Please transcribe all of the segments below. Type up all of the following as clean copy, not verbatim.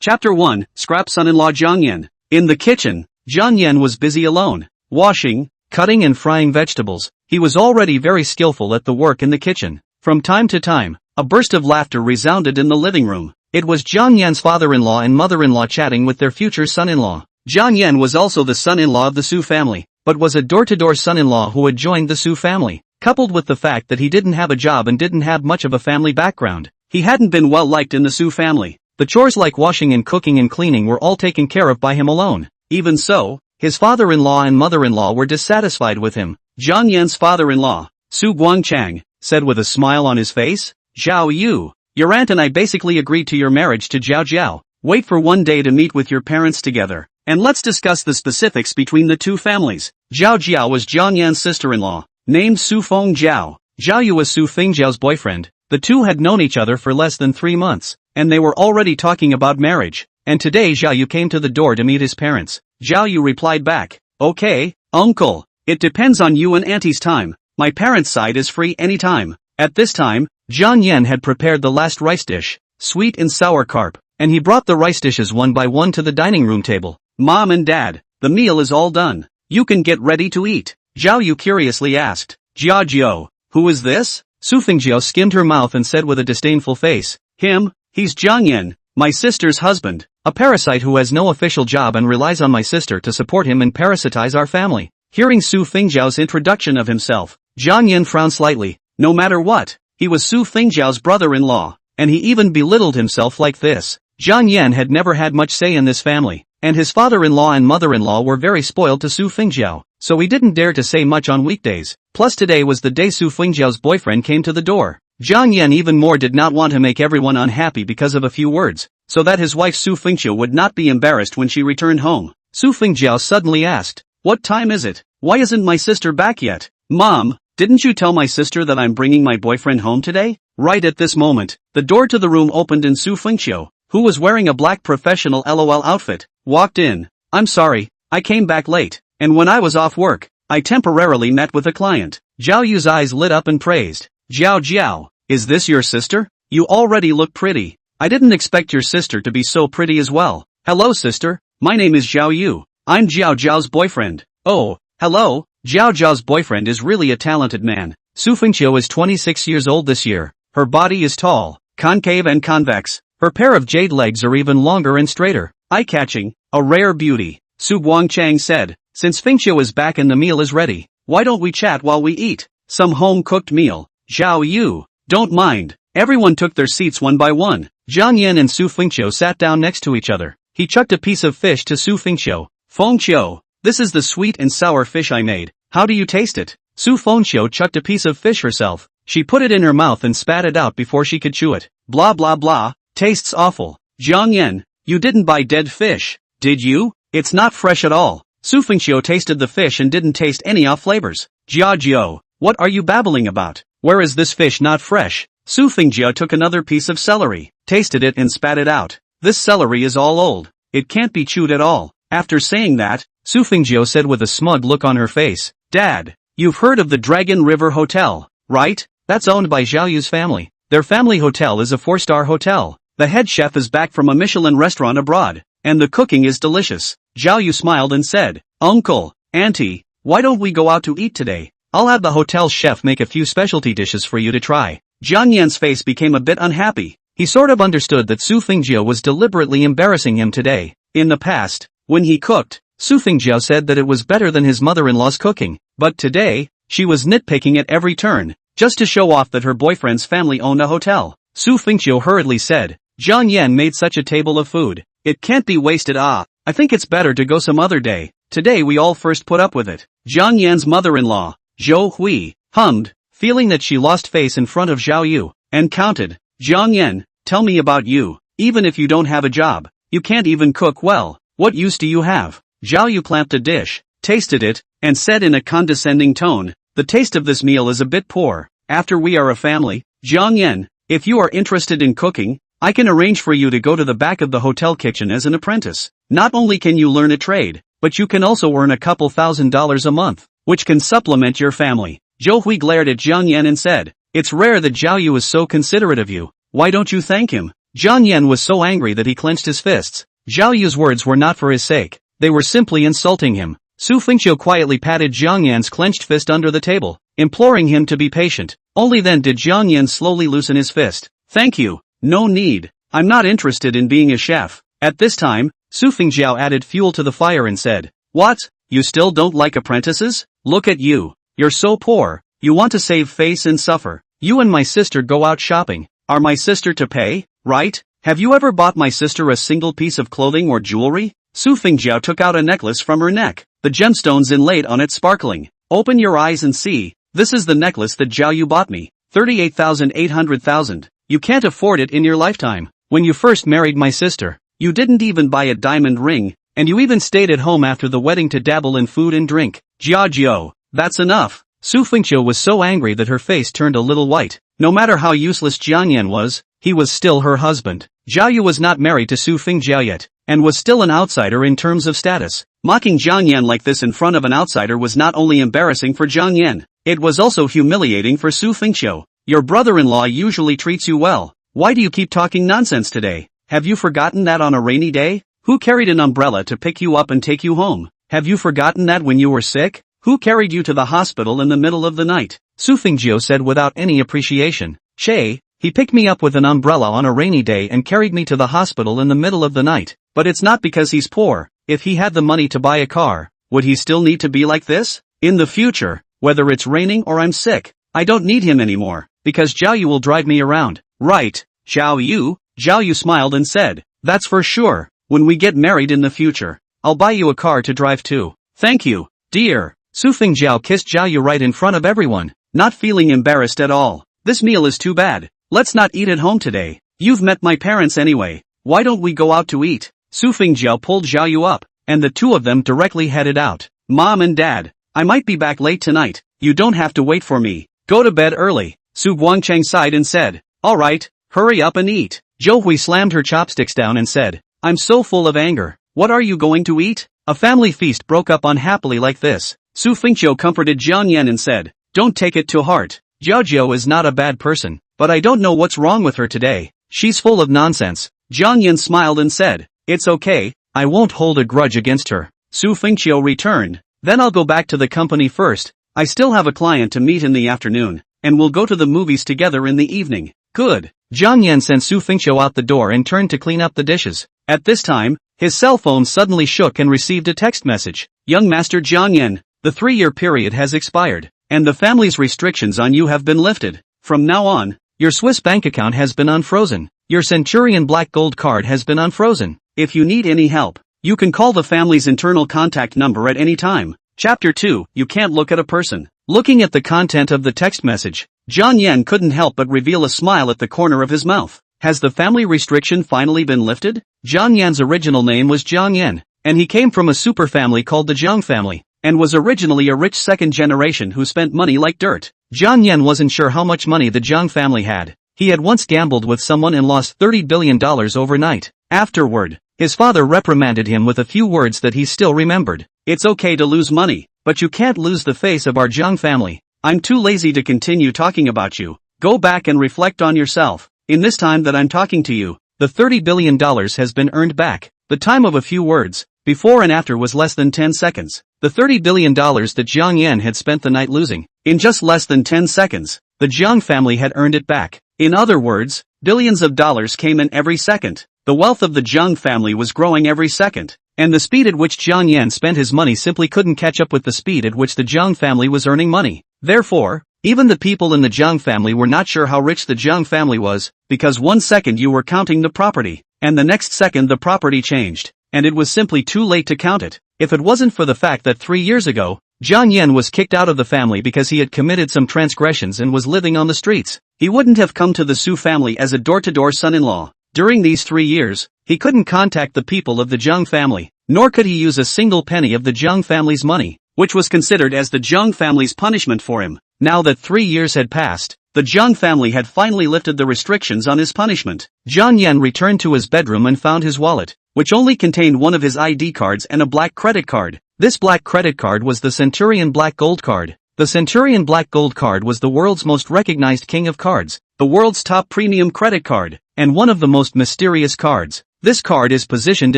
Chapter 1, Scrap Son-in-law Jiang Yan. In the kitchen, Jiang Yan was busy alone, washing, cutting and frying vegetables. He was already very skillful at the work in the kitchen. From time to time, a burst of laughter resounded in the living room. It was Jiang Yan's father-in-law and mother-in-law chatting with their future son-in-law. Jiang Yan was also the son-in-law of the Su family, but was a door-to-door son-in-law who had joined the Su family. Coupled with the fact that he didn't have a job and didn't have much of a family background, he hadn't been well liked in the Su family. The chores like washing and cooking and cleaning were all taken care of by him alone. Even so, his father-in-law and mother-in-law were dissatisfied with him. Jiang Yan's father-in-law, Su Guangchang, said with a smile on his face, "Zhao Yu, your aunt and I basically agreed to your marriage to Zhao Jiao. Wait for one day to meet with your parents together, and let's discuss the specifics between the two families." Zhao Jiao was Jiang Yan's sister-in-law, named Su Feng Jiao. Zhao Yu was Su Fengjiao's boyfriend. The two had known each other for less than 3 months, and they were already talking about marriage. And today Zhao Yu came to the door to meet his parents. Zhao Yu replied back, "Okay, uncle, it depends on you and auntie's time. My parents' side is free anytime." At this time, Jiang Yan had prepared the last rice dish, sweet and sour carp, and he brought the rice dishes one by one to the dining room table. "Mom and Dad, the meal is all done. You can get ready to eat." Zhao Yu curiously asked, "Jia Jiao, who is this?" Su Fengjiao skimmed her mouth and said with a disdainful face, "Him, he's Jiang Yan, my sister's husband, a parasite who has no official job and relies on my sister to support him and parasitize our family." Hearing Su Fengjiao's introduction of himself, Jiang Yan frowned slightly. No matter what, he was Su Fengjiao's brother-in-law, and he even belittled himself like this. Jiang Yan had never had much say in this family, and his father-in-law and mother-in-law were very spoiled to Su Fengjiao, so he didn't dare to say much on weekdays. Plus today was the day Su Fengjiao's boyfriend came to the door. Jiang Yan even more did not want to make everyone unhappy because of a few words, so that his wife Su Fengjiao would not be embarrassed when she returned home. Su Fengjiao suddenly asked, "What time is it? Why isn't my sister back yet?" "Mom, didn't you tell my sister that I'm bringing my boyfriend home today?" Right at this moment, the door to the room opened and Su Fengjiao, who was wearing a black professional LOL outfit, walked in. "I'm sorry, I came back late, and when I was off work, I temporarily met with a client." Zhao Yu's eyes lit up and praised, "Zhao Jiao, is this your sister? You already look pretty. I didn't expect your sister to be so pretty as well." "Hello sister, my name is Zhao Yu. I'm Jiao Jiao's boyfriend." "Oh, hello." Jiao Jiao's boyfriend is really a talented man. Su Fengjiao is 26 years old this year. Her body is tall, concave and convex. Her pair of jade legs are even longer and straighter. Eye-catching, a rare beauty. Su Guangchang said, "Since Fengjiao is back and the meal is ready, why don't we chat while we eat some home-cooked meal?" "Zhao Yu, don't mind." Everyone took their seats one by one. Jiang Yan and Su Fengjiao sat down next to each other. He chucked a piece of fish to Su Fengjiao. "Fengjiao, this is the sweet and sour fish I made. How do you taste it?" Su Fengjiao chucked a piece of fish herself. She put it in her mouth and spat it out before she could chew it. "Blah blah blah, tastes awful." "Jiang Yan, you didn't buy dead fish, did you? It's not fresh at all." Su Fengjiao tasted the fish and didn't taste any off flavors. "Jia Jiao, what are you babbling about? Where is this fish not fresh?" Su Fengjiao took another piece of celery, tasted it and spat it out. "This celery is all old. It can't be chewed at all." After saying that, Su Fengjiao said with a smug look on her face, "Dad, you've heard of the Dragon River Hotel, right? That's owned by Zhao Yu's family. Their family hotel is a 4-star hotel. The head chef is back from a Michelin restaurant abroad, and the cooking is delicious." Zhao Yu smiled and said, "Uncle, Auntie, why don't we go out to eat today? I'll have the hotel chef make a few specialty dishes for you to try." Jiang Yan's face became a bit unhappy. He sort of understood that Su Fengjiao was deliberately embarrassing him today. In the past, when he cooked, Su Fengjiao said that it was better than his mother-in-law's cooking, but today, she was nitpicking at every turn, just to show off that her boyfriend's family owned a hotel. Su Fengjiao hurriedly said, "Jiang Yan made such a table of food. It can't be wasted. I think it's better to go some other day. Today we all first put up with it." Jiang Yan's mother-in-law, Zhou Hui, hummed, feeling that she lost face in front of Zhao Yu, and counted, "Jiang Yan, tell me about you. Even if you don't have a job, you can't even cook well. What use do you have?" Zhao Yu clamped a dish, tasted it, and said in a condescending tone, "The taste of this meal is a bit poor. After we are a family, Jiang Yan, if you are interested in cooking, I can arrange for you to go to the back of the hotel kitchen as an apprentice. Not only can you learn a trade, but you can also earn a couple $1,000s a month, which can supplement your family." Zhou Hui glared at Jiang Yan and said, "It's rare that Zhao Yu is so considerate of you. Why don't you thank him?" Jiang Yan was so angry that he clenched his fists. Zhao Yu's words were not for his sake, they were simply insulting him. Su Fengqiu quietly patted Jiang Yan's clenched fist under the table, imploring him to be patient. Only then did Jiang Yan slowly loosen his fist. Thank you, no need, I'm not interested in being a chef. At this time, Su Fengqiu added fuel to the fire and said, what, you still don't like apprentices? Look at you, you're so poor, you want to save face and suffer. You and my sister go out shopping, are my sister to pay, right? Have you ever bought my sister a single piece of clothing or jewelry? Su Fengqiu took out a necklace from her neck, the gemstones inlaid on it sparkling. Open your eyes and see, this is the necklace that Zhao Yu bought me, 38,800,000. You can't afford it in your lifetime. When you first married my sister, you didn't even buy a diamond ring, and you even stayed at home after the wedding to dabble in food and drink. Jiao, that's enough. Su Fengqiu was so angry that her face turned a little white. No matter how useless Jiang Yan was, he was still her husband. Zhao Yu was not married to Su Fengqiu yet, and was still an outsider in terms of status. Mocking Jiang Yan like this in front of an outsider was not only embarrassing for Jiang Yan, it was also humiliating for Su Fengqiu. Your brother-in-law usually treats you well. Why do you keep talking nonsense today? Have you forgotten that on a rainy day? Who carried an umbrella to pick you up and take you home? Have you forgotten that when you were sick? Who carried you to the hospital in the middle of the night? Su Fengqiu said without any appreciation. He picked me up with an umbrella on a rainy day and carried me to the hospital in the middle of the night. But it's not because he's poor. If he had the money to buy a car, would he still need to be like this? In the future, whether it's raining or I'm sick, I don't need him anymore, because Zhao Yu will drive me around. Right, Zhao Yu? Zhao Yu smiled and said, that's for sure. When we get married in the future, I'll buy you a car to drive too. Thank you, dear. Su Fengqiu kissed Zhao Yu right in front of everyone, not feeling embarrassed at all. This meal is too bad. Let's not eat at home today. You've met my parents anyway. Why don't we go out to eat? Su Fengqiu pulled Zhao Yu up, and the two of them directly headed out. Mom and Dad, I might be back late tonight. You don't have to wait for me. Go to bed early. Su Guangcheng sighed and said, alright, hurry up and eat. Zhou Hui slammed her chopsticks down and said, I'm so full of anger. What are you going to eat? A family feast broke up unhappily like this. Su Fengqiu comforted Jiang Yan and said, don't take it to heart. Jiao is not a bad person, but I don't know what's wrong with her today. She's full of nonsense. Jiang Yan smiled and said, it's okay, I won't hold a grudge against her. Su Fengqiu returned, then I'll go back to the company first. I still have a client to meet in the afternoon, and we'll go to the movies together in the evening. Good. Jiang Yan sent Su Fengqiu out the door and turned to clean up the dishes. At this time, his cell phone suddenly shook and received a text message. Young Master Jiang Yan, the 3-year period has expired, and the family's restrictions on you have been lifted. From now on, your Swiss bank account has been unfrozen. Your Centurion Black Gold card has been unfrozen. If you need any help, you can call the family's internal contact number at any time. Chapter 2, You Can't Look at a Person. Looking at the content of the text message, Jiang Yan couldn't help but reveal a smile at the corner of his mouth. Has the family restriction finally been lifted? Jiang Yan's original name was Jiang Yan, and he came from a super family called the Jiang family, and was originally a rich second generation who spent money like dirt. Jiang Yan wasn't sure how much money the Jiang family had. He had once gambled with someone and lost $30 billion overnight. Afterward, his father reprimanded him with a few words that he still remembered. It's okay to lose money, but you can't lose the face of our Jiang family. I'm too lazy to continue talking about you. Go back and reflect on yourself. In this time that I'm talking to you, the $30 billion has been earned back. The time of a few words, before and after, was less than 10 seconds. The $30 billion that Jiang Yan had spent the night losing, in just less than 10 seconds, the Jiang family had earned it back. In other words, billions of dollars came in every second. The wealth of the Jiang family was growing every second, and the speed at which Jiang Yan spent his money simply couldn't catch up with the speed at which the Jiang family was earning money. Therefore, even the people in the Jiang family were not sure how rich the Jiang family was, because 1 second you were counting the property, and the next second the property changed, and it was simply too late to count it. If it wasn't for the fact that 3 years ago, Jiang Yan was kicked out of the family because he had committed some transgressions and was living on the streets, he wouldn't have come to the Su family as a door-to-door son-in-law. During these 3 years, he couldn't contact the people of the Jiang family, nor could he use a single penny of the Jiang family's money, which was considered as the Jiang family's punishment for him. Now that 3 years had passed, the Jiang family had finally lifted the restrictions on his punishment. Jiang Yan returned to his bedroom and found his wallet, which only contained one of his ID cards and a black credit card. This black credit card was the Centurion Black Gold card. The Centurion Black Gold card was the world's most recognized king of cards. the world's top premium credit card, and one of the most mysterious cards. This card is positioned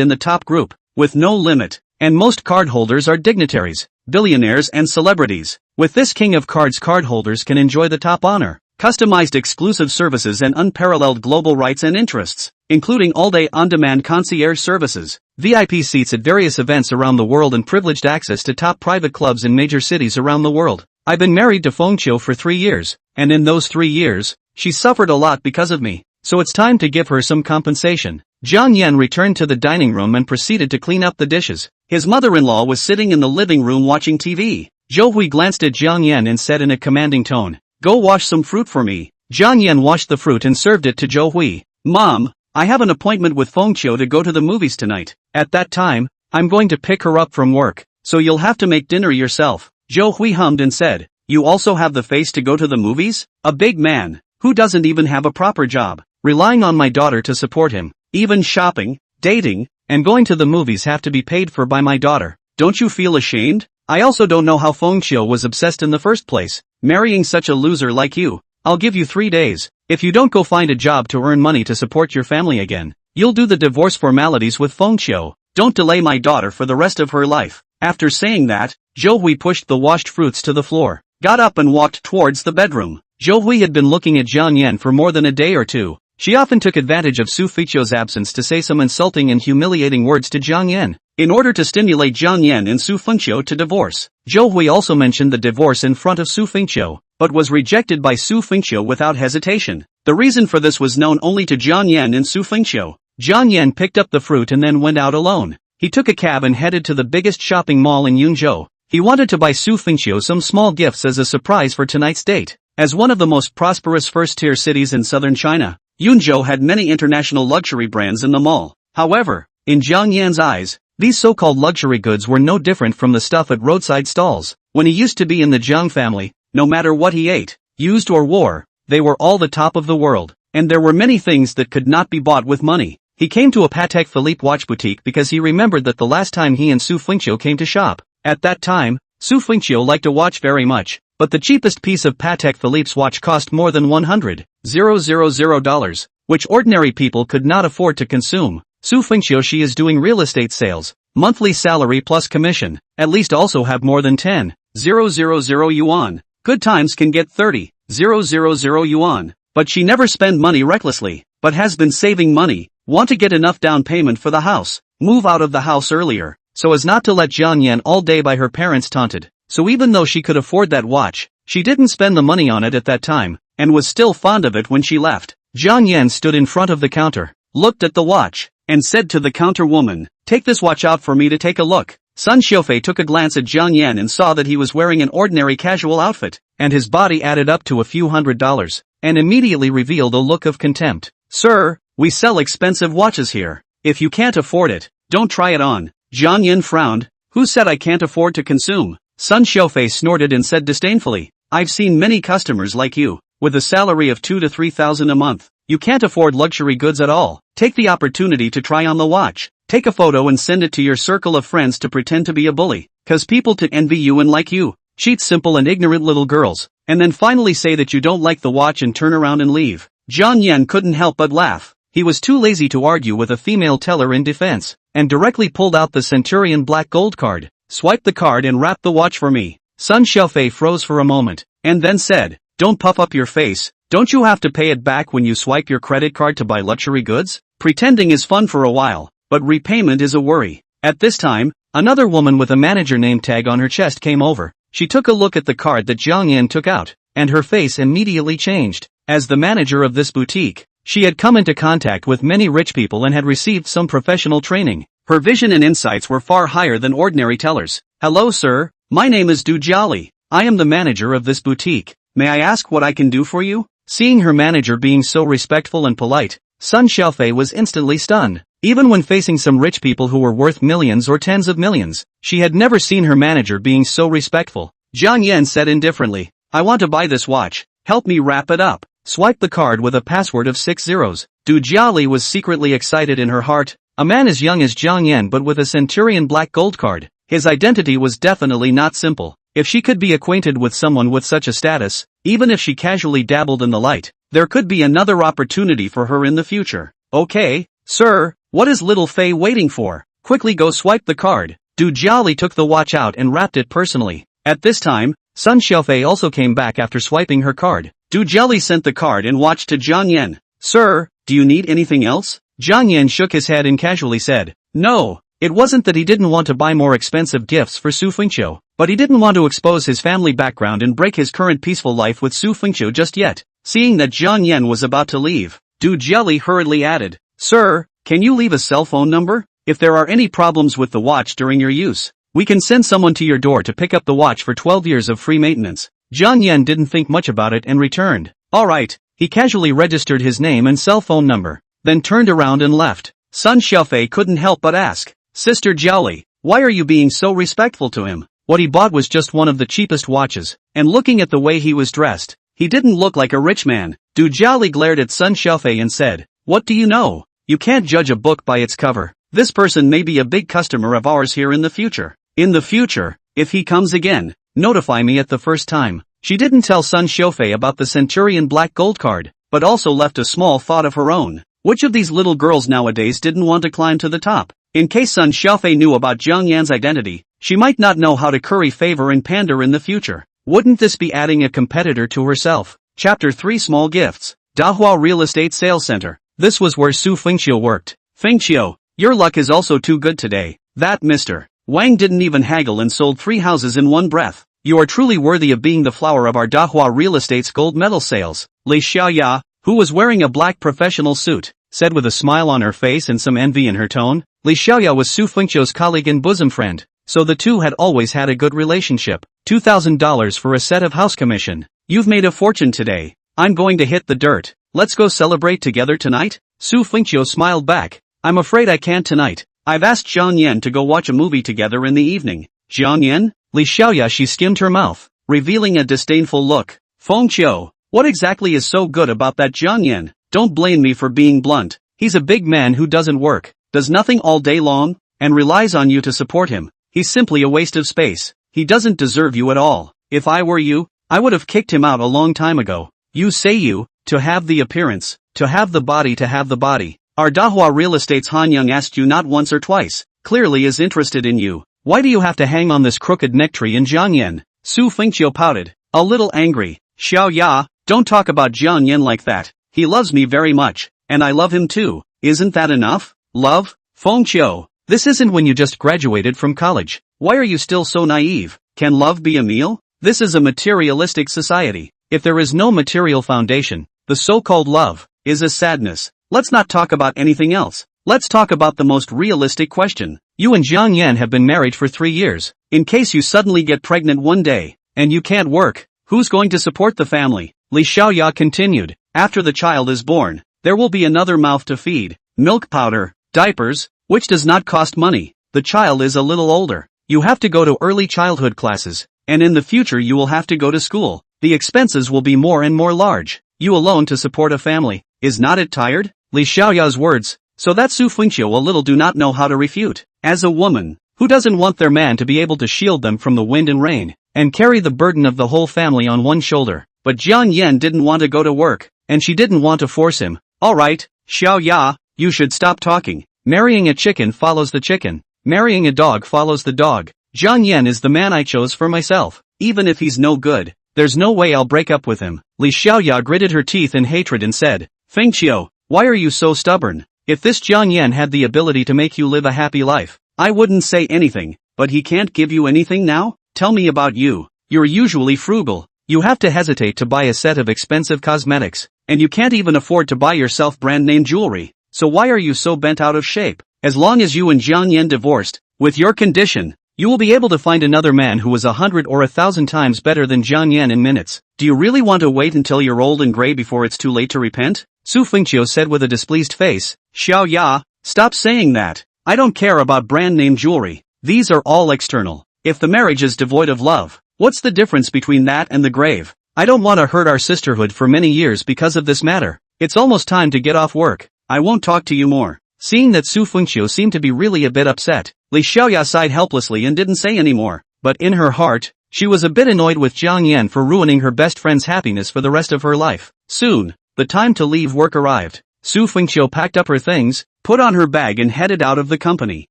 in the top group, with no limit, and most cardholders are dignitaries, billionaires and celebrities. With this king of cards, cardholders can enjoy the top honor, customized exclusive services and unparalleled global rights and interests, including all-day on-demand concierge services, VIP seats at various events around the world and privileged access to top private clubs in major cities around the world. I've been married to Feng Qiu for 3 years, and in those 3 years, she suffered a lot because of me, so it's time to give her some compensation. Jiang Yan returned to the dining room and proceeded to clean up the dishes. His mother-in-law was sitting in the living room watching TV. Zhou Hui glanced at Jiang Yan and said in a commanding tone, "Go wash some fruit for me." Jiang Yan washed the fruit and served it to Zhou Hui. "Mom, I have an appointment with Feng Qiu to go to the movies tonight. At that time, I'm going to pick her up from work, so you'll have to make dinner yourself." Zhou Hui hummed and said, "You also have the face to go to the movies? A big man, who doesn't even have a proper job, relying on my daughter to support him. Even shopping, dating, and going to the movies have to be paid for by my daughter. Don't you feel ashamed? I also don't know how Feng Qiu was obsessed in the first place, marrying such a loser like you. I'll give you 3 days. If you don't go find a job to earn money to support your family again, you'll do the divorce formalities with Feng Qiu. Don't delay my daughter for the rest of her life." After saying that, Zhou Hui pushed the washed fruits to the floor, got up and walked towards the bedroom. Zhou Hui had been looking at Jiang Yan for more than a day or two. She often took advantage of Su Feiqiu's absence to say some insulting and humiliating words to Jiang Yan, in order to stimulate Jiang Yan and Su Feiqiu to divorce. Zhou Hui also mentioned the divorce in front of Su Feiqiu, but was rejected by Su Feiqiu without hesitation. The reason for this was known only to Jiang Yan and Su Feiqiu. Jiang Yan picked up the fruit and then went out alone. He took a cab and headed to the biggest shopping mall in Yunzhou. He wanted to buy Su Feiqiu some small gifts as a surprise for tonight's date. As one of the most prosperous first-tier cities in southern China, Yunzhou had many international luxury brands in the mall. However, in Jiang Yan's eyes, these so-called luxury goods were no different from the stuff at roadside stalls. When he used to be in the Jiang family, no matter what he ate, used or wore, they were all the top of the world, and there were many things that could not be bought with money. He came to a Patek Philippe watch boutique because he remembered that the last time he and Su Feiqiu came to shop. At that time, Su Feiqiu liked a watch very much, but the cheapest piece of Patek Philippe's watch cost more than $100,000, which ordinary people could not afford to consume. Su Feiqiu, she is doing real estate sales, monthly salary plus commission, at least also have more than 10,000 yuan. Good times can get 30,000 yuan, but she never spend money recklessly, but has been saving money. Want to get enough down payment for the house, move out of the house earlier, so as not to let Jiang Yan all day by her parents taunted. So even though she could afford that watch, she didn't spend the money on it at that time, and was still fond of it when she left. Jiang Yan stood in front of the counter, looked at the watch, and said to the counter woman, "Take this watch out for me to take a look." Sun Xiufei took a glance at Jiang Yan and saw that he was wearing an ordinary casual outfit, and his body added up to a few $100s, and immediately revealed a look of contempt. "Sir, we sell expensive watches here. If you can't afford it, don't try it on." Jiang Yan frowned. "Who said I can't afford to consume?" Sun Xiufei snorted and said disdainfully, "I've seen many customers like you, with a salary of 2,000 to 3,000 a month. You can't afford luxury goods at all. Take the opportunity to try on the watch. Take a photo and send it to your circle of friends to pretend to be a bully, cause people to envy you and like you. Cheat simple and ignorant little girls, and then finally say that you don't like the watch and turn around and leave." Jiang Yan couldn't help but laugh. He was too lazy to argue with a female teller in defense, and directly pulled out the Centurion black gold card. "Swipe the card and wrap the watch for me." Sun Xiufei froze for a moment, and then said, "Don't puff up your face. Don't you have to pay it back when you swipe your credit card to buy luxury goods? Pretending is fun for a while, but repayment is a worry." At this time, another woman with a manager name tag on her chest came over. She took a look at the card that Jiang Yan took out, and her face immediately changed. As the manager of this boutique, she had come into contact with many rich people and had received some professional training. Her vision and insights were far higher than ordinary tellers. "Hello sir, my name is Du Jiali. I am the manager of this boutique. May I ask what I can do for you?" Seeing her manager being so respectful and polite, Sun Xiufei was instantly stunned. Even when facing some rich people who were worth millions or tens of millions, she had never seen her manager being so respectful. Jiang Yan said indifferently, "I want to buy this watch. Help me wrap it up." Swipe the card with a password of 6 zeros. Du Jiali was secretly excited in her heart. A man as young as Jiang Yan but with a Centurion black gold card. His identity was definitely not simple. If she could be acquainted with someone with such a status, even if she casually dabbled in the light, there could be another opportunity for her in the future. Okay, sir, what is little Fei waiting for? Quickly go swipe the card. Du Jiali took the watch out and wrapped it personally. At this time, Sun Xiaofei also came back after swiping her card. Du Jiali sent the card and watch to Jiang Yan. Sir, do you need anything else? Jiang Yan shook his head and casually said, no. It wasn't that he didn't want to buy more expensive gifts for Su Fengqiu, but he didn't want to expose his family background and break his current peaceful life with Su Fengqiu just yet. Seeing that Jiang Yan was about to leave, Du Jiali hurriedly added, Sir, can you leave a cell phone number? If there are any problems with the watch during your use, we can send someone to your door to pick up the watch for 12 years of free maintenance. Jiang Yan didn't think much about it and returned. Alright, he casually registered his name and cell phone number, then turned around and left. Sun Xiaofei couldn't help but ask, Sister Jiali, why are you being so respectful to him? What he bought was just one of the cheapest watches, and looking at the way he was dressed, he didn't look like a rich man. Du Jiali glared at Sun Xiaofei and said, what do you know? You can't judge a book by its cover. This person may be a big customer of ours here in the future. In the future, if he comes again, notify me at the first time. She didn't tell Sun Xiaofei about the Centurion Black Gold card, but also left a small thought of her own. Which of these little girls nowadays didn't want to climb to the top? In case Sun Xiaofei knew about Jiang Yan's identity, she might not know how to curry favor and pander in the future. Wouldn't this be adding a competitor to herself? Chapter 3 Small Gifts. Dahua Real Estate Sales Center. This was where Su Fengqiu worked. Fengqiu, your luck is also too good today. That Mr. Wang didn't even haggle and sold 3 houses in one breath. You are truly worthy of being the flower of our Dahua Real Estate's gold medal sales. Li Xiaoya, who was wearing a black professional suit, said with a smile on her face and some envy in her tone. Li Xiaoya was Su Fengqiu's colleague and bosom friend, so the two had always had a good relationship. $2,000 for a set of house commission. You've made a fortune today. I'm going to hit the dirt. Let's go celebrate together tonight? Su Fengqiu smiled back. I'm afraid I can't tonight. I've asked Jiang Yan to go watch a movie together in the evening. Jiang Yan? Li Xiaoya, she skimmed her mouth, revealing a disdainful look. Fengqiu, what exactly is so good about that Jiang Yan? Don't blame me for being blunt. He's a big man who doesn't work, does nothing all day long, and relies on you to support him. He's simply a waste of space. He doesn't deserve you at all. If I were you, I would have kicked him out a long time ago. You say you, to have the appearance, to have the body, to have the body. Our Dahua Real Estate's Han Young asked you not once or twice, clearly is interested in you. Why do you have to hang on this crooked neck tree in Jiang Yan? Su Fengqiu pouted, a little angry. Xiao Ya, don't talk about Jiang Yan like that. He loves me very much, and I love him too. Isn't that enough? Love? Fengqiu, this isn't when you just graduated from college. Why are you still so naive? Can love be a meal? This is a materialistic society. If there is no material foundation, the so-called love is a sadness. Let's not talk about anything else. Let's talk about the most realistic question. You and Jiang Yan have been married for 3 years. In case you suddenly get pregnant one day, and you can't work, who's going to support the family? Li Xiaoya continued. After the child is born, there will be another mouth to feed. Milk powder, diapers, which does not cost money. The child is a little older. You have to go to early childhood classes, and in the future you will have to go to school. The expenses will be more and more large. You alone to support a family. Is not it tired? Li Xiaoya's words, so that Su Fengqiu a little do not know how to refute. As a woman, who doesn't want their man to be able to shield them from the wind and rain, and carry the burden of the whole family on one shoulder? But Jiang Yan didn't want to go to work, and she didn't want to force him. Alright, Xiao Ya, you should stop talking. Marrying a chicken follows the chicken. Marrying a dog follows the dog. Jiang Yan is the man I chose for myself. Even if he's no good, there's no way I'll break up with him. Li Xiaoya gritted her teeth in hatred and said, Fengqiu, why are you so stubborn? If this Jiang Yan had the ability to make you live a happy life, I wouldn't say anything, but he can't give you anything now? Tell me about you. You're usually frugal. You have to hesitate to buy a set of expensive cosmetics, and you can't even afford to buy yourself brand name jewelry. So why are you so bent out of shape? As long as you and Jiang Yan divorced, with your condition, you will be able to find another man who is 100 or 1,000 times better than Jiang Yan in minutes. Do you really want to wait until you're old and gray before it's too late to repent? Su Fengqiu said with a displeased face. Xiao Ya, stop saying that. I don't care about brand name jewelry. These are all external. If the marriage is devoid of love, what's the difference between that and the grave? I don't want to hurt our sisterhood for many years because of this matter. It's almost time to get off work. I won't talk to you more. Seeing that Su Fengqiu seemed to be really a bit upset, Li Xiaoya sighed helplessly and didn't say any more. But in her heart, She was a bit annoyed with Jiang Yan for ruining her best friend's happiness for the rest of her life. Soon, the time to leave work arrived. Su Fengqiu packed up her things, put on her bag and headed out of the company.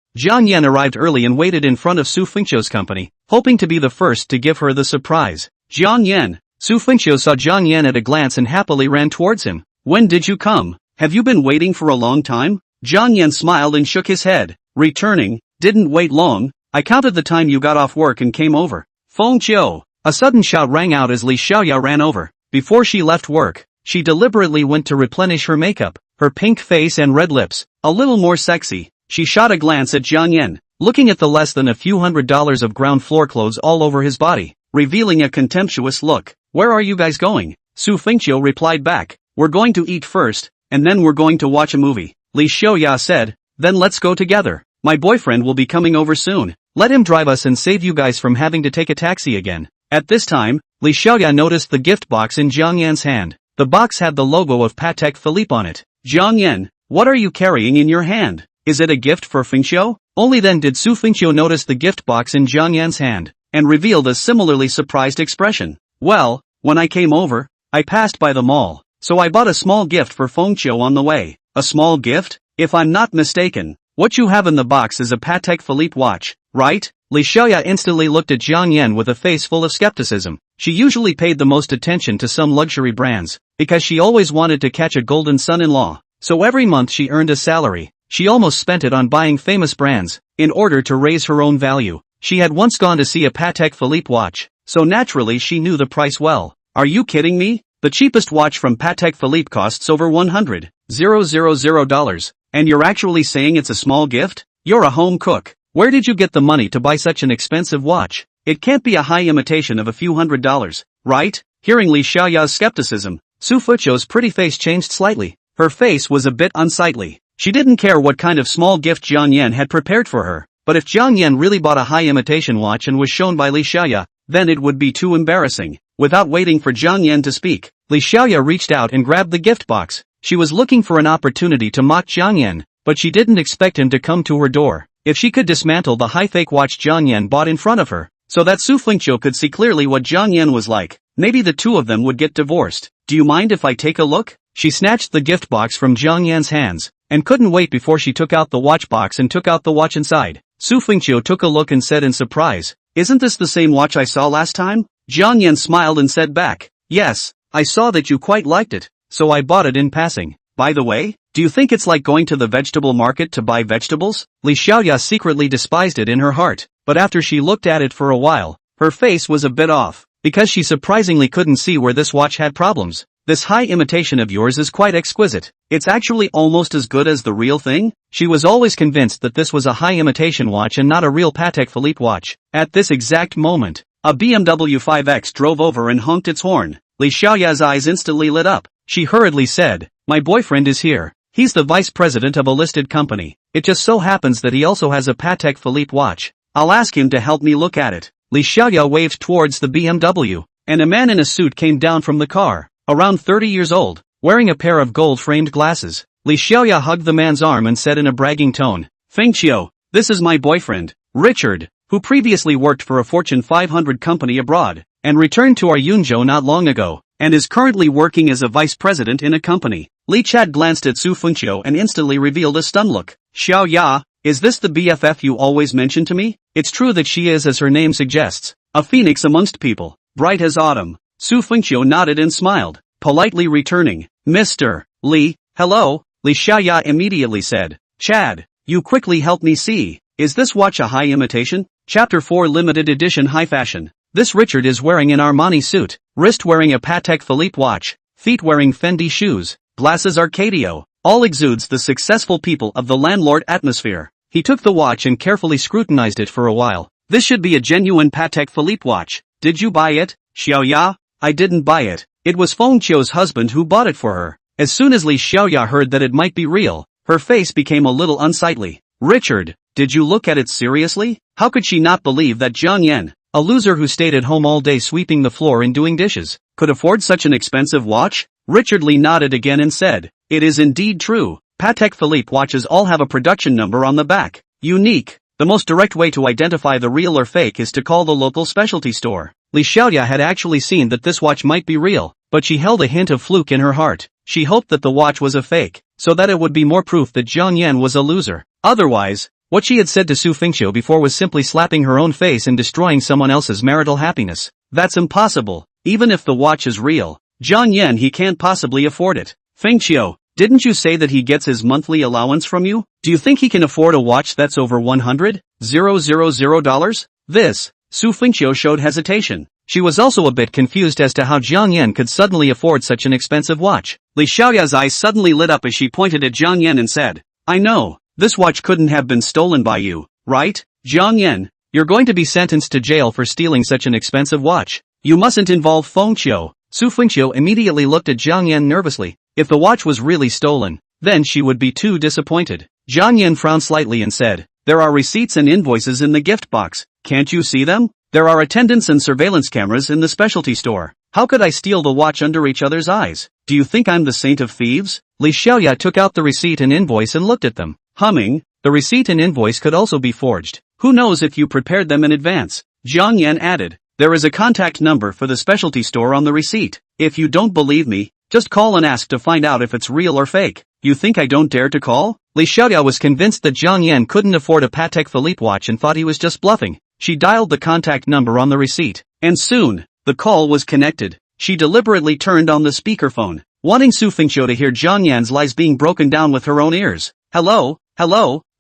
Jiang Yan arrived early and waited in front of Su Fengqiu's company, hoping to be the first to give her the surprise. Jiang Yan. Su Fengqiu saw Jiang Yan at a glance and happily ran towards him. When did you come? Have you been waiting for a long time? Jiang Yan smiled and shook his head. Returning, didn't wait long. I counted the time you got off work and came over. Fengqiu. A sudden shout rang out as Li Xiaoya ran over. Before she left work, she deliberately went to replenish her makeup, her pink face and red lips, a little more sexy. She shot a glance at Jiang Yan, looking at the less than a few $100s of ground floor clothes all over his body, revealing a contemptuous look. Where are you guys going? Su Fengqiu replied back. We're going to eat first, and then we're going to watch a movie. Li Xiaoya said, then let's go together. My boyfriend will be coming over soon. Let him drive us and save you guys from having to take a taxi again. At this time, Li Xiaoya noticed the gift box in Jiang Yan's hand. The box had the logo of Patek Philippe on it. Jiang Yan, what are you carrying in your hand? Is it a gift for Fengqiu? Only then did Su Fengqiu notice the gift box in Jiang Yan's hand, and revealed a similarly surprised expression. Well, when I came over, I passed by the mall, so I bought a small gift for Fengqiu on the way. A small gift? If I'm not mistaken, what you have in the box is a Patek Philippe watch, right? Li Xiaoya instantly looked at Jiang Yan with a face full of skepticism. She usually paid the most attention to some luxury brands, because she always wanted to catch a golden son-in-law. So every month she earned a salary. She almost spent it on buying famous brands, in order to raise her own value. She had once gone to see a Patek Philippe watch, so naturally she knew the price well. Are you kidding me? The cheapest watch from Patek Philippe costs over $100,000, and you're actually saying it's a small gift? You're a home cook. Where did you get the money to buy such an expensive watch? It can't be a high imitation of a few $100s, right? Hearing Li Xiaoya's skepticism, Su Fengqiu's pretty face changed slightly. Her face was a bit unsightly. She didn't care what kind of small gift Jiang Yan had prepared for her, but if Jiang Yan really bought a high imitation watch and was shown by Li Xiaoya, then it would be too embarrassing. Without waiting for Jiang Yan to speak, Li Xiaoya reached out and grabbed the gift box. She was looking for an opportunity to mock Jiang Yan, but she didn't expect him to come to her door. If she could dismantle the high fake watch Jiang Yan bought in front of her, so that Su Fengqiu could see clearly what Jiang Yan was like, maybe the two of them would get divorced. Do you mind if I take a look? She snatched the gift box from Jiang Yan's hands, and couldn't wait before she took out the watch box and took out the watch inside. Su Fengqiu took a look and said in surprise, isn't this the same watch I saw last time? Jiang Yan smiled and said back, yes, I saw that you quite liked it, so I bought it in passing. By the way, do you think it's like going to the vegetable market to buy vegetables? Li Xiaoya secretly despised it in her heart, but after she looked at it for a while, her face was a bit off, because she surprisingly couldn't see where this watch had problems. This high imitation of yours is quite exquisite. It's actually almost as good as the real thing? She was always convinced that this was a high imitation watch and not a real Patek Philippe watch. At this exact moment, a BMW 5X drove over and honked its horn. Li Xiaoya's eyes instantly lit up. She hurriedly said, my boyfriend is here. He's the vice president of a listed company. It just so happens that he also has a Patek Philippe watch. I'll ask him to help me look at it. Li Xiaoya waved towards the BMW, and a man in a suit came down from the car. Around 30 years old, wearing a pair of gold-framed glasses. Li Xiaoya hugged the man's arm and said in a bragging tone, Fengqiu, this is my boyfriend, Richard, who previously worked for a Fortune 500 company abroad, and returned to our Yunzhou not long ago, and is currently working as a vice president in a company. Li Chad glanced at Su Fengqiu and instantly revealed a stunned look. Xiaoya, is this the BFF you always mention to me? It's true that she is, as her name suggests, a phoenix amongst people, bright as autumn. Su Fengqiu nodded and smiled, politely returning, Mr. Li, hello, Li Xiaoya immediately said, Chad, you quickly help me see, is this watch a high imitation? Chapter 4 Limited Edition High Fashion. This Richard is wearing an Armani suit, wrist wearing a Patek Philippe watch, feet wearing Fendi shoes, glasses Arcadio, all exudes the successful people of the landlord atmosphere. He took the watch and carefully scrutinized it for a while. This should be a genuine Patek Philippe watch. Did you buy it, Xiaoya? I didn't buy it. It was Fengqiu's husband who bought it for her. As soon as Li Xiaoya heard that it might be real, her face became a little unsightly. Richard, did you look at it seriously? How could she not believe that Jiang Yan, a loser who stayed at home all day sweeping the floor and doing dishes, could afford such an expensive watch? Richard Li nodded again and said, it is indeed true. Patek Philippe watches all have a production number on the back. Unique. The most direct way to identify the real or fake is to call the local specialty store. Li Xiaoya had actually seen that this watch might be real, but she held a hint of fluke in her heart. She hoped that the watch was a fake, so that it would be more proof that Jiang Yan was a loser. Otherwise, what she had said to Su Fengqiu before was simply slapping her own face and destroying someone else's marital happiness. That's impossible. Even if the watch is real, Jiang Yan he can't possibly afford it. Fengqiu, didn't you say that he gets his monthly allowance from you? Do you think he can afford a watch that's over $100,000? This, Su Fengqiu showed hesitation. She was also a bit confused as to how Jiang Yan could suddenly afford such an expensive watch. Li Xiaoya's eyes suddenly lit up as she pointed at Jiang Yan and said, I know, this watch couldn't have been stolen by you, right? Jiang Yan, you're going to be sentenced to jail for stealing such an expensive watch. You mustn't involve Fengqiu. Su Fengqiu immediately looked at Jiang Yan nervously. If the watch was really stolen, then she would be too disappointed. Jiang Yan frowned slightly and said, there are receipts and invoices in the gift box. Can't you see them? There are attendance and surveillance cameras in the specialty store. How could I steal the watch under each other's eyes? Do you think I'm the saint of thieves? Li Xiaoya took out the receipt and invoice and looked at them, humming. The receipt and invoice could also be forged. Who knows if you prepared them in advance? Jiang Yan added, there is a contact number for the specialty store on the receipt. If you don't believe me, just call and ask to find out if it's real or fake. You think I don't dare to call? Li Xiaoya was convinced that Jiang Yan couldn't afford a Patek Philippe watch and thought he was just bluffing. She dialed the contact number on the receipt, and soon, the call was connected. She deliberately turned on the speakerphone, wanting Su Fengqiu to hear Jiang Yan's lies being broken down with her own ears. Hello,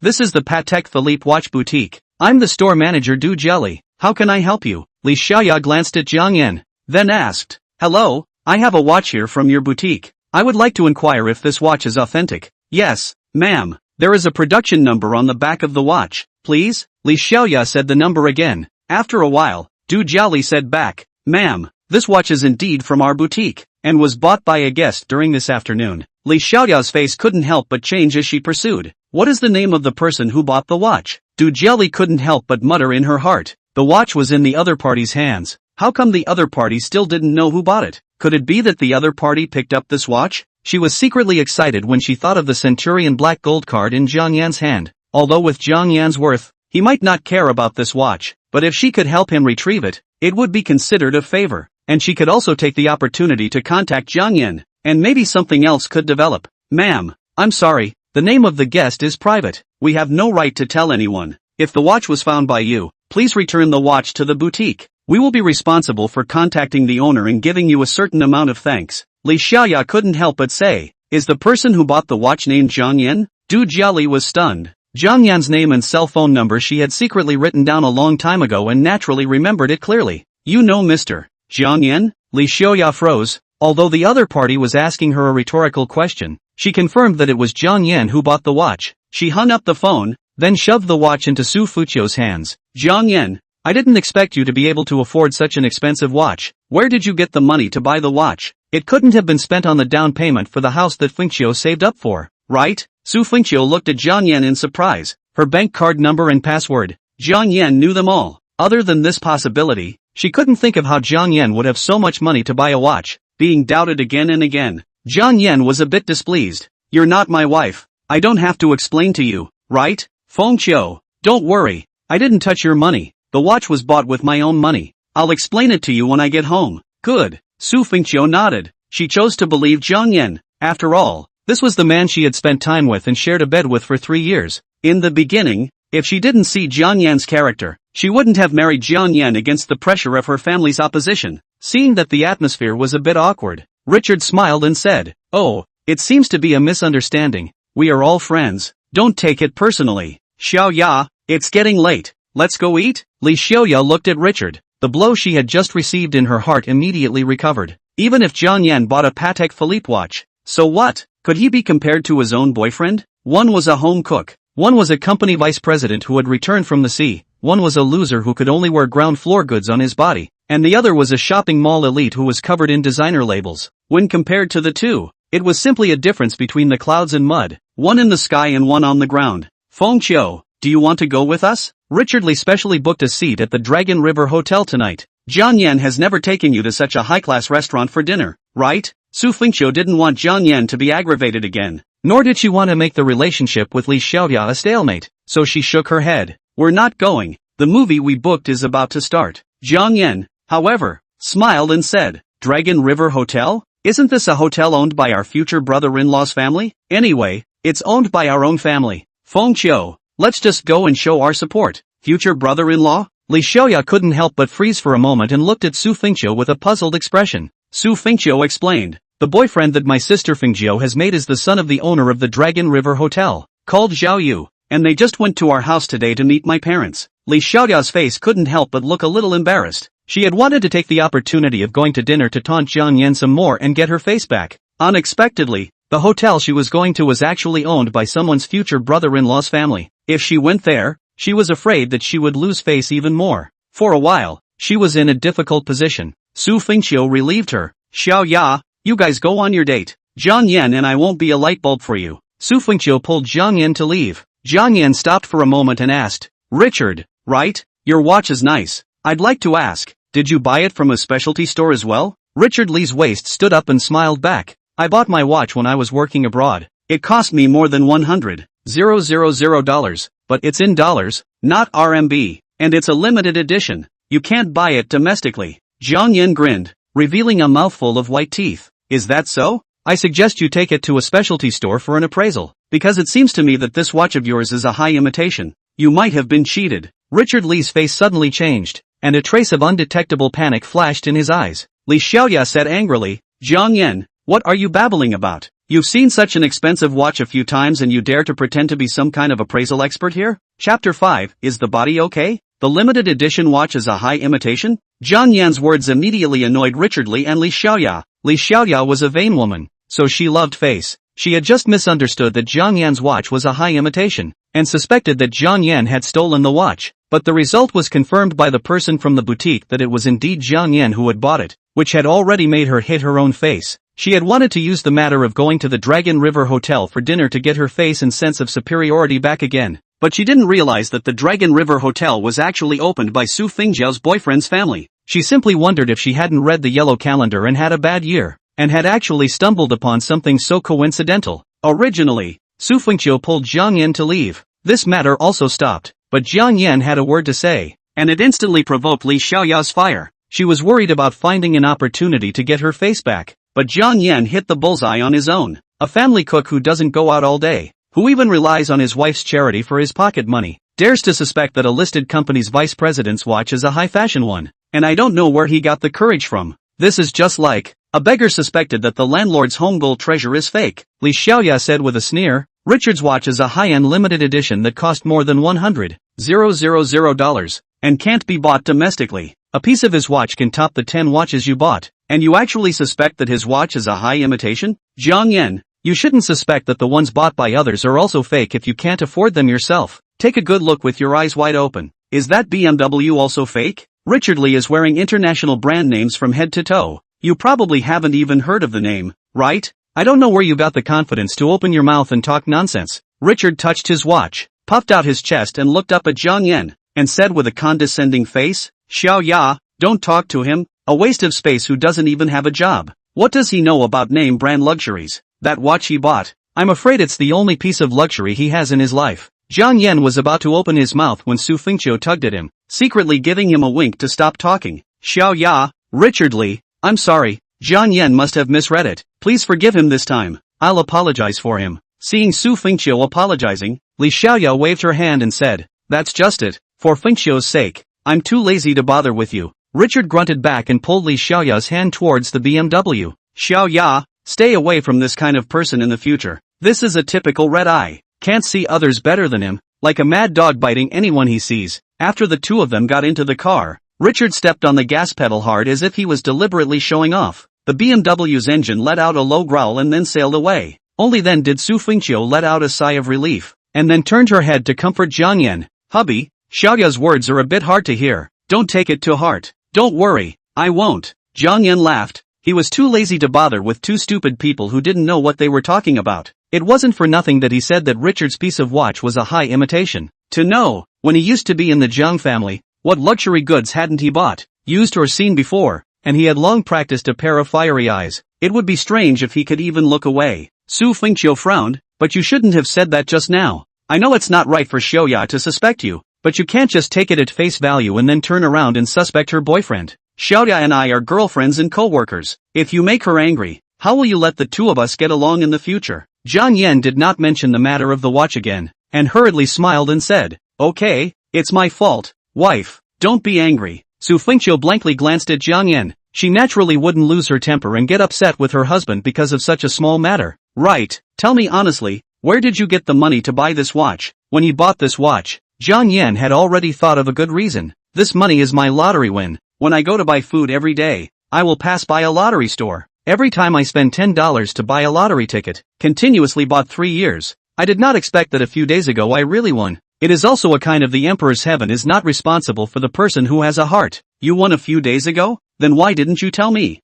this is the Patek Philippe watch boutique. I'm the store manager Du Jelly. How can I help you? Li Xiaoya glanced at Jiang Yan, then asked, hello, I have a watch here from your boutique. I would like to inquire if this watch is authentic. Yes, ma'am. There is a production number on the back of the watch. Please? Li Xiaoya said the number again. After a while, Du Jiali said back, ma'am, this watch is indeed from our boutique, and was bought by a guest during this afternoon. Li Xiaoya's face couldn't help but change as she pursued. What is the name of the person who bought the watch? Du Jiali couldn't help but mutter in her heart. The watch was in the other party's hands. How come the other party still didn't know who bought it? Could it be that the other party picked up this watch? She was secretly excited when she thought of the Centurion black gold card in Jiang Yan's hand. Although with Jiang Yan's worth, he might not care about this watch, but if she could help him retrieve it, it would be considered a favor, and she could also take the opportunity to contact Jiang Yan, and maybe something else could develop. Ma'am, I'm sorry, the name of the guest is private. We have no right to tell anyone. If the watch was found by you, please return the watch to the boutique. We will be responsible for contacting the owner and giving you a certain amount of thanks. Li Xiaoya couldn't help but say, is the person who bought the watch named Jiang Yan? Du Jiali was stunned. Jiang Yan's name and cell phone number she had secretly written down a long time ago and naturally remembered it clearly. You know Mr. Jiang Yan? Li Xiaoya froze. Although the other party was asking her a rhetorical question, she confirmed that it was Jiang Yan who bought the watch. She hung up the phone, then shoved the watch into Su Fengqiu's hands. Jiang Yan, I didn't expect you to be able to afford such an expensive watch. Where did you get the money to buy the watch? It couldn't have been spent on the down payment for the house that Fengqiu saved up for, right? Su Fengqiu looked at Jiang Yan in surprise. Her bank card number and password. Jiang Yan knew them all. Other than this possibility, she couldn't think of how Jiang Yan would have so much money to buy a watch. Being doubted again and again, Jiang Yan was a bit displeased. You're not my wife. I don't have to explain to you, right? Fengqiu, don't worry. I didn't touch your money. The watch was bought with my own money. I'll explain it to you when I get home. Good. Su Fengqiu nodded. She chose to believe Jiang Yan. After all, this was the man she had spent time with and shared a bed with for 3 years. In the beginning, if she didn't see Jiang Yan's character, she wouldn't have married Jiang Yan against the pressure of her family's opposition. Seeing that the atmosphere was a bit awkward, Richard smiled and said, oh, it seems to be a misunderstanding. We are all friends. Don't take it personally. Xiaoya, it's getting late. Let's go eat? Li Xiaoya looked at Richard. The blow she had just received in her heart immediately recovered. Even if Jiang Yan bought a Patek Philippe watch, so what? Could he be compared to his own boyfriend? One was a home cook. One was a company vice president who had returned from the sea. One was a loser who could only wear ground floor goods on his body. And the other was a shopping mall elite who was covered in designer labels. When compared to the two, it was simply a difference between the clouds and mud. One in the sky and one on the ground. Fengqiu, do you want to go with us? Richard Lee specially booked a seat at the Dragon River Hotel tonight. Jiang Yan has never taken you to such a high-class restaurant for dinner, right? Su Fengqiu didn't want Jiang Yan to be aggravated again. Nor did she want to make the relationship with Li Xiaoya a stalemate, so she shook her head. we're not going. The movie we booked is about to start. Jiang Yan, however, smiled and said, Dragon River Hotel? Isn't this a hotel owned by our future brother-in-law's family? Anyway, it's owned by our own family. Feng Qiu, let's just go and show our support. Future brother-in-law? Li Xiaoya couldn't help but freeze for a moment and looked at Su Fengqiu with a puzzled expression. Su Fengqiu explained, the boyfriend that my sister Fengqiu has made is the son of the owner of the Dragon River Hotel, called Zhao Yu, and they just went to our house today to meet my parents. Li Xiaoya's face couldn't help but look a little embarrassed. She had wanted to take the opportunity of going to dinner to taunt Jiang Yan some more and get her face back. Unexpectedly, the hotel she was going to was actually owned by someone's future brother-in-law's family. If she went there, she was afraid that she would lose face even more. For a while, she was in a difficult position. Su Fengqiu relieved her. Xiao Ya, you guys go on your date. Jiang Yan and I won't be a light bulb for you. Su Fengqiu pulled Jiang Yan to leave. Jiang Yan stopped for a moment and asked, Richard, right? Your watch is nice. I'd like to ask, did you buy it from a specialty store as well? Richard Lee's waist stood up and smiled back. I bought my watch when I was working abroad. It cost me more than $100,000, but it's in dollars, not RMB, and it's a limited edition. You can't buy it domestically. Jiang Yan grinned, revealing a mouthful of white teeth. Is that so? I suggest you take it to a specialty store for an appraisal, because it seems to me that this watch of yours is a high imitation. You might have been cheated. Richard Lee's face suddenly changed, and a trace of undetectable panic flashed in his eyes. Li Xiaoya said angrily, Jiang Yan, what are you babbling about? You've seen such an expensive watch a few times and you dare to pretend to be some kind of appraisal expert here? Chapter 5, Is the body okay? The limited edition watch is a high imitation? Jiang Yan's words immediately annoyed Richard Lee and Li Xiaoya. Li Xiaoya was a vain woman, so she loved face. She had just misunderstood that Jiang Yan's watch was a high imitation, and suspected that Jiang Yan had stolen the watch. But the result was confirmed by the person from the boutique that it was indeed Jiang Yan who had bought it, which had already made her hit her own face. She had wanted to use the matter of going to the Dragon River Hotel for dinner to get her face and sense of superiority back again. But she didn't realize that the Dragon River Hotel was actually opened by Su Fengjiao's boyfriend's family. She simply wondered if she hadn't read the yellow calendar and had a bad year, and had actually stumbled upon something so coincidental. Originally, Su Fengqiu pulled Jiang Yan to leave. This matter also stopped, but Jiang Yan had a word to say, and it instantly provoked Li Xiaoya's fire. She was worried about finding an opportunity to get her face back, but Jiang Yan hit the bullseye on his own. A family cook who doesn't go out all day, who even relies on his wife's charity for his pocket money, dares to suspect that a listed company's vice president's watch is a high-fashion one, and I don't know where he got the courage from. This is just like, a beggar suspected that the landlord's home gold treasure is fake. Li Xiaoya said with a sneer, Richard's watch is a high-end limited edition that cost more than $100,000, and can't be bought domestically. A piece of his watch can top the 10 watches you bought, and you actually suspect that his watch is a high imitation? Jiang Yan, you shouldn't suspect that the ones bought by others are also fake if you can't afford them yourself. Take a good look with your eyes wide open. Is that BMW also fake? Richard Lee is wearing international brand names from head to toe. You probably haven't even heard of the name, right? I don't know where you got the confidence to open your mouth and talk nonsense. Richard touched his watch, puffed out his chest and looked up at Jiang Yan, and said with a condescending face, Xiao Ya, don't talk to him, a waste of space who doesn't even have a job. What does he know about name brand luxuries? That watch he bought, I'm afraid it's the only piece of luxury he has in his life. Jiang Yan was about to open his mouth when Su Fengqiu tugged at him, secretly giving him a wink to stop talking. Xiao Ya, Richard Lee, I'm sorry, Jiang Yan must have misread it. Please forgive him this time. I'll apologize for him. Seeing Su Fengqiu apologizing, Li Xiaoya waved her hand and said, That's just it. For Fengqiu's sake, I'm too lazy to bother with you. Richard grunted back and pulled Li Xiaoya's hand towards the BMW. Xiao Ya, stay away from this kind of person in the future. This is a typical red eye. Can't see others better than him, like a mad dog biting anyone he sees. After the two of them got into the car, Richard stepped on the gas pedal hard as if he was deliberately showing off. The BMW's engine let out a low growl and then sailed away. Only then did Su Fengqiu let out a sigh of relief, and then turned her head to comfort Jiang Yan. Hubby, Xiaoya's words are a bit hard to hear. Don't take it to heart. Don't worry, I won't. Jiang Yan laughed. He was too lazy to bother with two stupid people who didn't know what they were talking about. It wasn't for nothing that he said that Richard's piece of watch was a high imitation. To know, when he used to be in the Jiang family, what luxury goods hadn't he bought, used or seen before, and he had long practiced a pair of fiery eyes. It would be strange if he could even look away. Su Fengqiu frowned, but you shouldn't have said that just now. I know it's not right for Xiaoya to suspect you, But you can't just take it at face value and then turn around and suspect her boyfriend. Xiaoya and I are girlfriends and co-workers. If you make her angry, how will you let the two of us get along in the future? Jiang Yan did not mention the matter of the watch again, and hurriedly smiled and said, okay, it's my fault, wife, don't be angry. Su Fengqiu blankly glanced at Jiang Yan. She naturally wouldn't lose her temper and get upset with her husband because of such a small matter. Right, tell me honestly, where did you get the money to buy this watch? When he bought this watch, Jiang Yan had already thought of a good reason. This money is my lottery win. When I go to buy food every day, I will pass by a lottery store. Every time I spend $10 to buy a lottery ticket, continuously bought 3 years. I did not expect that a few days ago I really won. It is also a kind of the emperor's heaven is not responsible for the person who has a heart. You won a few days ago? Then why didn't you tell me?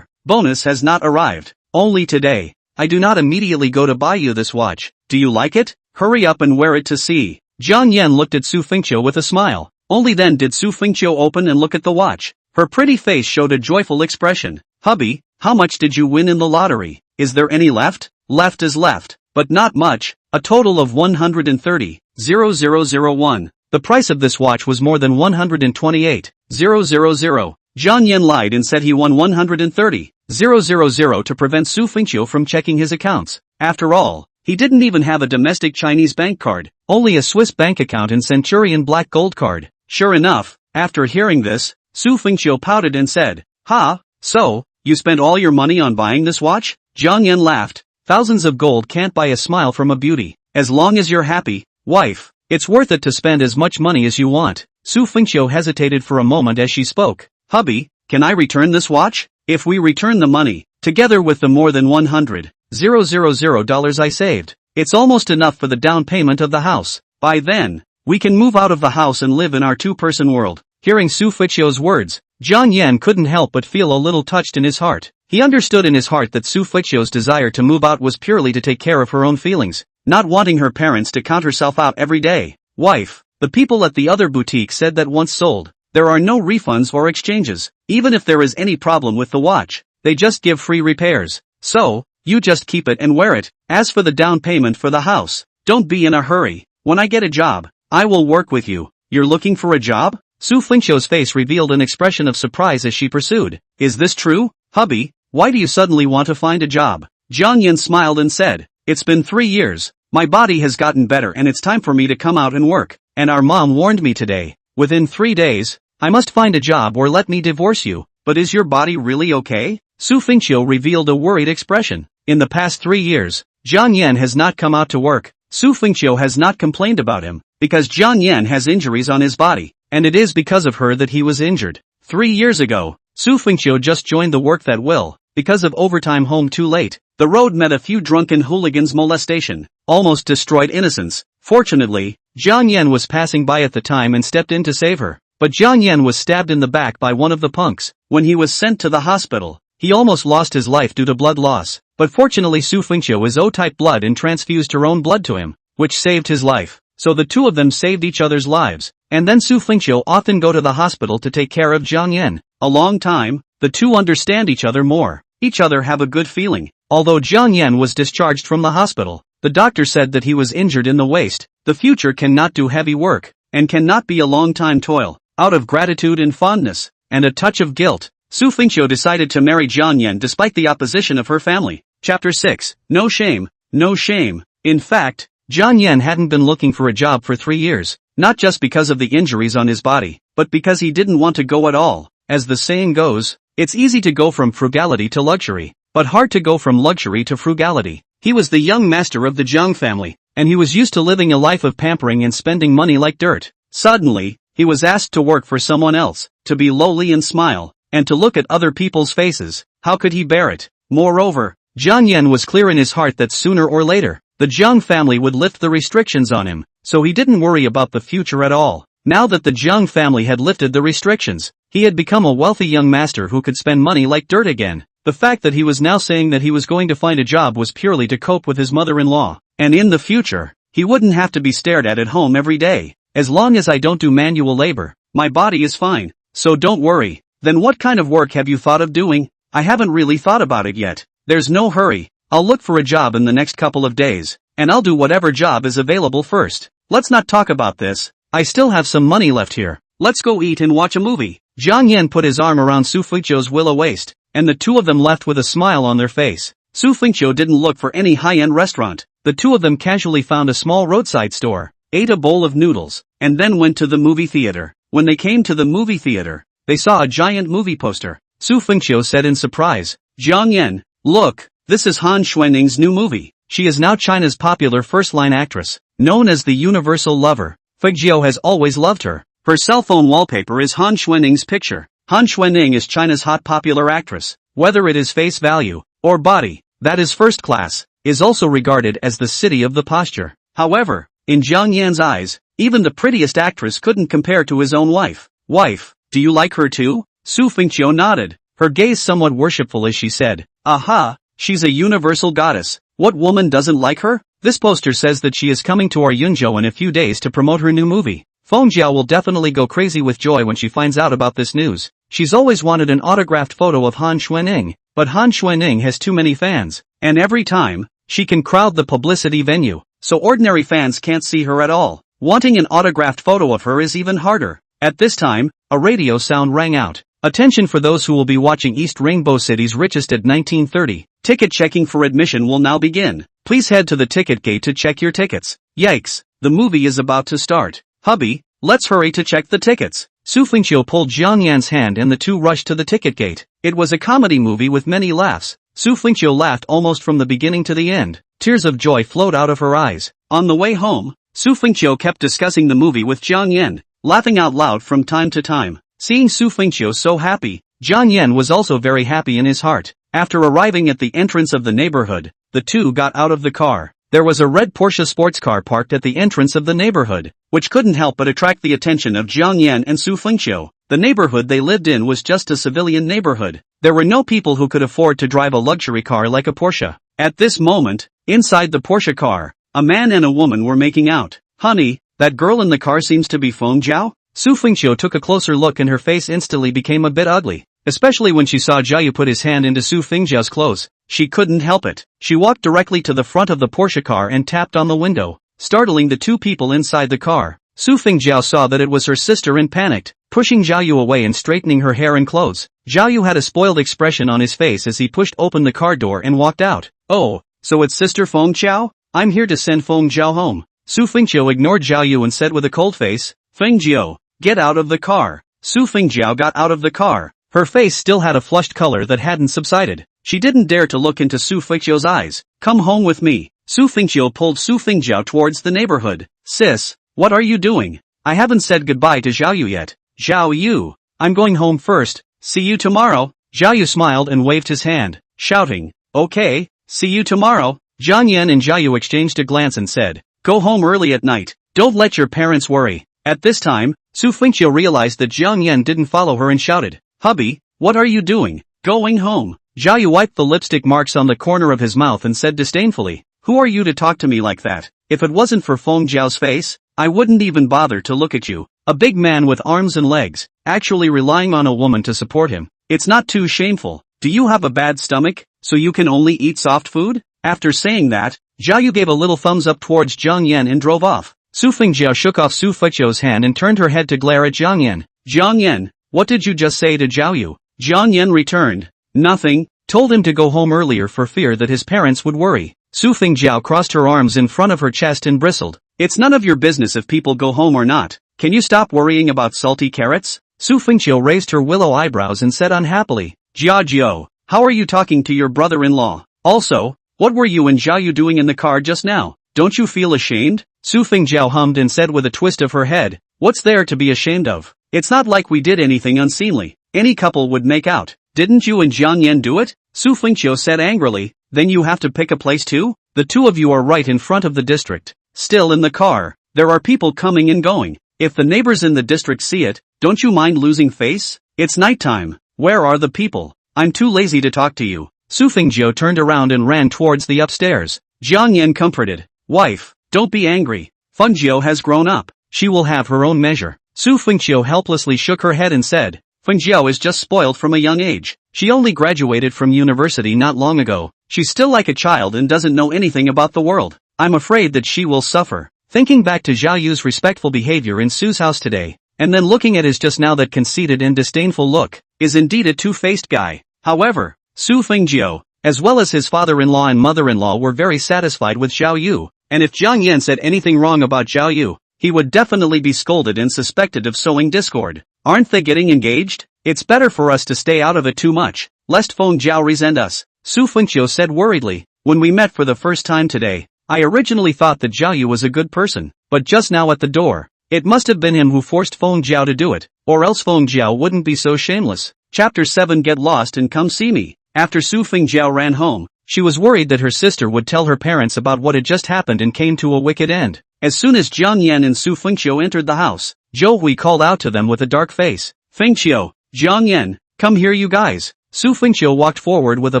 Bonus has not arrived. Only today. I do not immediately go to buy you this watch. Do you like it? Hurry up and wear it to see. Jiang Yan looked at Su Fengqiu with a smile. Only then did Su Fengqiu open and look at the watch. Her pretty face showed a joyful expression. Hubby, how much did you win in the lottery? Is there any left? Left is left, but not much. A total of 130,001. The price of this watch was more than 128,000. Jiang Yan lied and said he won 130,000 to prevent Su Fengqiu from checking his accounts. After all, he didn't even have a domestic Chinese bank card, only a Swiss bank account and Centurion black gold card. Sure enough, after hearing this, Su Fengqiu pouted and said, "Ha, so, you spent all your money on buying this watch?" Jiang Yan laughed. Thousands of gold can't buy a smile from a beauty. As long as you're happy, wife, it's worth it to spend as much money as you want. Su Fengqiu hesitated for a moment as she spoke. Hubby, can I return this watch? If we return the money, together with the more than $100,000 I saved, it's almost enough for the down payment of the house. By then, we can move out of the house and live in our two-person world. Hearing Su Fengqiu's words, Jiang Yan couldn't help but feel a little touched in his heart. He understood in his heart that Su Fengqiu's desire to move out was purely to take care of her own feelings, not wanting her parents to count herself out every day. Wife, the people at the other boutique said that once sold, there are no refunds or exchanges. Even if there is any problem with the watch, they just give free repairs. So, you just keep it and wear it. As for the down payment for the house, don't be in a hurry. When I get a job, I will work with you. You're looking for a job? Su Fengqiu's face revealed an expression of surprise as she pursued. Is this true? Hubby, why do you suddenly want to find a job? Jiang Yan smiled and said, it's been 3 years. My body has gotten better and it's time for me to come out and work. And our mom warned me today. Within 3 days, I must find a job or let me divorce you. But is your body really okay? Su Fengqiu revealed a worried expression. In the past 3 years, Jiang Yan has not come out to work. Su Fengqiu has not complained about him, because Jiang Yan has injuries on his body, and it is because of her that he was injured. 3 years ago, Su Fengqiu just joined the work that will, because of overtime home too late. The road met a few drunken hooligans' molestation, almost destroyed innocence. Fortunately, Jiang Yan was passing by at the time and stepped in to save her. But Jiang Yan was stabbed in the back by one of the punks. When he was sent to the hospital, he almost lost his life due to blood loss. But fortunately Su Fengqiu is O-type blood and transfused her own blood to him, which saved his life. So the two of them saved each other's lives. And then Su Fengqiu often go to the hospital to take care of Jiang Yan. A long time, the two understand each other more. Each other have a good feeling. Although Jiang Yan was discharged from the hospital, the doctor said that he was injured in the waist. The future cannot do heavy work, and cannot be a long-time toil. Out of gratitude and fondness, and a touch of guilt, Su Fengqiu decided to marry Jiang Yan despite the opposition of her family. Chapter 6. No shame. No shame. In fact, Jiang Yan hadn't been looking for a job for 3 years, not just because of the injuries on his body, but because he didn't want to go at all. As the saying goes, it's easy to go from frugality to luxury, but hard to go from luxury to frugality. He was the young master of the Jiang family, and he was used to living a life of pampering and spending money like dirt. Suddenly, he was asked to work for someone else, to be lowly and smile, and to look at other people's faces. How could he bear it? Moreover, Jiang Yan was clear in his heart that sooner or later, the Jiang family would lift the restrictions on him, so he didn't worry about the future at all. Now that the Jiang family had lifted the restrictions, he had become a wealthy young master who could spend money like dirt again. The fact that he was now saying that he was going to find a job was purely to cope with his mother-in-law, and in the future, he wouldn't have to be stared at home every day. As long as I don't do manual labor, my body is fine, so don't worry. Then what kind of work have you thought of doing? I haven't really thought about it yet. There's no hurry. I'll look for a job in the next couple of days, and I'll do whatever job is available first. Let's not talk about this. I still have some money left here. Let's go eat and watch a movie. Jiang Yan put his arm around Su Fengqiu's willow waist, and the two of them left with a smile on their face. Su Fengqiu didn't look for any high-end restaurant. The two of them casually found a small roadside store, ate a bowl of noodles, and then went to the movie theater. When they came to the movie theater, they saw a giant movie poster. Su Fengqiu said in surprise, Jiang Yan, look, this is Han Xuaning's new movie. She is now China's popular first-line actress, known as the Universal Lover. Fengqiu has always loved her. Her cell phone wallpaper is Han Xuaning's picture. Han Xuaning is China's hot popular actress. Whether it is face value, or body, that is first class, is also regarded as the city of the posture. However, in Jiang Yan's eyes, even the prettiest actress couldn't compare to his own wife. Wife, do you like her too? Su Fengqiu nodded, her gaze somewhat worshipful as she said, aha, she's a universal goddess. What woman doesn't like her? This poster says that she is coming to our Yunzhou in a few days to promote her new movie. Feng Jiao will definitely go crazy with joy when she finds out about this news. She's always wanted an autographed photo of Han Xuaning, but Han Xuaning has too many fans, and every time, she can crowd the publicity venue, so ordinary fans can't see her at all. Wanting an autographed photo of her is even harder. At this time, a radio sound rang out. Attention for those who will be watching East Rainbow City's Richest at 1930. Ticket checking for admission will now begin. Please head to the ticket gate to check your tickets. Yikes, the movie is about to start. Hubby, let's hurry to check the tickets. Su Fengqiu pulled Jiang Yan's hand and the two rushed to the ticket gate. It was a comedy movie with many laughs. Su Fengqiu laughed almost from the beginning to the end. Tears of joy flowed out of her eyes. On the way home, Su Fengqiu kept discussing the movie with Jiang Yan, laughing out loud from time to time. Seeing Su Fengqiu so happy, Jiang Yan was also very happy in his heart. After arriving at the entrance of the neighborhood, the two got out of the car. There was a red Porsche sports car parked at the entrance of the neighborhood, which couldn't help but attract the attention of Jiang Yan and Su Fengqiu. The neighborhood they lived in was just a civilian neighborhood. There were no people who could afford to drive a luxury car like a Porsche. At this moment, inside the Porsche car, a man and a woman were making out. Honey, that girl in the car seems to be Feng Jiao? Su Fengqiu took a closer look and her face instantly became a bit ugly, especially when she saw Jiayu put his hand into Su Fengjiao's clothes. She couldn't help it. She walked directly to the front of the Porsche car and tapped on the window, startling the two people inside the car. Su Fengjiao saw that it was her sister and panicked, pushing Jiayu away and straightening her hair and clothes. Jiayu had a spoiled expression on his face as he pushed open the car door and walked out. Oh, so it's Sister Feng Jiao? I'm here to send Feng Jiao home. Su Fengjiao ignored Jiayu and said with a cold face, Feng Jiao, get out of the car. Su Fengjiao got out of the car. Her face still had a flushed color that hadn't subsided. She didn't dare to look into Su Fengjiao's eyes. Come home with me. Su Fengjiao pulled Su Fengjiao towards the neighborhood. Sis, what are you doing? I haven't said goodbye to Xiaoyu yet. Xiaoyu, I'm going home first. See you tomorrow. Xiaoyu smiled and waved his hand, shouting, okay, see you tomorrow. Jiang Yan and Xiaoyu exchanged a glance and said, go home early at night. Don't let your parents worry. At this time, Su Fengqiu realized that Jiang Yan didn't follow her and shouted, hubby, what are you doing? Going home. Xiaoyu wiped the lipstick marks on the corner of his mouth and said disdainfully, who are you to talk to me like that? If it wasn't for Feng Jiao's face, I wouldn't even bother to look at you. A big man with arms and legs, actually relying on a woman to support him. It's not too shameful. Do you have a bad stomach, so you can only eat soft food? After saying that, Xiaoyu gave a little thumbs up towards Jiang Yan and drove off. Su Fengjiao shook off Su Fengjiao's hand and turned her head to glare at Jiang Yan. Jiang Yan, what did you just say to Xiaoyu? Jiang Yan returned, nothing, told him to go home earlier for fear that his parents would worry. Su Fengjiao crossed her arms in front of her chest and bristled. It's none of your business if people go home or not. Can you stop worrying about salty carrots? Su Fengjiao raised her willow eyebrows and said unhappily, Jiao, how are you talking to your brother-in-law? Also, what were you and Xiaoyu doing in the car just now? Don't you feel ashamed? Su Fengjiao hummed and said with a twist of her head, what's there to be ashamed of? It's not like we did anything unseemly. Any couple would make out. Didn't you and Jiang Yan do it? Su Fengqiu said angrily, then you have to pick a place too? The two of you are right in front of the district. Still in the car. There are people coming and going. If the neighbors in the district see it, don't you mind losing face? It's nighttime. Where are the people? I'm too lazy to talk to you. Su Fengjiao turned around and ran towards the upstairs. Jiang Yan comforted, wife, don't be angry. Fengjiao has grown up. She will have her own measure. Su Fengjiao helplessly shook her head and said, Fengjiao is just spoiled from a young age. She only graduated from university not long ago. She's still like a child and doesn't know anything about the world. I'm afraid that she will suffer. Thinking back to Zhao Yu's respectful behavior in Su's house today, and then looking at his just now that conceited and disdainful look, is indeed a two-faced guy. However, Su Fengjiu, as well as his father-in-law and mother-in-law were very satisfied with Zhao Yu, and if Jiang Yan said anything wrong about Zhao Yu, he would definitely be scolded and suspected of sowing discord. Aren't they getting engaged? It's better for us to stay out of it too much, lest Feng Jiao resent us, Su Fengjiu said worriedly. When we met for the first time today, I originally thought that Zhao Yu was a good person, but just now at the door, it must have been him who forced Feng Jiao to do it, or else Feng Jiao wouldn't be so shameless. Chapter 7 Get lost and come see me. After Su Fengjiu ran home, she was worried that her sister would tell her parents about what had just happened and came to a wicked end. As soon as Jiang Yan and Su Fengjiu entered the house, Zhou Hui called out to them with a dark face. Fengjiu, Jiang Yan, come here you guys. Su Fengjiu walked forward with a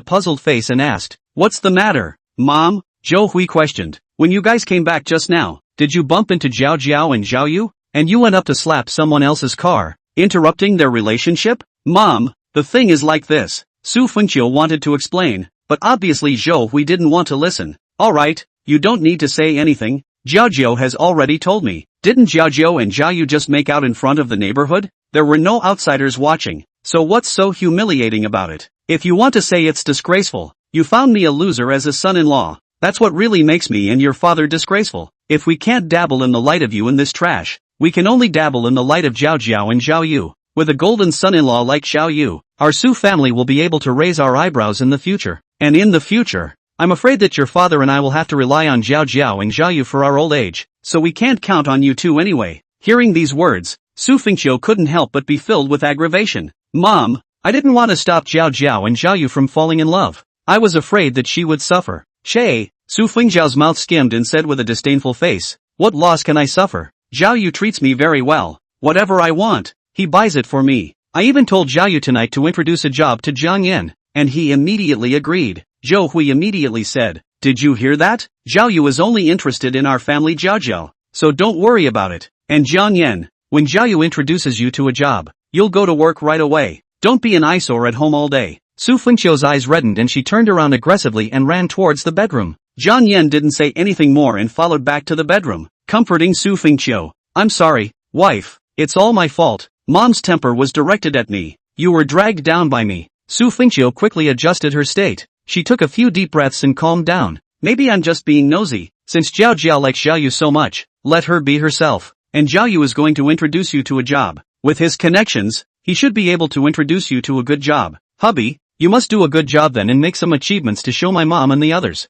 puzzled face and asked, what's the matter, Mom? Zhou Hui questioned. When you guys came back just now, did you bump into Zhao Jiao and Zhao Yu? And you went up to slap someone else's car, interrupting their relationship? Mom, the thing is like this. Su Fengjiu wanted to explain, but obviously Zhou Hui didn't want to listen. Alright, you don't need to say anything. Zhao Jiao has already told me. Didn't Zhao Jiao and Zhao Yu just make out in front of the neighborhood? There were no outsiders watching, so what's so humiliating about it? If you want to say it's disgraceful, you found me a loser as a son-in-law. That's what really makes me and your father disgraceful. If we can't dabble in the light of you in this trash, we can only dabble in the light of Zhao Jiao and Zhao Yu. With a golden son-in-law like Zhao Yu, our Su family will be able to raise our eyebrows in the future. And in the future, I'm afraid that your father and I will have to rely on Zhao Jiao and Zhao Yu for our old age, so we can't count on you two anyway. Hearing these words, Su Fengjiu couldn't help but be filled with aggravation. Mom, I didn't want to stop Zhao Jiao and Zhao Yu from falling in love. I was afraid that she would suffer. Shay, Su Fengjiao's mouth skimmed and said with a disdainful face, what loss can I suffer? Zhao Yu treats me very well. Whatever I want, he buys it for me. I even told Zhao Yu tonight to introduce a job to Jiang Yan, and he immediately agreed. Zhou Hui immediately said, did you hear that? Zhao Yu is only interested in our family Jiao, so don't worry about it. And Jiang Yan, when Zhao Yu introduces you to a job, you'll go to work right away. Don't be an eyesore at home all day. Su Fengqiu's eyes reddened and she turned around aggressively and ran towards the bedroom. Jiang Yan didn't say anything more and followed back to the bedroom, comforting Su Fengqiu. I'm sorry, wife, it's all my fault. Mom's temper was directed at me. You were dragged down by me. Su Fengqiu quickly adjusted her state. She took a few deep breaths and calmed down. Maybe I'm just being nosy. Since Zhao Jiao likes Zhao Yu so much, let her be herself. And Zhao Yu is going to introduce you to a job. With his connections, he should be able to introduce you to a good job. Hubby, you must do a good job then and make some achievements to show my mom and the others.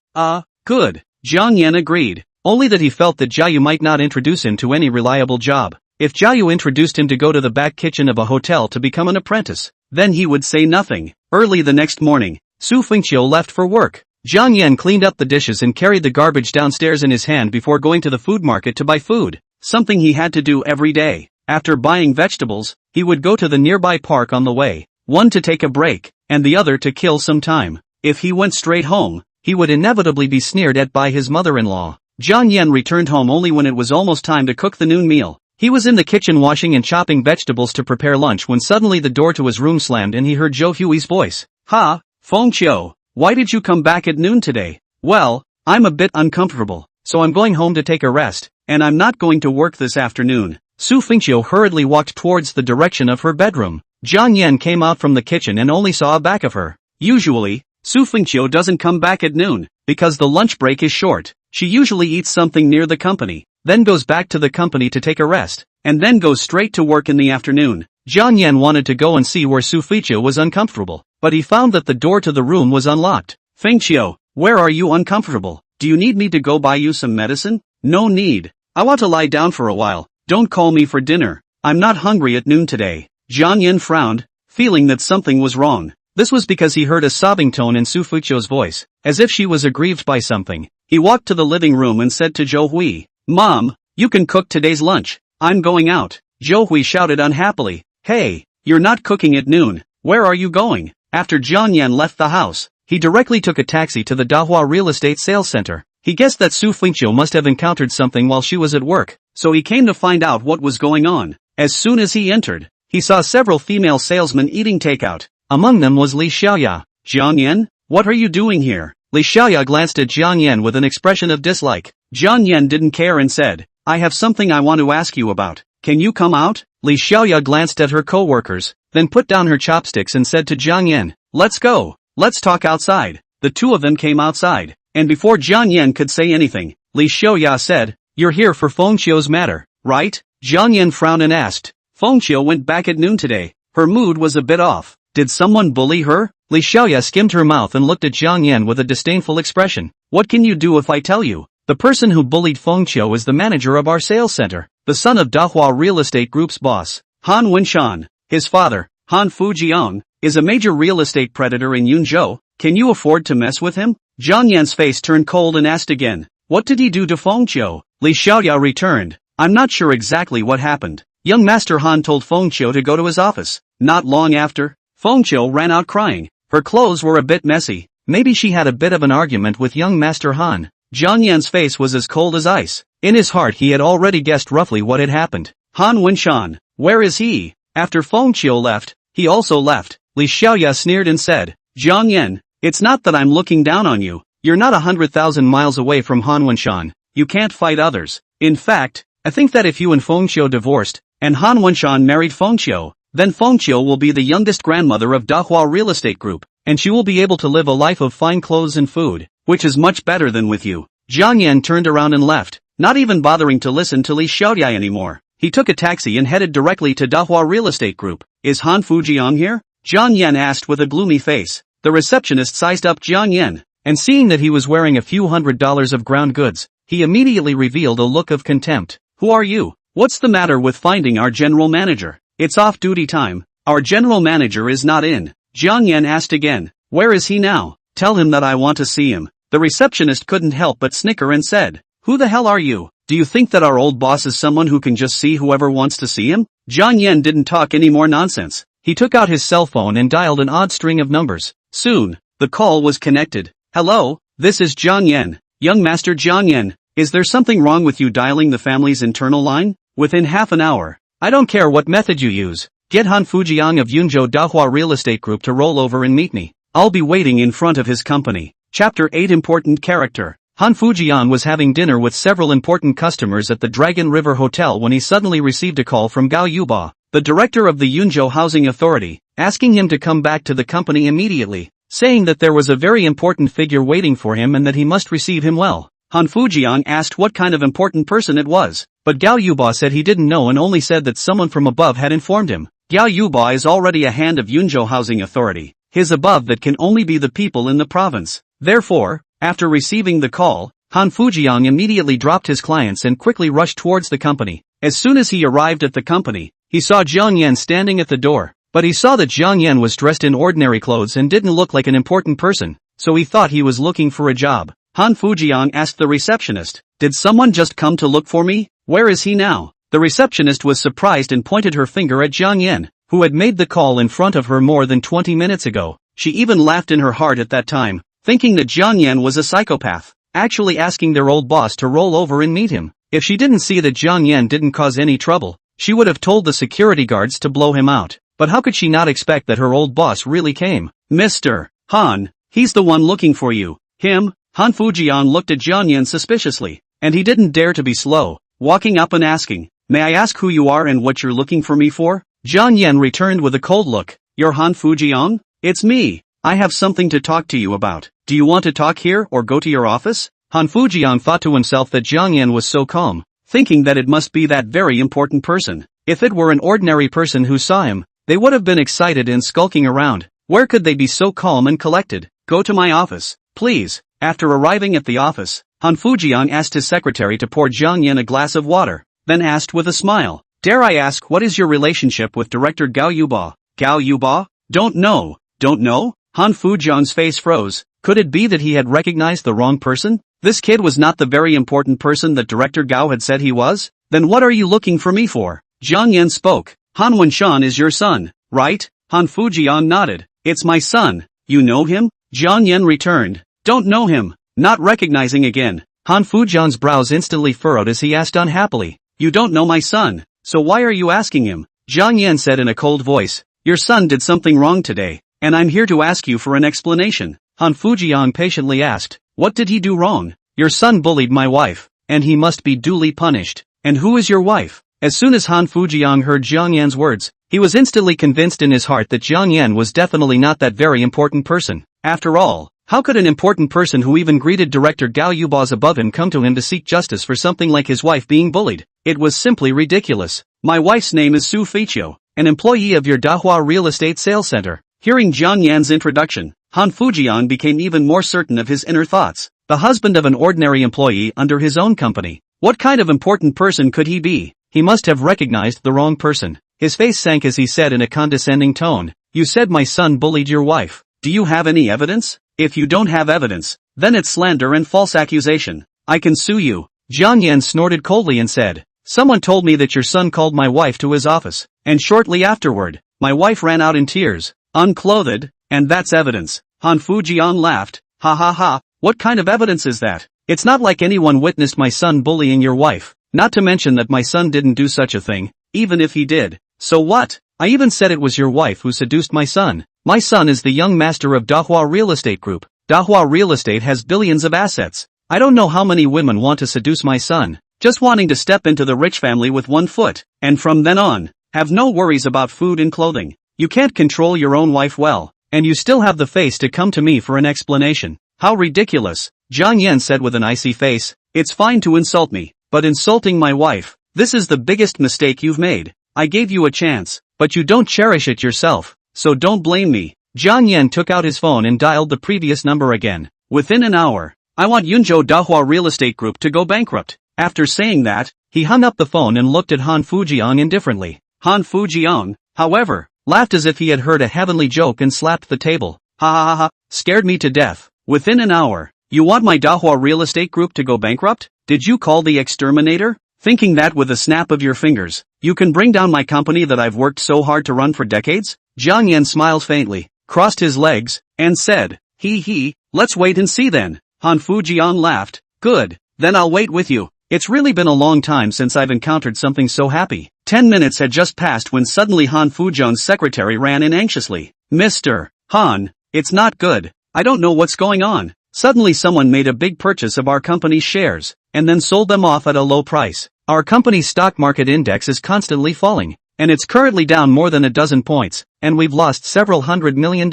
Good. Jiang Yan agreed. Only that he felt that Zhao Yu might not introduce him to any reliable job. If Zhao Yu introduced him to go to the back kitchen of a hotel to become an apprentice, then he would say nothing. Early the next morning, Su Fengqiu left for work. Jiang Yan cleaned up the dishes and carried the garbage downstairs in his hand before going to the food market to buy food, something he had to do every day. After buying vegetables, he would go to the nearby park on the way, one to take a break, and the other to kill some time. If he went straight home, he would inevitably be sneered at by his mother-in-law. Jiang Yan returned home only when it was almost time to cook the noon meal. He was in the kitchen washing and chopping vegetables to prepare lunch when suddenly the door to his room slammed and he heard Zhou Hui's voice. Ha, Fengqiu, why did you come back at noon today? Well, I'm a bit uncomfortable, so I'm going home to take a rest, and I'm not going to work this afternoon. Su Fengqiu hurriedly walked towards the direction of her bedroom. Jiang Yan came out from the kitchen and only saw a back of her. Usually, Su Fengqiu doesn't come back at noon, because the lunch break is short. She usually eats something near the company, then goes back to the company to take a rest, and then goes straight to work in the afternoon. Jiang Yan wanted to go and see where Su Fengqiu was uncomfortable, but he found that the door to the room was unlocked. Fengqiu, where are you uncomfortable? Do you need me to go buy you some medicine? No need. I want to lie down for a while. Don't call me for dinner. I'm not hungry at noon today. Jiang Yan frowned, feeling that something was wrong. This was because he heard a sobbing tone in Su Fengqiu's voice, as if she was aggrieved by something. He walked to the living room and said to Zhou Hui, Mom, you can cook today's lunch. I'm going out. Zhou Hui shouted unhappily, Hey, you're not cooking at noon. Where are you going? After Jiang Yan left the house, he directly took a taxi to the Dahua real estate sales center. He guessed that Su Fengqiu must have encountered something while she was at work, so he came to find out what was going on. As soon as he entered, he saw several female salesmen eating takeout. Among them was Li Xiaoya. Jiang Yan, what are you doing here? Li Xiaoya glanced at Jiang Yan with an expression of dislike. Jiang Yan didn't care and said, I have something I want to ask you about. Can you come out? Li Xiaoya glanced at her co-workers, then put down her chopsticks and said to Jiang Yan, let's go. Let's talk outside. The two of them came outside, and before Jiang Yan could say anything, Li Xiaoya said, you're here for Fengqiu's matter, right? Jiang Yan frowned and asked. Fengqiu went back at noon today. Her mood was a bit off. Did someone bully her? Li Xiaoya skimmed her mouth and looked at Jiang Yan with a disdainful expression. What can you do if I tell you? The person who bullied Fengqiu is the manager of our sales center, the son of Dahua Real Estate Group's boss, Han Wenshan. His father, Han Fujiang, is a major real estate predator in Yunzhou. Can you afford to mess with him? Jiang Yan's face turned cold and asked again. What did he do to Fengqiu? Li Xiaoya returned. I'm not sure exactly what happened. Young Master Han told Fengqiu to go to his office. Not long after, Fengqiu ran out crying. Her clothes were a bit messy. Maybe she had a bit of an argument with young Master Han. Jiang Yan's face was as cold as ice. In his heart he had already guessed roughly what had happened. Han Wenshan, where is he? After Fengqiu left, he also left. Li Xiaoya sneered and said, Jiang Yan, it's not that I'm looking down on you. You're not 100,000 miles away from Han Wenshan. You can't fight others. In fact, I think that if you and Fengqiu divorced, and Han Wenshan married Fengqiu, then Fengqiu will be the youngest grandmother of Dahua Real Estate Group, and she will be able to live a life of fine clothes and food, which is much better than with you. Jiang Yan turned around and left, not even bothering to listen to Li Xiaoya anymore. He took a taxi and headed directly to Dahua Real Estate Group. Is Han Fujiang here? Jiang Yan asked with a gloomy face. The receptionist sized up Jiang Yan, and seeing that he was wearing a few $100s of ground goods, he immediately revealed a look of contempt. Who are you? What's the matter with finding our general manager? It's off-duty time. Our general manager is not in. Jiang Yan asked again. Where is he now? Tell him that I want to see him. The receptionist couldn't help but snicker and said, who the hell are you? Do you think that our old boss is someone who can just see whoever wants to see him? Jiang Yan didn't talk any more nonsense. He took out his cell phone and dialed an odd string of numbers. Soon, the call was connected. Hello, this is Jiang Yan. Young Master Jiang Yan, is there something wrong with you dialing the family's internal line? Within half an hour. I don't care what method you use. Get Han Fujiang of Yunzhou Dahua Real Estate Group to roll over and meet me. I'll be waiting in front of his company. Chapter 8 Important Character. Han Fujiang was having dinner with several important customers at the Dragon River Hotel when he suddenly received a call from Gao Yuba, the director of the Yunzhou Housing Authority, asking him to come back to the company immediately, saying that there was a very important figure waiting for him and that he must receive him well. Han Fujiang asked what kind of important person it was, but Gao Yuba said he didn't know and only said that someone from above had informed him. Gao Yuba is already a hand of Yunzhou Housing Authority. His above that can only be the people in the province. Therefore, after receiving the call, Han Fujiang immediately dropped his clients and quickly rushed towards the company. As soon as he arrived at the company, he saw Jiang Yan standing at the door, but he saw that Jiang Yan was dressed in ordinary clothes and didn't look like an important person, so he thought he was looking for a job. Han Fujiang asked the receptionist, did someone just come to look for me? Where is he now? The receptionist was surprised and pointed her finger at Jiang Yan, who had made the call in front of her more than 20 minutes ago. She even laughed in her heart at that time, thinking that Jiang Yan was a psychopath, actually asking their old boss to roll over and meet him. If she didn't see that Jiang Yan didn't cause any trouble, she would have told the security guards to blow him out. But how could she not expect that her old boss really came? Mr. Han, he's the one looking for you. Him? Han Fujiang looked at Jiang Yan suspiciously, and he didn't dare to be slow, walking up and asking, may I ask who you are and what you're looking for me for? Jiang Yan returned with a cold look. You're Han Fujiang? It's me. I have something to talk to you about. Do you want to talk here or go to your office? Han Fujiang thought to himself that Jiang Yan was so calm, thinking that it must be that very important person. If it were an ordinary person who saw him, they would have been excited and skulking around. Where could they be so calm and collected? Go to my office, please. After arriving at the office, Han Fujiang asked his secretary to pour Jiang Yan a glass of water, then asked with a smile, dare I ask what is your relationship with Director Gao Yuba? Gao Yuba? Don't know. Don't know? Han Fujiang's face froze. Could it be that he had recognized the wrong person? This kid was not the very important person that Director Gao had said he was? Then what are you looking for me for? Jiang Yan spoke. Han Wenshan is your son, right? Han Fujiang nodded. It's my son. You know him? Jiang Yan returned. Don't know him. Not recognizing again. Han Fujiang's brows instantly furrowed as he asked unhappily. You don't know my son, so why are you asking him? Jiang Yan said in a cold voice. Your son did something wrong today, and I'm here to ask you for an explanation. Han Fujiang patiently asked. What did he do wrong? Your son bullied my wife, and he must be duly punished. And who is your wife? As soon as Han Fujiang heard Jiang Yan's words, he was instantly convinced in his heart that Jiang Yan was definitely not that very important person. After all, how could an important person who even greeted director Gao Yuba's above him come to him to seek justice for something like his wife being bullied? It was simply ridiculous. My wife's name is Su Feiqiu, an employee of your Dahua real estate sales center. Hearing Jiang Yan's introduction, Han Fujiang became even more certain of his inner thoughts. The husband of an ordinary employee under his own company. What kind of important person could he be? He must have recognized the wrong person. His face sank as he said in a condescending tone, "You said my son bullied your wife. Do you have any evidence? If you don't have evidence, then it's slander and false accusation. I can sue you." Jiang Yan snorted coldly and said, "Someone told me that your son called my wife to his office, and shortly afterward, my wife ran out in tears, unclothed, and that's evidence." Han Fujiang laughed, "Ha ha ha, what kind of evidence is that? It's not like anyone witnessed my son bullying your wife, not to mention that my son didn't do such a thing, even if he did. So what? I even said it was your wife who seduced my son. My son is the young master of Dahua Real Estate Group. Dahua Real Estate has billions of assets. I don't know how many women want to seduce my son, just wanting to step into the rich family with one foot, and from then on, have no worries about food and clothing. You can't control your own wife well, and you still have the face to come to me for an explanation. How ridiculous," Jiang Yan said with an icy face. "It's fine to insult me, but insulting my wife, this is the biggest mistake you've made. I gave you a chance, but you don't cherish it yourself, so don't blame me." Jiang Yan took out his phone and dialed the previous number again. "Within an hour, I want Yunzhou Dahua Real Estate Group to go bankrupt." After saying that, he hung up the phone and looked at Han Fujiang indifferently. Han Fujiang, however, laughed as if he had heard a heavenly joke and slapped the table. "Ha ha ha ha, scared me to death. Within an hour, you want my Dahua Real Estate Group to go bankrupt? Did you call the exterminator? Thinking that with a snap of your fingers, you can bring down my company that I've worked so hard to run for decades?" Jiang Yan smiled faintly, crossed his legs, and said, He, let's wait and see then." Han Fujiang laughed, "Good, then I'll wait with you. It's really been a long time since I've encountered something so happy." 10 minutes had just passed when suddenly Han Fujiang's secretary ran in anxiously. "Mr. Han, it's not good. I don't know what's going on. Suddenly someone made a big purchase of our company's shares, and then sold them off at a low price. Our company's stock market index is constantly falling, and it's currently down more than a dozen points, and we've lost several $100 million.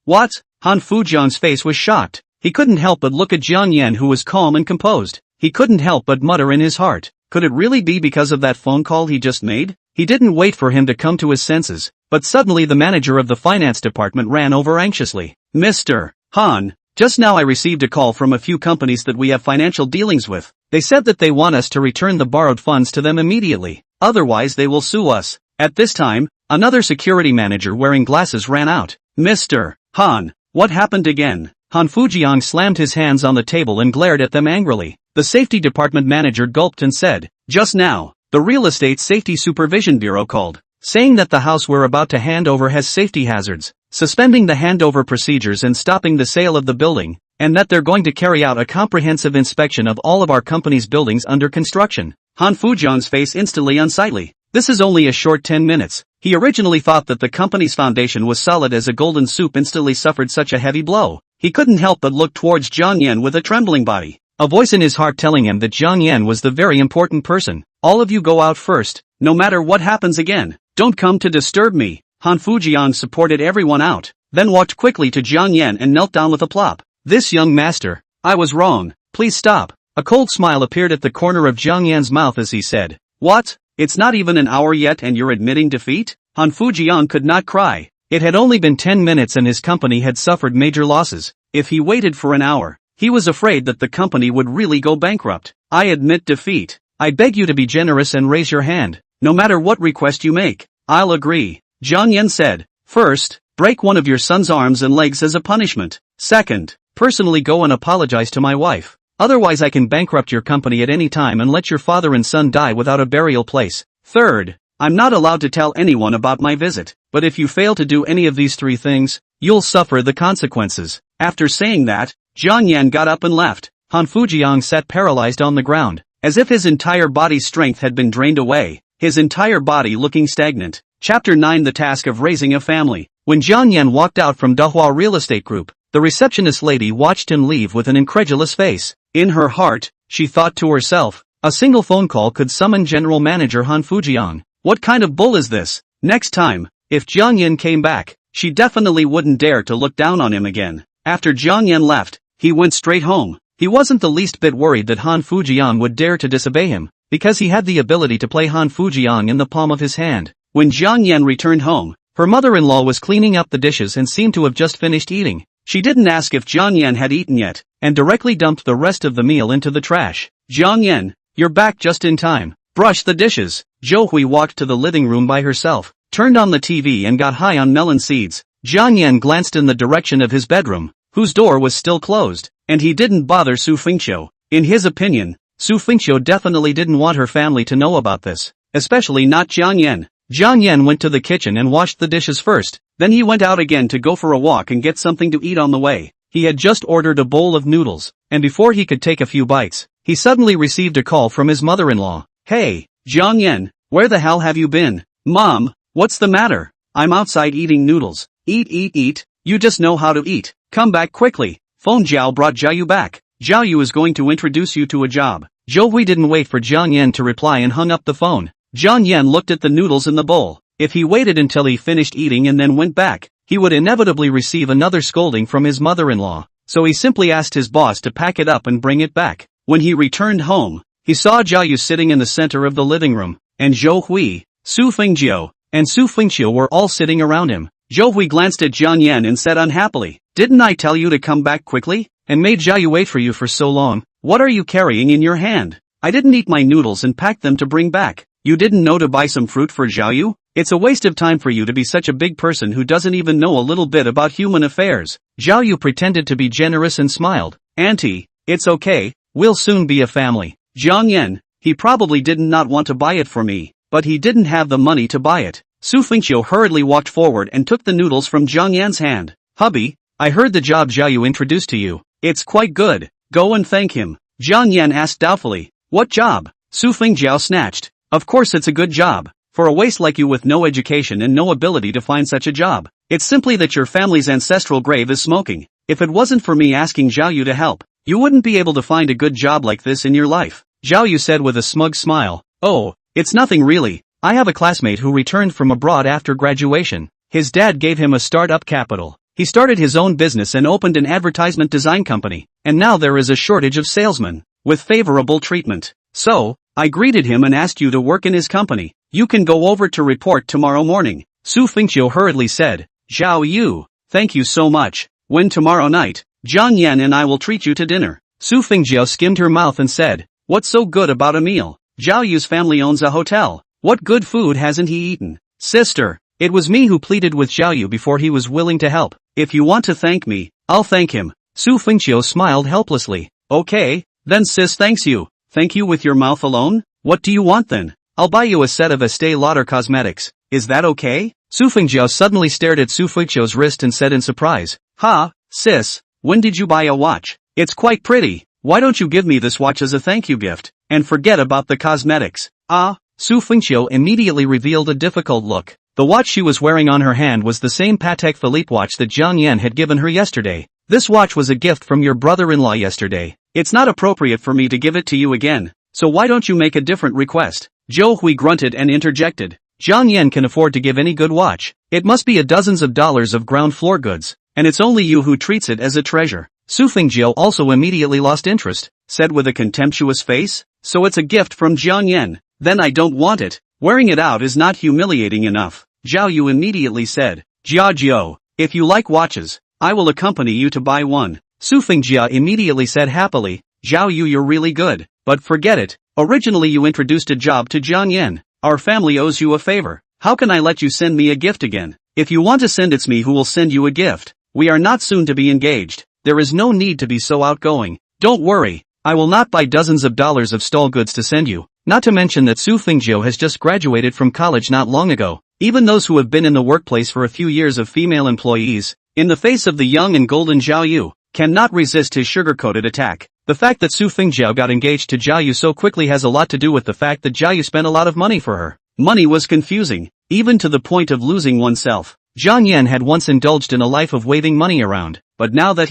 "What?" Han Fujiang's face was shocked. He couldn't help but look at Jiang Yan, who was calm and composed. He couldn't help but mutter in his heart, could it really be because of that phone call he just made? He didn't wait for him to come to his senses, but suddenly the manager of the finance department ran over anxiously. "Mr. Han, just now I received a call from a few companies that we have financial dealings with. They said that they want us to return the borrowed funds to them immediately, otherwise they will sue us." At this time, another security manager wearing glasses ran out. "Mr. Han, what happened again?" Han Fujiang slammed his hands on the table and glared at them angrily. The safety department manager gulped and said, "Just now, the Real Estate Safety Supervision Bureau called, saying that the house we're about to hand over has safety hazards, suspending the handover procedures and stopping the sale of the building, and that they're going to carry out a comprehensive inspection of all of our company's buildings under construction." Han Fujiang's face instantly unsightly. This is only a short 10 minutes. He originally thought that the company's foundation was solid as a golden soup instantly suffered such a heavy blow. He couldn't help but look towards Jiang Yan with a trembling body. A voice in his heart telling him that Jiang Yan was the very important person. "All of you go out first, no matter what happens again. Don't come to disturb me." Han Fujiang supported everyone out, then walked quickly to Jiang Yan and knelt down with a plop. "This young master, I was wrong, please stop." A cold smile appeared at the corner of Jiang Yan's mouth as he said, "What? It's not even an hour yet and you're admitting defeat?" Han Fujiang could not cry. It had only been 10 minutes and his company had suffered major losses. If he waited for an hour, he was afraid that the company would really go bankrupt. "I admit defeat. I beg you to be generous and raise your hand. No matter what request you make, I'll agree." Jiang Yan said, "First, break one of your son's arms and legs as a punishment. Second, personally go and apologize to my wife. Otherwise I can bankrupt your company at any time and let your father and son die without a burial place. Third, I'm not allowed to tell anyone about my visit, but if you fail to do any of these 3 things, you'll suffer the consequences." After saying that, Jiang Yan got up and left. Han Fujiang sat paralyzed on the ground, as if his entire body's strength had been drained away, his entire body looking stagnant. Chapter 9: The Task of Raising a Family. When Jiang Yan walked out from Dahua Real Estate Group, the receptionist lady watched him leave with an incredulous face. In her heart, she thought to herself, A single phone call could summon General Manager Han Fujian. What kind of bull is this? Next time, if Jiang Yan came back, she definitely wouldn't dare to look down on him again. After Jiang Yan left, he went straight home. He wasn't the least bit worried that Han Fujian would dare to disobey him, because he had the ability to play Han Fujian in the palm of his hand. When Jiang Yan returned home, her mother-in-law was cleaning up the dishes and seemed to have just finished eating. She didn't ask if Jiang Yan had eaten yet, and directly dumped the rest of the meal into the trash. Jiang Yan, you're back just in time. Brush the dishes. Zhou Hui walked to the living room by herself, turned on the TV and got high on melon seeds. Jiang Yan glanced in the direction of his bedroom, whose door was still closed, and he didn't bother Su Fengqiu. In his opinion, Su Fengqiu definitely didn't want her family to know about this, especially not Jiang Yan. Jiang Yan went to the kitchen and washed the dishes first, then he went out again to go for a walk and get something to eat on the way. He had just ordered a bowl of noodles, and before he could take a few bites, he suddenly received a call from his mother-in-law. Hey, Jiang Yan, where the hell have you been? Mom, what's the matter? I'm outside eating noodles. Eat, you just know how to eat. Come back quickly. Phone Zhao brought Jiaoyu back. Jiaoyu is going to introduce you to a job. Zhou Hui didn't wait for Jiang Yan to reply and hung up the phone. Jiang Yan looked at the noodles in the bowl. If he waited until he finished eating and then went back, he would inevitably receive another scolding from his mother-in-law. So he simply asked his boss to pack it up and bring it back. When he returned home, he saw Jiaoyu sitting in the center of the living room, and Zhou Hui, Su Fengqiu, and Su Fengqiu were all sitting around him. Zhou Hui glanced at Jiang Yan and said unhappily, "Didn't I tell you to come back quickly? And made Jiaoyu wait for you for so long? What are you carrying in your hand?" "I didn't eat my noodles and packed them to bring back." "You didn't know to buy some fruit for Jiaoyu? It's a waste of time for you to be such a big person who doesn't even know a little bit about human affairs." Jiaoyu pretended to be generous and smiled. "Auntie, it's okay, we'll soon be a family." Jiang Yan, he probably did not want to buy it for me, but he didn't have the money to buy it. Su Fengqiu hurriedly walked forward and took the noodles from Jiang Yan's hand. "Hubby, I heard the job Jiaoyu introduced to you. It's quite good. Go and thank him." Jiang Yan asked doubtfully. "What job?" Su Fengqiu snatched. "Of course it's a good job. For a waste like you with no education and no ability to find such a job. It's simply that your family's ancestral grave is smoking. If it wasn't for me asking Jiaoyu to help, you wouldn't be able to find a good job like this in your life." Jiaoyu said with a smug smile. "Oh, it's nothing really. I have a classmate who returned from abroad after graduation. His dad gave him a start-up capital. He started his own business and opened an advertisement design company, and now there is a shortage of salesmen, with favorable treatment. So, I greeted him and asked you to work in his company. You can go over to report tomorrow morning." Su Fengqiu hurriedly said. "Jiaoyu, thank you so much. When tomorrow night, Jiang Yan and I will treat you to dinner." Su Fengqiu skimmed her mouth and said, "What's so good about a meal? Jiaoyu's family owns a hotel. What good food hasn't he eaten?" "Sister, it was me who pleaded with Jiaoyu before he was willing to help. If you want to thank me, I'll thank him." Su Fengqiu smiled helplessly. "Okay, then sis thanks you." "Thank you with your mouth alone? What do you want then?" "I'll buy you a set of Estee Lauder cosmetics. Is that okay?" Su Fengqiu suddenly stared at Su Fengqiu's wrist and said in surprise. "Ha, sis, when did you buy a watch? It's quite pretty. Why don't you give me this watch as a thank you gift, and forget about the cosmetics?" "Ah." Su Fengqiu immediately revealed a difficult look. The watch she was wearing on her hand was the same Patek Philippe watch that Jiang Yan had given her yesterday. "This watch was a gift from your brother-in-law yesterday. It's not appropriate for me to give it to you again, so why don't you make a different request?" Zhou Hui grunted and interjected. "Jiang Yan can afford to give any good watch. It must be a dozens of dollars of ground floor goods, and it's only you who treats it as a treasure." Su Fengqiu also immediately lost interest, said with a contemptuous face, "So it's a gift from Jiang Yan. Then I don't want it. Wearing it out is not humiliating enough." Jiaoyu immediately said, "Jiajiu, if you like watches, I will accompany you to buy one." Su Fengqiu immediately said happily, "Jiaoyu, you're really good, but forget it. Originally you introduced a job to Jiang Yan. Our family owes you a favor. How can I let you send me a gift again? If you want to send, it's me who will send you a gift. We are not soon to be engaged. There is no need to be so outgoing. Don't worry, I will not buy dozens of dollars of stall goods to send you." Not to mention that Su Fengqiu has just graduated from college not long ago. Even those who have been in the workplace for a few years of female employees, in the face of the young and golden Jiaoyu, cannot resist his sugar-coated attack. The fact that Su Fengqiu got engaged to Jiaoyu so quickly has a lot to do with the fact that Jiaoyu spent a lot of money for her. Money was confusing, even to the point of losing oneself. Jiang Yan had once indulged in a life of waving money around, but now that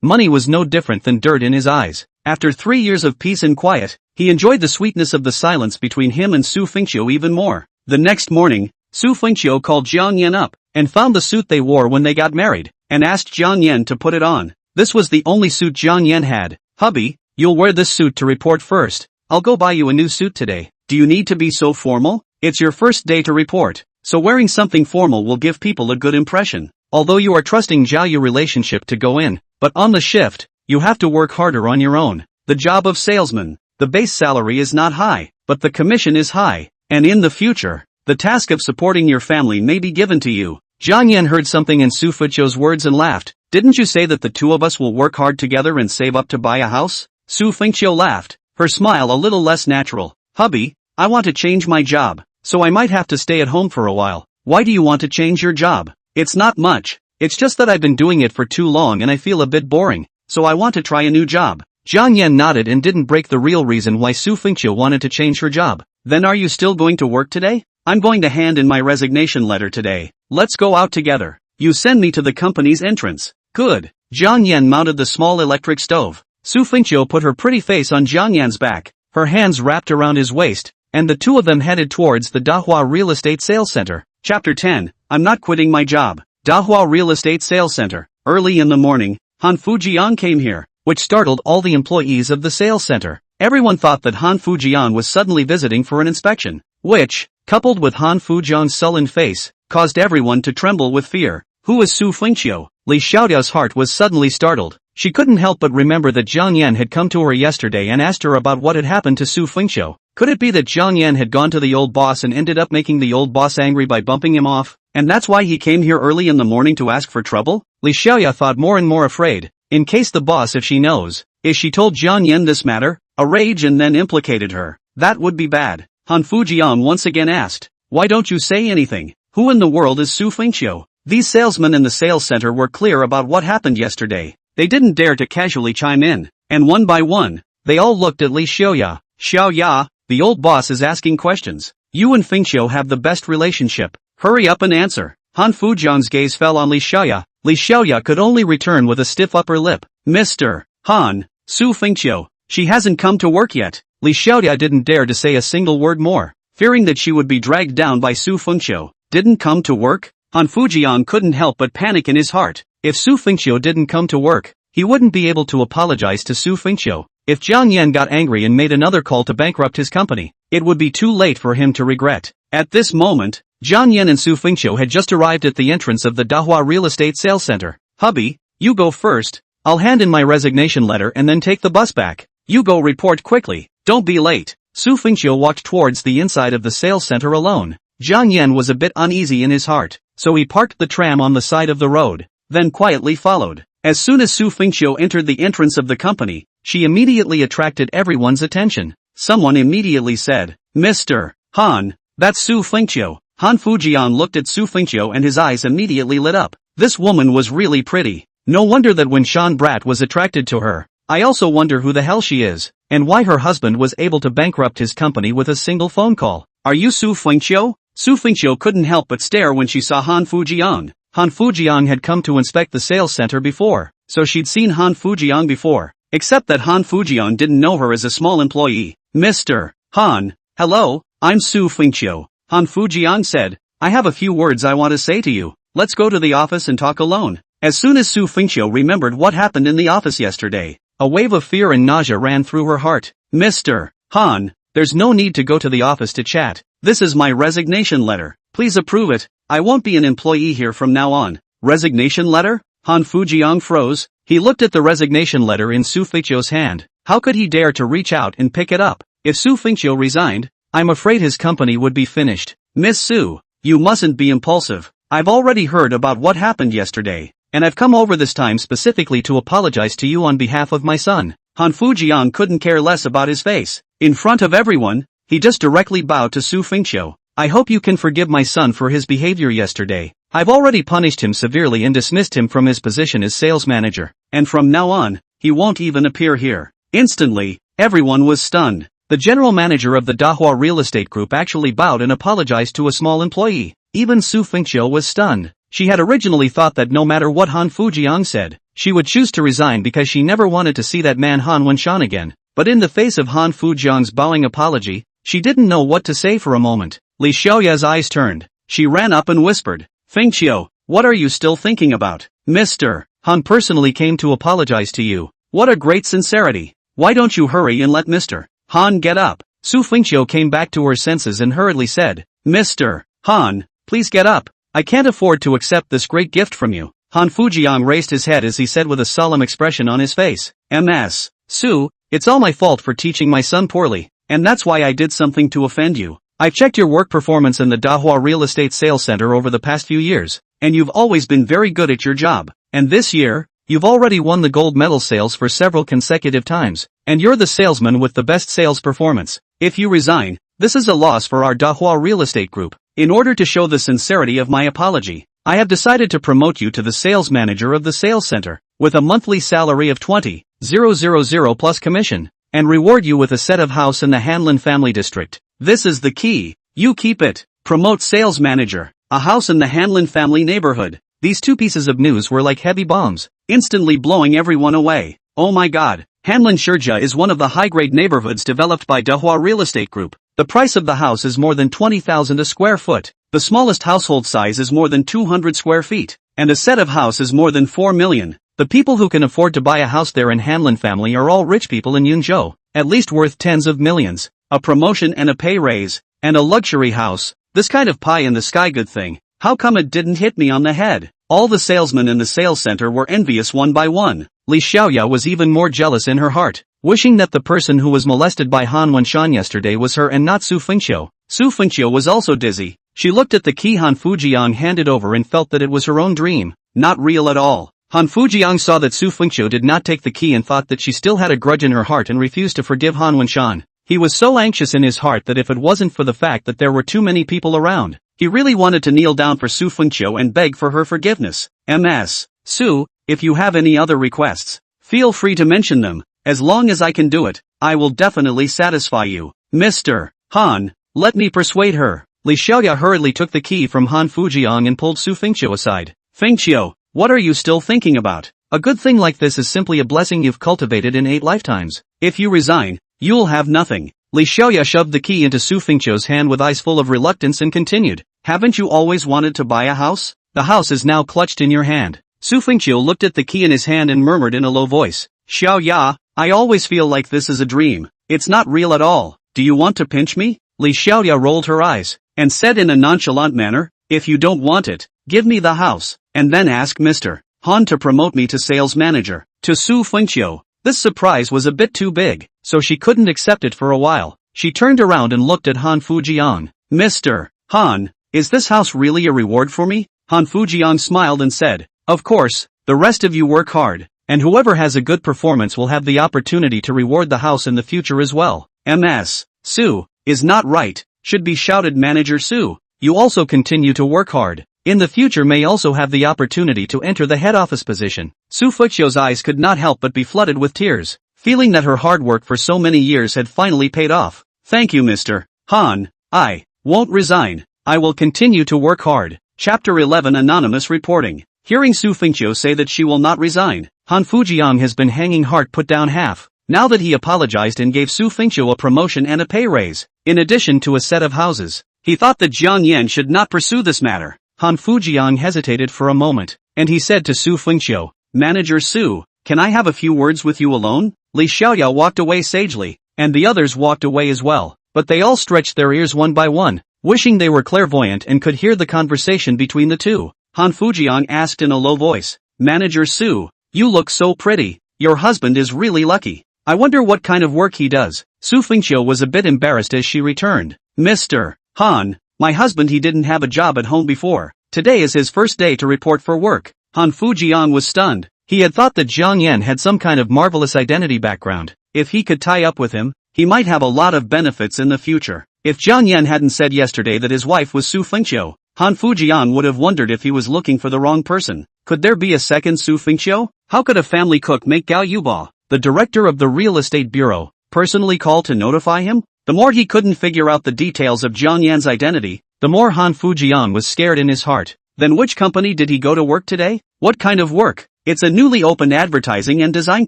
money was no different than dirt in his eyes. After 3 years of peace and quiet, He enjoyed the sweetness of the silence between him and Su Fengqiu even more. The next morning, Su Fengqiu called Jiang Yan up, and found the suit they wore when they got married, and asked Jiang Yan to put it on. This was the only suit Jiang Yan had. "Hubby, you'll wear this suit to report first. I'll go buy you a new suit today. Do you need to be so formal? It's your first day to report, so wearing something formal will give people a good impression. Although you are trusting Jiaoyu relationship to go in, but on the shift, you have to work harder on your own. The job of salesman, the base salary is not high, but the commission is high, and in the future, the task of supporting your family may be given to you." Jiang Yan heard something in Su Fengqiu's words and laughed. "Didn't you say that the two of us will work hard together and save up to buy a house?" Su Fengqiu laughed, her smile a little less natural. "Hubby, I want to change my job, so I might have to stay at home for a while." "Why do you want to change your job?" "It's not much, it's just that I've been doing it for too long and I feel a bit boring, so I want to try a new job." Jiang Yan nodded and didn't break the real reason why Su Fengqiu wanted to change her job. "Then are you still going to work today?" "I'm going to hand in my resignation letter today. Let's go out together. You send me to the company's entrance." "Good." Jiang Yan mounted the small electric stove. Su Fengqiu put her pretty face on Jiang Yan's back, her hands wrapped around his waist, and the two of them headed towards the Dahua Real Estate Sales Center. Chapter 10, I'm not quitting my job. Dahua Real Estate Sales Center. Early in the morning, Han Fujian came here, which startled all the employees of the sales center. Everyone thought that Han Fujian was suddenly visiting for an inspection, which, coupled with Han Fujian's sullen face, caused everyone to tremble with fear. Who is Su Fengqiu? Li Xiaoya's heart was suddenly startled. She couldn't help but remember that Jiang Yan had come to her yesterday and asked her about what had happened to Su Fengqiu. Could it be that Jiang Yan had gone to the old boss and ended up making the old boss angry by bumping him off, and that's why he came here early in the morning to ask for trouble? Li Xiaoya thought more and more afraid. In case the boss, if she knows, if she told Jiang Yan this matter, a rage and then implicated her, that would be bad. Han Fujian once again asked, "Why don't you say anything? Who in the world is Su Fengqiu?" These salesmen in the sales center were clear about what happened yesterday. They didn't dare to casually chime in, and one by one, they all looked at Li Xiaoya. "Xiaoya, the old boss is asking questions. You and Fengqiu have the best relationship. Hurry up and answer." Han Fujian's gaze fell on Li Xiaoya. Li Xiaoya could only return with a stiff upper lip. "Mr. Han, Su Fengqiu, she hasn't come to work yet." Li Xiaoya didn't dare to say a single word more, fearing that she would be dragged down by Su Fengqiu. Didn't come to work? Han Fujian couldn't help but panic in his heart. If Su Fengqiu didn't come to work, he wouldn't be able to apologize to Su Fengqiu. If Jiang Yan got angry and made another call to bankrupt his company, it would be too late for him to regret. At this moment, Jiang Yan and Su Fengqiu had just arrived at the entrance of the Dahua Real Estate Sales Center. "Hubby, you go first. I'll hand in my resignation letter and then take the bus back. You go report quickly. Don't be late." Su Fengqiu walked towards the inside of the sales center alone. Jiang Yan was a bit uneasy in his heart, so he parked the tram on the side of the road, then quietly followed. As soon as Su Fengqiu entered the entrance of the company, she immediately attracted everyone's attention. Someone immediately said, "Mr. Han, that's Su Fengqiu." Han Fujian looked at Su Fengqiu and his eyes immediately lit up. This woman was really pretty. No wonder that when Shan Brat was attracted to her. I also wonder who the hell she is, and why her husband was able to bankrupt his company with a single phone call. "Are you Su Fengqiu?" Su Fengqiu couldn't help but stare when she saw Han Fujian. Han Fujian had come to inspect the sales center before, so she'd seen Han Fujian before, except that Han Fujian didn't know her as a small employee. "Mr. Han, hello, I'm Su Fengqiu," Han Fujian said. "I have a few words I want to say to you. Let's go to the office and talk alone." As soon as Su Fengqiu remembered what happened in the office yesterday, a wave of fear and nausea ran through her heart. "Mr. Han, there's no need to go to the office to chat. This is my resignation letter. Please approve it. I won't be an employee here from now on." "Resignation letter?" Han Fujian froze. He looked at the resignation letter in Su Fengqiu's hand. How could he dare to reach out and pick it up? If Su Fengqiu resigned, I'm afraid his company would be finished. "Miss Su, you mustn't be impulsive. I've already heard about what happened yesterday, and I've come over this time specifically to apologize to you on behalf of my son." Han Fujian couldn't care less about his face. In front of everyone, he just directly bowed to Su Fengqiu. "I hope you can forgive my son for his behavior yesterday. I've already punished him severely and dismissed him from his position as sales manager, and from now on, he won't even appear here." Instantly, everyone was stunned. The general manager of the Dahua Real Estate Group actually bowed and apologized to a small employee. Even Su Fengqiu was stunned. She had originally thought that no matter what Han Fujian said, she would choose to resign because she never wanted to see that man Han Wenshan again. but in the face of Han Fujiang's bowing apology, she didn't know what to say for a moment. Li Xiaoya's eyes turned. She ran up and whispered, "Fengqiu, what are you still thinking about? Mr. Han personally came to apologize to you. What a great sincerity. Why don't you hurry and let Mr. Han get up?" Su Fengqiu came back to her senses and hurriedly said, "Mr. Han, please get up. I can't afford to accept this great gift from you." Han Fujiang raised his head as he said with a solemn expression on his face, "Ms. Su, it's all my fault for teaching my son poorly, and that's why I did something to offend you. I've checked your work performance in the Dahua Real Estate Sales Center over the past few years, and you've always been very good at your job. And this year, you've already won the gold medal sales for several consecutive times, and you're the salesman with the best sales performance. If you resign, this is a loss for our Dahua Real Estate Group. In order to show the sincerity of my apology, I have decided to promote you to the sales manager of the sales center, with a monthly salary of 20,000 plus commission, and reward you with a set of house in the Hanlin family district. This is the key. You keep it. Promote sales manager, a house in the Hanlin family neighborhood." These two pieces of news were like heavy bombs, instantly blowing everyone away. Oh my god, Hanlin Shurja is one of the high-grade neighborhoods developed by Dahua Real Estate Group. The price of the house is more than 20,000 a square foot. The smallest household size is more than 200 square feet, and a set of house is more than 4 million. The people who can afford to buy a house there in Hanlin family are all rich people in Yunzhou, at least worth tens of millions. A promotion and a pay raise, and a luxury house. This kind of pie-in-the-sky good thing. How come it didn't hit me on the head? All the salesmen in the sales center were envious one by one. Li Xiaoya was even more jealous in her heart, wishing that the person who was molested by Han Wenshan yesterday was her and not Su Fengqiu. Su Fengqiu was also dizzy. She looked at the key Han Fujiang handed over and felt that it was her own dream, not real at all. Han Fujiang saw that Su Fengqiu did not take the key and thought that she still had a grudge in her heart and refused to forgive Han Wenshan. He was so anxious in his heart that if it wasn't for the fact that there were too many people around, he really wanted to kneel down for Su Fengqiu and beg for her forgiveness. Ms. Su, if you have any other requests, feel free to mention them. As long as I can do it, I will definitely satisfy you. Mr. Han, let me persuade her. Li Xiaoya hurriedly took the key from Han Fujiang and pulled Su Fengqiu aside. "Fengqiu, what are you still thinking about? A good thing like this is simply a blessing you've cultivated in 8 lifetimes. If you resign, you'll have nothing." Li Xiaoya shoved the key into Su Fengqiu's hand with eyes full of reluctance and continued, "Haven't you always wanted to buy a house? The house is now clutched in your hand." Su Fengqiu looked at the key in his hand and murmured in a low voice, "Xiaoya, I always feel like this is a dream. It's not real at all. Do you want to pinch me?" Li Xiaoya rolled her eyes, and said in a nonchalant manner, "If you don't want it, give me the house, and then ask Mr. Han to promote me to sales manager." To Su Fengqiu, this surprise was a bit too big, so she couldn't accept it for a while. She turned around and looked at Han Fujiang. "Mr. Han, is this house really a reward for me?" Han Fujiang smiled and said, "Of course, the rest of you work hard, and whoever has a good performance will have the opportunity to reward the house in the future as well. Ms. Su, is not right, should be shouted Manager Su. You also continue to work hard. In the future may also have the opportunity to enter the head office position." Su Fengqiu's eyes could not help but be flooded with tears, feeling that her hard work for so many years had finally paid off. "Thank you Mr. Han, I won't resign. I will continue to work hard." Chapter 11 Anonymous Reporting. Hearing Su Fengqiu say that she will not resign, Han Fujiang has been hanging heart put down half, now that he apologized and gave Su Fengqiu a promotion and a pay raise, in addition to a set of houses. He thought that Jiang Yan should not pursue this matter. Han Fujiang hesitated for a moment, and he said to Su Fengqiu, "Manager Su, can I have a few words with you alone?" Li Xiaoya walked away sagely, and the others walked away as well, but they all stretched their ears one by one, wishing they were clairvoyant and could hear the conversation between the two. Han Fujiang asked in a low voice, "Manager Su, you look so pretty. Your husband is really lucky. I wonder what kind of work he does." Su Fengqiu was a bit embarrassed as she returned, "Mr. Han, my husband he didn't have a job at home before. Today is his first day to report for work." Han Fujiang was stunned. He had thought that Jiang Yan had some kind of marvelous identity background. If he could tie up with him, he might have a lot of benefits in the future. If Jiang Yan hadn't said yesterday that his wife was Su Fengqiu, Han Fujiang would have wondered if he was looking for the wrong person. Could there be a second Su Fengqiu? How could a family cook make Gao Yuba, the director of the real estate bureau, personally call to notify him? The more he couldn't figure out the details of Jiang Yan's identity, the more Han Fujiang was scared in his heart. Then which company did he go to work today? What kind of work? It's a newly opened advertising and design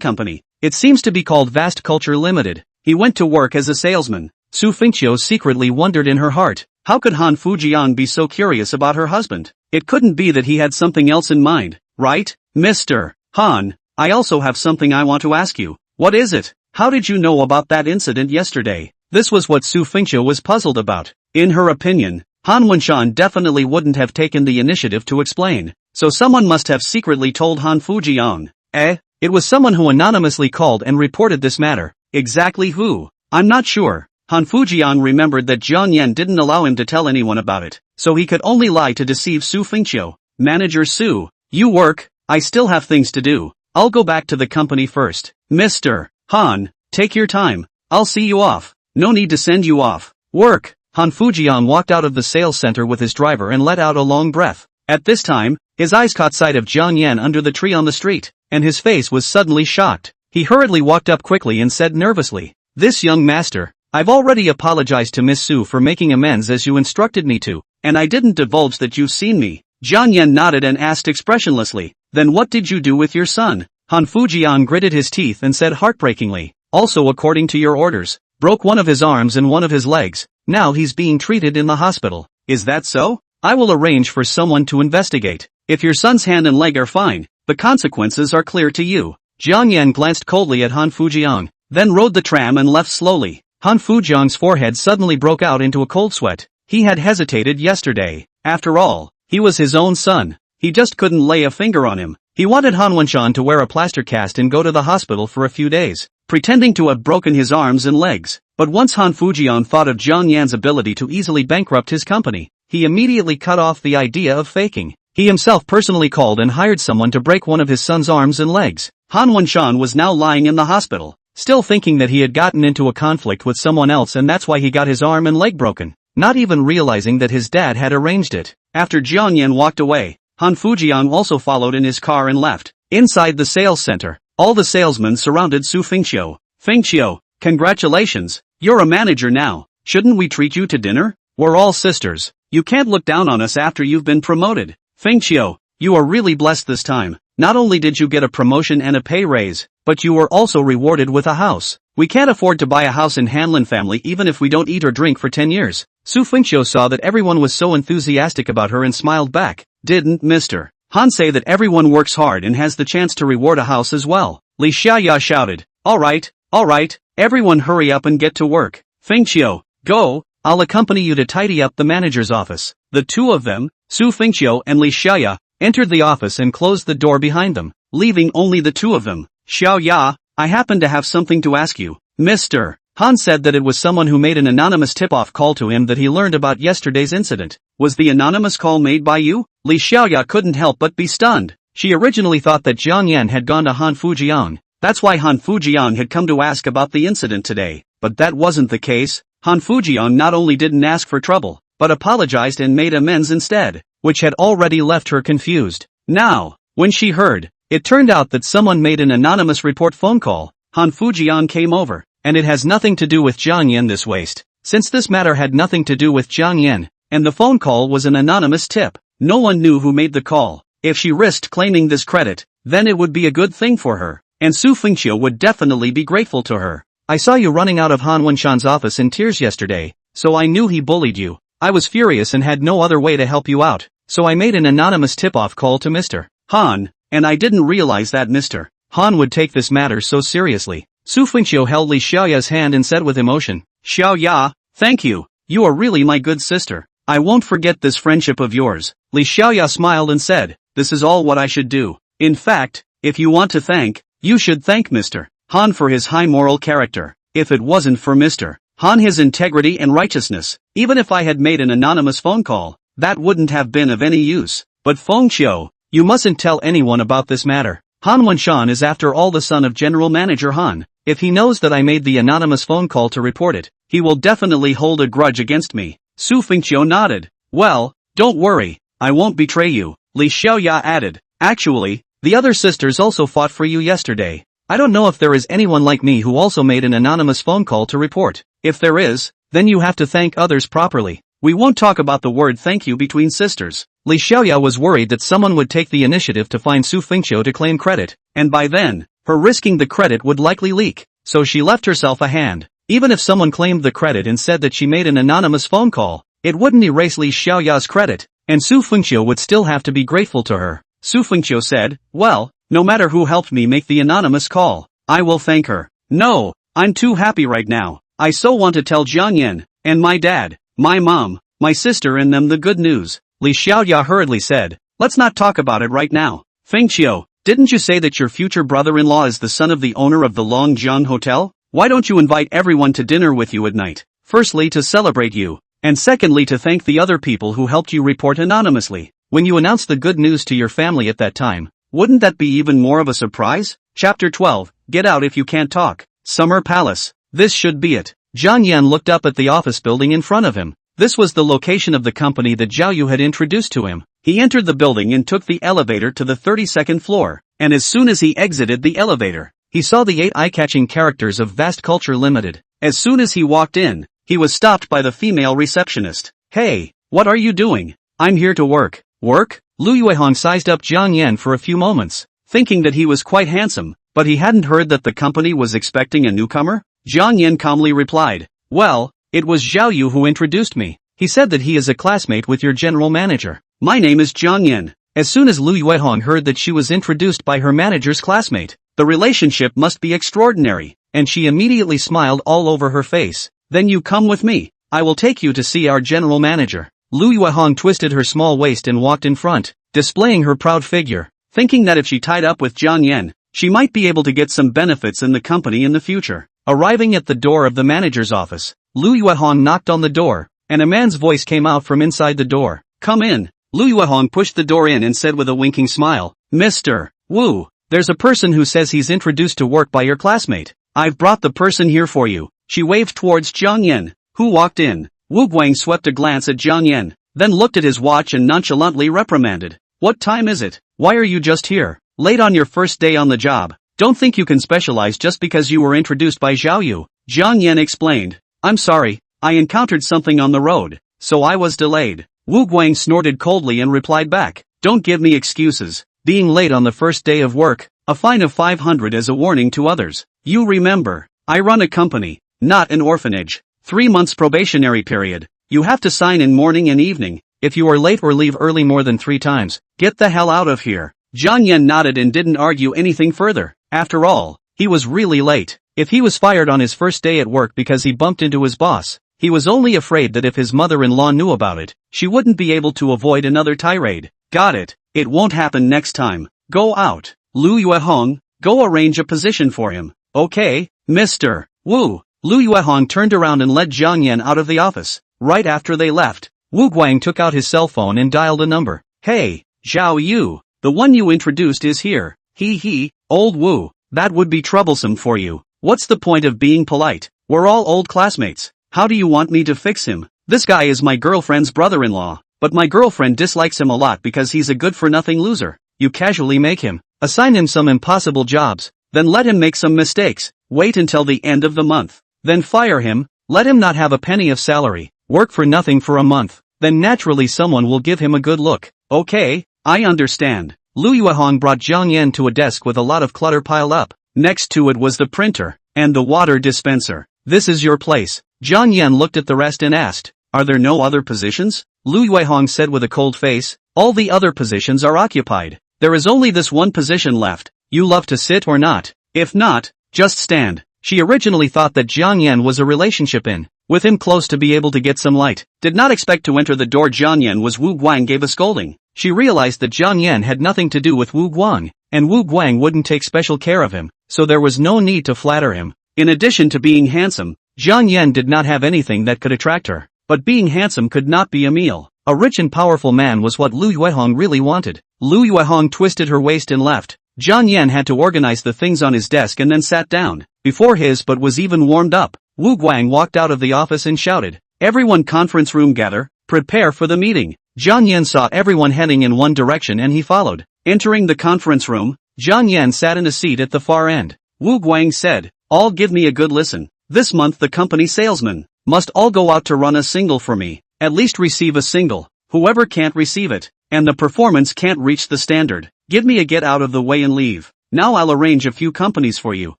company. It seems to be called Vast Culture Limited. He went to work as a salesman. Su Fengqiu secretly wondered in her heart, how could Han Fujian be so curious about her husband? It couldn't be that he had something else in mind, right? Mr. Han, I also have something I want to ask you. What is it? How did you know about that incident yesterday? This was what Su Fengqiu was puzzled about. In her opinion, Han Wenshan definitely wouldn't have taken the initiative to explain, so someone must have secretly told Han Fujian. It was someone who anonymously called and reported this matter. Exactly who? I'm not sure. Han Fujian remembered that Jiang Yan didn't allow him to tell anyone about it, so he could only lie to deceive Su Fengqiu. Manager Su, you work, I still have things to do. I'll go back to the company first. Mr. Han, take your time. I'll see you off. No need to send you off. Work. Han Fujian walked out of the sales center with his driver and let out a long breath. At this time, his eyes caught sight of Jiang Yan under the tree on the street, and his face was suddenly shocked. He hurriedly walked up quickly and said nervously, "This young master, I've already apologized to Miss Su for making amends as you instructed me to, and I didn't divulge that you've seen me." Jiang Yan nodded and asked expressionlessly, "Then what did you do with your son?" Han Fujian gritted his teeth and said heartbreakingly, "Also according to your orders, broke one of his arms and one of his legs. Now he's being treated in the hospital." "Is that so? I will arrange for someone to investigate. If your son's hand and leg are fine, the consequences are clear to you." Jiang Yan glanced coldly at Han Fujian, then rode the tram and left slowly. Han Fujian's forehead suddenly broke out into a cold sweat. He had hesitated yesterday. After all, he was his own son. He just couldn't lay a finger on him. He wanted Han Wenshan to wear a plaster cast and go to the hospital for a few days, pretending to have broken his arms and legs. But once Han Fujian thought of Jiang Yan's ability to easily bankrupt his company, he immediately cut off the idea of faking. He himself personally called and hired someone to break one of his son's arms and legs. Han Wenshan was now lying in the hospital, still thinking that he had gotten into a conflict with someone else and that's why he got his arm and leg broken, not even realizing that his dad had arranged it. After Jiang Yan walked away, Han Fujian also followed in his car and left. Inside the sales center, all the salesmen surrounded Su Fengqiu. "Fengqiu, congratulations, you're a manager now. Shouldn't we treat you to dinner? We're all sisters. You can't look down on us after you've been promoted. Fengqiu, you are really blessed this time. Not only did you get a promotion and a pay raise, but you were also rewarded with a house. We can't afford to buy a house in Hanlin family even if we don't eat or drink for 10 years. Su Fengqiu saw that everyone was so enthusiastic about her and smiled back. "Didn't Mr. Han say that everyone works hard and has the chance to reward a house as well?" Li Xiaoya shouted. All right, everyone hurry up and get to work. Fengqiu, go, I'll accompany you to tidy up the manager's office." The two of them, Su Fengqiu and Li Xiaoya, entered the office and closed the door behind them, leaving only the two of them. "Xiaoya, I happen to have something to ask you. Mr. Han said that it was someone who made an anonymous tip-off call to him that he learned about yesterday's incident. Was the anonymous call made by you?" Li Xiaoya couldn't help but be stunned. She originally thought that Jiang Yan had gone to Han Fujian. That's why Han Fujian had come to ask about the incident today. But that wasn't the case. Han Fujian not only didn't ask for trouble, but apologized and made amends instead, which had already left her confused. Now, when she heard, it turned out that someone made an anonymous report phone call. Han Fujian came over, and it has nothing to do with Jiang Yan this waste. Since this matter had nothing to do with Jiang Yan, and the phone call was an anonymous tip, no one knew who made the call. If she risked claiming this credit, then it would be a good thing for her, and Su Fengqiu would definitely be grateful to her. "I saw you running out of Han Wenshan's office in tears yesterday, so I knew he bullied you. I was furious and had no other way to help you out, so I made an anonymous tip-off call to Mr. Han, and I didn't realize that Mr. Han would take this matter so seriously." Su Fengqiu held Li Xiaoya's hand and said with emotion, "Xiaoya, thank you. You are really my good sister. I won't forget this friendship of yours." Li Xiaoya smiled and said, "This is all what I should do. In fact, if you want to thank, you should thank Mr. Han for his high moral character. If it wasn't for Mr. Han, his integrity and righteousness, even if I had made an anonymous phone call, that wouldn't have been of any use. But Fengqiu, you mustn't tell anyone about this matter. Han Wenshan is after all the son of General Manager Han. If he knows that I made the anonymous phone call to report it, he will definitely hold a grudge against me." Su Fengqiu nodded. "Well, don't worry, I won't betray you," Li Xiaoya added. "Actually, the other sisters also fought for you yesterday. I don't know if there is anyone like me who also made an anonymous phone call to report. If there is, then you have to thank others properly." We won't talk about the word thank you between sisters. Li Xiaoya was worried that someone would take the initiative to find Su Fengqiu to claim credit, and by then, her risking the credit would likely leak, so she left herself a hand. Even if someone claimed the credit and said that she made an anonymous phone call, it wouldn't erase Li Xiaoya's credit, and Su Fengqiu would still have to be grateful to her. Su Fengqiu said, well, no matter who helped me make the anonymous call, I will thank her. No, I'm too happy right now. I so want to tell Jiang Yan, and my dad, my mom, my sister and them the good news. Li Xiaoya hurriedly said, let's not talk about it right now. Fengqiu, didn't you say that your future brother-in-law is the son of the owner of the Longjiang Hotel? Why don't you invite everyone to dinner with you at night? Firstly to celebrate you, and secondly to thank the other people who helped you report anonymously. When you announce the good news to your family at that time, wouldn't that be even more of a surprise? Chapter 12, Get out if you can't talk. Summer Palace. This should be it. Jiang Yan looked up at the office building in front of him. This was the location of the company that Zhao Yu had introduced to him. He entered the building and took the elevator to the 32nd floor, and as soon as he exited the elevator, he saw the 8 eye-catching characters of Vast Culture Limited. As soon as he walked in, he was stopped by the female receptionist. Hey, what are you doing? I'm here to work. Work? Lu Yuehong sized up Jiang Yan for a few moments, thinking that he was quite handsome, but he hadn't heard that the company was expecting a newcomer. Jiang Yan calmly replied, well, it was Zhao Yu who introduced me. He said that he is a classmate with your general manager. My name is Jiang Yan. As soon as Lu Yuehong heard that she was introduced by her manager's classmate, the relationship must be extraordinary, and she immediately smiled all over her face. Then you come with me. I will take you to see our general manager. Lu Yuehong twisted her small waist and walked in front, displaying her proud figure, thinking that if she tied up with Jiang Yan, she might be able to get some benefits in the company in the future. Arriving at the door of the manager's office, Lu Yuehong knocked on the door, and a man's voice came out from inside the door. Come in. Lu Yuehong pushed the door in and said with a winking smile, Mr. Wu, there's a person who says he's introduced to work by your classmate. I've brought the person here for you. She waved towards Jiang Yan, who walked in. Wu Guang swept a glance at Jiang Yan, then looked at his watch and nonchalantly reprimanded. What time is it? Why are you just here? Late on your first day on the job. Don't think you can specialize just because you were introduced by Zhao Yu. Jiang Yan explained. I'm sorry, I encountered something on the road, so I was delayed. Wu Guang snorted coldly and replied back. Don't give me excuses. Being late on the first day of work, a fine of 500 as a warning to others. You remember, I run a company, not an orphanage. 3 months probationary period. You have to sign in morning and evening. If you are late or leave early more than 3 times, get the hell out of here. Jiang Yan nodded and didn't argue anything further. After all, he was really late. If he was fired on his first day at work because he bumped into his boss, he was only afraid that if his mother-in-law knew about it, she wouldn't be able to avoid another tirade. Got it. It won't happen next time. Go out. Lu Yuehong, go arrange a position for him. Okay, Mr. Wu. Lu Yuehong turned around and led Jiang Yan out of the office. Right after they left, Wu Guang took out his cell phone and dialed a number. Hey, Zhao Yu, the one you introduced is here. He, old Wu, that would be troublesome for you. What's the point of being polite? We're all old classmates. How do you want me to fix him? This guy is my girlfriend's brother-in-law, but my girlfriend dislikes him a lot because he's a good-for-nothing loser. You casually make him, assign him some impossible jobs, then let him make some mistakes, wait until the end of the month, then fire him, let him not have a penny of salary, work for nothing for a month, then naturally someone will give him a good look. Okay, I understand. Lu Yuehong brought Jiang Yan to a desk with a lot of clutter piled up. Next to it was the printer, and the water dispenser. This is your place. Jiang Yan looked at the rest and asked, are there no other positions? Lu Yuehong said with a cold face, all the other positions are occupied. There is only this one position left. You love to sit or not? If not, just stand. She originally thought that Jiang Yan was a relationship in, with him close to be able to get some light. Did not expect to enter the door. Jiang Yan was Wu Guang gave a scolding. She realized that Jiang Yan had nothing to do with Wu Guang, and Wu Guang wouldn't take special care of him, so there was no need to flatter him. In addition to being handsome, Jiang Yan did not have anything that could attract her. But being handsome could not be a meal. A rich and powerful man was what Lu Yuehong really wanted. Lu Yuehong twisted her waist and left. Jiang Yan had to organize the things on his desk and then sat down. Before his but was even warmed up, Wu Guang walked out of the office and shouted, everyone conference room gather, prepare for the meeting. Jiang Yan saw everyone heading in one direction and he followed. Entering the conference room, Jiang Yan sat in a seat at the far end. Wu Guang said, all give me a good listen. This month the company salesmen must all go out to run a single for me. At least receive a single. Whoever can't receive it, and the performance can't reach the standard, give me a get out of the way and leave. Now I'll arrange a few companies for you.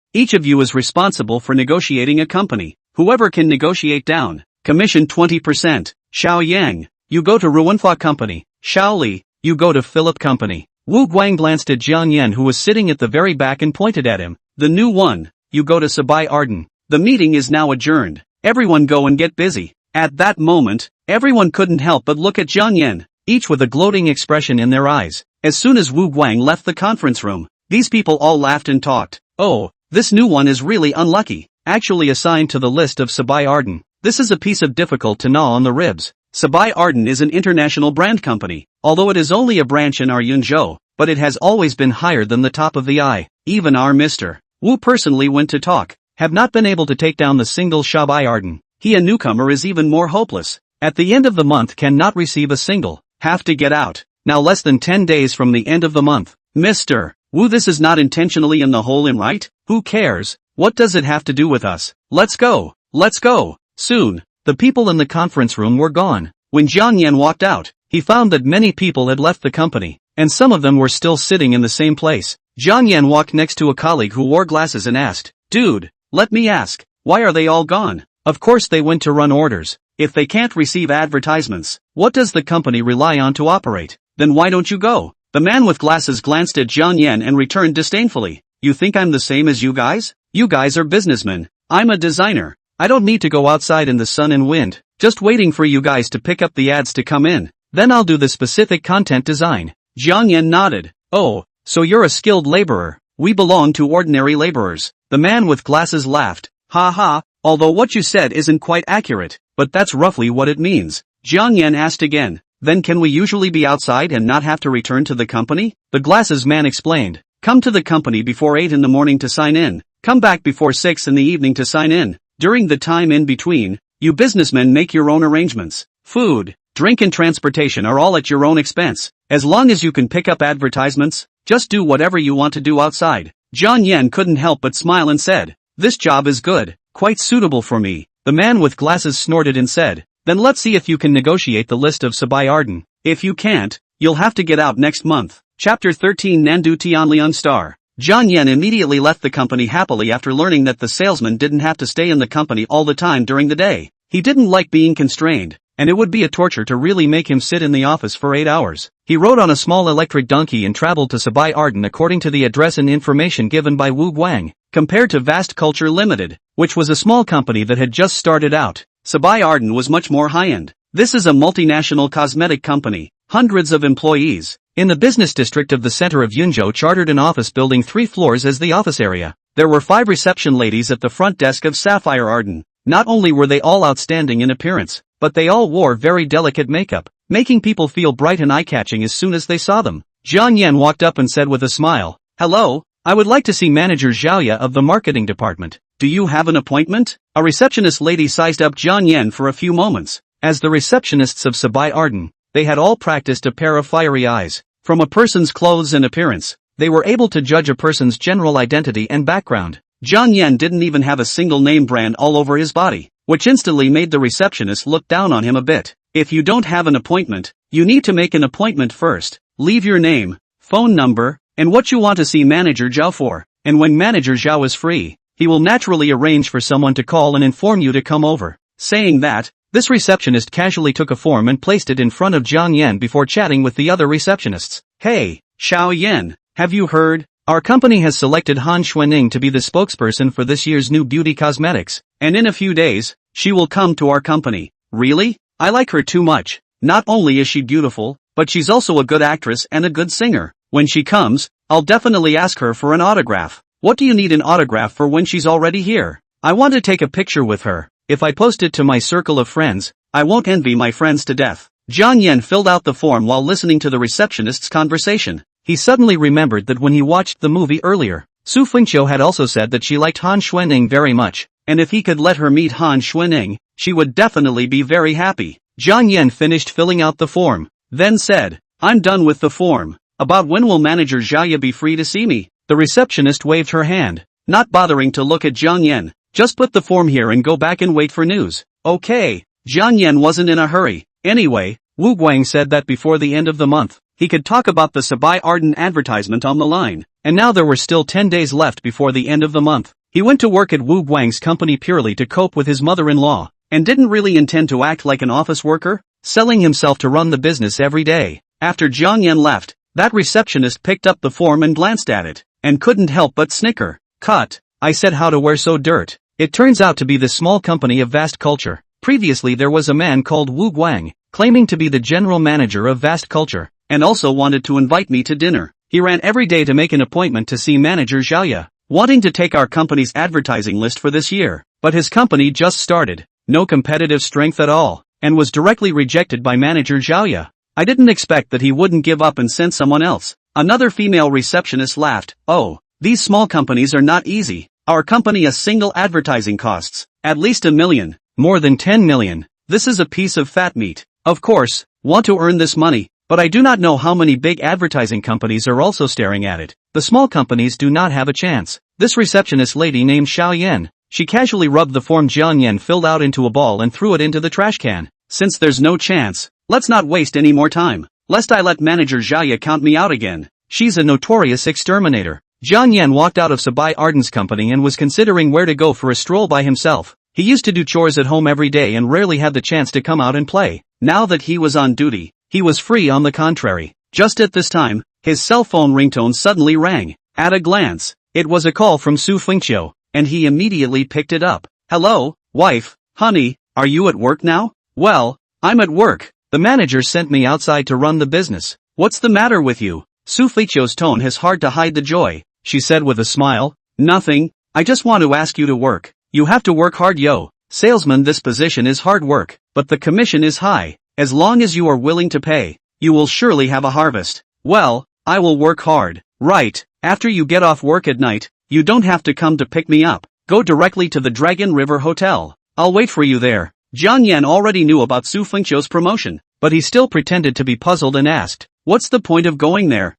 Each of you is responsible for negotiating a company. Whoever can negotiate down, commission 20%. Xiao Yang, you go to Ruanhua Company. Xiao Li, you go to Philip Company. Wu Guang glanced at Jiang Yan, who was sitting at the very back, and pointed at him. The new one, you go to Sabai Arden. The meeting is now adjourned. Everyone go and get busy. At that moment, everyone couldn't help but look at Jiang Yan, each with a gloating expression in their eyes. As soon as Wu Guang left the conference room, these people all laughed and talked. Oh, this new one is really unlucky. Actually assigned to the list of Sabai Arden. This is a piece of difficult to gnaw on the ribs. Sabai Arden is an international brand company, although it is only a branch in our Yunzhou, but it has always been higher than the top of the eye. Even our Mr. Wu personally went to talk, have not been able to take down the single Sabai Arden. He, a newcomer, is even more hopeless. At the end of the month cannot receive a single. Have to get out. Now less than 10 days from the end of the month. Mr. Wu, this is not intentionally in the hole in, right? Who cares? What does it have to do with us? Let's go. Let's go. Soon, the people in the conference room were gone. When Jiang Yan walked out, he found that many people had left the company, and some of them were still sitting in the same place. Jiang Yan walked next to a colleague who wore glasses and asked, "Dude, let me ask, why are they all gone?" Of course they went to run orders. If they can't receive advertisements, what does the company rely on to operate? Then why don't you go? The man with glasses glanced at Jiang Yan and returned disdainfully. You think I'm the same as you guys? You guys are businessmen. I'm a designer. I don't need to go outside in the sun and wind, just waiting for you guys to pick up the ads to come in. Then I'll do the specific content design. Jiang Yan nodded. Oh, so you're a skilled laborer. We belong to ordinary laborers. The man with glasses laughed. Ha ha, although what you said isn't quite accurate, but that's roughly what it means. Jiang Yan asked again. Then can we usually be outside and not have to return to the company? The glasses man explained. Come to the company before 8 in the morning to sign in. Come back before 6 in the evening to sign in. During the time in between, you businessmen make your own arrangements. Food, drink and transportation are all at your own expense. As long as you can pick up advertisements, just do whatever you want to do outside. Jiang Yan couldn't help but smile and said, "This job is good, quite suitable for me." The man with glasses snorted and said, "Then let's see if you can negotiate the list of Sabai Arden. If you can't, you'll have to get out next month." Chapter 13 Nandu Tianliang Star. Jiang Yan immediately left the company happily after learning that the salesman didn't have to stay in the company all the time during the day. He didn't like being constrained, and it would be a torture to really make him sit in the office for 8 hours. He rode on a small electric donkey and traveled to Sabai Arden according to the address and information given by Wu Guang. Compared to Vast Culture Limited, which was a small company that had just started out, Sabai Arden was much more high-end. This is a multinational cosmetic company, hundreds of employees. In the business district of the center of Yunzhou chartered an office building 3 floors as the office area. There were 5 reception ladies at the front desk of Sapphire Arden. Not only were they all outstanding in appearance, but they all wore very delicate makeup, making people feel bright and eye-catching as soon as they saw them. Jiang Yan walked up and said with a smile, "Hello, I would like to see Manager Zhaoya of the marketing department. Do you have an appointment?" A receptionist lady sized up Jiang Yan for a few moments. As the receptionists of Sabai Arden, they had all practiced a pair of fiery eyes. From a person's clothes and appearance, they were able to judge a person's general identity and background. Jiang Yan didn't even have a single name brand all over his body, which instantly made the receptionist look down on him a bit. If you don't have an appointment, you need to make an appointment first. Leave your name, phone number, and what you want to see Manager Zhao for, and when Manager Zhao is free, he will naturally arrange for someone to call and inform you to come over. Saying that, this receptionist casually took a form and placed it in front of Jiang Yan before chatting with the other receptionists. Hey, Xiao Yan, have you heard? Our company has selected Han Xuening to be the spokesperson for this year's new beauty cosmetics, and in a few days, she will come to our company. Really? I like her too much. Not only is she beautiful, but she's also a good actress and a good singer. When she comes, I'll definitely ask her for an autograph. What do you need an autograph for when she's already here? I want to take a picture with her. If I post it to my circle of friends, I won't envy my friends to death. Jiang Yan filled out the form while listening to the receptionist's conversation. He suddenly remembered that when he watched the movie earlier, Su Fengqiu had also said that she liked Han Xuening very much, and if he could let her meet Han Xuening, she would definitely be very happy. Jiang Yan finished filling out the form, then said, "I'm done with the form. About when will Manager Zhaoya be free to see me?" The receptionist waved her hand, not bothering to look at Jiang Yan. "Just put the form here and go back and wait for news." "Okay." Jiang Yan wasn't in a hurry. Anyway, Wu Guang said that before the end of the month, he could talk about the Sabai Arden advertisement on the line, and now there were still 10 days left before the end of the month. He went to work at Wu Guang's company purely to cope with his mother-in-law, and didn't really intend to act like an office worker, selling himself to run the business every day. After Jiang Yan left, that receptionist picked up the form and glanced at it, and couldn't help but snicker. Cut. I said how to wear so dirt. It turns out to be this small company of vast culture. Previously there was a man called Wu Guang, claiming to be the general manager of vast culture, and also wanted to invite me to dinner. He ran every day to make an appointment to see manager Xiaoya, wanting to take our company's advertising list for this year, but his company just started, no competitive strength at all, and was directly rejected by manager Xiaoya. I didn't expect that he wouldn't give up and send someone else. Another female receptionist laughed. Oh, these small companies are not easy. Our company a single advertising costs at least $1 million, more than 10 million. This is a piece of fat meat. Of course, want to earn this money, but I do not know how many big advertising companies are also staring at it. The small companies do not have a chance. This receptionist lady named Xiao Yan, she casually rubbed the form Jiang Yan filled out into a ball and threw it into the trash can. Since there's no chance, let's not waste any more time, lest I let manager Xiaoya count me out again. She's a notorious exterminator. Jiang Yan walked out of Sabai Arden's company and was considering where to go for a stroll by himself. He used to do chores at home every day and rarely had the chance to come out and play. Now that he was on duty, he was free on the contrary. Just at this time, his cell phone ringtone suddenly rang. At a glance, it was a call from Su Fengqiu, and he immediately picked it up. Hello, wife, honey, are you at work now? Well, I'm at work. The manager sent me outside to run the business. What's the matter with you? Su Fengqiu's tone is hard to hide the joy. She said with a smile. Nothing, I just want to ask you to work. You have to work hard, yo. Salesman, this position is hard work, but the commission is high. As long as you are willing to pay, you will surely have a harvest. Well, I will work hard. Right, after you get off work at night, you don't have to come to pick me up. Go directly to the Dragon River Hotel. I'll wait for you there. Jiang Yan already knew about Su Fengqiu's promotion, but he still pretended to be puzzled and asked, what's the point of going there?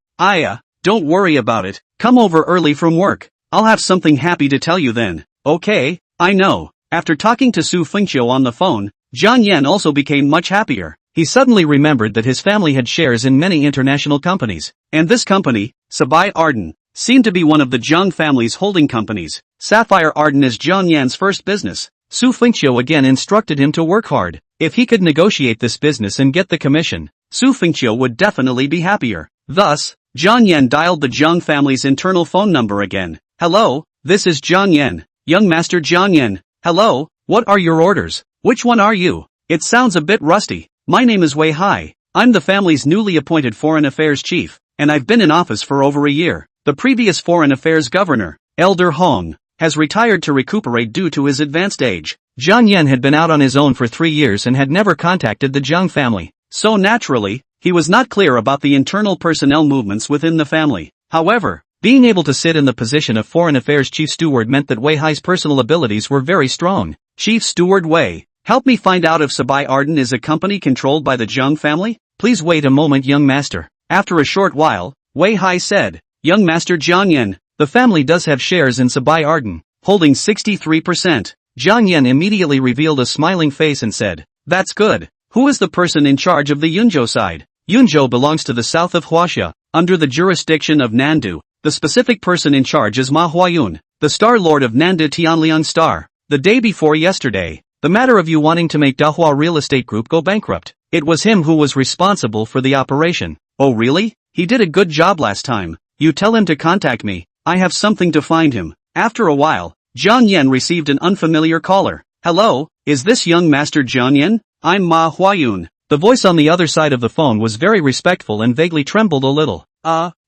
Don't worry about it. Come over early from work. I'll have something happy to tell you then. Okay, I know. After talking to Su Fengqiu on the phone, Jiang Yan also became much happier. He suddenly remembered that his family had shares in many international companies, and this company, Sabai Arden, seemed to be one of the Jiang family's holding companies. Sapphire Arden is Jiang Yan's first business. Su Fengqiu again instructed him to work hard. If he could negotiate this business and get the commission, Su Fengqiu would definitely be happier. Thus, Jiang Yan dialed the Jiang family's internal phone number again. Hello, this is Jiang Yan. Young Master Jiang Yan. Hello, what are your orders? Which one are you? It sounds a bit rusty. My name is Wei Hai. I'm the family's newly appointed foreign affairs chief, and I've been in office for over a year. The previous foreign affairs governor, Elder Hong, has retired to recuperate due to his advanced age. Jiang Yan had been out on his own for 3 years and had never contacted the Jiang family. So naturally, he was not clear about the internal personnel movements within the family. However, being able to sit in the position of Foreign Affairs Chief Steward meant that Wei Hai's personal abilities were very strong. Chief Steward Wei, help me find out if Sabai Arden is a company controlled by the Jiang family? Please wait a moment, young master. After a short while, Wei Hai said, Young Master Jiang Yan, the family does have shares in Sabai Arden, holding 63%. Jiang Yan immediately revealed a smiling face and said, That's good. Who is the person in charge of the Yunzhou side? Yunzhou belongs to the south of Huaxia, under the jurisdiction of Nandu. The specific person in charge is Ma Huayun, the Star Lord of Nandu Tianliang Star. The day before yesterday, the matter of you wanting to make Dahua Real Estate Group go bankrupt, it was him who was responsible for the operation. Oh really? He did a good job last time. You tell him to contact me. I have something to find him. After a while, Jiang Yan received an unfamiliar caller. Hello, is this young Master Jiang Yan? I'm Ma Huayun. The voice on the other side of the phone was very respectful and vaguely trembled a little.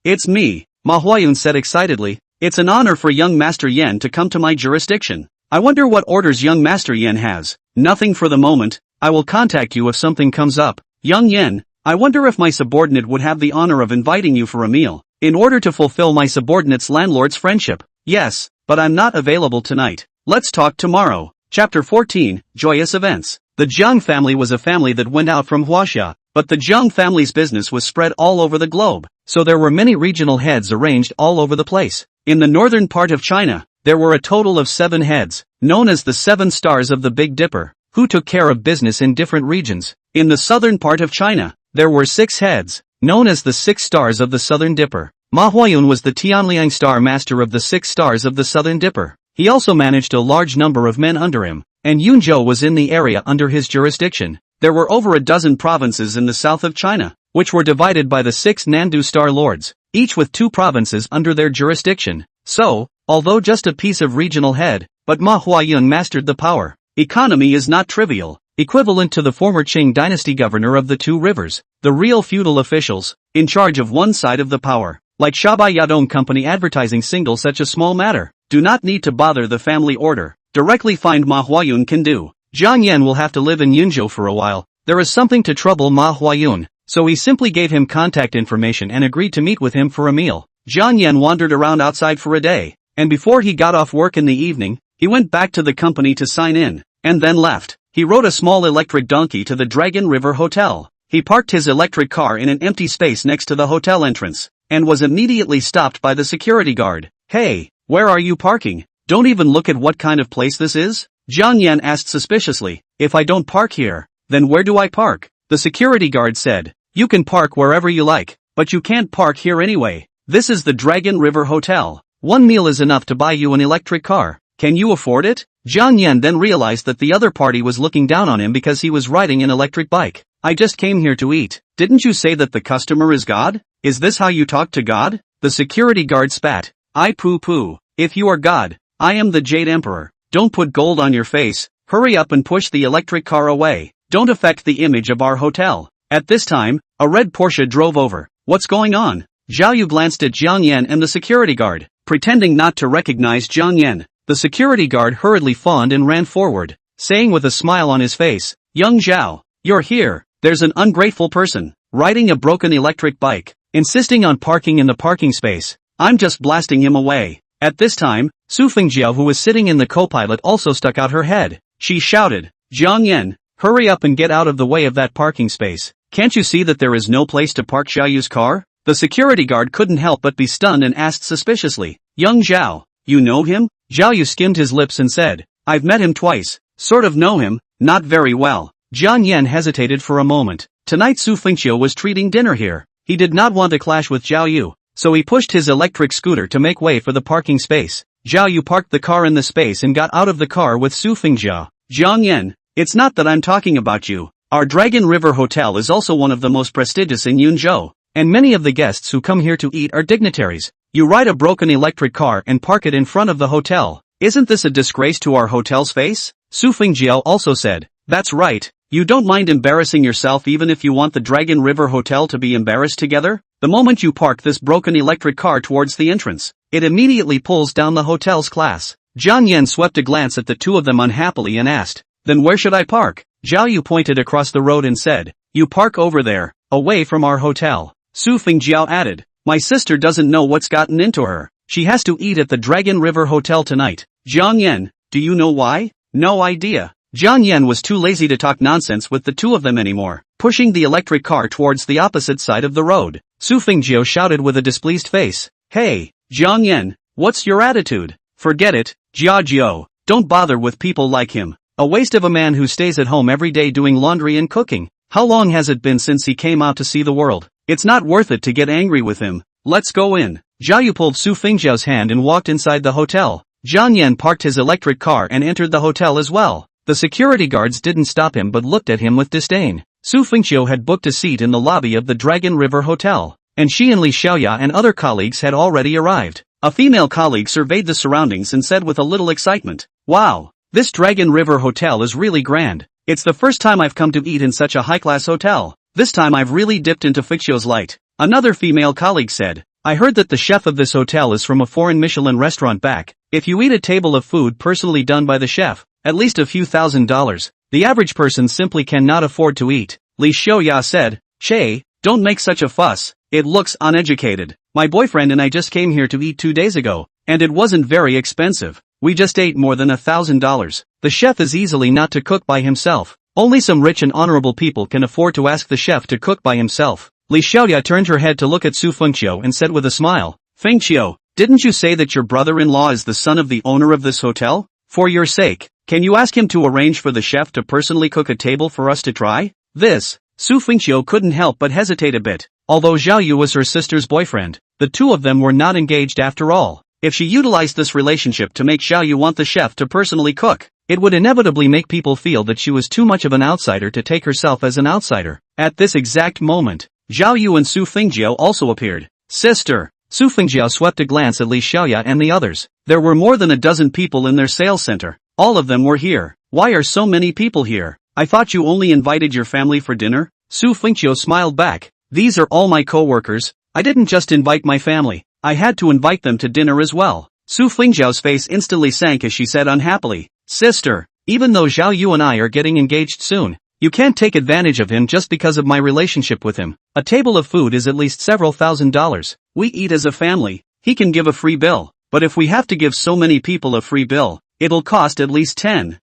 It's me, Ma Huayun said excitedly. It's an honor for young Master Yan to come to my jurisdiction. I wonder what orders young Master Yan has. Nothing for the moment. I will contact you if something comes up. Young Yan, I wonder if my subordinate would have the honor of inviting you for a meal, in order to fulfill my subordinate's landlord's friendship. Yes, but I'm not available tonight. Let's talk tomorrow. Chapter 14, Joyous Events. The Jiang family was a family that went out from Huaxia, but the Jiang family's business was spread all over the globe, so there were many regional heads arranged all over the place. In the northern part of China, there were a total of 7 heads, known as the 7 stars of the Big Dipper, who took care of business in different regions. In the southern part of China, there were 6 heads, known as the 6 stars of the Southern Dipper. Manhwa was the Tianliang star master of the 6 stars of the Southern Dipper. He also managed a large number of men under him, and Yunzhou was in the area under his jurisdiction. There were over a dozen provinces in the south of China, which were divided by the 6 Nandu star lords, each with 2 provinces under their jurisdiction. So, although just a piece of regional head, but Manhwa mastered the power. Economy is not trivial, equivalent to the former Qing dynasty governor of the 2 rivers, the real feudal officials, in charge of one side of the power. Like Shabai Yadong Company advertising single such a small matter, do not need to bother the family order, directly find Manhwa can do. Jiang Yan will have to live in Yunzhou for a while. There is something to trouble Manhwa, so he simply gave him contact information and agreed to meet with him for a meal. Jiang Yan wandered around outside for a day, and before he got off work in the evening, he went back to the company to sign in, and then left. He rode a small electric donkey to the Dragon River Hotel. He parked his electric car in an empty space next to the hotel entrance, and was immediately stopped by the security guard. "Hey, where are you parking? Don't even look at what kind of place this is?" Jiang Yan asked suspiciously. "If I don't park here, then where do I park?" The security guard said, "You can park wherever you like, but you can't park here anyway. This is the Dragon River Hotel. One meal is enough to buy you an electric car. Can you afford it?" Jiang Yan then realized that the other party was looking down on him because he was riding an electric bike. "I just came here to eat. Didn't you say that the customer is God? Is this how you talk to God?" The security guard spat. "I poo-poo. If you are God, I am the Jade Emperor. Don't put gold on your face. Hurry up and push the electric car away. Don't affect the image of our hotel." At this time, a red Porsche drove over. "What's going on?" Zhao Yu glanced at Jiang Yan and the security guard, pretending not to recognize Jiang Yan. The security guard hurriedly fawned and ran forward, saying with a smile on his face, "Young Zhao, you're here. There's an ungrateful person, riding a broken electric bike, insisting on parking in the parking space. I'm just blasting him away." At this time, Su Fengjiao, who was sitting in the co-pilot, also stuck out her head. She shouted, "Jiang Yan, hurry up and get out of the way of that parking space. Can't you see that there is no place to park Xiaoyu's car?" The security guard couldn't help but be stunned and asked suspiciously, "Young Zhao, you know him?" Zhao Yu skimmed his lips and said, "I've met him twice, sort of know him, not very well." Jiang Yan hesitated for a moment. Tonight Su Fengqiu was treating dinner here. He did not want to clash with Zhao Yu, so he pushed his electric scooter to make way for the parking space. Zhao Yu parked the car in the space and got out of the car with Su Fengjiao. "Jiang Yan, it's not that I'm talking about you. Our Dragon River Hotel is also one of the most prestigious in Yunzhou, and many of the guests who come here to eat are dignitaries. You ride a broken electric car and park it in front of the hotel. Isn't this a disgrace to our hotel's face?" Su Fengjiao also said, "That's right. You don't mind embarrassing yourself even if you want the Dragon River Hotel to be embarrassed together? The moment you park this broken electric car towards the entrance, it immediately pulls down the hotel's class." Jiang Yan swept a glance at the two of them unhappily and asked, "Then where should I park?" Zhao Yu pointed across the road and said, "You park over there, away from our hotel." Su Fengjiao added, "My sister doesn't know what's gotten into her. She has to eat at the Dragon River Hotel tonight." "Jiang Yan, do you know why?" "No idea." Jiang Yan was too lazy to talk nonsense with the two of them anymore, pushing the electric car towards the opposite side of the road. Su Fengjiao shouted with a displeased face, "Hey, Jiang Yan, what's your attitude? Forget it, Jiao. Don't bother with people like him. A waste of a man who stays at home every day doing laundry and cooking. How long has it been since he came out to see the world? It's not worth it to get angry with him. Let's go in." Zhao Yu pulled Su Fengjiao's hand and walked inside the hotel. Jiang Yan parked his electric car and entered the hotel as well. The security guards didn't stop him but looked at him with disdain. Su Fengqiu had booked a seat in the lobby of the Dragon River Hotel, and she and Li Xiaoya and other colleagues had already arrived. A female colleague surveyed the surroundings and said with a little excitement, "Wow, this Dragon River Hotel is really grand. It's the first time I've come to eat in such a high-class hotel. This time I've really dipped into Fengqiu's light." Another female colleague said, "I heard that the chef of this hotel is from a foreign Michelin restaurant back. If you eat a table of food personally done by the chef, at least a few $1,000s, the average person simply cannot afford to eat." Li Xiaoya said, "Che, don't make such a fuss. It looks uneducated. My boyfriend and I just came here to eat 2 days ago, and it wasn't very expensive. We just ate more than $1,000. The chef is easily not to cook by himself. Only some rich and honorable people can afford to ask the chef to cook by himself." Li Xiaoya turned her head to look at Su Fengqiu and said with a smile, "Fengqiu, didn't you say that your brother-in-law is the son of the owner of this hotel? For your sake, Can you ask him to arrange for the chef to personally cook a table for us to try? This, Su Fengqiu couldn't help but hesitate a bit. Although Zhao Yu was her sister's boyfriend, the two of them were not engaged after all. If she utilized this relationship to make Zhao Yu want the chef to personally cook, it would inevitably make people feel that she was too much of an outsider to take herself as an outsider. At this exact moment, Zhao Yu and Su Fengqiu also appeared. Sister! Su Fengqiu swept a glance at Li Xiaoya and the others. There were more than a dozen people in their sales center. All of them were here. Why are so many people here? I thought you only invited your family for dinner? Su Fengqiu smiled back. These are all my co-workers. I didn't just invite my family. I had to invite them to dinner as well. Su Fengjiao's face instantly sank as she said unhappily, Sister, even though Zhao Yu and I are getting engaged soon, you can't take advantage of him just because of my relationship with him. A table of food is at least several $1,000s. We eat as a family. He can give a free bill. But if we have to give so many people a free bill, it'll cost at least $10,000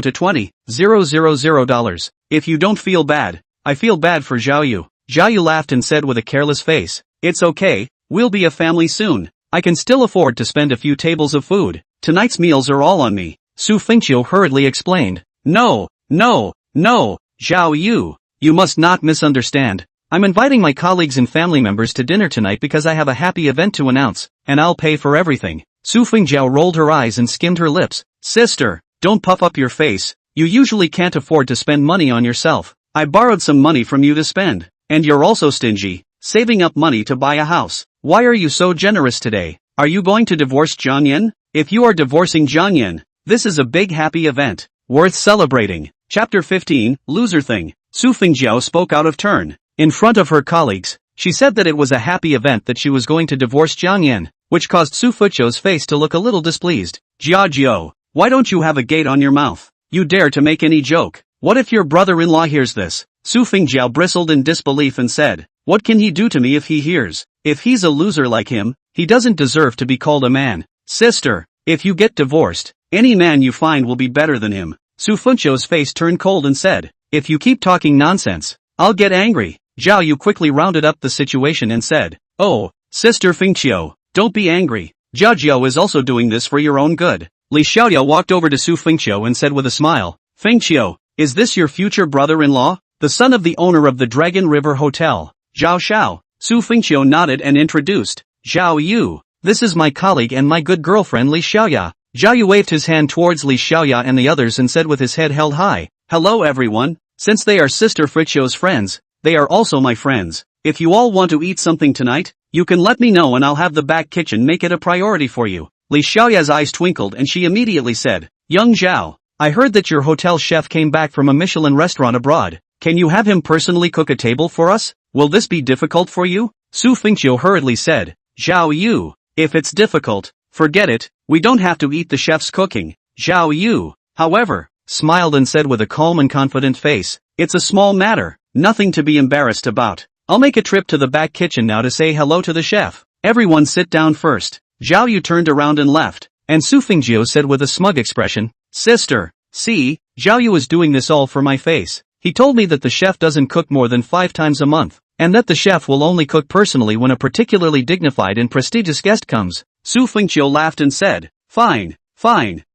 to $20,000. If you don't feel bad, I feel bad for Zhao Yu. Zhao Yu laughed and said with a careless face, It's okay, we'll be a family soon. I can still afford to spend a few tables of food. Tonight's meals are all on me. Su Fengqiu hurriedly explained. No, Zhao Yu, you must not misunderstand. I'm inviting my colleagues and family members to dinner tonight because I have a happy event to announce, and I'll pay for everything. Su Fengjiao rolled her eyes and skimmed her lips. Sister, don't puff up your face. You usually can't afford to spend money on yourself. I borrowed some money from you to spend. And you're also stingy, saving up money to buy a house. Why are you so generous today? Are you going to divorce Jiang Yan? If you are divorcing Jiang Yan, this is a big happy event, worth celebrating. Chapter 15, Loser Thing. Su Fengjiao spoke out of turn. In front of her colleagues, she said that it was a happy event that she was going to divorce Jiang Yan, which caused Su Fengjiao's face to look a little displeased. Jiao, why don't you have a gate on your mouth? You dare to make any joke? What if your brother-in-law hears this? Su Fengjiao bristled in disbelief and said, What can he do to me if he hears? If he's a loser like him, he doesn't deserve to be called a man. Sister, if you get divorced, any man you find will be better than him. Su Fengjiao's face turned cold and said, If you keep talking nonsense, I'll get angry. Zhao Yu quickly rounded up the situation and said, Oh, Sister Fengqiu, don't be angry. Jiao is also doing this for your own good. Li Xiaoya walked over to Su Fengqiu and said with a smile, Fengqiu, is this your future brother-in-law? The son of the owner of the Dragon River Hotel, Zhao Shao. Su Fengqiu nodded and introduced, Zhao Yu, this is my colleague and my good girlfriend Li Xiaoya. Zhao Yu waved his hand towards Li Xiaoya and the others and said with his head held high, Hello everyone, since they are Sister Fengqiu's friends, they are also my friends. If you all want to eat something tonight, you can let me know and I'll have the back kitchen make it a priority for you. Li Xiaoya's eyes twinkled and she immediately said, Young Zhao, I heard that your hotel chef came back from a Michelin restaurant abroad. Can you have him personally cook a table for us? Will this be difficult for you? Su Fengqiu hurriedly said, Zhao Yu, if it's difficult, forget it, we don't have to eat the chef's cooking. Zhao Yu, however, smiled and said with a calm and confident face, It's a small matter, nothing to be embarrassed about. I'll make a trip to the back kitchen now to say hello to the chef. Everyone sit down first. Zhao Yu turned around and left, and Su Fengjiu said with a smug expression, Sister, see, Zhao Yu is doing this all for my face. He told me that the chef doesn't cook more than 5 times a month, and that the chef will only cook personally when a particularly dignified and prestigious guest comes. Su Fengqiu laughed and said, Fine,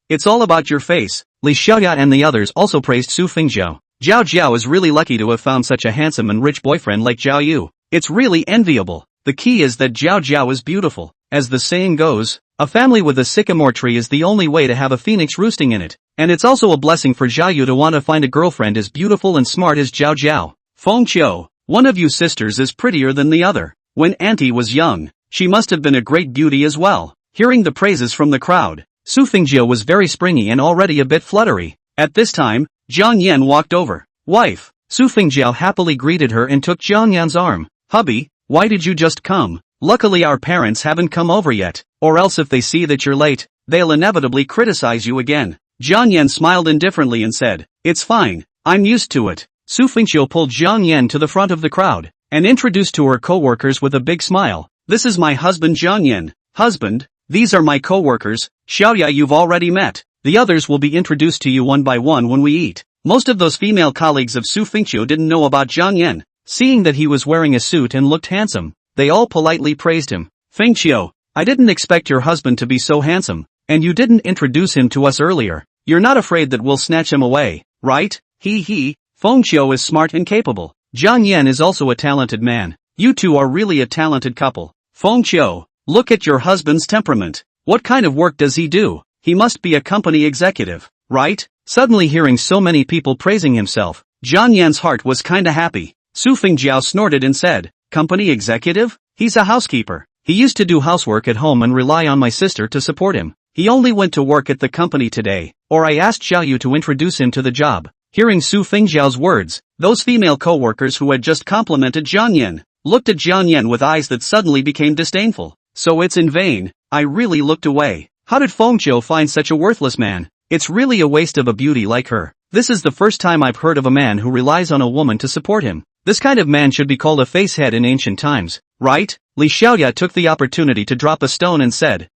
it's all about your face. Li Xiaoya and the others also praised Su Fengjiu. Jiao is really lucky to have found such a handsome and rich boyfriend like Zhao Yu. It's really enviable. The key is that Jiao is beautiful. As the saying goes, a family with a sycamore tree is the only way to have a phoenix roosting in it. And it's also a blessing for Zhao Yu to want to find a girlfriend as beautiful and smart as Jiao. Fengqiu, one of you sisters is prettier than the other. When Auntie was young, she must have been a great beauty as well. Hearing the praises from the crowd, Su Fengjiu was very springy and already a bit fluttery. At this time, Jiang Yan walked over. Wife, Su Fengjiu happily greeted her and took Jiang Yan's arm. Hubby, why did you just come? Luckily our parents haven't come over yet, or else if they see that you're late, they'll inevitably criticize you again. Jiang Yan smiled indifferently and said, It's fine, I'm used to it. Su Fengqiu pulled Jiang Yan to the front of the crowd, and introduced to her co-workers with a big smile. This is my husband Jiang Yan. Husband, these are my co-workers. Xiaoya you've already met. The others will be introduced to you one by one when we eat. Most of those female colleagues of Su Fengqiu didn't know about Jiang Yan. Seeing that he was wearing a suit and looked handsome, they all politely praised him. Fengqiu, I didn't expect your husband to be so handsome, and you didn't introduce him to us earlier. You're not afraid that we'll snatch him away, right? He. Feng Qiu is smart and capable. Jiang Yan is also a talented man. You two are really a talented couple. Feng Qiu, look at your husband's temperament. What kind of work does he do? He must be a company executive, right? Suddenly hearing so many people praising himself, Jiang Yan's heart was kinda happy. Su Fengjiao snorted and said, company executive? He's a housekeeper. He used to do housework at home and rely on my sister to support him. He only went to work at the company today, or I asked Xiao Yu to introduce him to the job. Hearing Su Fengjiao's words, those female co-workers who had just complimented Jiang Yan, looked at Jiang Yan with eyes that suddenly became disdainful. So it's in vain, I really looked away. How did Feng Qiu find such a worthless man? It's really a waste of a beauty like her. This is the first time I've heard of a man who relies on a woman to support him. This kind of man should be called a facehead in ancient times, right? Li Xiaoya took the opportunity to drop a stone and said,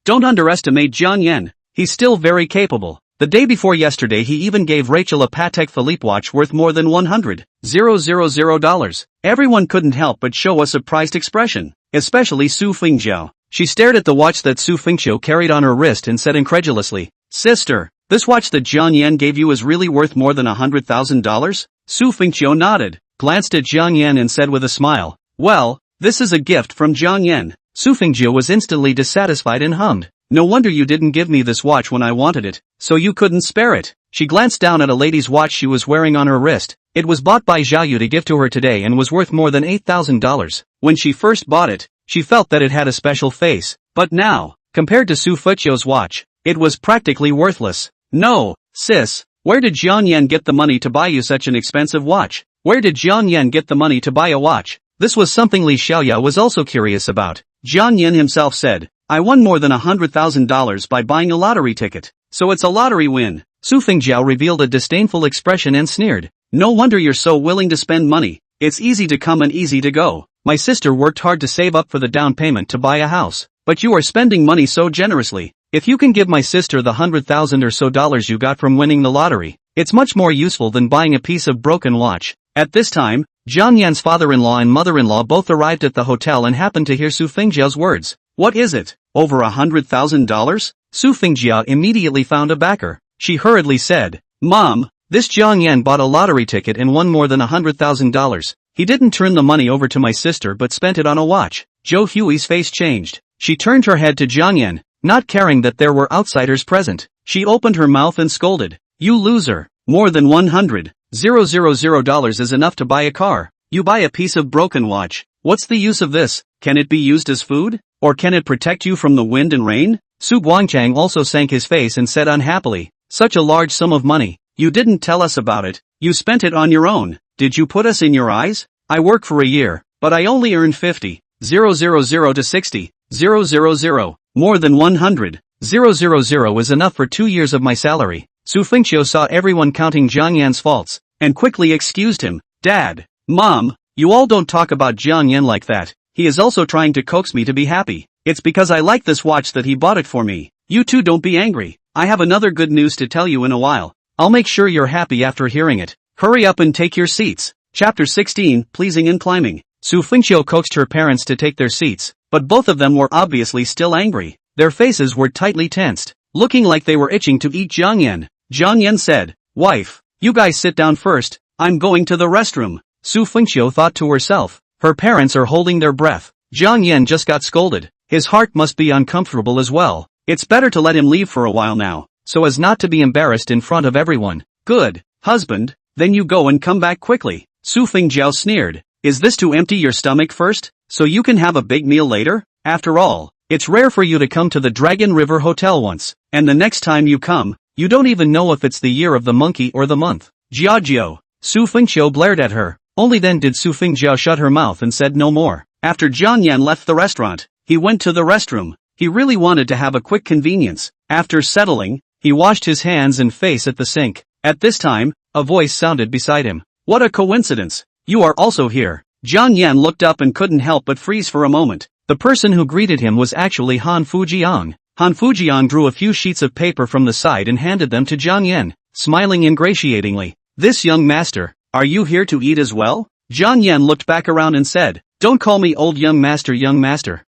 don't underestimate Jiang Yan. He's still very capable. The day before yesterday he even gave Rachel a Patek Philippe watch worth more than $100,000. Everyone couldn't help but show a surprised expression, especially Su Fengjiao. She stared at the watch that Su Fengqiu carried on her wrist and said incredulously, Sister, this watch that Jiang Yan gave you is really worth more than $100,000? Su Fengqiu nodded, glanced at Jiang Yan and said with a smile, well, this is a gift from Jiang Yan. Su Fengjiu was instantly dissatisfied and hummed. No wonder you didn't give me this watch when I wanted it, so you couldn't spare it. She glanced down at a lady's watch she was wearing on her wrist. It was bought by Xiao Yu to give to her today and was worth more than $8,000. When she first bought it, she felt that it had a special face, but now, compared to Su Fengjiu's watch, it was practically worthless. No, sis, where did Jiang Yan get the money to buy you such an expensive watch? Where did Jiang Yan get the money to buy a watch? This was something Li Xiaoya was also curious about. Jiang Yan himself said, I won more than $100,000 by buying a lottery ticket, so it's a lottery win. Su Fengjiao revealed a disdainful expression and sneered. No wonder you're so willing to spend money. It's easy to come and easy to go. My sister worked hard to save up for the down payment to buy a house, but you are spending money so generously. If you can give my sister the $100,000 or so you got from winning the lottery, it's much more useful than buying a piece of broken watch. At this time, Jiang Yan's father-in-law and mother-in-law both arrived at the hotel and happened to hear Su Fengjiao's words. What is it? Over $100,000? Su Fengjiao immediately found a backer. She hurriedly said, Mom, this Jiang Yan bought a lottery ticket and won more than $100,000. He didn't turn the money over to my sister but spent it on a watch. Zhou Hui's face changed. She turned her head to Jiang Yan, not caring that there were outsiders present. She opened her mouth and scolded. You loser. More than $100,000 is enough to buy a car. You buy a piece of broken watch. What's the use of this? Can it be used as food? Or can it protect you from the wind and rain? Su Guangchang also sank his face and said unhappily, such a large sum of money. You didn't tell us about it. You spent it on your own. Did you put us in your eyes? I work for a year, but I only earn 50,000 to 60,000. More than 100,000 is enough for 2 years of my salary. Su Fengqiu saw everyone counting Jiang Yan's faults, and quickly excused him. Dad, Mom, you all don't talk about Jiang Yan like that. He is also trying to coax me to be happy. It's because I like this watch that he bought it for me. You two don't be angry. I have another good news to tell you in a while. I'll make sure you're happy after hearing it. Hurry up and take your seats. Chapter 16, Pleasing and Climbing. Su Fengqiu coaxed her parents to take their seats, but both of them were obviously still angry. Their faces were tightly tensed, looking like they were itching to eat Jiang Yan. Jiang Yan said, Wife, you guys sit down first, I'm going to the restroom. Su Fengqiu thought to herself, her parents are holding their breath. Jiang Yan just got scolded. His heart must be uncomfortable as well. It's better to let him leave for a while now, so as not to be embarrassed in front of everyone. Good, husband, then you go and come back quickly. Su Fengjiao sneered. Is this to empty your stomach first, so you can have a big meal later? After all, it's rare for you to come to the Dragon River Hotel once, and the next time you come, you don't even know if it's the year of the monkey or the month. Jiao, Su Fengqiu blared at her. Only then did Su Fengjiao shut her mouth and said no more. After Jiang Yan left the restaurant, he went to the restroom. He really wanted to have a quick convenience. After settling, he washed his hands and face at the sink. At this time, a voice sounded beside him. What a coincidence. You are also here. Jiang Yan looked up and couldn't help but freeze for a moment. The person who greeted him was actually Han Fujiang. Han Fujiang drew a few sheets of paper from the side and handed them to Jiang Yan, smiling ingratiatingly. This young master, are you here to eat as well? Jiang Yan looked back around and said, Don't call me old young master.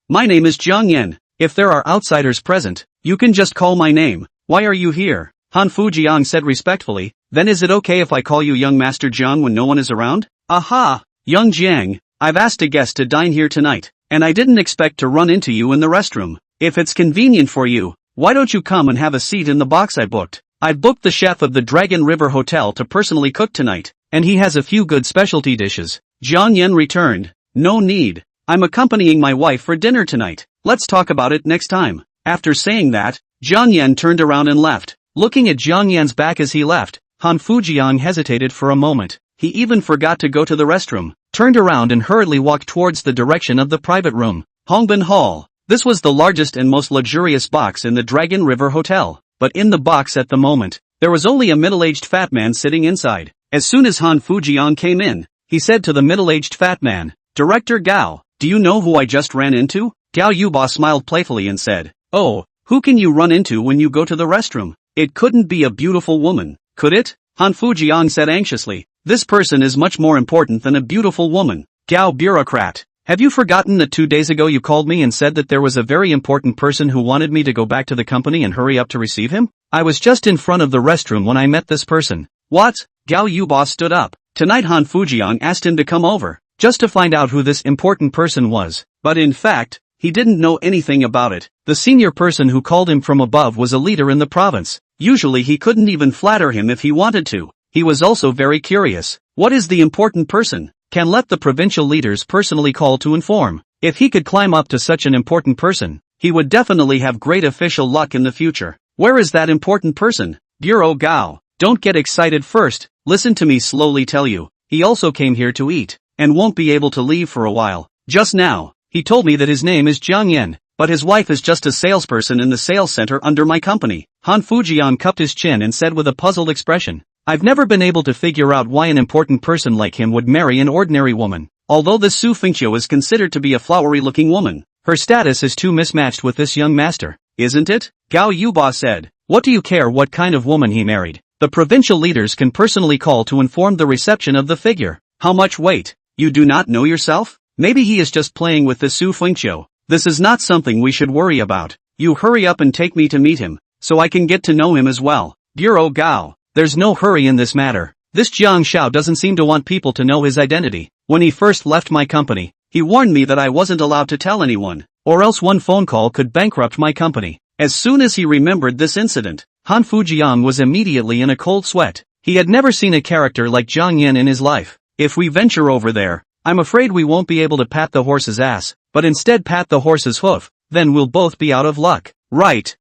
My name is Jiang Yan. If there are outsiders present, you can just call my name. Why are you here? Han Fujiang said respectfully. Then is it okay if I call you young Master Jiang when no one is around? Aha! Young Jiang, I've asked a guest to dine here tonight, and I didn't expect to run into you in the restroom. If it's convenient for you, why don't you come and have a seat in the box I booked? I've booked the chef of the Dragon River Hotel to personally cook tonight, and he has a few good specialty dishes. Jiang Yan returned. No need. I'm accompanying my wife for dinner tonight. Let's talk about it next time. After saying that, Jiang Yan turned around and left. Looking at Jiang Yan's back as he left, Han Fujiang hesitated for a moment. He even forgot to go to the restroom, turned around and hurriedly walked towards the direction of the private room. Hongbin Hall. This was the largest and most luxurious box in the Dragon River Hotel. But in the box at the moment, there was only a middle-aged fat man sitting inside. As soon as Han Fujiang came in, he said to the middle-aged fat man, Director Gao, do you know who I just ran into? Gao Yuba smiled playfully and said, Oh, who can you run into when you go to the restroom? It couldn't be a beautiful woman, could it? Han Fujiang said anxiously. This person is much more important than a beautiful woman. Gao bureaucrat. Have you forgotten that 2 days ago you called me and said that there was a very important person who wanted me to go back to the company and hurry up to receive him? I was just in front of the restroom when I met this person. What? Gao Yuba stood up. Tonight Han Fujiang asked him to come over, just to find out who this important person was. But in fact, he didn't know anything about it. The senior person who called him from above was a leader in the province. Usually he couldn't even flatter him if he wanted to. He was also very curious. What is the important person? Can let the provincial leaders personally call to inform. If he could climb up to such an important person, he would definitely have great official luck in the future. Where is that important person? Bureau Gao. Don't get excited first, listen to me slowly tell you. He also came here to eat, and won't be able to leave for a while. Just now, he told me that his name is Jiang Yan, but his wife is just a salesperson in the sales center under my company. Han Fujiang cupped his chin and said with a puzzled expression, I've never been able to figure out why an important person like him would marry an ordinary woman. Although this Su Fengqiu is considered to be a flowery-looking woman, her status is too mismatched with this young master, isn't it? Gao Yuba said. What do you care what kind of woman he married? The provincial leaders can personally call to inform the reception of the figure. How much weight? You do not know yourself? Maybe he is just playing with the Su Fengqiu. This is not something we should worry about. You hurry up and take me to meet him, so I can get to know him as well. Bureau Gao. There's no hurry in this matter. This Jiang Shao doesn't seem to want people to know his identity. When he first left my company, he warned me that I wasn't allowed to tell anyone, or else one phone call could bankrupt my company. As soon as he remembered this incident, Han Fujiang was immediately in a cold sweat. He had never seen a character like Jiang Yan in his life. If we venture over there, I'm afraid we won't be able to pat the horse's ass, but instead pat the horse's hoof, then we'll both be out of luck. Right,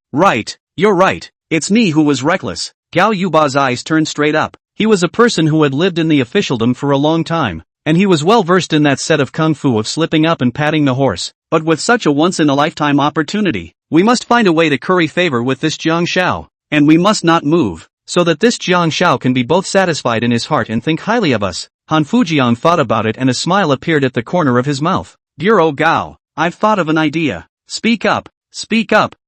you're right. It's me who was reckless. Gao Yuba's eyes turned straight up. He was a person who had lived in the officialdom for a long time, and he was well versed in that set of kung fu of slipping up and patting the horse. But with such a once-in-a-lifetime opportunity, we must find a way to curry favor with this Jiang Shao, and we must not move, so that this Jiang Shao can be both satisfied in his heart and think highly of us. Han Fujiang thought about it and a smile appeared at the corner of his mouth. Bureau Gao, I've thought of an idea. Speak up.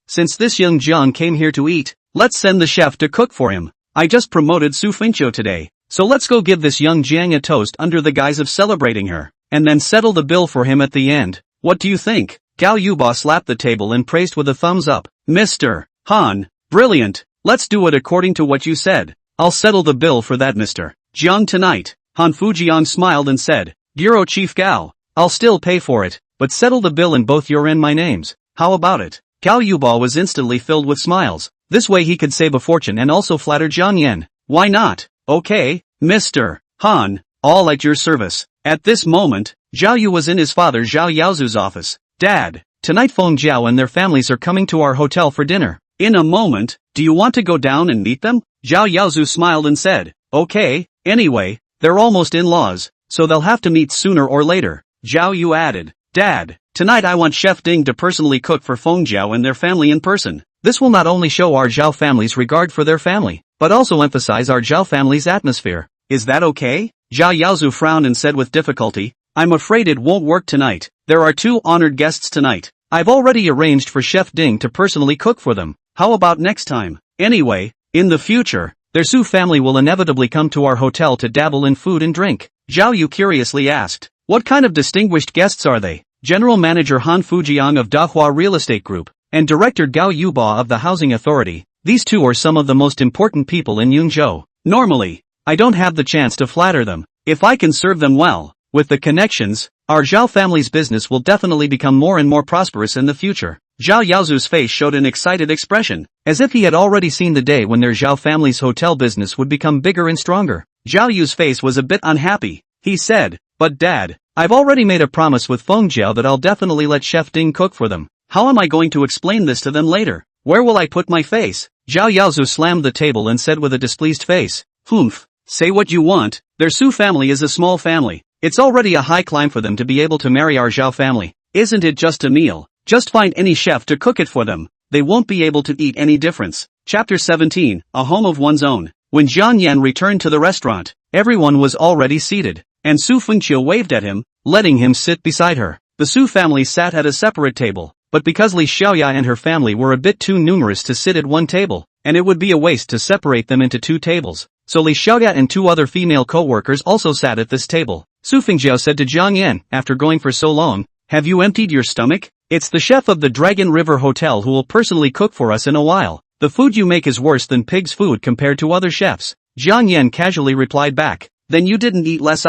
Since this young Jiang came here to eat, let's send the chef to cook for him. I just promoted Su Fengqiu today, so let's go give this young Jiang a toast under the guise of celebrating her, and then settle the bill for him at the end. What do you think? Gao Yuba slapped the table and praised with a thumbs up. Mr. Han, brilliant. Let's do it according to what you said. I'll settle the bill for that Mr. Jiang tonight. Han Fujiang smiled and said, Bureau Chief Gao, I'll still pay for it, but settle the bill in both your and my names. How about it? Gao Yuba was instantly filled with smiles. This way he could save a fortune and also flatter Jiang Yan. Why not? Okay, Mr. Han, all at your service. At this moment, Zhao Yu was in his father Zhao Yaozu's office. Dad, tonight Feng Jiao and their families are coming to our hotel for dinner. In a moment, do you want to go down and meet them? Zhao Yaozu smiled and said, okay, anyway, they're almost in-laws, so they'll have to meet sooner or later. Zhao Yu added, Dad, tonight I want Chef Ding to personally cook for Feng Jiao and their family in person. This will not only show our Zhao family's regard for their family, but also emphasize our Zhao family's atmosphere. Is that okay? Zhao Yaozu frowned and said with difficulty, I'm afraid it won't work tonight. There are 2 honored guests tonight. I've already arranged for Chef Ding to personally cook for them. How about next time? Anyway, in the future, their Su family will inevitably come to our hotel to dabble in food and drink. Zhao Yu curiously asked, what kind of distinguished guests are they? General Manager Han Fujiang of Dahua Real Estate Group, and Director Gao Yuba of the Housing Authority. These two are some of the most important people in Yungzhou. Normally, I don't have the chance to flatter them. If I can serve them well, with the connections, our Zhao family's business will definitely become more and more prosperous in the future. Zhao Yaozu's face showed an excited expression, as if he had already seen the day when their Zhao family's hotel business would become bigger and stronger. Zhao Yu's face was a bit unhappy. He said, "But Dad, I've already made a promise with Feng Jiao that I'll definitely let Chef Ding cook for them. How am I going to explain this to them later? Where will I put my face?" Zhao Yaozu slammed the table and said with a displeased face, "Humph, say what you want, their Su family is a small family. It's already a high climb for them to be able to marry our Zhao family. Isn't it just a meal? Just find any chef to cook it for them. They won't be able to eat any difference." Chapter 17, A Home of One's Own. When Jiang Yan returned to the restaurant, everyone was already seated, and Su Fengqiu waved at him, letting him sit beside her. The Su family sat at a separate table, but because Li Xiaoya and her family were a bit too numerous to sit at one table, and it would be a waste to separate them into two tables, so Li Xiaoya and two other female co-workers also sat at this table. Su Fengjiao said to Jiang Yan, after going for so long, "Have you emptied your stomach? It's the chef of the Dragon River Hotel who will personally cook for us in a while. The food you make is worse than pig's food compared to other chefs." Jiang Yan casually replied back, "Then you didn't eat less.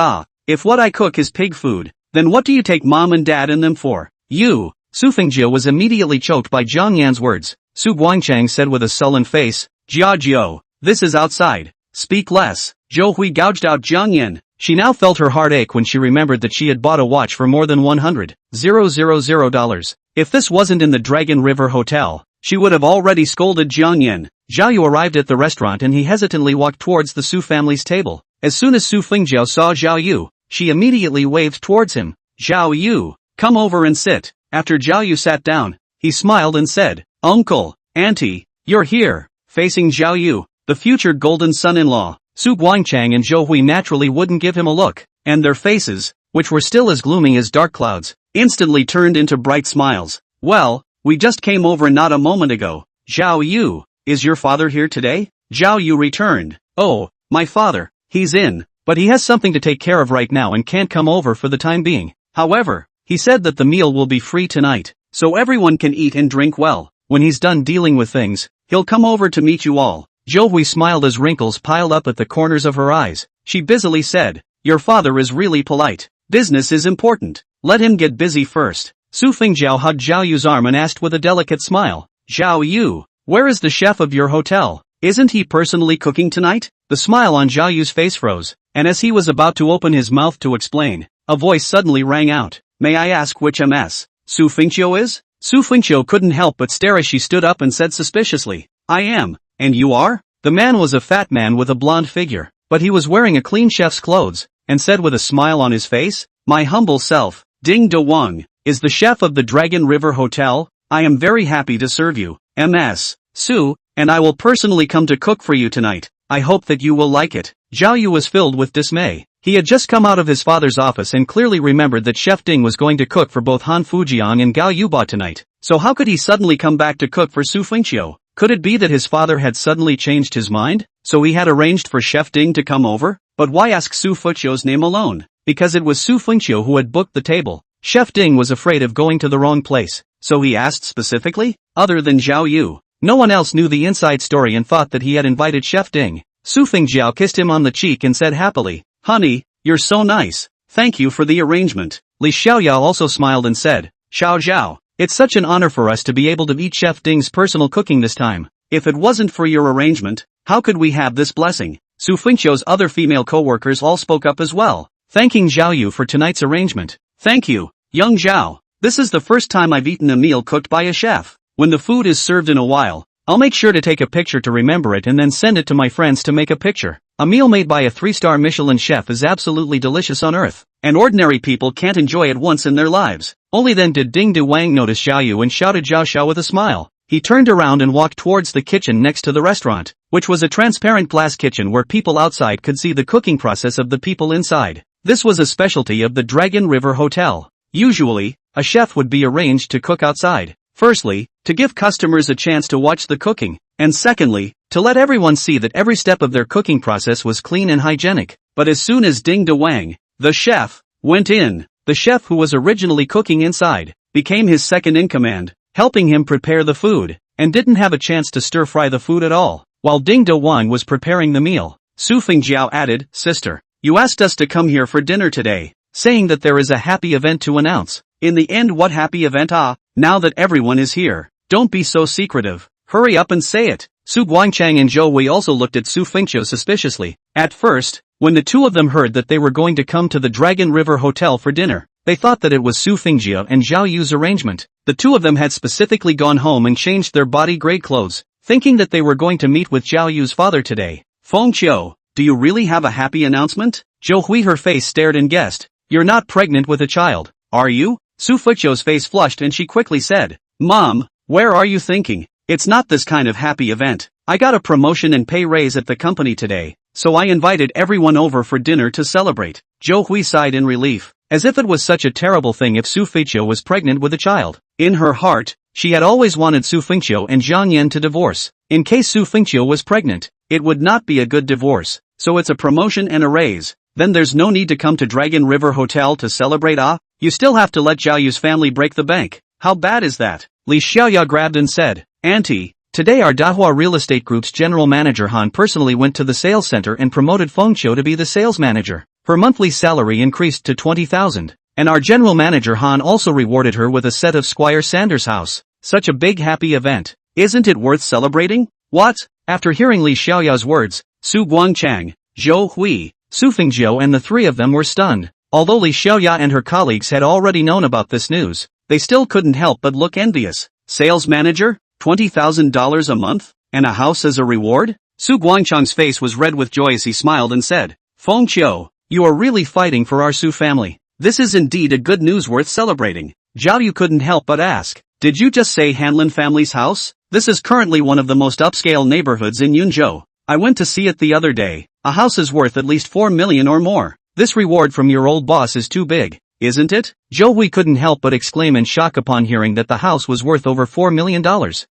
If what I cook is pig food, then what do you take Mom and Dad and them for? You." Su Fengjiao was immediately choked by Jiang Yan's words. Su Guangchang said with a sullen face, "Jia Jiao, this is outside. Speak less." Zhou Hui gouged out Jiang Yan. She now felt her heart ache when she remembered that she had bought a watch for more than $100,000. If this wasn't in the Dragon River Hotel, she would have already scolded Jiang Yan. Zhao Yu arrived at the restaurant and he hesitantly walked towards the Su family's table. As soon as Su Fengjiao saw Zhao Yu, she immediately waved towards him. "Zhao Yu, come over and sit." After Zhao Yu sat down, he smiled and said, "Uncle, Auntie, you're here." Facing Zhao Yu, the future golden son-in-law, Su Guangchang and Zhou Hui naturally wouldn't give him a look, and their faces, which were still as gloomy as dark clouds, instantly turned into bright smiles. "Well, we just came over not a moment ago. Zhao Yu, is your father here today?" Zhao Yu returned. "Oh, my father, he's in, but he has something to take care of right now and can't come over for the time being. However, he said that the meal will be free tonight, so everyone can eat and drink well. When he's done dealing with things, he'll come over to meet you all." Zhou Hui smiled as wrinkles piled up at the corners of her eyes. She busily said, "Your father is really polite. Business is important. Let him get busy first." Su Fengjiao hugged Zhao Yu's arm and asked with a delicate smile, "Zhao Yu, where is the chef of your hotel? Isn't he personally cooking tonight?" The smile on Zhao Yu's face froze, and as he was about to open his mouth to explain, a voice suddenly rang out. "May I ask which MS Su Fengqiu is?" Su Fengqiu couldn't help but stare as she stood up and said suspiciously, "I am. And you are?" The man was a fat man with a blonde figure, but he was wearing a clean chef's clothes, and said with a smile on his face, "My humble self, Ding De Wang, is the chef of the Dragon River Hotel. I am very happy to serve you, MS Su, and I will personally come to cook for you tonight. I hope that you will like it." Zhao Yu was filled with dismay. He had just come out of his father's office and clearly remembered that Chef Ding was going to cook for both Han Fujiang and Gao Yuba tonight. So how could he suddenly come back to cook for Su Fengqiu? Could it be that his father had suddenly changed his mind? So he had arranged for Chef Ding to come over? But why ask Su Fengqiu's name alone? Because it was Su Fengqiu who had booked the table. Chef Ding was afraid of going to the wrong place, so he asked specifically? Other than Zhao Yu, no one else knew the inside story and thought that he had invited Chef Ding. Su Fengjiao kissed him on the cheek and said happily, "Honey, you're so nice. Thank you for the arrangement." Li Xiaoyao also smiled and said, "Xiao Zhao, it's such an honor for us to be able to eat Chef Ding's personal cooking this time. If it wasn't for your arrangement, how could we have this blessing?" Su Fengqiu's other female co-workers all spoke up as well, thanking Zhao Yu for tonight's arrangement. "Thank you, young Zhao. This is the first time I've eaten a meal cooked by a chef. When the food is served in a while, I'll make sure to take a picture to remember it and then send it to my friends to make a picture. A meal made by a 3-star Michelin chef is absolutely delicious on earth, and ordinary people can't enjoy it once in their lives." Only then did Ding De Wang notice Zhao Yu and shouted Zhao Xiao with a smile. He turned around and walked towards the kitchen next to the restaurant, which was a transparent glass kitchen where people outside could see the cooking process of the people inside. This was a specialty of the Dragon River Hotel. Usually, a chef would be arranged to cook outside. Firstly, to give customers a chance to watch the cooking, and secondly, to let everyone see that every step of their cooking process was clean and hygienic. But as soon as Ding De Wang, the chef, went in, the chef who was originally cooking inside, became his second in command, helping him prepare the food, and didn't have a chance to stir-fry the food at all. While Ding Wan was preparing the meal, Su Fengjiao added, "Sister, you asked us to come here for dinner today, saying that there is a happy event to announce. In the end, what happy event? Now that everyone is here, don't be so secretive. Hurry up and say it." Su Guangchang and Zhou Wei also looked at Su Fengqiu suspiciously. At first, when the two of them heard that they were going to come to the Dragon River Hotel for dinner, they thought that it was Su Fengjiu and Zhao Yu's arrangement. The two of them had specifically gone home and changed their body-grade clothes, thinking that they were going to meet with Zhao Yu's father today. "Fengqiu, do you really have a happy announcement?" Zhou Hui, her face stared and guessed. "You're not pregnant with a child, are you?" Su Fengqiu's face flushed and she quickly said, "Mom, where are you thinking? It's not this kind of happy event. I got a promotion and pay raise at the company today, so I invited everyone over for dinner to celebrate." Zhou Hui sighed in relief, as if it was such a terrible thing if Su Fengqiu was pregnant with a child. In her heart, she had always wanted Su Fengqiu and Jiang Yan to divorce. In case Su Fengqiu was pregnant, it would not be a good divorce, so it's a promotion and a raise. Then there's no need to come to Dragon River Hotel to celebrate. You still have to let Zhao Yu's family break the bank. How bad is that? Li Xiaoya grabbed and said, "Auntie, today our Dahua Real Estate Group's general manager Han personally went to the sales center and promoted Fengqiu to be the sales manager. Her monthly salary increased to 20,000, and our general manager Han also rewarded her with a set of Squire Sanders' house. Such a big happy event. Isn't it worth celebrating?" "What?" After hearing Li Xiaoya's words, Su Guangchang, Zhou Hui, Su Fengjiu and the three of them were stunned. Although Li Xiaoya and her colleagues had already known about this news, they still couldn't help but look envious. Sales manager? $20,000 a month? And a house as a reward? Su Guangchang's face was red with joy as he smiled and said, "Fengqiu, you are really fighting for our Su family. This is indeed a good news worth celebrating." Zhao Yu couldn't help but ask, "Did you just say Hanlin family's house? This is currently one of the most upscale neighborhoods in Yunzhou. I went to see it the other day. A house is worth at least 4 million or more. This reward from your old boss is too big, isn't it?" Zhou Hui couldn't help but exclaim in shock upon hearing that the house was worth over $4 million.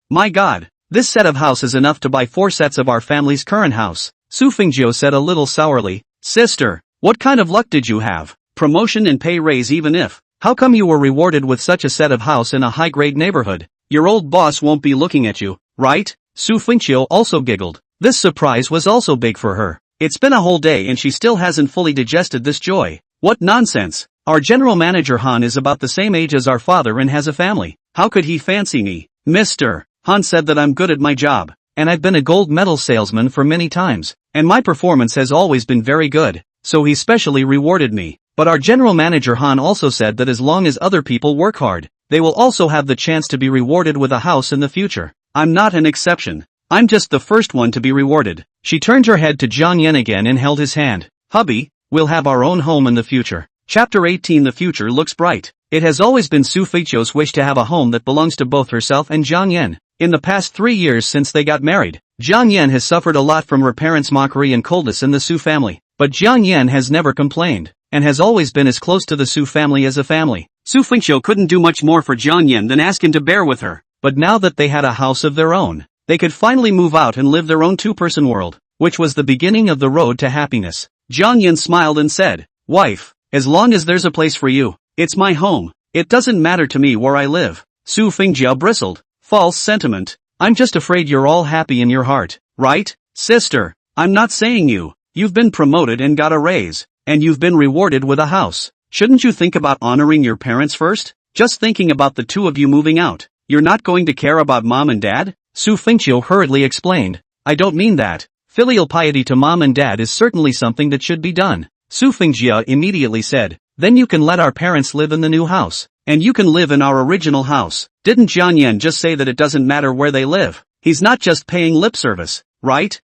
"My God, this set of house is enough to buy 4 sets of our family's current house." Su Fengjiu said a little sourly, "Sister, what kind of luck did you have? Promotion and pay raise even if. How come you were rewarded with such a set of house in a high-grade neighborhood? Your old boss won't be looking at you, right?" Su Fengqiu also giggled. This surprise was also big for her. It's been a whole day and she still hasn't fully digested this joy. What nonsense! Our general manager Han is about the same age as our father and has a family. How could he fancy me? "Mr. Han said that I'm good at my job, and I've been a gold medal salesman for many times, and my performance has always been very good, so he specially rewarded me. But our general manager Han also said that as long as other people work hard, they will also have the chance to be rewarded with a house in the future. I'm not an exception. I'm just the first one to be rewarded." She turned her head to Jiang Yan again and held his hand. "Hubby, we'll have our own home in the future." Chapter 18. The future looks bright. It has always been Su Fengqiu's wish to have a home that belongs to both herself and Jiang Yan. In the past 3 years since they got married, Jiang Yan has suffered a lot from her parents' mockery and coldness in the Su family. But Jiang Yan has never complained, and has always been as close to the Su family as a family. Su Fengqiu couldn't do much more for Jiang Yan than ask him to bear with her. But now that they had a house of their own, they could finally move out and live their own two-person world, which was the beginning of the road to happiness. Jiang Yan smiled and said, "Wife, as long as there's a place for you, it's my home. It doesn't matter to me where I live." Su Fengjiu bristled. "False sentiment. I'm just afraid you're all happy in your heart, right, sister? I'm not saying you've been promoted and got a raise, and you've been rewarded with a house. Shouldn't you think about honoring your parents first? Just thinking about the two of you moving out, you're not going to care about mom and dad?" Su Fengqiu hurriedly explained. "I don't mean that. Filial piety to mom and dad is certainly something that should be done." Su Fengjiu immediately said, "Then you can let our parents live in the new house, and you can live in our original house." Didn't Jiang Yan just say that it doesn't matter where they live? He's not just paying lip service, right?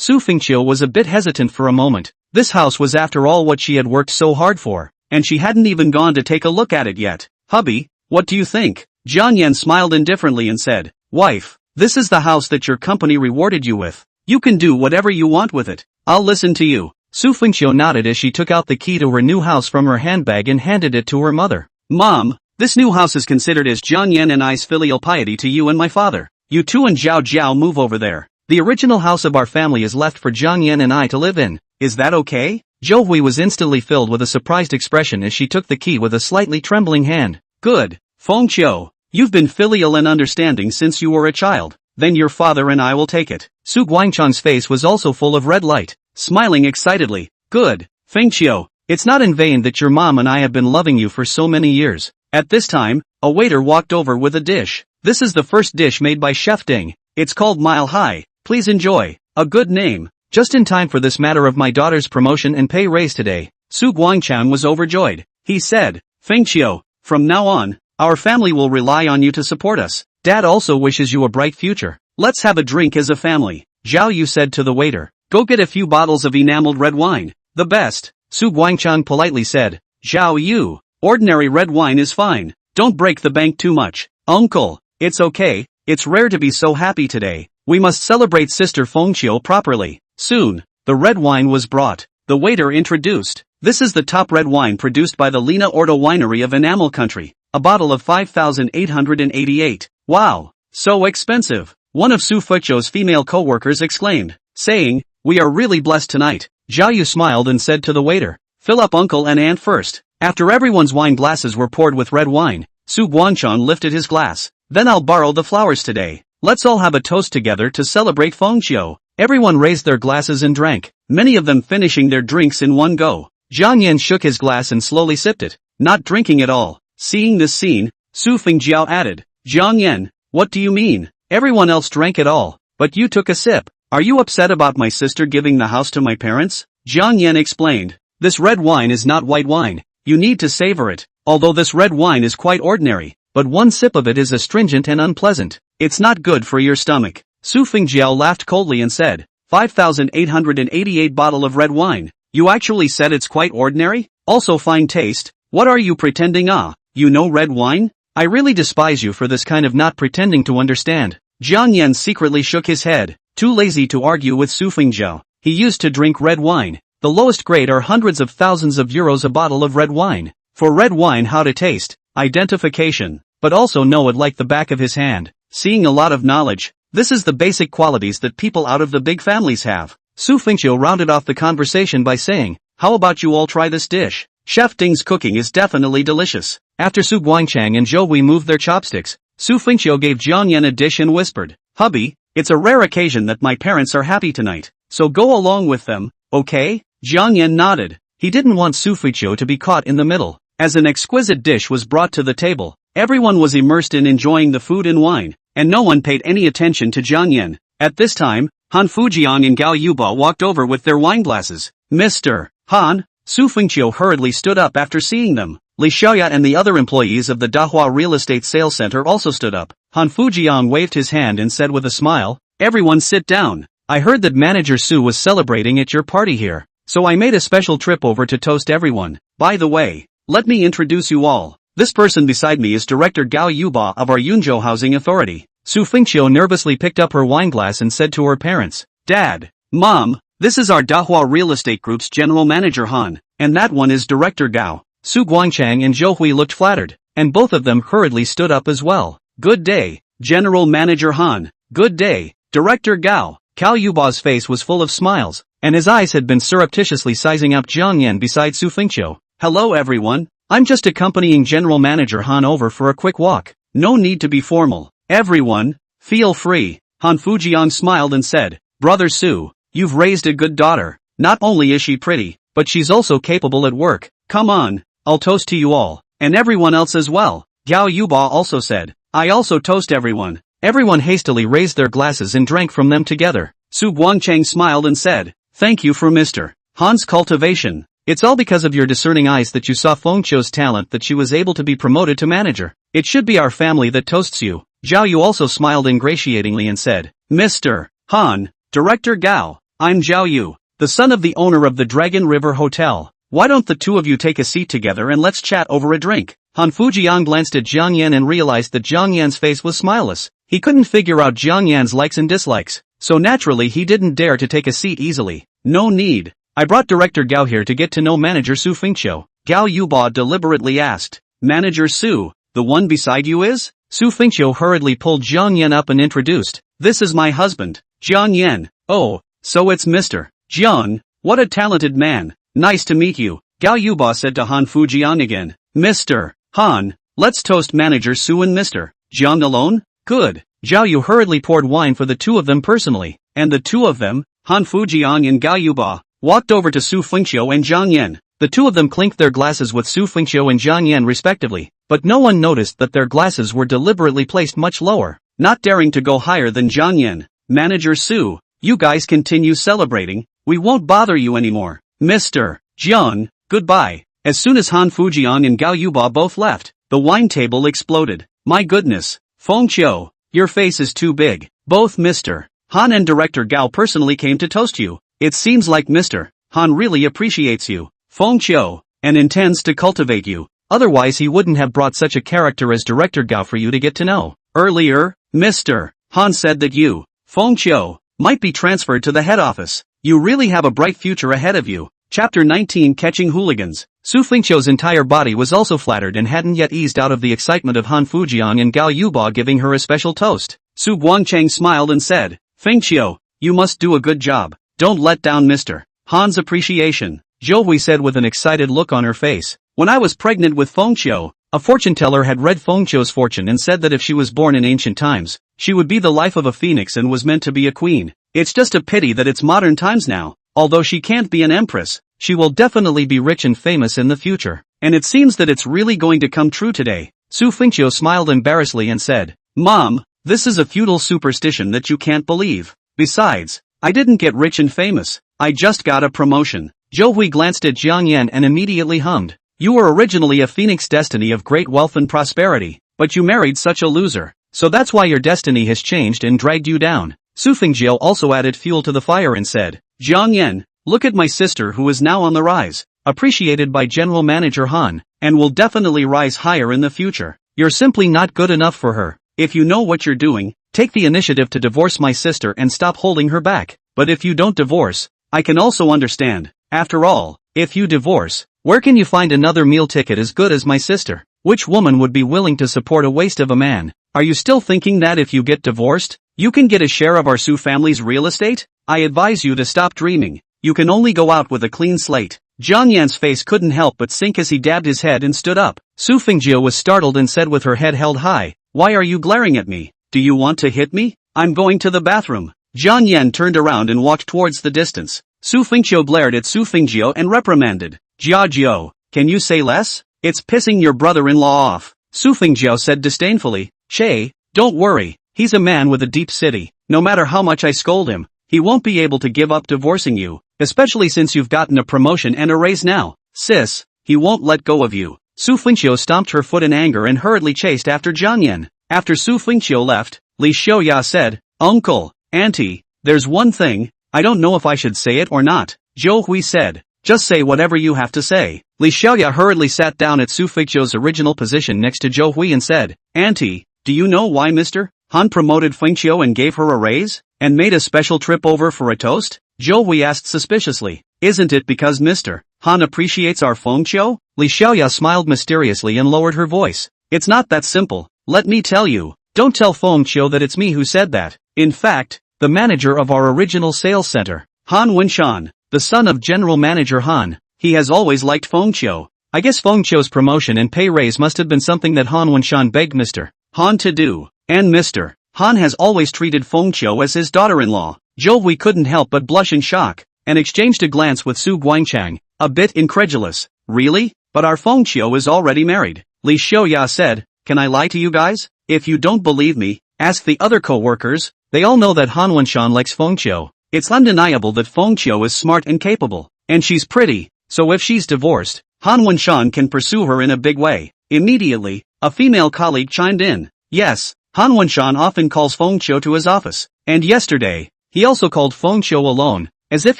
Su Fengqiu was a bit hesitant for a moment. This house was after all what she had worked so hard for, and she hadn't even gone to take a look at it yet. "Hubby, what do you think?" Jiang Yan smiled indifferently and said, "Wife, this is the house that your company rewarded you with. You can do whatever you want with it. I'll listen to you." Su Fengqiu nodded as she took out the key to her new house from her handbag and handed it to her mother. "Mom, this new house is considered as Jiang Yan and I's filial piety to you and my father. You two and Zhao Zhao move over there. The original house of our family is left for Jiang Yan and I to live in. Is that okay?" Zhou Hui was instantly filled with a surprised expression as she took the key with a slightly trembling hand. "Good, Fengqiu, You've been filial and understanding since you were a child. Then your father and I will take it. Su Guangchang's face was also full of red light, smiling excitedly. Good, Fengqiu. It's not in vain that your mom and I have been loving you for so many years. At this time, a waiter walked over with a dish. This is the first dish made by Chef Ding. It's called Mile High. Please enjoy. A good name. Just in time for this matter of my daughter's promotion and pay raise today. Su Guangchang was overjoyed. He said, Fengqiu, from now on, our family will rely on you to support us. Dad also wishes you a bright future. Let's have a drink as a family. Zhao Yu said to the waiter. Go get a few bottles of enameled red wine. The best. Su Guangchang politely said. Zhao Yu, ordinary red wine is fine. Don't break the bank too much. Uncle, it's okay. It's rare to be so happy today. We must celebrate Sister Fengqiu properly. Soon, the red wine was brought. The waiter introduced. This is the top red wine produced by the Lina Ordo Winery of Enamel Country. A bottle of 5,888. Wow, so expensive. One of Su Fengqiu's female co-workers exclaimed, saying, we are really blessed tonight. Zhao Yu smiled and said to the waiter, fill up uncle and aunt first. After everyone's wine glasses were poured with red wine, Su Guangchang lifted his glass. Then I'll borrow the flowers today. Let's all have a toast together to celebrate Fengqiu. Everyone raised their glasses and drank, many of them finishing their drinks in one go. Jiang Yan shook his glass and slowly sipped it, not drinking at all. Seeing this scene, Su Fengqiu added, Jiang Yan, what do you mean? Everyone else drank it all, but you took a sip. Are you upset about my sister giving the house to my parents? Jiang Yan explained, this red wine is not white wine. You need to savor it. Although this red wine is quite ordinary, but one sip of it is astringent and unpleasant. It's not good for your stomach. Su Fengqiu laughed coldly and said, 5,888 bottle of red wine. You actually said it's quite ordinary? Also fine taste? What are you pretending? You know red wine? I really despise you for this kind of not pretending to understand. Jiang Yan secretly shook his head, too lazy to argue with Su Fengqiu. He used to drink red wine. The lowest grade are hundreds of thousands of euros a bottle of red wine. For red wine, how to taste, identification, but also know it like the back of his hand. Seeing a lot of knowledge. This is the basic qualities that people out of the big families have. Su Fengqiu rounded off the conversation by saying, how about you all try this dish? Chef Ding's cooking is definitely delicious. After Su Guangchang and Zhou Wei moved their chopsticks, Su Fengqiu gave Jiang Yan a dish and whispered, hubby, it's a rare occasion that my parents are happy tonight, so go along with them, okay? Jiang Yan nodded. He didn't want Su Fengqiu to be caught in the middle. As an exquisite dish was brought to the table, everyone was immersed in enjoying the food and wine, and no one paid any attention to Jiang Yan. At this time, Han Fujiang and Gao Yuba walked over with their wine glasses. Mr. Han, Su Fengqiu hurriedly stood up after seeing them. Li Xiaoya and the other employees of the Dahua Real Estate Sales Center also stood up. Han Fujiang waved his hand and said with a smile, everyone sit down. I heard that Manager Su was celebrating at your party here, so I made a special trip over to toast everyone. By the way, let me introduce you all. This person beside me is Director Gao Yuba of our Yunzhou Housing Authority. Su Fengqiu nervously picked up her wineglass and said to her parents, Dad, Mom, this is our Dahua Real Estate Group's General Manager Han, and that one is Director Gao. Su Guangchang and Zhou Hui looked flattered, and both of them hurriedly stood up as well. Good day, General Manager Han. Good day, Director Gao. Gao Yuba's face was full of smiles, and his eyes had been surreptitiously sizing up Jiang Yan beside Su Fengqiu. Hello everyone, I'm just accompanying General Manager Han over for a quick walk. No need to be formal. Everyone, feel free. Han Fujiang smiled and said, Brother Su, you've raised a good daughter. Not only is she pretty, but she's also capable at work. Come on, I'll toast to you all, and everyone else as well. Gao Yuba also said, I also toast everyone. Everyone hastily raised their glasses and drank from them together. Su Guangchang smiled and said, thank you for Mr. Han's cultivation. It's all because of your discerning eyes that you saw Fengqiu's talent that she was able to be promoted to manager. It should be our family that toasts you. Zhao Yu also smiled ingratiatingly and said, Mr. Han, Director Gao, I'm Zhao Yu, the son of the owner of the Dragon River Hotel. Why don't the two of you take a seat together and let's chat over a drink? Han Fujiang glanced at Jiang Yan and realized that Jiang Yan's face was smileless. He couldn't figure out Jiang Yan's likes and dislikes, so naturally he didn't dare to take a seat easily. No need. I brought Director Gao here to get to know Manager Su Fengqiu. Gao Yuba deliberately asked, Manager Su, the one beside you is? Su Fengqiu hurriedly pulled Jiang Yan up and introduced, this is my husband, Jiang Yan. Oh, so it's Mr. Jiang, what a talented man. Nice to meet you. Gao Yuba said to Han Fujiang again, Mr. Han, let's toast Manager Su and Mr. Jiang alone? Good. Zhao Yu hurriedly poured wine for the two of them personally, and the two of them, Han Fujiang and Gao Yuba, walked over to Su Fengqiu and Jiang Yan. The two of them clinked their glasses with Su Fengqiu and Jiang Yan respectively, but no one noticed that their glasses were deliberately placed much lower, not daring to go higher than Jiang Yan. Manager Su, you guys continue celebrating, we won't bother you anymore. Mr. Jiang, goodbye. As soon as Han Fujiang and Gao Yuba both left, the wine table exploded. My goodness, Fengqiu, your face is too big. Both Mr. Han and Director Gao personally came to toast you. It seems like Mr. Han really appreciates you, Fengqiu, and intends to cultivate you. Otherwise he wouldn't have brought such a character as Director Gao for you to get to know. Earlier, Mr. Han said that you, Fengqiu, might be transferred to the head office. You really have a bright future ahead of you. Chapter 19 Catching Hooligans. Su Fengqiu's entire body was also flattered and hadn't yet eased out of the excitement of Han Fujiang and Gao Yuba giving her a special toast. Su Guangchang smiled and said, Fengqiu, you must do a good job. Don't let down Mr. Han's appreciation. Zhou Hui said with an excited look on her face. When I was pregnant with Fengqiu, a fortune teller had read Fengqiu's fortune and said that if she was born in ancient times, she would be the life of a phoenix and was meant to be a queen. It's just a pity that it's modern times now. Although she can't be an empress, she will definitely be rich and famous in the future. And it seems that it's really going to come true today. Su Fengqiu smiled embarrassedly and said, Mom, this is a feudal superstition that you can't believe. Besides, I didn't get rich and famous. I just got a promotion. Zhou Hui glanced at Jiang Yan and immediately hummed. You were originally a phoenix destiny of great wealth and prosperity, but you married such a loser. So that's why your destiny has changed and dragged you down. Su Fengqiu also added fuel to the fire and said, Jiang Yan, look at my sister who is now on the rise, appreciated by General Manager Han, and will definitely rise higher in the future. You're simply not good enough for her. If you know what you're doing, take the initiative to divorce my sister and stop holding her back. But if you don't divorce, I can also understand. After all, if you divorce, where can you find another meal ticket as good as my sister? Which woman would be willing to support a waste of a man? Are you still thinking that if you get divorced, you can get a share of our Su family's real estate? I advise you to stop dreaming. You can only go out with a clean slate. Jiang Yan's face couldn't help but sink as he dabbed his head and stood up. Su Fengqiu was startled and said with her head held high, Why are you glaring at me? Do you want to hit me? I'm going to the bathroom. Jiang Yan turned around and walked towards the distance. Su Fengqiu glared at Su Fengqiu and reprimanded. Jiao, can you say less? It's pissing your brother-in-law off. Su Fengqiu said disdainfully. Che, don't worry, he's a man with a deep city. No matter how much I scold him, he won't be able to give up divorcing you, especially since you've gotten a promotion and a raise now. Sis, he won't let go of you. Su Fengqiu stomped her foot in anger and hurriedly chased after Jiang Yan. After Su Fengqiu left, Li Xiaoya said, Uncle, Auntie, there's one thing, I don't know if I should say it or not. Zhou Hui said, just say whatever you have to say. Li Xiaoya hurriedly sat down at Su Fengqiu's original position next to Zhou Hui and said, Auntie, do you know why Mr. Han promoted Fengqiu and gave her a raise, and made a special trip over for a toast? Zhou Hui asked suspiciously. Isn't it because Mr. Han appreciates our Fengqiu? Li Xiaoya smiled mysteriously and lowered her voice. It's not that simple, let me tell you. Don't tell Fengqiu that it's me who said that. In fact, the manager of our original sales center, Han Wenshan, the son of General Manager Han, he has always liked Fengqiu. I guess Fengqiu's promotion and pay raise must have been something that Han Wenshan begged Mr. Han to do. And Mr. Han has always treated Fengqiu as his daughter-in-law. Zhou Hui couldn't help but blush in shock, and exchanged a glance with Su Guangchang, a bit incredulous. Really? But our Fengqiu is already married. Li Xiaoya said, Can I lie to you guys? If you don't believe me, ask the other co-workers. They all know that Han Wenshan likes Fengqiu. It's undeniable that Fengqiu is smart and capable, and she's pretty, so if she's divorced, Han Wenshan can pursue her in a big way. Immediately, a female colleague chimed in. Yes, Han Wenshan often calls Fengqiu to his office, and yesterday, he also called Fengqiu alone, as if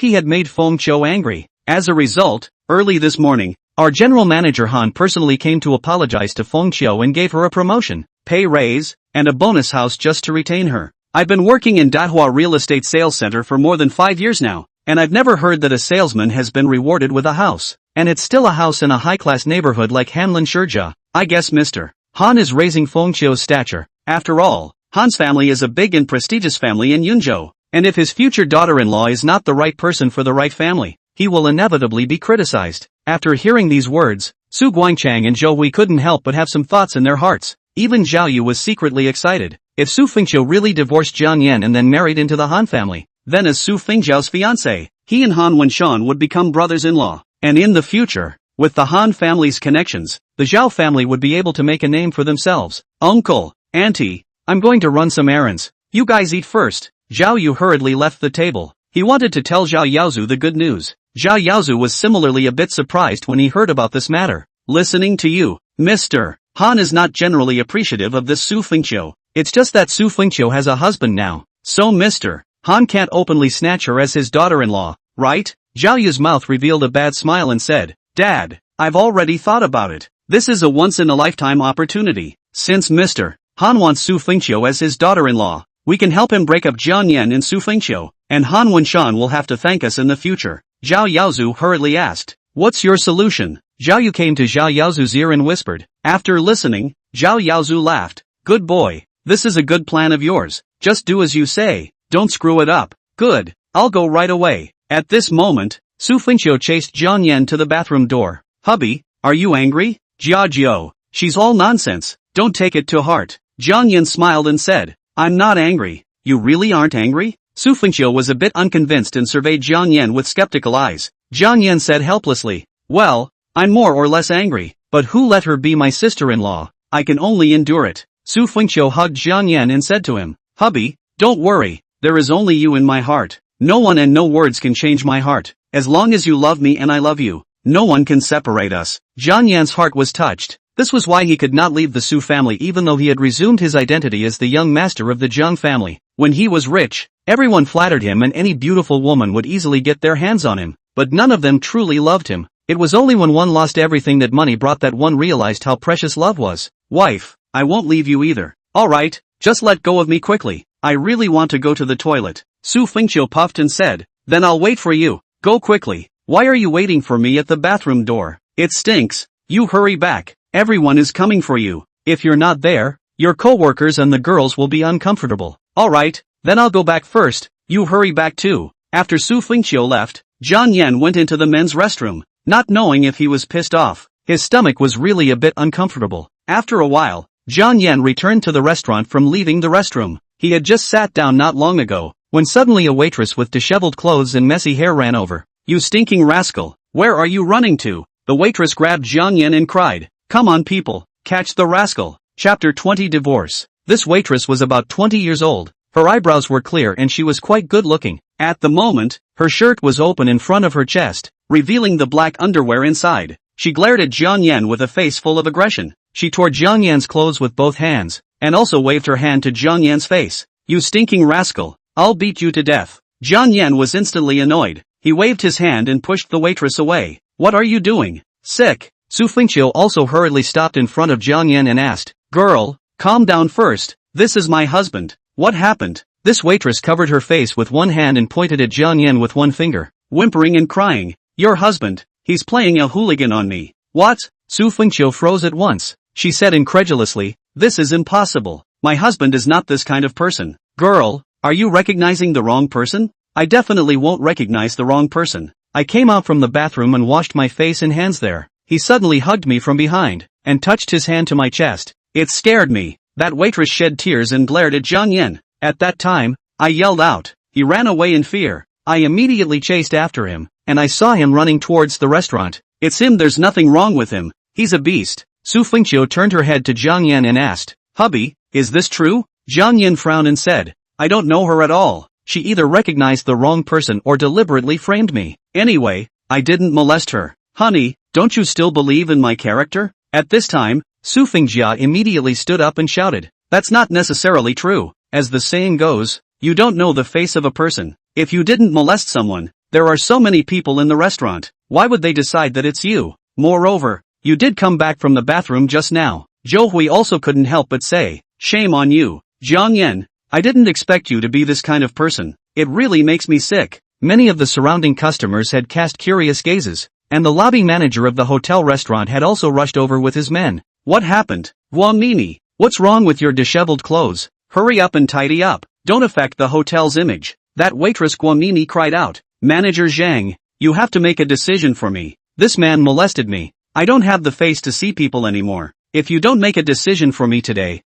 he had made Fengqiu angry. As a result, early this morning, our general manager Han personally came to apologize to Fengqiu and gave her a promotion, pay raise, and a bonus house just to retain her. I've been working in Dahua Real Estate Sales Center for more than 5 years now, and I've never heard that a salesman has been rewarded with a house. And it's still a house in a high-class neighborhood like Hanlin Shurjia. I guess Mr. Han is raising Fengqiu's stature. After all, Han's family is a big and prestigious family in Yunzhou, and if his future daughter-in-law is not the right person for the right family, he will inevitably be criticized. After hearing these words, Su Guangchang and Zhou Hui couldn't help but have some thoughts in their hearts. Even Zhao Yu was secretly excited. If Su Fengqiu really divorced Jiang Yan and then married into the Han family, then as Su Fengjiao's fiancé, he and Han Wenshan would become brothers-in-law. And in the future, with the Han family's connections, the Zhao family would be able to make a name for themselves. Uncle, Auntie, I'm going to run some errands. You guys eat first. Zhao Yu hurriedly left the table. He wanted to tell Zhao Yaozu the good news. Zhao Yaozu was similarly a bit surprised when he heard about this matter. Listening to you, Mr. Han is not generally appreciative of this Su Fengqiu. It's just that Su Fengqiu has a husband now. So Mr. Han can't openly snatch her as his daughter-in-law, right? Zhao Yu's mouth revealed a bad smile and said, Dad, I've already thought about it. This is a once-in-a-lifetime opportunity. Since Mr. Han wants Su Fengqiu as his daughter-in-law, we can help him break up Jiang Yan and Su Fengqiu, and Han Wenshan will have to thank us in the future. Zhao Yaozu hurriedly asked, What's your solution? Zhao Yu came to Zhao Yaozu's ear and whispered. After listening, Zhao Yaozu laughed. Good boy, this is a good plan of yours. Just do as you say, don't screw it up. Good, I'll go right away. At this moment, Su Fengqiu chased Jiang Yan to the bathroom door. Hubby, are you angry? Jiao, she's all nonsense, don't take it to heart. Jiang Yan smiled and said, I'm not angry. You really aren't angry? Su Fengqiu was a bit unconvinced and surveyed Jiang Yan with skeptical eyes. Jiang Yan said helplessly, Well, I'm more or less angry, but who let her be my sister-in-law? I can only endure it. Su Fengqiu hugged Jiang Yan and said to him, Hubby, don't worry, there is only you in my heart. No one and no words can change my heart. As long as you love me and I love you, no one can separate us. Jiang Yan's heart was touched. This was why he could not leave the Su family even though he had resumed his identity as the young master of the Jiang family. When he was rich, everyone flattered him and any beautiful woman would easily get their hands on him, but none of them truly loved him. It was only when one lost everything that money brought that one realized how precious love was. Wife, I won't leave you either. Alright, just let go of me quickly. I really want to go to the toilet. Su Fengqiu puffed and said, Then I'll wait for you. Go quickly. Why are you waiting for me at the bathroom door? It stinks. You hurry back. Everyone is coming for you. If you're not there, your co-workers and the girls will be uncomfortable. Alright, then I'll go back first. You hurry back too. After Su Fengqiu left, Jiang Yan went into the men's restroom, not knowing if he was pissed off. His stomach was really a bit uncomfortable. After a while, Jiang Yan returned to the restaurant from leaving the restroom. He had just sat down not long ago, when suddenly a waitress with disheveled clothes and messy hair ran over. You stinking rascal, where are you running to? The waitress grabbed Jiang Yan and cried, Come on people, catch the rascal. Chapter 20 Divorce. This waitress was about 20 years old. Her eyebrows were clear and she was quite good looking. At the moment, her shirt was open in front of her chest, revealing the black underwear inside. She glared at Jiang Yan with a face full of aggression. She tore Jiang Yan's clothes with both hands, and also waved her hand to Jiang Yan's face. You stinking rascal, I'll beat you to death. Jiang Yan was instantly annoyed. He waved his hand and pushed the waitress away. What are you doing? Sick. Su Fengqiu also hurriedly stopped in front of Jiang Yan and asked, Girl, calm down first. This is my husband. What happened? This waitress covered her face with one hand and pointed at Jiang Yan with one finger, whimpering and crying. Your husband, he's playing a hooligan on me. What? Su Fengqiu froze at once. She said incredulously, This is impossible. My husband is not this kind of person. Girl, are you recognizing the wrong person? I definitely won't recognize the wrong person. I came out from the bathroom and washed my face and hands there. He suddenly hugged me from behind, and touched his hand to my chest. It scared me. That waitress shed tears and glared at Jiang Yan. At that time, I yelled out. He ran away in fear. I immediately chased after him, and I saw him running towards the restaurant. It's him, there's nothing wrong with him. He's a beast. Su Fengqiu turned her head to Jiang Yan and asked, Hubby, is this true? Jiang Yan frowned and said, I don't know her at all. She either recognized the wrong person or deliberately framed me. Anyway, I didn't molest her. Honey, don't you still believe in my character? At this time, Su Fengjia immediately stood up and shouted, That's not necessarily true. As the saying goes, you don't know the face of a person. If you didn't molest someone, there are so many people in the restaurant, why would they decide that it's you? Moreover, you did come back from the bathroom just now. Zhou Hui also couldn't help but say, Shame on you. Jiang Yan, I didn't expect you to be this kind of person. It really makes me sick. Many of the surrounding customers had cast curious gazes, and the lobby manager of the hotel restaurant had also rushed over with his men. What happened? Guamini, what's wrong with your disheveled clothes? Hurry up and tidy up. Don't affect the hotel's image. That waitress Guamini cried out. Manager Zhang, you have to make a decision for me. This man molested me. I don't have the face to see people anymore. If you don't make a decision for me today,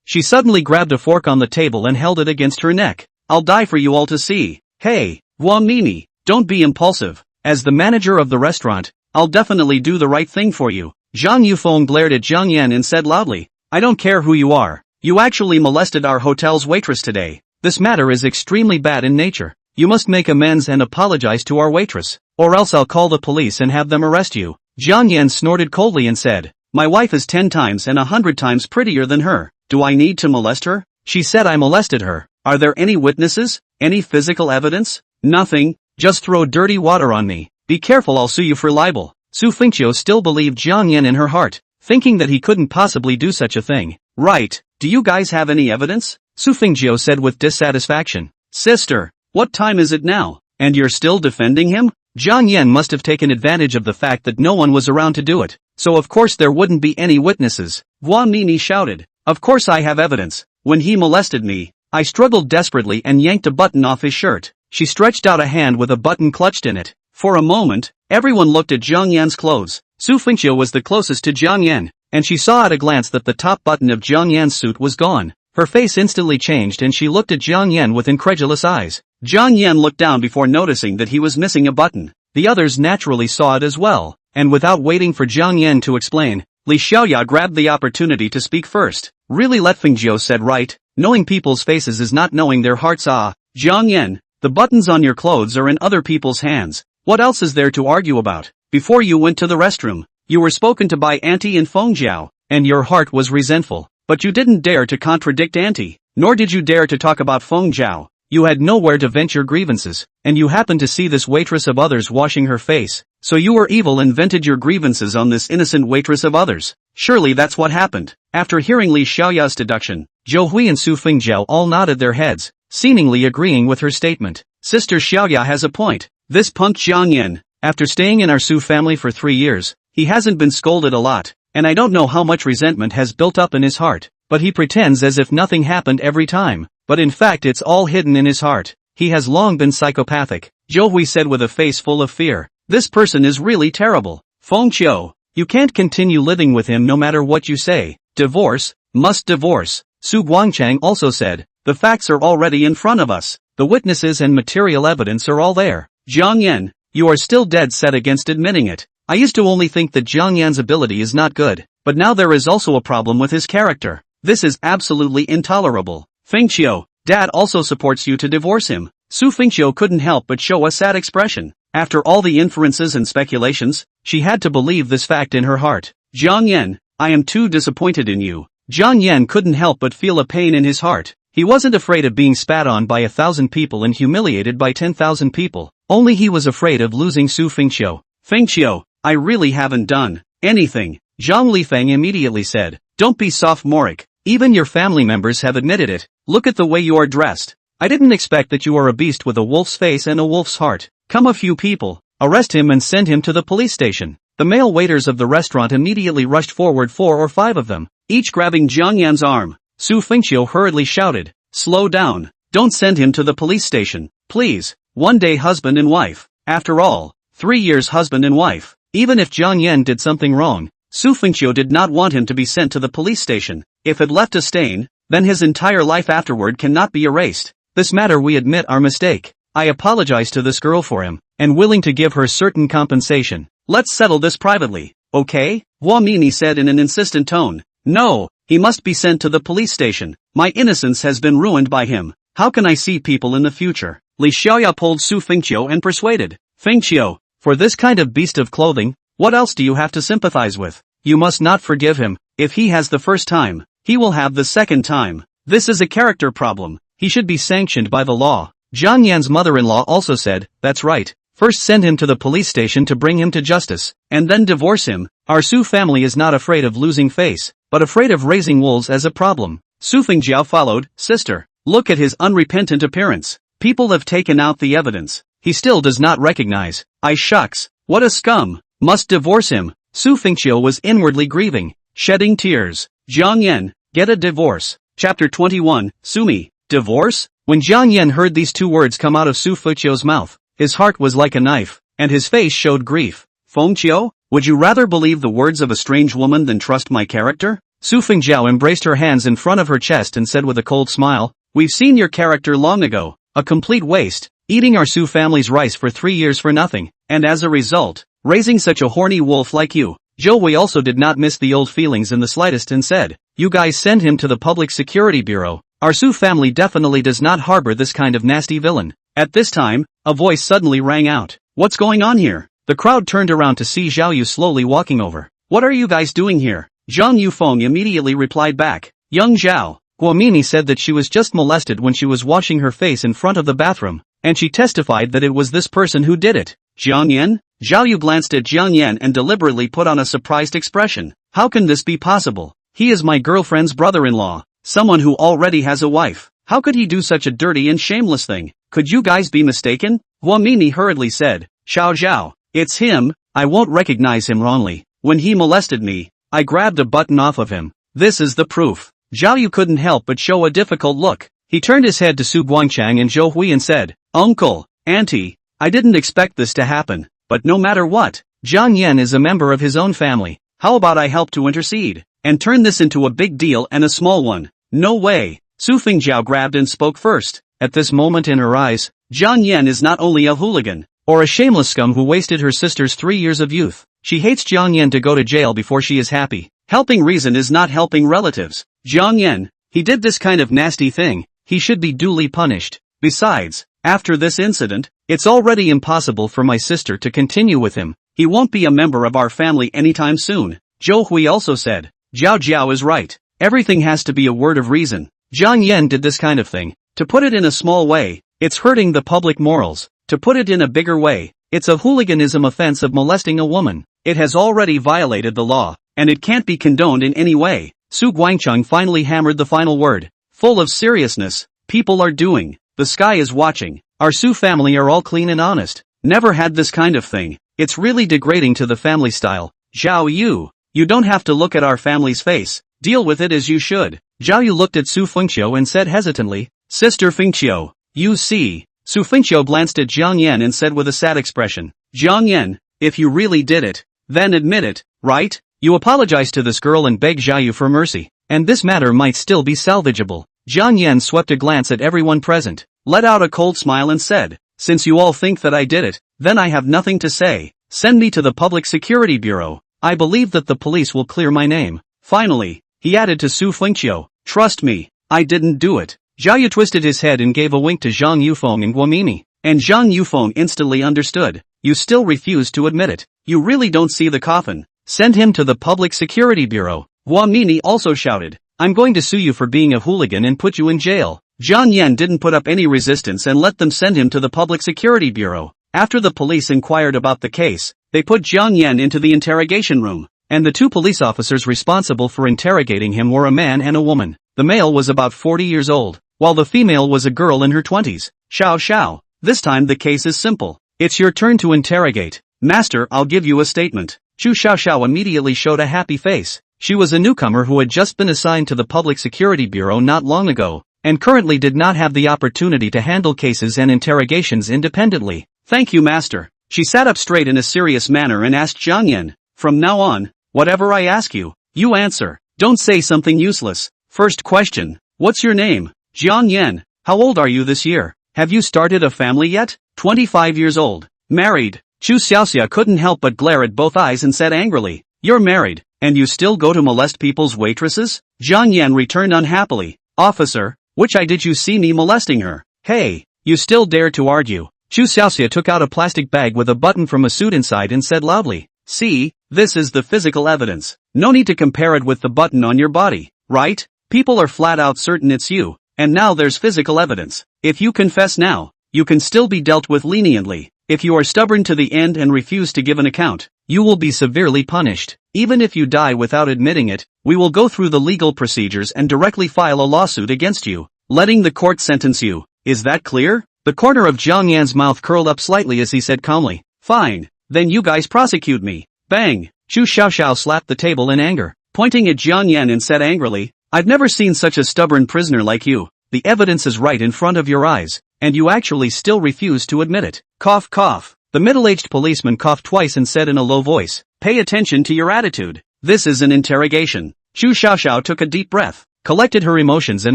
She suddenly grabbed a fork on the table and held it against her neck. I'll die for you all to see. Hey, Guamini, don't be impulsive. As the manager of the restaurant, I'll definitely do the right thing for you. Zhang Yufeng glared at Jiang Yan and said loudly, I don't care who you are. You actually molested our hotel's waitress today. This matter is extremely bad in nature. You must make amends and apologize to our waitress, or else I'll call the police and have them arrest you. Jiang Yan snorted coldly and said, my wife is 10 times and 100 times prettier than her. Do I need to molest her? She said I molested her. Are there any witnesses? Any physical evidence? Nothing. Just throw dirty water on me. Be careful, I'll sue you for libel. Su Fengqiu still believed Jiang Yan in her heart, thinking that he couldn't possibly do such a thing. Right, do you guys have any evidence? Su Fengqiu said with dissatisfaction. Sister, what time is it now? And you're still defending him? Jiang Yan must have taken advantage of the fact that no one was around to do it, so of course there wouldn't be any witnesses. Guamini shouted. Of course I have evidence. When he molested me, I struggled desperately and yanked a button off his shirt. She stretched out a hand with a button clutched in it. For a moment, everyone looked at Jiang Yan's clothes. Su Fengqiu was the closest to Jiang Yan, and she saw at a glance that the top button of Jiang Yan's suit was gone. Her face instantly changed and she looked at Jiang Yan with incredulous eyes. Jiang Yan looked down before noticing that he was missing a button. The others naturally saw it as well, and without waiting for Jiang Yan to explain, Li Xiaoya grabbed the opportunity to speak first. Really, let Fengqiu said, right? Knowing people's faces is not knowing their hearts. Jiang Yan, the buttons on your clothes are in other people's hands. What else is there to argue about? Before you went to the restroom, you were spoken to by Auntie and Fengjiao, and your heart was resentful. But you didn't dare to contradict Auntie, nor did you dare to talk about Fengjiao. You had nowhere to vent your grievances, and you happened to see this waitress of others washing her face, so you were evil and vented your grievances on this innocent waitress of others. Surely that's what happened. After hearing Li Xiaoya's deduction, Zhou Hui and Su Fengjiao all nodded their heads, seemingly agreeing with her statement. Sister Xiaoya has a point. This punk Jiang Yan, after staying in our Su family for 3 years, he hasn't been scolded a lot, and I don't know how much resentment has built up in his heart, but he pretends as if nothing happened every time, but in fact it's all hidden in his heart. He has long been psychopathic, Zhou Hui said with a face full of fear. This person is really terrible. Fengqiu, you can't continue living with him no matter what you say. Divorce, must divorce. Su Guangchang also said, the facts are already in front of us. The witnesses and material evidence are all there. Jiang Yan, you are still dead set against admitting it. I used to only think that Jiang Yan's ability is not good, but now there is also a problem with his character. This is absolutely intolerable. Fengqiu, Dad also supports you to divorce him. Su Fengqiu couldn't help but show a sad expression. After all the inferences and speculations, she had to believe this fact in her heart. Jiang Yan, I am too disappointed in you. Jiang Yan couldn't help but feel a pain in his heart. He wasn't afraid of being spat on by 1,000 people and humiliated by 10,000 people. Only he was afraid of losing Su Fengqiu. Fengqiu, I really haven't done anything. Zhang Lifeng immediately said, don't be sophomoric. Even your family members have admitted it. Look at the way you are dressed. I didn't expect that you are a beast with a wolf's face and a wolf's heart. Come a few people, arrest him and send him to the police station. The male waiters of the restaurant immediately rushed forward, 4 or 5 of them, each grabbing Jiang Yan's arm. Su Fengqiu hurriedly shouted, slow down, don't send him to the police station, please. One day husband and wife. After all, 3 years husband and wife. Even if Jiang Yan did something wrong, Su Fengqiu did not want him to be sent to the police station. If it left a stain, then his entire life afterward cannot be erased. This matter we admit our mistake. I apologize to this girl for him, and willing to give her certain compensation. Let's settle this privately, okay? Guamini said in an insistent tone. No, he must be sent to the police station. My innocence has been ruined by him. How can I see people in the future? Li Xiaoya pulled Su Fengqiu and persuaded. Fengqiu, for this kind of beast of clothing, what else do you have to sympathize with? You must not forgive him. If he has the first time, he will have the second time. This is a character problem. He should be sanctioned by the law. Jiang Yan's mother-in-law also said, that's right. First send him to the police station to bring him to justice, and then divorce him. Our Su family is not afraid of losing face, but afraid of raising wolves as a problem. Su Fengjiao followed, sister, look at his unrepentant appearance. People have taken out the evidence. He still does not recognize. I shucks, what a scum. Must divorce him. Su Fengqiu was inwardly grieving, shedding tears. Jiang Yan, get a divorce. Chapter 21, Sumi, divorce? When Jiang Yan heard these 2 words come out of Su Fengqiu's mouth, his heart was like a knife, and his face showed grief. Fengqiu, Would you rather believe the words of a strange woman than trust my character? Su Fengjiao embraced her hands in front of her chest and said with a cold smile, we've seen your character long ago, a complete waste, eating our Su family's rice for 3 years for nothing, and as a result, raising such a horny wolf like you. Zhou Hui also did not miss the old feelings in the slightest and said, you guys send him to the Public Security Bureau. Our Su family definitely does not harbor this kind of nasty villain. At this time, a voice suddenly rang out. What's going on here? The crowd turned around to see Zhao Yu slowly walking over. What are you guys doing here? Zhang Yufeng immediately replied back. Young Zhao. Guomini said that she was just molested when she was washing her face in front of the bathroom, and she testified that it was this person who did it. Jiang Yan? Zhao Yu glanced at Jiang Yan and deliberately put on a surprised expression. How can this be possible? He is my girlfriend's brother-in-law, someone who already has a wife. How could he do such a dirty and shameless thing? Could you guys be mistaken? Guomini hurriedly said. Xiao Zhao. It's him, I won't recognize him wrongly. When he molested me, I grabbed a button off of him. This is the proof. Zhao Yu couldn't help but show a difficult look. He turned his head to Su Guangchang and Zhou Hui and said, Uncle, Auntie, I didn't expect this to happen, but no matter what, Jiang Yan is a member of his own family. How about I help to intercede, and turn this into a big deal and a small one? No way. Su Fengjiao grabbed and spoke first. At this moment in her eyes, Jiang Yan is not only a hooligan, or a shameless scum who wasted her sister's 3 years of youth. She hates Jiang Yan to go to jail before she is happy. Helping reason is not helping relatives. Jiang Yan, he did this kind of nasty thing, he should be duly punished. Besides, after this incident, it's already impossible for my sister to continue with him. He won't be a member of our family anytime soon. Zhou Hui also said. Zhao Jiao is right. Everything has to be a word of reason. Jiang Yan did this kind of thing. To put it in a small way, it's hurting the public morals. To put it in a bigger way, it's a hooliganism offense of molesting a woman. It has already violated the law, and it can't be condoned in any way. Su Guangcheng finally hammered the final word. Full of seriousness, people are doing. The sky is watching. Our Su family are all clean and honest. Never had this kind of thing. It's really degrading to the family style. Zhao Yu, you don't have to look at our family's face. Deal with it as you should. Zhao Yu looked at Su Fengqiu and said hesitantly, Sister Fengqiu, you see. Su Fengqiu glanced at Jiang Yan and said with a sad expression, Jiang Yan, if you really did it, then admit it, right? You apologize to this girl and beg Zhao Yu for mercy, and this matter might still be salvageable. Jiang Yan swept a glance at everyone present, let out a cold smile and said, since you all think that I did it, then I have nothing to say. Send me to the Public Security Bureau. I believe that the police will clear my name. Finally, he added to Su Fengqiu, trust me, I didn't do it. Zhao Yu twisted his head and gave a wink to Zhang Yufeng and Guomini, and Zhang Yufeng instantly understood. You still refuse to admit it. You really don't see the coffin. Send him to the Public Security Bureau. Guomini also shouted, I'm going to sue you for being a hooligan and put you in jail. Jiang Yan didn't put up any resistance and let them send him to the Public Security Bureau. After the police inquired about the case, they put Jiang Yan into the interrogation room, and the 2 police officers responsible for interrogating him were a man and a woman. The male was about 40 years old, while the female was a girl in her 20s. Xiao, this time the case is simple. It's your turn to interrogate. Master, I'll give you a statement. Chu Xiao immediately showed a happy face. She was a newcomer who had just been assigned to the Public Security Bureau not long ago, and currently did not have the opportunity to handle cases and interrogations independently. Thank you, Master. She sat up straight in a serious manner and asked Jiang Yan, from now on, whatever I ask you, you answer. Don't say something useless. First question, what's your name? Jiang Yan, how old are you this year? Have you started a family yet? 25 years old. Married. Chu Xiaoxia couldn't help but glare at both eyes and said angrily, you're married, and you still go to molest people's waitresses? Jiang Yan returned unhappily, Officer, which eye did you see me molesting her? Hey, you still dare to argue? Chu Xiaoxia took out a plastic bag with a button from a suit inside and said loudly, see, this is the physical evidence. No need to compare it with the button on your body, right? People are flat out certain it's you, and now there's physical evidence. If you confess now, you can still be dealt with leniently. If you are stubborn to the end and refuse to give an account, you will be severely punished. Even if you die without admitting it, we will go through the legal procedures and directly file a lawsuit against you, letting the court sentence you. Is that clear? The corner of Jiang Yan's mouth curled up slightly as he said calmly, fine, then you guys prosecute me. Bang! Chu Xiaoxiao slapped the table in anger, pointing at Jiang Yan and said angrily, I've never seen such a stubborn prisoner like you. The evidence is right in front of your eyes, and you actually still refuse to admit it. Cough cough. The middle-aged policeman coughed twice and said in a low voice, "Pay attention to your attitude. This is an interrogation." Chu Xiaoxiao took a deep breath, collected her emotions and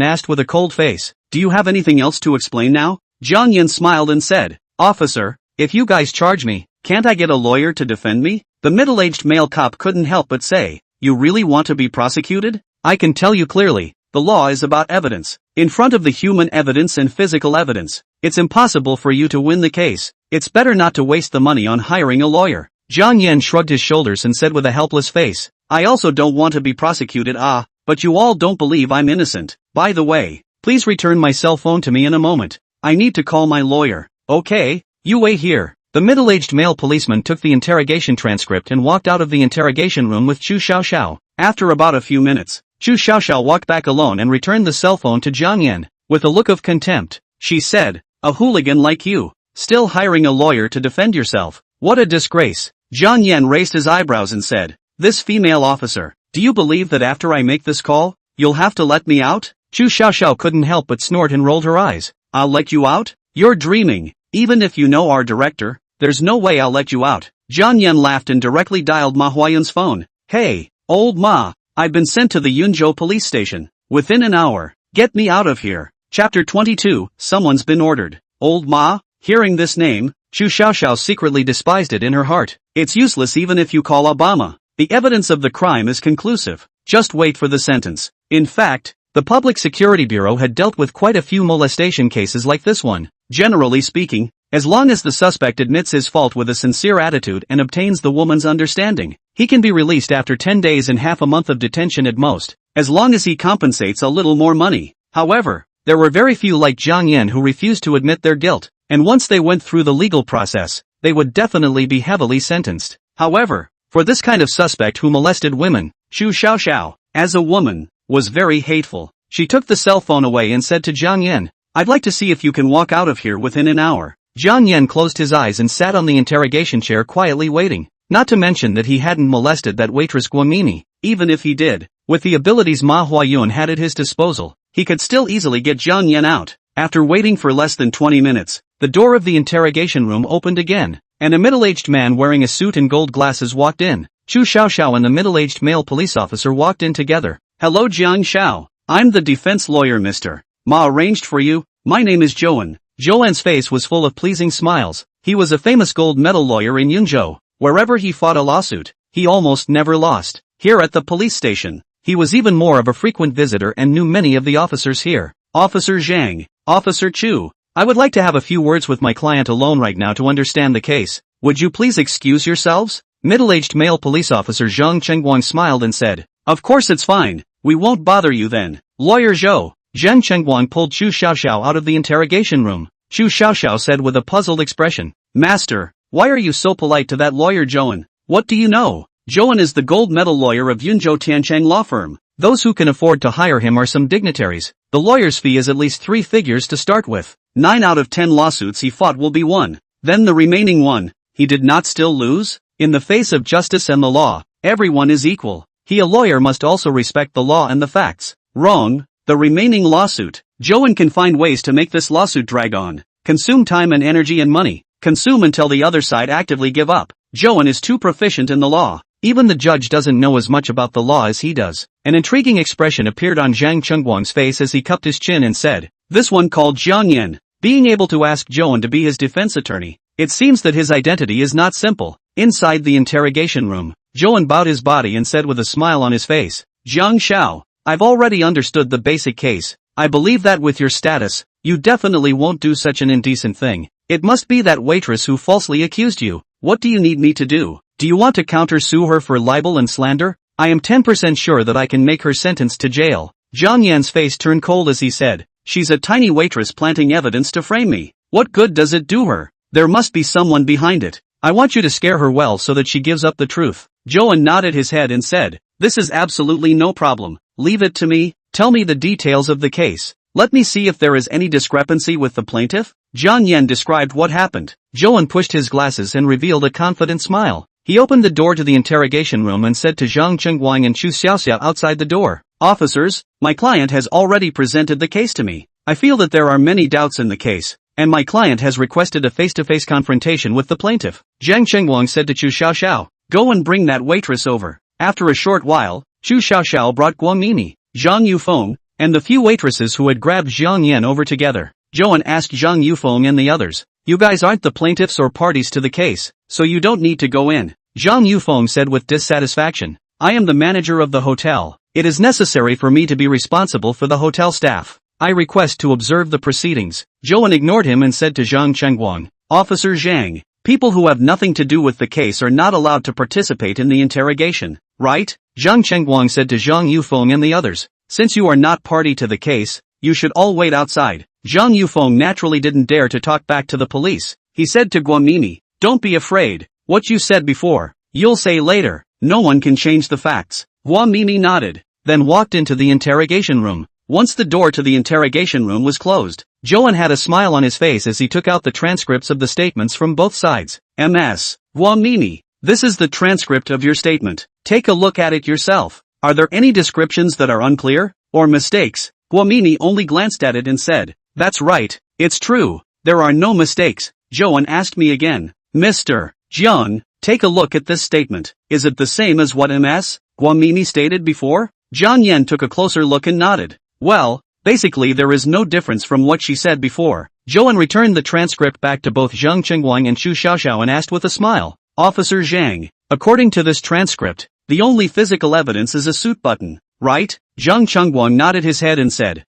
asked with a cold face, "Do you have anything else to explain now?" Jiang Yan smiled and said, "Officer, if you guys charge me, can't I get a lawyer to defend me?" The middle-aged male cop couldn't help but say, "You really want to be prosecuted? I can tell you clearly, the law is about evidence. In front of the human evidence and physical evidence, it's impossible for you to win the case. It's better not to waste the money on hiring a lawyer." Jiang Yan shrugged his shoulders and said with a helpless face, "I also don't want to be prosecuted, but you all don't believe I'm innocent. By the way, please return my cell phone to me in a moment. I need to call my lawyer." "Okay, you wait here." The middle-aged male policeman took the interrogation transcript and walked out of the interrogation room with Chu Xiaoxiao. After about a few minutes, Chu Xiaoxiao walked back alone and returned the cell phone to Jiang Yan. With a look of contempt, she said, "A hooligan like you, still hiring a lawyer to defend yourself. What a disgrace." Jiang Yan raised his eyebrows and said, "This female officer, do you believe that after I make this call, you'll have to let me out?" Chu Xiaoxiao couldn't help but snort and rolled her eyes. "I'll let you out? You're dreaming. Even if you know our director, there's no way I'll let you out." Jiang Yan laughed and directly dialed Ma Huayan's phone. "Hey, old Ma, I've been sent to the Yunzhou police station. Within an hour, get me out of here." Chapter 22, Someone's Been Ordered. Old Ma? Hearing this name, Chu Xiaoxiao secretly despised it in her heart. It's useless even if you call Obama. The evidence of the crime is conclusive. Just wait for the sentence. In fact, the Public Security Bureau had dealt with quite a few molestation cases like this one. Generally speaking, as long as the suspect admits his fault with a sincere attitude and obtains the woman's understanding, he can be released after 10 days and half a month of detention at most, as long as he compensates a little more money. However, there were very few like Jiang Yan who refused to admit their guilt, and once they went through the legal process, they would definitely be heavily sentenced. However, for this kind of suspect who molested women, Chu Xiaoxiao, as a woman, was very hateful. She took the cell phone away and said to Jiang Yan, "I'd like to see if you can walk out of here within an hour." Jiang Yan closed his eyes and sat on the interrogation chair quietly waiting, not to mention that he hadn't molested that waitress Guamini. Even if he did, with the abilities Ma Huayun had at his disposal, he could still easily get Jiang Yan out. After waiting for less than 20 minutes, the door of the interrogation room opened again, and a middle-aged man wearing a suit and gold glasses walked in. Chu Xiaoxiao and the middle-aged male police officer walked in together. "Hello Jiang Xiao, I'm the defense lawyer Mr. Ma arranged for you. My name is Zhouan." Zhouan's face was full of pleasing smiles. He was a famous gold medal lawyer in Yunzhou. Wherever he fought a lawsuit, he almost never lost. Here at the police station, he was even more of a frequent visitor and knew many of the officers here. "Officer Zhang, Officer Chu, I would like to have a few words with my client alone right now to understand the case. Would you please excuse yourselves?" Middle-aged male police officer Zhang Chengguang smiled and said, "Of course it's fine, we won't bother you then." "Lawyer Zhou." Zhang Chengguang pulled Chu Xiaoxiao out of the interrogation room. Chu Xiaoxiao said with a puzzled expression, "Master, why are you so polite to that lawyer Zhouan? What do you know?" Zhouan is the gold medal lawyer of Yunzhou Tiancheng law firm. Those who can afford to hire him are some dignitaries. The lawyer's fee is at least 3 figures to start with. 9 out of 10 lawsuits he fought will be won. Then the remaining one, he did not still lose? In the face of justice and the law, everyone is equal. He, a lawyer, must also respect the law and the facts. Wrong. The remaining lawsuit. Zhouan can find ways to make this lawsuit drag on. Consume time and energy and money. Consume until the other side actively give up. Zhouan is too proficient in the law. Even the judge doesn't know as much about the law as he does. An intriguing expression appeared on Zhang Chengguang's face as he cupped his chin and said, "This one called Jiang Yan." Being able to ask Zhouan to be his defense attorney, it seems that his identity is not simple. Inside the interrogation room, Zhouan bowed his body and said with a smile on his face, "Jiang Xiao, I've already understood the basic case. I believe that with your status, you definitely won't do such an indecent thing. It must be that waitress who falsely accused you. What do you need me to do? Do you want to counter-sue her for libel and slander? I am 10% sure that I can make her sentenced to jail." Jiang Yan's face turned cold as he said, "She's a tiny waitress planting evidence to frame me. What good does it do her? There must be someone behind it. I want you to scare her well so that she gives up the truth." Zhouan nodded his head and said, "This is absolutely no problem. Leave it to me. Tell me the details of the case. Let me see if there is any discrepancy with the plaintiff." Jiang Yan described what happened. Zhouan pushed his glasses and revealed a confident smile. He opened the door to the interrogation room and said to Zhang Chengguang and Chu Xiaoxiao outside the door, "Officers, my client has already presented the case to me. I feel that there are many doubts in the case, and my client has requested a face-to-face confrontation with the plaintiff. Zhang Chengguang said to Chu Xiaoxiao, "Go and bring that waitress over." After a short while, Chu Xiaoxiao brought Guomini, Zhang Yufeng, and the few waitresses who had grabbed Jiang Yan over together. Zhou asked Zhang Yufeng and the others, "You guys aren't the plaintiffs or parties to the case, so you don't need to go in." Zhang Yufeng said with dissatisfaction, "I am the manager of the hotel. It is necessary for me to be responsible for the hotel staff. I request to observe the proceedings." Zhou ignored him and said to Zhang Chengguang, "Officer Zhang, people who have nothing to do with the case are not allowed to participate in the interrogation, right?" Zhang Chengguang said to Zhang Yufeng and the others, "Since you are not party to the case, you should all wait outside." Zhang Yufeng naturally didn't dare to talk back to the police. He said to Guomini, "Don't be afraid. What you said before, you'll say later. No one can change the facts." Guomini nodded, then walked into the interrogation room. Once the door to the interrogation room was closed, Zhou had a smile on his face as he took out the transcripts of the statements from both sides. "Ms. Guomini, this is the transcript of your statement. Take a look at it yourself. Are there any descriptions that are unclear, or mistakes?" Guomini only glanced at it and said, "That's right, it's true. There are no mistakes." Zhou asked me again, "Mr. Jiang, take a look at this statement. Is it the same as what Ms. Guomini stated before?" Jiang Yan took a closer look and nodded. "Well, basically there is no difference from what she said before." Zhou returned the transcript back to both Zhang Chengguang and Chu Xiaoxiao and asked with a smile, "Officer Zhang, according to this transcript, the only physical evidence is a suit button, right?" Zhang Chengguang nodded his head and said,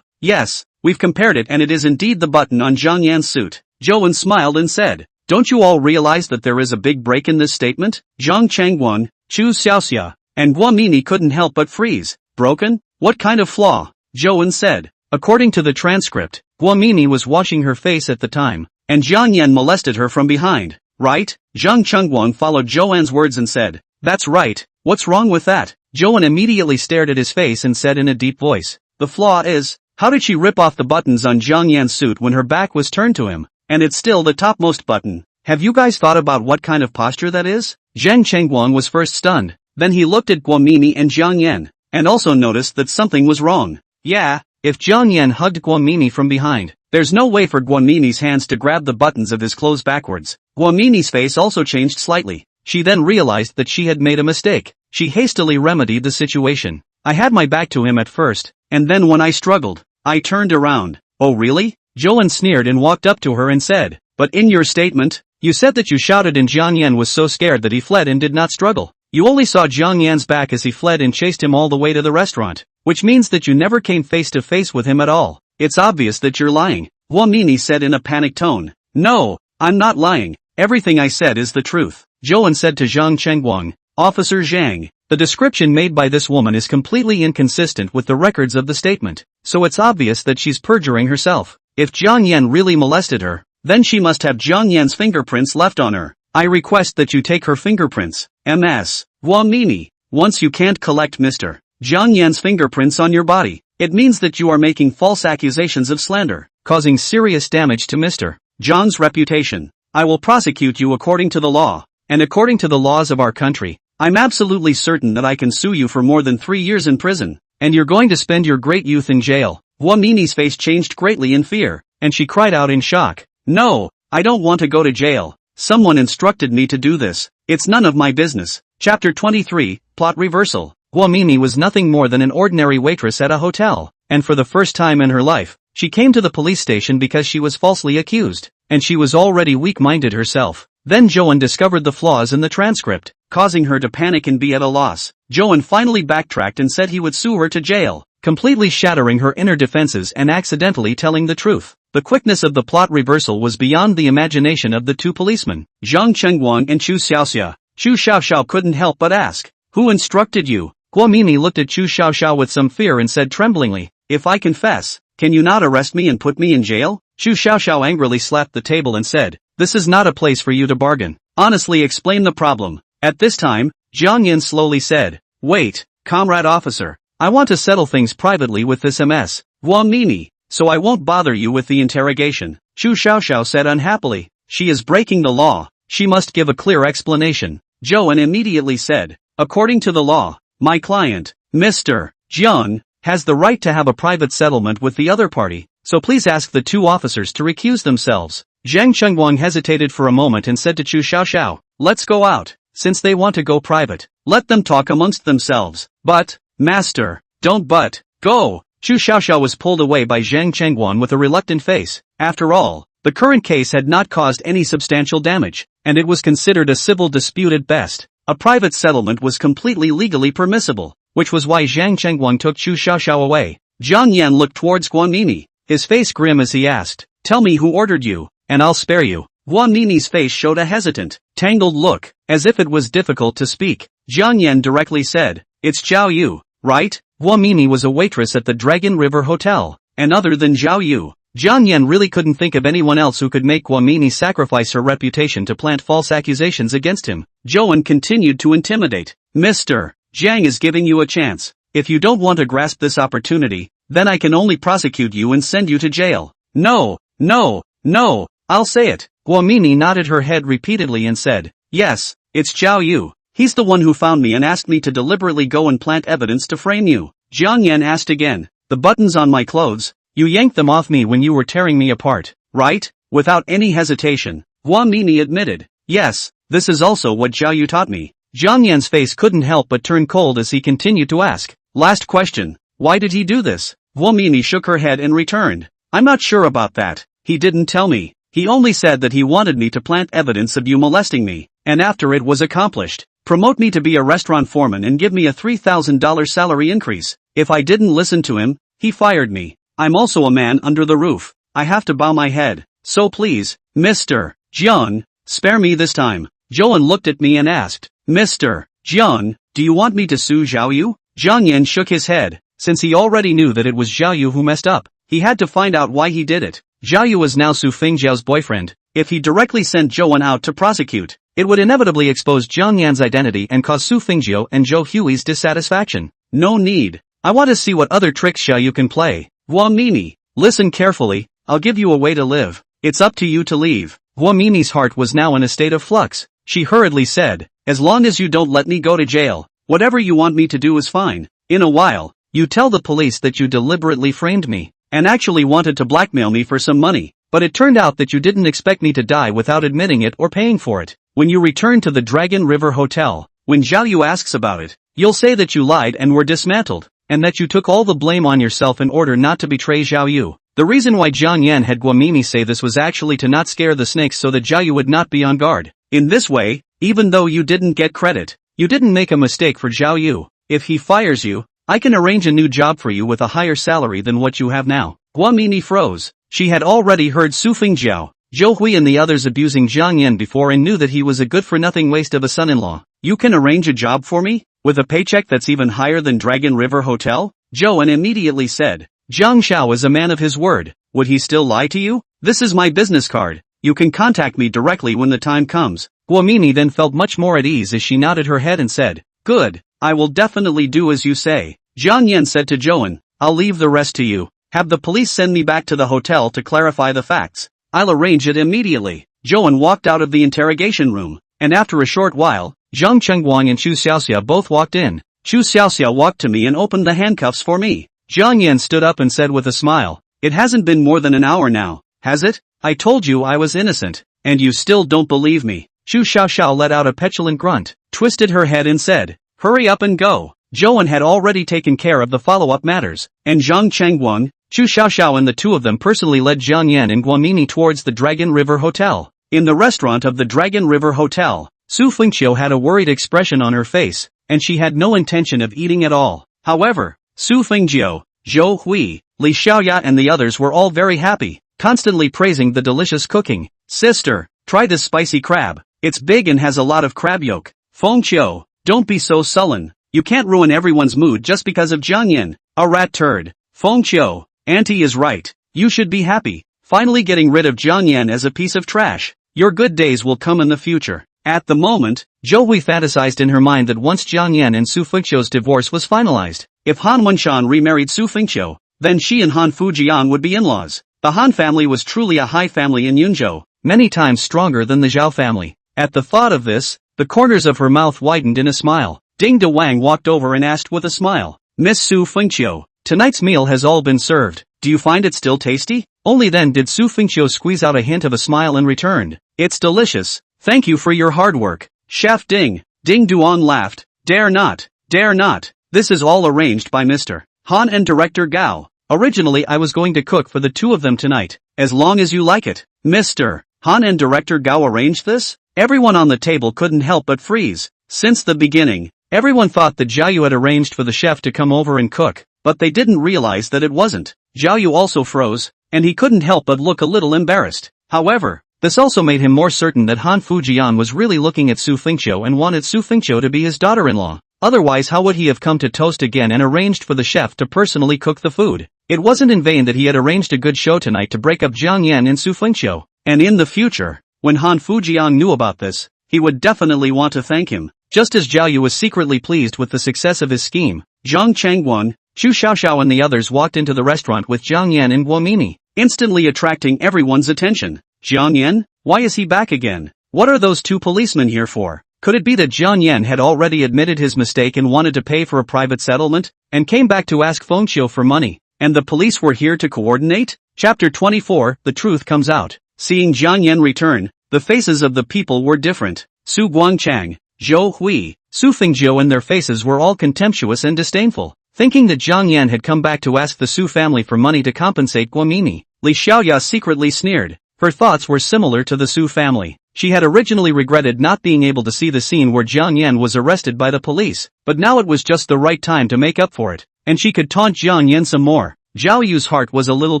Yes, we've compared it and it is indeed the button on Jiang Yan's suit." Zhou smiled and said, "Don't you all realize that there is a big break in this statement?" Zhang Chengguang, Chu Xiaoxia, and Guomini couldn't help but freeze. "Broken? What kind of flaw?" Zhou said. According to the transcript, Guomini was washing her face at the time, and Jiang Yan molested her from behind, right? Zhang Chengguang followed Zhou's words and said, "That's right, what's wrong with that?" Zhou immediately stared at his face and said in a deep voice, "The flaw is, how did she rip off the buttons on Jiang Yan's suit when her back was turned to him? And it's still the topmost button. Have you guys thought about what kind of posture that is?" Zhang Chengguang was first stunned, then he looked at Guomini and Jiang Yan, and also noticed that something was wrong. Yeah, if Jiang Yan hugged Guomini from behind, there's no way for Guomini's hands to grab the buttons of his clothes backwards. Guomini's face also changed slightly. She then realized that she had made a mistake. She hastily remedied the situation. "I had my back to him at first, and then when I struggled, I turned around." "Oh really?" Zhou sneered and walked up to her and said, "But in your statement, you said that you shouted and Jiang Yan was so scared that he fled and did not struggle. You only saw Jiang Yan's back as he fled and chased him all the way to the restaurant, which means that you never came face to face with him at all. It's obvious that you're lying." Guomini said in a panicked tone. "No, I'm not lying. Everything I said is the truth." Zhou said to Zhang Chengguang, "Officer Zhang, the description made by this woman is completely inconsistent with the records of the statement, so it's obvious that she's perjuring herself. If Jiang Yan really molested her, then she must have Jiang Yan's fingerprints left on her. I request that you take her fingerprints." Ms. Guomini, once you can't collect Mr. Jiang Yan's fingerprints on your body, it means that you are making false accusations of slander, causing serious damage to Mr. Jiang's reputation. I will prosecute you according to the law, and according to the laws of our country, I'm absolutely certain that I can sue you for more than 3 years in prison, and you're going to spend your great youth in jail." Guomini's face changed greatly in fear, and she cried out in shock, "No, I don't want to go to jail. Someone instructed me to do this. It's none of my business." Chapter 23, Plot Reversal. Guomini was nothing more than an ordinary waitress at a hotel, and for the first time in her life, she came to the police station because she was falsely accused, and she was already weak-minded herself. Then Zhou discovered the flaws in the transcript, causing her to panic and be at a loss. Zhou finally backtracked and said he would sue her to jail, completely shattering her inner defenses and accidentally telling the truth. The quickness of the plot reversal was beyond the imagination of the two policemen, Zhang Chengguang and Chu Xiaoxia. Chu Xiaoxiao couldn't help but ask, "Who instructed you?" Guomini looked at Chu Xiaoxiao with some fear and said tremblingly, "If I confess, can you not arrest me and put me in jail?" Chu Xiaoxiao angrily slapped the table and said, "This is not a place for you to bargain. Honestly explain the problem." At this time, Jiang Yan slowly said, "Wait, comrade officer, I want to settle things privately with this Ms. Guomini, so I won't bother you with the interrogation." Chu Xiaoxiao said unhappily, "She is breaking the law. She must give a clear explanation." Zhou immediately said, "According to the law, my client, Mr. Jiang, has the right to have a private settlement with the other party, so please ask the two officers to recuse themselves. Zhang Chengguang hesitated for a moment and said to Chu Xiaoxiao, let's go out, since they want to go private. Let them talk amongst themselves. But, master, don't but, go. Chu Xiaoxiao was pulled away by Zhang Chengguang with a reluctant face. After all, the current case had not caused any substantial damage, and it was considered a civil dispute at best. A private settlement was completely legally permissible, which was why Zhang Chengguang took Chu Xiaoxiao away. Jiang Yan looked towards Guanmini, his face grim as he asked, tell me who ordered you, and I'll spare you. Guanmini's face showed a hesitant, tangled look, as if it was difficult to speak. Jiang Yan directly said, it's Zhao Yu, right? Guanmini was a waitress at the Dragon River Hotel, and other than Zhao Yu, Jiang Yan really couldn't think of anyone else who could make Guanmini sacrifice her reputation to plant false accusations against him. Zhouan continued to intimidate. Mr. Jiang is giving you a chance. If you don't want to grasp this opportunity, then I can only prosecute you and send you to jail. No, no, no, I'll say it. Guanmini nodded her head repeatedly and said, yes, it's Zhao Yu. He's the one who found me and asked me to deliberately go and plant evidence to frame you. Jiang Yan asked again, the buttons on my clothes, you yanked them off me when you were tearing me apart, right? Without any hesitation, Guanmini admitted, yes, this is also what Zhao Yu taught me. Jiang Yan's face couldn't help but turn cold as he continued to ask, last question, why did he do this? Guanmini shook her head and returned, I'm not sure about that, he didn't tell me. He only said that he wanted me to plant evidence of you molesting me, and after it was accomplished, promote me to be a restaurant foreman and give me a $3,000 salary increase. If I didn't listen to him, he fired me. I'm also a man under the roof. I have to bow my head. So please, Mr. Jiang, spare me this time. Zhouan looked at me and asked, Mr. Jiang, do you want me to sue Zhao Yu? Jiang Yan shook his head. Since he already knew that it was Zhao Yu who messed up, he had to find out why he did it. Zhao Yu was now Su Fengjiao's boyfriend. If he directly sent Zhouan out to prosecute, it would inevitably expose Jiang Yan's identity and cause Su Fengjiao and Zhou Hui's dissatisfaction. No need. I want to see what other tricks Zhao Yu can play. Guanmini, listen carefully, I'll give you a way to live. It's up to you to leave. Guanmini's heart was now in a state of flux. She hurriedly said, as long as you don't let me go to jail, whatever you want me to do is fine. In a while, you tell the police that you deliberately framed me, and actually wanted to blackmail me for some money, but it turned out that you didn't expect me to die without admitting it or paying for it. When you return to the Dragon River Hotel, when Zhao Yu asks about it, you'll say that you lied and were dismantled, and that you took all the blame on yourself in order not to betray Zhao Yu. The reason why Jiang Yan had Guanmini say this was actually to not scare the snakes so that Zhao Yu would not be on guard. In this way, even though you didn't get credit, you didn't make a mistake for Zhao Yu. If he fires you, I can arrange a new job for you with a higher salary than what you have now. Guanmini froze. She had already heard Su Fengjiao, Zhou Hui and the others abusing Jiang Yan before and knew that he was a good-for-nothing waste of a son-in-law. You can arrange a job for me? With a paycheck that's even higher than Dragon River Hotel? Zhouan immediately said. Zhang Xiao is a man of his word. Would he still lie to you? This is my business card. You can contact me directly when the time comes. Guanmini then felt much more at ease as she nodded her head and said, good, I will definitely do as you say. Jiang Yan said to Zhouan, I'll leave the rest to you. Have the police send me back to the hotel to clarify the facts. I'll arrange it immediately. Zhouan walked out of the interrogation room, and after a short while, Zhang Chengguang and Chu Xiaoxia both walked in. Chu Xiaoxia walked to me and opened the handcuffs for me. Jiang Yan stood up and said with a smile, it hasn't been more than an hour now, has it? I told you I was innocent, and you still don't believe me. Chu Xiaoxiao let out a petulant grunt, twisted her head and said, hurry up and go. Zhouan had already taken care of the follow-up matters, and Zhang Chengguang, Chu Xiaoxiao and the two of them personally led Jiang Yan and Guanmini towards the Dragon River Hotel. In the restaurant of the Dragon River Hotel, Su Fengqiao had a worried expression on her face, and she had no intention of eating at all. However, Su Fengqiao, Zhou Hui, Li Xiaoya and the others were all very happy, constantly praising the delicious cooking. Sister, try this spicy crab. It's big and has a lot of crab yolk. Fengqiao, don't be so sullen. You can't ruin everyone's mood just because of Jiang Yan, a rat turd. Fengqiao, Auntie is right. You should be happy, finally getting rid of Jiang Yan as a piece of trash. Your good days will come in the future. At the moment, Zhou Hui fantasized in her mind that once Jiang Yan and Su Fengqiao's divorce was finalized, if Han Wenshan remarried Su Fengqiao, then she and Han Fujiang would be in-laws. The Han family was truly a high family in Yunzhou, many times stronger than the Zhao family. At the thought of this, the corners of her mouth widened in a smile. Ding De Wang walked over and asked with a smile, Miss Su Fengqiao, tonight's meal has all been served. Do you find it still tasty? Only then did Su Fengqiu squeeze out a hint of a smile and returned. It's delicious. Thank you for your hard work. Chef Ding. Ding Duan laughed. Dare not. Dare not. This is all arranged by Mr. Han and Director Gao. Originally I was going to cook for the two of them tonight, as long as you like it. Mr. Han and Director Gao arranged this? Everyone on the table couldn't help but freeze. Since the beginning, everyone thought that Jiao Yu had arranged for the chef to come over and cook, but they didn't realize that it wasn't. Jiao Yu also froze, and he couldn't help but look a little embarrassed. However, this also made him more certain that Han Fujian was really looking at Su Fengqiu and wanted Su Fengqiu to be his daughter-in-law. Otherwise how would he have come to Toast again and arranged for the chef to personally cook the food? It wasn't in vain that he had arranged a good show tonight to break up Jiang Yan and Su Fengqiu. And in the future, when Han Fujian knew about this, he would definitely want to thank him. Just as Jiao Yu was secretly pleased with the success of his scheme, Zhang Changguang, Chu Xiaoxiao and the others walked into the restaurant with Jiang Yan and Guomini, instantly attracting everyone's attention. Jiang Yan? Why is he back again? What are those two policemen here for? Could it be that Jiang Yan had already admitted his mistake and wanted to pay for a private settlement, and came back to ask Fengqiu for money, and the police were here to coordinate? Chapter 24, The Truth Comes Out. Seeing Jiang Yan return, the faces of the people were different. Su Guangchang, Zhou Hui, Su Fengqiu and their faces were all contemptuous and disdainful. Thinking that Jiang Yan had come back to ask the Su family for money to compensate Guomini, Li Xiaoya secretly sneered. Her thoughts were similar to the Su family. She had originally regretted not being able to see the scene where Jiang Yan was arrested by the police, but now it was just the right time to make up for it, and she could taunt Jiang Yan some more. Zhao Yu's heart was a little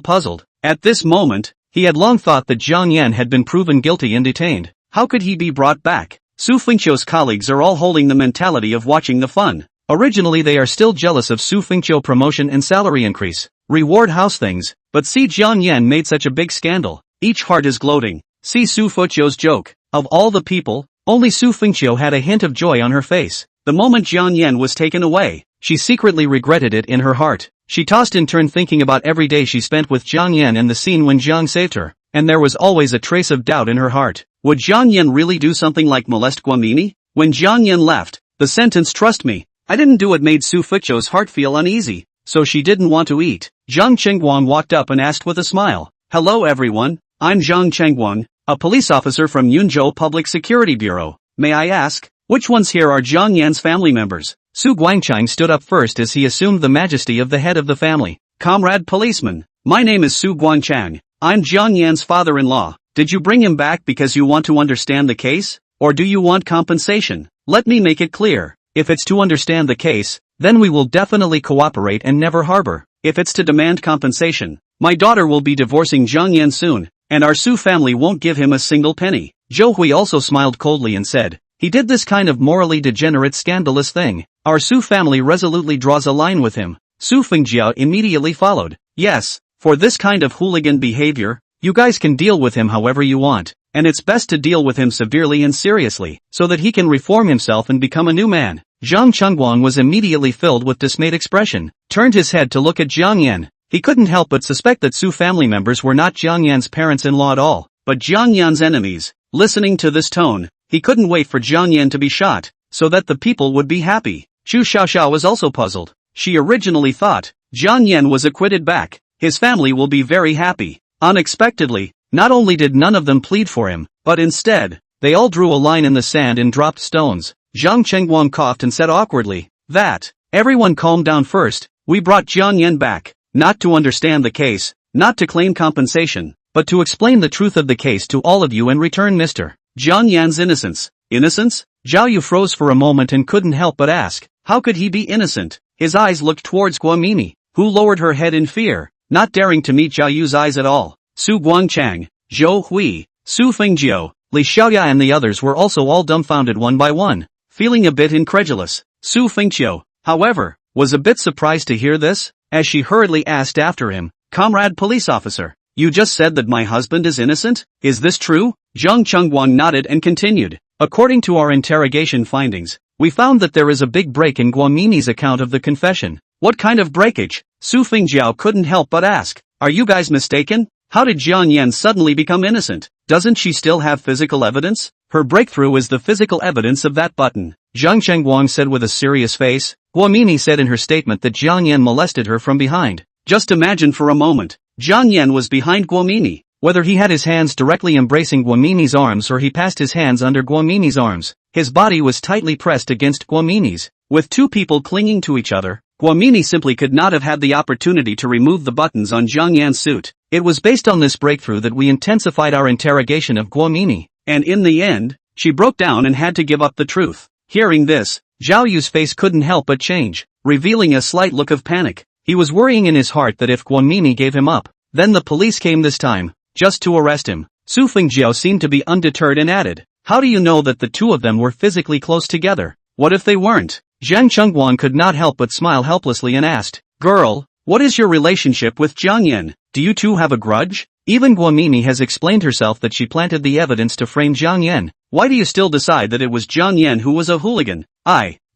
puzzled. At this moment, he had long thought that Jiang Yan had been proven guilty and detained. How could he be brought back? Su Fengqiu's colleagues are all holding the mentality of watching the fun. Originally they are still jealous of Su Fengqiu promotion and salary increase, reward house things, but see Jiang Yan made such a big scandal. Each heart is gloating. See Su Fengqiu's joke. Of all the people, only Su Fengqiu had a hint of joy on her face. The moment Jiang Yan was taken away, she secretly regretted it in her heart. She tossed in turn thinking about every day she spent with Jiang Yan and the scene when Jiang saved her, and there was always a trace of doubt in her heart. Would Jiang Yan really do something like molest Guomini? When Jiang Yan left, the sentence "trust me, I didn't do it" made Su Fengqiu's heart feel uneasy, so she didn't want to eat. Zhang Chengguang walked up and asked with a smile, "Hello everyone, I'm Zhang Chengguang, a police officer from Yunzhou Public Security Bureau. May I ask, which ones here are Jiang Yan's family members?" Su Guangchang stood up first as he assumed the majesty of the head of the family. "Comrade policeman, my name is Su Guangchang. I'm Jiang Yan's father-in-law. Did you bring him back because you want to understand the case, or do you want compensation? Let me make it clear. If it's to understand the case, then we will definitely cooperate and never harbor. If it's to demand compensation, my daughter will be divorcing Jiang Yan soon, and our Su family won't give him a single penny." Zhou Hui also smiled coldly and said, "He did this kind of morally degenerate scandalous thing. Our Su family resolutely draws a line with him." Su Fengqiu immediately followed. "Yes, for this kind of hooligan behavior, you guys can deal with him however you want, and it's best to deal with him severely and seriously, so that he can reform himself and become a new man." Zhang Chengguang was immediately filled with dismayed expression, turned his head to look at Jiang Yan. He couldn't help but suspect that Su family members were not Jiang Yan's parents-in-law at all, but Jiang Yan's enemies. Listening to this tone, he couldn't wait for Jiang Yan to be shot, so that the people would be happy. Chu Xiaoxiao was also puzzled. She originally thought, Jiang Yan was acquitted back, his family will be very happy. Unexpectedly, not only did none of them plead for him, but instead, they all drew a line in the sand and dropped stones. Zhang Chengguang coughed and said awkwardly, "That, everyone calm down first, we brought Jiang Yan back, not to understand the case, not to claim compensation, but to explain the truth of the case to all of you and return Mr. Jiang Yan's innocence." Innocence? Zhao Yu froze for a moment and couldn't help but ask, how could he be innocent? His eyes looked towards Guomini, who lowered her head in fear, not daring to meet Zhao Yu's eyes at all. Su Guangchang, Zhou Hui, Su Fengqiu, Li Xiaoya and the others were also all dumbfounded one by one, feeling a bit incredulous. Su Fengqiu, however, was a bit surprised to hear this, as she hurriedly asked after him, "Comrade police officer, you just said that my husband is innocent? Is this true?" Zhang Chengguang nodded and continued, "According to our interrogation findings, we found that there is a big break in Guomini's account of the confession." "What kind of breakage?" Su Fengqiu couldn't help but ask. "Are you guys mistaken? How did Jiang Yan suddenly become innocent? Doesn't she still have physical evidence?" "Her breakthrough is the physical evidence of that button," Zhang Chengguang said with a serious face. Guomini said in her statement that Jiang Yan molested her from behind. Just imagine for a moment. Jiang Yan was behind Guomini. Whether he had his hands directly embracing Guomini's arms or he passed his hands under Guomini's arms, his body was tightly pressed against Guomini's. With two people clinging to each other, Guomini simply could not have had the opportunity to remove the buttons on Jiang Yan's suit. It was based on this breakthrough that we intensified our interrogation of Guomini, and in the end, she broke down and had to give up the truth. Hearing this, Zhao Yu's face couldn't help but change, revealing a slight look of panic. He was worrying in his heart that if Guomini gave him up, then the police came this time, just to arrest him. Su Fengjiao seemed to be undeterred and added, "How do you know that the two of them were physically close together? What if they weren't?" Zhang Chengguang could not help but smile helplessly and asked, "Girl, what is your relationship with Jiang Yan? Do you two have a grudge?" Even Guomini has explained herself that she planted the evidence to frame Jiang Yan. Why do you still decide that it was Jiang Yan who was a hooligan?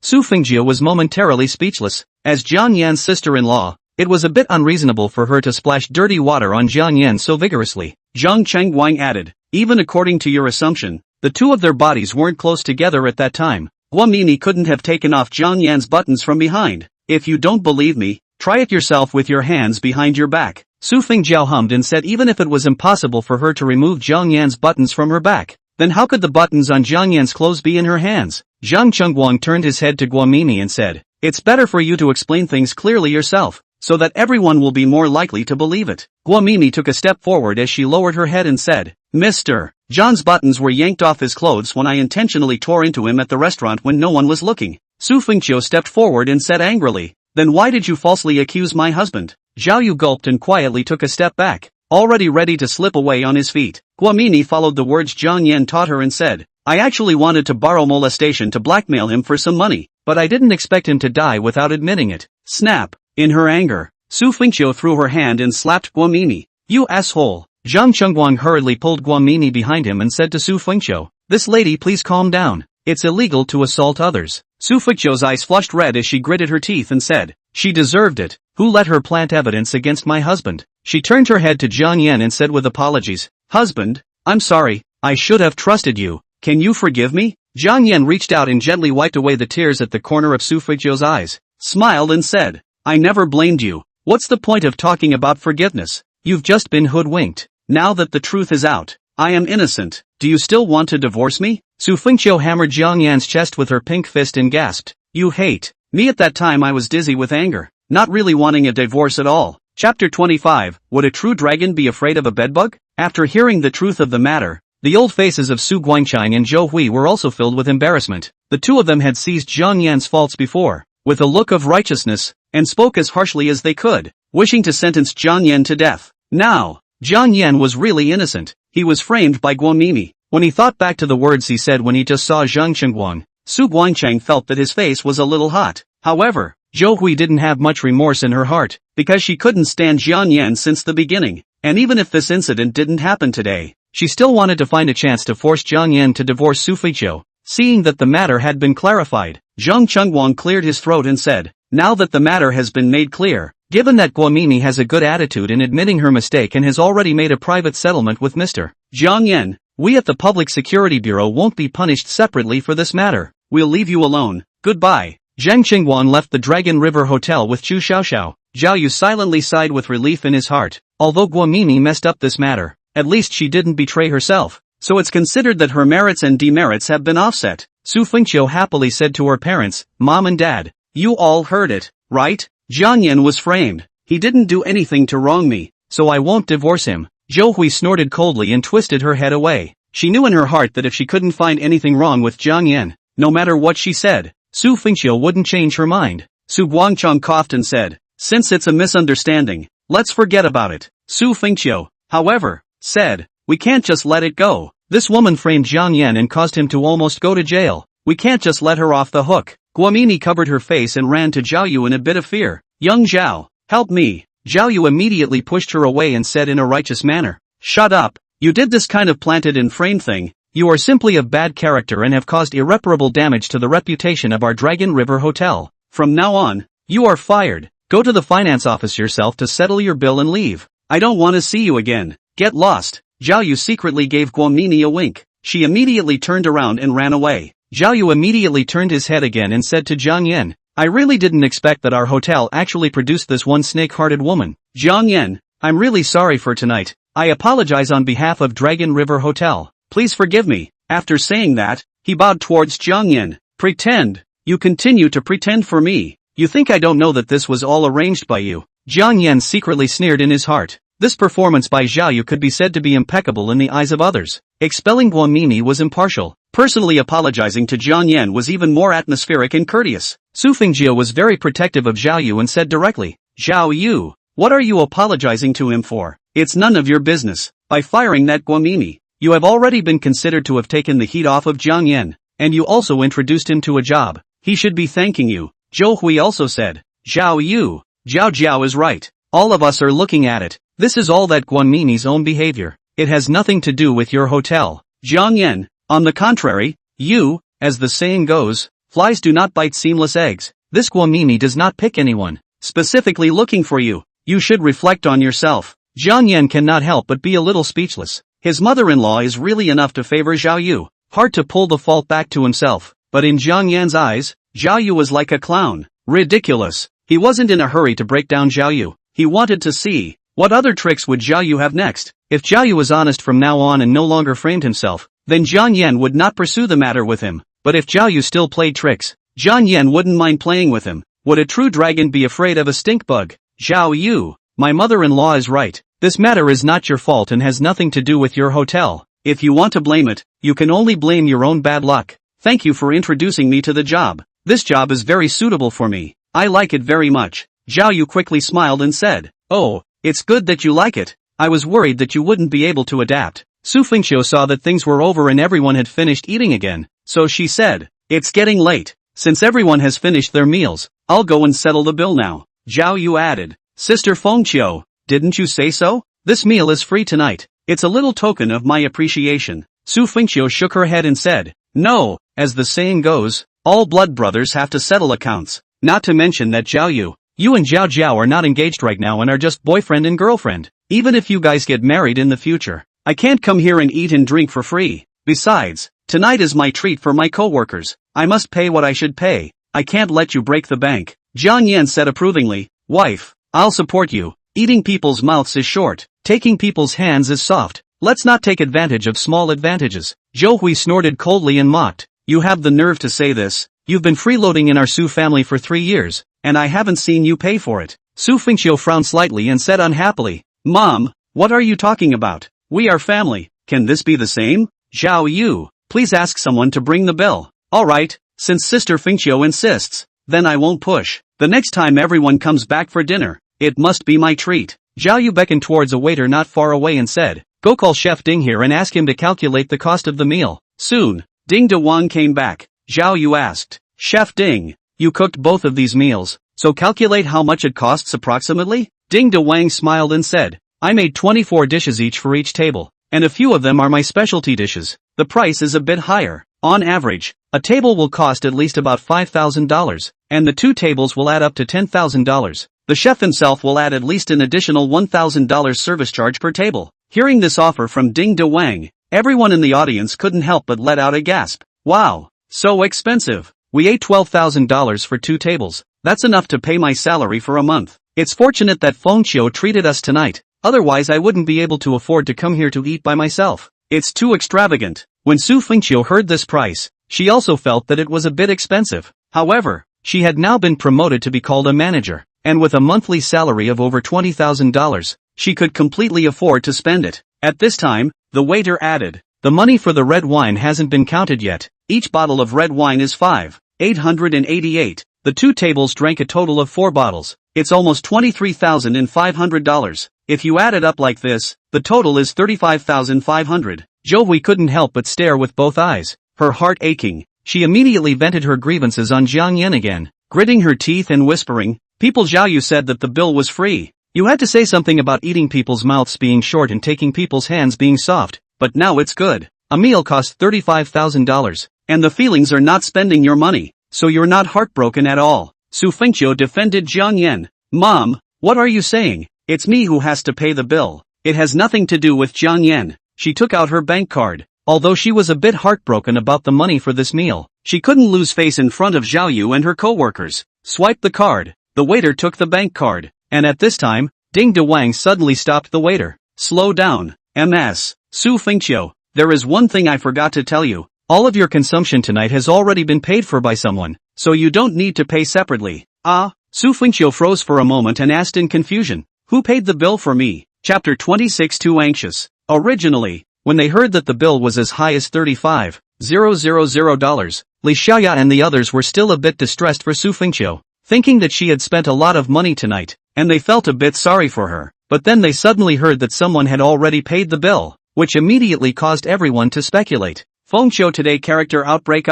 Su Fengjiao was momentarily speechless. As Jiang Yan's sister-in-law, it was a bit unreasonable for her to splash dirty water on Jiang Yan so vigorously. Zhang Chengguang added, "Even according to your assumption, the two of their bodies weren't close together at that time. Guomini couldn't have taken off Jiang Yan's buttons from behind. If you don't believe me, try it yourself with your hands behind your back." Su Fengjiao hummed and said even if it was impossible for her to remove Jiang Yan's buttons from her back, then how could the buttons on Jiang Yan's clothes be in her hands? Zhang Chengguang turned his head to Guomini and said, "It's better for you to explain things clearly yourself, so that everyone will be more likely to believe it." Guomini took a step forward as she lowered her head and said, "Mr. John's buttons were yanked off his clothes when I intentionally tore into him at the restaurant when no one was looking." Su Fengjiao stepped forward and said angrily, "Then why did you falsely accuse my husband?" Zhao Yu gulped and quietly took a step back, already ready to slip away on his feet. Guomini followed the words Jiang Yan taught her and said, "I actually wanted to borrow molestation to blackmail him for some money, but I didn't expect him to die without admitting it." Snap! In her anger, Su Fengjiao threw her hand and slapped Guomini. "You asshole!" Zhang Chengguang hurriedly pulled Guomini behind him and said to Su Fengjiao, "This lady please calm down. It's illegal to assault others." Su Fengjiao's eyes flushed red as she gritted her teeth and said, "She deserved it. Who let her plant evidence against my husband?" She turned her head to Jiang Yan and said with apologies, "Husband, I'm sorry, I should have trusted you. Can you forgive me?" Jiang Yan reached out and gently wiped away the tears at the corner of Su Fengjiao's eyes, smiled and said, "I never blamed you. What's the point of talking about forgiveness? You've just been hoodwinked. Now that the truth is out, I am innocent. Do you still want to divorce me?" Su Fengjiao hammered Jiang Yan's chest with her pink fist and gasped, "You hate me?" At that time I was dizzy with anger, not really wanting a divorce at all. Chapter 25, Would a true dragon be afraid of a bedbug? After hearing the truth of the matter, the old faces of Su Guangchang and Zhou Hui were also filled with embarrassment. The two of them had seized Jiang Yan's faults before, with a look of righteousness, and spoke as harshly as they could, wishing to sentence Jiang Yan to death. Now, Jiang Yan was really innocent. He was framed by Guomini. When he thought back to the words he said when he just saw Zhang Chengguang, Su Guangchang felt that his face was a little hot. However, Zhou Hui didn't have much remorse in her heart, because she couldn't stand Jiang Yan since the beginning, and even if this incident didn't happen today, she still wanted to find a chance to force Jiang Yan to divorce Su Fengjiao. Seeing that the matter had been clarified, Zhang Chengguang cleared his throat and said, "Now that the matter has been made clear, given that Guomini has a good attitude in admitting her mistake and has already made a private settlement with Mr. Jiang Yan, we at the Public Security Bureau won't be punished separately for this matter. We'll leave you alone. Goodbye." Zhang Qingguan left the Dragon River Hotel with Chu Xiaoxiao. Zhao Yu silently sighed with relief in his heart. Although Guomini messed up this matter, at least she didn't betray herself, so it's considered that her merits and demerits have been offset. Su Fengqiu happily said to her parents, "Mom and Dad, you all heard it, right? Jiang Yan was framed. He didn't do anything to wrong me, so I won't divorce him." Zhou Hui snorted coldly and twisted her head away. She knew in her heart that if she couldn't find anything wrong with Jiang Yan, no matter what she said, Su Fengqiu wouldn't change her mind. Su Guangchang coughed and said, "Since it's a misunderstanding, let's forget about it." Su Fengqiu, however, said, "We can't just let it go. This woman framed Jiang Yan and caused him to almost go to jail. We can't just let her off the hook." Guomini covered her face and ran to Zhao Yu in a bit of fear. "Young Zhao, help me." Zhao Yu immediately pushed her away and said in a righteous manner, "Shut up. You did this kind of planted and framed thing. You are simply a bad character and have caused irreparable damage to the reputation of our Dragon River Hotel. From now on, you are fired. Go to the finance office yourself to settle your bill and leave. I don't want to see you again. Get lost." Zhao Yu secretly gave Guomini a wink. She immediately turned around and ran away. Zhao Yu immediately turned his head again and said to Jiang Yan, I really didn't expect that our hotel actually produced this one snake-hearted woman. Jiang Yan, I'm really sorry for tonight. I apologize on behalf of Dragon River Hotel. Please forgive me. After saying that, he bowed towards Jiang Yan. Pretend. You continue to pretend for me. You think I don't know that this was all arranged by you? Jiang Yan secretly sneered in his heart. This performance by Zhao Yu could be said to be impeccable in the eyes of others. Expelling Guamini was impartial. Personally apologizing to Jiang Yan was even more atmospheric and courteous. Su Fengjiu was very protective of Zhao Yu and said directly, Zhao Yu, what are you apologizing to him for? It's none of your business. By firing that Guamini, you have already been considered to have taken the heat off of Jiang Yan, and you also introduced him to a job. He should be thanking you. Zhou Hui also said, Zhao Yu, Zhao Jiao is right. All of us are looking at it. This is all that Guamini's own behavior. It has nothing to do with your hotel. Jiang Yan, on the contrary, you, as the saying goes, flies do not bite seamless eggs. This Guamini does not pick anyone, specifically looking for you. You should reflect on yourself. Jiang Yan cannot help but be a little speechless. His mother-in-law is really enough to favor Zhao Yu. Hard to pull the fault back to himself, but in Jiang Yan's eyes, Zhao Yu was like a clown. Ridiculous. He wasn't in a hurry to break down Zhao Yu. He wanted to see, what other tricks would Zhao Yu have next? If Zhao Yu was honest from now on and no longer framed himself, then Jiang Yan would not pursue the matter with him. But if Zhao Yu still played tricks, Jiang Yan wouldn't mind playing with him. Would a true dragon be afraid of a stink bug? Zhao Yu, my mother-in-law is right. This matter is not your fault and has nothing to do with your hotel. If you want to blame it, you can only blame your own bad luck. Thank you for introducing me to the job. This job is very suitable for me. I like it very much. Zhao Yu quickly smiled and said, oh, it's good that you like it. I was worried that you wouldn't be able to adapt. Su Fengqiu saw that things were over and everyone had finished eating again, so she said, it's getting late. Since everyone has finished their meals, I'll go and settle the bill now. Zhao Yu added, Sister Fengqiu, didn't you say so? This meal is free tonight. It's a little token of my appreciation. Su Fengqiu shook her head and said, no, as the saying goes, all blood brothers have to settle accounts. Not to mention that Zhao Yu, you and Zhao Jiao are not engaged right now and are just boyfriend and girlfriend. Even if you guys get married in the future, I can't come here and eat and drink for free. Besides, tonight is my treat for my co-workers. I must pay what I should pay. I can't let you break the bank. Jiang Yan said approvingly, wife, I'll support you. Eating people's mouths is short. Taking people's hands is soft. Let's not take advantage of small advantages. Zhou Hui snorted coldly and mocked. You have the nerve to say this. You've been freeloading in our Su family for 3 years, and I haven't seen you pay for it. Su Fengqiu frowned slightly and said unhappily, Mom, what are you talking about? We are family. Can this be the same? Zhao Yu, please ask someone to bring the bill. Alright, since Sister Fengqiu insists, then I won't push. The next time everyone comes back for dinner, it must be my treat. Zhao Yu beckoned towards a waiter not far away and said, go call Chef Ding here and ask him to calculate the cost of the meal. Soon, Ding De Wang came back. Zhao Yu asked, Chef Ding, you cooked both of these meals, so calculate how much it costs approximately? Ding De Wang smiled and said, I made 24 dishes each for each table, and a few of them are my specialty dishes. The price is a bit higher. On average, a table will cost at least about $5,000, and the 2 tables will add up to $10,000. The chef himself will add at least an additional $1,000 service charge per table. Hearing this offer from Ding De Wang, everyone in the audience couldn't help but let out a gasp. Wow, so expensive. We ate $12,000 for 2 tables. That's enough to pay my salary for a month. It's fortunate that Fengqiu treated us tonight. Otherwise I wouldn't be able to afford to come here to eat by myself. It's too extravagant. When Su Fengqiu heard this price, she also felt that it was a bit expensive. However, she had now been promoted to be called a manager, and with a monthly salary of over $20,000, she could completely afford to spend it. At this time, the waiter added, the money for the red wine hasn't been counted yet. Each bottle of red wine is $5,888. The 2 tables drank a total of 4 bottles. It's almost $23,500. If you add it up like this, the total is $35,500. Zhou Hui couldn't help but stare with both eyes, her heart aching. She immediately vented her grievances on Jiang Yan again, gritting her teeth and whispering, people, Zhao Yu said that the bill was free. You had to say something about eating people's mouths being short and taking people's hands being soft, but now it's good. A meal costs $35,000, and the feelings are not spending your money, so you're not heartbroken at all. Su Fengqiu defended Jiang Yan. Mom, what are you saying? It's me who has to pay the bill. It has nothing to do with Jiang Yan. She took out her bank card. Although she was a bit heartbroken about the money for this meal, she couldn't lose face in front of Zhao Yu and her co-workers. Swipe the card. The waiter took the bank card. And at this time, Ding Dewang suddenly stopped the waiter. Slow down. Ms. Su Fengqiu, there is one thing I forgot to tell you. All of your consumption tonight has already been paid for by someone, so you don't need to pay separately. Ah? Su Fengqiu froze for a moment and asked in confusion. Who paid the bill for me? Chapter 26. Too anxious. Originally, when they heard that the bill was as high as $35,000, Li Xiaoya and the others were still a bit distressed for Su Fengqiu, thinking that she had spent a lot of money tonight, and they felt a bit sorry for her. But then they suddenly heard that someone had already paid the bill, which immediately caused everyone to speculate. Fengqiu today character outbreak.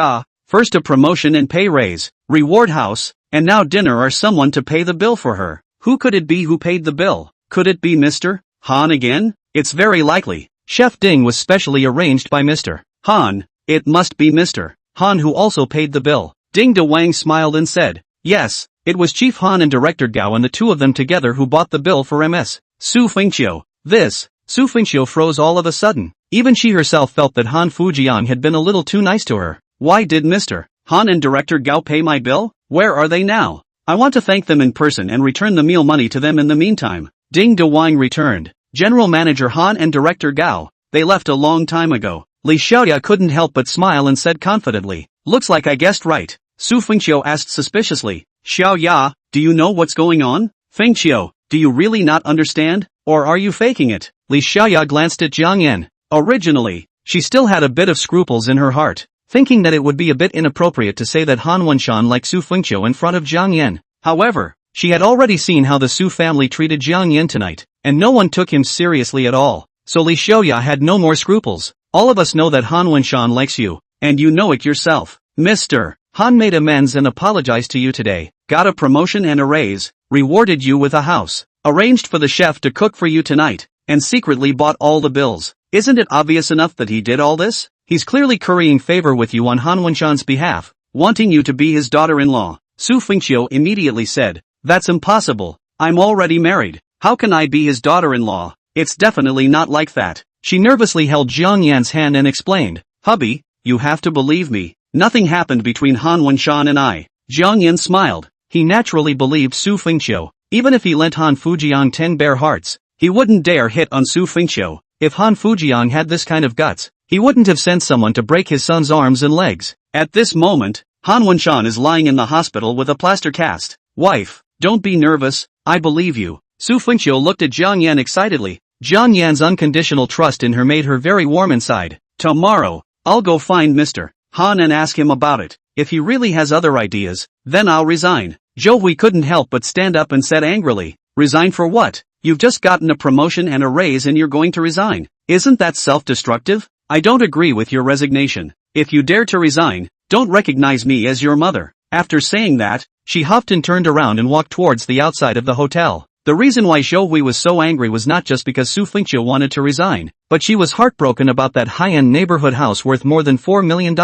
First a promotion and pay raise, reward house, and now dinner or someone to pay the bill for her. Who could it be who paid the bill? Could it be Mr. Han again? It's very likely. Chef Ding was specially arranged by Mr. Han. It must be Mr. Han who also paid the bill. Ding Dewang smiled and said, yes, it was Chief Han and Director Gao and the two of them together who bought the bill for Ms. Su Fengqiu. Su Fengqiu froze all of a sudden. Even she herself felt that Han Fujian had been a little too nice to her. Why did Mr. Han and Director Gao pay my bill? Where are they now? I want to thank them in person and return the meal money to them in the meantime. Ding Dewang returned. General Manager Han and Director Gao, they left a long time ago. Li Xiaoya couldn't help but smile and said confidently, looks like I guessed right. Su Fengqiu asked suspiciously, Xiaoya, do you know what's going on? Fengqiu, do you really not understand? Or are you faking it? Li Xiaoya glanced at Jiang Yan. Originally, she still had a bit of scruples in her heart, thinking that it would be a bit inappropriate to say that Han Wenshan liked Su Fengqiu in front of Jiang Yan. However, she had already seen how the Su family treated Jiang Yan tonight, and no one took him seriously at all, so Li Xiaoya had no more scruples. All of us know that Han Wenshan likes you, and you know it yourself. Mr. Han made amends and apologized to you today, got a promotion and a raise, rewarded you with a house, arranged for the chef to cook for you tonight, and secretly bought all the bills. Isn't it obvious enough that he did all this? He's clearly currying favor with you on Han Wenshan's behalf, wanting you to be his daughter-in-law. Su Fengqiu immediately said, that's impossible. I'm already married. How can I be his daughter-in-law? It's definitely not like that. She nervously held Jiang Yan's hand and explained, hubby, you have to believe me. Nothing happened between Han Wenshan and I. Jiang Yan smiled. He naturally believed Su Fengqiu. Even if he lent Han Fujian 10 bare hearts, he wouldn't dare hit on Su Fengqiu. If Han Fujian had this kind of guts, he wouldn't have sent someone to break his son's arms and legs. At this moment, Han Wenshan is lying in the hospital with a plaster cast. Wife, don't be nervous, I believe you. Su Fengqiu looked at Jiang Yan excitedly. Jiang Yan's unconditional trust in her made her very warm inside. Tomorrow, I'll go find Mr. Han and ask him about it. If he really has other ideas, then I'll resign. Zhou Hui couldn't help but stand up and said angrily, resign for what? You've just gotten a promotion and a raise and you're going to resign. Isn't that self-destructive? I don't agree with your resignation. If you dare to resign, don't recognize me as your mother. After saying that, she huffed and turned around and walked towards the outside of the hotel. The reason why Zhou Hui was so angry was not just because Su Fengqiu wanted to resign, but she was heartbroken about that high-end neighborhood house worth more than $4 million,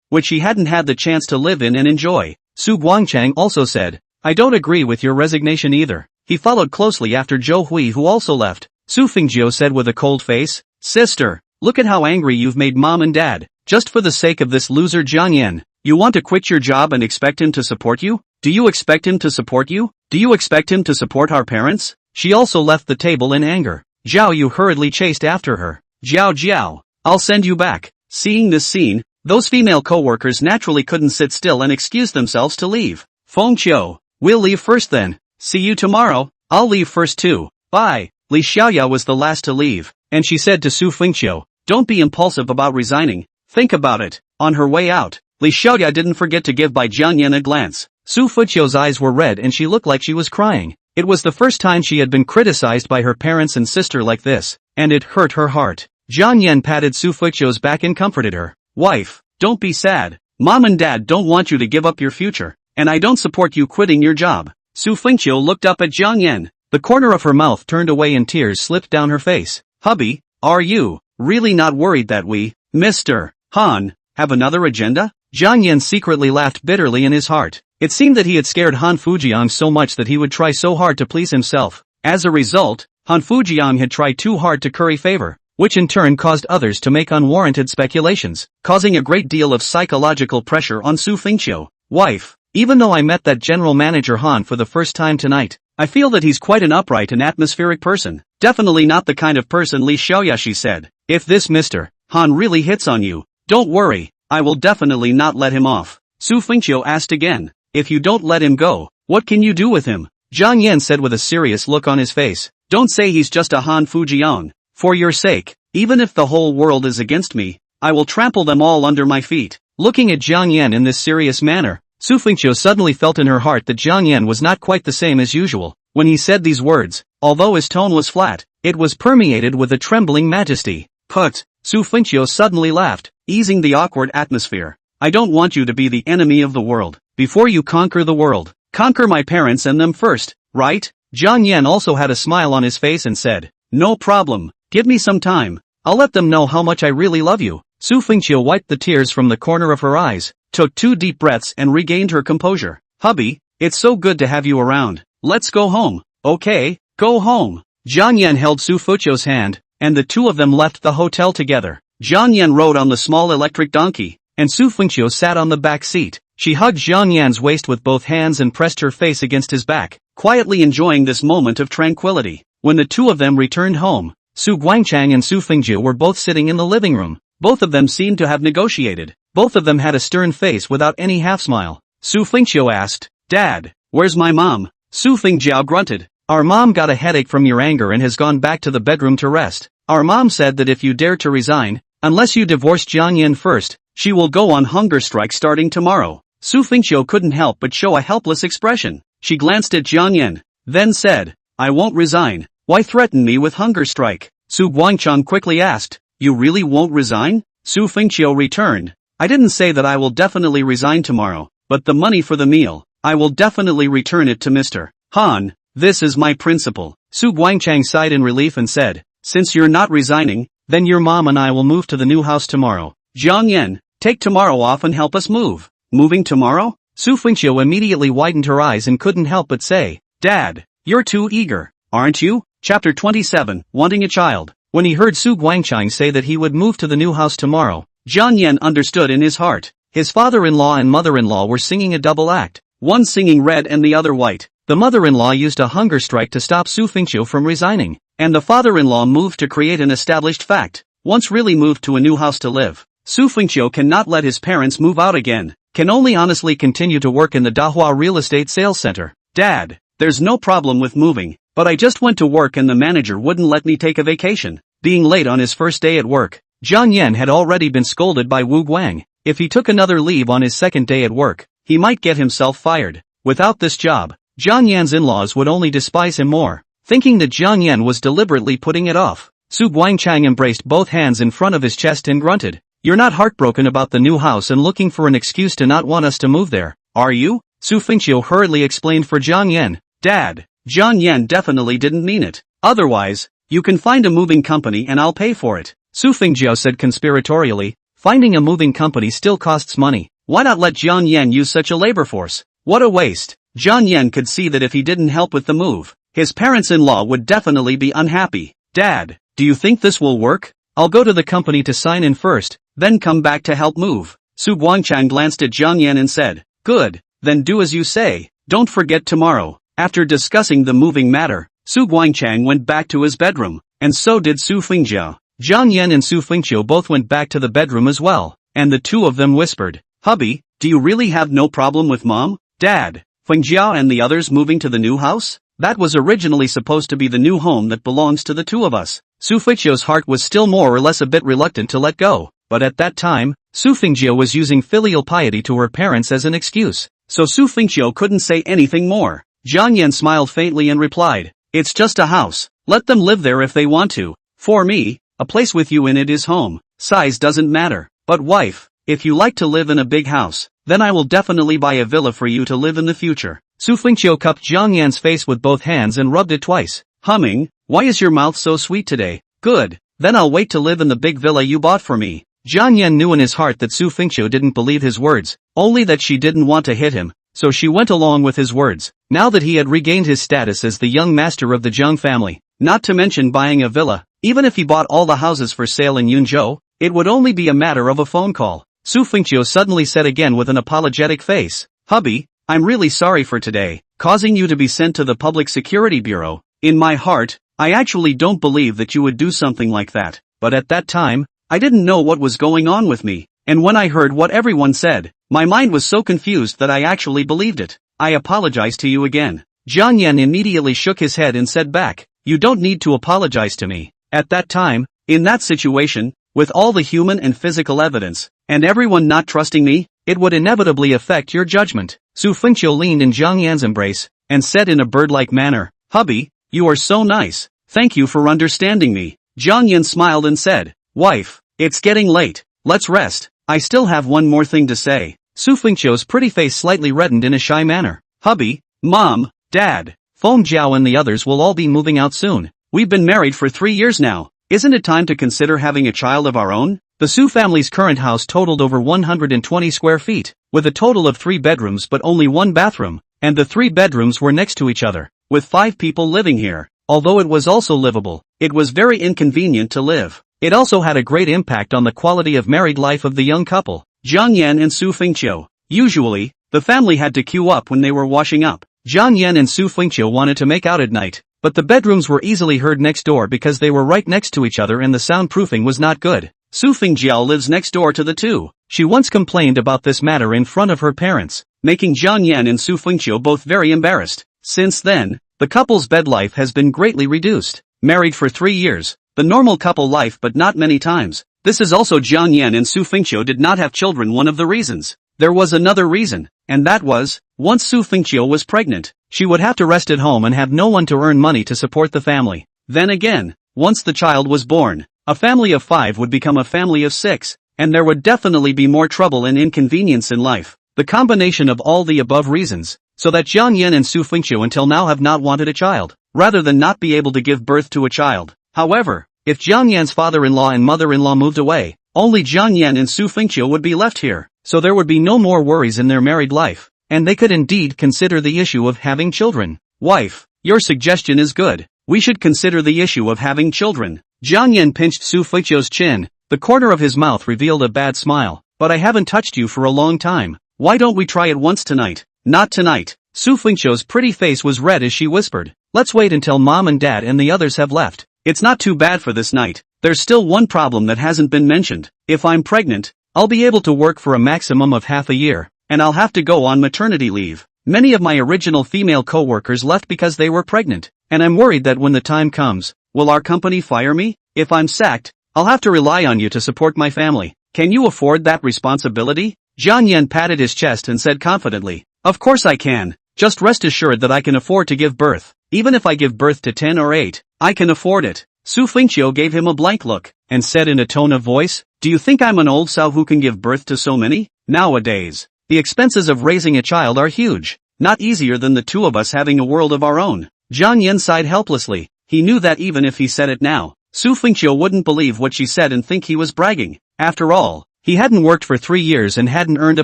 which she hadn't had the chance to live in and enjoy. Su Guangchang also said, I don't agree with your resignation either. He followed closely after Zhou Hui who also left. Su Fengqiu said with a cold face, sister, look at how angry you've made mom and dad, just for the sake of this loser Jiang Yan. You want to quit your job and expect him to support you? Do you expect him to support you? Do you expect him to support our parents? She also left the table in anger. Zhao Yu hurriedly chased after her. Jiao, I'll send you back. Seeing this scene, those female co-workers naturally couldn't sit still and excused themselves to leave. Fengqiu, we'll leave first then. See you tomorrow. I'll leave first too. Bye. Li Xiaoya was the last to leave, and she said to Su Fengqiu, don't be impulsive about resigning. Think about it. On her way out, Li Xiaoya didn't forget to give Bai Jiang Yan a glance. Su Fengqiu's eyes were red and she looked like she was crying. It was the first time she had been criticized by her parents and sister like this, and it hurt her heart. Jiang Yan patted Su Fengqiu's back and comforted her. Wife, don't be sad. Mom and dad don't want you to give up your future, and I don't support you quitting your job. Su Fengqiu looked up at Jiang Yan. The corner of her mouth turned away and tears slipped down her face. Hubby, are you really not worried that we, Mr. Han, have another agenda? Jiang Yan secretly laughed bitterly in his heart. It seemed that he had scared Han Fujian so much that he would try so hard to please himself. As a result, Han Fujian had tried too hard to curry favor, which in turn caused others to make unwarranted speculations, causing a great deal of psychological pressure on Su Fengqiu. Wife, Even though I met that general manager Han for the first time tonight, I feel that he's quite an upright and atmospheric person. Definitely not the kind of person Li Xiaoyashi said. If this Mr. Han really hits on you, don't worry, I will definitely not let him off. Su Fengqiu asked again. If you don't let him go, what can you do with him? Jiang Yan said with a serious look on his face. Don't say he's just a Han Fujian. For your sake, even if the whole world is against me, I will trample them all under my feet. Looking at Jiang Yan in this serious manner, Su Fengqiu suddenly felt in her heart that Jiang Yan was not quite the same as usual. When he said these words, although his tone was flat, it was permeated with a trembling majesty. Put, Su Fengqiu suddenly laughed, easing the awkward atmosphere. I don't want you to be the enemy of the world. Before you conquer the world, conquer my parents and them first, right? Jiang Yan also had a smile on his face and said, no problem, give me some time. I'll let them know how much I really love you. Su Fengqiu wiped the tears from the corner of her eyes, took 2 deep breaths and regained her composure. Hubby, it's so good to have you around. Let's go home. Okay, go home. Jiang Yan held Su Fengqiu's hand, and the two of them left the hotel together. Jiang Yan rode on the small electric donkey, and Su Fengqiu sat on the back seat. She hugged Jiang Yan's waist with both hands and pressed her face against his back, quietly enjoying this moment of tranquility. When the two of them returned home, Su Guangchang and Su Fengqiu were both sitting in the living room. Both of them seemed to have negotiated. Both of them had a stern face without any half-smile. Su Fengqiu asked, Dad, where's my mom? Su Fengjiao grunted. Our mom got a headache from your anger and has gone back to the bedroom to rest. Our mom said that if you dare to resign, unless you divorce Jiang Yan first, she will go on hunger strike starting tomorrow. Su Fengqiu couldn't help but show a helpless expression. She glanced at Jiang Yan, then said, I won't resign. Why threaten me with hunger strike? Su Guangchang quickly asked, You really won't resign? Su Fengqiu returned, I didn't say that I will definitely resign tomorrow, but the money for the meal, I will definitely return it to Mr. Han. This is my principle. Su Guangchang sighed in relief and said, Since you're not resigning, then your mom and I will move to the new house tomorrow. Jiang Yan, take tomorrow off and help us move. Moving tomorrow? Su Fengqiu immediately widened her eyes and couldn't help but say, Dad, you're too eager, aren't you? Chapter 27, Wanting a Child. When he heard Su Guangchang say that he would move to the new house tomorrow, Jiang Yan understood in his heart. His father-in-law and mother-in-law were singing a double act, one singing red and the other white. The mother-in-law used a hunger strike to stop Su Fengqiu from resigning, and the father-in-law moved to create an established fact. Once really moved to a new house to live, Su Fengqiu cannot let his parents move out again, can only honestly continue to work in the Dahua real estate sales center. Dad, there's no problem with moving, but I just went to work and the manager wouldn't let me take a vacation. Being late on his first day at work, Jiang Yan had already been scolded by Wu Guang. If he took another leave on his second day at work, he might get himself fired. Without this job, Jiang Yan's in-laws would only despise him more. Thinking that Jiang Yan was deliberately putting it off, Su Guangchang embraced both hands in front of his chest and grunted. You're not heartbroken about the new house and looking for an excuse to not want us to move there, are you? Su Fengqiu hurriedly explained for Jiang Yan. Dad, Jiang Yan definitely didn't mean it. Otherwise, you can find a moving company and I'll pay for it. Su Fengjiao said conspiratorially, finding a moving company still costs money. Why not let Jiang Yan use such a labor force? What a waste. Jiang Yan could see that if he didn't help with the move, his parents-in-law would definitely be unhappy. Dad, do you think this will work? I'll go to the company to sign in first, then come back to help move. Su Guangchang glanced at Jiang Yan and said, Good, then do as you say. Don't forget tomorrow. After discussing the moving matter, Su Guangchang went back to his bedroom, and so did Su Fengjiao. Jiang Yan and Su Fengqiu both went back to the bedroom as well, and the two of them whispered, Hubby, do you really have no problem with Mom, Dad, Fengjiao and the others moving to the new house? That was originally supposed to be the new home that belongs to the two of us. Su Fengjiao's heart was still more or less a bit reluctant to let go, but at that time, Su Fengjiao was using filial piety to her parents as an excuse, so Su Fengjiao couldn't say anything more. Jiang Yan smiled faintly and replied, It's just a house, let them live there if they want to. For me, a place with you in it is home. Size doesn't matter. But wife, if you like to live in a big house, then I will definitely buy a villa for you to live in the future. Su Fengqiu cupped Jiang Yan's face with both hands and rubbed it twice, humming, Why is your mouth so sweet today? Good, then I'll wait to live in the big villa you bought for me. Jiang Yan knew in his heart that Su Fengqiu didn't believe his words, only that she didn't want to hit him, so she went along with his words. Now that he had regained his status as the young master of the Jiang family, not to mention buying a villa, even if he bought all the houses for sale in Yunzhou, it would only be a matter of a phone call. Su Fengqiu suddenly said again with an apologetic face, Hubby, I'm really sorry for today, causing you to be sent to the Public Security Bureau. In my heart, I actually don't believe that you would do something like that, but at that time, I didn't know what was going on with me, and when I heard what everyone said, my mind was so confused that I actually believed it. I apologize to you again. Jiang Yan immediately shook his head and said back, you don't need to apologize to me. At that time, in that situation, with all the human and physical evidence, and everyone not trusting me, it would inevitably affect your judgment. Su Fengqiu leaned in Jiang Yan's embrace, and said in a bird-like manner, hubby, you are so nice, thank you for understanding me. Jiang Yan smiled and said, wife, it's getting late, let's rest, I still have one more thing to say. Su Fengqiu's pretty face slightly reddened in a shy manner. Hubby, mom, dad, Feng Jiao and the others will all be moving out soon. We've been married for 3 years now. Isn't it time to consider having a child of our own? The Su family's current house totaled over 120 square feet, with a total of 3 bedrooms but only 1 bathroom, and the 3 bedrooms were next to each other, with 5 people living here. Although it was also livable, it was very inconvenient to live. It also had a great impact on the quality of married life of the young couple, Jiang Yan and Su Fengqiu. Usually, the family had to queue up when they were washing up. Jiang Yan and Su Fengqiu wanted to make out at night, but the bedrooms were easily heard next door because they were right next to each other and the soundproofing was not good. Su Fengjiao lives next door to the two. She once complained about this matter in front of her parents, making Jiang Yan and Su Fengqiu both very embarrassed. Since then, the couple's bed life has been greatly reduced. Married for 3 years, the normal couple life but not many times. This is also Jiang Yan and Su Fengqiu did not have children one of the reasons. There was another reason, and that was, once Su Fengqiu was pregnant, she would have to rest at home and have no one to earn money to support the family. Then again, once the child was born, a family of 5 would become a family of 6, and there would definitely be more trouble and inconvenience in life. The combination of all the above reasons, so that Jiang Yan and Su Fengqiu until now have not wanted a child, rather than not be able to give birth to a child. However, if Jiang Yan's father-in-law and mother-in-law moved away, only Jiang Yan and Su Fengqiu would be left here, so there would be no more worries in their married life, and they could indeed consider the issue of having children. Wife, your suggestion is good. We should consider the issue of having children. Jiang Yan pinched Su Fengqiu's chin. The corner of his mouth revealed a bad smile. But I haven't touched you for a long time. Why don't we try it once tonight? Not tonight. Su Fengqiu's pretty face was red as she whispered. Let's wait until mom and dad and the others have left. It's not too bad for this night. There's still one problem that hasn't been mentioned. If I'm pregnant, I'll be able to work for a maximum of half a year, and I'll have to go on maternity leave. Many of my original female co-workers left because they were pregnant, and I'm worried that when the time comes, will our company fire me? If I'm sacked, I'll have to rely on you to support my family. Can you afford that responsibility? Jiang Yan patted his chest and said confidently, of course I can. Just rest assured that I can afford to give birth. Even if I give birth to 10 or 8, I can afford it. Su Fengqiu gave him a blank look, and said in a tone of voice, do you think I'm an old sow who can give birth to so many? Nowadays, the expenses of raising a child are huge. Not easier than the two of us having a world of our own. Jiang Yan sighed helplessly. He knew that even if he said it now, Su Fengqiu wouldn't believe what she said and think he was bragging. After all, he hadn't worked for 3 years and hadn't earned a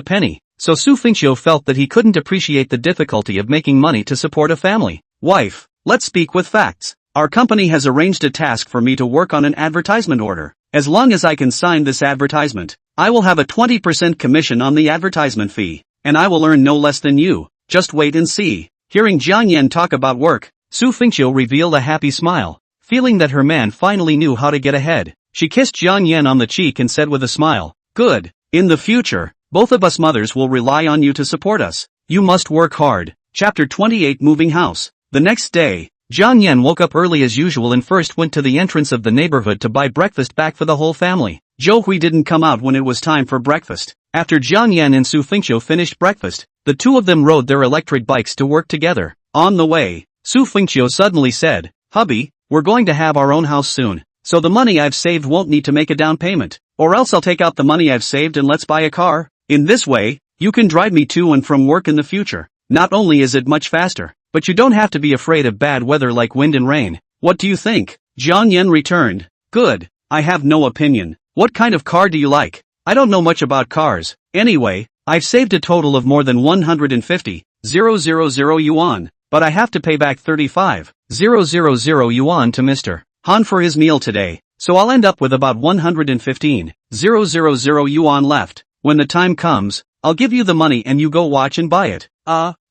penny, so Su Fengqiu felt that he couldn't appreciate the difficulty of making money to support a family. Wife, let's speak with facts. Our company has arranged a task for me to work on an advertisement order. As long as I can sign this advertisement, I will have a 20% commission on the advertisement fee, and I will earn no less than you. Just wait and see. Hearing Jiang Yan talk about work, Su Fengqiu revealed a happy smile, feeling that her man finally knew how to get ahead. She kissed Jiang Yan on the cheek and said with a smile, good. In the future, both of us mothers will rely on you to support us. You must work hard. Chapter 28 Moving House. The next day, Jiang Yan woke up early as usual and first went to the entrance of the neighborhood to buy breakfast back for the whole family. Zhou Hui didn't come out when it was time for breakfast. After Jiang Yan and Su Fengqiu finished breakfast, the two of them rode their electric bikes to work together. On the way, Su Fengqiu suddenly said, hubby, we're going to have our own house soon, so the money I've saved won't need to make a down payment, or else I'll take out the money I've saved and let's buy a car. In this way, you can drive me to and from work in the future. Not only is it much faster, but you don't have to be afraid of bad weather like wind and rain. What do you think? Jiang Yan returned. Good. I have no opinion. What kind of car do you like? I don't know much about cars. Anyway, I've saved a total of more than 150,000 yuan, but I have to pay back 35,000 yuan to Mr. Han for his meal today, so I'll end up with about 115,000 yuan left. When the time comes, I'll give you the money and you go watch and buy it.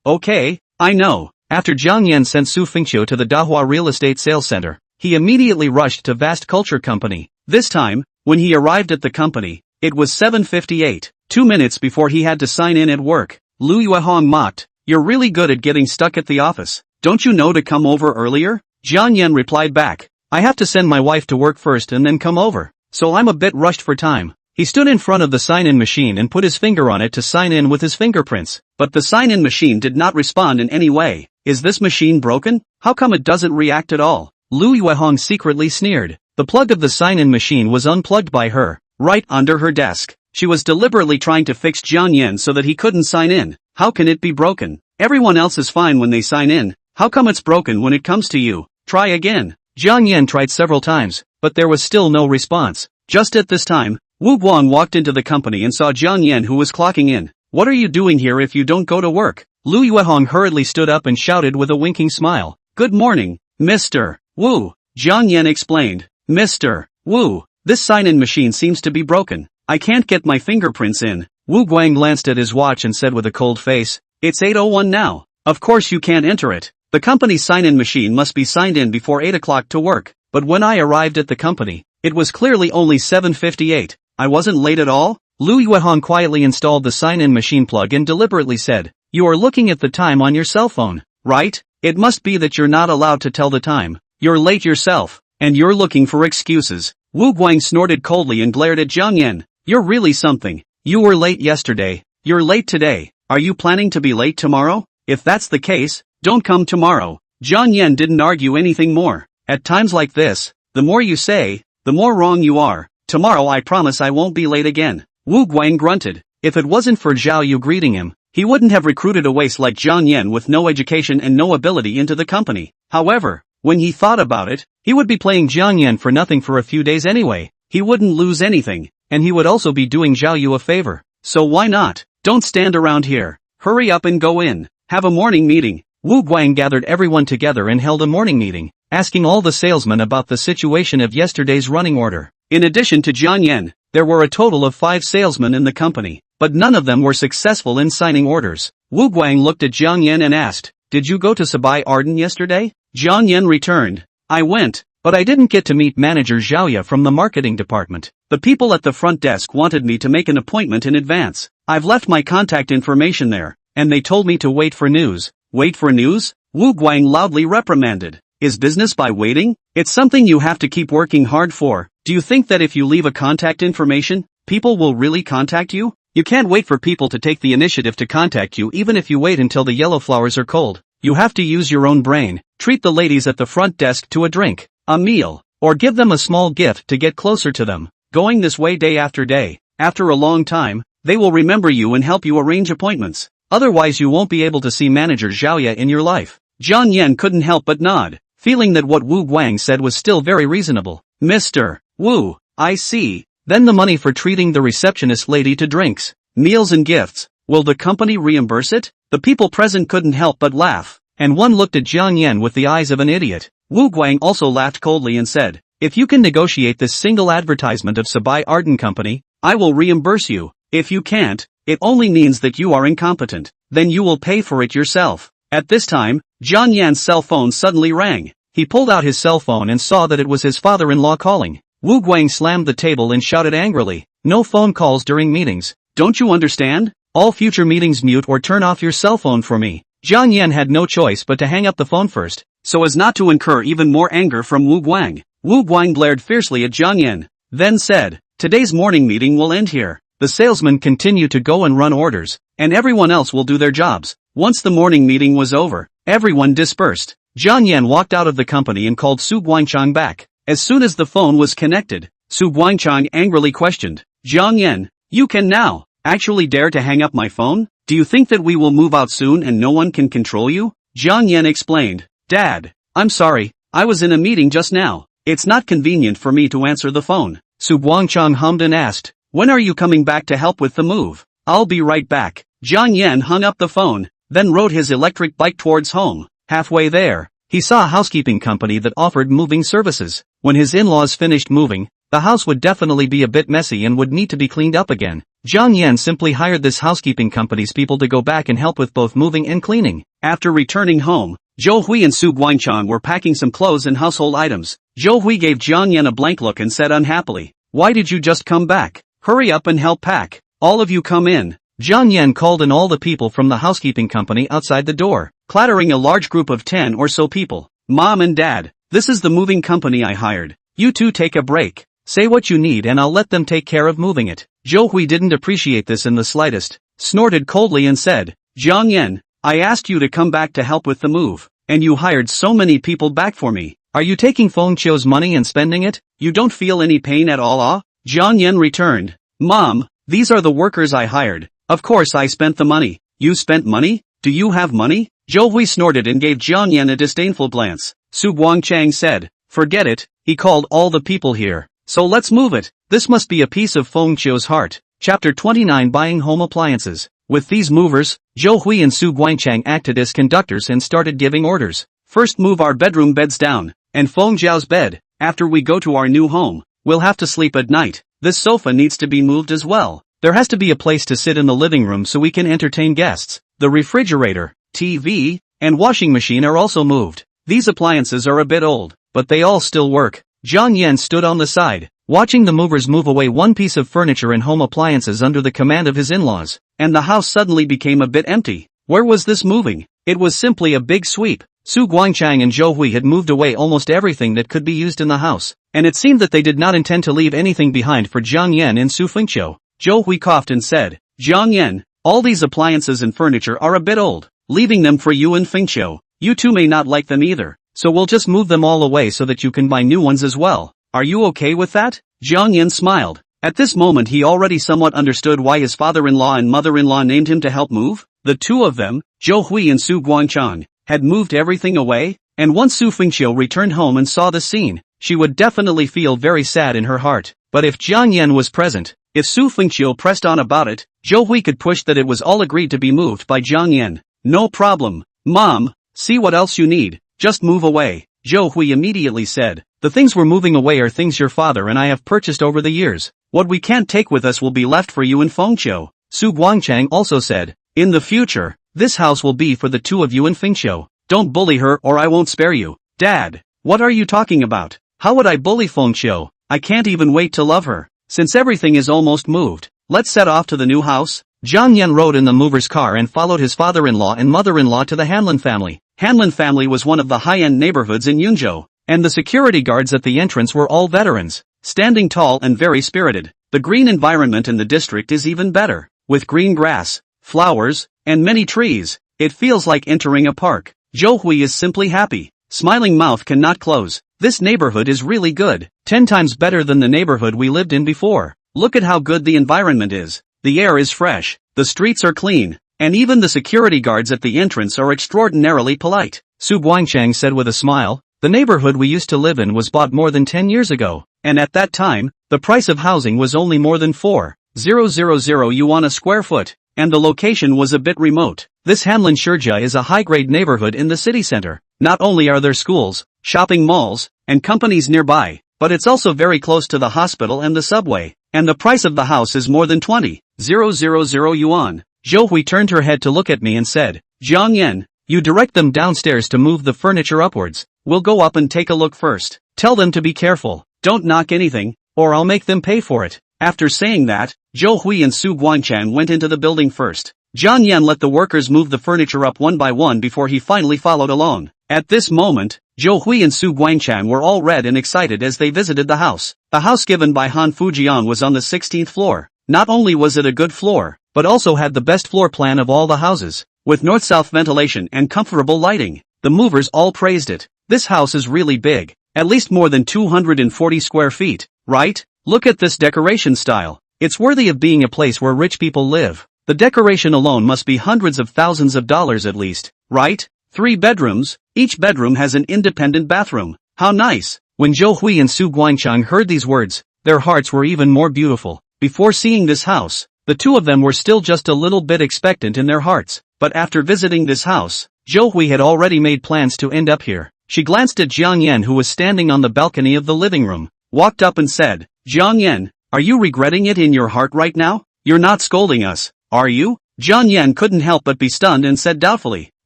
Okay, I know. After Jiang Yan sent Su Fengqiu to the Dahua Real Estate Sales Center, he immediately rushed to Vast Culture Company. This time, when he arrived at the company, it was 7:58, 2 minutes before he had to sign in at work. Lu Yuehong mocked, "You're really good at getting stuck at the office. Don't you know to come over earlier?" Jiang Yan replied back, "I have to send my wife to work first and then come over, so I'm a bit rushed for time." He stood in front of the sign-in machine and put his finger on it to sign in with his fingerprints, but the sign-in machine did not respond in any way. "Is this machine broken? How come it doesn't react at all?" Lu Yuehong secretly sneered. The plug of the sign-in machine was unplugged by her, right under her desk. She was deliberately trying to fix Jiang Yan so that he couldn't sign in. How can it be broken? Everyone else is fine when they sign in. How come it's broken when it comes to you? Try again. Jiang Yan tried several times, but there was still no response. Just at this time, Wu Guang walked into the company and saw Jiang Yan, who was clocking in. "What are you doing here if you don't go to work?" Lu Yuehong hurriedly stood up and shouted with a winking smile. "Good morning, Mr. Wu." Jiang Yan explained. "Mr. Wu, this sign-in machine seems to be broken. I can't get my fingerprints in." Wu Guang glanced at his watch and said with a cold face, "It's 8:01 now. Of course you can't enter it. The company's sign-in machine must be signed in before 8 o'clock to work. But when I arrived at the company, it was clearly only 7:58. I wasn't late at all." Lu Yuehong quietly installed the sign-in machine plug and deliberately said, "You are looking at the time on your cell phone, right? It must be that you're not allowed to tell the time. You're late yourself, and you're looking for excuses." Wu Guang snorted coldly and glared at Jiang Yan. "You're really something. You were late yesterday. You're late today. Are you planning to be late tomorrow? If that's the case, don't come tomorrow." Jiang Yan didn't argue anything more. At times like this, the more you say, the more wrong you are. "Tomorrow I promise I won't be late again." Wu Guang grunted. If it wasn't for Zhao Yu greeting him, he wouldn't have recruited a waste like Jiang Yan with no education and no ability into the company. However, when he thought about it, he would be playing Jiang Yan for nothing for a few days anyway. He wouldn't lose anything, and he would also be doing Zhao Yu a favor. So why not? Don't stand around here. Hurry up and go in. Have a morning meeting. Wu Guang gathered everyone together and held a morning meeting, asking all the salesmen about the situation of yesterday's running order. In addition to Jiang Yan, there were a total of 5 salesmen in the company, but none of them were successful in signing orders. Wu Guang looked at Jiang Yan and asked, "Did you go to Sabai Arden yesterday?" Jiang Yan returned, "I went, but I didn't get to meet manager Zhao Ya from the marketing department. The people at the front desk wanted me to make an appointment in advance. I've left my contact information there, and they told me to wait for news." "Wait for news?" Wu Guang loudly reprimanded. "Is business by waiting? It's something you have to keep working hard for. Do you think that if you leave a contact information, people will really contact you? You can't wait for people to take the initiative to contact you even if you wait until the yellow flowers are cold. You have to use your own brain. Treat the ladies at the front desk to a drink, a meal, or give them a small gift to get closer to them. Going this way day after day, after a long time, they will remember you and help you arrange appointments. Otherwise you won't be able to see manager Zhao Ya in your life." Jiang Yan couldn't help but nod, feeling that what Wu Guang said was still very reasonable. "Mr. Wu, I see. Then the money for treating the receptionist lady to drinks, meals and gifts, will the company reimburse it?" The people present couldn't help but laugh, and one looked at Jiang Yan with the eyes of an idiot. Wu Guang also laughed coldly and said, "If you can negotiate this single advertisement of Sabai Arden Company, I will reimburse you. If you can't, it only means that you are incompetent. Then you will pay for it yourself." At this time, Jiang Yan's cell phone suddenly rang. He pulled out his cell phone and saw that it was his father-in-law calling. Wu Guang slammed the table and shouted angrily, "No phone calls during meetings. Don't you understand? All future meetings mute or turn off your cell phone for me." Jiang Yan had no choice but to hang up the phone first, so as not to incur even more anger from Wu Guang. Wu Guang glared fiercely at Jiang Yan, then said, "Today's morning meeting will end here. The salesmen continue to go and run orders, and everyone else will do their jobs." Once the morning meeting was over, everyone dispersed. Jiang Yan walked out of the company and called Su Guangchang back. As soon as the phone was connected, Su Guangchang angrily questioned, "Jiang Yan, you can now actually dare to hang up my phone? Do you think that we will move out soon and no one can control you?" Jiang Yan explained, "Dad, I'm sorry, I was in a meeting just now. It's not convenient for me to answer the phone." Su Guangchang hummed and asked, "When are you coming back to help with the move?" "I'll be right back." Jiang Yan hung up the phone, then rode his electric bike towards home. Halfway there, he saw a housekeeping company that offered moving services. When his in-laws finished moving, the house would definitely be a bit messy and would need to be cleaned up again. Jiang Yan simply hired this housekeeping company's people to go back and help with both moving and cleaning. After returning home, Zhou Hui and Su Guangchang were packing some clothes and household items. Zhou Hui gave Jiang Yan a blank look and said unhappily, "Why did you just come back? Hurry up and help pack. All of you come in." Jiang Yan called in all the people from the housekeeping company outside the door, clattering a large group of 10 or so people. "Mom and Dad, this is the moving company I hired. You two take a break. Say what you need and I'll let them take care of moving it." Zhou Hui didn't appreciate this in the slightest, snorted coldly and said, "Jiang Yan, I asked you to come back to help with the move, and you hired so many people back for me. Are you taking Feng Qiu's money and spending it? You don't feel any pain at all, ah?" Jiang Yan returned, "Mom, these are the workers I hired. Of course I spent the money." "You spent money? Do you have money?" Zhou Hui snorted and gave Jiang Yan a disdainful glance. Su Guangchang said, "Forget it, he called all the people here. So let's move it. This must be a piece of Feng Qiu's heart." Chapter 29 Buying Home Appliances. With these movers, Zhou Hui and Su Guangchang acted as conductors and started giving orders. "First move our bedroom beds down, and Feng Zhao's bed. After we go to our new home, we'll have to sleep at night. This sofa needs to be moved as well. There has to be a place to sit in the living room so we can entertain guests. The refrigerator, TV, and washing machine are also moved. These appliances are a bit old, but they all still work." Jiang Yan stood on the side, watching the movers move away one piece of furniture and home appliances under the command of his in-laws, and the house suddenly became a bit empty. Where was this moving? It was simply a big sweep. Su Guangchang and Zhou Hui had moved away almost everything that could be used in the house, and it seemed that they did not intend to leave anything behind for Jiang Yan and Su Fengqiu. Zhou Hui coughed and said, "Jiang Yan, all these appliances and furniture are a bit old. Leaving them for you and Fengqiu. You two may not like them either, so we'll just move them all away so that you can buy new ones as well. Are you okay with that?" Jiang Yan smiled. At this moment he already somewhat understood why his father-in-law and mother-in-law named him to help move. The two of them, Zhou Hui and Su Guangchang, had moved everything away, and once Su Fengqiu returned home and saw the scene, she would definitely feel very sad in her heart. But if Jiang Yan was present, if Su Fengqiu pressed on about it, Zhou Hui could push that it was all agreed to be moved by Jiang Yan. "No problem, Mom, see what else you need, just move away," Zhou Hui immediately said. "The things we're moving away are things your father and I have purchased over the years. What we can't take with us will be left for you and Fengqiu." Su Guangchang also said, "In the future, this house will be for the two of you and Fengqiu. Don't bully her or I won't spare you." "Dad, what are you talking about? How would I bully Fengqiu? I can't even wait to love her. Since everything is almost moved, let's set off to the new house." Jiang Yan rode in the mover's car and followed his father-in-law and mother-in-law to the Hanlin family. Hanlin family was one of the high-end neighborhoods in Yunzhou, and the security guards at the entrance were all veterans, standing tall and very spirited. The green environment in the district is even better, with green grass, flowers, and many trees. It feels like entering a park. Zhou Hui is simply happy. Smiling mouth cannot close. This neighborhood is really good, 10 times better than the neighborhood we lived in before. Look at how good the environment is. The air is fresh, the streets are clean, and even the security guards at the entrance are extraordinarily polite. Su Guangchang said with a smile, "The neighborhood we used to live in was bought more than 10 years ago, and at that time, the price of housing was only more than 4,000 yuan a square foot, and the location was a bit remote. This Hanlin Shijia is a high-grade neighborhood in the city center. Not only are there schools, shopping malls, and companies nearby, but it's also very close to the hospital and the subway, and the price of the house is more than 20,000 yuan. Zhou Hui turned her head to look at me and said, "Jiang Yan, you direct them downstairs to move the furniture upwards. We'll go up and take a look first. Tell them to be careful, don't knock anything, or I'll make them pay for it." After saying that, Zhou Hui and Su Guangchang went into the building first. Jiang Yan let the workers move the furniture up one by one before he finally followed along. At this moment, Zhou Hui and Su Guangchang were all red and excited as they visited the house. The house given by Han Fujian was on the 16th floor. Not only was it a good floor, but also had the best floor plan of all the houses, with north-south ventilation and comfortable lighting. The movers all praised it. "This house is really big, at least more than 240 square feet, right? Look at this decoration style. It's worthy of being a place where rich people live. The decoration alone must be hundreds of thousands of dollars at least, right? 3 bedrooms, each bedroom has an independent bathroom. How nice." When Zhou Hui and Su Guangchang heard these words, their hearts were even more beautiful. Before seeing this house, the two of them were still just a little bit expectant in their hearts, but after visiting this house, Zhou Hui had already made plans to end up here. She glanced at Jiang Yan, who was standing on the balcony of the living room, walked up and said, "Jiang Yan, are you regretting it in your heart right now? You're not scolding us, are you? Jiang Yan couldn't help but be stunned and said doubtfully.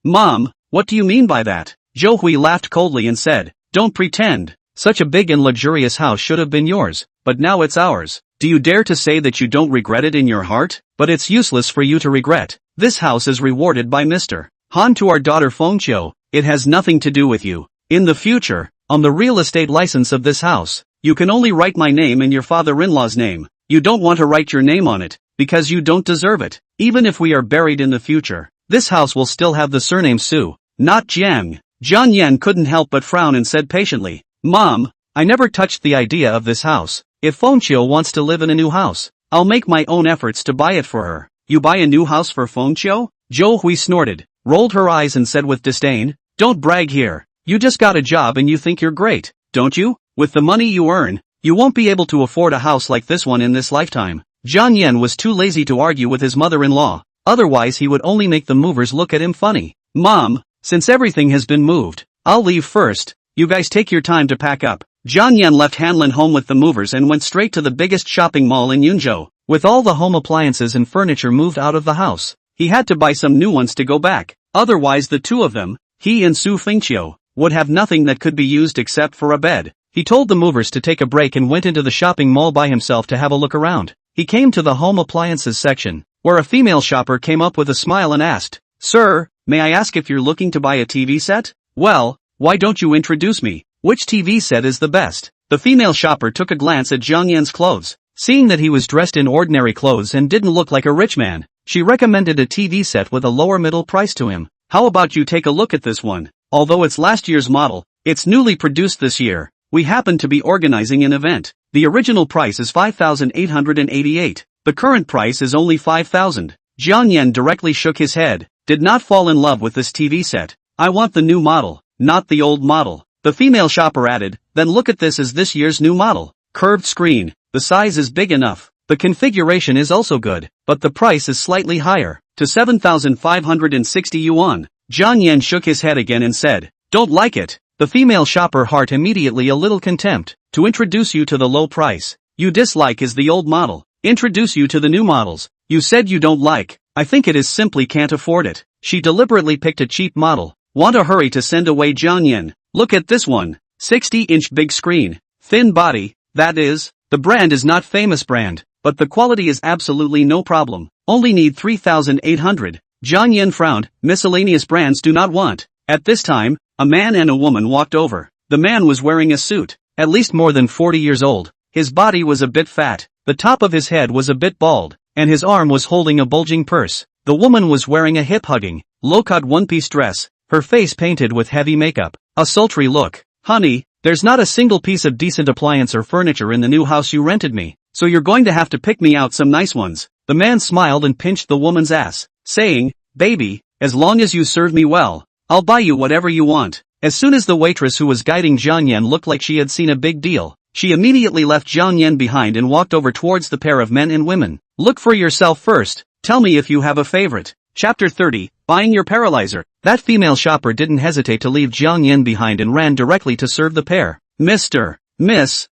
Mom, what do you mean by that? Zhou Hui laughed coldly and said, don't pretend. Such a big and luxurious house should have been yours, but now it's ours. Do you dare to say that you don't regret it in your heart? But it's useless for you to regret. This house is rewarded by Mr. Han to our daughter Fengqiu. It has nothing to do with you. In the future, on the real estate license of this house, you can only write my name and your father-in-law's name. You don't want to write your name on it, because you don't deserve it. Even if we are buried in the future, this house will still have the surname Su, not Jiang. Jiang Yan couldn't help but frown and said patiently, Mom, I never touched the idea of this house. If Fengqiu wants to live in a new house, I'll make my own efforts to buy it for her. You buy a new house for Fengqiu? Zhou Hui snorted, rolled her eyes and said with disdain, don't brag here. You just got a job and you think you're great, don't you? With the money you earn, you won't be able to afford a house like this one in this lifetime. Jiang Yan was too lazy to argue with his mother-in-law, otherwise he would only make the movers look at him funny. Mom, since everything has been moved, I'll leave first. You guys take your time to pack up. Jiang Yan left Hanlin home with the movers and went straight to the biggest shopping mall in Yunzhou. With all the home appliances and furniture moved out of the house, he had to buy some new ones to go back. Otherwise the two of them, he and Su Fengqiu, would have nothing that could be used except for a bed. He told the movers to take a break and went into the shopping mall by himself to have a look around. He came to the home appliances section, where a female shopper came up with a smile and asked, Sir, may I ask if you're looking to buy a TV set? Well, why don't you introduce me? Which TV set is the best? The female shopper took a glance at Jiang Yan's clothes. Seeing that he was dressed in ordinary clothes and didn't look like a rich man, she recommended a TV set with a lower middle price to him. How about you take a look at this one? Although it's last year's model, it's newly produced this year. We happen to be organizing an event. The original price is 5,888. The current price is only 5,000. Jiang Yan directly shook his head, did not fall in love with this TV set. I want the new model, not the old model. The female shopper added, then look at this as this year's new model. Curved screen. The size is big enough. The configuration is also good, but the price is slightly higher, to 7,560 yuan. Jiang Yan shook his head again and said, don't like it. The female shopper heart immediately a little contempt. To introduce you to the low price you dislike is the old model. Introduce you to the new models you said you don't like. I think it is simply can't afford it. She deliberately picked a cheap model. Want to hurry to send away Jiang Yan. Look at this one. 60-inch big screen. Thin body, that is. The brand is not famous brand, but the quality is absolutely no problem. Only need 3,800. Jiang Yan frowned. Miscellaneous brands do not want. At this time, a man and a woman walked over. The man was wearing a suit, at least more than 40 years old. His body was a bit fat, the top of his head was a bit bald, and his arm was holding a bulging purse. The woman was wearing a hip-hugging, low-cut one-piece dress, her face painted with heavy makeup. A sultry look. Honey, there's not a single piece of decent appliance or furniture in the new house you rented me, so you're going to have to pick me out some nice ones. The man smiled and pinched the woman's ass, saying, baby, as long as you serve me well, I'll buy you whatever you want. As soon as the waitress who was guiding Jiang Yan looked like she had seen a big deal, she immediately left Jiang Yan behind and walked over towards the pair of men and women. Look for yourself first, tell me if you have a favorite. Chapter 30, Buying Your Paralyzer. That female shopper didn't hesitate to leave Jiang Yan behind and ran directly to serve the pair. Miss,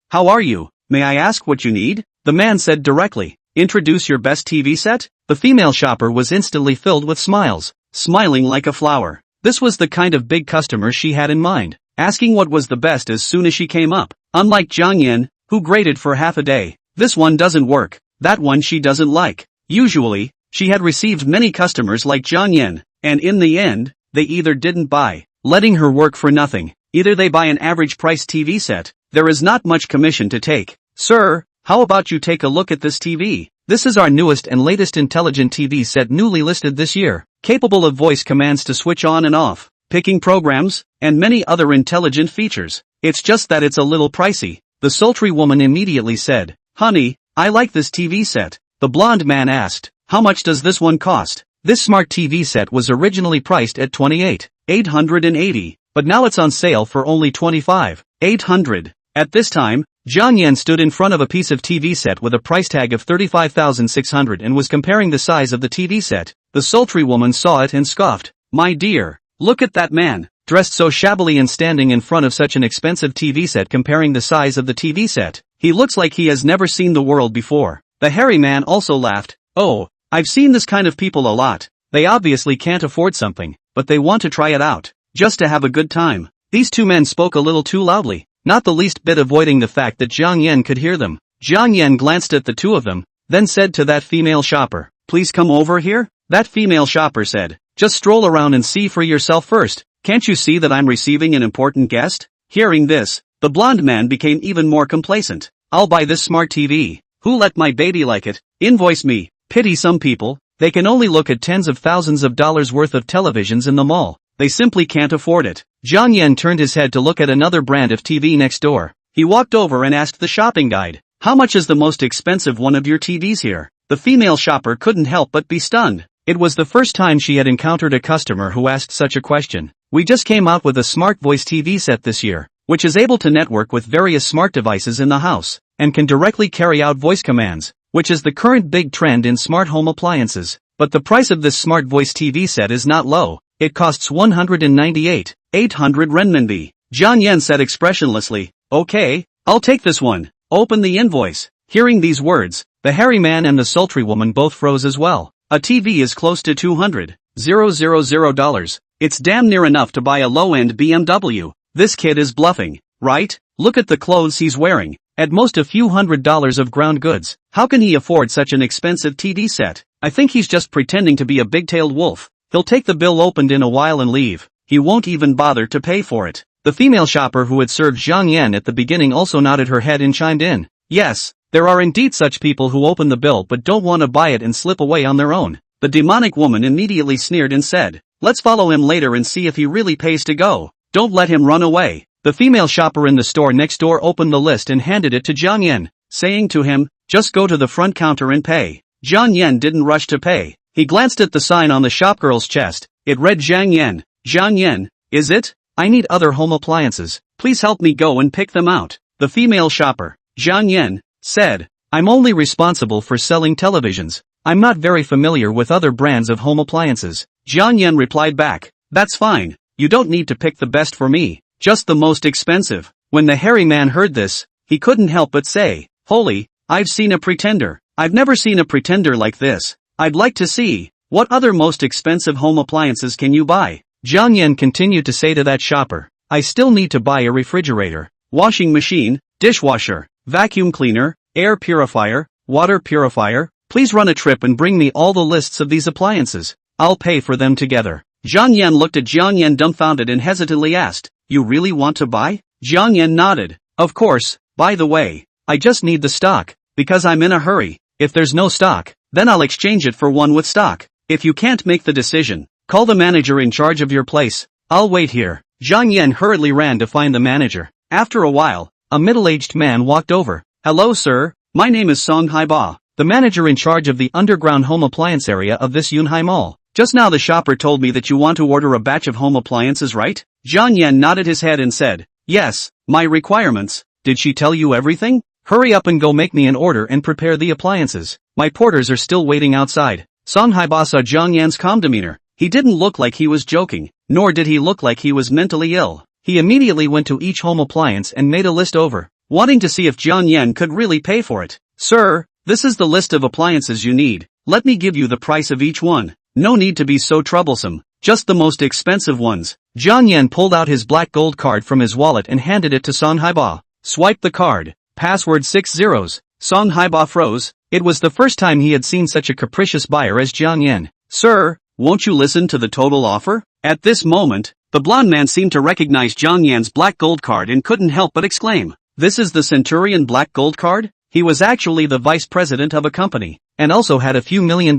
how are you? May I ask what you need? The man said directly. Introduce your best TV set? The female shopper was instantly filled with smiles, smiling like a flower. This was the kind of big customer she had in mind, asking what was the best as soon as she came up. Unlike Jiang Yan, who graded for half a day, this one doesn't work, that one she doesn't like. Usually, she had received many customers like Jiang Yan, and in the end, they either didn't buy, letting her work for nothing, either they buy an average price TV set, there is not much commission to take. Sir, how about you take a look at this TV? This is our newest and latest intelligent TV set newly listed this year, capable of voice commands to switch on and off, picking programs, and many other intelligent features. It's just that it's a little pricey. The sultry woman immediately said, honey, I like this TV set. The blonde man asked, how much does this one cost? This smart TV set was originally priced at 28,880, but now it's on sale for only 25,800. At this time, Jiang Yan stood in front of a piece of TV set with a price tag of 35,600 and was comparing the size of the TV set. The sultry woman saw it and scoffed. My dear, look at that man, dressed so shabbily and standing in front of such an expensive TV set comparing the size of the TV set. He looks like he has never seen the world before. The hairy man also laughed. Oh, I've seen this kind of people a lot. They obviously can't afford something, but they want to try it out, just to have a good time. These two men spoke a little too loudly, not the least bit avoiding the fact that Jiang Yan could hear them. Jiang Yan glanced at the two of them, then said to that female shopper, "Please come over here." That female shopper said, "Just stroll around and see for yourself first. Can't you see that I'm receiving an important guest?" Hearing this, the blonde man became even more complacent. "I'll buy this smart TV. Who let my baby like it? Invoice me." Pity some people, they can only look at tens of thousands of dollars worth of televisions in the mall. They simply can't afford it. Jiang Yan turned his head to look at another brand of TV next door. He walked over and asked the shopping guide, "How much is the most expensive one of your TVs here?" The female shopper couldn't help but be stunned. It was the first time she had encountered a customer who asked such a question. "We just came out with a smart voice TV set this year, which is able to network with various smart devices in the house, and can directly carry out voice commands, which is the current big trend in smart home appliances. But the price of this smart voice TV set is not low. It costs 198,800 renminbi. Jiang Yan said expressionlessly, "Okay, I'll take this one. Open the invoice." Hearing these words, the hairy man and the sultry woman both froze as well. A TV is close to $200,000. It's damn near enough to buy a low-end BMW. This kid is bluffing, right? Look at the clothes he's wearing. At most a few $100s of ground goods. How can he afford such an expensive TV set? I think he's just pretending to be a big-tailed wolf. He'll take the bill opened in a while and leave. He won't even bother to pay for it. The female shopper who had served Jiang Yan at the beginning also nodded her head and chimed in. Yes, there are indeed such people who open the bill but don't want to buy it and slip away on their own. The demonic woman immediately sneered and said, "Let's follow him later and see if he really pays to go. Don't let him run away." The female shopper in the store next door opened the list and handed it to Jiang Yan, saying to him, "Just go to the front counter and pay." Jiang Yan didn't rush to pay. He glanced at the sign on the shopgirl's chest. It read Jiang Yan. "Jiang Yan, is it? I need other home appliances. Please help me go and pick them out." The female shopper, Jiang Yan, said, "I'm only responsible for selling televisions. I'm not very familiar with other brands of home appliances." Jiang Yan replied back, "That's fine. You don't need to pick the best for me. Just the most expensive." When the hairy man heard this, he couldn't help but say, "Holy, I've seen a pretender. I've never seen a pretender like this. I'd like to see, what other most expensive home appliances can you buy?" Jiang Yan continued to say to that shopper, "I still need to buy a refrigerator, washing machine, dishwasher, vacuum cleaner, air purifier, water purifier. Please run a trip and bring me all the lists of these appliances. I'll pay for them together." Jiang Yan looked at Jiang Yan dumbfounded and hesitantly asked, "You really want to buy?" Jiang Yan nodded. "Of course. By the way, I just need the stock, because I'm in a hurry. If there's no stock, then I'll exchange it for one with stock. If you can't make the decision, call the manager in charge of your place. I'll wait here." Jiang Yan hurriedly ran to find the manager. After a while, a middle-aged man walked over. "Hello sir, my name is Song Haiba, the manager in charge of the underground home appliance area of this Yunhai Mall. Just now the shopper told me that you want to order a batch of home appliances, right?" Jiang Yan nodded his head and said, "Yes, my requirements. Did she tell you everything? Hurry up and go make me an order and prepare the appliances. My porters are still waiting outside." Song Haiba saw Jiang Yan's calm demeanor. He didn't look like he was joking, nor did he look like he was mentally ill. He immediately went to each home appliance and made a list over, wanting to see if Jiang Yan could really pay for it. "Sir, this is the list of appliances you need. Let me give you the price of each one. No need to be so troublesome, just the most expensive ones." Jiang Yan pulled out his black gold card from his wallet and handed it to Song Haiba. Swipe the card. Password 6 zeros. Song Haiba froze. It was the first time he had seen such a capricious buyer as Jiang Yan. "Sir, won't you listen to the total offer?" At this moment, the blonde man seemed to recognize Jiang Yan's black gold card and couldn't help but exclaim, "This is the Centurion black gold card?" He was actually the vice president of a company, and also had a few $1 million,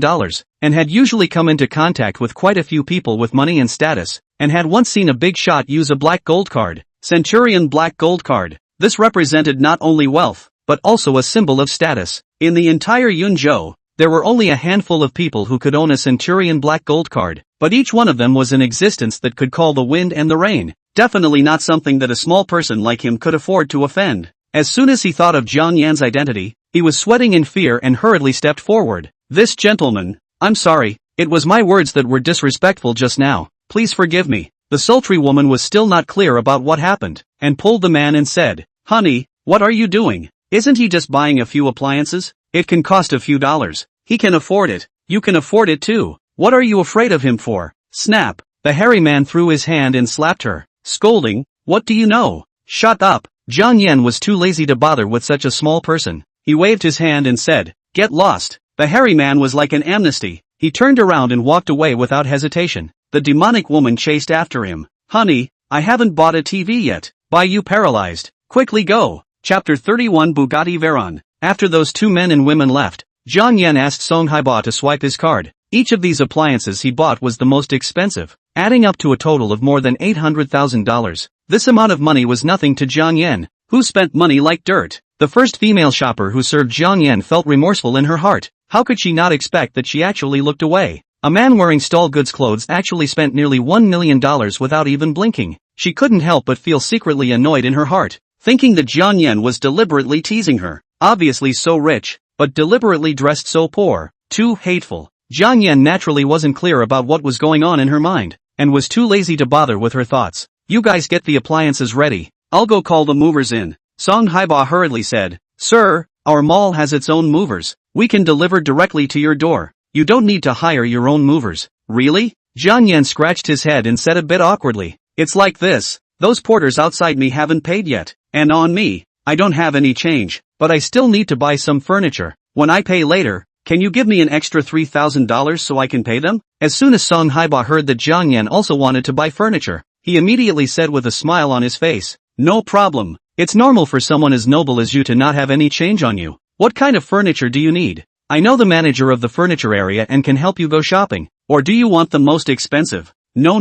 and had usually come into contact with quite a few people with money and status, and had once seen a big shot use a black gold card. Centurion black gold card. This represented not only wealth, but also a symbol of status. In the entire Yunzhou, there were only a handful of people who could own a Centurion black gold card, but each one of them was an existence that could call the wind and the rain. Definitely not something that a small person like him could afford to offend. As soon as he thought of Jiang Yan's identity, he was sweating in fear and hurriedly stepped forward. "This gentleman, I'm sorry, it was my words that were disrespectful just now. Please forgive me." The sultry woman was still not clear about what happened, and pulled the man and said, "Honey, what are you doing? Isn't he just buying a few appliances? It can cost a few dollars. He can afford it. You can afford it too. What are you afraid of him for? Snap. The hairy man threw his hand and slapped her, scolding, "What do you know? Shut up." Jiang Yan was too lazy to bother with such a small person. He waved his hand and said, "Get lost." The hairy man was like an amnesty. He turned around and walked away without hesitation. The demonic woman chased after him. "Honey, I haven't bought a TV yet. Buy you paralyzed. Quickly go." Chapter 31 Bugatti Veyron. After those two men and women left, Jiang Yan asked Song Haiba to swipe his card. Each of these appliances he bought was the most expensive, adding up to a total of more than $800,000. This amount of money was nothing to Jiang Yan, who spent money like dirt. The first female shopper who served Jiang Yan felt remorseful in her heart. How could she not expect that she actually looked away? A man wearing stall goods clothes actually spent nearly $1 million without even blinking. She couldn't help but feel secretly annoyed in her heart, thinking that Jiang Yan was deliberately teasing her. Obviously so rich, but deliberately dressed so poor. Too hateful. Jiang Yan naturally wasn't clear about what was going on in her mind, and was too lazy to bother with her thoughts. "You guys get the appliances ready. I'll go call the movers in." Song Haiba hurriedly said, "Sir, our mall has its own movers. We can deliver directly to your door. You don't need to hire your own movers." "Really?" Jiang Yan scratched his head and said a bit awkwardly, "It's like this. Those porters outside me haven't paid yet, and on me, I don't have any change, but I still need to buy some furniture. When I pay later, can you give me an extra $3,000 so I can pay them?" As soon as Song Haiba heard that Jiang Yan also wanted to buy furniture, he immediately said with a smile on his face, "No problem. It's normal for someone as noble as you to not have any change on you. What kind of furniture do you need? I know the manager of the furniture area and can help you go shopping. Or do you want the most expensive?" No,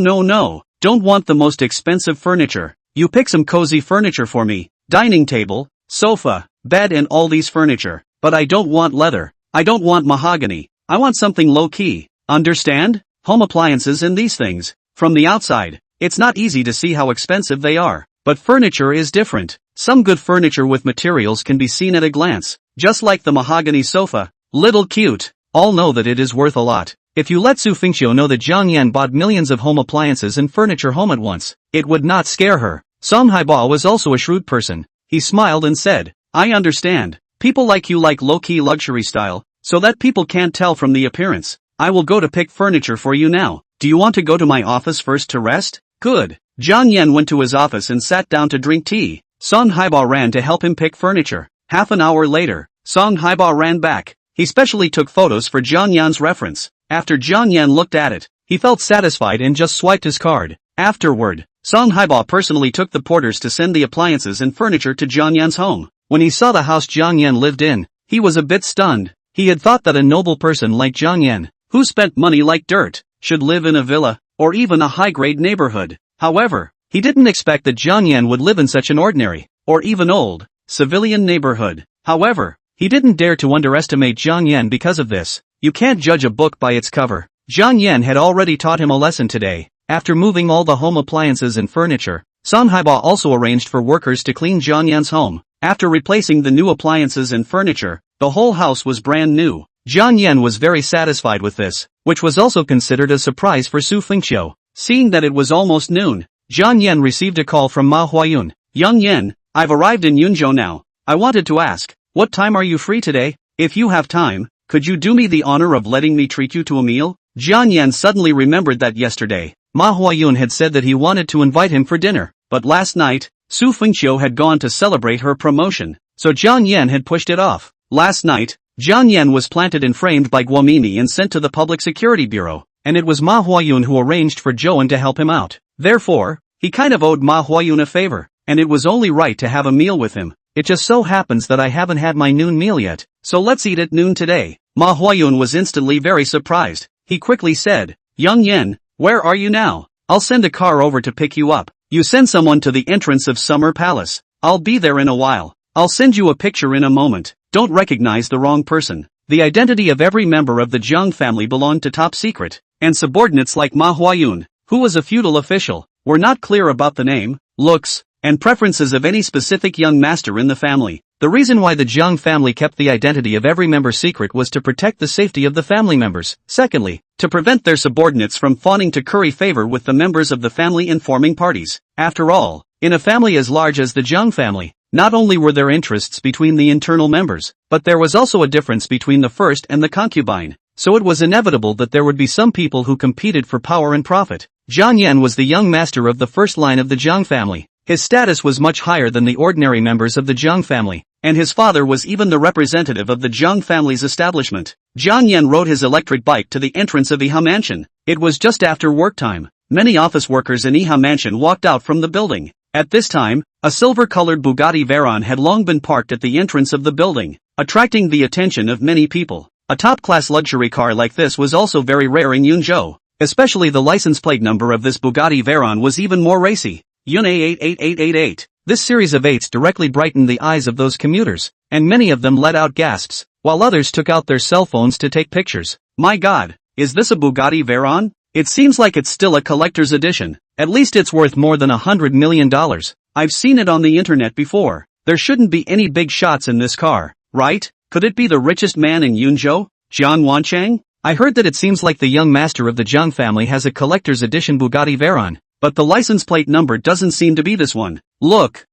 don't want the most expensive furniture. You pick some cozy furniture for me. Dining table, sofa, bed and all these furniture. But I don't want leather. I don't want mahogany. I want something low-key. Understand? Home appliances and these things. From the outside, it's not easy to see how expensive they are. But furniture is different. Some good furniture with materials can be seen at a glance. Just like the mahogany sofa. Little cute. All know that it is worth a lot. If you let Su Fengxiu know that Jiang Yan bought millions of home appliances and furniture home at once, it would not scare her. Song Haiba was also a shrewd person. He smiled and said, "I understand. People like you like low-key luxury style, so that people can't tell from the appearance. I will go to pick furniture for you now. Do you want to go to my office first to rest?" "Good." Jiang Yan went to his office and sat down to drink tea. Song Haiba ran to help him pick furniture. Half an hour later, Song Haiba ran back. He specially took photos for Jiang Yan's reference. After Jiang Yan looked at it, he felt satisfied and just swiped his card. Afterward, Song Haiba personally took the porters to send the appliances and furniture to Jiang Yan's home. When he saw the house Jiang Yan lived in, he was a bit stunned. He had thought that a noble person like Jiang Yan, who spent money like dirt, should live in a villa, or even a high-grade neighborhood. However, he didn't expect that Jiang Yan would live in such an ordinary, or even old, civilian neighborhood. However, he didn't dare to underestimate Jiang Yan because of this. You can't judge a book by its cover. Jiang Yan had already taught him a lesson today. After moving all the home appliances and furniture, Song Haiba also arranged for workers to clean Jiang Yan's home. After replacing the new appliances and furniture, the whole house was brand new. Jiang Yan was very satisfied with this, which was also considered a surprise for Su Fengxiu. Seeing that it was almost noon, Jiang Yan received a call from manhwa. "Young Yan, I've arrived in Yunzhou now. I wanted to ask, what time are you free today? If you have time, could you do me the honor of letting me treat you to a meal?" Jiang Yan suddenly remembered that yesterday, manhwa had said that he wanted to invite him for dinner, but last night, Su Fengxiu had gone to celebrate her promotion, so Jiang Yan had pushed it off. Last night, Jiang Yan was planted and framed by Guomini and sent to the Public Security Bureau, and it was manhwa who arranged for Zhouan to help him out. Therefore, he kind of owed manhwa a favor, and it was only right to have a meal with him. "It just so happens that I haven't had my noon meal yet, so let's eat at noon today." Manhwa was instantly very surprised. He quickly said, "Young Yan, where are you now? I'll send a car over to pick you up. You send someone to the entrance of Summer Palace. I'll be there in a while. I'll send you a picture in a moment. Don't recognize the wrong person." The identity of every member of the Jiang family belonged to top secret, and subordinates like manhwa, who was a feudal official, were not clear about the name, looks, and preferences of any specific young master in the family. The reason why the Jiang family kept the identity of every member secret was to protect the safety of the family members. Secondly, to prevent their subordinates from fawning to curry favor with the members of the family in forming parties. After all, in a family as large as the Jiang family, Not only were there interests between the internal members, but there was also a difference between the first and the concubine, so it was inevitable that there would be some people who competed for power and profit. Jiang Yan was the young master of the first line of the Jiang family. His status was much higher than the ordinary members of the Jiang family, and his father was even the representative of the Jiang family's establishment. Jiang Yan rode his electric bike to the entrance of Iha Mansion. It was just after work time. Many office workers in Iha Mansion walked out from the building. At this time, a silver-colored Bugatti Veyron had long been parked at the entrance of the building, attracting the attention of many people. A top-class luxury car like this was also very rare in Yunzhou. Especially the license plate number of this Bugatti Veyron was even more racy. Yun A88888. This series of 8s directly brightened the eyes of those commuters, and many of them let out gasps, while others took out their cell phones to take pictures. My God, is this a Bugatti Veyron? It seems like it's still a collector's edition. At least it's worth more than $100 million. I've seen it on the internet before. There shouldn't be any big shots in this car, right? Could it be the richest man in Yunzhou, Jiang Wanchang? I heard that it seems like the young master of the Jiang family has a collector's edition Bugatti Veyron. But the license plate number doesn't seem to be this one. Look,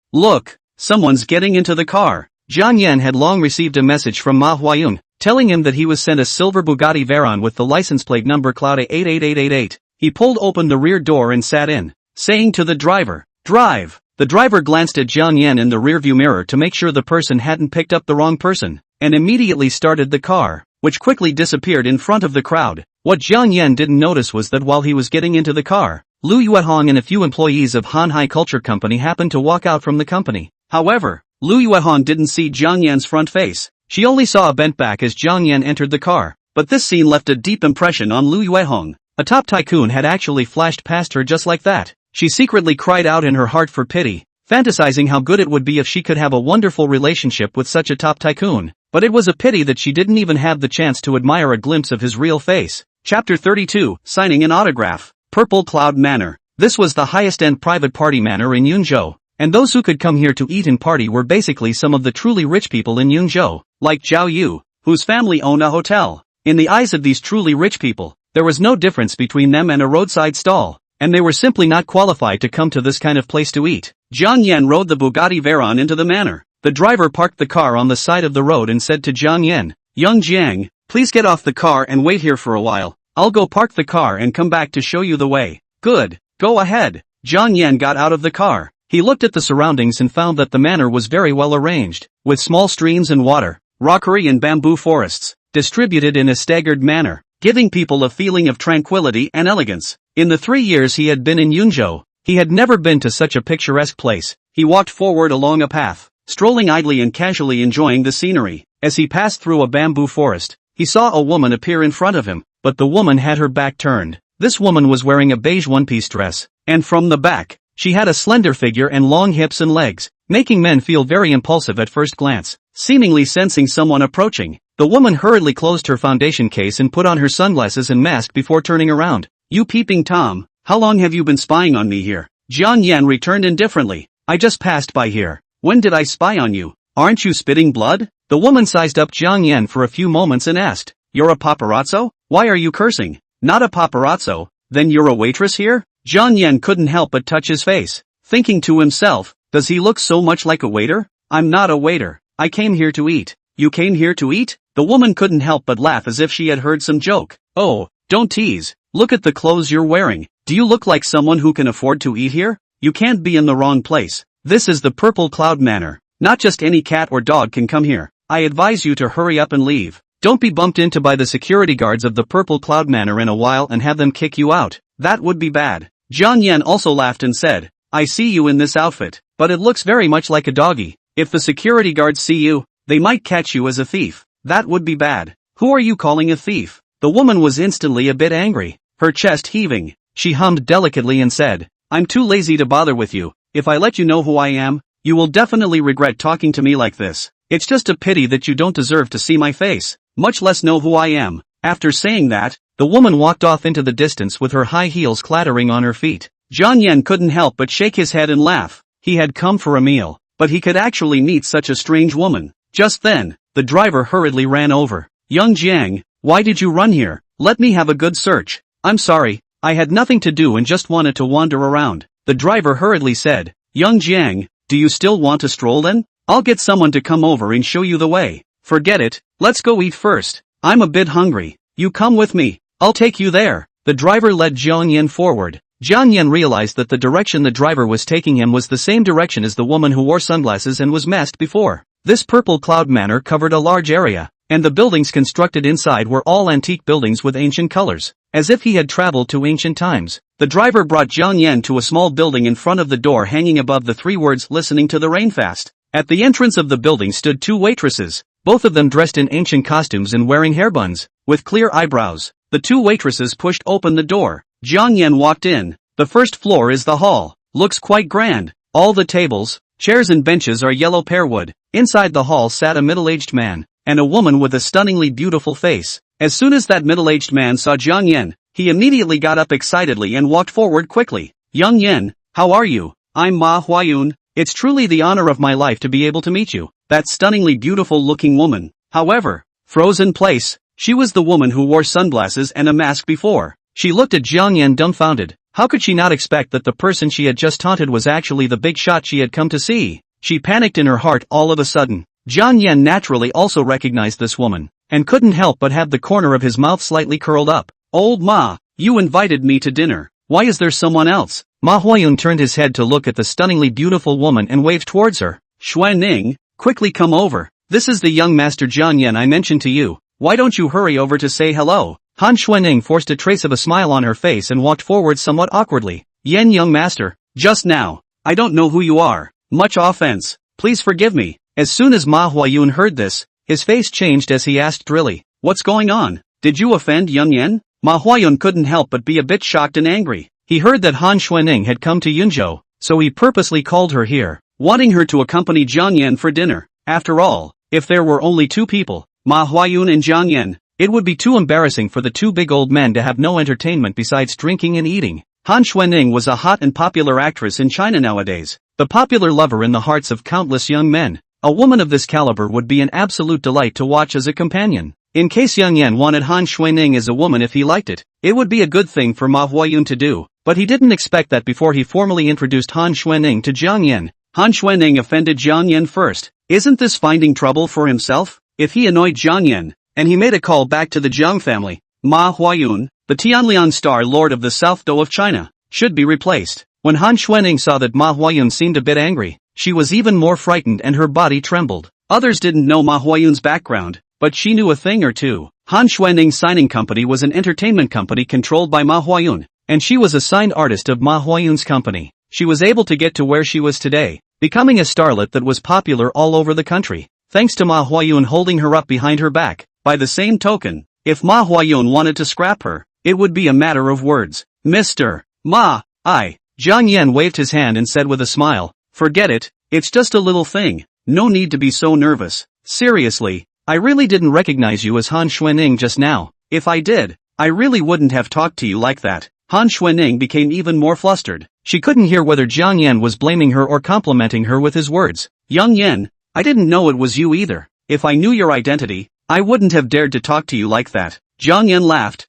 someone's getting into the car. Jiang Yan had long received a message from manhwa telling him that he was sent a silver Bugatti Veyron with the license plate number Cloud 88888. He pulled open the rear door and sat in, saying to the driver, "Drive." The driver glanced at Jiang Yan in the rearview mirror to make sure the person hadn't picked up the wrong person, and immediately started the car, which quickly disappeared in front of the crowd. What Jiang Yan didn't notice was that while he was getting into the car, Lu Yuehong and a few employees of Hanhai Culture Company happened to walk out from the company. However, Lu Yuehong didn't see Jiang Yan's front face. She only saw a bent back as Jiang Yan entered the car. But this scene left a deep impression on Lu Yuehong. A top tycoon had actually flashed past her just like that. She secretly cried out in her heart for pity, fantasizing how good it would be if she could have a wonderful relationship with such a top tycoon. But it was a pity that she didn't even have the chance to admire a glimpse of his real face. Chapter 32, Signing an Autograph. Purple Cloud Manor. This was the highest-end private party manor in Yunzhou, and those who could come here to eat and party were basically some of the truly rich people in Yunzhou, like Zhao Yu, whose family owned a hotel. In the eyes of these truly rich people, there was no difference between them and a roadside stall, and they were simply not qualified to come to this kind of place to eat. Jiang Yan rode the Bugatti Veyron into the manor. The driver parked the car on the side of the road and said to Jiang Yan, "Young Jiang, please get off the car and wait here for a while. I'll go park the car and come back to show you the way." "Good, go ahead." Jiang Yan got out of the car. He looked at the surroundings and found that the manor was very well arranged, with small streams and water, rockery and bamboo forests, distributed in a staggered manner, giving people a feeling of tranquility and elegance. In the 3 years he had been in Yunzhou, he had never been to such a picturesque place. He walked forward along a path, strolling idly and casually enjoying the scenery. As he passed through a bamboo forest, he saw a woman appear in front of him, but the woman had her back turned. This woman was wearing a beige one-piece dress, and from the back, she had a slender figure and long hips and legs, making men feel very impulsive at first glance. Seemingly sensing someone approaching, the woman hurriedly closed her foundation case and put on her sunglasses and mask before turning around. "You peeping Tom, how long have you been spying on me here?" Jiang Yan returned indifferently. "I just passed by here. When did I spy on you? Aren't you spitting blood?" The woman sized up Jiang Yan for a few moments and asked, "You're a paparazzo? Why are you cursing?" "Not a paparazzo, then you're a waitress here?" Jiang Yan couldn't help but touch his face, thinking to himself, "Does he look so much like a waiter?" "I'm not a waiter. I came here to eat." "You came here to eat?" The woman couldn't help but laugh as if she had heard some joke. "Oh, don't tease. Look at the clothes you're wearing. Do you look like someone who can afford to eat here? You can't be in the wrong place. This is the Purple Cloud Manor. Not just any cat or dog can come here. I advise you to hurry up and leave. Don't be bumped into by the security guards of the Purple Cloud Manor in a while and have them kick you out. That would be bad." Jiang Yan also laughed and said, "I see you in this outfit, but it looks very much like a doggy. If the security guards see you, they might catch you as a thief. That would be bad." "Who are you calling a thief?" The woman was instantly a bit angry, her chest heaving. She hummed delicately and said, "I'm too lazy to bother with you. If I let you know who I am, you will definitely regret talking to me like this. It's just a pity that you don't deserve to see my face, much less know who I am." After saying that, the woman walked off into the distance with her high heels clattering on her feet. Jiang Yan couldn't help but shake his head and laugh. He had come for a meal, but he could actually meet such a strange woman. Just then, the driver hurriedly ran over. "Young Jiang, why did you run here? Let me have a good search." "I'm sorry, I had nothing to do and just wanted to wander around," the driver hurriedly said. "Young Jiang, do you still want to stroll then?" I'll get someone to come over and show you the way. Forget it, let's go eat first. I'm a bit hungry. You come with me. I'll take you there. The driver led Jiang Yan forward. Jiang Yan realized that the direction the driver was taking him was the same direction as the woman who wore sunglasses and was masked before. This purple cloud manor covered a large area, and the buildings constructed inside were all antique buildings with ancient colors, as if he had traveled to ancient times. The driver brought Jiang Yan to a small building in front of the door hanging above the 3 words listening to the rain fast. At the entrance of the building stood 2 waitresses, both of them dressed in ancient costumes and wearing hair buns, with clear eyebrows. The 2 waitresses pushed open the door. Jiang Yan walked in. The first floor is the hall. Looks quite grand. All the tables, chairs and benches are yellow pearwood. Inside the hall sat a middle-aged man, and a woman with a stunningly beautiful face. As soon as that middle-aged man saw Jiang Yan, he immediately got up excitedly and walked forward quickly. Jiang Yan, how are you? I'm manhwa. It's truly the honor of my life to be able to meet you. That stunningly beautiful-looking woman, however, froze in place. She was the woman who wore sunglasses and a mask before. She looked at Jiang Yan dumbfounded. How could she not expect that the person she had just taunted was actually the big shot she had come to see? She panicked in her heart all of a sudden. Jiang Yan naturally also recognized this woman, and couldn't help but have the corner of his mouth slightly curled up. Old Ma, you invited me to dinner. Why is there someone else? Ma Huayun turned his head to look at the stunningly beautiful woman and waved towards her. Xuanning, quickly come over. This is the young master Jiang Yan I mentioned to you. Why don't you hurry over to say hello? Han Xuanning forced a trace of a smile on her face and walked forward somewhat awkwardly. Yan young master, just now. I don't know who you are. Much offense. Please forgive me. As soon as Ma Huayun heard this, his face changed as he asked drily, what's going on? Did you offend Jiang Yan? Ma Huayun couldn't help but be a bit shocked and angry. He heard that Han Xuanning had come to Yunzhou, so he purposely called her here, wanting her to accompany Jiang Yan for dinner. After all, if there were only 2 people, Ma Huayun and Jiang Yan, it would be too embarrassing for the 2 big old men to have no entertainment besides drinking and eating. Han Xuanning was a hot and popular actress in China nowadays, the popular lover in the hearts of countless young men. A woman of this caliber would be an absolute delight to watch as a companion. In case Jiang Yan wanted Han Xuanning as a woman if he liked it, it would be a good thing for Ma Huayun to do, but he didn't expect that before he formally introduced Han Xuanning to Jiang Yan. Han Xuanning offended Jiang Yan first. Isn't this finding trouble for himself? If he annoyed Jiang Yan, and he made a call back to the Jiang family, Ma Huayun, the Tianlian Star Lord of the South Dou of China, should be replaced. When Han Xuanning saw that Ma Huayun seemed a bit angry, she was even more frightened and her body trembled. Others didn't know Ma Huayun's background, but she knew a thing or two. Han Xuanning's signing company was an entertainment company controlled by Ma Huayun, and she was a signed artist of Ma Huayun's company. She was able to get to where she was today, becoming a starlet that was popular all over the country, thanks to Ma Huayun holding her up behind her back. By the same token, if Ma Huayun wanted to scrap her, it would be a matter of words. Mr. Ma, Jiang Yan waved his hand and said with a smile, forget it, it's just a little thing, no need to be so nervous. Seriously, I really didn't recognize you as Han Xuanning just now. If I did, I really wouldn't have talked to you like that. Han Xuanning became even more flustered. She couldn't hear whether Jiang Yan was blaming her or complimenting her with his words. Jiang Yan, I didn't know it was you either. If I knew your identity, I wouldn't have dared to talk to you like that. Jiang Yan laughed.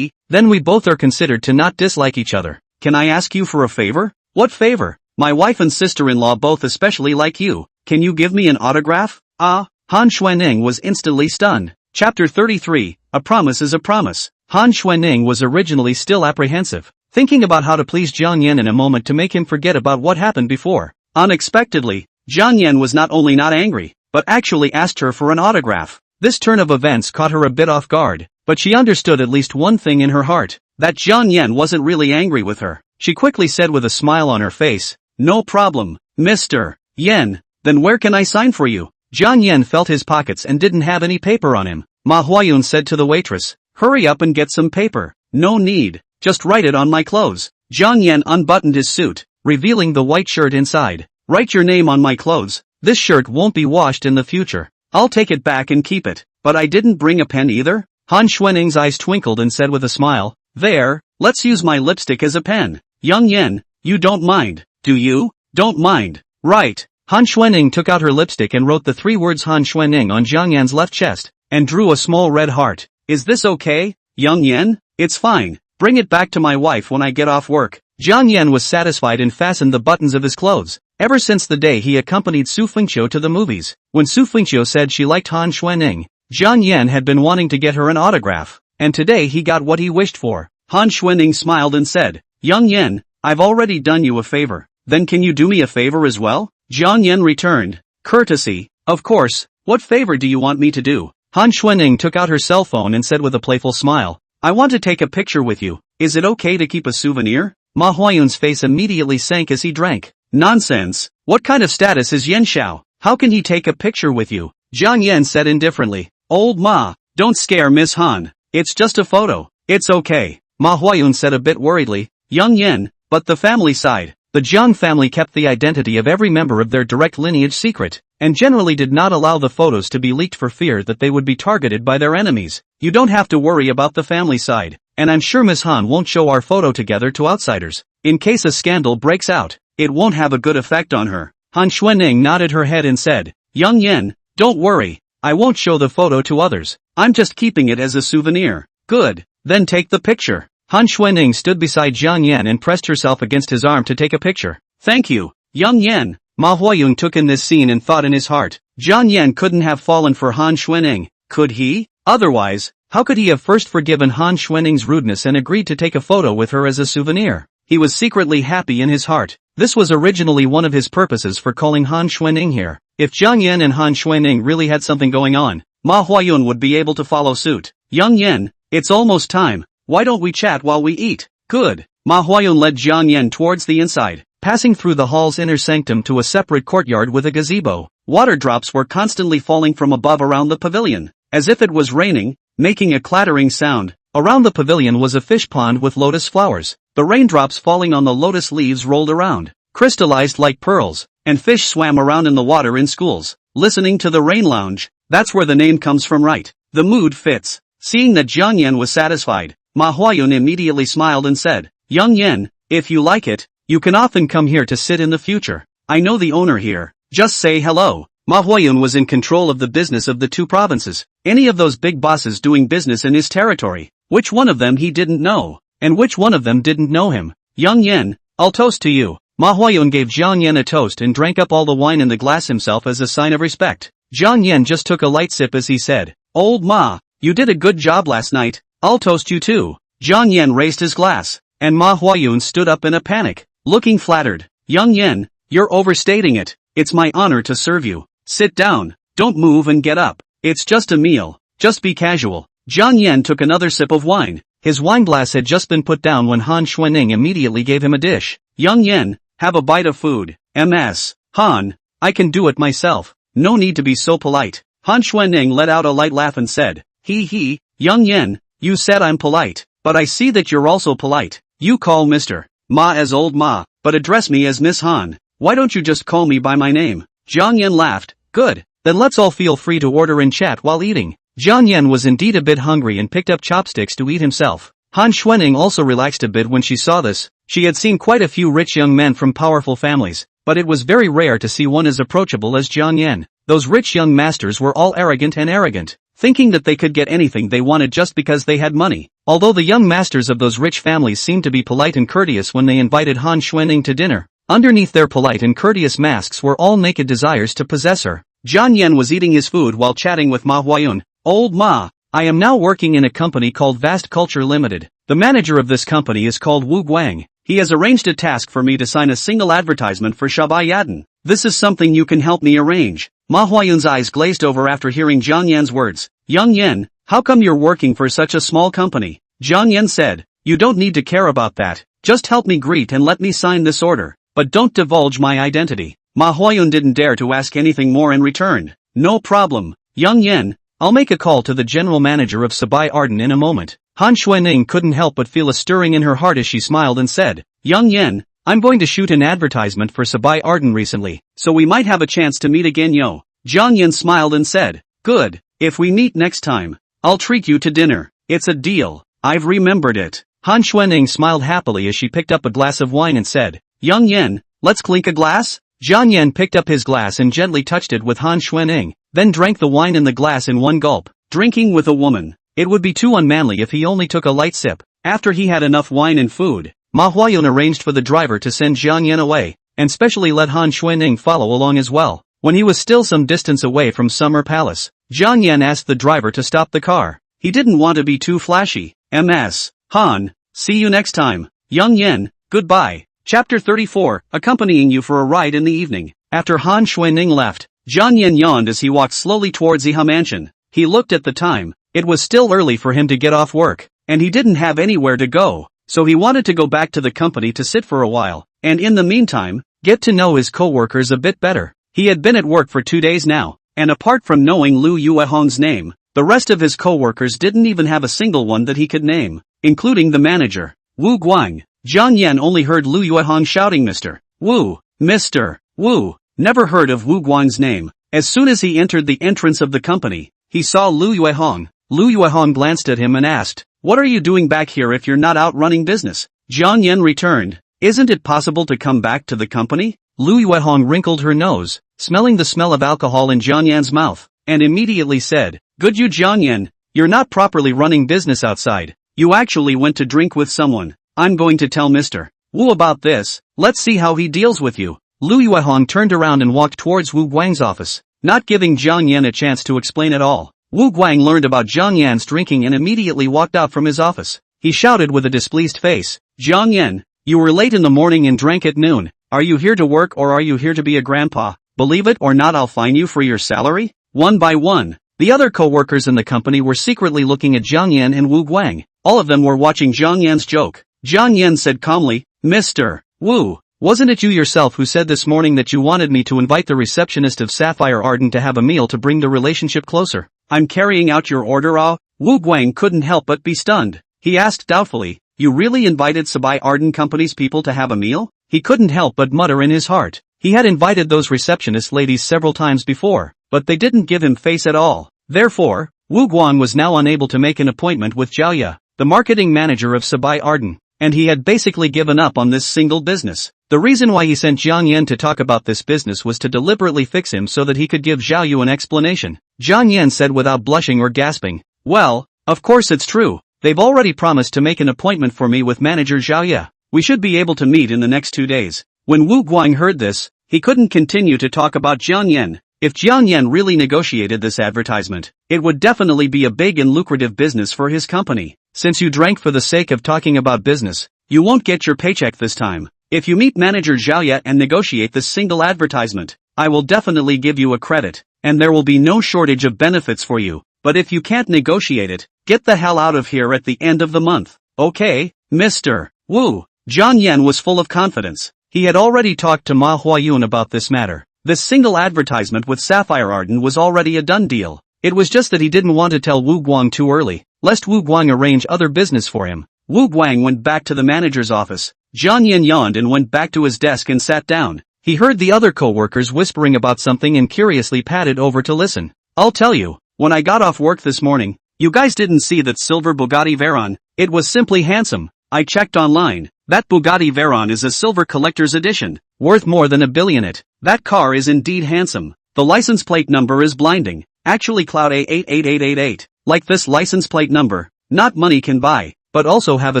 Then we both are considered to not dislike each other. Can I ask you for a favor? What favor? My wife and sister-in-law both especially like you. Can you give me an autograph? Han Xuanning was instantly stunned. Chapter 33, A Promise is a Promise. Han Xuanning was originally still apprehensive, thinking about how to please Jiang Yan in a moment to make him forget about what happened before. Unexpectedly, Jiang Yan was not only not angry, but actually asked her for an autograph. This turn of events caught her a bit off guard, but she understood at least one thing in her heart, that Jiang Yan wasn't really angry with her. She quickly said with a smile on her face, no problem, Mr. Yan, then where can I sign for you? Jiang Yan felt his pockets and didn't have any paper on him. Ma Huayun said to the waitress, hurry up and get some paper. No need, just write it on my clothes. Jiang Yan unbuttoned his suit, revealing the white shirt inside. Write your name on my clothes, this shirt won't be washed in the future. I'll take it back and keep it. But I didn't bring a pen either? Han Xuanning's eyes twinkled and said with a smile, there, let's use my lipstick as a pen. Jiang Yan, you don't mind, do you? Don't mind. Right. Han Xuanning took out her lipstick and wrote the 3 words Han Xuanning on Jiang Yan's left chest, and drew a small red heart. Is this okay, Jiang Yan? It's fine. Bring it back to my wife when I get off work. Jiang Yan was satisfied and fastened the buttons of his clothes. ever since the day he accompanied Su Fengqiu to the movies. When Su Fengqiu said she liked Han Xuanning, Jiang Yan had been wanting to get her an autograph, and today he got what he wished for. Han Xuanning smiled and said, "Jiang Yan, I've already done you a favor. Then can you do me a favor as well?" Jiang Yan returned, "Courtesy, of course, what favor do you want me to do?" Han Xuanning took out her cell phone and said with a playful smile, "I want to take a picture with you. Is it okay to keep a souvenir?" Ma Huayun's face immediately sank as he drank. "Nonsense, what kind of status is Yan Xiao? How can he take a picture with you?" Jiang Yan said indifferently. "Old Ma, don't scare Miss Han. It's just a photo. It's okay." Ma Huayun said a bit worriedly, "Jiang Yan, but the family side." The Jiang family kept the identity of every member of their direct lineage secret, and generally did not allow the photos to be leaked for fear that they would be targeted by their enemies. "You don't have to worry about the family side, and I'm sure Miss Han won't show our photo together to outsiders. In case a scandal breaks out, it won't have a good effect on her." Han Xuanning nodded her head and said, "Jiang Yan, don't worry, I won't show the photo to others. I'm just keeping it as a souvenir." "Good, then take the picture." Han Xuanning stood beside Jiang Yan and pressed herself against his arm to take a picture. "Thank you, Jiang Yan." Ma Huayun took in this scene and thought in his heart, Jiang Yan couldn't have fallen for Han Xuanning, could he? Otherwise, how could he have first forgiven Han Xuanning's rudeness and agreed to take a photo with her as a souvenir? He was secretly happy in his heart. This was originally one of his purposes for calling Han Xuanning here. If Jiang Yan and Han Xuanning really had something going on, Ma Huayun would be able to follow suit. "Jiang Yan, it's almost time. Why don't we chat while we eat?" "Good." Ma Huayun led Jiang Yan towards the inside, passing through the hall's inner sanctum to a separate courtyard with a gazebo. Water drops were constantly falling from above around the pavilion, as if it was raining, making a clattering sound. Around the pavilion was a fish pond with lotus flowers. The raindrops falling on the lotus leaves rolled around, crystallized like pearls, and fish swam around in the water in schools. Listening to the rain lounge, that's where the name comes from, right? The mood fits. Seeing that Jiang Yan was satisfied, Ma Huayun immediately smiled and said, "Jiang Yan, if you like it, you can often come here to sit in the future. I know the owner here. Just say hello." Ma Huayun was in control of the business of the two provinces. Any of those big bosses doing business in his territory, which one of them he didn't know, and which one of them didn't know him? "Jiang Yan, I'll toast to you." Ma Huayun gave Jiang Yan a toast and drank up all the wine in the glass himself as a sign of respect. Jiang Yan just took a light sip as he said, "Old Ma, you did a good job last night. I'll toast you too." Jiang Yan raised his glass, and Ma Huayun stood up in a panic, looking flattered. "Jiang Yan, you're overstating it. It's my honor to serve you. Sit down, don't move and get up. It's just a meal, just be casual." Jiang Yan took another sip of wine. His wineglass had just been put down when Han Xuanning immediately gave him a dish. "Jiang Yan, have a bite of food." "Ms. Han, I can do it myself. No need to be so polite." Han Xuanning let out a light laugh and said, "He, Jiang Yan, you said I'm polite. But I see that you're also polite. You call Mr. Ma as Old Ma, but address me as Miss Han. Why don't you just call me by my name?" Jiang Yan laughed. "Good, then let's all feel free to order and chat while eating." Jiang Yan was indeed a bit hungry and picked up chopsticks to eat himself. Han Xuanning also relaxed a bit when she saw this. She had seen quite a few rich young men from powerful families, but it was very rare to see one as approachable as Jiang Yan. Those rich young masters were all arrogant, thinking that they could get anything they wanted just because they had money. Although the young masters of those rich families seemed to be polite and courteous when they invited Han Xuanning to dinner, underneath their polite and courteous masks were all naked desires to possess her. Jiang Yan was eating his food while chatting with Ma Huayun. "Old Ma, I am now working in a company called Vast Culture Limited. The manager of this company is called Wu Guang. He has arranged a task for me to sign a single advertisement for Shabai Yaden. This is something you can help me arrange." Ma Huayun's eyes glazed over after hearing Jiang Yan's words. "Jiang Yan, how come you're working for such a small company?" Jiang Yan said, "You don't need to care about that. Just help me greet and let me sign this order. But don't divulge my identity." Ma Huayun didn't dare to ask anything more and returned. "No problem, Jiang Yan. I'll make a call to the general manager of Sabai Arden in a moment." Han Xuanning couldn't help but feel a stirring in her heart as she smiled and said, "Jiang Yan, I'm going to shoot an advertisement for Sabai Arden recently, so we might have a chance to meet again yo." Jiang Yan smiled and said, "Good, if we meet next time, I'll treat you to dinner. It's a deal. I've remembered it." Han Xuanning smiled happily as she picked up a glass of wine and said, "Jiang Yan, let's clink a glass?" Jiang Yan picked up his glass and gently touched it with Han Xuanning, then drank the wine in the glass in one gulp. Drinking with a woman, it would be too unmanly if he only took a light sip. After he had enough wine and food, Ma Huayun arranged for the driver to send Jiang Yan away. and specially let Han Xuening follow along as well. When he was still some distance away from Summer Palace, Jiang Yan asked the driver to stop the car. He didn't want to be too flashy. MS. Han. See you next time. Jiang Yan, goodbye. Chapter 34, accompanying you for a ride in the evening. After Han Xuening left, Jiang Yan yawned as he walked slowly towards Ziha Mansion. He looked at the time. It was still early for him to get off work, and he didn't have anywhere to go, so he wanted to go back to the company to sit for a while, and in the meantime, get to know his co-workers a bit better. He had been at work for 2 days now, and apart from knowing Lu Yuehong's name, the rest of his co-workers didn't even have a single one that he could name, including the manager, Wu Guang. Jiang Yan only heard Lu Yuehong shouting Mr. Wu, Mr. Wu, never heard of Wu Guang's name. As soon as he entered the entrance of the company, he saw Lu Yuehong. Lu Yuehong glanced at him and asked, "What are you doing back here if you're not out running business?" Jiang Yan returned, "Isn't it possible to come back to the company?" Lu Yuehong wrinkled her nose, smelling the smell of alcohol in Jiang Yan's mouth, and immediately said, "Good you Jiang Yan, you're not properly running business outside. You actually went to drink with someone. I'm going to tell Mr. Wu about this. Let's see how he deals with you." Lu Yuehong turned around and walked towards Wu Guang's office, not giving Jiang Yan a chance to explain at all. Wu Guang learned about Jiang Yan's drinking and immediately walked out from his office. He shouted with a displeased face, "Jiang Yan, you were late in the morning and drank at noon. Are you here to work or are you here to be a grandpa? Believe it or not, I'll fine you for your salary." One by one, the other co-workers in the company were secretly looking at Jiang Yan and Wu Guang. All of them were watching Jiang Yan's joke. Jiang Yan said calmly, "Mr. Wu, wasn't it you yourself who said this morning that you wanted me to invite the receptionist of Sapphire Ardent to have a meal to bring the relationship closer? I'm carrying out your order." Wu Guang couldn't help but be stunned. He asked doubtfully, "You really invited Sabai Arden Company's people to have a meal?" He couldn't help but mutter in his heart. He had invited those receptionist ladies several times before, but they didn't give him face at all. Therefore, Wu Guang was now unable to make an appointment with Zhao Ye, the marketing manager of Sabai Arden, and he had basically given up on this single business. The reason why he sent Jiang Yan to talk about this business was to deliberately fix him so that he could give Zhao Ye an explanation. Jiang Yan said without blushing or gasping, "Well, of course it's true. They've already promised to make an appointment for me with manager Zhao Ye. We should be able to meet in the next 2 days." When Wu Guang heard this, he couldn't continue to talk about Jiang Yan. If Jiang Yan really negotiated this advertisement, it would definitely be a big and lucrative business for his company. "Since you drank for the sake of talking about business, you won't get your paycheck this time. If you meet manager Zhao Ye and negotiate this single advertisement, I will definitely give you a credit, and there will be no shortage of benefits for you. But if you can't negotiate it, get the hell out of here at the end of the month. Okay, Mr. Wu?" Jiang Yan was full of confidence. He had already talked to Ma Huayun about this matter. This single advertisement with Sapphire Arden was already a done deal. It was just that he didn't want to tell Wu Guang too early, lest Wu Guang arrange other business for him. Wu Guang went back to the manager's office. Jiang Yan yawned and went back to his desk and sat down. He heard the other co-workers whispering about something and curiously padded over to listen. "I'll tell you, when I got off work this morning, you guys didn't see that silver Bugatti Veyron. It was simply handsome. I checked online. That Bugatti Veyron is a silver collector's edition, worth more than $1 billion. That car is indeed handsome. The license plate number is blinding. Actually Cloud A88888. Like this license plate number, not money can buy, but also have a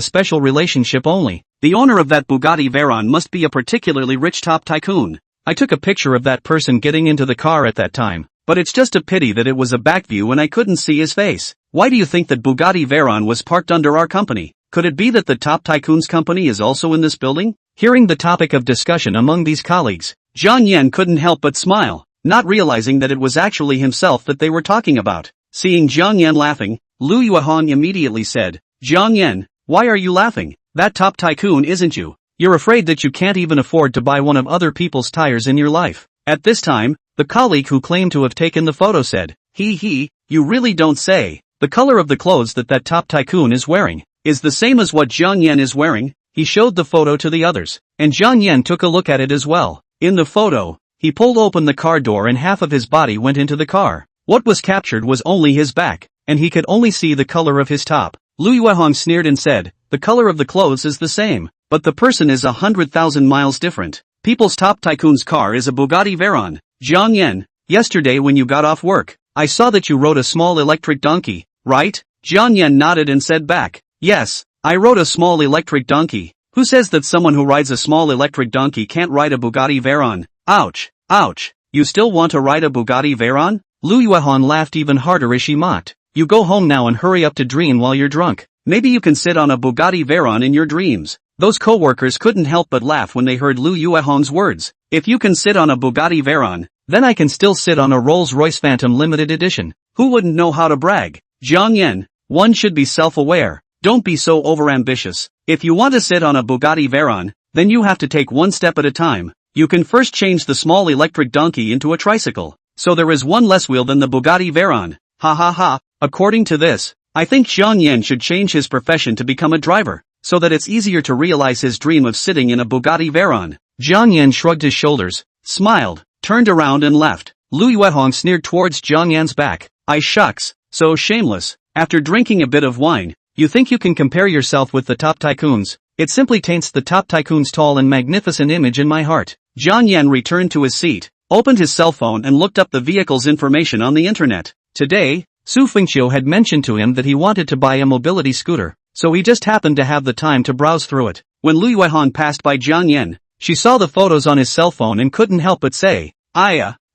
special relationship only. The owner of that Bugatti Veyron must be a particularly rich top tycoon. I took a picture of that person getting into the car at that time, but it's just a pity that it was a back view and I couldn't see his face. Why do you think that Bugatti Veyron was parked under our company? Could it be that the top tycoon's company is also in this building?" Hearing the topic of discussion among these colleagues, Jiang Yan couldn't help but smile, not realizing that it was actually himself that they were talking about. Seeing Jiang Yan laughing, Lu Yuehong immediately said, "Jiang Yan, why are you laughing? That top tycoon isn't you. You're afraid that you can't even afford to buy one of other people's tires in your life." At this time, the colleague who claimed to have taken the photo said, He, you really don't say. The color of the clothes that top tycoon is wearing is the same as what Jiang Yan is wearing." He showed the photo to the others, and Jiang Yan took a look at it as well. In the photo, he pulled open the car door and half of his body went into the car. What was captured was only his back, and he could only see the color of his top. Lu Yuehong sneered and said, "The color of the clothes is the same, but the person is 100,000 miles different. People's top tycoon's car is a Bugatti Veyron." "Jiang Yan, yesterday when you got off work, I saw that you rode a small electric donkey, right?" Jiang Yan nodded and said back, "Yes, I rode a small electric donkey. Who says that someone who rides a small electric donkey can't ride a Bugatti Veyron? Ouch, ouch. You still want to ride a Bugatti Veyron? Lu Yuehong laughed even harder as she mocked. You go home now and hurry up to dream while you're drunk. Maybe you can sit on a Bugatti Veyron in your dreams. Those co-workers couldn't help but laugh when they heard Lu Yuehong's words. If you can sit on a Bugatti Veyron, then I can still sit on a Rolls-Royce Phantom Limited Edition. Who wouldn't know how to brag? Jiang Yan, one should be self-aware. Don't be so overambitious. If you want to sit on a Bugatti Veyron, then you have to take one step at a time. You can first change the small electric donkey into a tricycle. So there is one less wheel than the Bugatti Veyron. Ha ha ha. According to this, I think Jiang Yan should change his profession to become a driver, so that it's easier to realize his dream of sitting in a Bugatti Veyron. Jiang Yan shrugged his shoulders, smiled, turned around and left. Lu Yuehong sneered towards Jiang Yan's back. I shucks, so shameless. After drinking a bit of wine, you think you can compare yourself with the top tycoons? It simply taints the top tycoon's tall and magnificent image in my heart. Jiang Yan returned to his seat, opened his cell phone and looked up the vehicle's information on the internet. Today, Su Fengqiu had mentioned to him that he wanted to buy a mobility scooter, so he just happened to have the time to browse through it. When Lu Yuehong passed by Jiang Yan, she saw the photos on his cell phone and couldn't help but say,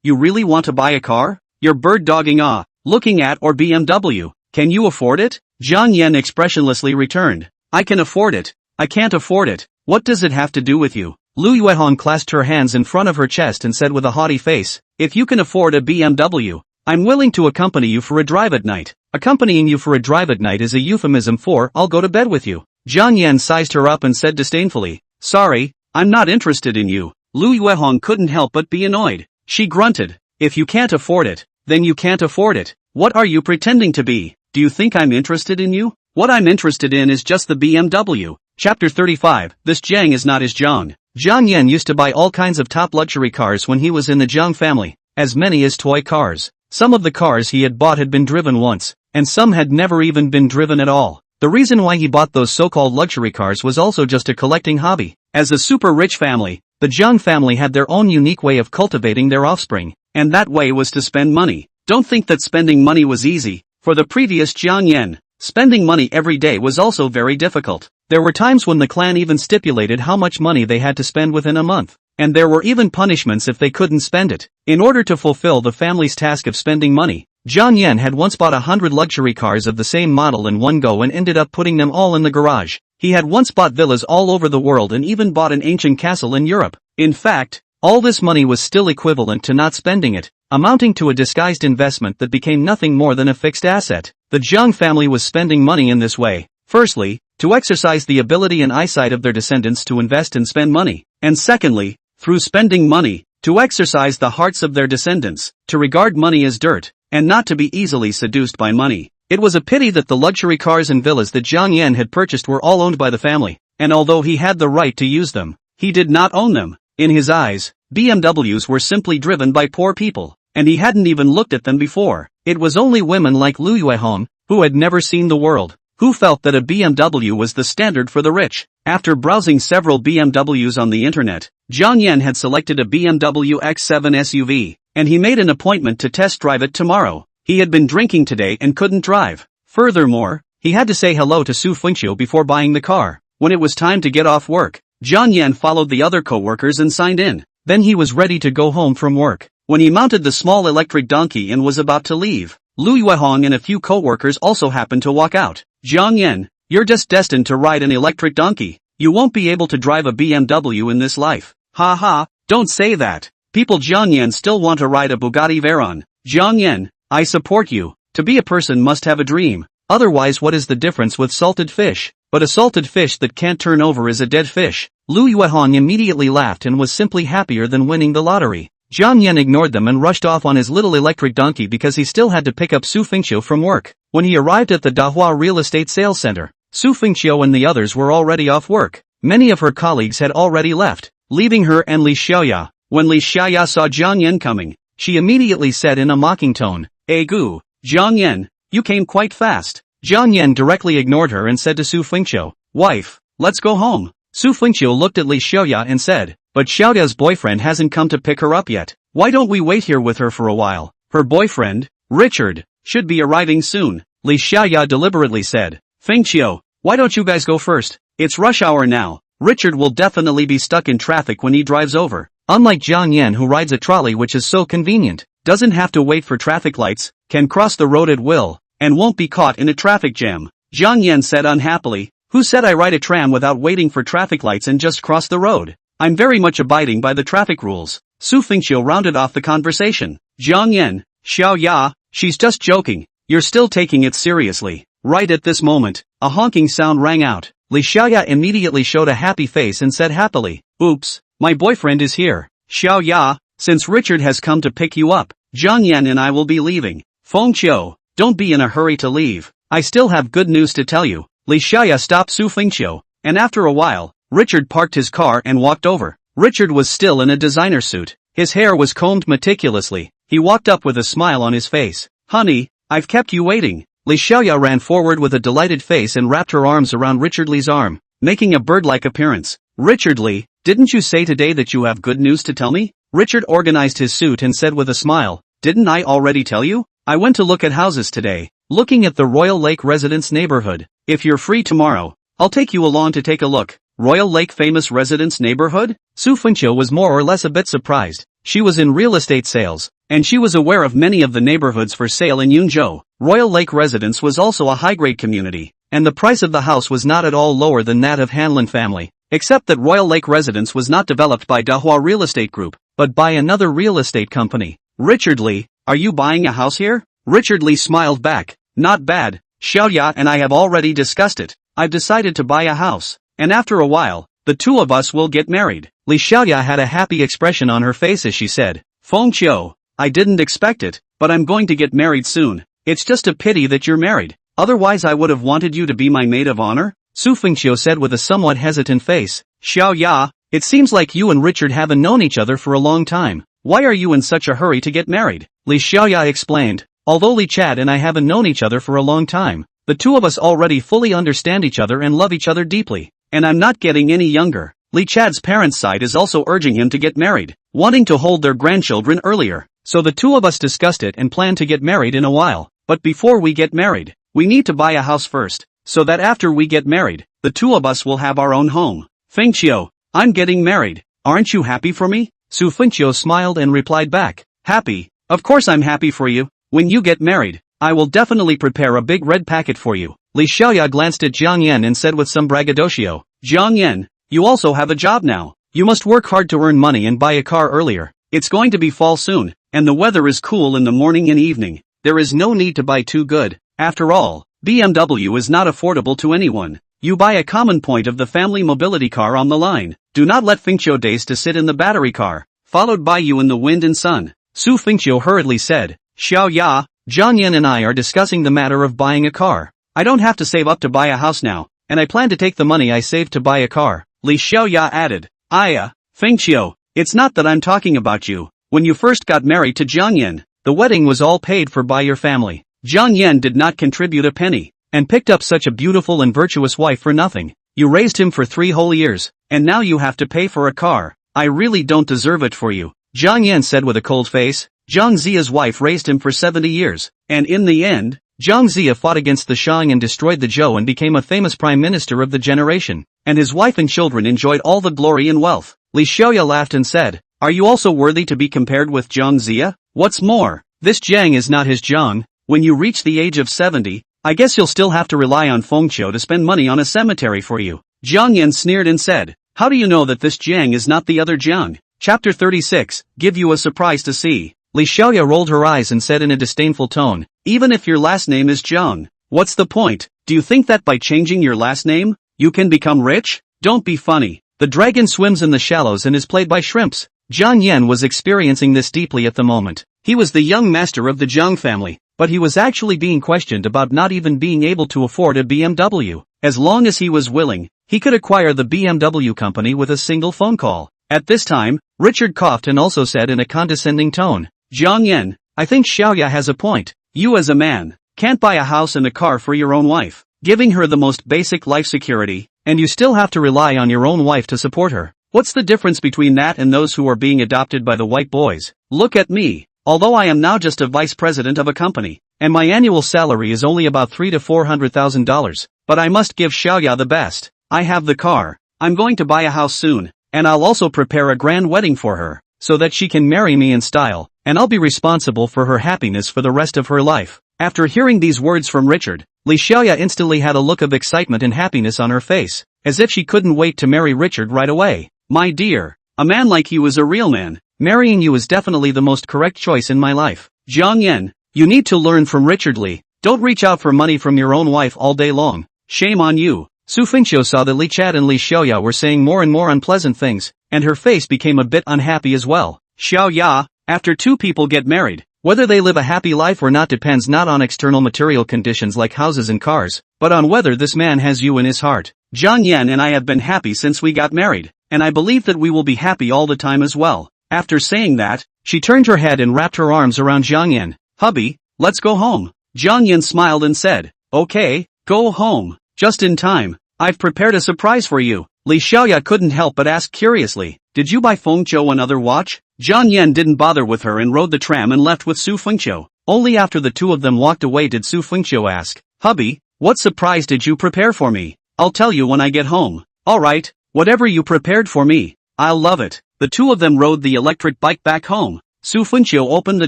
you really want to buy a car? You're bird-dogging looking at or BMW. Can you afford it? Jiang Yan expressionlessly returned. I can afford it. I can't afford it. What does it have to do with you? Lu Yuehong clasped her hands in front of her chest and said with a haughty face, if you can afford a BMW, I'm willing to accompany you for a drive at night. Accompanying you for a drive at night is a euphemism for, I'll go to bed with you. Jiang Yan sized her up and said disdainfully, sorry, I'm not interested in you. Lu Yuehong couldn't help but be annoyed. She grunted, if you can't afford it, then you can't afford it. What are you pretending to be? Do you think I'm interested in you? What I'm interested in is just the BMW. Chapter 35, this Jiang is not his Jiang. Jiang Yan used to buy all kinds of top luxury cars when he was in the Jiang family, as many as toy cars. Some of the cars he had bought had been driven once, and some had never even been driven at all. The reason why he bought those so-called luxury cars was also just a collecting hobby. As a super rich family, the Jiang family had their own unique way of cultivating their offspring, and that way was to spend money. Don't think that spending money was easy. For the previous Jiang Yan, spending money every day was also very difficult. There were times when the clan even stipulated how much money they had to spend within a month, and there were even punishments if they couldn't spend it. In order to fulfill the family's task of spending money, Jiang Yan had once bought 100 luxury cars of the same model in one go and ended up putting them all in the garage. He had once bought villas all over the world and even bought an ancient castle in Europe. In fact, all this money was still equivalent to not spending it, amounting to a disguised investment that became nothing more than a fixed asset. The Jiang family was spending money in this way. Firstly, to exercise the ability and eyesight of their descendants to invest and spend money, and secondly, through spending money, to exercise the hearts of their descendants, to regard money as dirt, and not to be easily seduced by money. It was a pity that the luxury cars and villas that Jiang Yan had purchased were all owned by the family, and although he had the right to use them, he did not own them. In his eyes, BMWs were simply driven by poor people, and he hadn't even looked at them before. It was only women like Lu Yuehong, who had never seen the world, who felt that a BMW was the standard for the rich. After browsing several BMWs on the internet, Jiang Yan had selected a BMW X7 SUV, and he made an appointment to test drive it tomorrow. He had been drinking today and couldn't drive. Furthermore, he had to say hello to Su Fengqiu before buying the car. When it was time to get off work, Jiang Yan followed the other co-workers and signed in. Then he was ready to go home from work. When he mounted the small electric donkey and was about to leave, Lu Yuehong and a few co-workers also happened to walk out. Jiang Yan, you're just destined to ride an electric donkey. You won't be able to drive a BMW in this life. Ha ha, don't say that. People Jiang Yan still want to ride a Bugatti Veyron. Jiang Yan, I support you. To be a person must have a dream. Otherwise what is the difference with salted fish? But a salted fish that can't turn over is a dead fish. Lu Yuehong immediately laughed and was simply happier than winning the lottery. Jiang Yan ignored them and rushed off on his little electric donkey because he still had to pick up Su Fengqiu from work. When he arrived at the Dahua real estate sales center, Su Fengqiu and the others were already off work. Many of her colleagues had already left, leaving her and Li Xiaoya. When Li Xiaoya saw Jiang Yan coming, she immediately said in a mocking tone, "Gu, Jiang Yan, you came quite fast." Jiang Yan directly ignored her and said to Su Fengqiu, "Wife, let's go home." Su Fengqiu looked at Li Xiaoya and said, "But Xiaoya's boyfriend hasn't come to pick her up yet. Why don't we wait here with her for a while? Her boyfriend, Richard, should be arriving soon." Li Xiaoya deliberately said, "Fengqiu, why don't you guys go first? It's rush hour now." Richard will definitely be stuck in traffic when he drives over. Unlike Jiang Yan, who rides a trolley, which is so convenient, doesn't have to wait for traffic lights, can cross the road at will, and won't be caught in a traffic jam. Jiang Yan said unhappily, "Who said I ride a tram without waiting for traffic lights and just cross the road? I'm very much abiding by the traffic rules." Su Fengqiu rounded off the conversation. Jiang Yan, Xiao Ya, she's just joking. You're still taking it seriously. Right at this moment, a honking sound rang out. Li Xiaoya immediately showed a happy face and said happily, "Oops, my boyfriend is here. Xiao Ya, since Richard has come to pick you up, Jiang Yan and I will be leaving. Fengqiu, don't be in a hurry to leave. I still have good news to tell you." Li Xiaoya stopped Su Fengqiu, and after a while, Richard parked his car and walked over. Richard was still in a designer suit. His hair was combed meticulously. He walked up with a smile on his face. "Honey, I've kept you waiting." Li Xiaoya ran forward with a delighted face and wrapped her arms around Richard Li's arm, making a bird-like appearance. "Richard Li, didn't you say today that you have good news to tell me?" Richard organized his suit and said with a smile, "Didn't I already tell you? I went to look at houses today, looking at the Royal Lake Residence neighborhood. If you're free tomorrow, I'll take you along to take a look." Royal Lake Famous Residence neighborhood? Su Fengqiu was more or less a bit surprised. She was in real estate sales, and she was aware of many of the neighborhoods for sale in Yunzhou. Royal Lake Residence was also a high-grade community, and the price of the house was not at all lower than that of Hanlin family, except that Royal Lake Residence was not developed by Dahua Real Estate Group, but by another real estate company. "Richard Li, are you buying a house here?" Richard Li smiled back. "Not bad. Xiao Ya and I have already discussed it. I've decided to buy a house, and after a while, the two of us will get married." Li Xiaoya had a happy expression on her face as she said, "Fengqiu, I didn't expect it, but I'm going to get married soon. It's just a pity that you're married. Otherwise I would have wanted you to be my maid of honor," Su Fengqiu said with a somewhat hesitant face. "Xiao Ya, it seems like you and Richard haven't known each other for a long time. Why are you in such a hurry to get married?" Li Xiaoya explained. "Although Li Chad and I haven't known each other for a long time, the two of us already fully understand each other and love each other deeply, and I'm not getting any younger. Li Chad's parents' side is also urging him to get married, wanting to hold their grandchildren earlier. So the two of us discussed it and plan to get married in a while. But before we get married, we need to buy a house first, so that after we get married, the two of us will have our own home." "Fengqiu, I'm getting married. Aren't you happy for me?" Su Fengqiu smiled and replied back, "Happy? Of course I'm happy for you. When you get married, I will definitely prepare a big red packet for you." Li Xiaoya glanced at Jiang Yan and said with some braggadocio, "Jiang Yan, you also have a job now. You must work hard to earn money and buy a car earlier. It's going to be fall soon, and the weather is cool in the morning and evening. There is no need to buy too good. After all, BMW is not affordable to anyone. You buy a common point of the family mobility car on the line. Do not let Fengqiu days to sit in the battery car, followed by you in the wind and sun." Su Fengqiu hurriedly said, "Xiao Ya, Jiang Yan and I are discussing the matter of buying a car. I don't have to save up to buy a house now, and I plan to take the money I saved to buy a car." Li Xiaoya added, Fengqiu, it's not that I'm talking about you. When you first got married to Jiang Yan, the wedding was all paid for by your family. Jiang Yan did not contribute a penny, and picked up such a beautiful and virtuous wife for nothing. You raised him for 3 whole years, and now you have to pay for a car. I really don't deserve it for you." Jiang Yan said with a cold face. Jiang Ziya's wife raised him for 70 years, and in the end, Jiang Ziya fought against the Shang and destroyed the Zhou and became a famous prime minister of the generation, and his wife and children enjoyed all the glory and wealth. Li Xiaoya laughed and said, "Are you also worthy to be compared with Jiang Ziya? What's more, this Jiang is not his Jiang. When you reach the age of 70, I guess you'll still have to rely on Fengqiu to spend money on a cemetery for you." Jiang Yan sneered and said, "How do you know that this Jiang is not the other Jiang?" Chapter 36, Give you a surprise to see. Li Xiaoya rolled her eyes and said in a disdainful tone, "Even if your last name is Jiang, what's the point? Do you think that by changing your last name, you can become rich? Don't be funny. The dragon swims in the shallows and is played by shrimps." Jiang Yan was experiencing this deeply at the moment. He was the young master of the Jiang family, but he was actually being questioned about not even being able to afford a BMW. As long as he was willing, he could acquire the BMW company with a single phone call. At this time, Richard coughed and also said in a condescending tone, "Jiang Yan, I think Xiaoya has a point. You as a man, can't buy a house and a car for your own wife, giving her the most basic life security, and you still have to rely on your own wife to support her. What's the difference between that and those who are being adopted by the white boys? Look at me. Although I am now just a vice president of a company, and my annual salary is only about $300,000 to $400,000, but I must give Xiaoya the best. I have the car, I'm going to buy a house soon, and I'll also prepare a grand wedding for her, so that she can marry me in style, and I'll be responsible for her happiness for the rest of her life. After hearing these words from Richard, Li Xiaoya instantly had a look of excitement and happiness on her face, as if she couldn't wait to marry Richard right away. My dear, a man like you is a real man. Marrying you is definitely the most correct choice in my life. Jiang Yan, you need to learn from Richard Li. Don't reach out for money from your own wife all day long. Shame on you. Su Fengqiu saw that Li Chat and Li Xiaoya were saying more and more unpleasant things, and her face became a bit unhappy as well. Xiaoya, after two people get married, whether they live a happy life or not depends not on external material conditions like houses and cars, but on whether this man has you in his heart. Jiang Yan and I have been happy since we got married, and I believe that we will be happy all the time as well. After saying that, she turned her head and wrapped her arms around Jiang Yan. Hubby, let's go home. Jiang Yan smiled and said, okay, go home. Just in time. I've prepared a surprise for you. Li Xiaoya couldn't help but ask curiously, did you buy Feng Zhou another watch? Jiang Yan didn't bother with her and rode the tram and left with Su Fengqiu. Only after the two of them walked away did Su Fengqiu ask, hubby, what surprise did you prepare for me? I'll tell you when I get home. Alright, whatever you prepared for me, I'll love it. The two of them rode the electric bike back home. Su Fengqiu opened the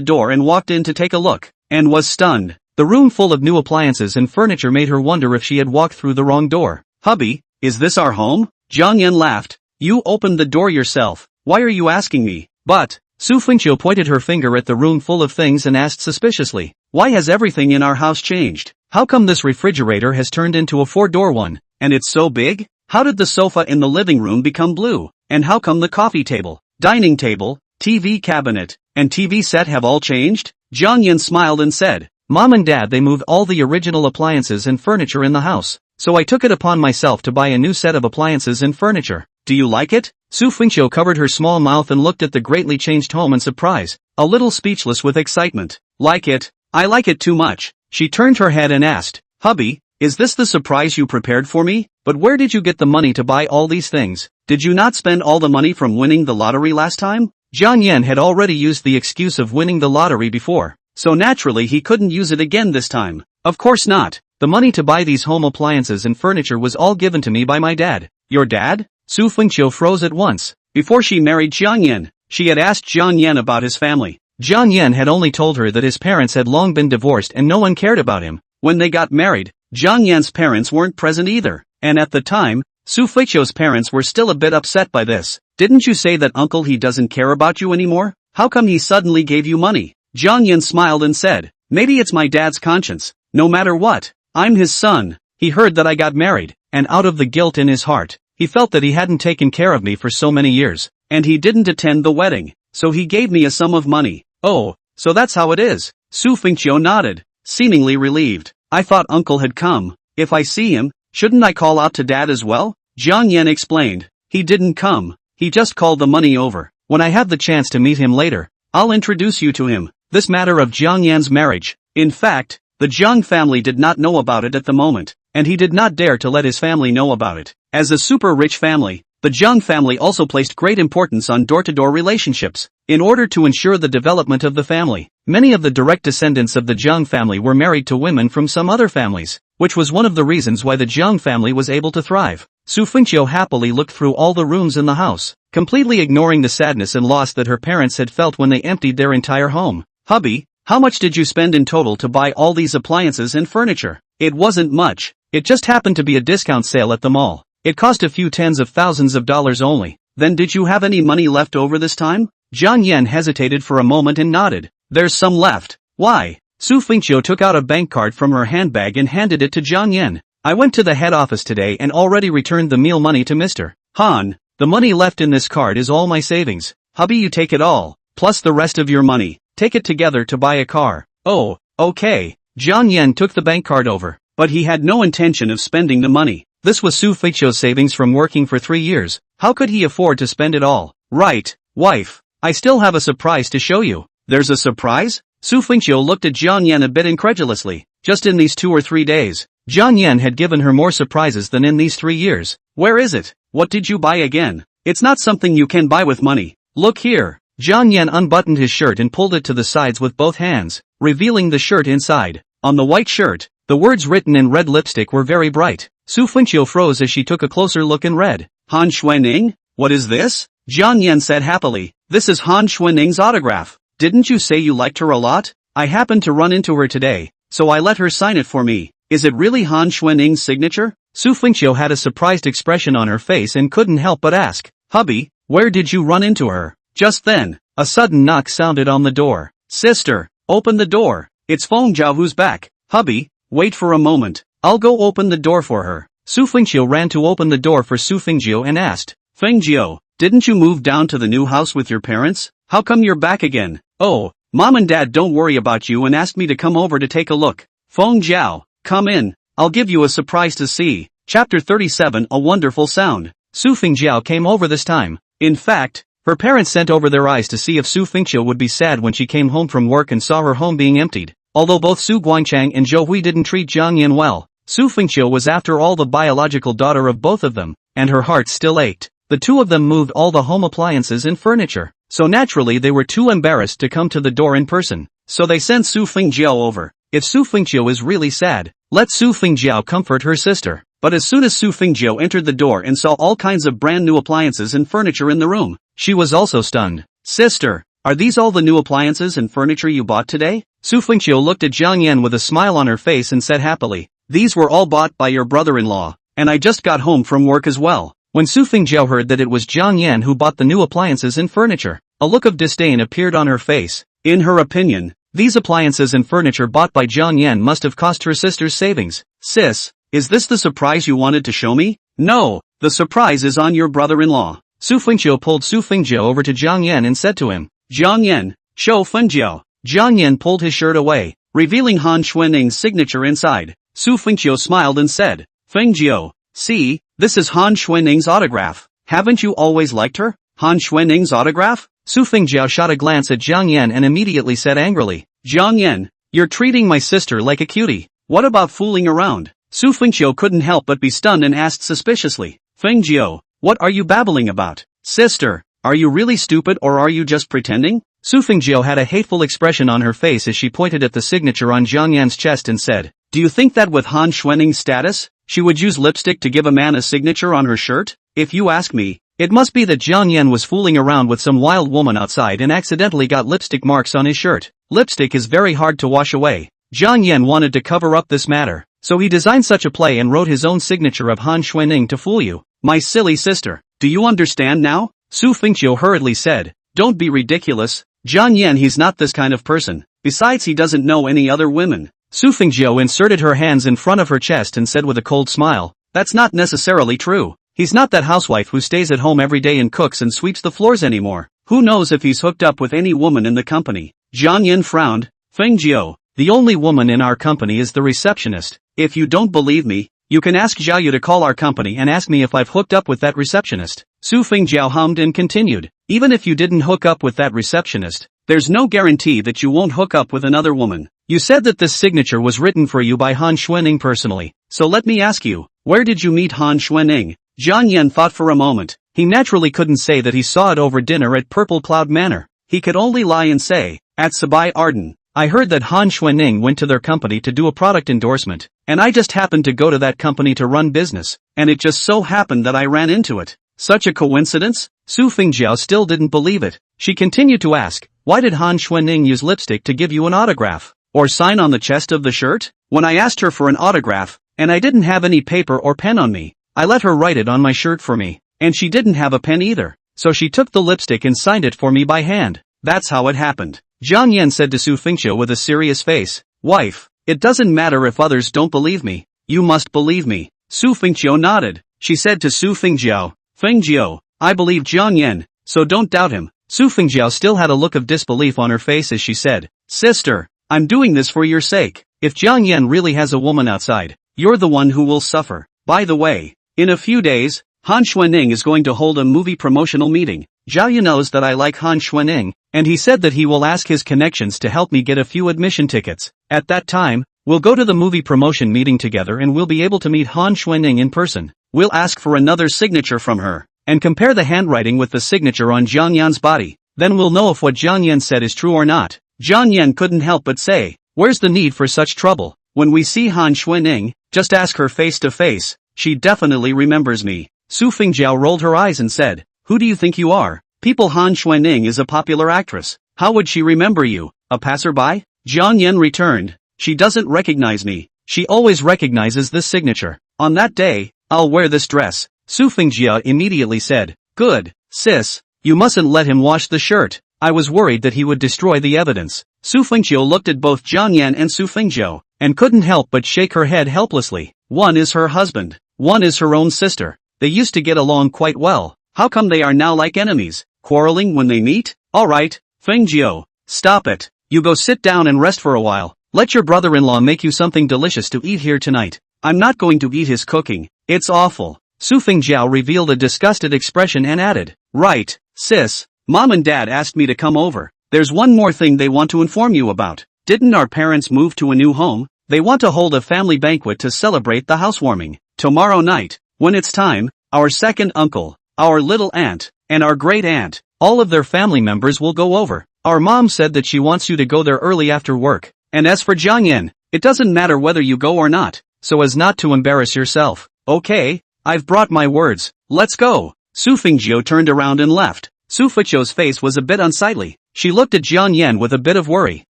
door and walked in to take a look, and was stunned. The room full of new appliances and furniture made her wonder if she had walked through the wrong door. Hubby, is this our home? Jiang Yan laughed. You opened the door yourself. Why are you asking me? But, Su Fengqiu pointed her finger at the room full of things and asked suspiciously, why has everything in our house changed? How come this refrigerator has turned into a 4-door one? And it's so big? How did the sofa in the living room become blue? And how come the coffee table, dining table, TV cabinet, and TV set have all changed? Jiang Yan smiled and said, Mom and Dad, they moved all the original appliances and furniture in the house, so I took it upon myself to buy a new set of appliances and furniture. Do you like it? Su Fengqiu covered her small mouth and looked at the greatly changed home in surprise, a little speechless with excitement. Like it? I like it too much. She turned her head and asked, hubby, is this the surprise you prepared for me? But where did you get the money to buy all these things? Did you not spend all the money from winning the lottery last time? Jiang Yan had already used the excuse of winning the lottery before, so naturally he couldn't use it again this time. Of course not. The money to buy these home appliances and furniture was all given to me by my dad. Your dad? Su Fengqiu froze at once. Before she married Jiang Yan, she had asked Jiang Yan about his family. Jiang Yan had only told her that his parents had long been divorced and no one cared about him. When they got married, Jiang Yan's parents weren't present either, and at the time, Su Fengqiu's parents were still a bit upset by this. Didn't you say that uncle he doesn't care about you anymore? How come he suddenly gave you money? Jiang Yan smiled and said, maybe it's my dad's conscience. No matter what, I'm his son. He heard that I got married, and out of the guilt in his heart, he felt that he hadn't taken care of me for so many years, and he didn't attend the wedding, so he gave me a sum of money. Oh, so that's how it is. Su Fengqiu nodded, seemingly relieved. I thought uncle had come. If I see him, shouldn't I call out to dad as well? Jiang Yan explained. He didn't come. He just called the money over. When I have the chance to meet him later, I'll introduce you to him. This matter of Jiang Yan's marriage. In fact, the Jiang family did not know about it at the moment, and he did not dare to let his family know about it. As a super rich family, the Jiang family also placed great importance on door-to-door relationships, in order to ensure the development of the family. Many of the direct descendants of the Jiang family were married to women from some other families, which was one of the reasons why the Jiang family was able to thrive. Su Fengqiu happily looked through all the rooms in the house, completely ignoring the sadness and loss that her parents had felt when they emptied their entire home. Hubby, how much did you spend in total to buy all these appliances and furniture? It wasn't much. It just happened to be a discount sale at the mall. It cost a few tens of thousands of dollars only. Then did you have any money left over this time? Jiang Yan hesitated for a moment and nodded. There's some left. Why? Su Fengqiu took out a bank card from her handbag and handed it to Jiang Yan. I went to the head office today and already returned the meal money to Mr. Han. The money left in this card is all my savings. Hubby, you take it all, plus the rest of your money. Take it together to buy a car. Oh, okay. Jiang Yan took the bank card over, but he had no intention of spending the money. This was Su Fengqiu's savings from working for 3 years. How could he afford to spend it all? Right, wife. I still have a surprise to show you. There's a surprise? Su Fengqiu looked at Jiang Yan a bit incredulously. Just in these 2 or 3 days, Jiang Yan had given her more surprises than in these 3 years. Where is it? What did you buy again? It's not something you can buy with money. Look here. Jiang Yan unbuttoned his shirt and pulled it to the sides with both hands, revealing the shirt inside. On the white shirt, the words written in red lipstick were very bright. Su Fengqiu froze as she took a closer look and read, Han Xuening? What is this? Jiang Yan said happily. This is Han Xuening's autograph. Didn't you say you liked her a lot? I happened to run into her today, so I let her sign it for me. Is it really Han Xuening's signature? Su Fengqiu had a surprised expression on her face and couldn't help but ask, Hubby, where did you run into her? Just then, a sudden knock sounded on the door. Sister, open the door. It's Feng Jiao who's back. Hubby, wait for a moment. I'll go open the door for her. Su Fengqiu ran to open the door for Su Fengjiu and asked, Fengjiu, didn't you move down to the new house with your parents? How come you're back again? Oh, Mom and Dad don't worry about you and asked me to come over to take a look. Feng Jiao, come in. I'll give you a surprise to see. Chapter 37 A Wonderful Sound. Su Fengjiao came over this time. In fact, her parents sent over their eyes to see if Su Fengqiu would be sad when she came home from work and saw her home being emptied. Although both Su Guangchang and Zhou Hui didn't treat Jiang Yan well, Su Fengqiu was after all the biological daughter of both of them, and her heart still ached. The two of them moved all the home appliances and furniture, so naturally they were too embarrassed to come to the door in person. So they sent Su Fengjiao over. If Su Fengjiu is really sad, let Su Fengjiao comfort her sister. But as soon as Su Fengjiu entered the door and saw all kinds of brand new appliances and furniture in the room, she was also stunned. Sister, are these all the new appliances and furniture you bought today? Su Fengqiu looked at Jiang Yan with a smile on her face and said happily, these were all bought by your brother-in-law, and I just got home from work as well. When Su Fengjiu heard that it was Jiang Yan who bought the new appliances and furniture, a look of disdain appeared on her face. In her opinion, these appliances and furniture bought by Jiang Yan must have cost her sister's savings. Sis, is this the surprise you wanted to show me? No, the surprise is on your brother-in-law. Su Fengjiu pulled Su Fengjiu over to Jiang Yan and said to him, Jiang Yan, show Fengjiu. Jiang Yan pulled his shirt away, revealing Han Xuening's signature inside. Su Fengjiu smiled and said, Fengjiu, see, this is Han Xuening's autograph. Haven't you always liked her? Han Xuening's autograph? Su Fengjiu shot a glance at Jiang Yan and immediately said angrily, Jiang Yan, you're treating my sister like a cutie. What about fooling around? Su Fengjiu couldn't help but be stunned and asked suspiciously, Fengjiu, what are you babbling about? Sister, are you really stupid or are you just pretending? Su Fengjiu had a hateful expression on her face as she pointed at the signature on Jiang Yan's chest and said, do you think that with Han Xuening's status, she would use lipstick to give a man a signature on her shirt? If you ask me, it must be that Jiang Yan was fooling around with some wild woman outside and accidentally got lipstick marks on his shirt. Lipstick is very hard to wash away. Jiang Yan wanted to cover up this matter, so he designed such a play and wrote his own signature of Han Xuening to fool you. My silly sister, do you understand now? Su Fengqiu hurriedly said, don't be ridiculous. Jiang Yan, he's not this kind of person. Besides, he doesn't know any other women. Su Fengjiu inserted her hands in front of her chest and said with a cold smile, that's not necessarily true. He's not that housewife who stays at home every day and cooks and sweeps the floors anymore. Who knows if he's hooked up with any woman in the company? Jiang Yan frowned. Fengjiu, the only woman in our company is the receptionist. If you don't believe me, you can ask Xiaoyu to call our company and ask me if I've hooked up with that receptionist. Su Fengjiu hummed and continued, even if you didn't hook up with that receptionist, there's no guarantee that you won't hook up with another woman. You said that this signature was written for you by Han Xuening personally, so let me ask you, where did you meet Han Xuening? Jiang Yan thought for a moment. He naturally couldn't say that he saw it over dinner at Purple Cloud Manor. He could only lie and say, at Sabai Arden. I heard that Han Xuening went to their company to do a product endorsement, and I just happened to go to that company to run business, and it just so happened that I ran into it. Such a coincidence? Su Fengjiu still didn't believe it. She continued to ask, why did Han Xuening use lipstick to give you an autograph? Or sign on the chest of the shirt? When I asked her for an autograph, and I didn't have any paper or pen on me, I let her write it on my shirt for me, and she didn't have a pen either, so she took the lipstick and signed it for me by hand. That's how it happened. Jiang Yan said to Su Fengjiu with a serious face, wife, it doesn't matter if others don't believe me, you must believe me. Su Fengjiu nodded. She said to Su Fengjiu, Fengjiu, I believe Jiang Yan, so don't doubt him. Su Fengjiu still had a look of disbelief on her face as she said, sister, I'm doing this for your sake. If Jiang Yan really has a woman outside, you're the one who will suffer. By the way, in a few days, Han Xuening is going to hold a movie promotional meeting. Xiaoyu knows that I like Han Xuening, and he said that he will ask his connections to help me get a few admission tickets. At that time, we'll go to the movie promotion meeting together and we'll be able to meet Han Xuening in person. We'll ask for another signature from her, and compare the handwriting with the signature on Jiang Yan's body. Then we'll know if what Jiang Yan said is true or not. Jiang Yan couldn't help but say, where's the need for such trouble? When we see Han Xuening, just ask her face to face. She definitely remembers me. Su Fengjiao rolled her eyes and said, "Who do you think you are? People Han Xuanning is a popular actress. How would she remember you? A passerby?" Jiang Yan returned. "She doesn't recognize me. She always recognizes this signature. On that day, I'll wear this dress." Su Fengjiao immediately said, "Good, sis. You mustn't let him wash the shirt. I was worried that he would destroy the evidence." Su Fengjiao looked at both Jiang Yan and Su Fengjiao, and couldn't help but shake her head helplessly. One is her husband. One is her own sister. They used to get along quite well. How come they are now like enemies, quarreling when they meet? Alright, Fengjiao, stop it. You go sit down and rest for a while. Let your brother-in-law make you something delicious to eat here tonight. I'm not going to eat his cooking. It's awful. Su Fengjiao revealed a disgusted expression and added, "Right, sis. Mom and Dad asked me to come over. There's one more thing they want to inform you about. Didn't our parents move to a new home? They want to hold a family banquet to celebrate the housewarming. Tomorrow night, when it's time, our second uncle, our little aunt, and our great aunt, all of their family members will go over. Our mom said that she wants you to go there early after work. And as for Jiang Yan, it doesn't matter whether you go or not, so as not to embarrass yourself. Okay, I've brought my words. Let's go." Su Fengjiao turned around and left. Su Fengjiao's face was a bit unsightly. She looked at Jiang Yan with a bit of worry.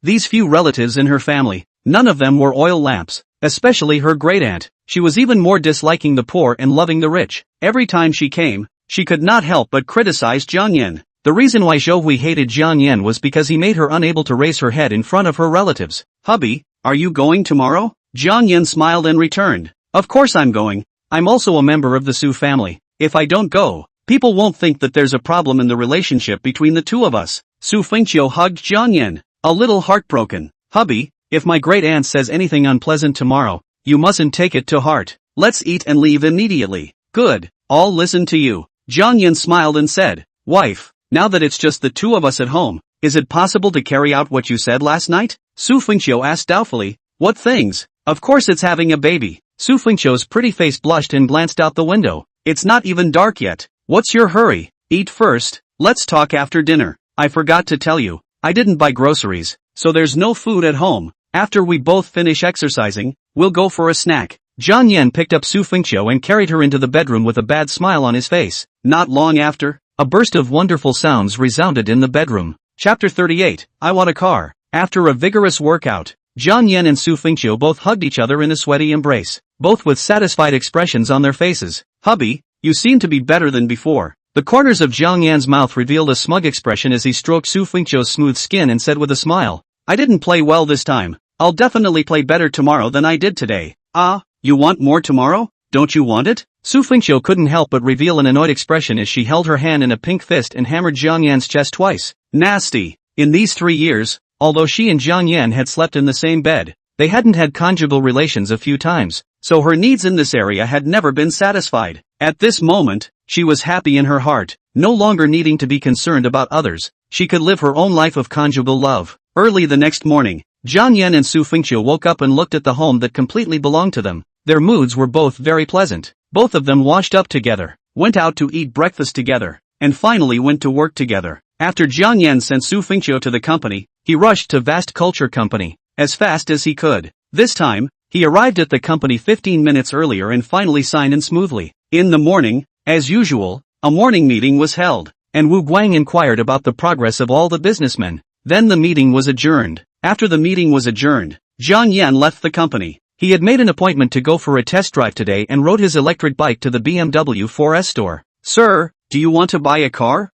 These few relatives in her family, none of them were oil lamps, especially her great-aunt. She was even more disliking the poor and loving the rich. Every time she came, she could not help but criticize Jiang Yan. The reason why Zhou Hui hated Jiang Yan was because he made her unable to raise her head in front of her relatives. "Hubby, are you going tomorrow?" Jiang Yan smiled and returned. "Of course I'm going. I'm also a member of the Su family. If I don't go, people won't think that there's a problem in the relationship between the two of us." Su Fengjiao hugged Jiang Yan, a little heartbroken. "Hubby, if my great-aunt says anything unpleasant tomorrow, you mustn't take it to heart. Let's eat and leave immediately." "Good, I'll listen to you." Jiang Yan smiled and said, "Wife, now that it's just the two of us at home, is it possible to carry out what you said last night?" Su Fengjiao asked doubtfully. "What things?" "Of course it's having a baby." Su Fengjiao's pretty face blushed and glanced out the window. "It's not even dark yet. What's your hurry? Eat first. Let's talk after dinner. I forgot to tell you, I didn't buy groceries, so there's no food at home. After we both finish exercising, we'll go for a snack." Jiang Yan picked up Su Fengjiao and carried her into the bedroom with a bad smile on his face. Not long after, a burst of wonderful sounds resounded in the bedroom. Chapter 38, I Want a Car. After a vigorous workout, Jiang Yan and Su Fengjiao both hugged each other in a sweaty embrace, both with satisfied expressions on their faces. "Hubby, you seem to be better than before." The corners of Jiang Yan's mouth revealed a smug expression as he stroked Su Fengjiao's smooth skin and said with a smile, "I didn't play well this time. I'll definitely play better tomorrow than I did today." "Ah, you want more tomorrow? Don't you want it?" Su Fengjiao couldn't help but reveal an annoyed expression as she held her hand in a pink fist and hammered Jiang Yan's chest twice. Nasty. In these 3 years, although she and Jiang Yan had slept in the same bed, they hadn't had conjugal relations a few times, so her needs in this area had never been satisfied. At this moment, she was happy in her heart, no longer needing to be concerned about others. She could live her own life of conjugal love. Early the next morning, Jiang Yan and Su Fengjiao woke up and looked at the home that completely belonged to them. Their moods were both very pleasant. Both of them washed up together, went out to eat breakfast together, and finally went to work together. After Jiang Yan sent Su Fengjiao to the company, he rushed to Vast Culture Company, as fast as he could. This time, he arrived at the company 15 minutes earlier and finally signed in smoothly. In the morning, as usual, a morning meeting was held, and Wu Guang inquired about the progress of all the businessmen. Then the meeting was adjourned. After the meeting was adjourned, Jiang Yan left the company. He had made an appointment to go for a test drive today and rode his electric bike to the BMW 4S store. "Sir, do you want to buy a car?"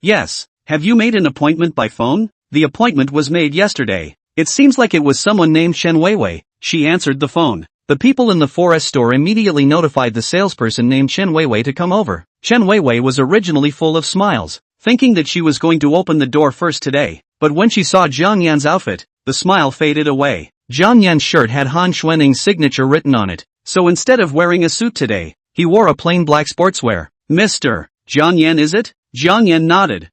Yes. Have you made an appointment by phone?" "The appointment was made yesterday. It seems like it was someone named Shen Weiwei." She answered the phone. The people in the 4S store immediately notified the salesperson named Shen Weiwei to come over. Shen Weiwei was originally full of smiles, thinking that she was going to open the door first today, but when she saw Jiang Yan's outfit, the smile faded away. Jiang Yan's shirt had Han Xuanning's signature written on it, so instead of wearing a suit today, he wore a plain black sportswear. "Mr. Jiang Yan, is it?" Jiang Yan nodded.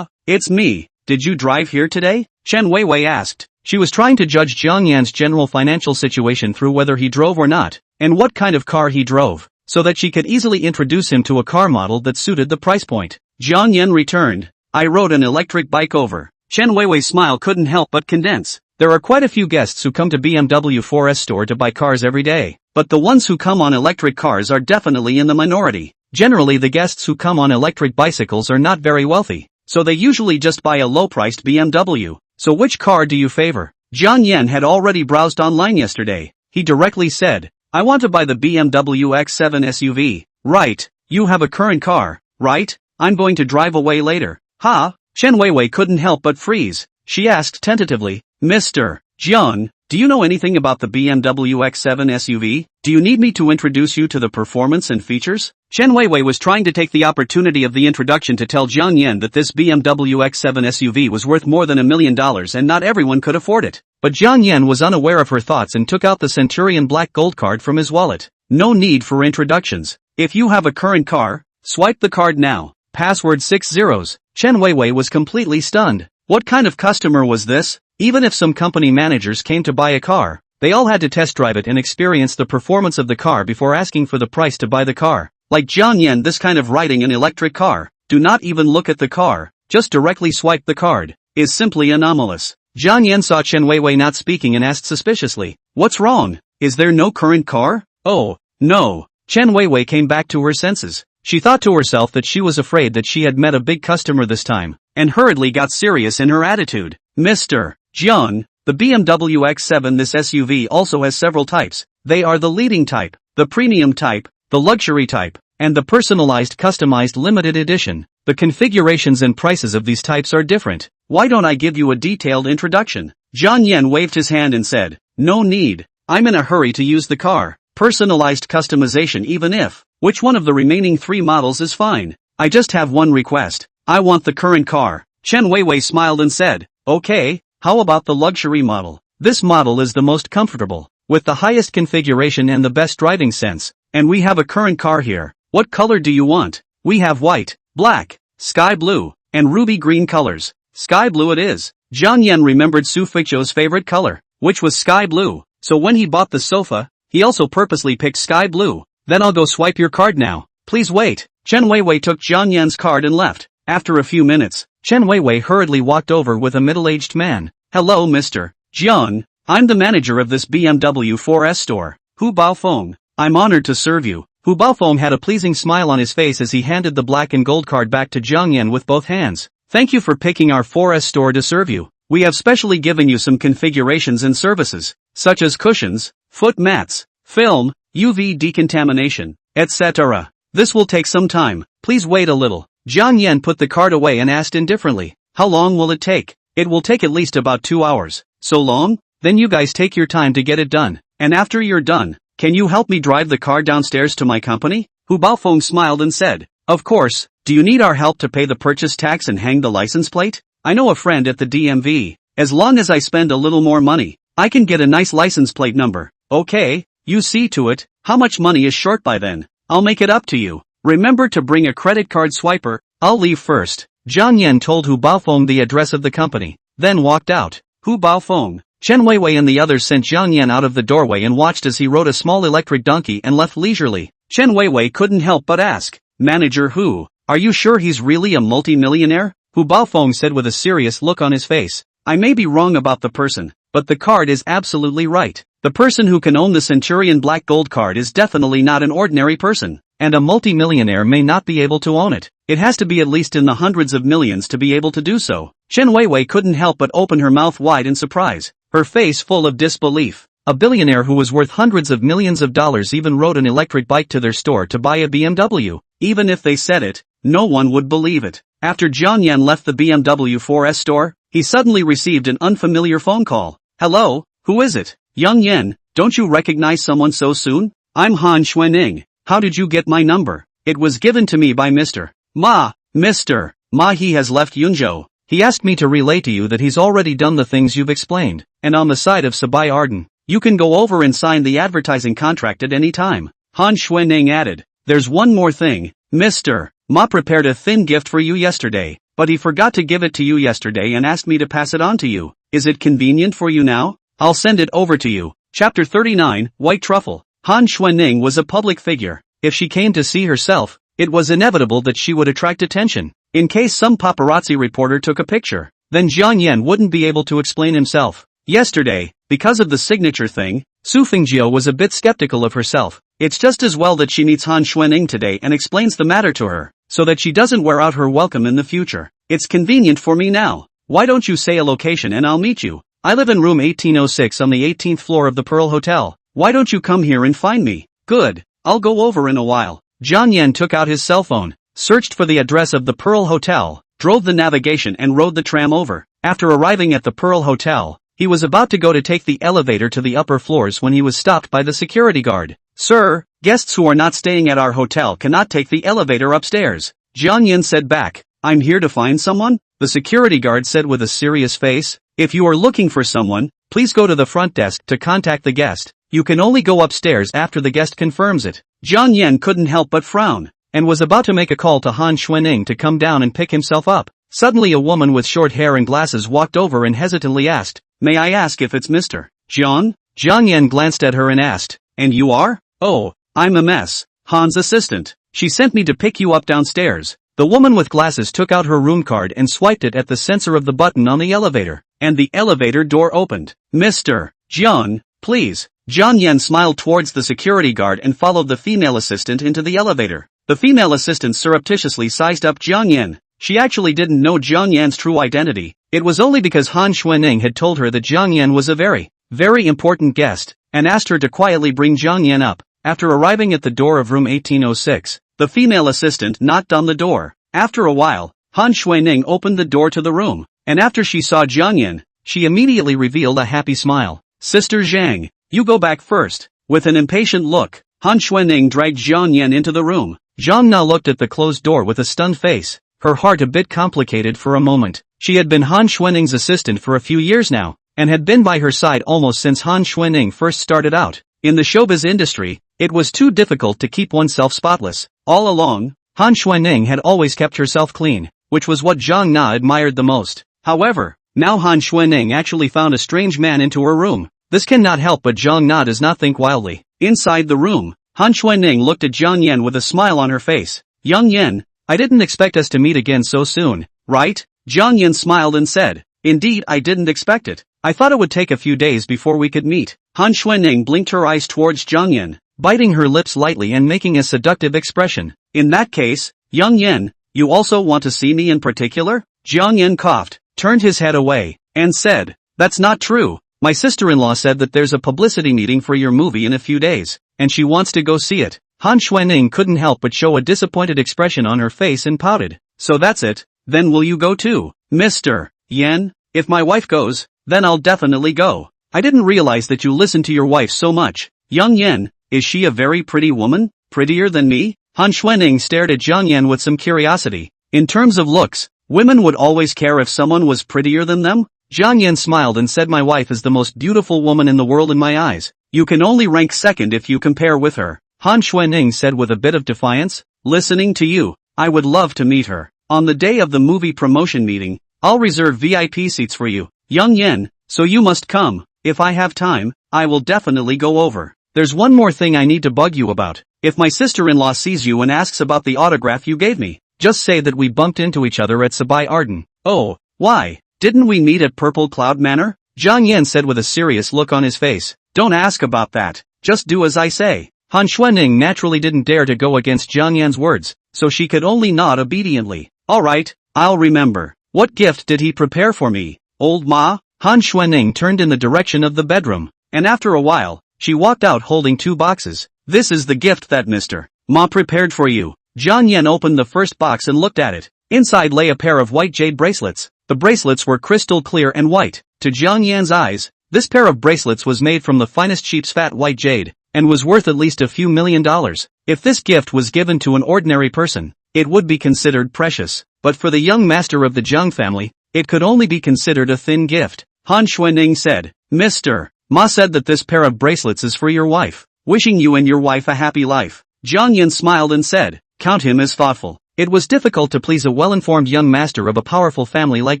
It's me. Did you drive here today?" Shen Weiwei asked. She was trying to judge Jiang Yan's general financial situation through whether he drove or not, and what kind of car he drove, so that she could easily introduce him to a car model that suited the price point. Jiang Yan returned. "I rode an electric bike over." Shen Weiwei's smile couldn't help but condense. There are quite a few guests who come to BMW 4S store to buy cars every day, but the ones who come on electric cars are definitely in the minority. Generally the guests who come on electric bicycles are not very wealthy, so they usually just buy a low-priced BMW. So which car do you favor? Jiang Yan had already browsed online yesterday. He directly said, I want to buy the BMW X7 SUV. Right, you have a current car, right? I'm going to drive away later. Ha? Chen Weiwei couldn't help but freeze. She asked tentatively, Mr. Jiang, do you know anything about the BMW X7 SUV? Do you need me to introduce you to the performance and features? Chen Weiwei was trying to take the opportunity of the introduction to tell Jiang Yan that this BMW X7 SUV was worth more than $1 million and not everyone could afford it. But Jiang Yan was unaware of her thoughts and took out the Centurion Black Gold card from his wallet. No need for introductions. If you have a current car, swipe the card now. Password 6 zeros. Chen Weiwei was completely stunned. What kind of customer was this? Even if some company managers came to buy a car, they all had to test drive it and experience the performance of the car before asking for the price to buy the car. Like Jiang Yan, this kind of riding an electric car, do not even look at the car, just directly swipe the card, is simply anomalous. Jiang Yan saw Chen Weiwei not speaking and asked suspiciously, what's wrong? Is there no current car? Oh, no. Chen Weiwei came back to her senses. She thought to herself that she was afraid that she had met a big customer this time, and hurriedly got serious in her attitude. Mr. Jiang, the BMW X7 this SUV also has several types. They are the leading type, the premium type, the luxury type, and the personalized customized limited edition. The configurations and prices of these types are different. Why don't I give you a detailed introduction? Jiang Yan waved his hand and said, no need. I'm in a hurry to use the car. Personalized customization even if. Which one of the remaining 3 models is fine? I just have one request. I want the current car. Chen Weiwei smiled and said, okay, how about the luxury model? This model is the most comfortable, with the highest configuration and the best driving sense, and we have a current car here. What color do you want? We have white, black, sky blue, and ruby green colors. Sky blue it is. Jiang Yan remembered Su Feiqiu's favorite color, which was sky blue, so when he bought the sofa, he also purposely picked sky blue. Then I'll go swipe your card now. Please wait. Chen Weiwei took Jiang Yan's card and left. After a few minutes, Chen Weiwei hurriedly walked over with a middle-aged man. Hello Mr. Jiang, I'm the manager of this BMW 4S store. Hu Baofeng. I'm honored to serve you. Hu Baofeng had a pleasing smile on his face as he handed the black and gold card back to Jiang Yan with both hands. Thank you for picking our 4S store to serve you. We have specially given you some configurations and services, such as cushions, foot mats, film, UV decontamination, etc. This will take some time. Please wait a little. Jiang Yan put the card away and asked indifferently, how long will it take? It will take at least about 2 hours. So long? Then you guys take your time to get it done. And after you're done, can you help me drive the car downstairs to my company? Hu Baofeng smiled and said, of course. Do you need our help to pay the purchase tax and hang the license plate? I know a friend at the DMV. As long as I spend a little more money, I can get a nice license plate number. Okay, you see to it. How much money is short by then? I'll make it up to you. Remember to bring a credit card swiper. I'll leave first. Jiang Yan told Hu Baofeng the address of the company, then walked out. Hu Baofeng, Chen Weiwei and the others sent Jiang Yan out of the doorway and watched as he rode a small electric donkey and left leisurely. Chen Weiwei couldn't help but ask, Manager Hu, are you sure he's really a multi-millionaire? Hu Baofeng said with a serious look on his face. I may be wrong about the person, but the card is absolutely right. The person who can own the Centurion Black Gold card is definitely not an ordinary person, and a multi-millionaire may not be able to own it. It has to be at least in the hundreds of millions to be able to do so. Chen Weiwei couldn't help but open her mouth wide in surprise, her face full of disbelief. A billionaire who was worth hundreds of millions of dollars even rode an electric bike to their store to buy a BMW. Even if they said it, no one would believe it. After Jiang Yan left the BMW 4S store, he suddenly received an unfamiliar phone call. Hello, who is it? Jiang Yan, don't you recognize someone so soon? I'm Han Xuanning. How did you get my number? It was given to me by Mr. Ma. Mr. Ma, he has left Yunzhou. He asked me to relay to you that he's already done the things you've explained, and on the side of Sabai Arden, you can go over and sign the advertising contract at any time. Han Xuanning added, there's one more thing, Mr. Ma prepared a thin gift for you yesterday, but he forgot to give it to you yesterday and asked me to pass it on to you. Is it convenient for you now? I'll send it over to you. Chapter 39, White Truffle. Han Xuanning was a public figure. If she came to see herself, it was inevitable that she would attract attention. In case some paparazzi reporter took a picture, then Jiang Yan wouldn't be able to explain himself. Yesterday, Because of the signature thing, Su Fengjie was a bit skeptical of herself. It's just as well that she meets Han Xuanning today and explains the matter to her, so that she doesn't wear out her welcome in the future. It's convenient for me now. Why don't you say a location and I'll meet you? I live in room 1806 on the 18th floor of the Pearl Hotel. Why don't you come here and find me? Good. I'll go over in a while. Jiang Yan took out his cell phone, searched for the address of the Pearl Hotel, drove the navigation and rode the tram over. After arriving at the Pearl Hotel, he was about to go to take the elevator to the upper floors when he was stopped by the security guard. Sir, guests who are not staying at our hotel cannot take the elevator upstairs. Jiang Yan said back, I'm here to find someone? The security guard said with a serious face, if you are looking for someone, please go to the front desk to contact the guest. You can only go upstairs after the guest confirms it. Jiang Yan couldn't help but frown, and was about to make a call to Han Xuanning to come down and pick himself up. Suddenly a woman with short hair and glasses walked over and hesitantly asked, May I ask if it's Mr. Jiang? Jiang Yan glanced at her and asked, And you are? Oh, I'm Ms. Han's assistant. She sent me to pick you up downstairs. The woman with glasses took out her room card and swiped it at the sensor of the button on the elevator, and the elevator door opened. Mr. Jiang, please. Jiang Yan smiled towards the security guard and followed the female assistant into the elevator. The female assistant surreptitiously sized up Jiang Yan. She actually didn't know Jiang Yan's true identity. It was only because Han Xuanning had told her that Jiang Yan was a very important guest, and asked her to quietly bring Jiang Yan up. After arriving at the door of room 1806, the female assistant knocked on the door. After a while, Han Xuanning opened the door to the room, and after she saw Jiang Yan, she immediately revealed a happy smile. Sister Zhang, you go back first. With an impatient look, Han Xuanning dragged Jiang Yan into the room. Zhang Na looked at the closed door with a stunned face, her heart a bit complicated for a moment. She had been Han Xuanning's assistant for a few years now, and had been by her side almost since Han Xuanning first started out. In the showbiz industry, it was too difficult to keep oneself spotless. All along, Han Xuanning had always kept herself clean, which was what Zhang Na admired the most. However, now Han Xuanning actually found a strange man into her room. This cannot help but Zhang Na does not think wildly. Inside the room, Han Xuanning looked at Jiang Yan with a smile on her face. Young Yan, I didn't expect us to meet again so soon, right? Jiang Yan smiled and said, Indeed, I didn't expect it. I thought it would take a few days before we could meet. Han Xuanning blinked her eyes towards Jiang Yan, biting her lips lightly and making a seductive expression. In that case, Young Yan, you also want to see me in particular? Jiang Yan coughed, turned his head away, and said, That's not true. My sister-in-law said that there's a publicity meeting for your movie in a few days, and she wants to go see it. Han Xuanning couldn't help but show a disappointed expression on her face and pouted. So that's it, then will you go too? Mr. Yan, if my wife goes, then I'll definitely go. I didn't realize that you listen to your wife so much. Young Yan, is she a very pretty woman? Prettier than me? Han Xuanning stared at Jiang Yan with some curiosity. In terms of looks, women would always care if someone was prettier than them? Jiang Yan smiled and said my wife is the most beautiful woman in the world in my eyes. You can only rank second if you compare with her. Han Xuanning said with a bit of defiance. Listening to you, I would love to meet her. On the day of the movie promotion meeting, I'll reserve VIP seats for you. Young Yan, so you must come. If I have time, I will definitely go over. There's one more thing I need to bug you about. If my sister-in-law sees you and asks about the autograph you gave me, just say that we bumped into each other at Sabai Arden. Oh, why? Didn't we meet at Purple Cloud Manor? Jiang Yan said with a serious look on his face. Don't ask about that. Just do as I say. Han Xuanning naturally didn't dare to go against Jiang Yan's words, so she could only nod obediently. Alright, I'll remember. What gift did he prepare for me? Old Ma? Han Xuanning turned in the direction of the bedroom, and after a while, she walked out holding 2 boxes. This is the gift that Mr. Ma prepared for you. Jiang Yan opened the first box and looked at it. Inside lay a pair of white jade bracelets. The bracelets were crystal clear and white. To Jiang Yan's eyes, this pair of bracelets was made from the finest sheep's fat white jade, and was worth at least a few $1,000,000. If this gift was given to an ordinary person, it would be considered precious, but for the young master of the Jiang family, it could only be considered a thin gift. Han Xuanning said, Mr. Ma said that this pair of bracelets is for your wife, wishing you and your wife a happy life. Jiang Yan smiled and said, count him as thoughtful. It was difficult to please a well-informed young master of a powerful family like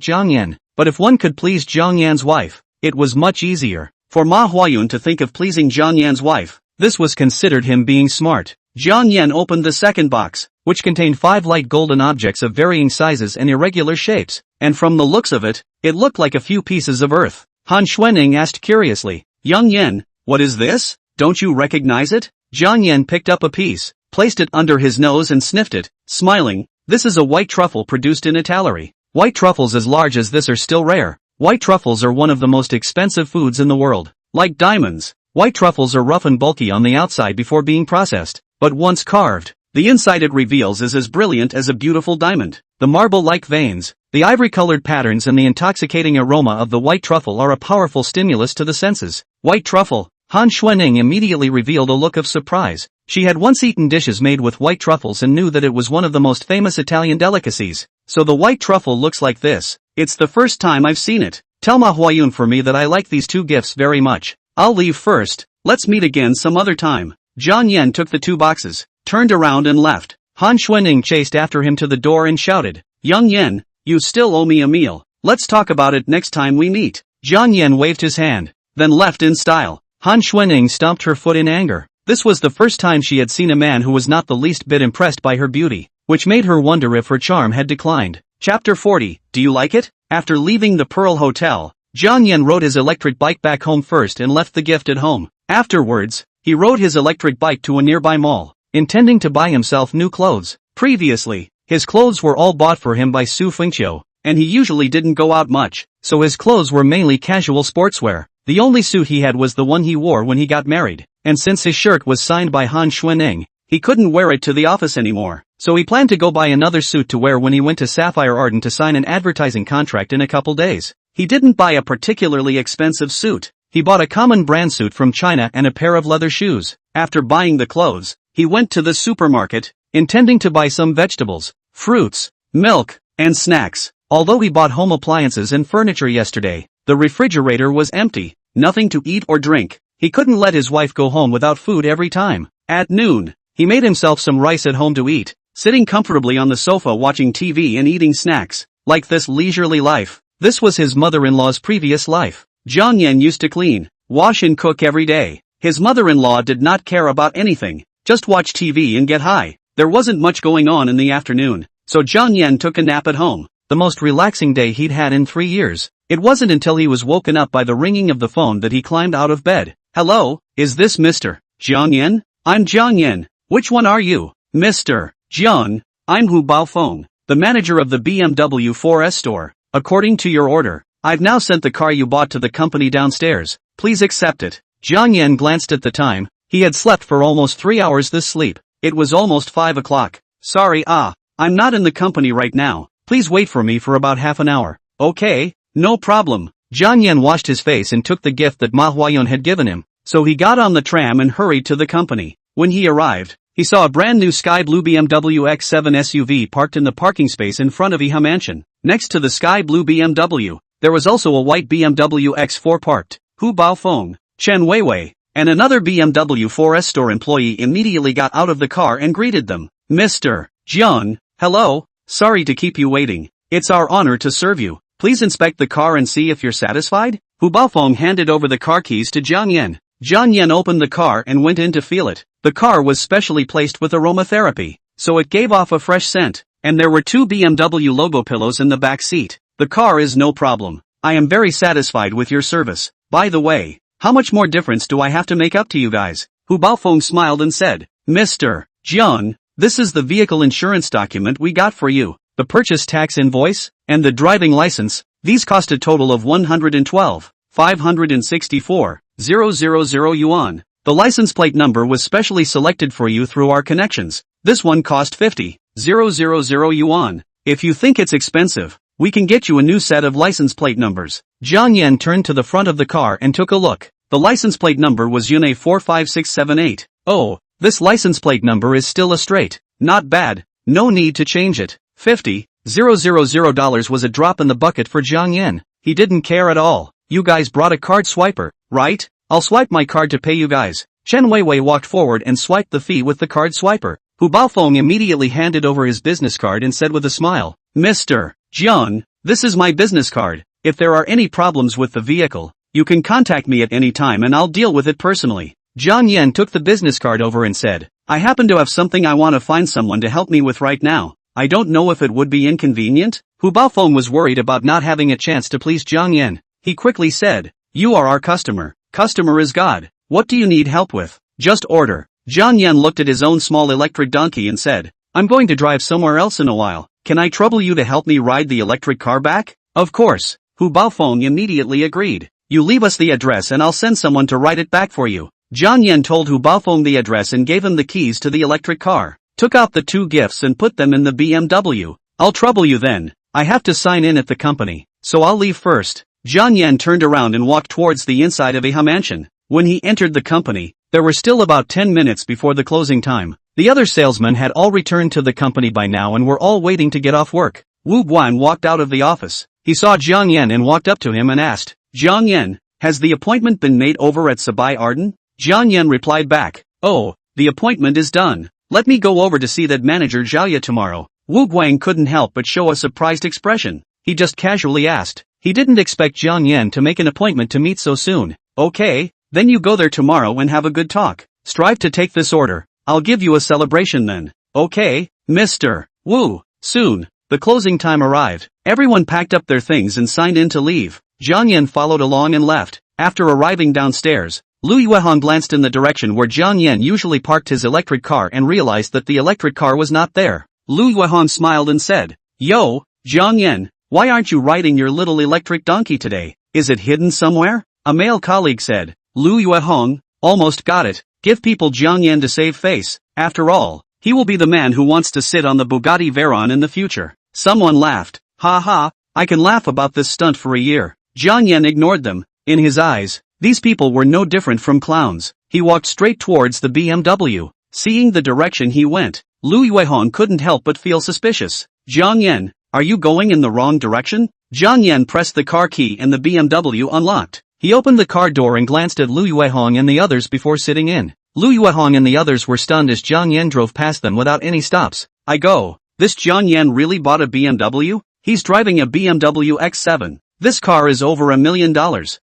Jiang Yan, but if one could please Jiang Yan's wife, it was much easier. For Ma Huayun to think of pleasing Jiang Yan's wife, this was considered him being smart. Jiang Yan opened the second box, which contained 5 light golden objects of varying sizes and irregular shapes, and from the looks of it, it looked like a few pieces of earth. Han Xuanning asked curiously. Jiang Yan, what is this? Don't you recognize it? Jiang Yan picked up a piece, placed it under his nose and sniffed it, smiling. This is a white truffle produced in Italy. White truffles as large as this are still rare. White truffles are one of the most expensive foods in the world. Like diamonds, white truffles are rough and bulky on the outside before being processed, but once carved, the inside it reveals is as brilliant as a beautiful diamond. The marble-like veins, the ivory-colored patterns and the intoxicating aroma of the white truffle are a powerful stimulus to the senses. White truffle. Han Xuanning immediately revealed a look of surprise. She had once eaten dishes made with white truffles and knew that it was one of the most famous Italian delicacies. So the white truffle looks like this. It's the first time I've seen it. Tell manhwa for me that I like these two gifts very much. I'll leave first. Let's meet again some other time. Jiang Yan took the 2 boxes, turned around and left. Han Xuanning chased after him to the door and shouted, Jiang Yan, you still owe me a meal. Let's talk about it next time we meet. Jiang Yan waved his hand, then left in style. Han Xuanning stomped her foot in anger. This was the first time she had seen a man who was not the least bit impressed by her beauty, which made her wonder if her charm had declined. Chapter 40, Do you like it? After leaving the Pearl Hotel, Jiang Yan rode his electric bike back home first and left the gift at home. Afterwards, he rode his electric bike to a nearby mall, intending to buy himself new clothes. Previously, his clothes were all bought for him by Su Fengqiu, and he usually didn't go out much, so his clothes were mainly casual sportswear. The only suit he had was the one he wore when he got married, and since his shirt was signed by Han Xuanning, he couldn't wear it to the office anymore, so he planned to go buy another suit to wear when he went to Sapphire Arden to sign an advertising contract in a couple days. He didn't buy a particularly expensive suit. He bought a common brand suit from China and a pair of leather shoes. After buying the clothes, he went to the supermarket, intending to buy some vegetables, fruits, milk, and snacks. Although he bought home appliances and furniture yesterday, the refrigerator was empty, nothing to eat or drink. He couldn't let his wife go home without food every time. At noon, he made himself some rice at home to eat, sitting comfortably on the sofa watching TV and eating snacks. Like this leisurely life, this was his mother-in-law's previous life. Jiang Yan used to clean, wash and cook every day. His mother-in-law did not care about anything, just watch TV and get high. There wasn't much going on in the afternoon, so Jiang Yan took a nap at home. The most relaxing day he'd had in 3 years. It wasn't until he was woken up by the ringing of the phone that he climbed out of bed. Hello, is this Mr. Jiang Yan? I'm Jiang Yan. Which one are you? Mr. Jiang, I'm Hu Baofeng, the manager of the BMW 4S store. According to your order, I've now sent the car you bought to the company downstairs. Please accept it. Jiang Yan glanced at the time. He had slept for almost 3 hours this sleep. It was almost 5 o'clock. Sorry, I'm not in the company right now. Please wait for me for about half an hour. Okay, no problem. Jiang Yan washed his face and took the gift that manhwa had given him. So he got on the tram and hurried to the company. When he arrived, he saw a brand new sky blue BMW X7 SUV parked in the parking space in front of Iha Mansion. Next to the sky blue BMW, there was also a white BMW X4 parked. Hu Baofeng, Chen Weiwei, and another BMW 4S store employee immediately got out of the car and greeted them. Mr. Jiang, hello, sorry to keep you waiting. It's our honor to serve you. Please inspect the car and see if you're satisfied. Hu Baofeng handed over the car keys to Jiang Yan. Jiang Yan opened the car and went in to feel it. The car was specially placed with aromatherapy, so it gave off a fresh scent, and there were 2 BMW logo pillows in the back seat. The car is no problem. I am very satisfied with your service. By the way, how much more difference do I have to make up to you guys? Hu Baofeng smiled and said, Mr. Jiang, this is the vehicle insurance document we got for you, the purchase tax invoice, and the driving license. These cost a total of 112,564,000 yuan. The license plate number was specially selected for you through our connections. This one cost 50,000 yuan. If you think it's expensive, we can get you a new set of license plate numbers. Jiang Yan turned to the front of the car and took a look. The license plate number was Yunei 45678. Oh, this license plate number is still a straight. Not bad. No need to change it. $50,000 was a drop in the bucket for Jiang Yan. He didn't care at all. You guys brought a card swiper, right? I'll swipe my card to pay you guys. Chen Weiwei walked forward and swiped the fee with the card swiper. Hu Baofeng immediately handed over his business card and said with a smile, Mr. Jiang, this is my business card. If there are any problems with the vehicle, you can contact me at any time and I'll deal with it personally. Jiang Yan took the business card over and said, I happen to have something I want to find someone to help me with right now. I don't know if it would be inconvenient. Hu Baofeng was worried about not having a chance to please Jiang Yan. He quickly said, You are our customer. Customer is God. What do you need help with? Just order. Jiang Yan looked at his own small electric donkey and said, I'm going to drive somewhere else in a while. Can I trouble you to help me ride the electric car back? Of course. Hu Baofeng immediately agreed. You leave us the address and I'll send someone to ride it back for you. Jiang Yan told Hu Baofeng the address and gave him the keys to the electric car. Took out the 2 gifts and put them in the BMW. I'll trouble you then. I have to sign in at the company, so I'll leave first. Jiang Yan turned around and walked towards the inside of a mansion. When he entered the company, there were still about 10 minutes before the closing time. The other salesmen had all returned to the company by now and were all waiting to get off work. Wu Guan walked out of the office. He saw Jiang Yan and walked up to him and asked, Jiang Yan, has the appointment been made over at Sabai Arden? Jiang Yan replied back, oh, the appointment is done. Let me go over to see that manager Zhao tomorrow. Wu Guang couldn't help but show a surprised expression. He just casually asked. He didn't expect Jiang Yan to make an appointment to meet so soon. Okay, then you go there tomorrow and have a good talk. Strive to take this order. I'll give you a celebration then. Okay, Mr. Wu. Soon, the closing time arrived. Everyone packed up their things and signed in to leave. Jiang Yan followed along and left. After arriving downstairs, Lu Yuehong glanced in the direction where Jiang Yan usually parked his electric car and realized that the electric car was not there. Lu Yuehong smiled and said, Yo, Jiang Yan, why aren't you riding your little electric donkey today? Is it hidden somewhere? A male colleague said. Lu Yuehong, almost got it. Give people Jiang Yan to save face. After all, he will be the man who wants to sit on the Bugatti Veyron in the future. Someone laughed. Ha ha, I can laugh about this stunt for a year. Jiang Yan ignored them. In his eyes, these people were no different from clowns. He walked straight towards the BMW. Seeing the direction he went, Lu Yuehong couldn't help but feel suspicious. Jiang Yan, are you going in the wrong direction? Jiang Yan pressed the car key and the BMW unlocked. He opened the car door and glanced at Lu Yuehong and the others before sitting in. Lu Yuehong and the others were stunned as Jiang Yan drove past them without any stops. This Jiang Yan really bought a BMW? He's driving a BMW X7. This car is over $1 million.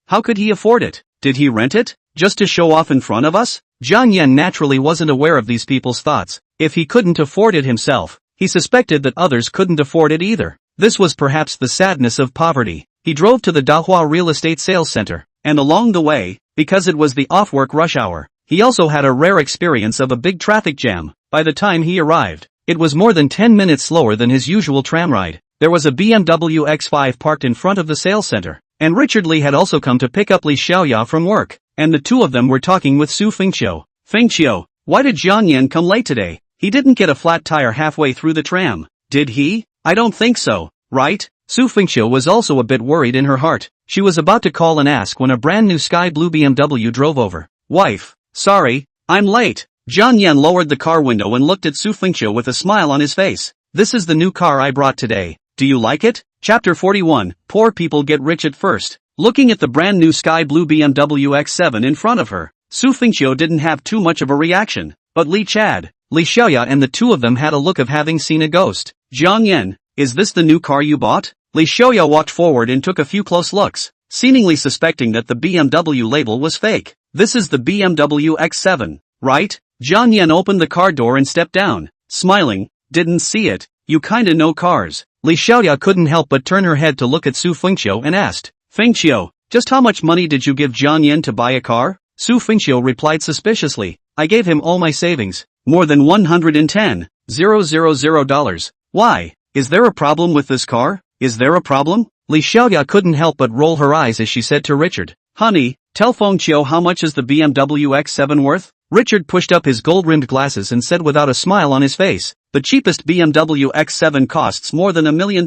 How could he afford it? Did he rent it? Just to show off in front of us? Jiang Yan naturally wasn't aware of these people's thoughts. If he couldn't afford it himself, he suspected that others couldn't afford it either. This was perhaps the sadness of poverty. He drove to the Dahua real estate sales center, and along the way, because it was the off-work rush hour, he also had a rare experience of a big traffic jam. By the time he arrived, it was more than 10 minutes slower than his usual tram ride. There was a BMW X5 parked in front of the sales center, and Richard Li had also come to pick up Li Xiaoya from work, and the two of them were talking with Su Fengqiu. Fengqiu, why did Jiang Yan come late today? He didn't get a flat tire halfway through the tram, did he? I don't think so, right? Su Fengqiu was also a bit worried in her heart. She was about to call and ask when a brand new sky blue BMW drove over. Wife, sorry, I'm late. Jiang Yan lowered the car window and looked at Su Fengqiu with a smile on his face. This is the new car I brought today. Do you like it? Chapter 41, Poor People Get Rich at First. Looking at the brand new sky blue BMW X7 in front of her, Su Fengqiu didn't have too much of a reaction, but Li Xiaoya and the two of them had a look of having seen a ghost. Jiang Yan, is this the new car you bought? Li Xiaoya walked forward and took a few close looks, seemingly suspecting that the BMW label was fake. This is the BMW X7, right? Jiang Yan opened the car door and stepped down, smiling. Didn't see it, you kinda know cars. Li Xiaoya couldn't help but turn her head to look at Su Fengqiu and asked, Fengqiu, just how much money did you give Jiang Yan to buy a car? Su Fengqiu replied suspiciously, I gave him all my savings, more than $110,000. Why? Is there a problem with this car? Is there a problem? Li Xiaoya couldn't help but roll her eyes as she said to Richard, Honey, tell Fengqiu how much is the BMW X7 worth? Richard pushed up his gold-rimmed glasses and said without a smile on his face, the cheapest BMW X7 costs more than $1 million.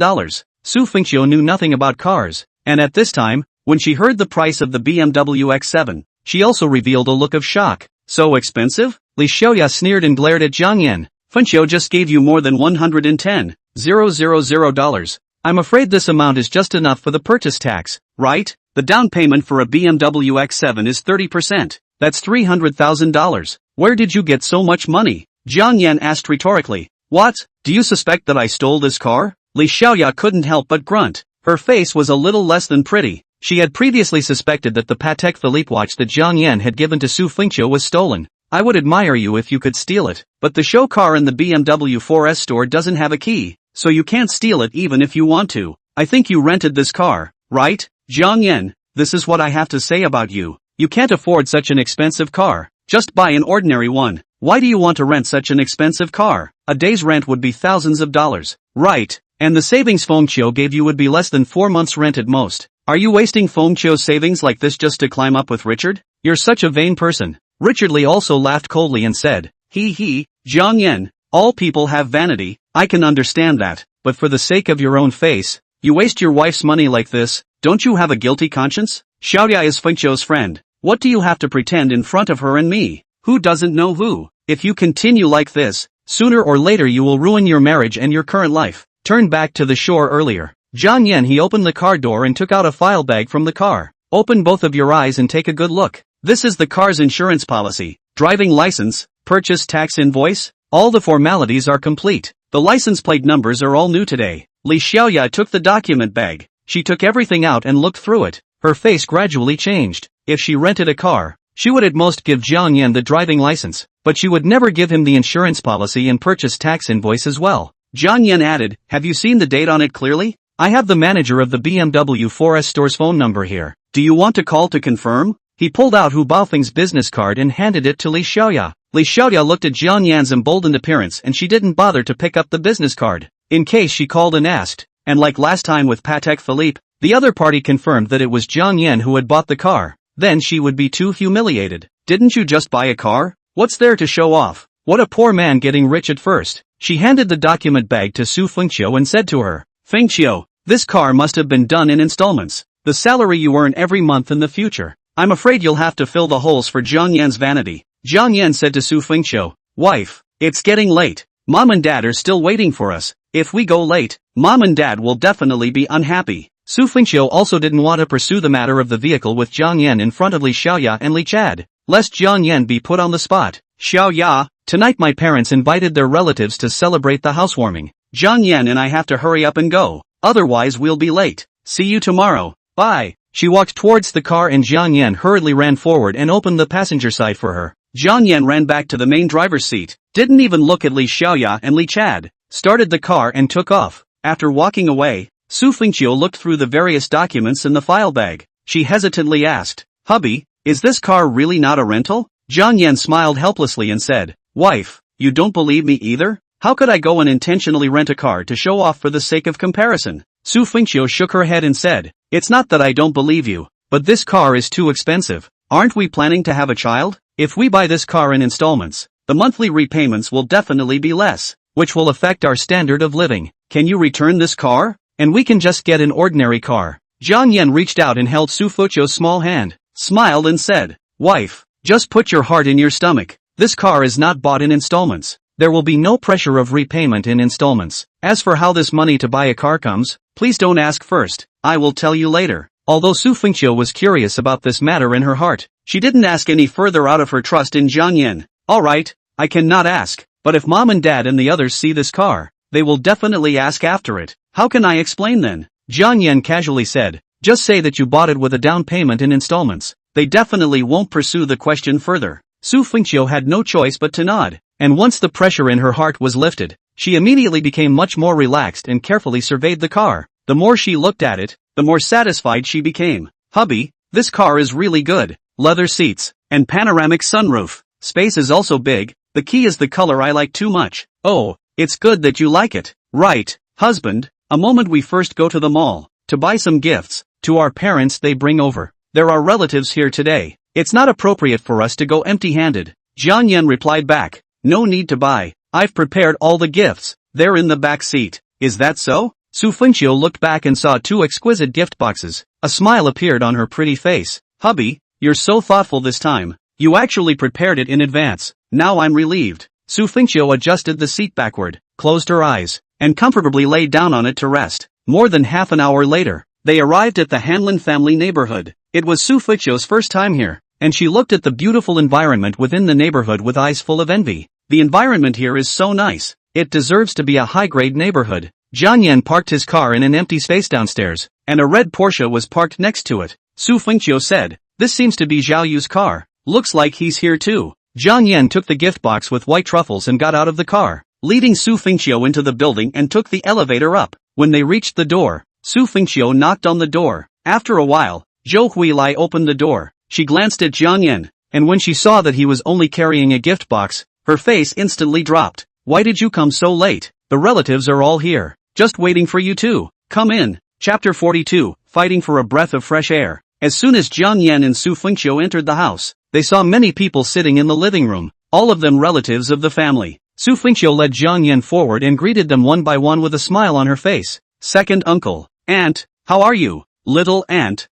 Su Fengqiu knew nothing about cars, and at this time, when she heard the price of the BMW X7, she also revealed a look of shock. So expensive? Li Xiaoya sneered and glared at Jiang Yan. Fengqiu just gave you more than $110,000. I'm afraid this amount is just enough for the purchase tax, right? The down payment for a BMW X7 is 30%. That's $300,000. Where did you get so much money? Jiang Yan asked rhetorically. What? Do you suspect that I stole this car? Li Xiaoya couldn't help but grunt. Her face was a little less than pretty. She had previously suspected that the Patek Philippe watch that Jiang Yan had given to Su Fengqiu was stolen. I would admire you if you could steal it, but the show car in the BMW 4S store doesn't have a key, so you can't steal it even if you want to. I think you rented this car, right? Jiang Yan, this is what I have to say about you. You can't afford such an expensive car. Just buy an ordinary one. Why do you want to rent such an expensive car? A day's rent would be thousands of dollars. Right. And the savings Fengqiu gave you would be less than 4 months' rent at most. Are you wasting Fengqiu's savings like this just to climb up with Richard? You're such a vain person. Richard Lee also laughed coldly and said, He, Jiang Yan, all people have vanity, I can understand that, but for the sake of your own face, you waste your wife's money like this, don't you have a guilty conscience? Xiaoya is Fengqiu's friend. What do you have to pretend in front of her and me? Who doesn't know who? If you continue like this, sooner or later you will ruin your marriage and your current life. Turn back to the shore earlier. Jiang Yan he opened the car door and took out a file bag from the car. Open both of your eyes and take a good look. This is the car's insurance policy, driving license, purchase tax invoice, all the formalities are complete. The license plate numbers are all new today. Li Xiaoya took the document bag. She took everything out and looked through it. Her face gradually changed. If she rented a car, she would at most give Jiang Yan the driving license, but she would never give him the insurance policy and purchase tax invoice as well. Jiang Yan added, have you seen the date on it clearly? I have the manager of the BMW 4S store's phone number here. Do you want to call to confirm? He pulled out Hu Baofeng's business card and handed it to Li Xiaoya. Li Xiaoya looked at Jiang Yan's emboldened appearance and she didn't bother to pick up the business card, in case she called and asked, and like last time with Patek Philippe, the other party confirmed that it was Jiang Yan who had bought the car. Then she would be too humiliated. Didn't you just buy a car? What's there to show off? What a poor man getting rich at first. She handed the document bag to Su Fengqiu and said to her, Fengqiu, this car must have been done in installments. The salary you earn every month in the future. I'm afraid you'll have to fill the holes for Jiang Yan's vanity. Jiang Yan said to Su Fengqiu, wife, it's getting late. Mom and Dad are still waiting for us. If we go late, Mom and Dad will definitely be unhappy. Su Fengqiu also didn't want to pursue the matter of the vehicle with Jiang Yan in front of Li Xiaoya and Li Chad, lest Jiang Yan be put on the spot. Xiaoya, tonight my parents invited their relatives to celebrate the housewarming. Jiang Yan and I have to hurry up and go, otherwise we'll be late. See you tomorrow. Bye. She walked towards the car and Jiang Yan hurriedly ran forward and opened the passenger side for her. Jiang Yan ran back to the main driver's seat, didn't even look at Li Xiaoya and Li Chad, started the car and took off. After walking away, Su Fengqiu looked through the various documents in the file bag. She hesitantly asked, hubby, is this car really not a rental? Jiang Yan smiled helplessly and said, wife, you don't believe me either? How could I go and intentionally rent a car to show off for the sake of comparison? Su Fengqiu shook her head and said, it's not that I don't believe you, but this car is too expensive. Aren't we planning to have a child? If we buy this car in installments, the monthly repayments will definitely be less, which will affect our standard of living. Can you return this car? And we can just get an ordinary car. Jiang Yan reached out and held Su Fengqiu's small hand, smiled and said, wife, just put your heart in your stomach. This car is not bought in installments. There will be no pressure of repayment in installments. As for how this money to buy a car comes, please don't ask first. I will tell you later. Although Su Fengqiu was curious about this matter in her heart, she didn't ask any further out of her trust in Jiang Yan. Alright, I cannot ask, but if Mom and Dad and the others see this car, they will definitely ask after it. How can I explain then? Jiang Yan casually said, just say that you bought it with a down payment in installments. They definitely won't pursue the question further. Su Fengqiu had no choice but to nod, and once the pressure in her heart was lifted, she immediately became much more relaxed and carefully surveyed the car. The more she looked at it, the more satisfied she became. Hubby, this car is really good. Leather seats, and panoramic sunroof. Space is also big. The key is the color I like too much. Oh, it's good that you like it. Right, husband, a moment we first go to the mall, to buy some gifts, to our parents they bring over. There are relatives here today. It's not appropriate for us to go empty-handed. Jiang Yan replied back, no need to buy. I've prepared all the gifts. They're in the back seat. Is that so? Su Fengqiu looked back and saw 2 exquisite gift boxes. A smile appeared on her pretty face. Hubby, you're so thoughtful this time. You actually prepared it in advance. Now I'm relieved. Su Fengqiu adjusted the seat backward, closed her eyes, and comfortably lay down on it to rest. More than half an hour later, they arrived at the Hanlin family neighborhood. It was Su Fengqiu's first time here, and she looked at the beautiful environment within the neighborhood with eyes full of envy. The environment here is so nice. It deserves to be a high-grade neighborhood. Jiang Yan parked his car in an empty space downstairs, and a red Porsche was parked next to it. Su Fengqiu said, this seems to be Zhao Yu's car. Looks like he's here too. Jiang Yan took the gift box with white truffles and got out of the car, leading Su Fengqiu into the building and took the elevator up. When they reached the door, Su Fengqiu knocked on the door. After a while, Zhou Huilai opened the door. She glanced at Jiang Yan, and when she saw that he was only carrying a gift box, her face instantly dropped. Why did you come so late? The relatives are all here, just waiting for you too. Come in. Chapter 42, Fighting for a Breath of Fresh Air. As soon as Jiang Yan and Su Fengqiu entered the house, they saw many people sitting in the living room, all of them relatives of the family. Su Fengqiu led Jiang Yan forward and greeted them one by one with a smile on her face. Second uncle, aunt, how are you? Little aunt,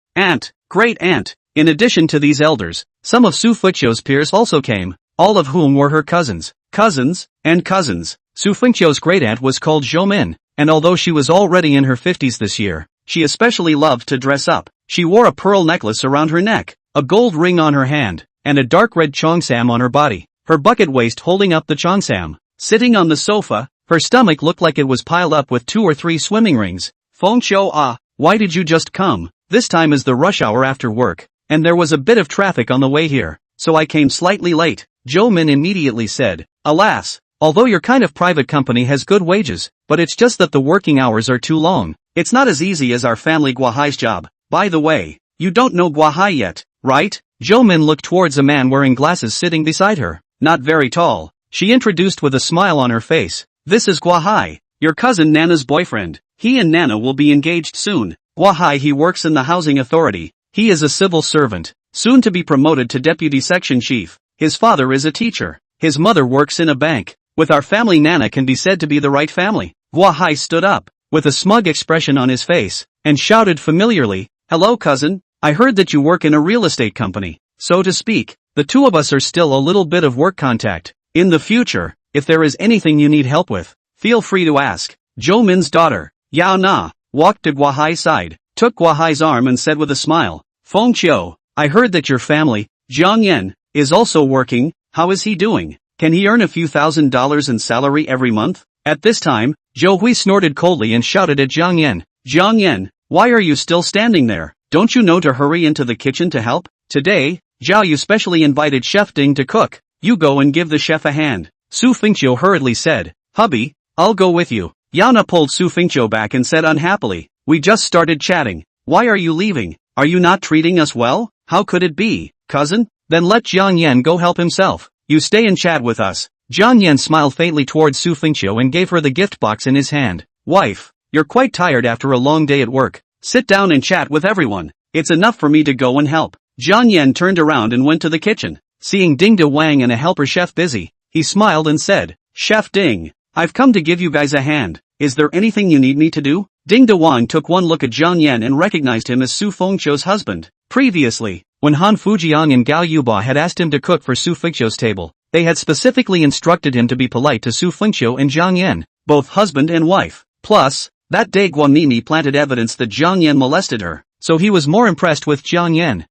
great aunt. In addition to these elders, some of Su Fengqiu's peers also came, all of whom were her cousins. Su Fengqiu's great aunt was called Zhou Min, and although she was already in her 50s this year, she especially loved to dress up. She wore a pearl necklace around her neck, a gold ring on her hand, and a dark red cheongsam on her body, her bucket waist holding up the cheongsam. Sitting on the sofa, her stomach looked like it was piled up with 2 or 3 swimming rings. Fengqiu, why did you just come? This time is the rush hour after work, and there was a bit of traffic on the way here, so I came slightly late. Zhou Min immediately said, alas, although your kind of private company has good wages, but it's just that the working hours are too long. It's not as easy as our family Guahai's job. By the way, you don't know Guahai yet, right? Zhou Min looked towards a man wearing glasses sitting beside her, not very tall. She introduced with a smile on her face. This is Guahai, your cousin Nana's boyfriend. He and Nana will be engaged soon. Guahai, he works in the housing authority. He is a civil servant, soon to be promoted to deputy section chief. His father is a teacher. His mother works in a bank. With our family, Nana can be said to be the right family. Guahai stood up, with a smug expression on his face, and shouted familiarly, hello cousin, I heard that you work in a real estate company. So to speak, the two of us are still a little bit of work contact. In the future, if there is anything you need help with, feel free to ask. Zhou Min's daughter, Yao Na, walked to Guahai's side, took Guahai's arm and said with a smile, Fengqiu, I heard that your family, Jiang Yan, is also working. How is he doing? Can he earn a few $1,000s in salary every month? At this time, Zhou Hui snorted coldly and shouted at Jiang Yan, Jiang Yan, why are you still standing there? Don't you know to hurry into the kitchen to help? Today, Zhao Yu specially invited Chef Ding to cook. You go and give the chef a hand. Su Fengqiu hurriedly said, hubby, I'll go with you. Yao Na pulled Su Fengqiu back and said unhappily, we just started chatting. Why are you leaving? Are you not treating us well? How could it be, cousin? Then let Jiang Yan go help himself. You stay and chat with us. Jiang Yan smiled faintly towards Su Fengqiu and gave her the gift box in his hand. Wife, you're quite tired after a long day at work. Sit down and chat with everyone. It's enough for me to go and help. Jiang Yan turned around and went to the kitchen. Seeing Ding De Wang and a helper chef busy, he smiled and said, Chef Ding, I've come to give you guys a hand. Is there anything you need me to do? Ding De Wang took one look at Jiang Yan and recognized him as Su Fengqiu's husband. Previously, when Han Fujiang and Gao Yuba had asked him to cook for Su Fengqiu's table, they had specifically instructed him to be polite to Su Fengqiu and Jiang Yan, both husband and wife. Plus, that day Guamimi planted evidence that Jiang Yan molested her, so he was more impressed with Jiang Yan.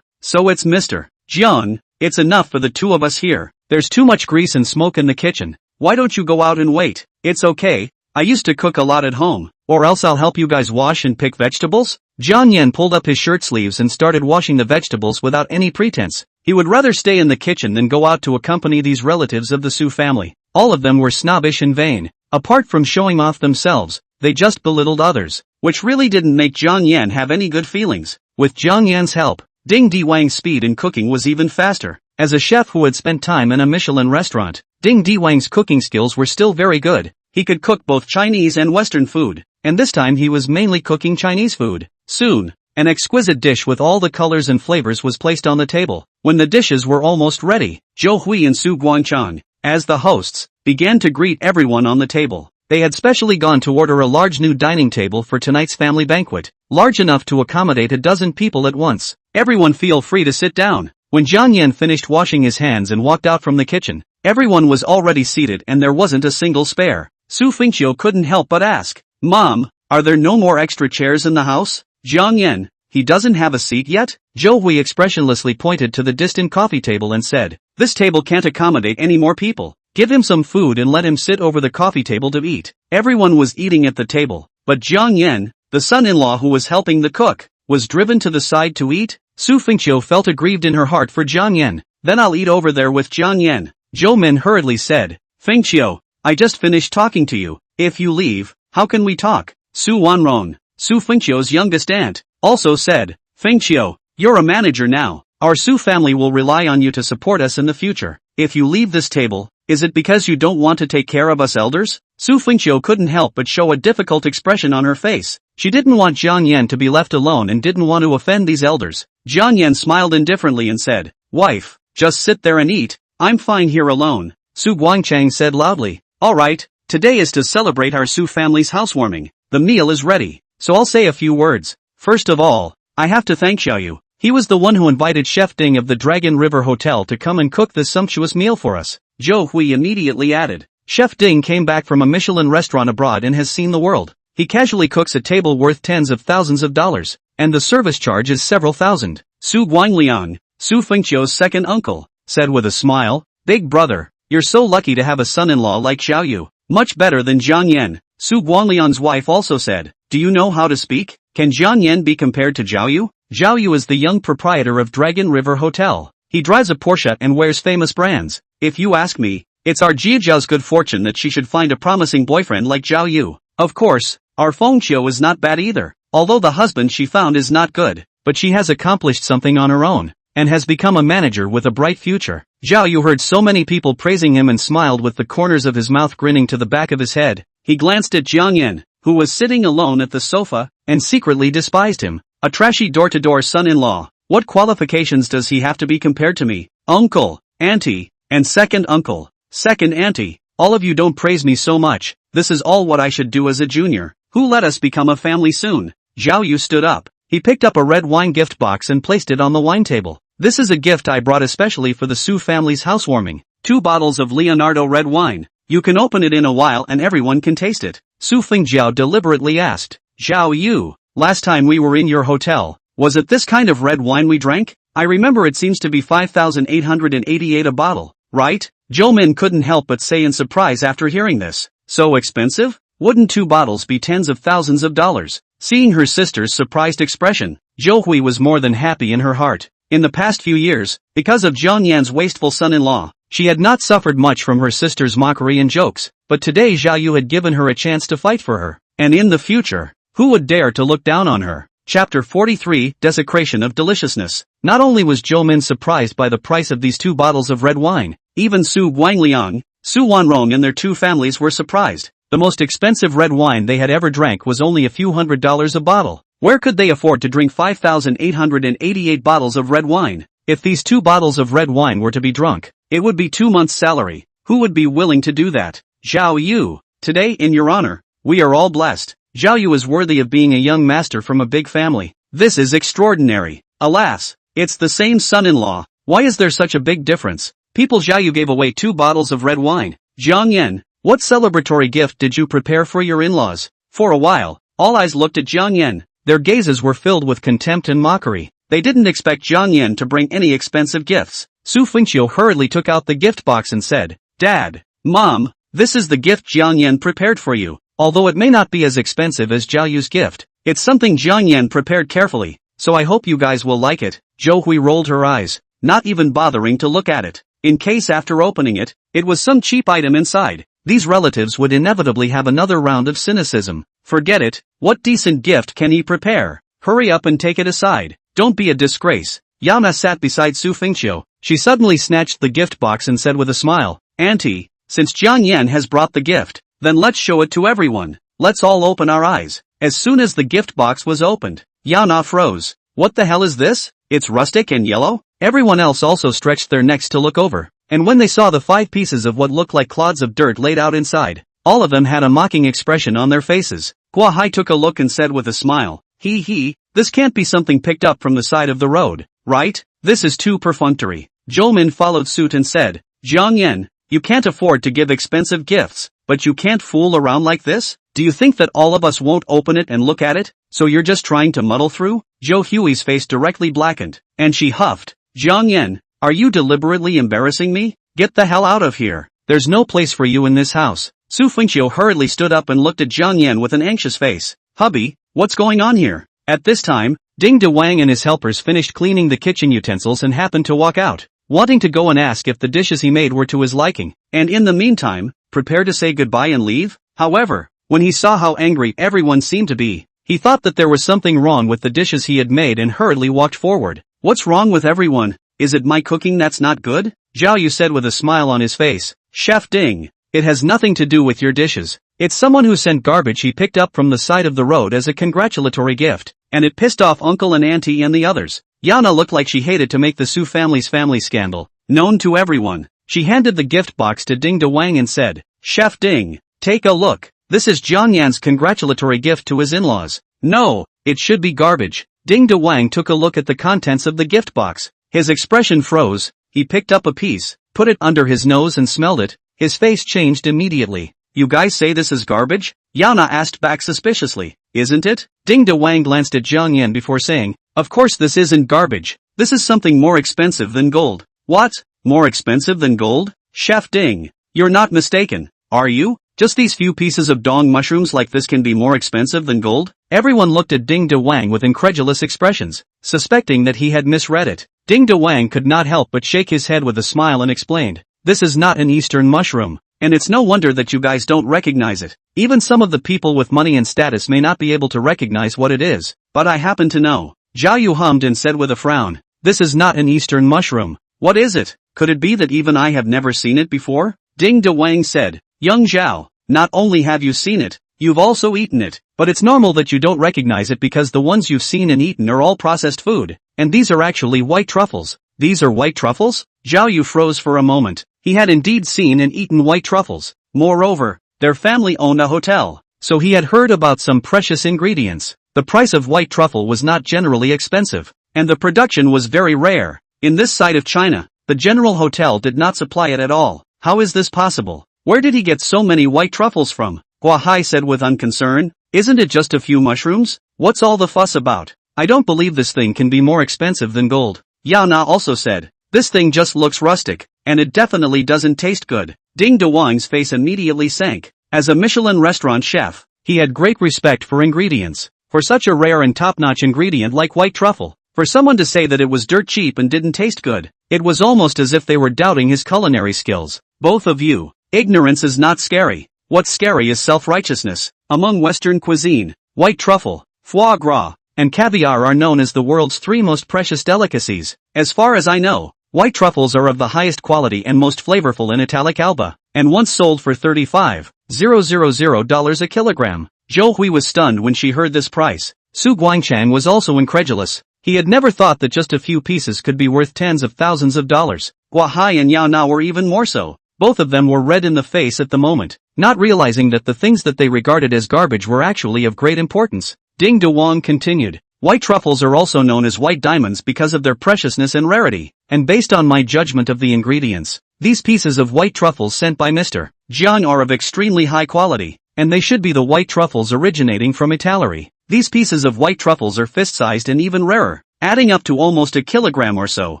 So it's Mr. Jiang, it's enough for the two of us here. There's too much grease and smoke in the kitchen. Why don't you go out and wait? It's okay, I used to cook a lot at home, or else I'll help you guys wash and pick vegetables. Jiang Yan pulled up his shirt sleeves and started washing the vegetables without any pretense. He would rather stay in the kitchen than go out to accompany these relatives of the Su family. All of them were snobbish and vain. Apart from showing off themselves, they just belittled others, which really didn't make Jiang Yan have any good feelings. With Jiang Yan's help, Ding De Wang's speed in cooking was even faster. As a chef who had spent time in a Michelin restaurant, Ding De Wang's cooking skills were still very good. He could cook both Chinese and Western food, and this time he was mainly cooking Chinese food. Soon, an exquisite dish with all the colors and flavors was placed on the table. When the dishes were almost ready, Zhou Hui and Su Guangchang, as the hosts, began to greet everyone on the table. They had specially gone to order a large new dining table for tonight's family banquet, large enough to accommodate a dozen people at once. Everyone feel free to sit down. When Jiang Yan finished washing his hands and walked out from the kitchen, everyone was already seated and there wasn't a single spare. Su Fengqiu couldn't help but ask, Mom, are there no more extra chairs in the house? Jiang Yan, he doesn't have a seat yet? Zhou Hui expressionlessly pointed to the distant coffee table and said, this table can't accommodate any more people. Give him some food and let him sit over the coffee table to eat. Everyone was eating at the table, but Jiang Yan, the son-in-law who was helping the cook, was driven to the side to eat. Su Fengqiu felt aggrieved in her heart for Jiang Yan. Then I'll eat over there with Jiang Yan. Zhou Min hurriedly said, Fengqiu, I just finished talking to you. If you leave, how can we talk? Su Wanrong, Su Fengqiu's youngest aunt, also said, Fengqiu, you're a manager now. Our Su family will rely on you to support us in the future. If you leave this table, is it because you don't want to take care of us elders? Su Fengqiu couldn't help but show a difficult expression on her face. She didn't want Jiang Yan to be left alone and didn't want to offend these elders. Jiang Yan smiled indifferently and said, "Wife, just sit there and eat. I'm fine here alone." Su Guangchang said loudly, "Alright, today is to celebrate our Su family's housewarming. The meal is ready, so I'll say a few words. First of all, I have to thank Xiaoyu. He was the one who invited Chef Ding of the Dragon River Hotel to come and cook this sumptuous meal for us." Zhou Hui immediately added, "Chef Ding came back from a Michelin restaurant abroad and has seen the world. He casually cooks a table worth tens of thousands of dollars, and the service charge is several thousand." Su Guangliang, Su Fengqiu's second uncle, said with a smile, "Big brother, you're so lucky to have a son-in-law like Xiaoyu. Much better than Jiang Yan." Su Guangliang's wife also said, "Do you know how to speak? Can Jiang Yan be compared to Xiaoyu?" Xiaoyu is the young proprietor of Dragon River Hotel. He drives a Porsche and wears famous brands. If you ask me, it's our Jiajiao's good fortune that she should find a promising boyfriend like Xiaoyu. Of course, our Fengqiu is not bad either, although the husband she found is not good, but she has accomplished something on her own, and has become a manager with a bright future. Xiaoyu heard so many people praising him and smiled with the corners of his mouth grinning to the back of his head. He glanced at Jiang Yan, who was sitting alone at the sofa, and secretly despised him. A trashy door-to-door son-in-law. What qualifications does he have to be compared to me? Uncle, auntie, and second uncle, second auntie. All of you don't praise me so much. This is all what I should do as a junior. Who let us become a family soon? Xiaoyu stood up. He picked up a red wine gift box and placed it on the wine table. "This is a gift I brought especially for the Su family's housewarming. 2 bottles of Leonardo red wine. You can open it in a while and everyone can taste it." Su Fengjiao deliberately asked, "Xiaoyu, last time we were in your hotel, was it this kind of red wine we drank? I remember it seems to be 5,888 a bottle, right?" Zhoumin couldn't help but say in surprise after hearing this. "So expensive? Wouldn't 2 bottles be tens of thousands of dollars?" Seeing her sister's surprised expression, Zhou Hui was more than happy in her heart. In the past few years, because of Jiang Yan's wasteful son-in-law, she had not suffered much from her sister's mockery and jokes, but today Xiaoyu had given her a chance to fight for her, and in the future, who would dare to look down on her? Chapter 43, Desecration of Deliciousness. Not only was Zhoumin surprised by the price of these 2 bottles of red wine, even Su Guangliang, Su Wanrong and their 2 families were surprised. The most expensive red wine they had ever drank was only a few $100s a bottle. Where could they afford to drink 5,888 bottles of red wine? If these 2 bottles of red wine were to be drunk, it would be 2 months' salary. Who would be willing to do that? Xiaoyu, today in your honor, we are all blessed. Xiaoyu is worthy of being a young master from a big family. This is extraordinary. Alas, it's the same son-in-law. Why is there such a big difference? People, Xiaoyu gave away 2 bottles of red wine. Jiang Yan, what celebratory gift did you prepare for your in-laws? For a while, all eyes looked at Jiang Yan. Their gazes were filled with contempt and mockery. They didn't expect Jiang Yan to bring any expensive gifts. Su Fengqiu hurriedly took out the gift box and said, "Dad, Mom, this is the gift Jiang Yan prepared for you. Although it may not be as expensive as Xiaoyu's gift, it's something Jiang Yan prepared carefully, so I hope you guys will like it." Zhou Hui rolled her eyes, not even bothering to look at it. In case after opening it, it was some cheap item inside, these relatives would inevitably have another round of cynicism. Forget it, what decent gift can he prepare? Hurry up and take it aside, don't be a disgrace. Yana sat beside Su Fengqiu. She suddenly snatched the gift box and said with a smile, "Auntie, since Jiang Yan has brought the gift, then let's show it to everyone. Let's all open our eyes." As soon as the gift box was opened, Yana froze. "What the hell is this? It's rustic and yellow?" Everyone else also stretched their necks to look over, and when they saw the 5 pieces of what looked like clods of dirt laid out inside, all of them had a mocking expression on their faces. Gua Hai took a look and said with a smile, He, this can't be something picked up from the side of the road, right? This is too perfunctory." Zhoumin followed suit and said, "Jiang Yan, you can't afford to give expensive gifts, but you can't fool around like this? Do you think that all of us won't open it and look at it, so you're just trying to muddle through?" Zhou Hui's face directly blackened, and she huffed, "Jiang Yan, are you deliberately embarrassing me? Get the hell out of here. There's no place for you in this house." Su Fengqiu hurriedly stood up and looked at Jiang Yan with an anxious face. "Hubby, what's going on here?" At this time, Ding De Wang and his helpers finished cleaning the kitchen utensils and happened to walk out, wanting to go and ask if the dishes he made were to his liking, and in the meantime, prepare to say goodbye and leave. However, when he saw how angry everyone seemed to be, He thought that there was something wrong with the dishes he had made and hurriedly walked forward. What's wrong with everyone? Is it my cooking that's not good? Zhao Yu said with a smile on his face. Chef Ding. It has nothing to do with your dishes. It's someone who sent garbage he picked up from the side of the road as a congratulatory gift, and it pissed off Uncle and Auntie and the others. Yana looked like she hated to make the Su family's family scandal known to everyone. She handed the gift box to Ding Dewang and said, Chef Ding, take a look. This is Jiang Yan's congratulatory gift to his in-laws. No, it should be garbage. Ding Dewang took a look at the contents of the gift box. His expression froze. He picked up a piece, put it under his nose and smelled it. His face changed immediately. You guys say this is garbage? Yana asked back suspiciously. Isn't it? Ding Dewang glanced at Jiang Yan before saying, Of course this isn't garbage. This is something more expensive than gold. What? More expensive than gold? Chef Ding, you're not mistaken, are you? Just these few pieces of dong mushrooms like this can be more expensive than gold? Everyone looked at Ding Dewang with incredulous expressions, suspecting that he had misread it. Ding Dewang could not help but shake his head with a smile and explained, This is not an Eastern mushroom, and it's no wonder that you guys don't recognize it. Even some of the people with money and status may not be able to recognize what it is, but I happen to know. Zhao Yu hummed and said with a frown, This is not an Eastern mushroom. What is it? Could it be that even I have never seen it before? Ding Dewang said, Young Zhao, not only have you seen it, you've also eaten it, but it's normal that you don't recognize it because the ones you've seen and eaten are all processed food, and these are actually white truffles. These are white truffles? Zhao Yu froze for a moment. He had indeed seen and eaten white truffles. Moreover, their family owned a hotel, so he had heard about some precious ingredients. The price of white truffle was not generally expensive, and the production was very rare. In this side of China, the general hotel did not supply it at all. How is this possible? Where did he get so many white truffles from? Hua Hai said with unconcern. Isn't it just a few mushrooms? What's all the fuss about? I don't believe this thing can be more expensive than gold. Yao Na also said, This thing just looks rustic, and it definitely doesn't taste good. Ding Dewang's face immediately sank. As a Michelin restaurant chef, he had great respect for ingredients. For such a rare and top-notch ingredient like white truffle, for someone to say that it was dirt cheap and didn't taste good, it was almost as if they were doubting his culinary skills. Both of you. Ignorance is not scary. What's scary is self-righteousness. Among Western cuisine, white truffle, foie gras, and caviar are known as the world's three most precious delicacies. As far as I know, white truffles are of the highest quality and most flavorful in Italic Alba, and once sold for $35,000 a kilogram. Zhou Hui was stunned when she heard this price. Su Guangchang was also incredulous. He had never thought that just a few pieces could be worth tens of thousands of dollars. Hua Hai and Yao Na were even more so. Both of them were red in the face at the moment, not realizing that the things that they regarded as garbage were actually of great importance. Ding Dewang continued, White truffles are also known as white diamonds because of their preciousness and rarity, and based on my judgment of the ingredients, these pieces of white truffles sent by Mr. Jiang are of extremely high quality, and they should be the white truffles originating from Italy. These pieces of white truffles are fist-sized and even rarer, adding up to almost a kilogram or so.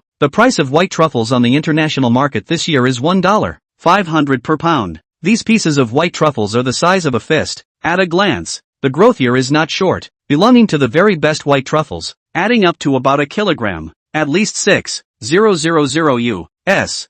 The price of white truffles on the international market this year is $1.500 per pound. These pieces of white truffles are the size of a fist. At a glance, the growth here is not short, belonging to the very best white truffles, adding up to about a kilogram, at least $6,000 US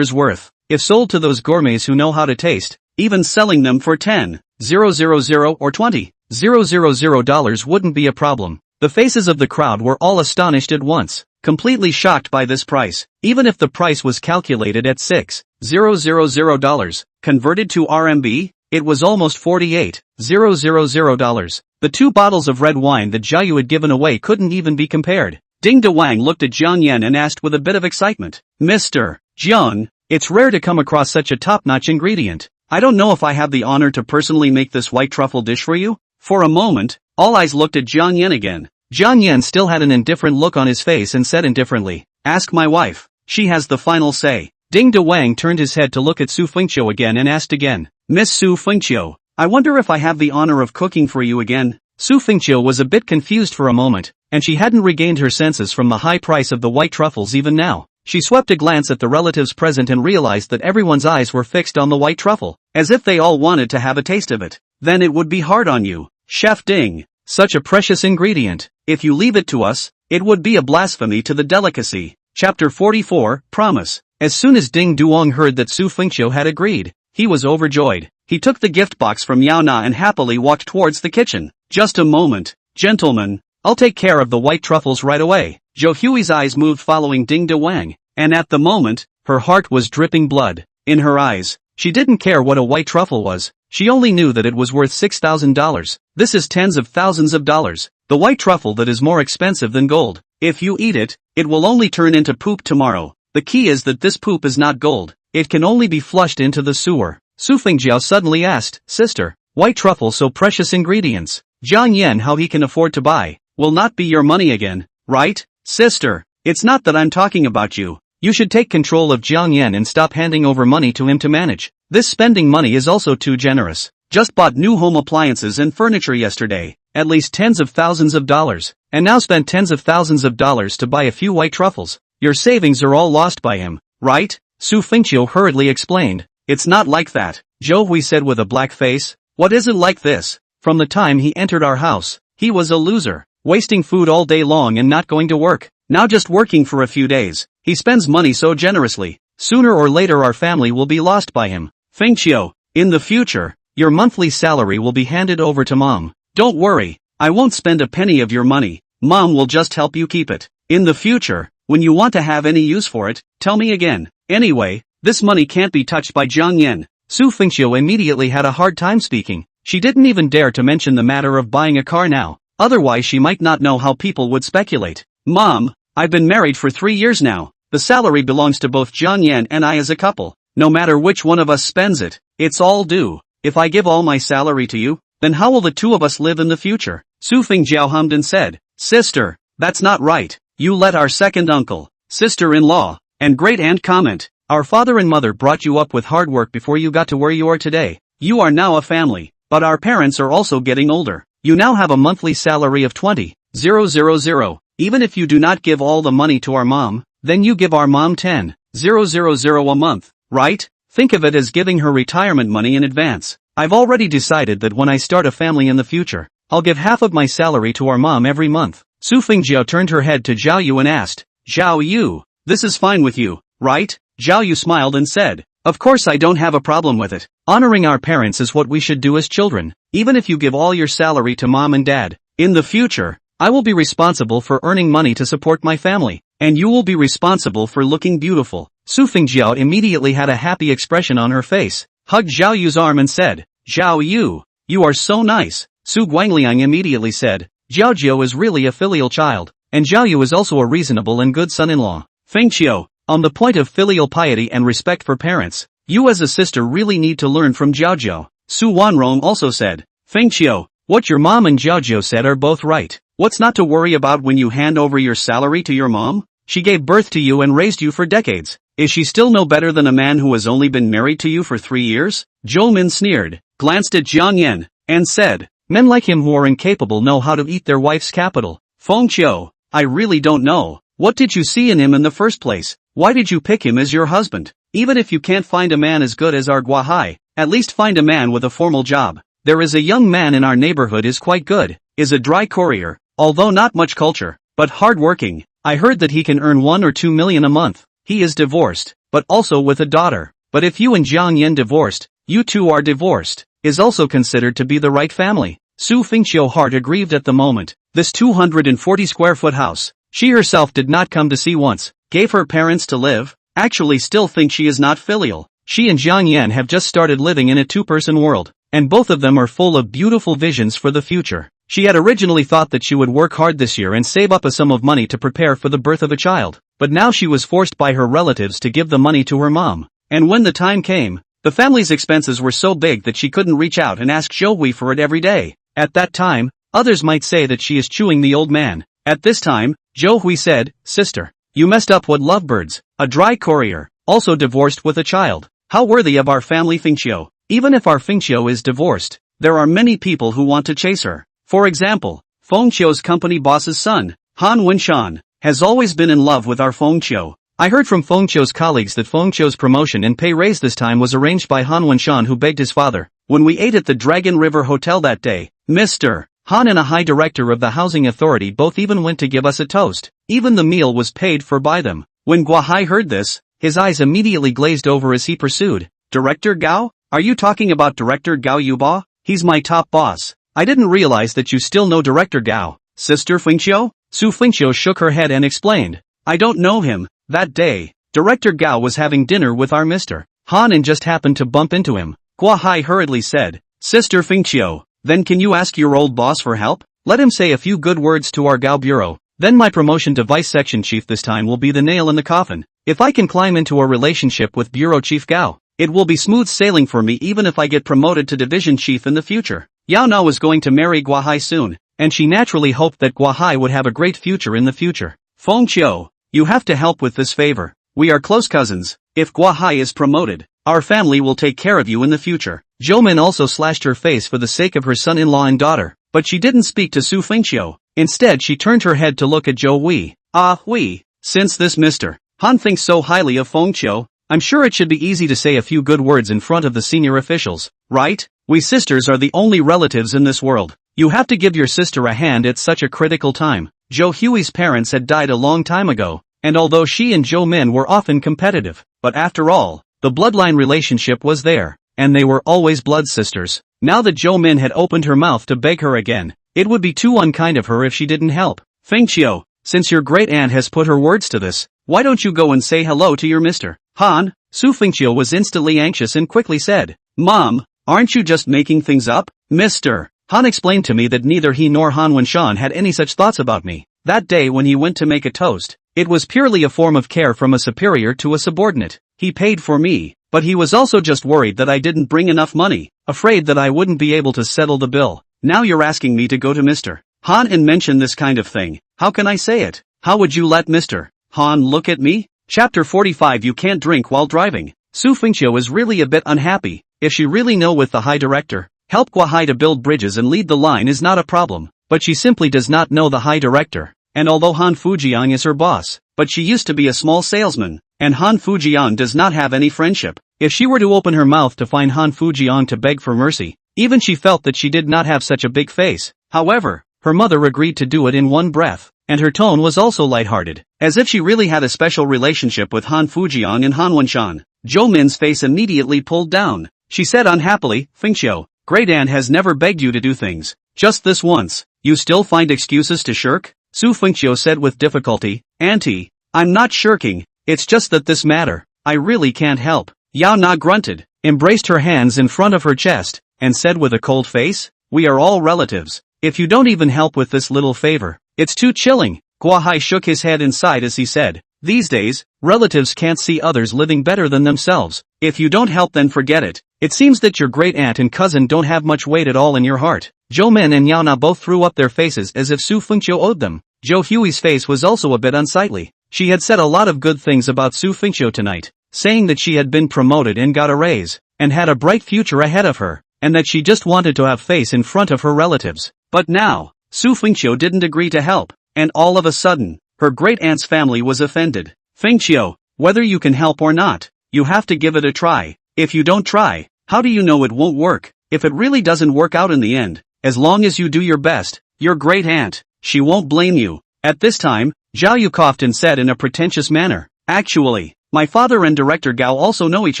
worth. If sold to those gourmets who know how to taste, even selling them for $10,000 or $20,000 wouldn't be a problem. The faces of the crowd were all astonished at once, completely shocked by this price. Even if the price was calculated at $6,000, converted to RMB, it was almost $48,000. The 2 bottles of red wine that Jiayu had given away couldn't even be compared. Ding Dewang looked at Jiang Yan and asked with a bit of excitement, Mr. Jiang, it's rare to come across such a top-notch ingredient. I don't know if I have the honor to personally make this white truffle dish for you? For a moment, all eyes looked at Jiang Yan again. Jiang Yan still had an indifferent look on his face and said indifferently, Ask my wife. She has the final say. Ding Dewang turned his head to look at Su Fengqiu again and asked again, Miss Su Fengqiu, I wonder if I have the honor of cooking for you again? Su Fengqiu was a bit confused for a moment, and she hadn't regained her senses from the high price of the white truffles even now. She swept a glance at the relatives present and realized that everyone's eyes were fixed on the white truffle, as if they all wanted to have a taste of it. Then it would be hard on you, Chef Ding. Such a precious ingredient. If you leave it to us, it would be a blasphemy to the delicacy. Chapter 44, Promise. As soon as Ding Dewang heard that Su Fengqiu had agreed, he was overjoyed. He took the gift box from Yao Na and happily walked towards the kitchen. Just a moment, Gentlemen, I'll take care of the white truffles right away. Zhou Hui's eyes moved following Ding De Wang, and at the moment, her heart was dripping blood. In her eyes, she didn't care what a white truffle was, she only knew that it was worth $6,000. This is tens of thousands of dollars. The white truffle that is more expensive than gold. If you eat it, it will only turn into poop tomorrow. The key is that this poop is not gold. It can only be flushed into the sewer. Su Fengjiao suddenly asked, Sister, white truffle so precious ingredients. Jiang Yan how he can afford to buy, will not be your money again, right? Sister, it's not that I'm talking about you. You should take control of Jiang Yan and stop handing over money to him to manage. This spending money is also too generous. Just bought new home appliances and furniture yesterday, at least tens of thousands of dollars, and now spent tens of thousands of dollars to buy a few white truffles. Your savings are all lost by him, right? Su Fengqiu hurriedly explained. It's not like that, Zhou Hui said with a black face. What isn't like this? From the time he entered our house, he was a loser, wasting food all day long and not going to work. Now just working for a few days, he spends money so generously. Sooner or later our family will be lost by him. Fengqiu, in the future, your monthly salary will be handed over to Mom. Don't worry, I won't spend a penny of your money. Mom will just help you keep it. In the future, when you want to have any use for it, tell me again. Anyway, this money can't be touched by Jiang Yan. Su Fengqiu immediately had a hard time speaking. She didn't even dare to mention the matter of buying a car now. Otherwise she might not know how people would speculate. Mom, I've been married for 3 years now. The salary belongs to both Jiang Yan and I as a couple. No matter which one of us spends it, it's all due. If I give all my salary to you, then how will the two of us live in the future? Su Fengjiao hummed and said, Sister, that's not right. You let our second uncle, sister-in-law, and great-aunt comment. Our father and mother brought you up with hard work before you got to where you are today. You are now a family, but our parents are also getting older. You now have a monthly salary of 20,000. Even if you do not give all the money to our mom, then you give our mom 10,000 a month, right? Think of it as giving her retirement money in advance. I've already decided that when I start a family in the future, I'll give half of my salary to our mom every month. Su Fengjiao turned her head to Zhao Yu and asked, Zhao Yu, this is fine with you, right? Zhao Yu smiled and said, Of course I don't have a problem with it. Honoring our parents is what we should do as children. Even if you give all your salary to mom and dad, in the future, I will be responsible for earning money to support my family, and you will be responsible for looking beautiful. Su Fengjiao immediately had a happy expression on her face, hugged Zhao Yu's arm and said, Zhao Yu, you are so nice. Su Guangliang immediately said, Zhao Jiu is really a filial child, and Zhao Yu is also a reasonable and good son-in-law. Fengqiu, on the point of filial piety and respect for parents, you as a sister really need to learn from Zhao Jiu. Su Wanrong also said, Fengqiu, what your mom and Zhao Jiu said are both right. What's not to worry about when you hand over your salary to your mom? She gave birth to you and raised you for decades. Is she still no better than a man who has only been married to you for 3 years? Zhou Min sneered, glanced at Jiang Yan, and said, Men like him who are incapable know how to eat their wife's capital. Fengqiu, I really don't know. What did you see in him in the first place? Why did you pick him as your husband? Even if you can't find a man as good as our Guahai, at least find a man with a formal job. There is a young man in our neighborhood is quite good, is a dry courier, although not much culture, but hard-working. I heard that he can earn 1 or 2 million a month. He is divorced, but also with a daughter. But if you and Jiang Yan divorced, you two are divorced, is also considered to be the right family. Su Fengqiu heart aggrieved at the moment. This 240 square foot house, she herself did not come to see once, gave her parents to live, actually still think she is not filial. She and Jiang Yan have just started living in a two-person world, and both of them are full of beautiful visions for the future. She had originally thought that she would work hard this year and save up a sum of money to prepare for the birth of a child, but now she was forced by her relatives to give the money to her mom. And when the time came, the family's expenses were so big that she couldn't reach out and ask Zhou Hui for it every day. At that time, others might say that she is chewing the old man. At this time, Zhou Hui said, Sister, you messed up what lovebirds, a dry courier, also divorced with a child. How worthy of our family Fengqiu. Even if our Fengqiu is divorced, there are many people who want to chase her. For example, Fengqiu's company boss's son, Han Wenshan, has always been in love with our Fengqiu. I heard from Fengqiu's colleagues that Fengqiu's promotion and pay raise this time was arranged by Han Wenshan, who begged his father. When we ate at the Dragon River Hotel that day, Mr. Han and a high director of the housing authority both even went to give us a toast. Even the meal was paid for by them. When Guahai heard this, his eyes immediately glazed over as he pursued, Director Gao? Are you talking about Director Gao Yuba? He's my top boss. I didn't realize that you still know Director Gao. Sister Fengqiu? Su Fengqiu shook her head and explained. I don't know him. That day, Director Gao was having dinner with our Mr. Han and just happened to bump into him. Gua Hai hurriedly said. Sister Fengqiu, then can you ask your old boss for help? Let him say a few good words to our Gao bureau. Then my promotion to vice section chief this time will be the nail in the coffin. If I can climb into a relationship with bureau chief Gao, it will be smooth sailing for me even if I get promoted to division chief in the future. Yao Na was going to marry Gua Hai soon, and she naturally hoped that Gua Hai would have a great future in the future. Fengqiu, you have to help with this favor. We are close cousins. If Gua Hai is promoted, our family will take care of you in the future. Zhou Min also slashed her face for the sake of her son-in-law and daughter, but she didn't speak to Su Fengqiu. Instead she turned her head to look at Zhou Wei. Since this Mr. Han thinks so highly of Fengqiu, I'm sure it should be easy to say a few good words in front of the senior officials, right? We sisters are the only relatives in this world. You have to give your sister a hand at such a critical time. Zhou Hui's parents had died a long time ago, and although she and Zhou Min were often competitive, but after all, the bloodline relationship was there, and they were always blood sisters. Now that Zhou Min had opened her mouth to beg her again, it would be too unkind of her if she didn't help. Fengqiu, since your great aunt has put her words to this, why don't you go and say hello to your Mr. Han? Su Fengqiu was instantly anxious and quickly said, Mom, aren't you just making things up? Mr. Han explained to me that neither he nor Han Wenshan had any such thoughts about me. That day when he went to make a toast, it was purely a form of care from a superior to a subordinate. He paid for me, but he was also just worried that I didn't bring enough money, afraid that I wouldn't be able to settle the bill. Now you're asking me to go to Mr. Han and mention this kind of thing. How can I say it? How would you let Mr. Han look at me? Chapter 45 You can't drink while driving. Su Fengqiu is really a bit unhappy. If she really know with the high director, help Gua Hai to build bridges and lead the line is not a problem, but she simply does not know the high director. And although Han Fujian is her boss, but she used to be a small salesman, and Han Fujian does not have any friendship. If she were to open her mouth to find Han Fujian to beg for mercy, even she felt that she did not have such a big face. However, her mother agreed to do it in one breath, and her tone was also lighthearted, as if she really had a special relationship with Han Fujian and Han Wenshan. Zhou Min's face immediately pulled down. She said unhappily, Fengqiu, great aunt has never begged you to do things. Just this once. You still find excuses to shirk? Su Fengqiu said with difficulty, Auntie, I'm not shirking, it's just that this matter, I really can't help. Yao Na grunted, embraced her hands in front of her chest, and said with a cold face, we are all relatives. If you don't even help with this little favor, it's too chilling. Gua Hai shook his head inside as he said, these days, relatives can't see others living better than themselves. If you don't help then forget it. It seems that your great aunt and cousin don't have much weight at all in your heart. Zhou Min and Yao Na both threw up their faces as if Su Fengqiu owed them. Zhou Hui's face was also a bit unsightly. She had said a lot of good things about Su Fengqiu tonight, saying that she had been promoted and got a raise, and had a bright future ahead of her, and that she just wanted to have face in front of her relatives. But now, Su Fengqiu didn't agree to help, and all of a sudden, her great aunt's family was offended. Fengqiu, whether you can help or not, you have to give it a try. If you don't try, how do you know it won't work? If it really doesn't work out in the end, as long as you do your best, your great aunt, she won't blame you. At this time, Zhao Yu coughed and said in a pretentious manner, actually, my father and Director Gao also know each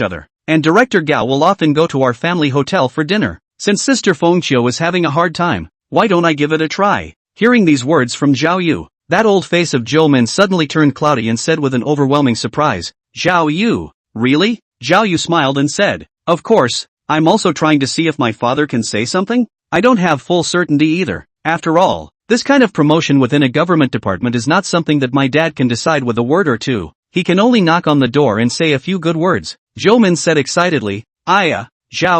other, and Director Gao will often go to our family hotel for dinner. Since Sister Fengqiu is having a hard time, why don't I give it a try? Hearing these words from Zhao Yu, that old face of Zhou Min suddenly turned cloudy and said with an overwhelming surprise, Zhao Yu, really? Zhao Yu smiled and said, of course, I'm also trying to see if my father can say something. I don't have full certainty either. After all, this kind of promotion within a government department is not something that my dad can decide with a word or two. He can only knock on the door and say a few good words. Zhou Min said excitedly, Zhao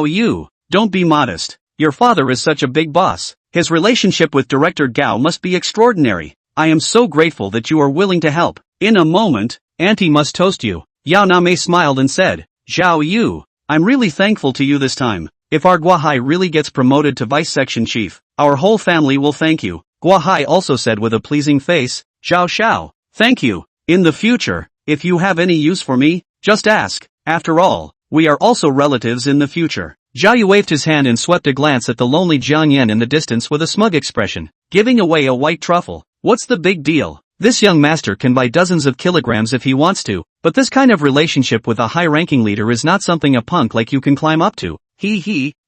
Yu, don't be modest. Your father is such a big boss. His relationship with Director Gao must be extraordinary. I am so grateful that you are willing to help. In a moment, Auntie must toast you. Yao Na smiled and said, Zhao Yu, I'm really thankful to you this time. If our Gua Hai really gets promoted to vice section chief, our whole family will thank you. Gua Hai also said with a pleasing face, Zhao Shao, thank you. In the future, if you have any use for me, just ask. After all, we are also relatives in the future. Zhao Yu waved his hand and swept a glance at the lonely Jiang Yan in the distance with a smug expression, giving away a white truffle. What's the big deal? This young master can buy dozens of kilograms if he wants to, but this kind of relationship with a high-ranking leader is not something a punk like you can climb up to.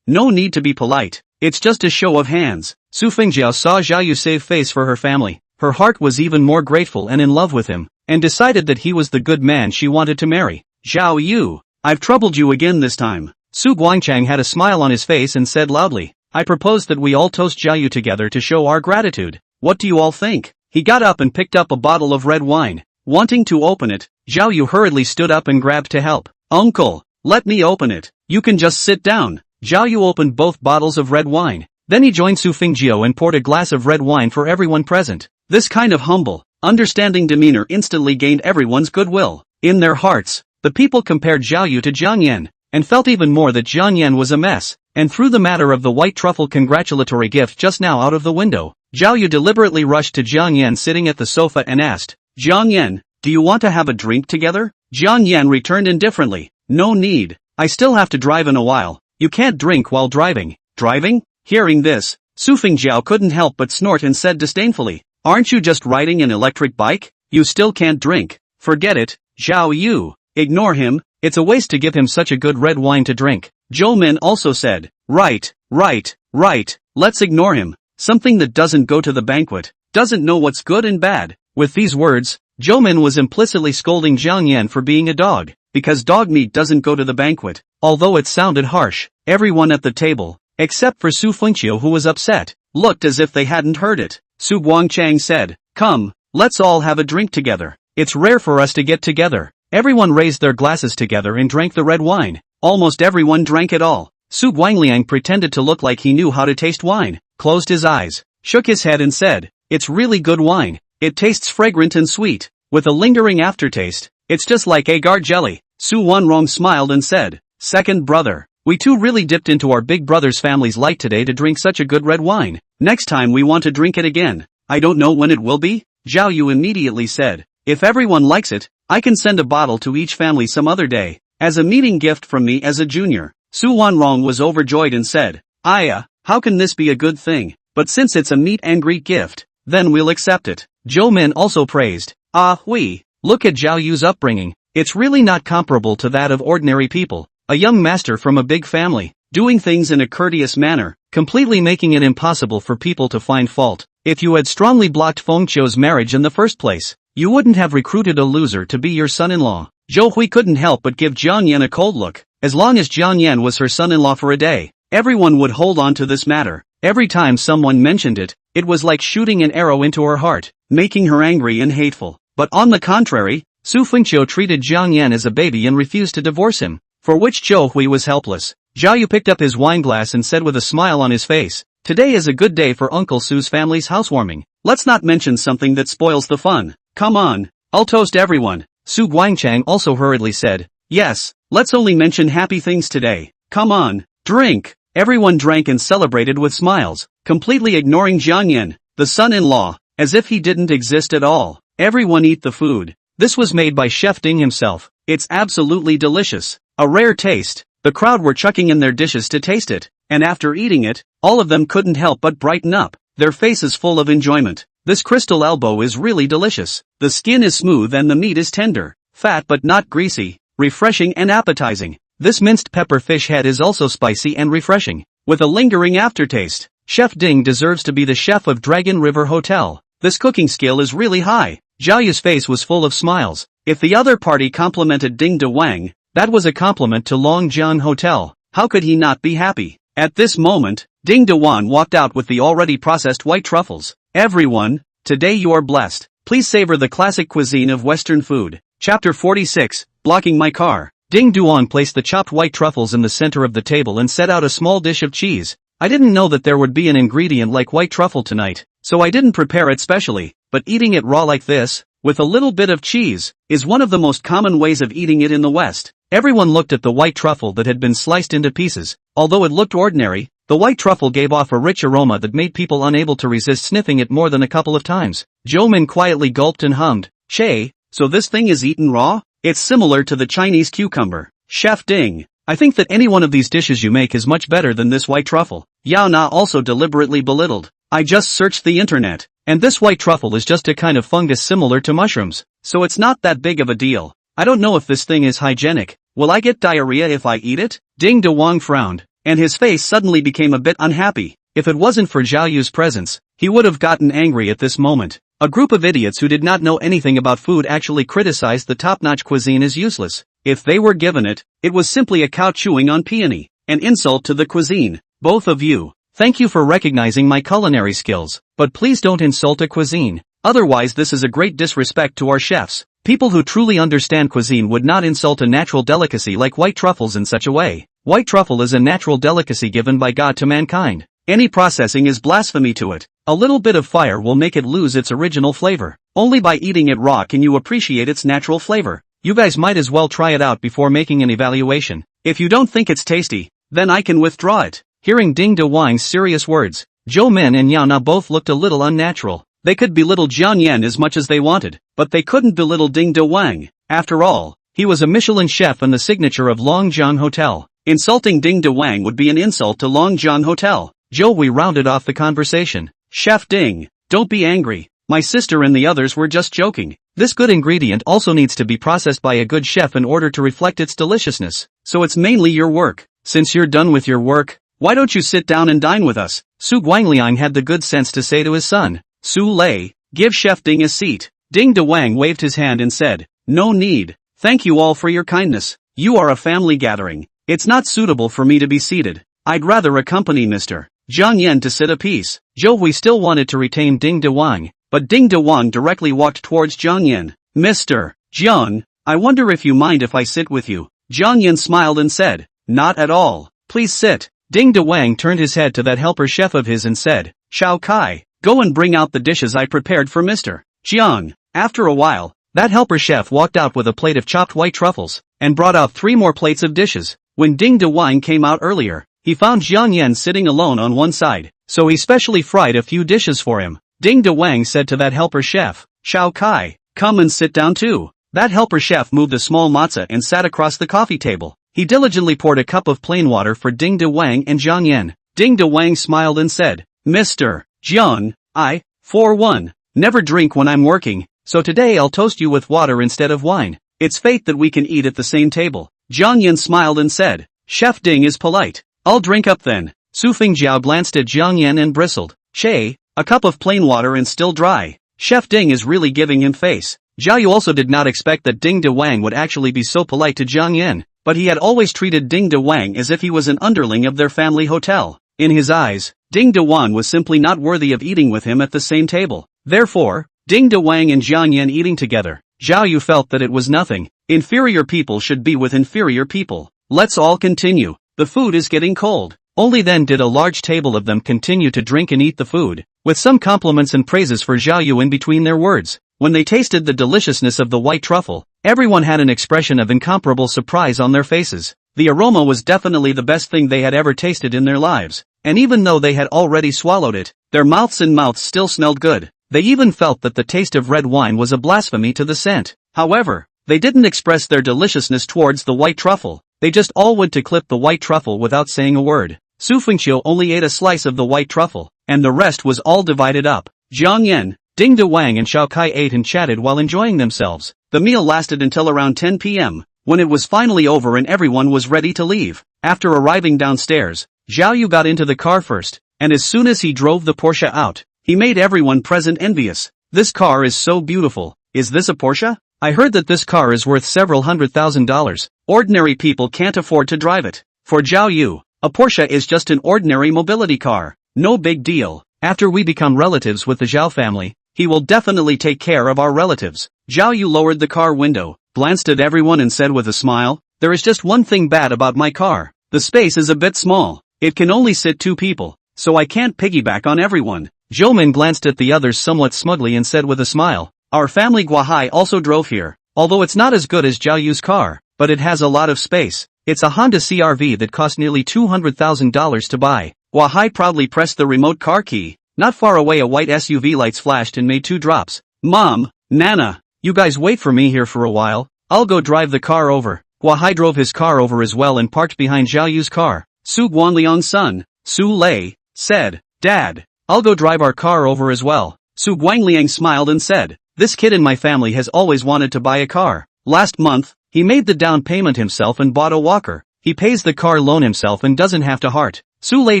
No need to be polite. It's just a show of hands. Su Fengjiao saw Zhao Yu save face for her family. Her heart was even more grateful and in love with him, and decided that he was the good man she wanted to marry. Zhao Yu, I've troubled you again this time. Su Guangchang had a smile on his face and said loudly, I propose that we all toast Zhao Yu together to show our gratitude. What do you all think? He got up and picked up a bottle of red wine. Wanting to open it, Zhao Yu hurriedly stood up and grabbed to help. Uncle, let me open it. You can just sit down. Zhao Yu opened both bottles of red wine. Then he joined Su Fengjiao and poured a glass of red wine for everyone present. This kind of humble, understanding demeanor instantly gained everyone's goodwill. In their hearts, the people compared Zhao Yu to Jiang Yan, and felt even more that Jiang Yan was a mess, and threw the matter of the white truffle congratulatory gift just now out of the window. Zhao Yu deliberately rushed to Jiang Yan sitting at the sofa and asked, Jiang Yan, do you want to have a drink together? Jiang Yan returned indifferently, no need, I still have to drive in a while. You can't drink while driving. Driving? Hearing this, Su Fengjiao couldn't help but snort and said disdainfully, aren't you just riding an electric bike? You still can't drink. Forget it, Zhao Yu. Ignore him, it's a waste to give him such a good red wine to drink. Zhou Min also said, right, let's ignore him. Something that doesn't go to the banquet, doesn't know what's good and bad. With these words, Zhou Min was implicitly scolding Jiang Yan for being a dog, because dog meat doesn't go to the banquet. Although it sounded harsh, everyone at the table, except for Su Fengjiao who was upset, looked as if they hadn't heard it. Su Guangchang said, come, let's all have a drink together. It's rare for us to get together. Everyone raised their glasses together and drank the red wine. Almost everyone drank it all. Su Guangliang pretended to look like he knew how to taste wine, closed his eyes, shook his head and said, it's really good wine. It tastes fragrant and sweet, with a lingering aftertaste. It's just like agar jelly. Su Wanrong smiled and said, second brother, we too really dipped into our big brother's family's light today to drink such a good red wine. Next time we want to drink it again. I don't know when it will be. Zhao Yu immediately said, if everyone likes it, I can send a bottle to each family some other day, as a meeting gift from me as a junior. Su Wanrong was overjoyed and said, Aya, how can this be a good thing? But since it's a meet and greet gift, then we'll accept it. Zhou Min also praised, look at Zhao Yu's upbringing, it's really not comparable to that of ordinary people. A young master from a big family, doing things in a courteous manner, completely making it impossible for people to find fault. If you had strongly blocked Feng Qiu's marriage in the first place, you wouldn't have recruited a loser to be your son-in-law. Zhou Hui couldn't help but give Jiang Yan a cold look. As long as Jiang Yan was her son-in-law for a day, everyone would hold on to this matter. Every time someone mentioned it, it was like shooting an arrow into her heart, making her angry and hateful. But on the contrary, Su Fengqiao treated Jiang Yan as a baby and refused to divorce him, for which Zhou Hui was helpless. Zhao Yu picked up his wineglass and said with a smile on his face, today is a good day for Uncle Su's family's housewarming. Let's not mention something that spoils the fun. Come on, I'll toast everyone. Su Guangchang also hurriedly said, yes, let's only mention happy things today. Come on, drink. Everyone drank and celebrated with smiles, completely ignoring Jiang Yan, the son-in-law, as if he didn't exist at all. Everyone eat the food. This was made by Chef Ding himself. It's absolutely delicious. A rare taste. The crowd were chucking in their dishes to taste it, and after eating it, all of them couldn't help but brighten up, their faces full of enjoyment. This crystal elbow is really delicious. The skin is smooth and the meat is tender, fat but not greasy, refreshing and appetizing. This minced pepper fish head is also spicy and refreshing, with a lingering aftertaste. Chef Ding deserves to be the chef of Dragon River Hotel. This cooking skill is really high. Zhao Yu's face was full of smiles. If the other party complimented Ding De Wang, that was a compliment to Longjian Hotel. How could he not be happy? At this moment, Ding De Wan walked out with the already processed white truffles. Everyone, today you are blessed. Please savor the classic cuisine of Western food. Chapter 46, Blocking My Car. Ding Duan placed the chopped white truffles in the center of the table and set out a small dish of cheese. I didn't know that there would be an ingredient like white truffle tonight, so I didn't prepare it specially, but eating it raw like this, with a little bit of cheese, is one of the most common ways of eating it in the West. Everyone looked at the white truffle that had been sliced into pieces. Although it looked ordinary, the white truffle gave off a rich aroma that made people unable to resist sniffing it more than a couple of times. Zhou Min quietly gulped and hummed, "Che, so this thing is eaten raw? It's similar to the Chinese cucumber." Chef Ding, I think that any one of these dishes you make is much better than this white truffle. Yao Na also deliberately belittled. I just searched the internet, and this white truffle is just a kind of fungus similar to mushrooms, so it's not that big of a deal. I don't know if this thing is hygienic. Will I get diarrhea if I eat it? Ding De Wang frowned. and his face suddenly became a bit unhappy. If it wasn't for Zhao Yu's presence, he would have gotten angry at this moment. A group of idiots who did not know anything about food actually criticized the top-notch cuisine as useless. If they were given it, it was simply a cow chewing on peony, an insult to the cuisine. Both of you, thank you for recognizing my culinary skills, but please don't insult a cuisine. Otherwise this is a great disrespect to our chefs. People who truly understand cuisine would not insult a natural delicacy like white truffles in such a way. White truffle is a natural delicacy given by God to mankind. Any processing is blasphemy to it. A little bit of fire will make it lose its original flavor. Only by eating it raw can you appreciate its natural flavor. You guys might as well try it out before making an evaluation. If you don't think it's tasty, then I can withdraw it. Hearing Ding De Wang's serious words, Zhou Min and Yao Na both looked a little unnatural. They could belittle Jiang Yan as much as they wanted, but they couldn't belittle Ding De Wang. After all, he was a Michelin chef and the signature of Longjiang Hotel. Insulting Ding De Wang would be an insult to Longjiang Hotel. Zhou rounded off the conversation. Chef Ding, don't be angry. My sister and the others were just joking. This good ingredient also needs to be processed by a good chef in order to reflect its deliciousness. So it's mainly your work. Since you're done with your work, why don't you sit down and dine with us? Su Guangliang had the good sense to say to his son. Su Lei, give Chef Ding a seat. Ding De Wang waved his hand and said, no need. Thank you all for your kindness. You are a family gathering. It's not suitable for me to be seated. I'd rather accompany Mr. Jiang Yan to sit a piece. Zhou Hui still wanted to retain Ding De Wang, but Ding De Wang directly walked towards Jiang Yan. Mr. Jiang, I wonder if you mind if I sit with you. Jiang Yan smiled and said, not at all. Please sit. Ding De Wang turned his head to that helper chef of his and said, Shao Kai, go and bring out the dishes I prepared for Mr. Jiang. After a while, that helper chef walked out with a plate of chopped white truffles, and brought out 3 more plates of dishes. When Ding De Wang came out earlier, he found Jiang Yan sitting alone on one side, so he specially fried a few dishes for him. Ding De Wang said to that helper chef, Shao Kai, come and sit down too. That helper chef moved a small matza and sat across the coffee table. He diligently poured a cup of plain water for Ding De Wang and Jiang Yan. Ding De Wang smiled and said, Mr. Jiang, I, for one, never drink when I'm working, so today I'll toast you with water instead of wine. It's fate that we can eat at the same table. Jiang Yan smiled and said, Chef Ding is polite. I'll drink up then. Su Fingjiao glanced at Jiang Yan and bristled. Che, a cup of plain water and still dry. Chef Ding is really giving him face. Zhao Yu also did not expect that Ding De Wang would actually be so polite to Jiang Yan, but he had always treated Ding De Wang as if he was an underling of their family hotel. In his eyes, Ding De Wang was simply not worthy of eating with him at the same table. Therefore, Ding De Wang and Jiang Yan eating together, Zhao Yu felt that it was nothing. Inferior people should be with inferior people. Let's all continue. The food is getting cold. Only then did a large table of them continue to drink and eat the food, with some compliments and praises for Zhao Yu in between their words. When they tasted the deliciousness of the white truffle, everyone had an expression of incomparable surprise on their faces. The aroma was definitely the best thing they had ever tasted in their lives, and even though they had already swallowed it, their mouths still smelled good. They even felt that the taste of red wine was a blasphemy to the scent. However, they didn't express their deliciousness towards the white truffle. They just all went to clip the white truffle without saying a word. Su Fengqiu only ate a slice of the white truffle, and the rest was all divided up. Jiang Yan, Ding De Wang and Shao Kai ate and chatted while enjoying themselves. The meal lasted until around 10 p.m., when it was finally over and everyone was ready to leave. After arriving downstairs, Zhao Yu got into the car first, and as soon as he drove the Porsche out, he made everyone present envious. This car is so beautiful. Is this a Porsche? I heard that this car is worth several $100,000. Ordinary people can't afford to drive it. For Zhao Yu, a Porsche is just an ordinary mobility car. No big deal. After we become relatives with the Zhao family, he will definitely take care of our relatives. Zhao Yu lowered the car window, glanced at everyone and said with a smile, there is just one thing bad about my car. The space is a bit small. It can only sit 2 people, so I can't piggyback on everyone. Zhou Min glanced at the others somewhat smugly and said with a smile, our family Guahai also drove here, although it's not as good as Zhao Yu's car, but it has a lot of space. It's a Honda CR-V that cost nearly $200,000 to buy. Guahai proudly pressed the remote car key. Not far away a white SUV lights flashed and made 2 drops. Mom, Nana, you guys wait for me here for a while. I'll go drive the car over. Guahai drove his car over as well and parked behind Zhao Yu's car. Su Guanliang's son, Su Lei, said, Dad, I'll go drive our car over as well. Su Guangliang smiled and said, this kid in my family has always wanted to buy a car. Last month, he made the down payment himself and bought a walker. He pays the car loan himself and doesn't have to heart. Su Lei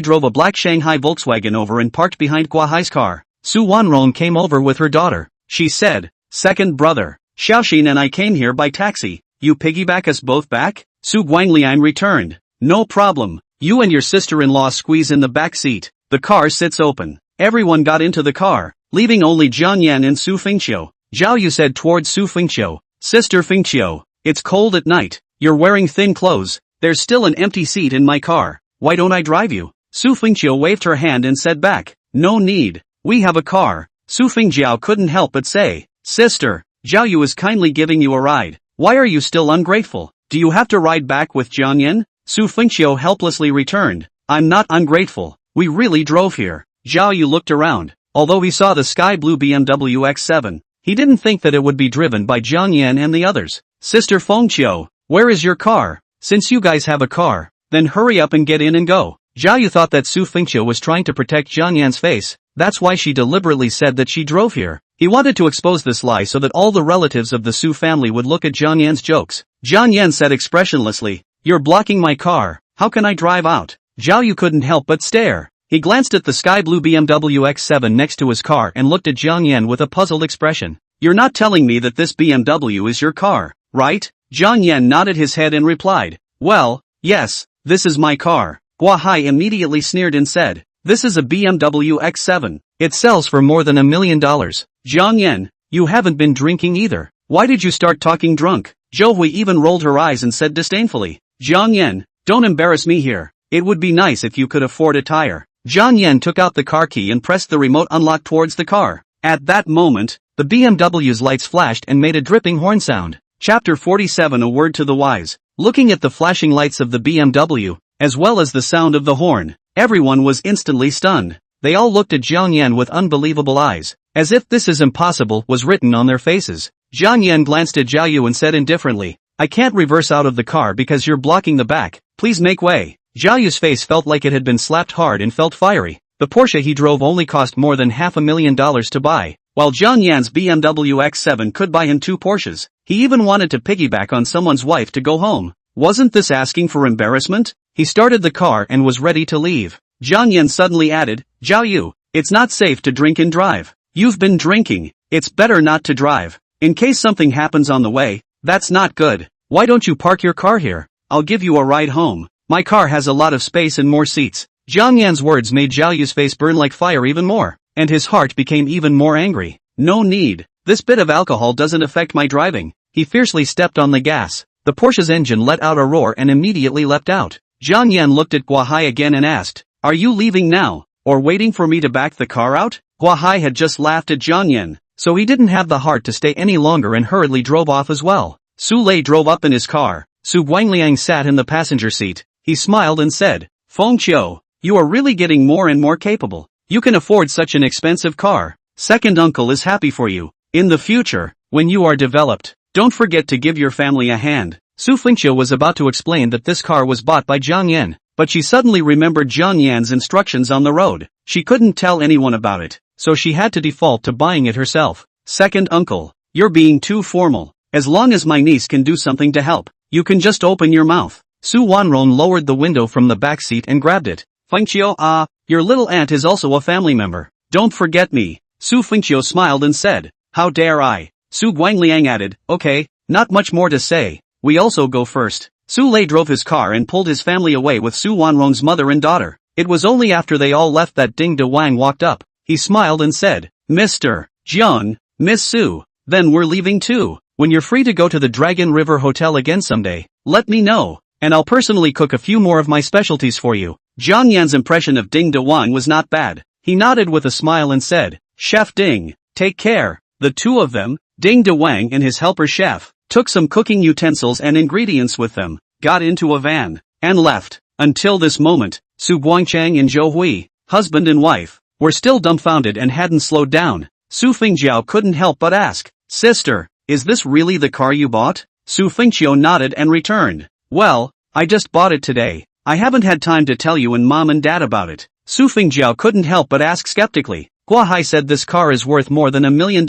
drove a black Shanghai Volkswagen over and parked behind Gua Hai's car. Su Wanrong came over with her daughter. She said, "Second brother, Xiaoxin and I came here by taxi. You piggyback us both back?" Su Guangliang returned. "No problem. You and your sister-in-law squeeze in the back seat. The car sits open." Everyone got into the car, leaving only Jiang Yan and Su Fingqiu. Zhao Yu said towards Su Fingqiu, "Sister Fingqiu, it's cold at night. You're wearing thin clothes. There's still an empty seat in my car. Why don't I drive you?" Su Fingqiu waved her hand and said back, "No need. We have a car." Su Fingjiao couldn't help but say, "Sister, Zhao Yu is kindly giving you a ride. Why are you still ungrateful? Do you have to ride back with Jiang Yan?" Su Fingqiu helplessly returned, "I'm not ungrateful. We really drove here." Zhao Yu looked around. Although he saw the sky blue BMW X7, he didn't think that it would be driven by Jiang Yan and the others. "Sister Fengqiu, where is your car? Since you guys have a car, then hurry up and get in and go." Zhao Yu thought that Su Fingqiu was trying to protect Jiang Yan's face. That's why she deliberately said that she drove here. He wanted to expose this lie so that all the relatives of the Su family would look at Jiang Yan's jokes. Jiang Yan said expressionlessly, "You're blocking my car. How can I drive out?" Zhao Yu couldn't help but stare. He glanced at the sky blue BMW X7 next to his car and looked at Jiang Yan with a puzzled expression. "You're not telling me that this BMW is your car, right?" Jiang Yan nodded his head and replied, "Well, yes, this is my car." Gua Hai immediately sneered and said, "This is a BMW X7. It sells for more than $1 million. Jiang Yan, you haven't been drinking either. Why did you start talking drunk?" Zhou Hui even rolled her eyes and said disdainfully, "Jiang Yan, don't embarrass me here. It would be nice if you could afford a tire." Jiang Yan took out the car key and pressed the remote unlock towards the car. At that moment, the BMW's lights flashed and made a dripping horn sound. Chapter 47 A Word to the Wise. Looking at the flashing lights of the BMW, as well as the sound of the horn, everyone was instantly stunned. They all looked at Jiang Yan with unbelievable eyes, as if "this is impossible" was written on their faces. Jiang Yan glanced at Zhao Yu and said indifferently, "I can't reverse out of the car because you're blocking the back. Please make way." Zhao Yu's face felt like it had been slapped hard and felt fiery. The Porsche he drove only cost more than $500,000 to buy, while Jiang Yan's BMW X7 could buy him 2 Porsches. He even wanted to piggyback on someone's wife to go home. Wasn't this asking for embarrassment? He started the car and was ready to leave. Jiang Yan suddenly added, "Zhao Yu, it's not safe to drink and drive. You've been drinking. It's better not to drive. In case something happens on the way, that's not good. Why don't you park your car here? I'll give you a ride home. My car has a lot of space and more seats." Jiang Yan's words made Zhao Yu's face burn like fire even more, and his heart became even more angry. "No need. This bit of alcohol doesn't affect my driving." He fiercely stepped on the gas. The Porsche's engine let out a roar and immediately leapt out. Jiang Yan looked at Gua Hai again and asked, "Are you leaving now, or waiting for me to back the car out?" Gua Hai had just laughed at Jiang Yan, so he didn't have the heart to stay any longer and hurriedly drove off as well. Su Lei drove up in his car. Su Guangliang sat in the passenger seat. He smiled and said, "Fengqiu, you are really getting more and more capable. You can afford such an expensive car. Second uncle is happy for you. In the future, when you are developed, don't forget to give your family a hand." Su Fengqiu was about to explain that this car was bought by Jiang Yan, but she suddenly remembered Jiang Yan's instructions on the road. She couldn't tell anyone about it, so she had to default to buying it herself. "Second uncle, you're being too formal. As long as my niece can do something to help, you can just open your mouth." Su Wanrong lowered the window from the back seat and grabbed it. "Fengqiu, your little aunt is also a family member. Don't forget me." Su Fengqiu smiled and said, "How dare I?" Su Guangliang added, "Okay, not much more to say. We also go first." Su Lei drove his car and pulled his family away with Su Wanrong's mother and daughter. It was only after they all left that Ding De Wang walked up. He smiled and said, "Mr. Jiang, Miss Su, then we're leaving too. When you're free to go to the Dragon River Hotel again someday, let me know, and I'll personally cook a few more of my specialties for you." Jiang Yan's impression of Ding De Wang was not bad. He nodded with a smile and said, "Chef Ding, take care." The two of them, Ding De Wang and his helper chef, took some cooking utensils and ingredients with them, got into a van, and left. Until this moment, Su Guangchang and Zhou Hui, husband and wife, were still dumbfounded and hadn't slowed down. Su Fengjiao couldn't help but ask, "Sister, is this really the car you bought?" Su Fengqiu nodded and returned, "Well, I just bought it today. I haven't had time to tell you and mom and dad about it." Su Fengjiao couldn't help but ask skeptically, "Gua Hai said this car is worth more than $1 million.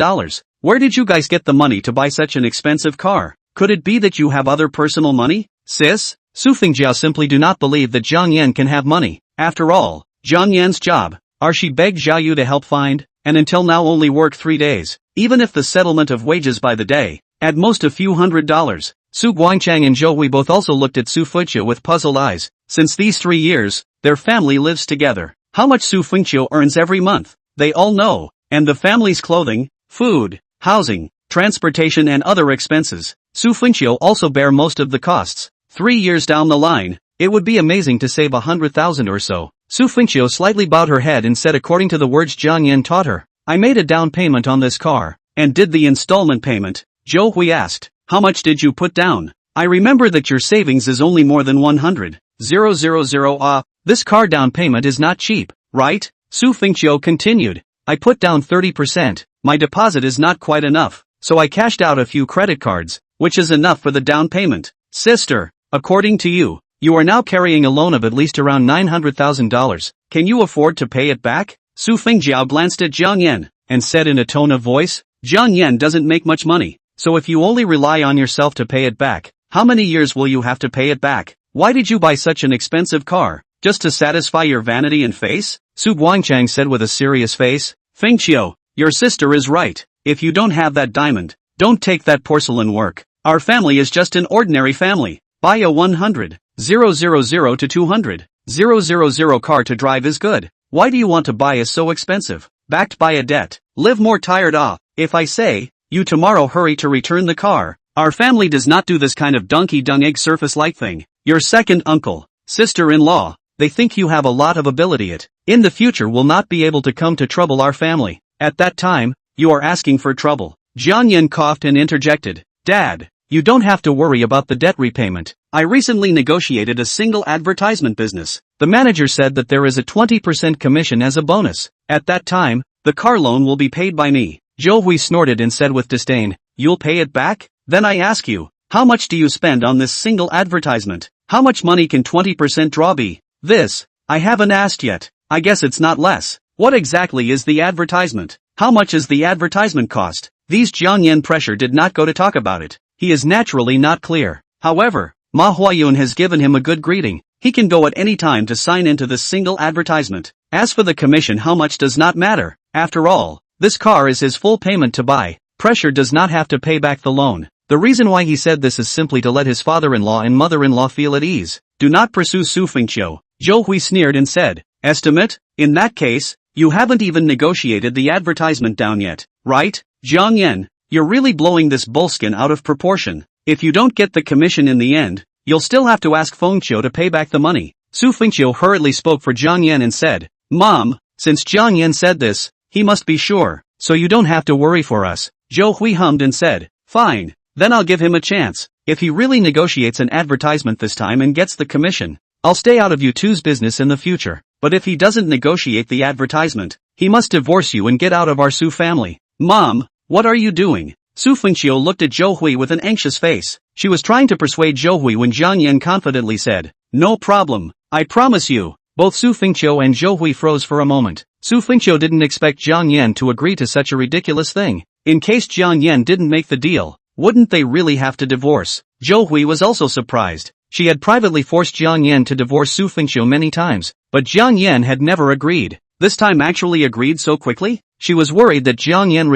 Where did you guys get the money to buy such an expensive car? Could it be that you have other personal money, sis?" Su Fengjiao simply do not believe that Jiang Yan can have money. After all, Jiang Yan's job, she begged Zhao Yu to help find, and until now only work 3 days, even if the settlement of wages by the day, at most a few $100s. Su Guangchang and Zhou Hui both also looked at Su Fengqiu with puzzled eyes. Since these 3 years, their family lives together. How much Su Fengqiu earns every month, they all know, and the family's clothing, food, housing, transportation and other expenses. Su Fengqiu also bear most of the costs. 3 years down the line, it would be amazing to save 100,000 or so. Su Fengqiu slightly bowed her head and said according to the words Jiang Yan taught her, I made a down payment on this car, and did the installment payment. Zhou Hui asked, how much did you put down? I remember that your savings is only more than 100,000. This car down payment is not cheap, right? Su Fengqiu continued, I put down 30%, my deposit is not quite enough, so I cashed out a few credit cards, which is enough for the down payment. Sister, according to you, you are now carrying a loan of at least around $900,000, can you afford to pay it back? Su Fengjiao glanced at Jiang Yan, and said in a tone of voice, Jiang Yan doesn't make much money, so if you only rely on yourself to pay it back, how many years will you have to pay it back? Why did you buy such an expensive car, just to satisfy your vanity and face? Su Guangchang said with a serious face, Fengqiu, your sister is right, if you don't have that diamond, don't take that porcelain work. Our family is just an ordinary family. Buy a 100,000 to 200,000 car to drive is good. Why do you want to buy a so expensive, backed by a debt? Live more tired off. If I say, you tomorrow hurry to return the car. Our family does not do this kind of donkey dung egg surface-like thing. Your second uncle, sister-in-law, they think you have a lot of ability in the future will not be able to come to trouble our family. At that time, you are asking for trouble. Jiang Yan coughed and interjected, Dad, you don't have to worry about the debt repayment. I recently negotiated a single advertisement business. The manager said that there is a 20% commission as a bonus. At that time, the car loan will be paid by me. Zhou Hui snorted and said with disdain, you'll pay it back? Then I ask you, how much do you spend on this single advertisement? How much money can 20% draw be? This, I haven't asked yet. I guess it's not less. What exactly is the advertisement? How much is the advertisement cost? These Jiang Yan pressure did not go to talk about it. He is naturally not clear. However, Ma Huayun has given him a good greeting. He can go at any time to sign into this single advertisement. As for the commission, how much does not matter. After all, this car is his full payment to buy. Pressure does not have to pay back the loan. The reason why he said this is simply to let his father-in-law and mother-in-law feel at ease. Do not pursue Su Fengqiu. Zhou Hui sneered and said, estimate? In that case, you haven't even negotiated the advertisement down yet, right? Jiang Yan, you're really blowing this bullskin out of proportion. If you don't get the commission in the end, you'll still have to ask Fengqiu to pay back the money. Su Fengqiu hurriedly spoke for Jiang Yan and said, Mom, since Jiang Yan said this, he must be sure, so you don't have to worry for us. Zhou Hui hummed and said, fine, then I'll give him a chance. If he really negotiates an advertisement this time and gets the commission, I'll stay out of you two's business in the future. But if he doesn't negotiate the advertisement, he must divorce you and get out of our Su family. Mom, what are you doing? Su Fengqiu looked at Zhou Hui with an anxious face. She was trying to persuade Zhou Hui when Jiang Yan confidently said, no problem, I promise you. Both Su Fengqiu and Zhou Hui froze for a moment. Su Fengqiu didn't expect Jiang Yan to agree to such a ridiculous thing. In case Jiang Yan didn't make the deal, wouldn't they really have to divorce? Zhou Hui was also surprised. She had privately forced Jiang Yan to divorce Su Fengqiu many times, but Jiang Yan had never agreed. This time actually agreed so quickly? She was worried that Jiang Yan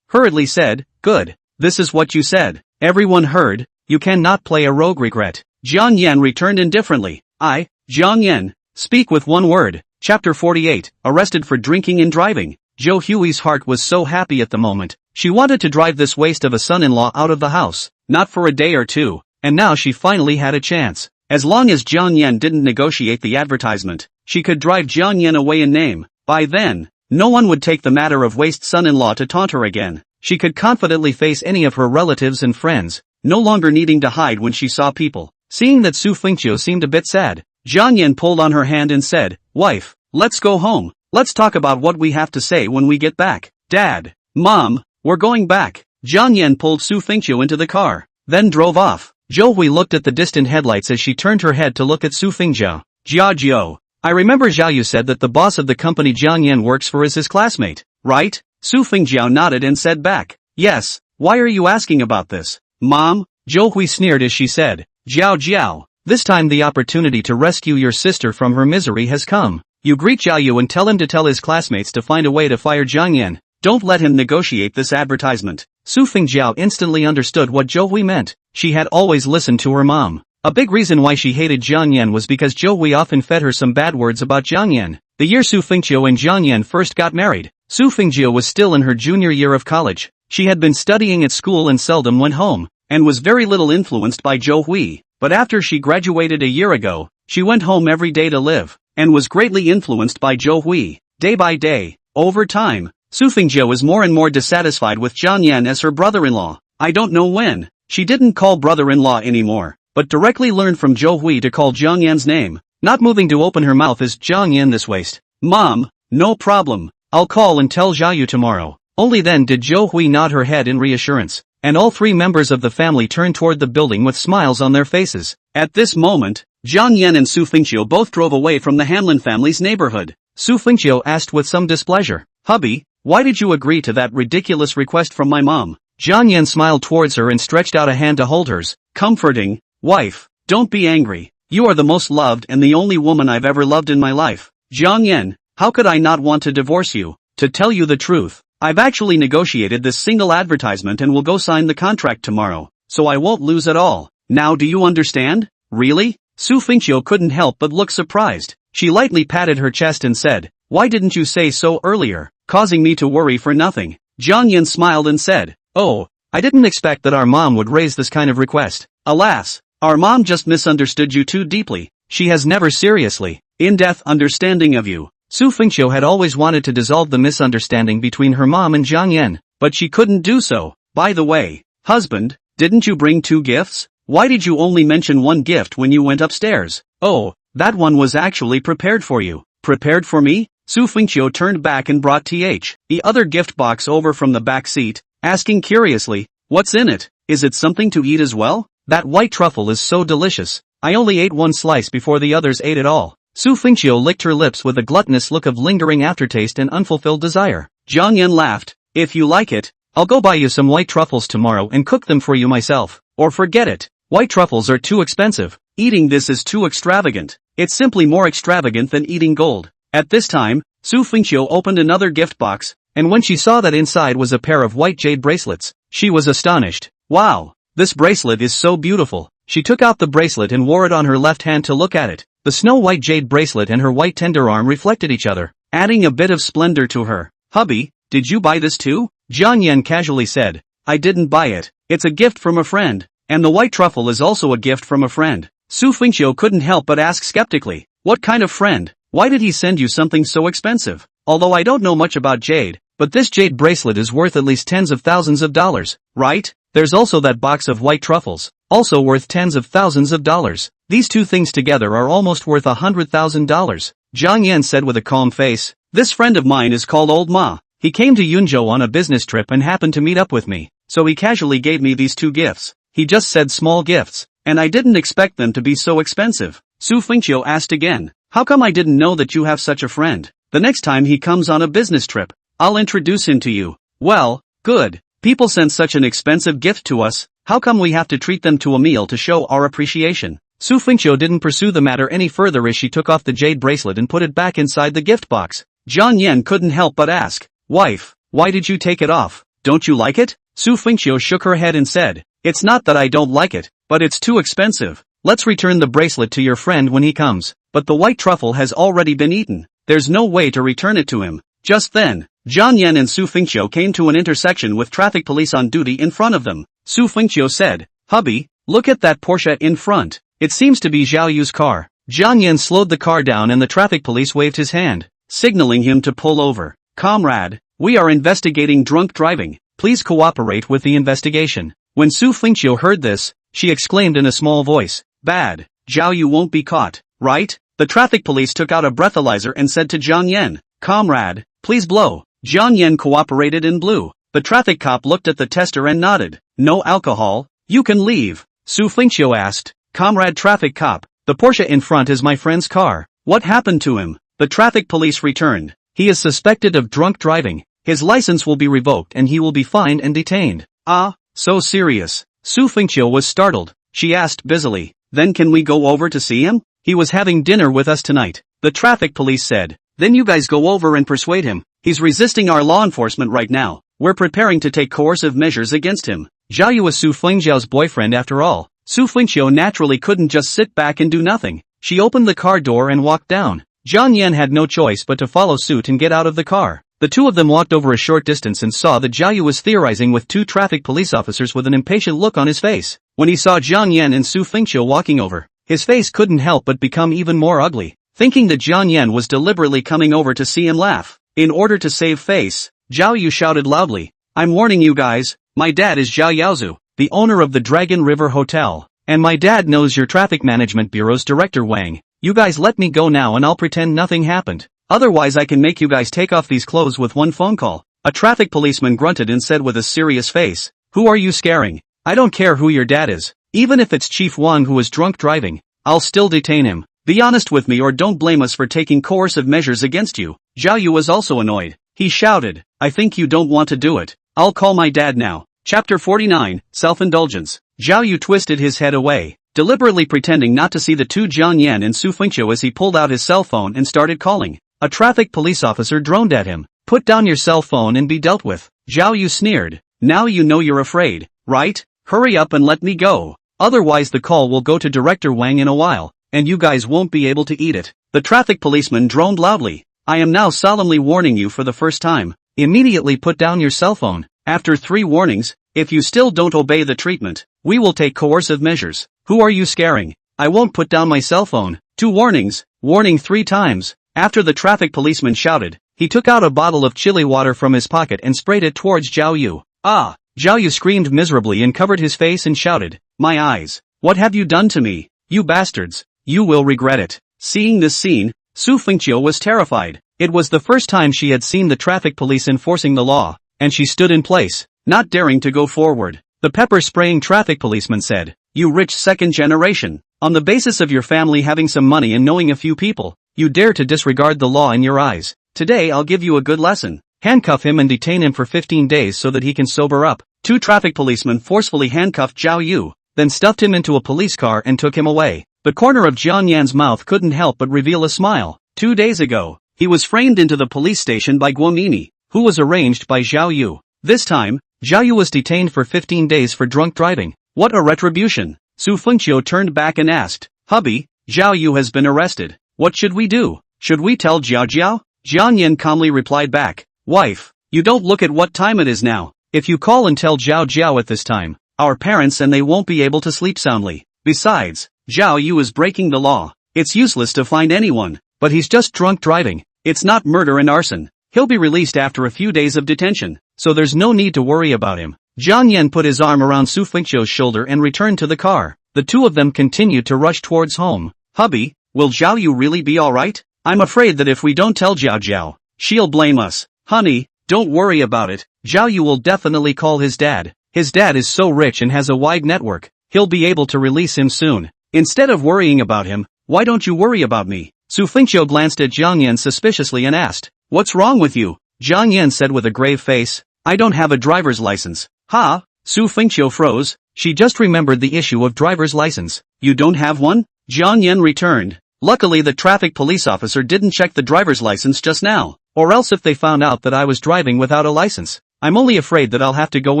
hurriedly said, good, this is what you said. Everyone heard, you cannot play a rogue regret. Jiang Yan returned indifferently. Jiang Yan, speak with one word. Chapter 48, arrested for drinking and driving. Zhou Hui's heart was so happy at the moment. She wanted to drive this waste of a son-in-law out of the house, not for a day or two, and now she finally had a chance. As long as Jiang Yan didn't negotiate the advertisement, she could drive Jiang Yan away in name. By then, no one would take the matter of waste son-in-law to taunt her again. She could confidently face any of her relatives and friends, no longer needing to hide when she saw people. Seeing that Su Fengqiu seemed a bit sad, Jiang Yan pulled on her hand and said, wife, let's go home. Let's talk about what we have to say when we get back. Dad, Mom, we're going back. Jiang Yan pulled Su Fengqiu into the car, then drove off. Zhou Hui looked at the distant headlights as she turned her head to look at Su Fengjiao. Jiao, I remember Zhao Yu said that the boss of the company Jiang Yan works for is his classmate, right? Su Fengjiao nodded and said back, yes, why are you asking about this? Mom, Zhou Hui sneered as she said, Jiao, This time the opportunity to rescue your sister from her misery has come. You greet Zhao Yu and tell him to tell his classmates to find a way to fire Jiang Yan. Don't let him negotiate this advertisement. Su Fengjiao instantly understood what Zhou Hui meant. She had always listened to her mom. A big reason why she hated Jiang Yan was because Zhou Hui often fed her some bad words about Jiang Yan. The year Su Fengjiao and Jiang Yan first got married, Su Fengjiao was still in her junior year of college. She had been studying at school and seldom went home, and was very little influenced by Zhou Hui. But after she graduated a year ago, she went home every day to live, and was greatly influenced by Zhou Hui. Day by day, over time, Su Fengjiao was more and more dissatisfied with Jiang Yan as her brother-in-law. I don't know when. She didn't call brother-in-law anymore, but directly learned from Zhou Hui to call Jiang Yan's name. Not moving to open her mouth is Jiang Yan this waste. Mom, no problem. I'll call and tell Zhao Yu tomorrow. Only then did Zhou Hui nod her head in reassurance, and all three members of the family turned toward the building with smiles on their faces. At this moment, Jiang Yan and Su Fengjiao both drove away from the Hanlin family's neighborhood. Su Fengjiao asked with some displeasure, "Hubby, why did you agree to that ridiculous request from my mom?" Jiang Yan smiled towards her and stretched out a hand to hold hers, comforting, "Wife, don't be angry. You are the most loved and the only woman I've ever loved in my life. Jiang Yan, how could I not want to divorce you? To tell you the truth, I've actually negotiated this single advertisement and will go sign the contract tomorrow, so I won't lose at all. Now do you understand? Really?" Su Fengjiao couldn't help but look surprised. She lightly patted her chest and said, "Why didn't you say so earlier, causing me to worry for nothing?" Jiang Yan smiled and said, "Oh, I didn't expect that our mom would raise this kind of request. Alas, our mom just misunderstood you too deeply. She has never seriously, in-depth understanding of you." Su Fengjiao had always wanted to dissolve the misunderstanding between her mom and Jiang Yan, but she couldn't do so. "By the way, husband, didn't you bring 2 gifts? Why did you only mention 1 gift when you went upstairs?" "Oh, that one was actually prepared for you." "Prepared for me?" Su Fengjiao turned back and brought the other gift box over from the back seat, asking curiously, "What's in it? Is it something to eat as well? That white truffle is so delicious. I only ate 1 slice before the others ate it all." Su Fengjiao licked her lips with a gluttonous look of lingering aftertaste and unfulfilled desire. Jiang Yan laughed, "If you like it, I'll go buy you some white truffles tomorrow and cook them for you myself. Or forget it. White truffles are too expensive. Eating this is too extravagant. It's simply more extravagant than eating gold." At this time, Su Fengjiao opened another gift box, and when she saw that inside was a pair of white jade bracelets, she was astonished. "Wow, this bracelet is so beautiful." She took out the bracelet and wore it on her left hand to look at it. The snow-white jade bracelet and her white tender arm reflected each other, adding a bit of splendor to her. "Hubby, did you buy this too?" Jiang Yan casually said. "I didn't buy it. It's a gift from a friend. And the white truffle is also a gift from a friend." Su Fengjiao couldn't help but ask skeptically, "What kind of friend? Why did he send you something so expensive? Although I don't know much about jade, but this jade bracelet is worth at least tens of thousands of dollars, right? There's also that box of white truffles, also worth tens of thousands of dollars. These two things together are almost worth $100,000. Jiang Yan said with a calm face, "This friend of mine is called Old Ma. He came to Yunzhou on a business trip and happened to meet up with me, so he casually gave me these 2 gifts. He just said small gifts, and I didn't expect them to be so expensive." Su Fengjiao asked again, "How come I didn't know that you have such a friend? The next time he comes on a business trip, I'll introduce him to you." "Well, good. People send such an expensive gift to us, how come we have to treat them to a meal to show our appreciation?" Su Fengjiao didn't pursue the matter any further as she took off the jade bracelet and put it back inside the gift box. Jiang Yan couldn't help but ask, "Wife, why did you take it off? Don't you like it?" Su Fengjiao shook her head and said, "It's not that I don't like it, but it's too expensive. Let's return the bracelet to your friend when he comes. But the white truffle has already been eaten. There's no way to return it to him." Just then, Jiang Yan and Su Fengjiao came to an intersection with traffic police on duty in front of them. Su Fengjiao said, "Hubby, look at that Porsche in front. It seems to be Zhao Yu's car." Jiang Yan slowed the car down and the traffic police waved his hand, signaling him to pull over. "Comrade, we are investigating drunk driving. Please cooperate with the investigation." When Su Fengjiao heard this, she exclaimed in a small voice, "Bad. Zhao Yu won't be caught, right?" The traffic police took out a breathalyzer and said to Jiang Yan, "Comrade, please blow." Jiang Yan cooperated and blew. The traffic cop looked at the tester and nodded. "No alcohol, you can leave." Su Fengjiao asked, "Comrade traffic cop, the Porsche in front is my friend's car. What happened to him?" The traffic police returned. "He is suspected of drunk driving. His license will be revoked and he will be fined and detained." "Ah, so serious." Su Fengjiao was startled. She asked busily, Then can we go over to see him? He was having dinner with us tonight, the traffic police said. Then you guys go over and persuade him. He's resisting our law enforcement right now. We're preparing to take coercive measures against him. Zhao Yu was Su Fengxiao's boyfriend after all. Su Fengxiao naturally couldn't just sit back and do nothing. She opened the car door and walked down. Jiang Yan had no choice but to follow suit and get out of the car. The two of them walked over a short distance and saw that Zhao Yu was theorizing with two traffic police officers with an impatient look on his face. When he saw Jiang Yan and Su Fengxiao walking over, his face couldn't help but become even more ugly. Thinking that Jiang Yan was deliberately coming over to see him laugh, in order to save face, Zhao Yu shouted loudly, "I'm warning you guys, my dad is Zhao Yaozu, the owner of the Dragon River Hotel, and my dad knows your traffic management bureau's director Wang. You guys let me go now and I'll pretend nothing happened. Otherwise I can make you guys take off these clothes with one phone call." A traffic policeman grunted and said with a serious face, "Who are you scaring? I don't care who your dad is. Even if it's Chief Wang who is drunk driving, I'll still detain him. Be honest with me or don't blame us for taking coercive measures against you." Zhao Yu was also annoyed. He shouted, "I think you don't want to do it. I'll call my dad now." Chapter 49, Self-Indulgence. Zhao Yu twisted his head away, deliberately pretending not to see the two Jiang Yan and Su Fengxiao as he pulled out his cell phone and started calling. A traffic police officer droned at him. "Put down your cell phone and be dealt with." Zhao Yu sneered. "Now you know you're afraid, right? Hurry up and let me go. Otherwise the call will go to Director Wang in a while, and you guys won't be able to eat it." The traffic policeman droned loudly. "I am now solemnly warning you for the first time. Immediately put down your cell phone. After 3 warnings, if you still don't obey the treatment, we will take coercive measures." "Who are you scaring? I won't put down my cell phone." 2 warnings, warning 3 times. After the traffic policeman shouted, he took out a bottle of chili water from his pocket and sprayed it towards Zhao Yu. "Ah!" Zhao Yu screamed miserably and covered his face and shouted, "My eyes! What have you done to me? You bastards! You will regret it." Seeing this scene, Su Fengxiao was terrified. It was the first time she had seen the traffic police enforcing the law, and she stood in place, not daring to go forward. The pepper-spraying traffic policeman said, "You rich second generation, on the basis of your family having some money and knowing a few people, you dare to disregard the law in your eyes. Today I'll give you a good lesson. Handcuff him and detain him for 15 days so that he can sober up." 2 traffic policemen forcefully handcuffed Zhao Yu, then stuffed him into a police car and took him away. The corner of Jiang Yan's mouth couldn't help but reveal a smile. 2 days ago, he was framed into the police station by Guomini, who was arranged by Zhao Yu. This time, Zhao Yu was detained for 15 days for drunk driving. What a retribution! Su Fengxiao turned back and asked, "Hubby, Zhao Yu has been arrested. What should we do? Should we tell Jiao Jiao?" Jiang Yan calmly replied back, "Wife, you don't look at what time it is now. If you call and tell Jiao Jiao at this time, our parents and they won't be able to sleep soundly. Besides, Zhao Yu is breaking the law. It's useless to find anyone, but he's just drunk driving. It's not murder and arson. He'll be released after a few days of detention, so there's no need to worry about him." Jiang Yan put his arm around Su Fengxiao's shoulder and returned to the car. The two of them continued to rush towards home. "Hubby, will Zhao Yu really be alright? I'm afraid that if we don't tell Jiao Jiao, she'll blame us." "Honey, don't worry about it. Zhao Yu will definitely call his dad. His dad is so rich and has a wide network, he'll be able to release him soon. Instead of worrying about him, why don't you worry about me?" Su Fengxiao glanced at Jiang Yan suspiciously and asked, "What's wrong with you?" Jiang Yan said with a grave face, "I don't have a driver's license." "Ha?" Su Fengxiao froze. She just remembered the issue of driver's license. "You don't have one?" Jiang Yan returned. "Luckily the traffic police officer didn't check the driver's license just now, or else if they found out that I was driving without a license, I'm only afraid that I'll have to go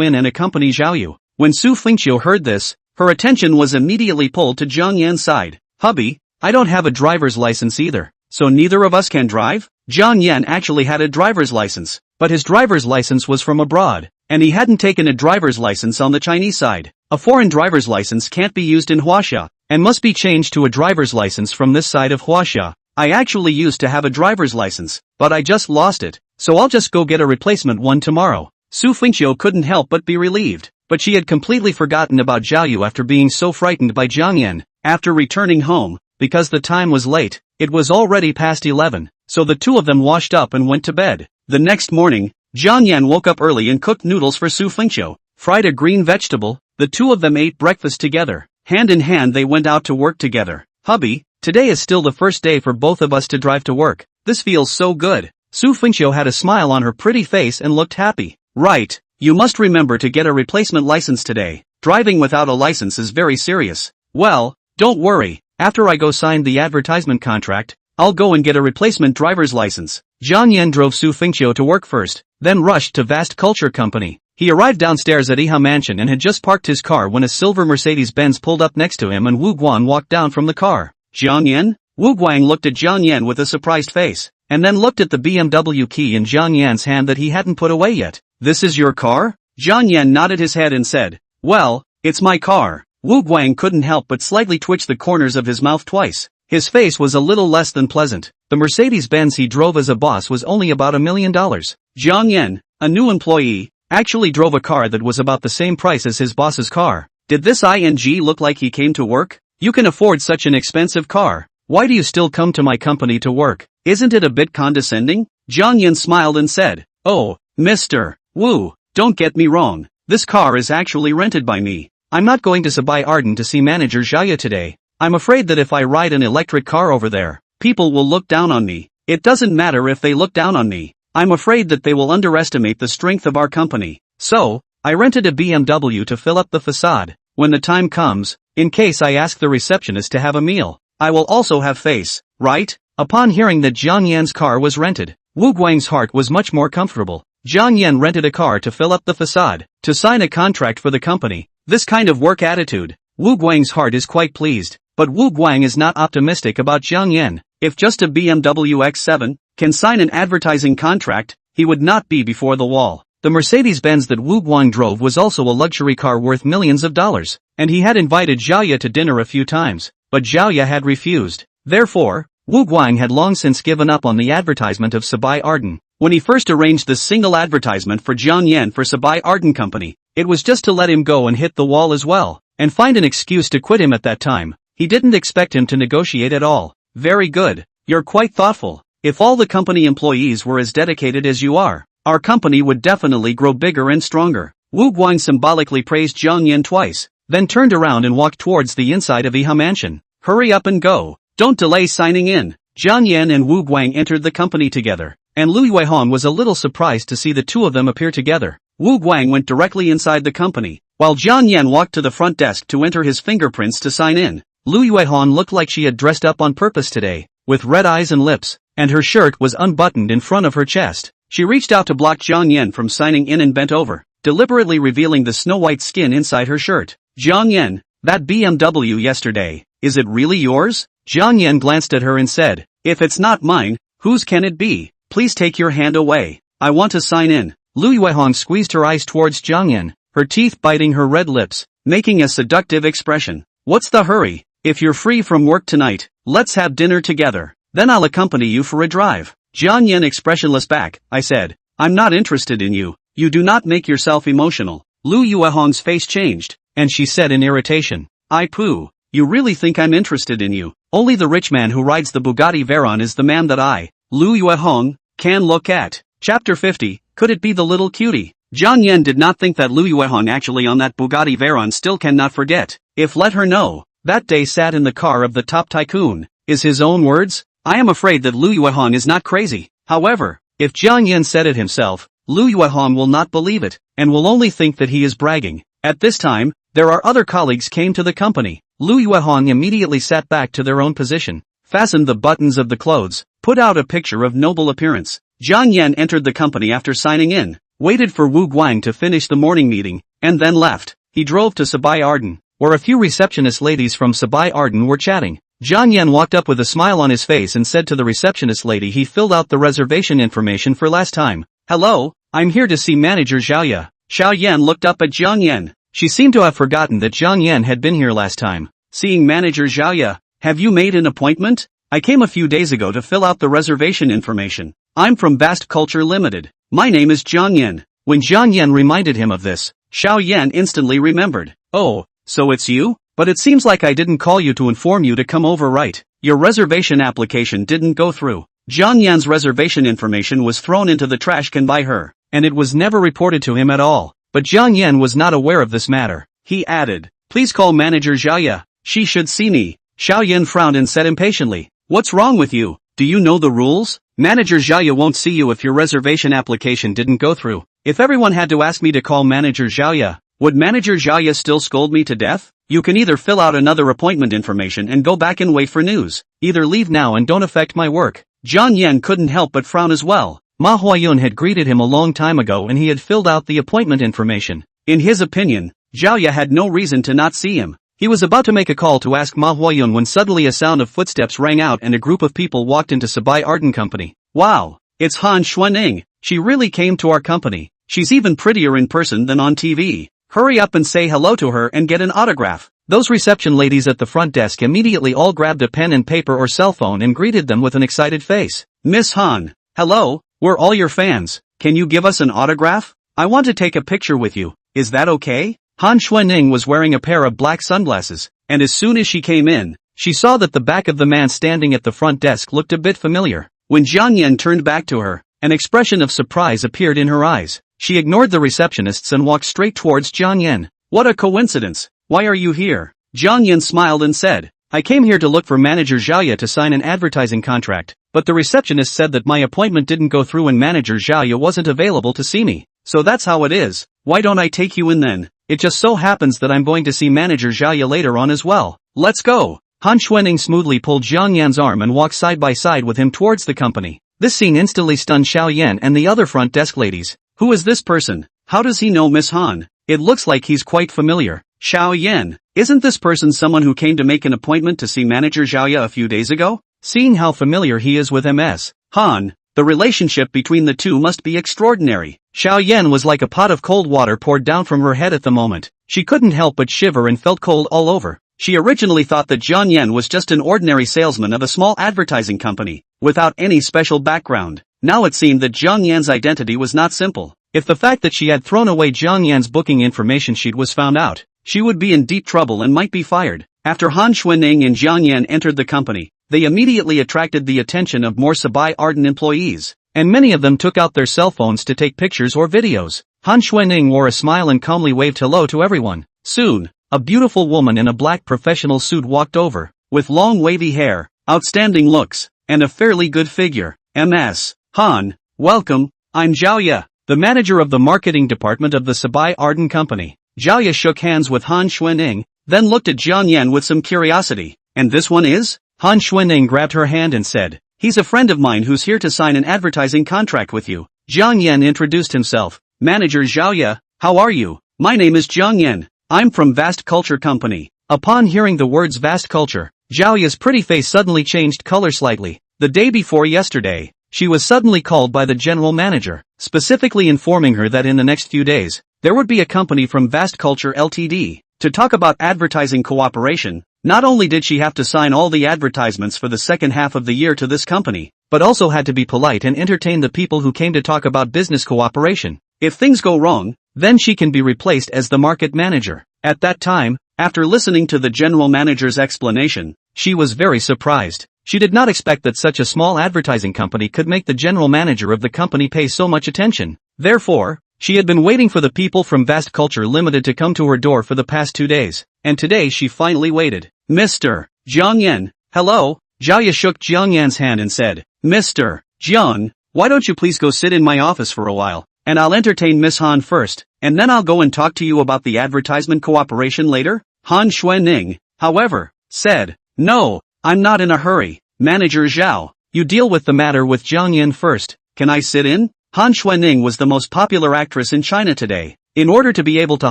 in and accompany Zhao Yu." When Su Fengxiao heard this, her attention was immediately pulled to Jiang Yan's side. "Hubby, I don't have a driver's license either, so neither of us can drive?" Jiang Yan actually had a driver's license, but his driver's license was from abroad, and he hadn't taken a driver's license on the Chinese side. A foreign driver's license can't be used in Huaxia, and must be changed to a driver's license from this side of Huaxia. I actually used to have a driver's license, but I just lost it, so I'll just go get a replacement one tomorrow. Su Fengxiao couldn't help but be relieved, but she had completely forgotten about Zhao Yu after being so frightened by Jiang Yan. After returning home, because the time was late, it was already past 11, so the two of them washed up and went to bed. The next morning, Jiang Yan woke up early and cooked noodles for Su Fengxiao, fried a green vegetable. The two of them ate breakfast together. Hand in hand they went out to work together. "Hubby, today is still the first day for both of us to drive to work. This feels so good." Su Fengxiao had a smile on her pretty face and looked happy. "Right, you must remember to get a replacement license today. Driving without a license is very serious." "Well, Don't worry, after I go sign the advertisement contract, I'll go and get a replacement driver's license. Jiang Yan drove Su Fengqiu to work first, then rushed to Vast Culture Company. He arrived downstairs at Iha Mansion and had just parked his car when a silver Mercedes-Benz pulled up next to him and Wu Guan walked down from the car. Jiang Yan? Wu Guang looked at Jiang Yan with a surprised face, and then looked at the BMW key in Jiang Yan's hand that he hadn't put away yet. This is your car? Jiang Yan nodded his head and said, well, it's my car. Wu Guang couldn't help but slightly twitch the corners of his mouth twice. His face was a little less than pleasant. The Mercedes-Benz he drove as a boss was only about $1 million. Jiang Yan, a new employee, actually drove a car that was about the same price as his boss's car. Did this ING look like he came to work? You can afford such an expensive car. Why do you still come to my company to work? Isn't it a bit condescending? Jiang Yan smiled and said, oh, Mr. Wu, don't get me wrong. This car is actually rented by me. I'm not going to Sabai Arden to see manager Xiaoya today. I'm afraid that if I ride an electric car over there, people will look down on me. It doesn't matter if they look down on me. I'm afraid that they will underestimate the strength of our company. So, I rented a BMW to fill up the facade. When the time comes, in case I ask the receptionist to have a meal, I will also have face, right? Upon hearing that Jiang Yan's car was rented, Wu Guang's heart was much more comfortable. Jiang Yan rented a car to fill up the facade, to sign a contract for the company. This kind of work attitude, Wu Guang's heart is quite pleased. But Wu Guang is not optimistic about Jiang Yan. If just a BMW X7 can sign an advertising contract, he would not be before the wall. The Mercedes-Benz that Wu Guang drove was also a luxury car worth millions of dollars, and he had invited Xiaoya to dinner a few times, but Xiaoya had refused. Therefore, Wu Guang had long since given up on the advertisement of Sabai Arden. When he first arranged the single advertisement for Jiang Yan for Sabai Arden Company, it was just to let him go and hit the wall as well, and find an excuse to quit him at that time. He didn't expect him to negotiate at all. Very good. You're quite thoughtful. If all the company employees were as dedicated as you are, our company would definitely grow bigger and stronger. Wu Guang symbolically praised Jiang Yan twice, then turned around and walked towards the inside of Iha Mansion. Hurry up and go. Don't delay signing in. Jiang Yan and Wu Guang entered the company together, and Lu Yuehong was a little surprised to see the two of them appear together. Wu Guang went directly inside the company, while Jiang Yan walked to the front desk to enter his fingerprints to sign in. Lu Yuehong looked like she had dressed up on purpose today, with red eyes and lips, and her shirt was unbuttoned in front of her chest. She reached out to block Jiang Yan from signing in and bent over, deliberately revealing the snow-white skin inside her shirt. Jiang Yan, that BMW yesterday, is it really yours? Jiang Yan glanced at her and said, if it's not mine, whose can it be? Please take your hand away. I want to sign in. Lu Yuehong squeezed her eyes towards Jiang Yan, her teeth biting her red lips, making a seductive expression. What's the hurry? If you're free from work tonight, let's have dinner together. Then I'll accompany you for a drive. Jiang Yan expressionless back, I said, I'm not interested in you. You do not make yourself emotional. Lu Yuehong's face changed, and she said in irritation, I poo. You really think I'm interested in you? Only the rich man who rides the Bugatti Veyron is the man that I, Lu Yuehong, can look at. Chapter 50, could it be the little cutie? Jiang Yan did not think that Lu Yuehong actually on that Bugatti Veyron still cannot forget. If let her know. That day sat in the car of the top tycoon, is his own words? I am afraid that Lu Yuehong is not crazy. However, if Jiang Yan said it himself, Lu Yuehong will not believe it, and will only think that he is bragging. At this time, there are other colleagues came to the company. Lu Yuehong immediately sat back to their own position, fastened the buttons of the clothes, put out a picture of noble appearance. Jiang Yan entered the company after signing in, waited for Wu Guang to finish the morning meeting, and then left. He drove to Sabai Arden, where a few receptionist ladies from Sabai Arden were chatting. Jiang Yan walked up with a smile on his face and said to the receptionist lady he filled out the reservation information for last time. Hello, I'm here to see manager Xiaoya. Xiao Yan looked up at Jiang Yan. She seemed to have forgotten that Jiang Yan had been here last time. Seeing manager Xiaoya, have you made an appointment? I came a few days ago to fill out the reservation information. I'm from Vast Culture Limited. My name is Jiang Yan. When Jiang Yan reminded him of this, Xiao Yan instantly remembered. Oh, so it's you? But it seems like I didn't call you to inform you to come over, right? Your reservation application didn't go through. Jiang Yan's reservation information was thrown into the trash can by her, and it was never reported to him at all. But Jiang Yan was not aware of this matter. He added, please call manager Xiaoya. She should see me. Xiao Yan frowned and said impatiently, what's wrong with you? Do you know the rules? Manager Xiaoya won't see you if your reservation application didn't go through. If everyone had to ask me to call manager Xiaoya, would manager Xiaoya still scold me to death? You can either fill out another appointment information and go back and wait for news. Either leave now and don't affect my work. Jiang Yan couldn't help but frown as well. Manhwa had greeted him a long time ago and he had filled out the appointment information. In his opinion, Jiang Yan had no reason to not see him. He was about to make a call to ask Manhwa when suddenly a sound of footsteps rang out and a group of people walked into Sabai Art and Company. Wow, it's Han Xuanning. She really came to our company. She's even prettier in person than on TV. Hurry up and say hello to her and get an autograph. Those reception ladies at the front desk immediately all grabbed a pen and paper or cell phone and greeted them with an excited face. Miss Han, hello, we're all your fans. Can you give us an autograph? I want to take a picture with you. Is that okay? Han Xuanning was wearing a pair of black sunglasses, and as soon as she came in, she saw that the back of the man standing at the front desk looked a bit familiar. When Jiang Yan turned back to her, an expression of surprise appeared in her eyes. She ignored the receptionists and walked straight towards Jiang Yan. What a coincidence. Why are you here? Jiang Yan smiled and said, I came here to look for manager Jiang Yan to sign an advertising contract, but the receptionist said that my appointment didn't go through and manager Jiang Yan wasn't available to see me. So that's how it is. Why don't I take you in then? It just so happens that I'm going to see manager Jiang Yan later on as well. Let's go. Han Xuanning smoothly pulled Jiang Yan's arm and walked side by side with him towards the company. This scene instantly stunned Xiao Yan and the other front desk ladies. Who is this person? How does he know Miss Han? It looks like he's quite familiar. Xiao Yan, isn't this person someone who came to make an appointment to see manager Jiang Yan a few days ago? Seeing how familiar he is with Ms. Han, the relationship between the two must be extraordinary. Xiao Yan was like a pot of cold water poured down from her head at the moment. She couldn't help but shiver and felt cold all over. She originally thought that Jiang Yan was just an ordinary salesman of a small advertising company, without any special background. Now it seemed that Jiang Yan's identity was not simple. If the fact that she had thrown away Jiang Yan's booking information sheet was found out, she would be in deep trouble and might be fired. After Han Xuanning and Jiang Yan entered the company, they immediately attracted the attention of more Sabai Ardent employees, and many of them took out their cell phones to take pictures or videos. Han Xuanning wore a smile and calmly waved hello to everyone. Soon, a beautiful woman in a black professional suit walked over, with long wavy hair, outstanding looks, and a fairly good figure. Ms. Han, welcome, I'm Jiang Yan, the manager of the marketing department of the Sabai Ardent Company. Jiang Yan shook hands with Han Xuanning, then looked at Jiang Yan with some curiosity. And this one is? Han Xuanning grabbed her hand and said, he's a friend of mine who's here to sign an advertising contract with you. Jiang Yan introduced himself. Manager Jiang Yan, how are you? My name is Jiang Yan. I'm from Vast Culture Company. Upon hearing the words Vast Culture, Jiang Yan's pretty face suddenly changed color slightly. The day before yesterday, she was suddenly called by the general manager, specifically informing her that in the next few days, there would be a company from Vast Culture Ltd. to talk about advertising cooperation. Not only did she have to sign all the advertisements for the second half of the year to this company, but also had to be polite and entertain the people who came to talk about business cooperation. If things go wrong, then she can be replaced as the market manager. At that time, after listening to the general manager's explanation, she was very surprised. She did not expect that such a small advertising company could make the general manager of the company pay so much attention. Therefore, she had been waiting for the people from Vast Culture Limited to come to her door for the past 2 days, and today she finally waited. Mr. Jiang Yan, hello. Jiang Yan shook Jiang Yan's hand and said, Mr. Jiang, why don't you please go sit in my office for a while, and I'll entertain Miss Han first, and then I'll go and talk to you about the advertisement cooperation later? Han Xuanning, however, said, no, I'm not in a hurry. Manager Zhao, you deal with the matter with Jiang Yan first. Can I sit in? Han Xuanning was the most popular actress in China today. In order to be able to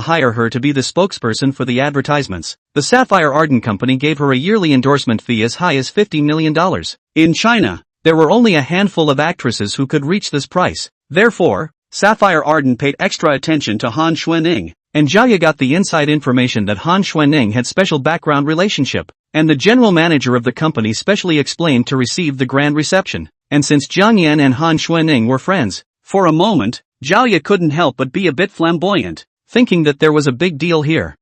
hire her to be the spokesperson for the advertisements, the Sapphire Ardent Company gave her a yearly endorsement fee as high as $50 million. In China, there were only a handful of actresses who could reach this price. Therefore, Sapphire Ardent paid extra attention to Han Xuanning, and Jiang Yan got the inside information that Han Xuanning had special background relationship, and the general manager of the company specially explained to receive the grand reception. And since Jiang Yan and Han Xuanning were friends, for a moment, Jiang Yan couldn't help but be a bit flamboyant, thinking that there was a big deal here.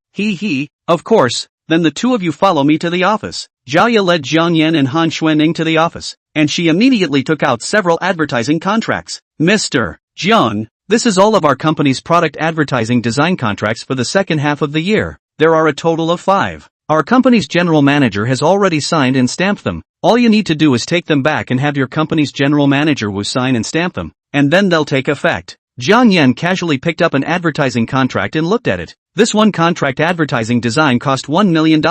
Of course, then the two of you follow me to the office. Jiang Yan led Jiang Yan and Han Xuanning to the office, and she immediately took out several advertising contracts. Mr. Jiang, this is all of our company's product advertising design contracts for the second half of the year. There are a total of 5. Our company's general manager has already signed and stamped them. All you need to do is take them back and have your company's general manager Wu sign and stamp them, and then they'll take effect. Jiang Yan casually picked up an advertising contract and looked at it. This one contract advertising design cost $1 million.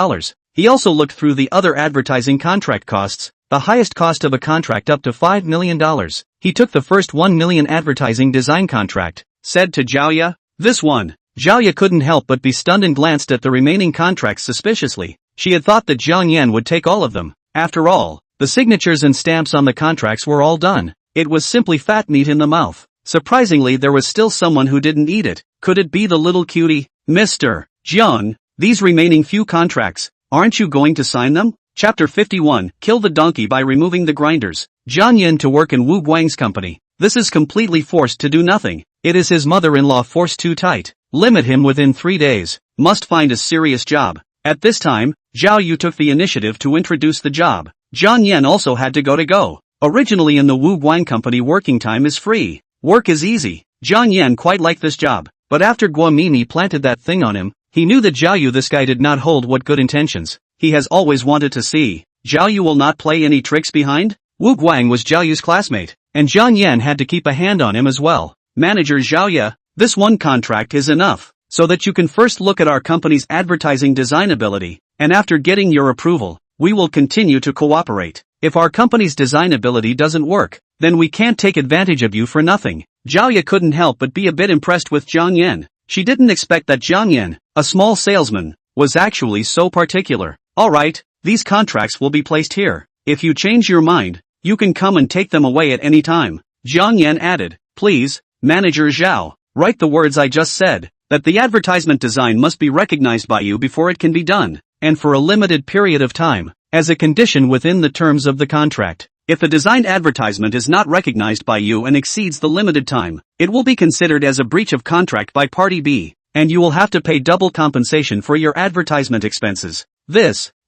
He also looked through the other advertising contract costs, the highest cost of a contract up to $5 million. He took the first $1 million advertising design contract, said to Jiang Yan, "This one." Jiang Yan couldn't help but be stunned and glanced at the remaining contracts suspiciously. She had thought that Jiang Yan would take all of them. After all, the signatures and stamps on the contracts were all done. It was simply fat meat in the mouth. Surprisingly, there was still someone who didn't eat it. Could it be the little cutie? "Mr. Jiang, these remaining few contracts, aren't you going to sign them?" Chapter 51, Kill the Donkey by Removing the Grinders. Jiang Yan to work in Wu Guang's company. This is completely forced to do nothing. It is his mother-in-law forced too tight. Limit him within 3 days. Must find a serious job. At this time, Zhao Yu took the initiative to introduce the job. Jiang Yan also had to go. Originally in the Wu Guang company, working time is free. Work is easy. Jiang Yan quite liked this job, but after Guamini planted that thing on him, he knew that Zhao Yu, this guy, did not hold what good intentions. He has always wanted to see. Zhao Yu will not play any tricks behind? Wu Guang was Zhao Yu's classmate, and Jiang Yan had to keep a hand on him as well. Manager Zhao Yu, this one contract is enough, so that you can first look at our company's advertising design ability, and after getting your approval, we will continue to cooperate. If our company's design ability doesn't work, then we can't take advantage of you for nothing. Zhao Yu couldn't help but be a bit impressed with Jiang Yan. She didn't expect that Jiang Yan, a small salesman, was actually so particular. "Alright, these contracts will be placed here. If you change your mind, you can come and take them away at any time." Jiang Yan added, "Please, Manager Zhao, write the words I just said, that the advertisement design must be recognized by you before it can be done, and for a limited period of time, as a condition within the terms of the contract. If the designed advertisement is not recognized by you and exceeds the limited time, it will be considered as a breach of contract by Party B, and you will have to pay double compensation for your advertisement expenses."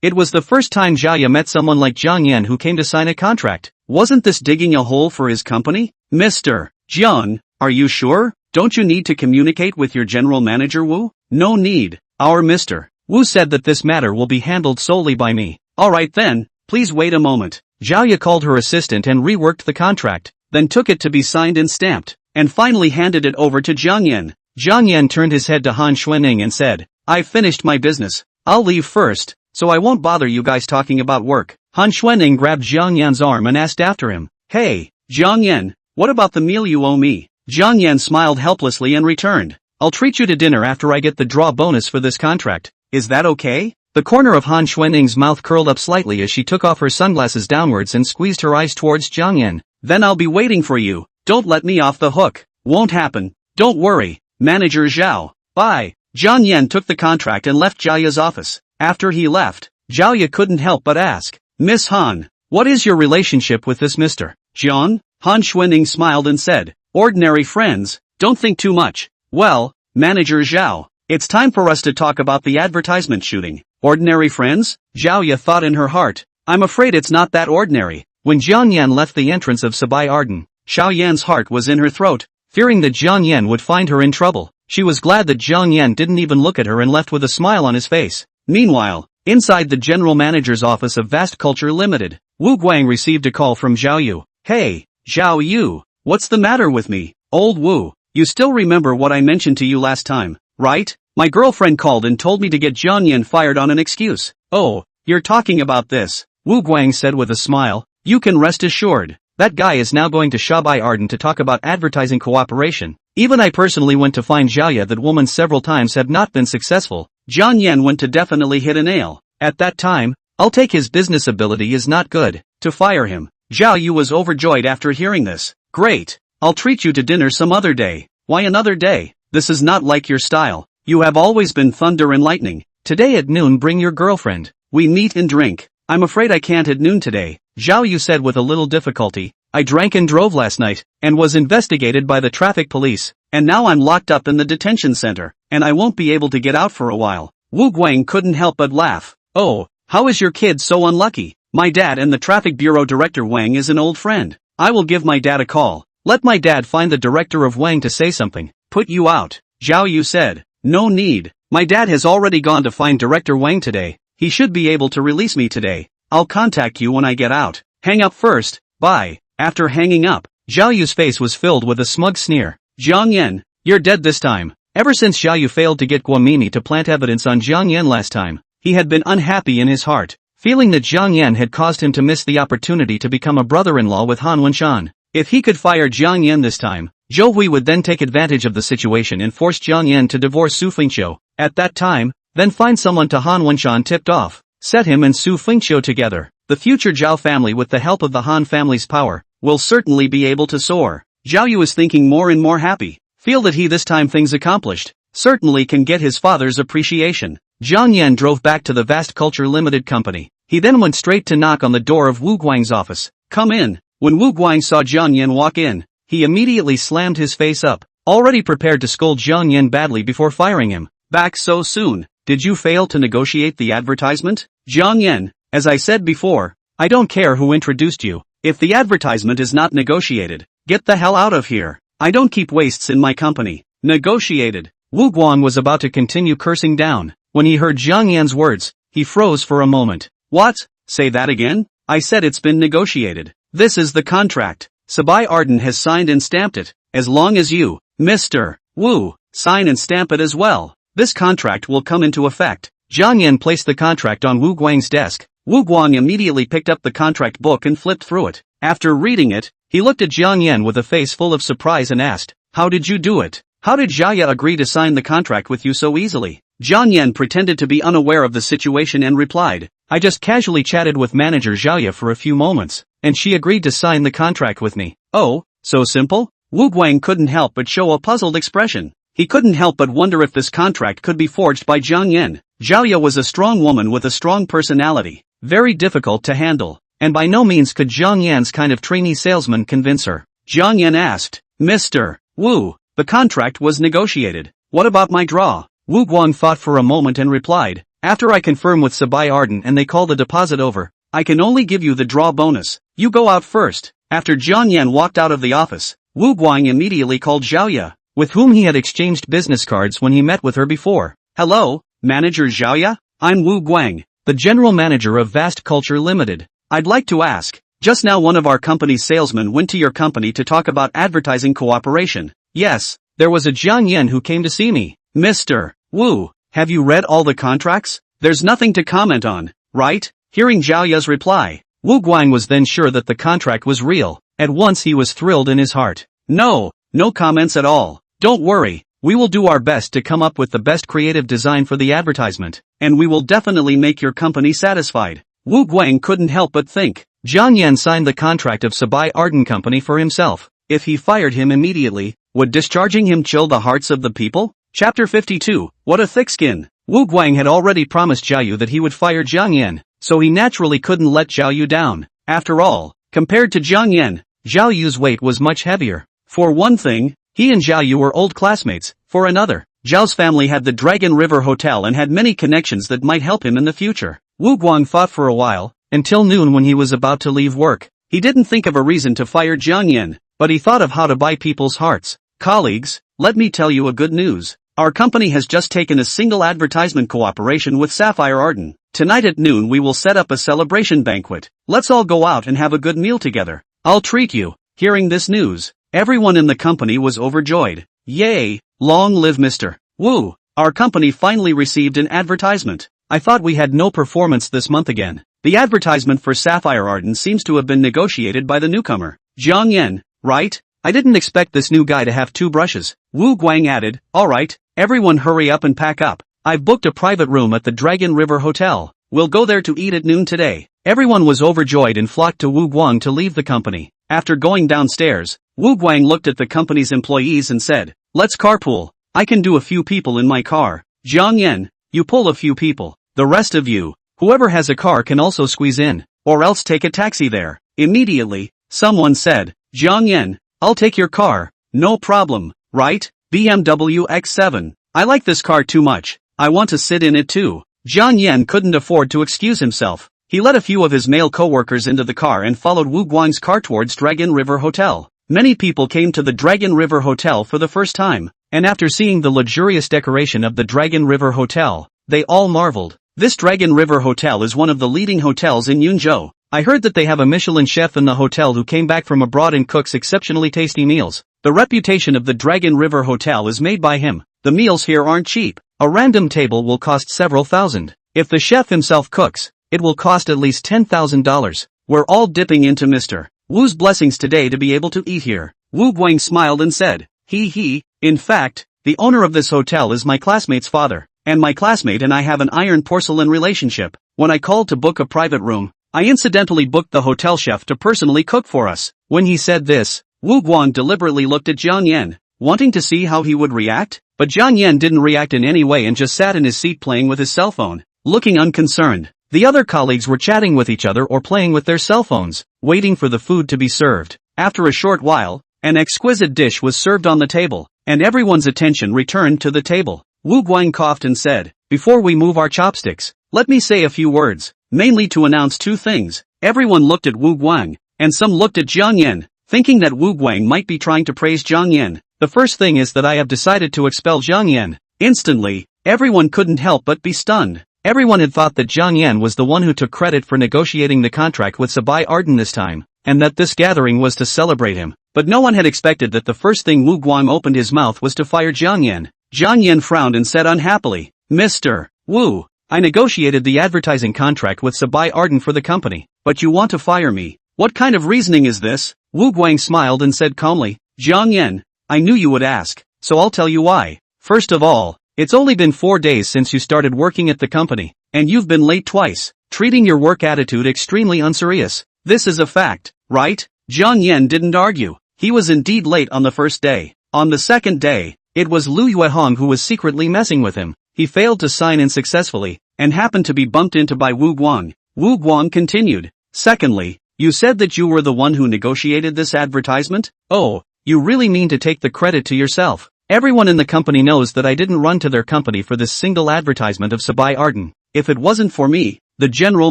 It was the first time Zhao Yu met someone like Jiang Yan who came to sign a contract. Wasn't this digging a hole for his company? "Mr. Jiang, are you sure? Don't you need to communicate with your general manager Wu?" "No need. Our Mr. Wu said that this matter will be handled solely by me." "Alright then, please wait a moment." Zhao Yu called her assistant and reworked the contract, then took it to be signed and stamped, and finally handed it over to Jiang Yan. Jiang Yan turned his head to Han Xuanning and said, "I've finished my business. I'll leave first, so I won't bother you guys talking about work." Han Xuanning grabbed Jiang Yan's arm and asked after him, "Hey, Jiang Yan, what about the meal you owe me?" Jiang Yan smiled helplessly and returned, "I'll treat you to dinner after I get the draw bonus for this contract. Is that okay?" The corner of Han Xuanning's mouth curled up slightly as she took off her sunglasses downwards and squeezed her eyes towards Jiang Yan. "Then I'll be waiting for you. Don't let me off the hook." "Won't happen. Don't worry, Manager Zhao. Bye." Jiang Yan took the contract and left Zhao Yu's office. After he left, Zhao Yu couldn't help but ask, "Miss Han, what is your relationship with this Mr. Jiang?" Han Xuanning smiled and said, "Ordinary friends, don't think too much." "Well, Manager Zhao, it's time for us to talk about the advertisement shooting." "Ordinary friends?" Zhao Yu thought in her heart. "I'm afraid it's not that ordinary." When Jiang Yan left the entrance of Sabai Arden, Xiao Yan's heart was in her throat. Fearing that Jiang Yan would find her in trouble, she was glad that Jiang Yan didn't even look at her and left with a smile on his face. Meanwhile, inside the general manager's office of Vast Culture Limited, Wu Guang received a call from Zhao Yu. "Hey, Zhao Yu, what's the matter with me?" "Old Wu, you still remember what I mentioned to you last time, right? My girlfriend called and told me to get Jiang Yan fired on an excuse." "Oh, you're talking about this," Wu Guang said with a smile. "You can rest assured. That guy is now going to Shabai Arden to talk about advertising cooperation. Even I personally went to find Zhao Yu. That woman several times have not been successful. Jiang Yan went to definitely hit a nail. At that time, I'll take his business ability is not good. To fire him." Zhao Yu was overjoyed after hearing this. "Great. I'll treat you to dinner some other day." "Why another day? This is not like your style. You have always been thunder and lightning." "Today at noon bring your girlfriend. We meet and drink." "I'm afraid I can't at noon today," Zhao Yu said with a little difficulty. "I drank and drove last night, and was investigated by the traffic police, and now I'm locked up in the detention center, and I won't be able to get out for a while." Wu Guang couldn't help but laugh. "Oh, how is your kid so unlucky? My dad and the traffic bureau director Wang is an old friend. I will give my dad a call. Let my dad find the director of Wang to say something." "Put you out," Zhao Yu said. "No need. My dad has already gone to find Director Wang today. He should be able to release me today. I'll contact you when I get out. Hang up first. Bye." After hanging up, Zhao Yu's face was filled with a smug sneer. Jiang Yan, you're dead this time. Ever since Xiao Yu failed to get Guamimi to plant evidence on Jiang Yan last time, he had been unhappy in his heart, feeling that Jiang Yan had caused him to miss the opportunity to become a brother-in-law with Han Wenshan. If he could fire Jiang Yan this time, Zhou Hui would then take advantage of the situation and force Jiang Yan to divorce Su Fengqiu. At that time, then find someone to Han Wenshan tipped off, set him and Su Fengqiu together. The future Zhao family, with the help of the Han family's power, will certainly be able to soar. Zhao Yu is thinking more and more happy. Feel that he this time things accomplished, certainly can get his father's appreciation. Jiang Yan drove back to the Vast Culture Limited company. He then went straight to knock on the door of Wu Guang's office. Come in. When Wu Guang saw Jiang Yan walk in, he immediately slammed his face up, already prepared to scold Jiang Yan badly before firing him. Back so soon? Did you fail to negotiate the advertisement? Jiang Yan, as I said before, I don't care who introduced you. If the advertisement is not negotiated, get the hell out of here. I don't keep wastes in my company. Negotiated. Wu Guang was about to continue cursing down. When he heard Jiang Yan's words, he froze for a moment. What? Say that again? I said it's been negotiated. This is the contract. Sabai Arden has signed and stamped it. As long as you, Mr. Wu, sign and stamp it as well, this contract will come into effect. Jiang Yan placed the contract on Wu Guang's desk. Wu Guang immediately picked up the contract book and flipped through it. After reading it, he looked at Jiang Yan with a face full of surprise and asked, how did you do it? How did Jia agree to sign the contract with you so easily? Jiang Yan pretended to be unaware of the situation and replied, I just casually chatted with manager Xiaoya for a few moments, and she agreed to sign the contract with me. Oh, so simple? Wu Guang couldn't help but show a puzzled expression. He couldn't help but wonder if this contract could be forged by Jiang Yan. Xiaoya was a strong woman with a strong personality, very difficult to handle, and by no means could Jiang Yan's kind of trainee salesman convince her. Jiang Yan asked, Mr. Wu, the contract was negotiated. What about my draw? Wu Guang thought for a moment and replied, after I confirm with Sabai Arden and they call the deposit over, I can only give you the draw bonus. You go out first. After Jiang Yan walked out of the office, Wu Guang immediately called Xiaoya, with whom he had exchanged business cards when he met with her before. Hello, Manager Xiaoya? I'm Wu Guang, the General Manager of Vast Culture Limited. I'd like to ask, just now one of our company's salesmen went to your company to talk about advertising cooperation. Yes, there was a Jiang Yan who came to see me. Mr. Wu, have you read all the contracts? There's nothing to comment on, right? Hearing Xiaoya's reply, Wu Guang was then sure that the contract was real. At once he was thrilled in his heart. No comments at all. Don't worry, we will do our best to come up with the best creative design for the advertisement, and we will definitely make your company satisfied. Wu Guang couldn't help but think. Jiang Yan signed the contract of Sabai Arden Company for himself. If he fired him immediately, would discharging him chill the hearts of the people? Chapter 52, What a Thick Skin. Wu Guang had already promised Xiao Yu that he would fire Jiang Yan, so he naturally couldn't let Xiao Yu down. After all, compared to Jiang Yan, Xiao Yu's weight was much heavier. For one thing, he and Xiao Yu were old classmates. For another, Zhao's family had the Dragon River Hotel and had many connections that might help him in the future. Wu Guang thought for a while, until noon when he was about to leave work. He didn't think of a reason to fire Jiang Yan, but he thought of how to buy people's hearts. Colleagues, let me tell you a good news. Our company has just taken a single advertisement cooperation with Sapphire Arden. Tonight at noon we will set up a celebration banquet. Let's all go out and have a good meal together. I'll treat you. Hearing this news, everyone in the company was overjoyed. Yay, long live Mr. Wu. Our company finally received an advertisement. I thought we had no performance this month again. The advertisement for Sapphire Arden seems to have been negotiated by the newcomer. Jiang Yan, right? I didn't expect this new guy to have two brushes. Wu Guang added, alright, everyone hurry up and pack up. I've booked a private room at the Dragon River Hotel. We'll go there to eat at noon today. Everyone was overjoyed and flocked to Wu Guang to leave the company. After going downstairs, Wu Guang looked at the company's employees and said, let's carpool. I can do a few people in my car. Jiang Yan, you pull a few people. The rest of you, whoever has a car can also squeeze in, or else take a taxi there. Immediately, someone said, Jiang Yan, I'll take your car, no problem, right? BMW X7. I like this car too much. I want to sit in it too. Jiang Yan couldn't afford to excuse himself. He led a few of his male co-workers into the car and followed Wu Guang's car towards Dragon River Hotel. Many people came to the Dragon River Hotel for the first time, and after seeing the luxurious decoration of the Dragon River Hotel, they all marveled. This Dragon River Hotel is one of the leading hotels in Yunzhou. I heard that they have a Michelin chef in the hotel who came back from abroad and cooks exceptionally tasty meals. The reputation of the Dragon River Hotel is made by him. The meals here aren't cheap. A random table will cost several thousand. If the chef himself cooks, it will cost at least $10,000. We're all dipping into Mr. Wu's blessings today to be able to eat here. Wu Guang smiled and said, in fact, the owner of this hotel is my classmate's father, and my classmate and I have an iron porcelain relationship. When I called to book a private room, I incidentally booked the hotel chef to personally cook for us. When he said this, Wu Guang deliberately looked at Jiang Yan, wanting to see how he would react, but Jiang Yan didn't react in any way and just sat in his seat playing with his cell phone, looking unconcerned. The other colleagues were chatting with each other or playing with their cell phones, waiting for the food to be served. After a short while, an exquisite dish was served on the table, and everyone's attention returned to the table. Wu Guang coughed and said, "Before we move our chopsticks, let me say a few words, mainly to announce two things." Everyone looked at Wu Guang, and some looked at Jiang Yan, thinking that Wu Guang might be trying to praise Jiang Yan. The first thing is that I have decided to expel Jiang Yan. Instantly, everyone couldn't help but be stunned. Everyone had thought that Jiang Yan was the one who took credit for negotiating the contract with Sabai Arden this time, and that this gathering was to celebrate him. But no one had expected that the first thing Wu Guang opened his mouth was to fire Jiang Yan. Jiang Yan frowned and said unhappily, "Mr. Wu, I negotiated the advertising contract with Sabai Arden for the company, but you want to fire me. What kind of reasoning is this?" Wu Guang smiled and said calmly, "Jiang Yan, I knew you would ask, so I'll tell you why. First of all, it's only been 4 days since you started working at the company, and you've been late twice, treating your work attitude extremely unserious. This is a fact, right?" Jiang Yan didn't argue. He was indeed late on the first day. On the second day, it was Lu Yuehong who was secretly messing with him. He failed to sign in successfully, and happened to be bumped into by Wu Guang. Wu Guang continued, "Secondly, you said that you were the one who negotiated this advertisement? Oh, you really mean to take the credit to yourself? Everyone in the company knows that I didn't run to their company for this single advertisement of Sabai Arden. If it wasn't for me, the general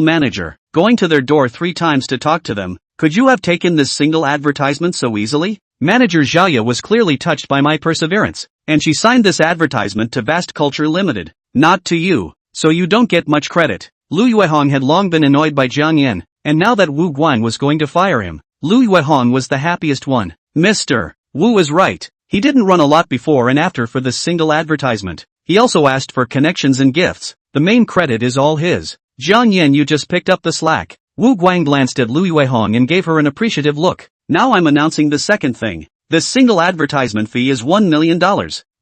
manager, going to their door 3 times to talk to them, could you have taken this single advertisement so easily?" Manager Zhaya was clearly touched by my perseverance, and she signed this advertisement to Vast Culture Limited, not to you, so you don't get much credit. Lu Yuehong had long been annoyed by Jiang Yan, and now that Wu Guang was going to fire him, Lu Yuehong was the happiest one. Mr. Wu was right. He didn't run a lot before and after for this single advertisement. He also asked for connections and gifts. The main credit is all his. Jiang Yan, you just picked up the slack. Wu Guang glanced at Lu Yuehong and gave her an appreciative look. Now I'm announcing the second thing. This single advertisement fee is $1 million.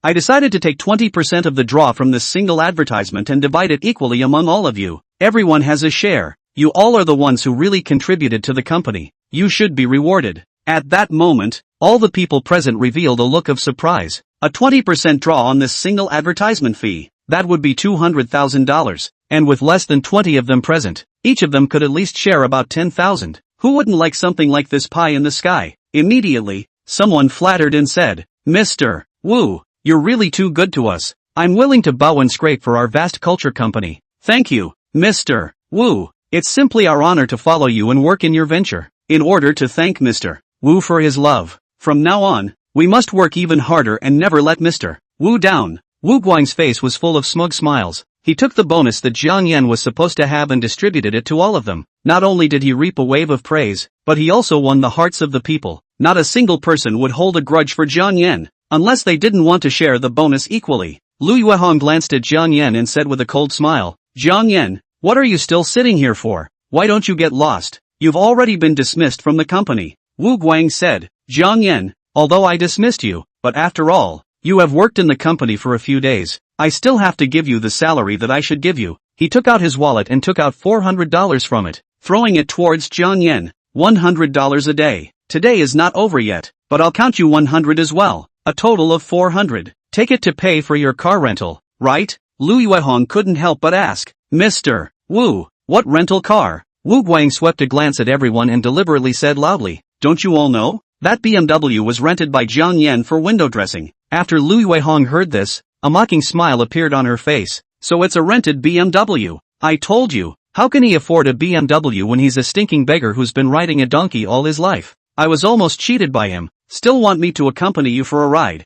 I decided to take 20% of the draw from this single advertisement and divide it equally among all of you. Everyone has a share. You all are the ones who really contributed to the company. You should be rewarded. At that moment, all the people present revealed a look of surprise. A 20% draw on this single advertisement fee. That would be $200,000. And with less than 20 of them present, each of them could at least share about 10,000. Who wouldn't like something like this pie in the sky? Immediately, someone flattered and said, "Mr. Wu, you're really too good to us. I'm willing to bow and scrape for our Vast Culture Company." "Thank you, Mr. Wu. It's simply our honor to follow you and work in your venture." In order to thank Mr. Wu for his love, from now on, we must work even harder and never let Mr. Wu down. Wu Guang's face was full of smug smiles. He took the bonus that Jiang Yan was supposed to have and distributed it to all of them. Not only did he reap a wave of praise, but he also won the hearts of the people. Not a single person would hold a grudge for Jiang Yan, unless they didn't want to share the bonus equally. Lu Yuehong glanced at Jiang Yan and said with a cold smile, "Jiang Yan, what are you still sitting here for? Why don't you get lost? You've already been dismissed from the company." Wu Guang said, "Jiang Yan, although I dismissed you, but after all, you have worked in the company for a few days. I still have to give you the salary that I should give you." He took out his wallet and took out $400 from it, throwing it towards Jiang Yan. $100 a day. Today is not over yet, but I'll count you 100 as well. A total of 400. Take it to pay for your car rental, right? Lu Yuehong couldn't help but ask, "Mr. Wu, what rental car?" Wu Guang swept a glance at everyone and deliberately said loudly, "Don't you all know? That BMW was rented by Jiang Yan for window dressing." After Lu Yuehong heard this, a mocking smile appeared on her face. "So it's a rented BMW. I told you. How can he afford a BMW when he's a stinking beggar who's been riding a donkey all his life? I was almost cheated by him. Still want me to accompany you for a ride?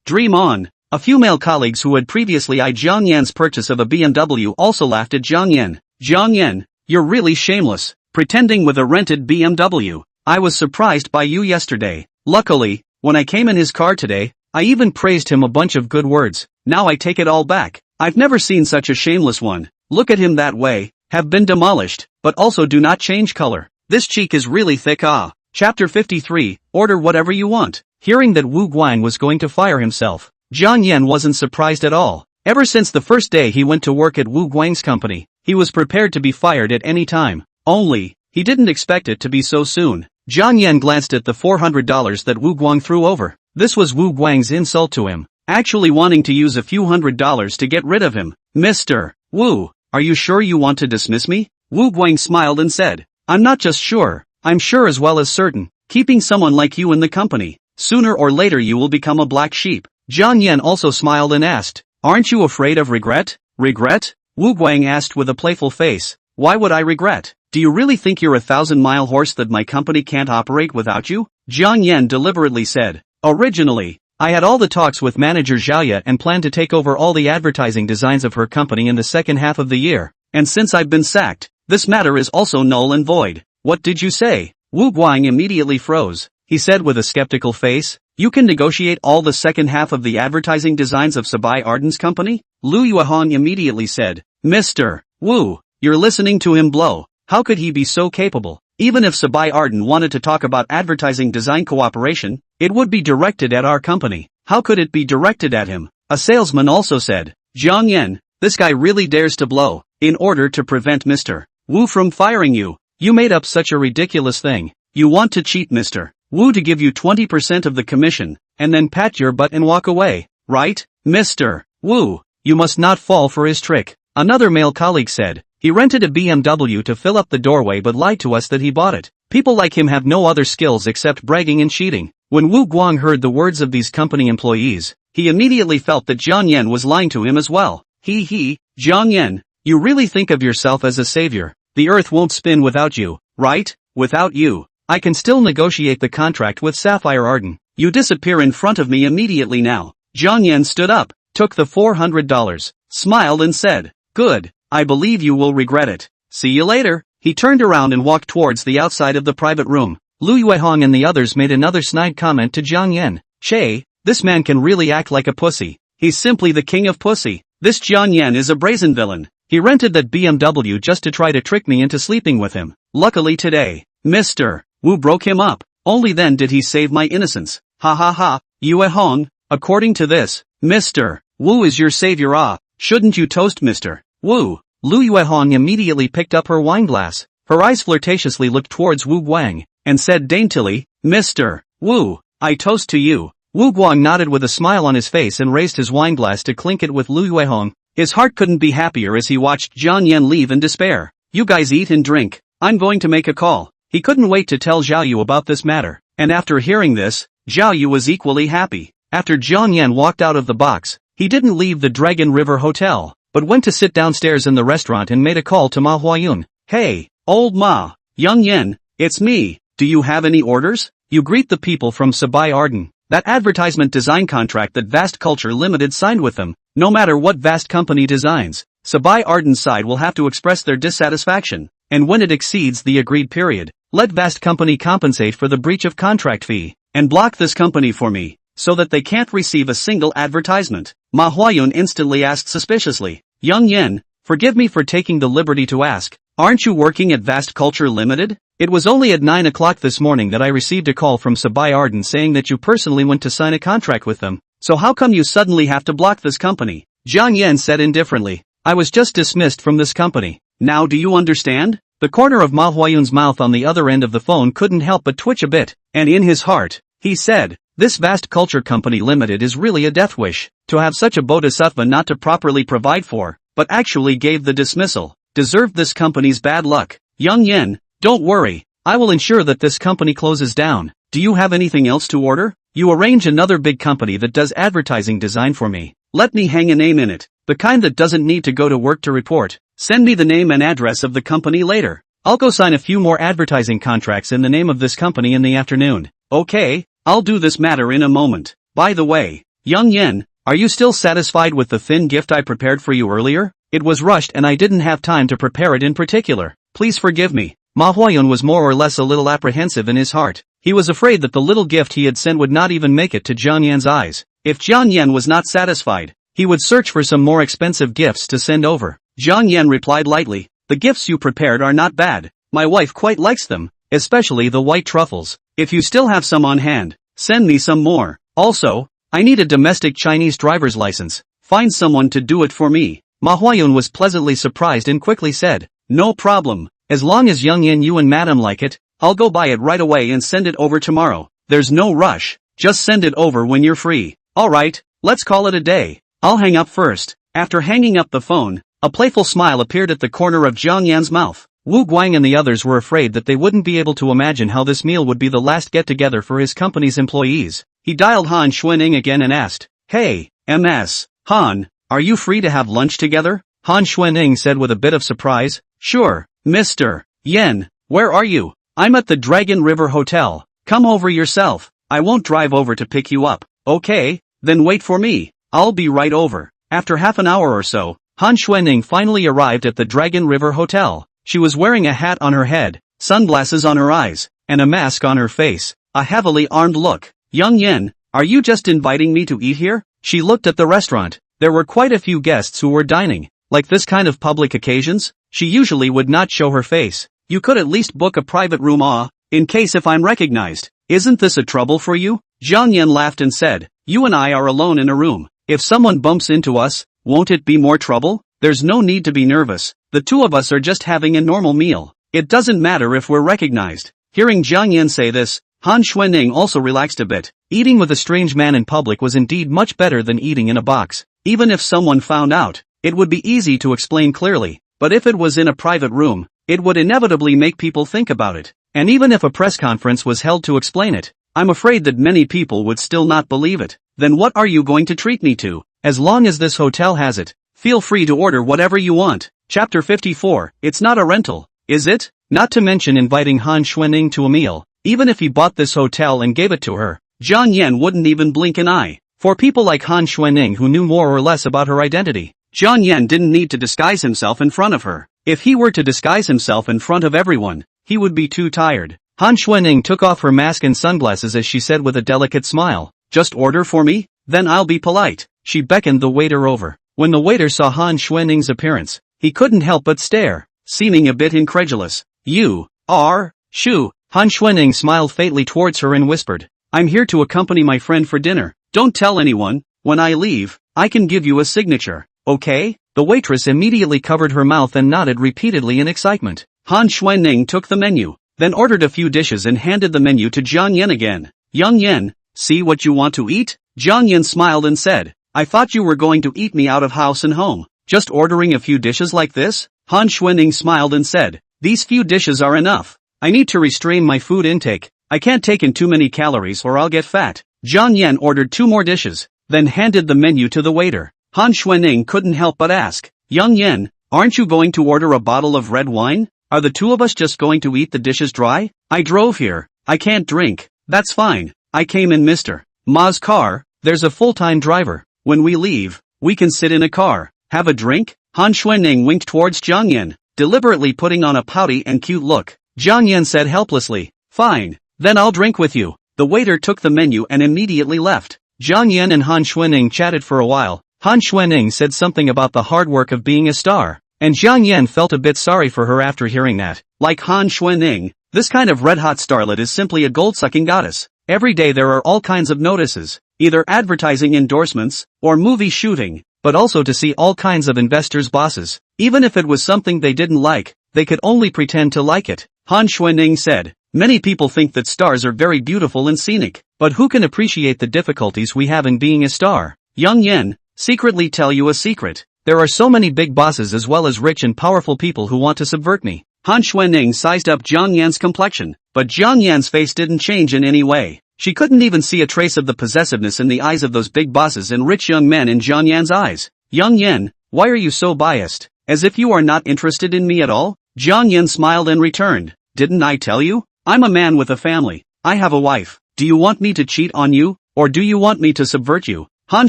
Dream on." A few male colleagues who had previously eyed Jiang Yan's purchase of a BMW also laughed at Jiang Yan. "Jiang Yan, you're really shameless, pretending with a rented BMW. I was surprised by you yesterday. Luckily, When I came in his car today, I even praised him a bunch of good words. Now I take it all back. I've never seen such a shameless one. Look at him that way. Have been demolished, but also do not change color. This cheek is really thick. Chapter 53, Order whatever you want. Hearing that Wu Guang was going to fire himself, Jiang Yan wasn't surprised at all. Ever since the first day he went to work at Wu Guang's company, he was prepared to be fired at any time. Only, he didn't expect it to be so soon. Jiang Yan glanced at the $400 that Wu Guang threw over. This was Wu Guang's insult to him, actually wanting to use a few $100s to get rid of him. Mr. Wu, are you sure you want to dismiss me? Wu Guang smiled and said, I'm not just sure, I'm sure as well as certain. Keeping someone like you in the company, sooner or later you will become a black sheep. Jiang Yan also smiled and asked, aren't you afraid of regret? Regret? Wu Guang asked with a playful face. Why would I regret? Do you really think you're a 1,000-mile horse that my company can't operate without you? Jiang Yan deliberately said. Originally, I had all the talks with manager Zhao and planned to take over all the advertising designs of her company in the second half of the year. And since I've been sacked, this matter is also null and void. What did you say? Wu Guang immediately froze. He said with a skeptical face, you can negotiate all the second half of the advertising designs of Sabai Arden's company? Lu Yuehong immediately said, Mr. Wu, you're listening to him blow. How could he be so capable? Even if Sabai Arden wanted to talk about advertising design cooperation, it would be directed at our company. How could it be directed at him? A salesman also said, Jiang Yan, this guy really dares to blow. In order to prevent Mr. Wu from firing you, you made up such a ridiculous thing. You want to cheat Mr. Wu to give you 20% of the commission, and then pat your butt and walk away, right? Mr. Wu, you must not fall for his trick. Another male colleague said, he rented a BMW to fill up the doorway but lied to us that he bought it. People like him have no other skills except bragging and cheating. When Wu Guang heard the words of these company employees, he immediately felt that Jiang Yan was lying to him as well. Jiang Yan, you really think of yourself as a savior. The earth won't spin without you, right? Without you, I can still negotiate the contract with Sapphire Arden. You disappear in front of me immediately now. Jiang Yan stood up, took the $400, smiled and said, good, I believe you will regret it. See you later. He turned around and walked towards the outside of the private room. Lu Yuehong and the others made another snide comment to Jiang Yan. Che, this man can really act like a pussy. He's simply the king of pussy. This Jiang Yan is a brazen villain. He rented that BMW just to try to trick me into sleeping with him. Luckily today, Mr. Wu broke him up. Only then did he save my innocence. Ha ha ha, Yuehong, according to this, Mr. Wu is your savior. Shouldn't you toast Mr. Wu? Lu Yuehong immediately picked up her wineglass. Her eyes flirtatiously looked towards Wu Guang, and said daintily, Mr. Wu, I toast to you. Wu Guang nodded with a smile on his face and raised his wineglass to clink it with Lu Yuehong. His heart couldn't be happier as he watched Jiang Yan leave in despair. You guys eat and drink. I'm going to make a call. He couldn't wait to tell Zhao Yu about this matter. And after hearing this, Zhao Yu was equally happy. After Jiang Yan walked out of the box, he didn't leave the Dragon River Hotel, but went to sit downstairs in the restaurant and made a call to Ma Huayun. Hey, old Ma, Young Yan, it's me. Do you have any orders? You greet the people from Sabai Arden. That advertisement design contract that Vast Culture Limited signed with them. No matter what Vast Company designs, Sabai Arden's side will have to express their dissatisfaction, and when it exceeds the agreed period, let Vast Company compensate for the breach of contract fee, and block this company for me, so that they can't receive a single advertisement. Ma Huayun instantly asked suspiciously, Young Yan, forgive me for taking the liberty to ask, aren't you working at Vast Culture Limited? It was only at 9 o'clock this morning that I received a call from Sabai Arden saying that you personally went to sign a contract with them, so how come you suddenly have to block this company? Jiang Yan said indifferently, I was just dismissed from this company. Now do you understand? The corner of Ma Huayun's mouth on the other end of the phone couldn't help but twitch a bit, and in his heart, he said, this Vast Culture Company Limited is really a death wish, to have such a bodhisattva not to properly provide for, but actually gave the dismissal, deserved this company's bad luck. Young Yan, don't worry, I will ensure that this company closes down. Do you have anything else to order? You arrange another big company that does advertising design for me. Let me hang a name in it, the kind that doesn't need to go to work to report. Send me the name and address of the company later. I'll go sign a few more advertising contracts in the name of this company in the afternoon. Okay, I'll do this matter in a moment. By the way, Young Yan, are you still satisfied with the thin gift I prepared for you earlier? It was rushed and I didn't have time to prepare it in particular. Please forgive me. Ma Huayun was more or less a little apprehensive in his heart. He was afraid that the little gift he had sent would not even make it to Jiang Yan's eyes. If Jiang Yan was not satisfied, he would search for some more expensive gifts to send over. Jiang Yan replied lightly, "The gifts you prepared are not bad. My wife quite likes them, especially the white truffles. If you still have some on hand, send me some more. Also, I need a domestic Chinese driver's license. Find someone to do it for me." Manhwa was pleasantly surprised and quickly said, "No problem. As long as Jiang Yan, you and madam like it, I'll go buy it right away and send it over tomorrow. There's no rush. Just send it over when you're free." "Alright, let's call it a day. I'll hang up first." After hanging up the phone, a playful smile appeared at the corner of Jiang Yan's mouth. Wu Guang and the others were afraid that they wouldn't be able to imagine how this meal would be the last get-together for his company's employees. He dialed Han Xuanning again and asked, "Hey, MS. Han, are you free to have lunch together?" Han Xuanning said with a bit of surprise, "Sure, Mr. Yan. Where are you?" "I'm at the Dragon River Hotel. Come over yourself. I won't drive over to pick you up." "Okay, then wait for me. I'll be right over." After half an hour or so, Han Xuanning finally arrived at the Dragon River Hotel. She was wearing a hat on her head, sunglasses on her eyes, and a mask on her face, a heavily armed look. "Jiang Yan, are you just inviting me to eat here?" She looked at the restaurant. There were quite a few guests who were dining. Like this kind of public occasions, she usually would not show her face. "You could at least book a private room in case if I'm recognized. Isn't this a trouble for you?" Jiang Yan laughed and said, "You and I are alone in a room. If someone bumps into us, won't it be more trouble? There's no need to be nervous. The two of us are just having a normal meal. It doesn't matter if we're recognized." Hearing Jiang Yan say this, Han Xuanning also relaxed a bit. Eating with a strange man in public was indeed much better than eating in a box. Even if someone found out, it would be easy to explain clearly, but if it was in a private room, it would inevitably make people think about it. And even if a press conference was held to explain it, I'm afraid that many people would still not believe it. "Then what are you going to treat me to? As long as this hotel has it, feel free to order whatever you want." Chapter 54, It's not a rental, is it? Not to mention inviting Han Xuanning to a meal. Even if he bought this hotel and gave it to her, Jiang Yan wouldn't even blink an eye. For people like Han Xuanning who knew more or less about her identity, Jiang Yan didn't need to disguise himself in front of her. If he were to disguise himself in front of everyone, he would be too tired. Han Xuanning took off her mask and sunglasses as she said with a delicate smile, "Just order for me? Then I'll be polite." She beckoned the waiter over. When the waiter saw Han Xuanning's appearance, he couldn't help but stare, seeming a bit incredulous. "You are Shu." Han Xuanning smiled faintly towards her and whispered, "I'm here to accompany my friend for dinner. Don't tell anyone. When I leave, I can give you a signature. Okay?" The waitress immediately covered her mouth and nodded repeatedly in excitement. Han Xuanning took the menu, then ordered a few dishes and handed the menu to Jiang Yan again. "Jiang Yan, see what you want to eat?" Jiang Yan smiled and said, "I thought you were going to eat me out of house and home. Just ordering a few dishes like this?" Han Xuanning smiled and said, "These few dishes are enough. I need to restrain my food intake. I can't take in too many calories or I'll get fat." Jiang Yan ordered 2 more dishes, then handed the menu to the waiter. Han Xuanning couldn't help but ask, "Jiang Yan, aren't you going to order a bottle of red wine? Are the two of us just going to eat the dishes dry?" "I drove here. I can't drink." "That's fine. I came in Mr. Ma's car. There's a full-time driver. When we leave, we can sit in a car. Have a drink?" Han Xuanning winked towards Jiang Yan, deliberately putting on a pouty and cute look. Jiang Yan said helplessly, "Fine, then I'll drink with you." The waiter took the menu and immediately left. Jiang Yan and Han Xuanning chatted for a while. Han Xuanning said something about the hard work of being a star, and Jiang Yan felt a bit sorry for her after hearing that. Like Han Xuanning, this kind of red-hot starlet is simply a gold-sucking goddess. Every day there are all kinds of notices, either advertising endorsements, or movie shooting, but also to see all kinds of investors' bosses. Even if it was something they didn't like, they could only pretend to like it. Han Xuanning said, "Many people think that stars are very beautiful and scenic, but who can appreciate the difficulties we have in being a star?" Jiang Yan, secretly tell you a secret. There are so many big bosses as well as rich and powerful people who want to subvert me. Han Xuanning sized up Jiang Yan's complexion, but Jiang Yan's face didn't change in any way. She couldn't even see a trace of the possessiveness in the eyes of those big bosses and rich young men in Jiang Yan's eyes. "Jiang Yan, why are you so biased? As if you are not interested in me at all?" Jiang Yan smiled and returned, "Didn't I tell you? I'm a man with a family. I have a wife. Do you want me to cheat on you, or do you want me to subvert you?" Han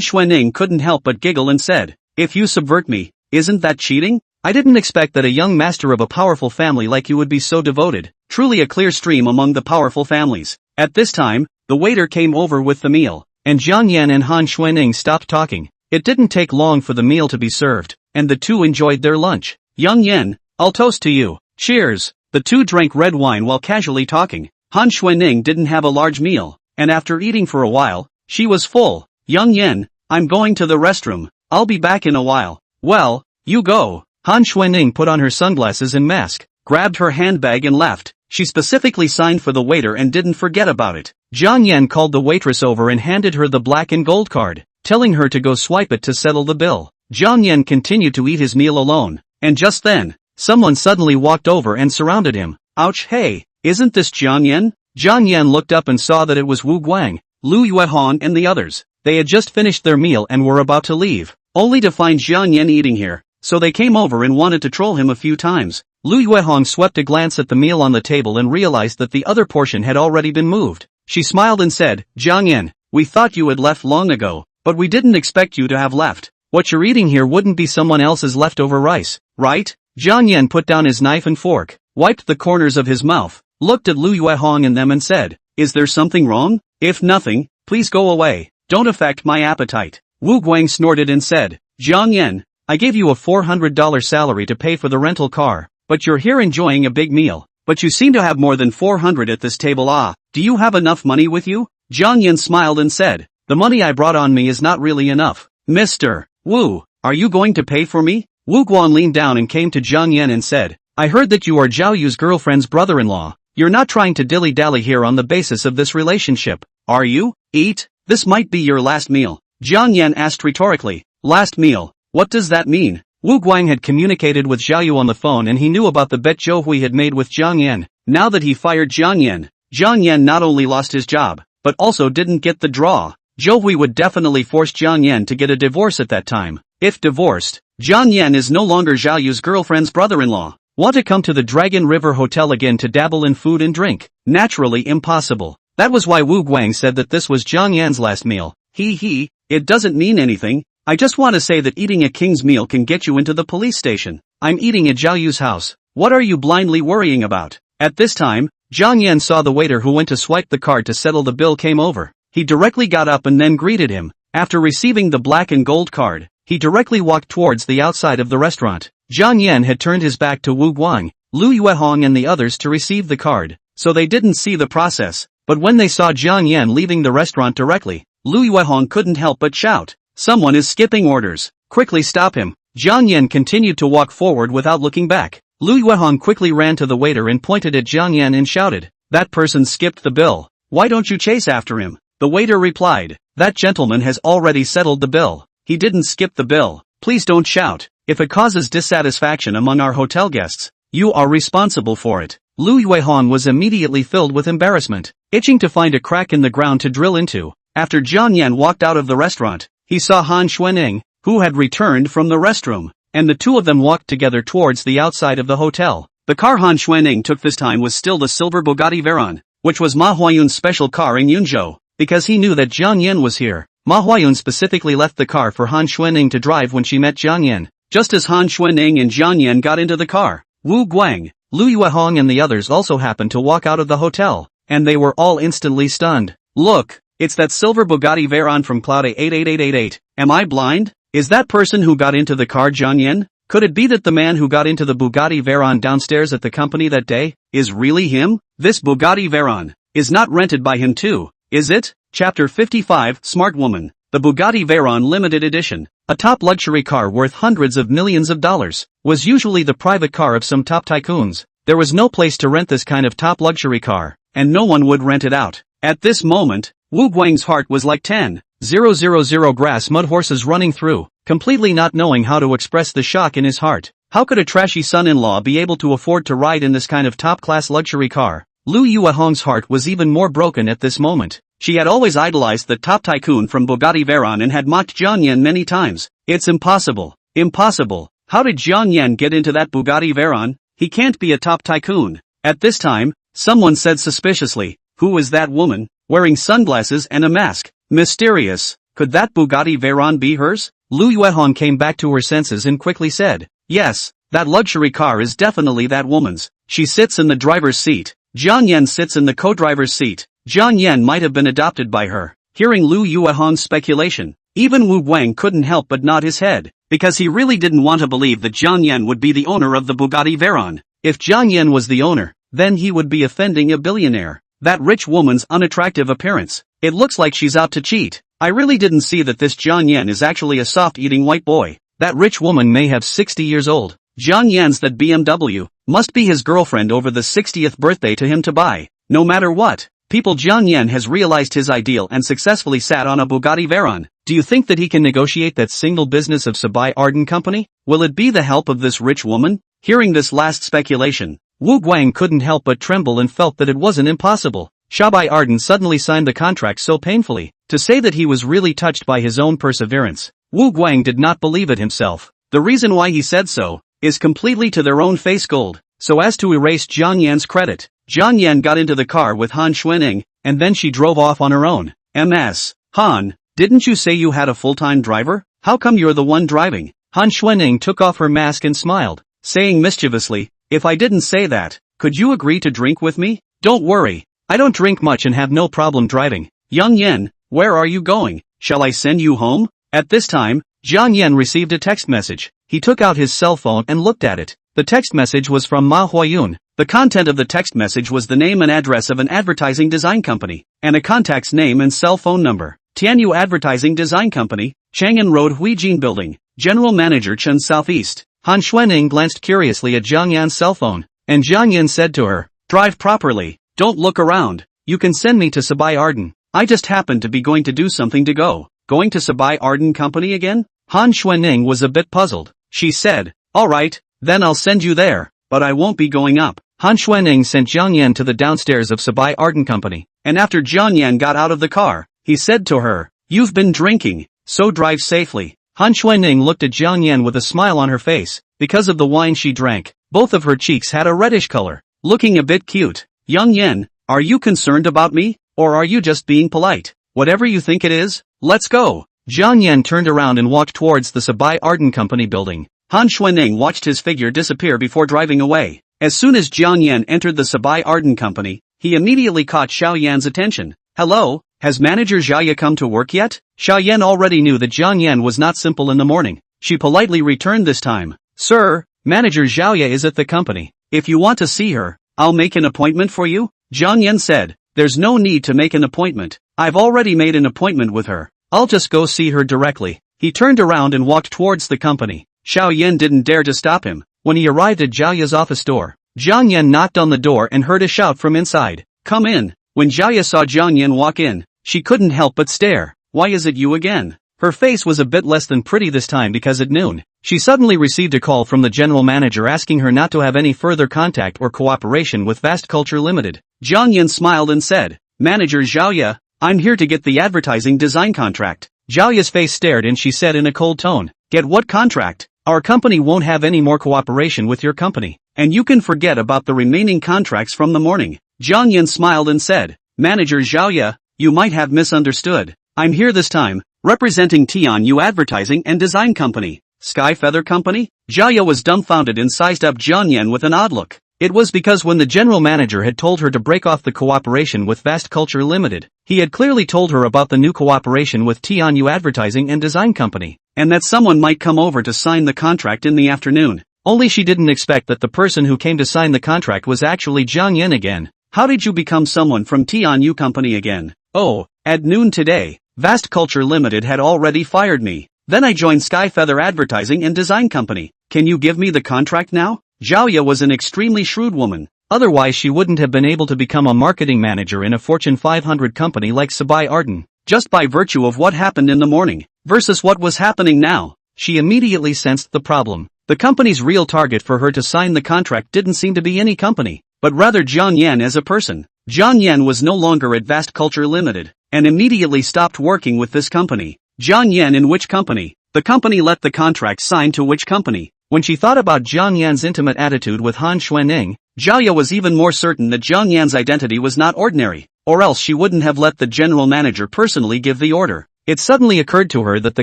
Xuanning couldn't help but giggle and said, "If you subvert me, isn't that cheating? I didn't expect that a young master of a powerful family like you would be so devoted. Truly a clear stream among the powerful families." At this time, the waiter came over with the meal, and Jiang Yan and Han Xuanning stopped talking. It didn't take long for the meal to be served, and the two enjoyed their lunch. Jiang Yan, I'll toast to you. Cheers. The two drank red wine while casually talking. Han Xuanning didn't have a large meal, and after eating for a while, she was full. Jiang Yan, I'm going to the restroom. I'll be back in a while. Well, you go. Han Xuanning put on her sunglasses and mask, grabbed her handbag and left. She specifically signed for the waiter and didn't forget about it. Jiang Yan called the waitress over and handed her the black and gold card, telling her to go swipe it to settle the bill. Jiang Yan continued to eat his meal alone, and just then, someone suddenly walked over and surrounded him. Ouch, hey, isn't this Jiang Yan? Jiang Yan looked up and saw that it was Wu Guang, Lu Yuehong and the others. They had just finished their meal and were about to leave, only to find Jiang Yan eating here, so they came over and wanted to troll him a few times. Lu Yuehong swept a glance at the meal on the table and realized that the other portion had already been moved. She smiled and said, Jiang Yan, we thought you had left long ago, but we didn't expect you to have left. What you're eating here wouldn't be someone else's leftover rice, right? Jiang Yan put down his knife and fork, wiped the corners of his mouth, looked at Lu Yuehong and them and said, is there something wrong? If nothing, please go away. Don't affect my appetite. Wu Guang snorted and said, Jiang Yan, I gave you a $400 salary to pay for the rental car, but you're here enjoying a big meal. But you seem to have more than 400 at this table. Do you have enough money with you? Jiang Yan smiled and said, the money I brought on me is not really enough. Mr. Wu, are you going to pay for me? Wu Guang leaned down and came to Jiang Yan and said, I heard that you are Zhao Yu's girlfriend's brother-in-law. You're not trying to dilly-dally here on the basis of this relationship, are you? Eat, this might be your last meal. Jiang Yan asked rhetorically, last meal, what does that mean? Wu Guang had communicated with Zhao Yu on the phone and he knew about the bet Zhou Hui had made with Jiang Yan. Now that he fired Jiang Yan not only lost his job, but also didn't get the draw. Zhou Hui would definitely force Jiang Yan to get a divorce at that time. If divorced, Jiang Yan is no longer Zhao Yu's girlfriend's brother-in-law. Want to come to the Dragon River Hotel again to dabble in food and drink? Naturally impossible. That was why Wu Guang said that this was Jiang Yan's last meal. It doesn't mean anything. I just want to say that eating a king's meal can get you into the police station. I'm eating at Zhao Yu's house. What are you blindly worrying about? At this time, Jiang Yan saw the waiter who went to swipe the card to settle the bill came over. He directly got up and then greeted him. After receiving the black and gold card, he directly walked towards the outside of the restaurant. Jiang Yan had turned his back to Wu Guang, Lu Yuehong and the others to receive the card, so they didn't see the process. But when they saw Jiang Yan leaving the restaurant directly, Lu Yuehong couldn't help but shout, someone is skipping orders. Quickly stop him. Jiang Yan continued to walk forward without looking back. Lu Yuehong quickly ran to the waiter and pointed at Jiang Yan and shouted, that person skipped the bill. Why don't you chase after him? The waiter replied, that gentleman has already settled the bill. He didn't skip the bill. Please don't shout. If it causes dissatisfaction among our hotel guests, you are responsible for it. Lu Yuehong was immediately filled with embarrassment, itching to find a crack in the ground to drill into. After Jiang Yan walked out of the restaurant, he saw Han Xuanning, who had returned from the restroom, and the two of them walked together towards the outside of the hotel. The car Han Xuanning took this time was still the silver Bugatti Veyron, which was Ma Huayun's special car in Yunzhou. Because he knew that Jiang Yan was here, Ma Huayun specifically left the car for Han Xuanning to drive when she met Jiang Yan. Just as Han Xuanning and Jiang Yan got into the car, Wu Guang, Lu Yuehong and the others also happened to walk out of the hotel, and they were all instantly stunned. Look, it's that silver Bugatti Veyron from Cloud 88888. Am I blind? Is that person who got into the car Jiang Yan? Could it be that the man who got into the Bugatti Veyron downstairs at the company that day is really him? This Bugatti Veyron is not rented by him too, is it? Chapter 55, Smart Woman. The Bugatti Veyron Limited Edition, a top luxury car worth hundreds of millions of dollars, was usually the private car of some top tycoons. There was no place to rent this kind of top luxury car, and no one would rent it out. At this moment, Wu Guang's heart was like 10,000 grass mud horses running through, completely not knowing how to express the shock in his heart. How could a trashy son-in-law be able to afford to ride in this kind of top-class luxury car? Lu Yuehong's heart was even more broken at this moment. She had always idolized the top tycoon from Bugatti Veyron and had mocked Jiang Yan many times. It's impossible. Impossible. How did Jiang Yan get into that Bugatti Veyron? He can't be a top tycoon. At this time, someone said suspiciously, who is that woman, wearing sunglasses and a mask? Mysterious. Could that Bugatti Veyron be hers? Lu Yuehong came back to her senses and quickly said, yes, that luxury car is definitely that woman's. She sits in the driver's seat. Jiang Yan sits in the co-driver's seat. Jiang Yan might have been adopted by her. Hearing Lu Yuehong's speculation, even Wu Guang couldn't help but nod his head, because he really didn't want to believe that Jiang Yan would be the owner of the Bugatti Veyron. If Jiang Yan was the owner, then he would be offending a billionaire. That rich woman's unattractive appearance. It looks like she's out to cheat. I really didn't see that this Jiang Yan is actually a soft-eating white boy. That rich woman may have 60 years old. Jiang Yan's that BMW must be his girlfriend over the 60th birthday to him to buy. No matter what, Jiang Yan has realized his ideal and successfully sat on a Bugatti Veyron. Do you think that he can negotiate that single business of Sabai Arden Company? Will it be the help of this rich woman? Hearing this last speculation, Wu Guang couldn't help but tremble and felt that it wasn't impossible. Sabai Arden suddenly signed the contract so painfully. To say that he was really touched by his own perseverance, Wu Guang did not believe it himself. The reason why he said so is completely to their own face gold, so as to erase Jiang Yan's credit. Jiang Yan got into the car with Han Xuanning, and then she drove off on her own. Ms. Han, didn't you say you had a full-time driver? How come you're the one driving? Han Xuanning took off her mask and smiled, saying mischievously, if I didn't say that, could you agree to drink with me? Don't worry, I don't drink much and have no problem driving. Jiang Yan, where are you going? Shall I send you home? At this time, Jiang Yan received a text message. He took out his cell phone and looked at it. The text message was from Ma Huayun. The content of the text message was the name and address of an advertising design company, and a contact's name and cell phone number. Tianyu Advertising Design Company, Chang'an Road Huijin Building, General Manager Chen Southeast. Han Xuanning glanced curiously at Jiang Yan's cell phone, and Jiang Yan said to her, drive properly, don't look around, you can send me to Sabai Arden. I just happened to be going to do something to go. Going to Sabai Arden Company again? Han Xuanning was a bit puzzled. She said, alright, then I'll send you there, but I won't be going up. Han Xuanning sent Jiang Yan to the downstairs of Sabai Arden Company, and after Jiang Yan got out of the car, he said to her, you've been drinking, so drive safely. Han Xuanning looked at Jiang Yan with a smile on her face. Because of the wine she drank, both of her cheeks had a reddish color, looking a bit cute. Jiang Yan, are you concerned about me, or are you just being polite? Whatever you think it is, let's go. Jiang Yan turned around and walked towards the Sabai Arden Company building. Han Xuanning watched his figure disappear before driving away. As soon as Jiang Yan entered the Sabai Arden Company, he immediately caught Xiao Yan's attention. Hello, has manager Xiaoya come to work yet? Xiao Yan already knew that Jiang Yan was not simple in the morning. She politely returned this time. Sir, manager Xiaoya is at the company. If you want to see her, I'll make an appointment for you? Jiang Yan said. There's no need to make an appointment. I've already made an appointment with her. I'll just go see her directly. He turned around and walked towards the company. Xiao Yan didn't dare to stop him. When he arrived at Xiaoya's office door, Jiang Yan knocked on the door and heard a shout from inside. Come in. When Xiaoya saw Jiang Yan walk in, she couldn't help but stare. Why is it you again? Her face was a bit less than pretty this time because at noon, she suddenly received a call from the general manager asking her not to have any further contact or cooperation with Vast Culture Limited. Jiang Yan smiled and said, Manager Xiaoya, I'm here to get the advertising design contract. Xiaoya's face stared and she said in a cold tone, Get what contract? Our company won't have any more cooperation with your company, and you can forget about the remaining contracts from the morning. Jiang Yan smiled and said, Manager Xiaoya, you might have misunderstood. I'm here this time, representing Tianyu Advertising and Design Company. Sky Feather Company? Xiaoya was dumbfounded and sized up Jiang Yan with an odd look. It was because when the general manager had told her to break off the cooperation with Vast Culture Limited, he had clearly told her about the new cooperation with Tianyu Advertising and Design Company, and that someone might come over to sign the contract in the afternoon. Only she didn't expect that the person who came to sign the contract was actually Jiang Yan again. How did you become someone from Tianyu Company again? Oh, at noon today, Vast Culture Limited had already fired me. Then I joined Sky Feather Advertising and Design Company. Can you give me the contract now? Xiaoya was an extremely shrewd woman. Otherwise she wouldn't have been able to become a marketing manager in a Fortune 500 company like Sabai Arden. Just by virtue of what happened in the morning, versus what was happening now, she immediately sensed the problem. The company's real target for her to sign the contract didn't seem to be any company, but rather Jiang Yan as a person. Jiang Yan was no longer at Vast Culture Limited, and immediately stopped working with this company. Jiang Yan in which company? The company let the contract sign to which company? When she thought about Jiang Yan's intimate attitude with Han Xuanning, Xiaoya was even more certain that Jiang Yan's identity was not ordinary, or else she wouldn't have let the general manager personally give the order. It suddenly occurred to her that the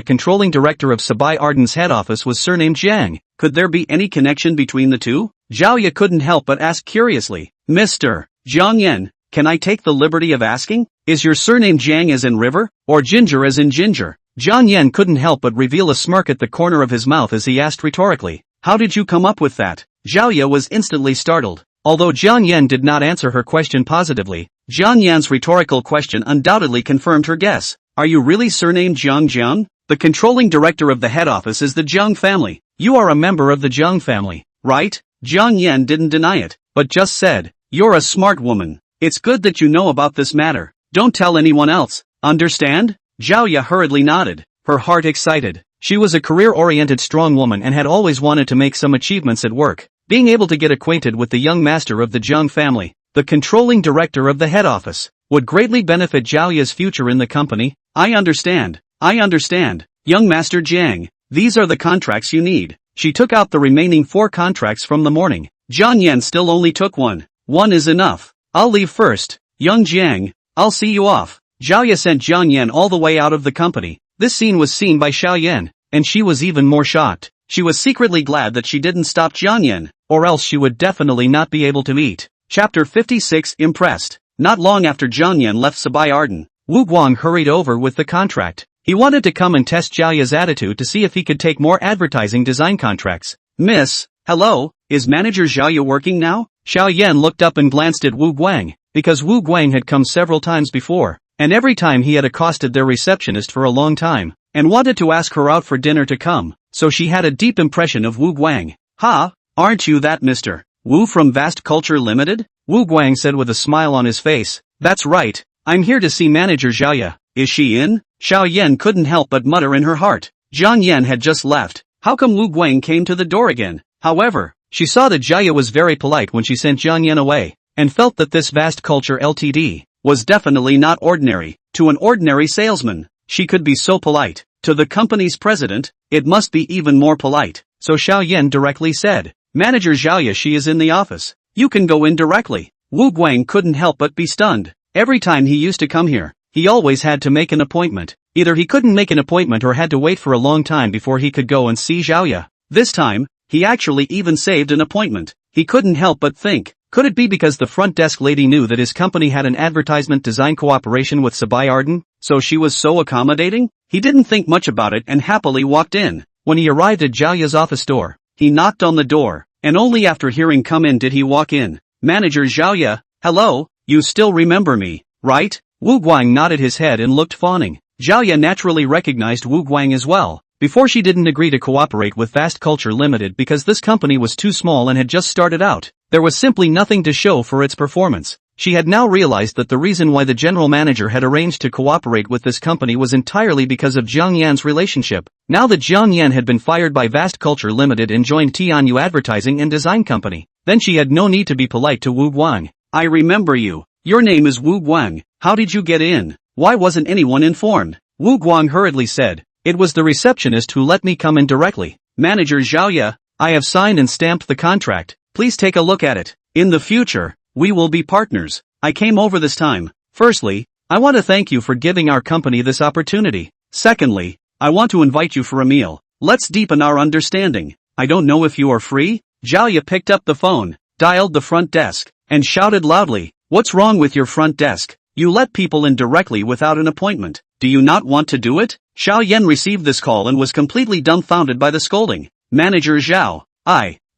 controlling director of Sabai Arden's head office was surnamed Jiang. Could there be any connection between the two? Xiaoya couldn't help but ask curiously, Mr. Jiang Yan, can I take the liberty of asking? Is your surname Jiang as in river, or Ginger as in ginger? Jiang Yan couldn't help but reveal a smirk at the corner of his mouth as he asked rhetorically. How did you come up with that? Zhao Ye was instantly startled. Although Jiang Yan did not answer her question positively, Jiang Yan's rhetorical question undoubtedly confirmed her guess. Are you really surnamed Jiang? The controlling director of the head office is the Jiang family. You are a member of the Jiang family, right? Jiang Yan didn't deny it, but just said, you're a smart woman. It's good that you know about this matter. Don't tell anyone else, understand? Zhao Ye hurriedly nodded, her heart excited. She was a career-oriented strong woman and had always wanted to make some achievements at work. Being able to get acquainted with the young master of the Jiang family, the controlling director of the head office, would greatly benefit Zhao Ye's future in the company. I understand. Young Master Jiang, these are the contracts you need. She took out the remaining 4 contracts from the morning. Jiang Yan still only took 1. 1 is enough. I'll leave first. Young Jiang, I'll see you off. Zhao Ye sent Jiang Yan all the way out of the company. This scene was seen by Xiao Yan, and she was even more shocked. She was secretly glad that she didn't stop Jiang Yan, or else she would definitely not be able to eat. Chapter 56 Impressed. Not long after Jiang Yan left Sabai Arden, Wu Guang hurried over with the contract. He wanted to come and test Zhao Ye's attitude to see if he could take more advertising design contracts. Miss, hello, is manager Zhao Ye working now? Xiao Yan looked up and glanced at Wu Guang, because Wu Guang had come several times before, and every time he had accosted their receptionist for a long time, and wanted to ask her out for dinner to come, so she had a deep impression of Wu Guang. Ha, aren't you that Mr. Wu from Vast Culture Limited? Wu Guang said with a smile on his face. That's right, I'm here to see manager Zhao Ye. Is she in? Xiao Yan couldn't help but mutter in her heart. Jiang Yan had just left. How come Wu Guang came to the door again? However, she saw that Zhao Ye was very polite when she sent Jiang Yan away, and felt that this Vast Culture Ltd. Was definitely not ordinary. To an ordinary salesman, she could be so polite. To the company's president, it must be even more polite. So Xiao Yan directly said, Manager Zhao Ye, she is in the office. You can go in directly. Wu Guang couldn't help but be stunned. Every time he used to come here, he always had to make an appointment. Either he couldn't make an appointment or had to wait for a long time before he could go and see Zhao Ye. This time, he actually even saved an appointment. He couldn't help but think, could it be because the front desk lady knew that his company had an advertisement design cooperation with Sabai Arden, so she was so accommodating? He didn't think much about it and happily walked in. When he arrived at Zhao Ye's office door, he knocked on the door, and only after hearing come in did he walk in. Manager Zhao Ye, hello, you still remember me, right? Wu Guang nodded his head and looked fawning. Zhao Ye naturally recognized Wu Guang as well. Before she didn't agree to cooperate with Vast Culture Limited because this company was too small and had just started out. There was simply nothing to show for its performance. She had now realized that the reason why the general manager had arranged to cooperate with this company was entirely because of Jiang Yan's relationship. Now that Jiang Yan had been fired by Vast Culture Limited and joined Tianyu Advertising and Design Company, then she had no need to be polite to Wu Guang. I remember you. Your name is Wu Guang. How did you get in? Why wasn't anyone informed? Wu Guang hurriedly said. It was the receptionist who let me come in directly. Manager Zhao Ye, I have signed and stamped the contract. Please take a look at it. In the future, we will be partners. I came over this time. Firstly, I want to thank you for giving our company this opportunity. Secondly, I want to invite you for a meal. Let's deepen our understanding. I don't know if you are free? Zhao Ye picked up the phone, dialed the front desk, and shouted loudly, what's wrong with your front desk? You let people in directly without an appointment. Do you not want to do it? Xiao Yan received this call and was completely dumbfounded by the scolding. Manager Zhao,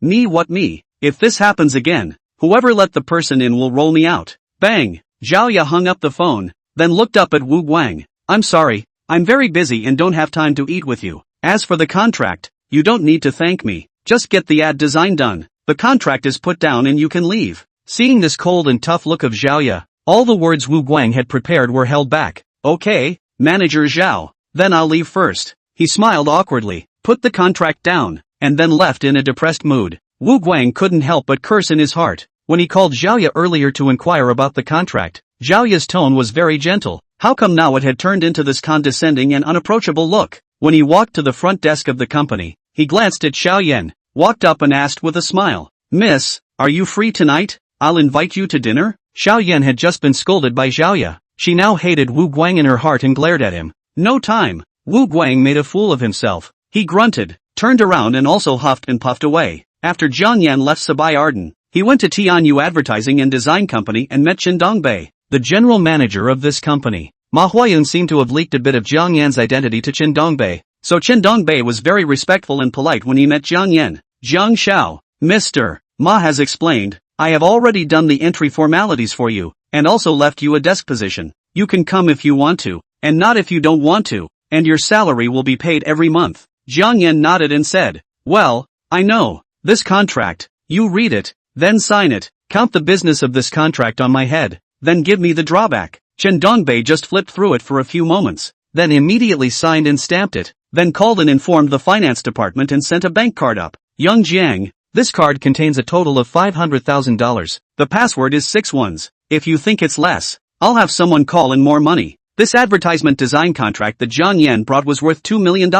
me? If this happens again, whoever let the person in will roll me out. Bang! Zhao Ye hung up the phone, then looked up at Wu Guang. I'm sorry, I'm very busy and don't have time to eat with you. As for the contract, you don't need to thank me. Just get the ad design done. The contract is put down and you can leave. Seeing this cold and tough look of Zhao Ye, all the words Wu Guang had prepared were held back. Okay, Manager Zhao, then I'll leave first. He smiled awkwardly, put the contract down, and then left in a depressed mood. Wu Guang couldn't help but curse in his heart. When he called Zhao Ye earlier to inquire about the contract, Zhao Ye's tone was very gentle. How come now it had turned into this condescending and unapproachable look? When he walked to the front desk of the company, he glanced at Xiao Yan, walked up and asked with a smile, Miss, are you free tonight? I'll invite you to dinner? Xiao Yan had just been scolded by Zhao Ye. She now hated Wu Guang in her heart and glared at him. No time. Wu Guang made a fool of himself. He grunted, turned around and also huffed and puffed away. After Jiang Yan left Sabai Arden, He went to Tianyu Advertising and Design Company and met Chen Dongbei, the general manager of this company. Ma Huayun seemed to have leaked a bit of Jiang Yan's identity to Chen Dongbei, so Chen Dongbei was very respectful and polite when he met Jiang Yan. Jiang Xiao, Mr. Ma has explained, I have already done the entry formalities for you, and also left you a desk position. You can come if you want to, and not if you don't want to, and your salary will be paid every month. Jiang Yan nodded and said, well, I know. This contract, you read it, then sign it, count the business of this contract on my head, then give me the drawback. Chen Dongbei just flipped through it for a few moments, then immediately signed and stamped it, then called and informed the finance department and sent a bank card up. Young Jiang, this card contains a total of $500,000. The password is 6 ones. If you think it's less, I'll have someone call in more money. This advertisement design contract that Jiang Yan brought was worth $2 million.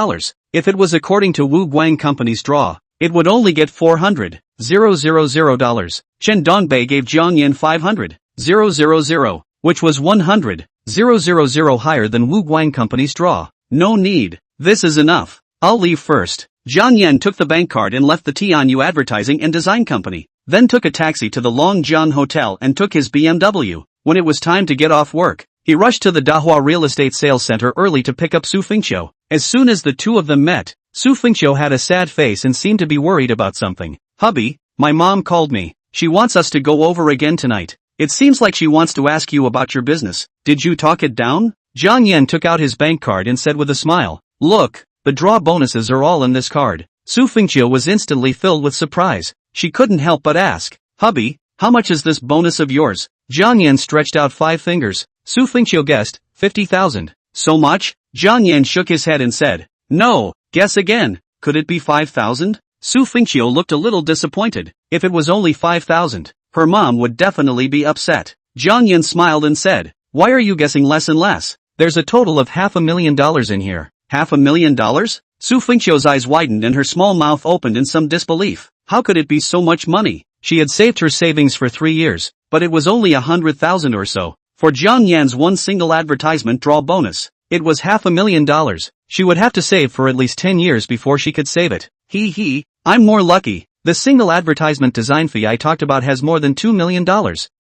If it was according to Wu Guang Company's draw, it would only get $400,000. Chen Dongbei gave Jiang Yan $500,000, which was $100,000 higher than Wu Guang Company's draw. No need. This is enough. I'll leave first. Jiang Yan took the bank card and left the Tianyu Advertising and Design Company, then took a taxi to the Longjian Hotel and took his BMW. When it was time to get off work, he rushed to the Dahua Real Estate Sales Center early to pick up Su Fingqiu. As soon as the two of them met, Su Fingqiu had a sad face and seemed to be worried about something. Hubby, my mom called me. She wants us to go over again tonight. It seems like she wants to ask you about your business. Did you talk it down? Jiang Yan took out his bank card and said with a smile, look, the draw bonuses are all in this card. Su Fingqiu was instantly filled with surprise. She couldn't help but ask, hubby, how much is this bonus of yours? Jiang Yan stretched out 5 fingers. Su Fingqiu guessed, 50,000. So much? Jiang Yan shook his head and said, no, guess again. Could it be 5,000? Su Fingqiu looked a little disappointed. If it was only 5,000, her mom would definitely be upset. Jiang Yan smiled and said, why are you guessing less and less? There's a total of $500,000 in here. $500,000? Su Fingqiu's eyes widened and her small mouth opened in some disbelief. How could it be so much money? She had saved her savings for 3 years, but it was only 100,000 or so. For Jiang Yan's one single advertisement draw bonus, it was $500,000. She would have to save for at least 10 years before she could save it. I'm more lucky. The single advertisement design fee I talked about has more than $2 million,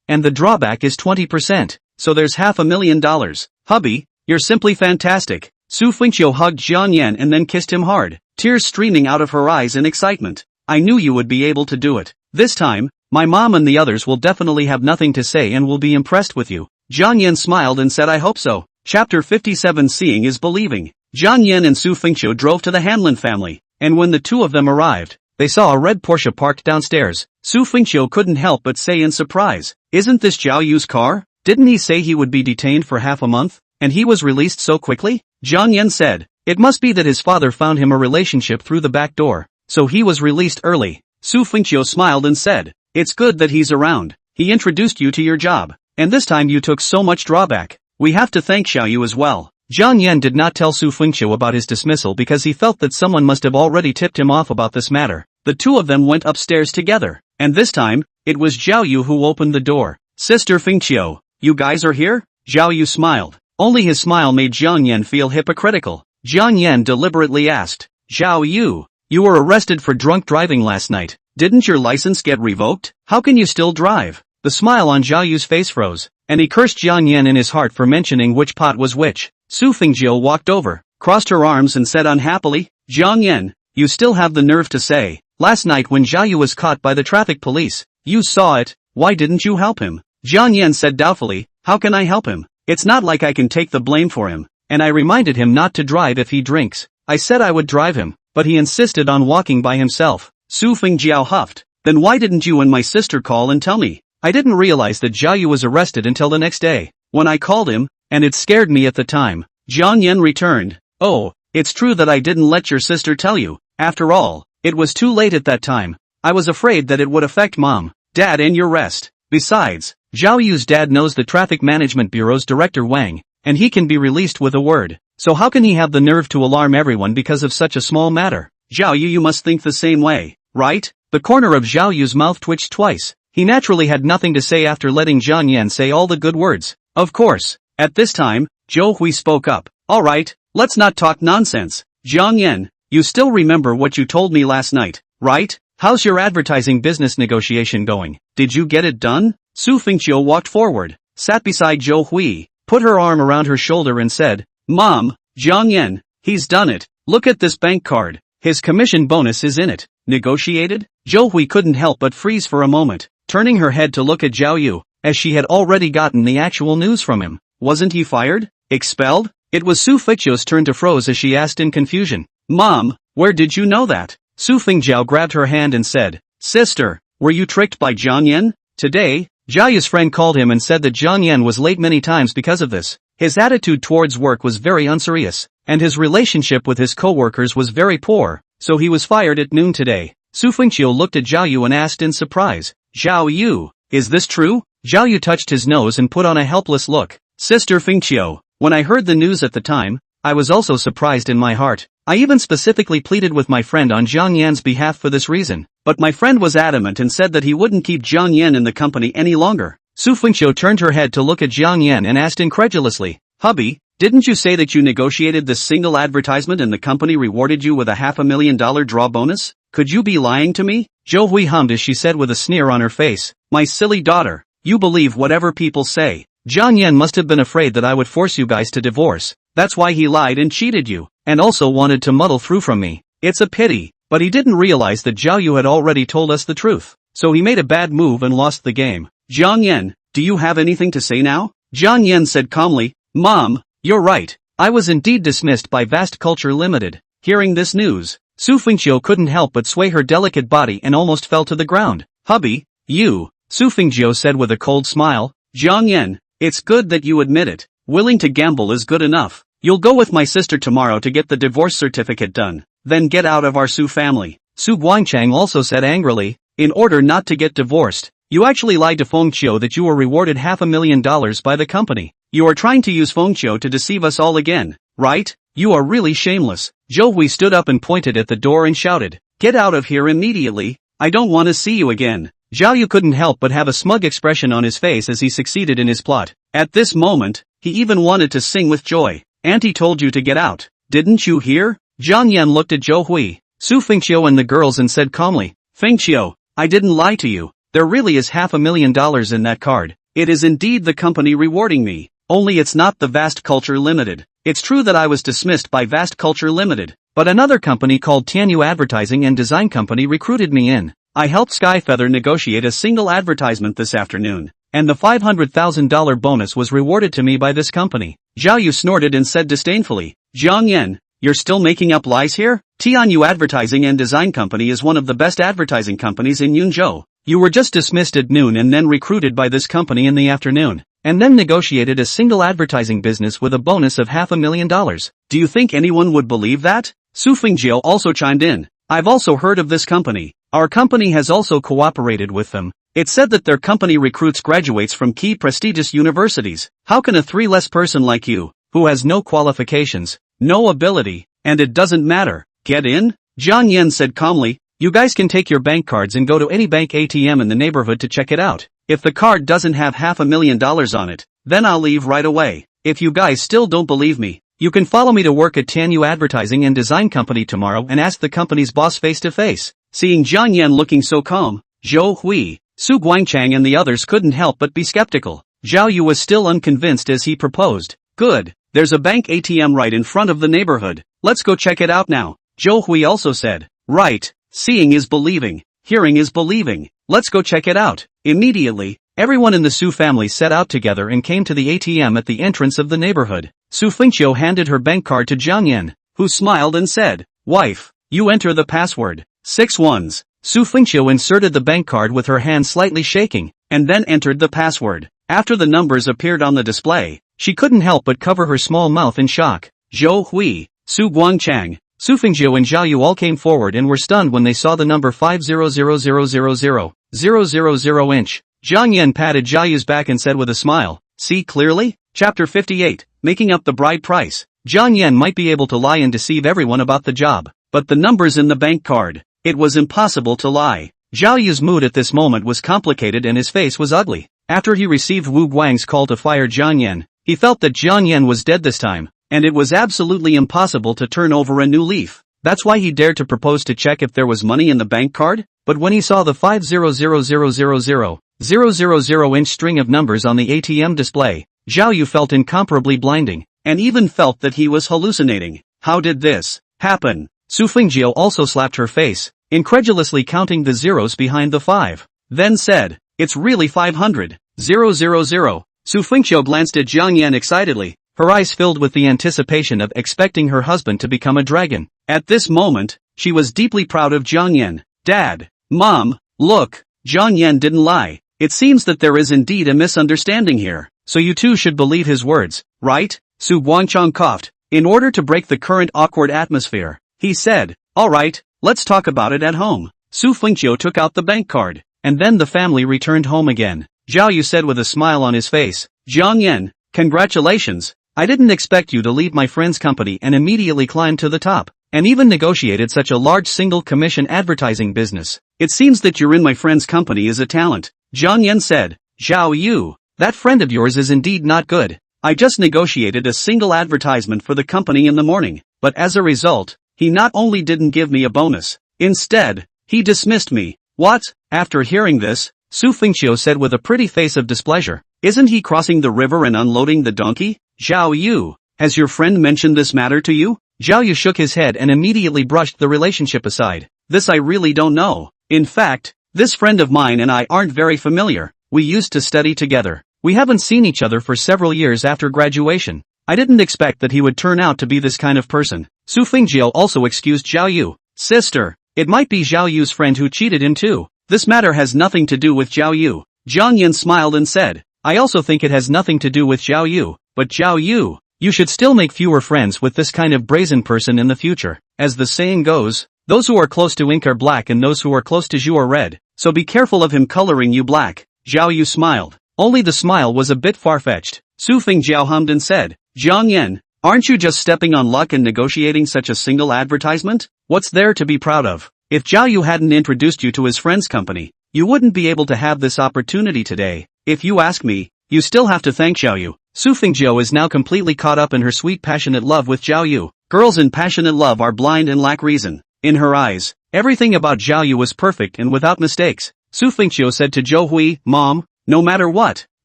and the drawback is 20%, so there's $500,000. Hubby, you're simply fantastic. Su Fingqiu hugged Jiang Yan and then kissed him hard, tears streaming out of her eyes in excitement. I knew you would be able to do it. This time, my mom and the others will definitely have nothing to say and will be impressed with you. Jiang Yan smiled and said I hope so. Chapter 57 Seeing is Believing. Jiang Yan and Su Fingqiu drove to the Hanlin family, and when the two of them arrived, they saw a red Porsche parked downstairs. Su Fingqiu couldn't help but say in surprise, isn't this Zhao Yu's car? Didn't he say he would be detained for half a month, and he was released so quickly? Jiang Yan said, it must be that his father found him a relationship through the back door, so he was released early. Su Fingqiu smiled and said, it's good that he's around. He introduced you to your job, and this time you took so much drawback. We have to thank Zhao Yu as well. Jiang Yan did not tell Su Fingqiu about his dismissal because he felt that someone must have already tipped him off about this matter. The two of them went upstairs together, and this time, it was Zhao Yu who opened the door. Sister Fingqiu, you guys are here? Zhao Yu smiled. Only his smile made Jiang Yan feel hypocritical. Jiang Yan deliberately asked, Zhao Yu, you were arrested for drunk driving last night. Didn't your license get revoked? How can you still drive? The smile on Zhao Yu's face froze, and he cursed Jiang Yan in his heart for mentioning which pot was which. Su Fingqiu walked over, crossed her arms and said unhappily, Jiang Yan, you still have the nerve to say, last night when Zhao Yu was caught by the traffic police, you saw it, why didn't you help him? Jiang Yan said doubtfully, how can I help him? It's not like I can take the blame for him, and I reminded him not to drive if he drinks. I said I would drive him, but he insisted on walking by himself. Su Fingqiu huffed, then why didn't you and my sister call and tell me? I didn't realize that Zhao Yu was arrested until the next day, when I called him, and it scared me at the time. Jiang Yan returned, oh, it's true that I didn't let your sister tell you. After all, it was too late at that time. I was afraid that it would affect Mom, Dad and your rest. Besides, Zhao Yu's dad knows the Traffic Management Bureau's director Wang, and he can be released with a word. So how can he have the nerve to alarm everyone because of such a small matter? Zhao Yu, you must think the same way, right? The corner of Zhao Yu's mouth twitched twice. He naturally had nothing to say after letting Jiang Yan say all the good words. Of course. At this time, Zhou Hui spoke up. Alright, let's not talk nonsense. Jiang Yan, you still remember what you told me last night, right? how's your advertising business negotiation going? Did you get it done? Su Fengqiu walked forward, sat beside Zhou Hui, put her arm around her shoulder and said, Mom, Jiang Yan, he's done it. Look at this bank card. His commission bonus is in it. Negotiated? Zhou Hui couldn't help but freeze for a moment, turning her head to look at Zhao Yu, as she had already gotten the actual news from him. Wasn't he fired? Expelled? It was Su Fengqiu's turn to froze as she asked in confusion. Mom, where did you know that? Su Fengjiao grabbed her hand and said, Sister, were you tricked by Jiang Yan? Today, Zhao Yu's friend called him and said that Jiang Yan was late many times because of this. His attitude towards work was very unserious, and his relationship with his co-workers was very poor, so he was fired at noon today. Su Fengqiu looked at Zhao Yu and asked in surprise, Zhao Yu, is this true? Zhao Yu touched his nose and put on a helpless look. Sister Fengqiu, when I heard the news at the time, I was also surprised in my heart. I even specifically pleaded with my friend on Jiang Yan's behalf for this reason, but my friend was adamant and said that he wouldn't keep Jiang Yan in the company any longer. Su Fengqiu turned her head to look at Jiang Yan and asked incredulously, Hubby, didn't you say that you negotiated this single advertisement and the company rewarded you with a $500,000 draw bonus? Could you be lying to me? Zhou Hui hummed as she said with a sneer on her face, My silly daughter, you believe whatever people say. Jiang Yan must have been afraid that I would force you guys to divorce. That's why he lied and cheated you, and also wanted to muddle through from me. It's a pity, but he didn't realize that Zhao Yu had already told us the truth. So he made a bad move and lost the game. Jiang Yan, do you have anything to say now? Jiang Yan said calmly, Mom, you're right. I was indeed dismissed by Vast Culture Limited. Hearing this news, Su Fengqiu couldn't help but sway her delicate body and almost fell to the ground. Hubby, you, Su Fengqiu said with a cold smile. Jiang Yan, it's good that you admit it. Willing to gamble is good enough. You'll go with my sister tomorrow to get the divorce certificate done. Then get out of our Su family. Su Guangchang also said angrily, in order not to get divorced, you actually lied to Fengqiu that you were rewarded $500,000 by the company. You are trying to use Fengqiu to deceive us all again, right? You are really shameless. Zhou Hui stood up and pointed at the door and shouted, Get out of here immediately. I don't want to see you again. Zhao Yu couldn't help but have a smug expression on his face as he succeeded in his plot. At this moment, he even wanted to sing with joy. Auntie told you to get out. Didn't you hear? Jiang Yan looked at Zhou Hui, Su Fengqiu and the girls and said calmly, Fengqiu, I didn't lie to you. There really is $500,000 in that card. It is indeed the company rewarding me. Only it's not the Vast Culture Limited. It's true that I was dismissed by Vast Culture Limited, but another company called Tianyu Advertising and Design Company recruited me in. I helped Skyfeather negotiate a single advertisement this afternoon, and the $500,000 bonus was rewarded to me by this company. Zhao Yu snorted and said disdainfully, Jiang Yan, you're still making up lies here? Tianyu Advertising and Design Company is one of the best advertising companies in Yunzhou. You were just dismissed at noon and then recruited by this company in the afternoon, and then negotiated a single advertising business with a bonus of $500,000. Do you think anyone would believe that? Su Fengjiu also chimed in. I've also heard of this company. Our company has also cooperated with them. It said that their company recruits graduates from key prestigious universities. How can a three-less person like you, who has no qualifications, no ability, and it doesn't matter, get in? Jiang Yan said calmly, You guys can take your bank cards and go to any bank ATM in the neighborhood to check it out. If the card doesn't have $500,000 on it, then I'll leave right away. If you guys still don't believe me, you can follow me to work at Tianyu Advertising and Design Company tomorrow and ask the company's boss face to face. Seeing Jiang Yan looking so calm, Zhou Hui, Su Guangchang and the others couldn't help but be skeptical. Zhao Yu was still unconvinced as he proposed. Good, there's a bank ATM right in front of the neighborhood. Let's go check it out now. Zhou Hui also said. Right, seeing is believing, hearing is believing. Let's go check it out. Immediately, everyone in the Su family set out together and came to the ATM at the entrance of the neighborhood. Su Fengqiu handed her bank card to Jiang Yan, who smiled and said, Wife, you enter the password. 6 ones. Su Fengqiu inserted the bank card with her hand slightly shaking, and then entered the password. After the numbers appeared on the display, she couldn't help but cover her small mouth in shock. Zhou Hui, Su Guangchang, Su Fengjiu and Zhao Yu all came forward and were stunned when they saw the number 500,000,000 inch. Jiang Yan patted Zhao Yu's back and said with a smile, See clearly? Chapter 58, Making Up the Bride Price. Jiang Yan might be able to lie and deceive everyone about the job, but the numbers in the bank card, it was impossible to lie. Zhao Yu's mood at this moment was complicated and his face was ugly. After he received Wu Guang's call to fire Jiang Yan, he felt that Jiang Yan was dead this time, and it was absolutely impossible to turn over a new leaf. That's why he dared to propose to check if there was money in the bank card. but when he saw the 500,000,000 string of numbers on the ATM display, Zhao Yu felt incomparably blinding, and even felt that he was hallucinating. How did this happen? Su Fengjiu also slapped her face, incredulously counting the zeros behind the 5. Then said, "It's really 500,000. Su Fengjiu glanced at Jiang Yan excitedly, her eyes filled with the anticipation of expecting her husband to become a dragon. At this moment, she was deeply proud of Jiang Yan. Dad, Mom, look, Jiang Yan didn't lie. It seems that there is indeed a misunderstanding here, so you two should believe his words, right?" Su Guangchang coughed. In order to break the current awkward atmosphere, he said, "Alright, let's talk about it at home." Su Fengjiu took out the bank card, and then the family returned home again. Zhao Yu said with a smile on his face, "Jiang Yan, congratulations. I didn't expect you to leave my friend's company and immediately climb to the top, and even negotiated such a large single-commission advertising business. It seems that you're in my friend's company is a talent." Jiang Yan said, "Zhao Yu, that friend of yours is indeed not good. I just negotiated a single advertisement for the company in the morning, but as a result, he not only didn't give me a bonus, instead, he dismissed me." "What?" After hearing this, Su Fengqiu said with a pretty face of displeasure, "Isn't he crossing the river and unloading the donkey?" "Zhao Yu, has your friend mentioned this matter to you?" Zhao Yu shook his head and immediately brushed the relationship aside. "This I really don't know. In fact, this friend of mine and I aren't very familiar. We used to study together. We haven't seen each other for several years after graduation. I didn't expect that he would turn out to be this kind of person." Su Fengjiu also excused Zhao Yu. "Sister, it might be Zhao Yu's friend who cheated him too. This matter has nothing to do with Zhao Yu." Jiang Yan smiled and said, "I also think it has nothing to do with Zhao Yu, but Zhao Yu, you should still make fewer friends with this kind of brazen person in the future. As the saying goes, those who are close to ink are black and those who are close to Zhu are red, so be careful of him coloring you black." Zhao Yu smiled. Only the smile was a bit far-fetched. Su Fengjiu hummed and said, "Jiang Yan, aren't you just stepping on luck and negotiating such a single advertisement? What's there to be proud of? If Zhao Yu hadn't introduced you to his friend's company, you wouldn't be able to have this opportunity today. If you ask me, you still have to thank Zhao Yu." Su Fengjiu is now completely caught up in her sweet passionate love with Zhao Yu. Girls in passionate love are blind and lack reason. In her eyes, everything about Zhao Yu was perfect and without mistakes. Su Fengjiu said to Zhou Hui, "Mom, no matter what,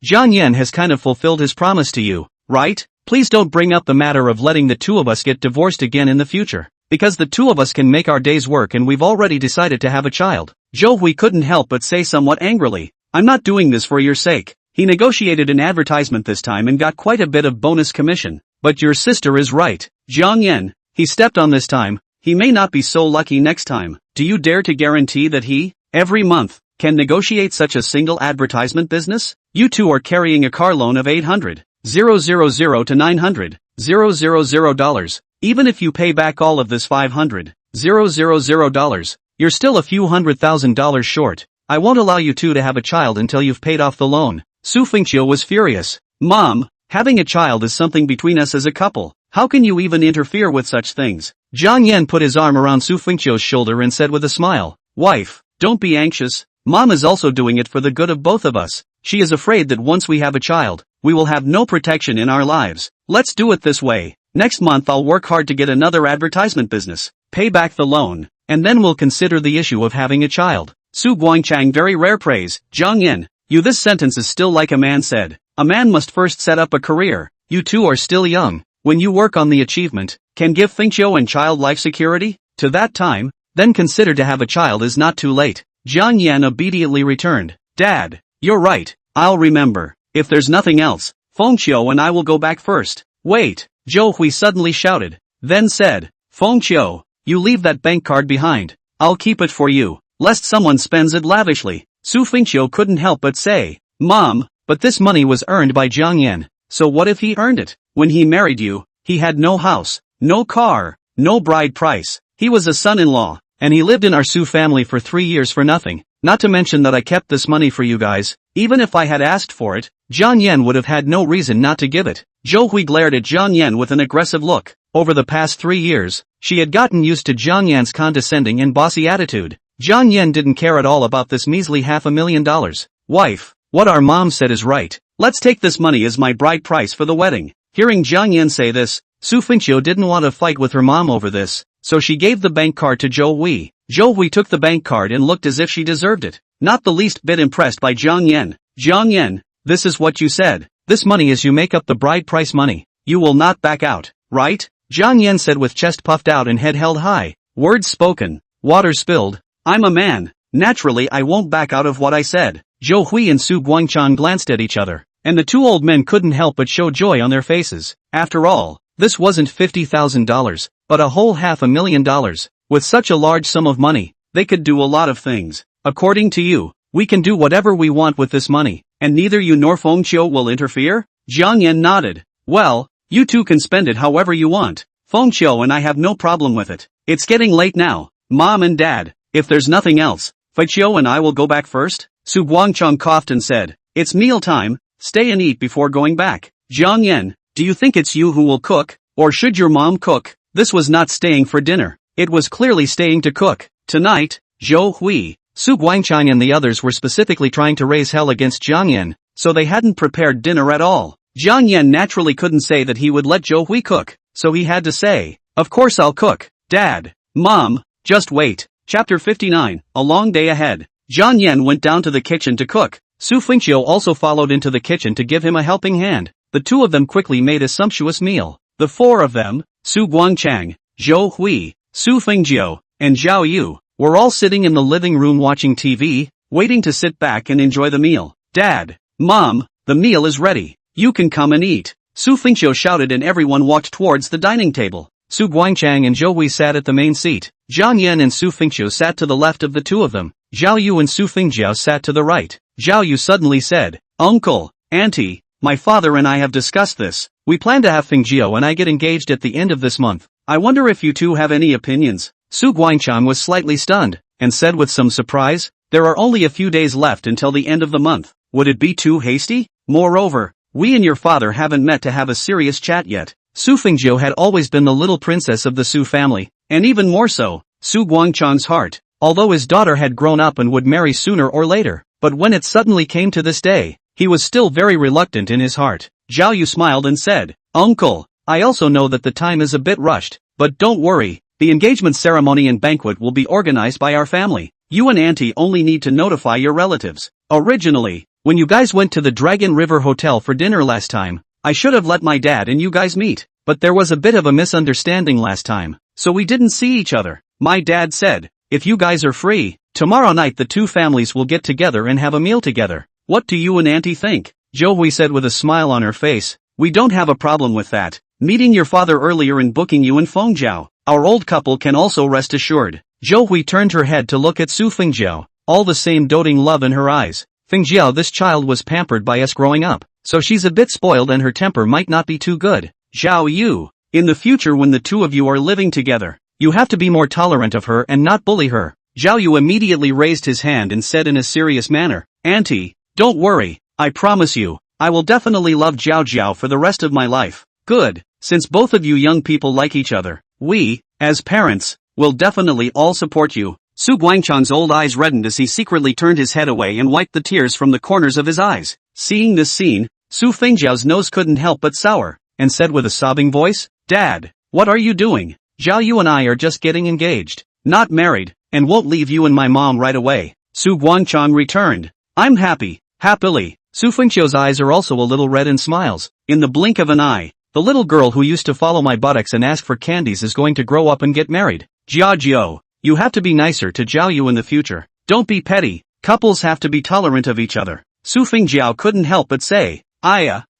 Jiang Yan has kind of fulfilled his promise to you, right? Please don't bring up the matter of letting the two of us get divorced again in the future, because the two of us can make our days work and we've already decided to have a child." Zhou Hui couldn't help but say somewhat angrily, "I'm not doing this for your sake." He negotiated an advertisement this time and got quite a bit of bonus commission. "But your sister is right. Jiang Yan, he stepped on this time, he may not be so lucky next time. Do you dare to guarantee that he, every month, can negotiate such a single advertisement business? You two are carrying a car loan of $800,000 to $900,000. Even if you pay back all of this $500,000, you're still a few $100,000 short. I won't allow you two to have a child until you've paid off the loan." Su Fengqiu was furious. "Mom, having a child is something between us as a couple. How can you even interfere with such things?" Jiang Yan put his arm around Su Fengqiu's shoulder and said with a smile, "Wife, don't be anxious. Mom is also doing it for the good of both of us. She is afraid that once we have a child, we will have no protection in our lives. Let's do it this way. Next month I'll work hard to get another advertisement business, pay back the loan, and then we'll consider the issue of having a child." Su Guangchang very rare praise. "Jiang Yan, you this sentence is still like a man said. A man must first set up a career. You two are still young. When you work on the achievement, can give Fengqiu and child life security, to that time, then consider to have a child is not too late." Jiang Yan obediently returned, "Dad, you're right, I'll remember. If there's nothing else, Fengqiu and I will go back first." "Wait," Zhou Hui suddenly shouted, then said, "Fengqiu, you leave that bank card behind. I'll keep it for you, lest someone spends it lavishly." Su Fengqiu couldn't help but say, "Mom, but this money was earned by Jiang Yan, so what if he earned it? When he married you, he had no house, no car, no bride price. He was a son-in-law, and he lived in our Su family for 3 years for nothing. Not to mention that I kept this money for you guys. Even if I had asked for it, Jiang Yan would have had no reason not to give it." Zhou Hui glared at Jiang Yan with an aggressive look. Over the past 3 years, she had gotten used to Jiang Yan's condescending and bossy attitude. Jiang Yan didn't care at all about this measly $500,000. "Wife, what our mom said is right. Let's take this money as my bride price for the wedding." Hearing Jiang Yan say this, Su Fengqiu didn't want to fight with her mom over this, so she gave the bank card to Zhou Hui. Zhou Hui took the bank card and looked as if she deserved it, not the least bit impressed by Jiang Yan. Jiang Yan, this is what you said. This money is you make up the bride price money. You will not back out, right? Jiang Yan said with chest puffed out and head held high. Words spoken, water spilled. I'm a man. Naturally I won't back out of what I said. Zhou Hui and Su Guangchang glanced at each other, and the two old men couldn't help but show joy on their faces. After all, this wasn't $50,000, but a whole $500,000. With such a large sum of money, they could do a lot of things. According to you, we can do whatever we want with this money, and neither you nor Feng Qiu will interfere? Jiang Yan nodded. Well, you two can spend it however you want. Feng Qiu and I have no problem with it. It's getting late now, Mom and Dad. If there's nothing else, Fei Qiu and I will go back first. Su Guangchang coughed and said, it's meal time, stay and eat before going back. Jiang Yan, do you think it's you who will cook, or should your mom cook? This was not staying for dinner. It was clearly staying to cook. Tonight, Zhou Hui, Su Guangchang and the others were specifically trying to raise hell against Jiang Yan, so they hadn't prepared dinner at all. Jiang Yan naturally couldn't say that he would let Zhou Hui cook, so he had to say, of course I'll cook. Dad, Mom, just wait. Chapter 59, A Long Day Ahead. Jiang Yan went down to the kitchen to cook. Su Fengqiu also followed into the kitchen to give him a helping hand. The two of them quickly made a sumptuous meal. The four of them, Su Guangchang, Zhou Hui, Su Fengqiu, and Zhao Yu, were all sitting in the living room watching TV, waiting to sit back and enjoy the meal. Dad, Mom, the meal is ready. You can come and eat. Su Fengqiu shouted and everyone walked towards the dining table. Su Guangchang and Zhou Hui sat at the main seat. Jiang Yan and Su Fengqiu sat to the left of the two of them. Zhao Yu and Su Fengjiao sat to the right. Zhao Yu suddenly said, Uncle, Auntie, my father and I have discussed this. We plan to have Fengjiao and I get engaged at the end of this month. I wonder if you two have any opinions. Su Guangchang was slightly stunned, and said with some surprise, there are only a few days left until the end of the month. Would it be too hasty? Moreover, we and your father haven't met to have a serious chat yet. Su Fengjiao had always been the little princess of the Su family, and even more so, Su Guangchang's heart, although his daughter had grown up and would marry sooner or later. But when it suddenly came to this day, he was still very reluctant in his heart. Zhao Yu smiled and said, Uncle, I also know that the time is a bit rushed, but don't worry, the engagement ceremony and banquet will be organized by our family. You and Auntie only need to notify your relatives. Originally, when you guys went to the Dragon River Hotel for dinner last time, I should have let my dad and you guys meet, but there was a bit of a misunderstanding last time, so we didn't see each other. My dad said, if you guys are free, tomorrow night the two families will get together and have a meal together. What do you and Auntie think? Zhou Hui said with a smile on her face. We don't have a problem with that. Meeting your father earlier and booking you in Fengjiao. Our old couple can also rest assured. Zhou Hui turned her head to look at Su Fengjiao, all the same doting love in her eyes. Fengjiao, this child was pampered by us growing up, so she's a bit spoiled and her temper might not be too good. Zhao Yu, in the future when the two of you are living together, you have to be more tolerant of her and not bully her. Zhao Yu immediately raised his hand and said in a serious manner, Auntie, don't worry, I promise you, I will definitely love Zhao Zhao for the rest of my life. Good, since both of you young people like each other, we, as parents, will definitely all support you. Su Guangchang's old eyes reddened as he secretly turned his head away and wiped the tears from the corners of his eyes. Seeing this scene, Su Fengjiao's nose couldn't help but sour, and said with a sobbing voice, Dad, what are you doing? Zhao Yu and I are just getting engaged, not married, and won't leave you and my mom right away. Su Guangchang returned. I'm happy, happily. Su Fengjiao's eyes are also a little red and smiles. In the blink of an eye, the little girl who used to follow my buttocks and ask for candies is going to grow up and get married. Jia Jiao, you have to be nicer to Zhao Yu in the future. Don't be petty. Couples have to be tolerant of each other. Su Fengjiao couldn't help but say,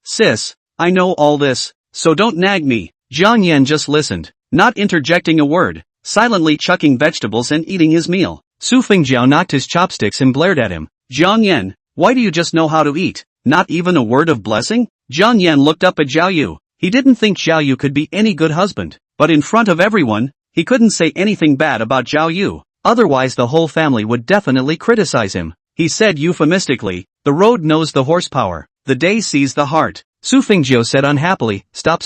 sis, I know all this, so don't nag me. Jiang Yan just listened, not interjecting a word, silently chucking vegetables and eating his meal. Su Fengjiao knocked his chopsticks and glared at him. Jiang Yan, why do you just know how to eat? Not even a word of blessing? Jiang Yan looked up at Zhao Yu. He didn't think Zhao Yu could be any good husband, but in front of everyone, he couldn't say anything bad about Zhao Yu, otherwise the whole family would definitely criticize him. He said euphemistically, the road knows the horsepower, the day sees the heart. Su Fengjiao said unhappily, stop.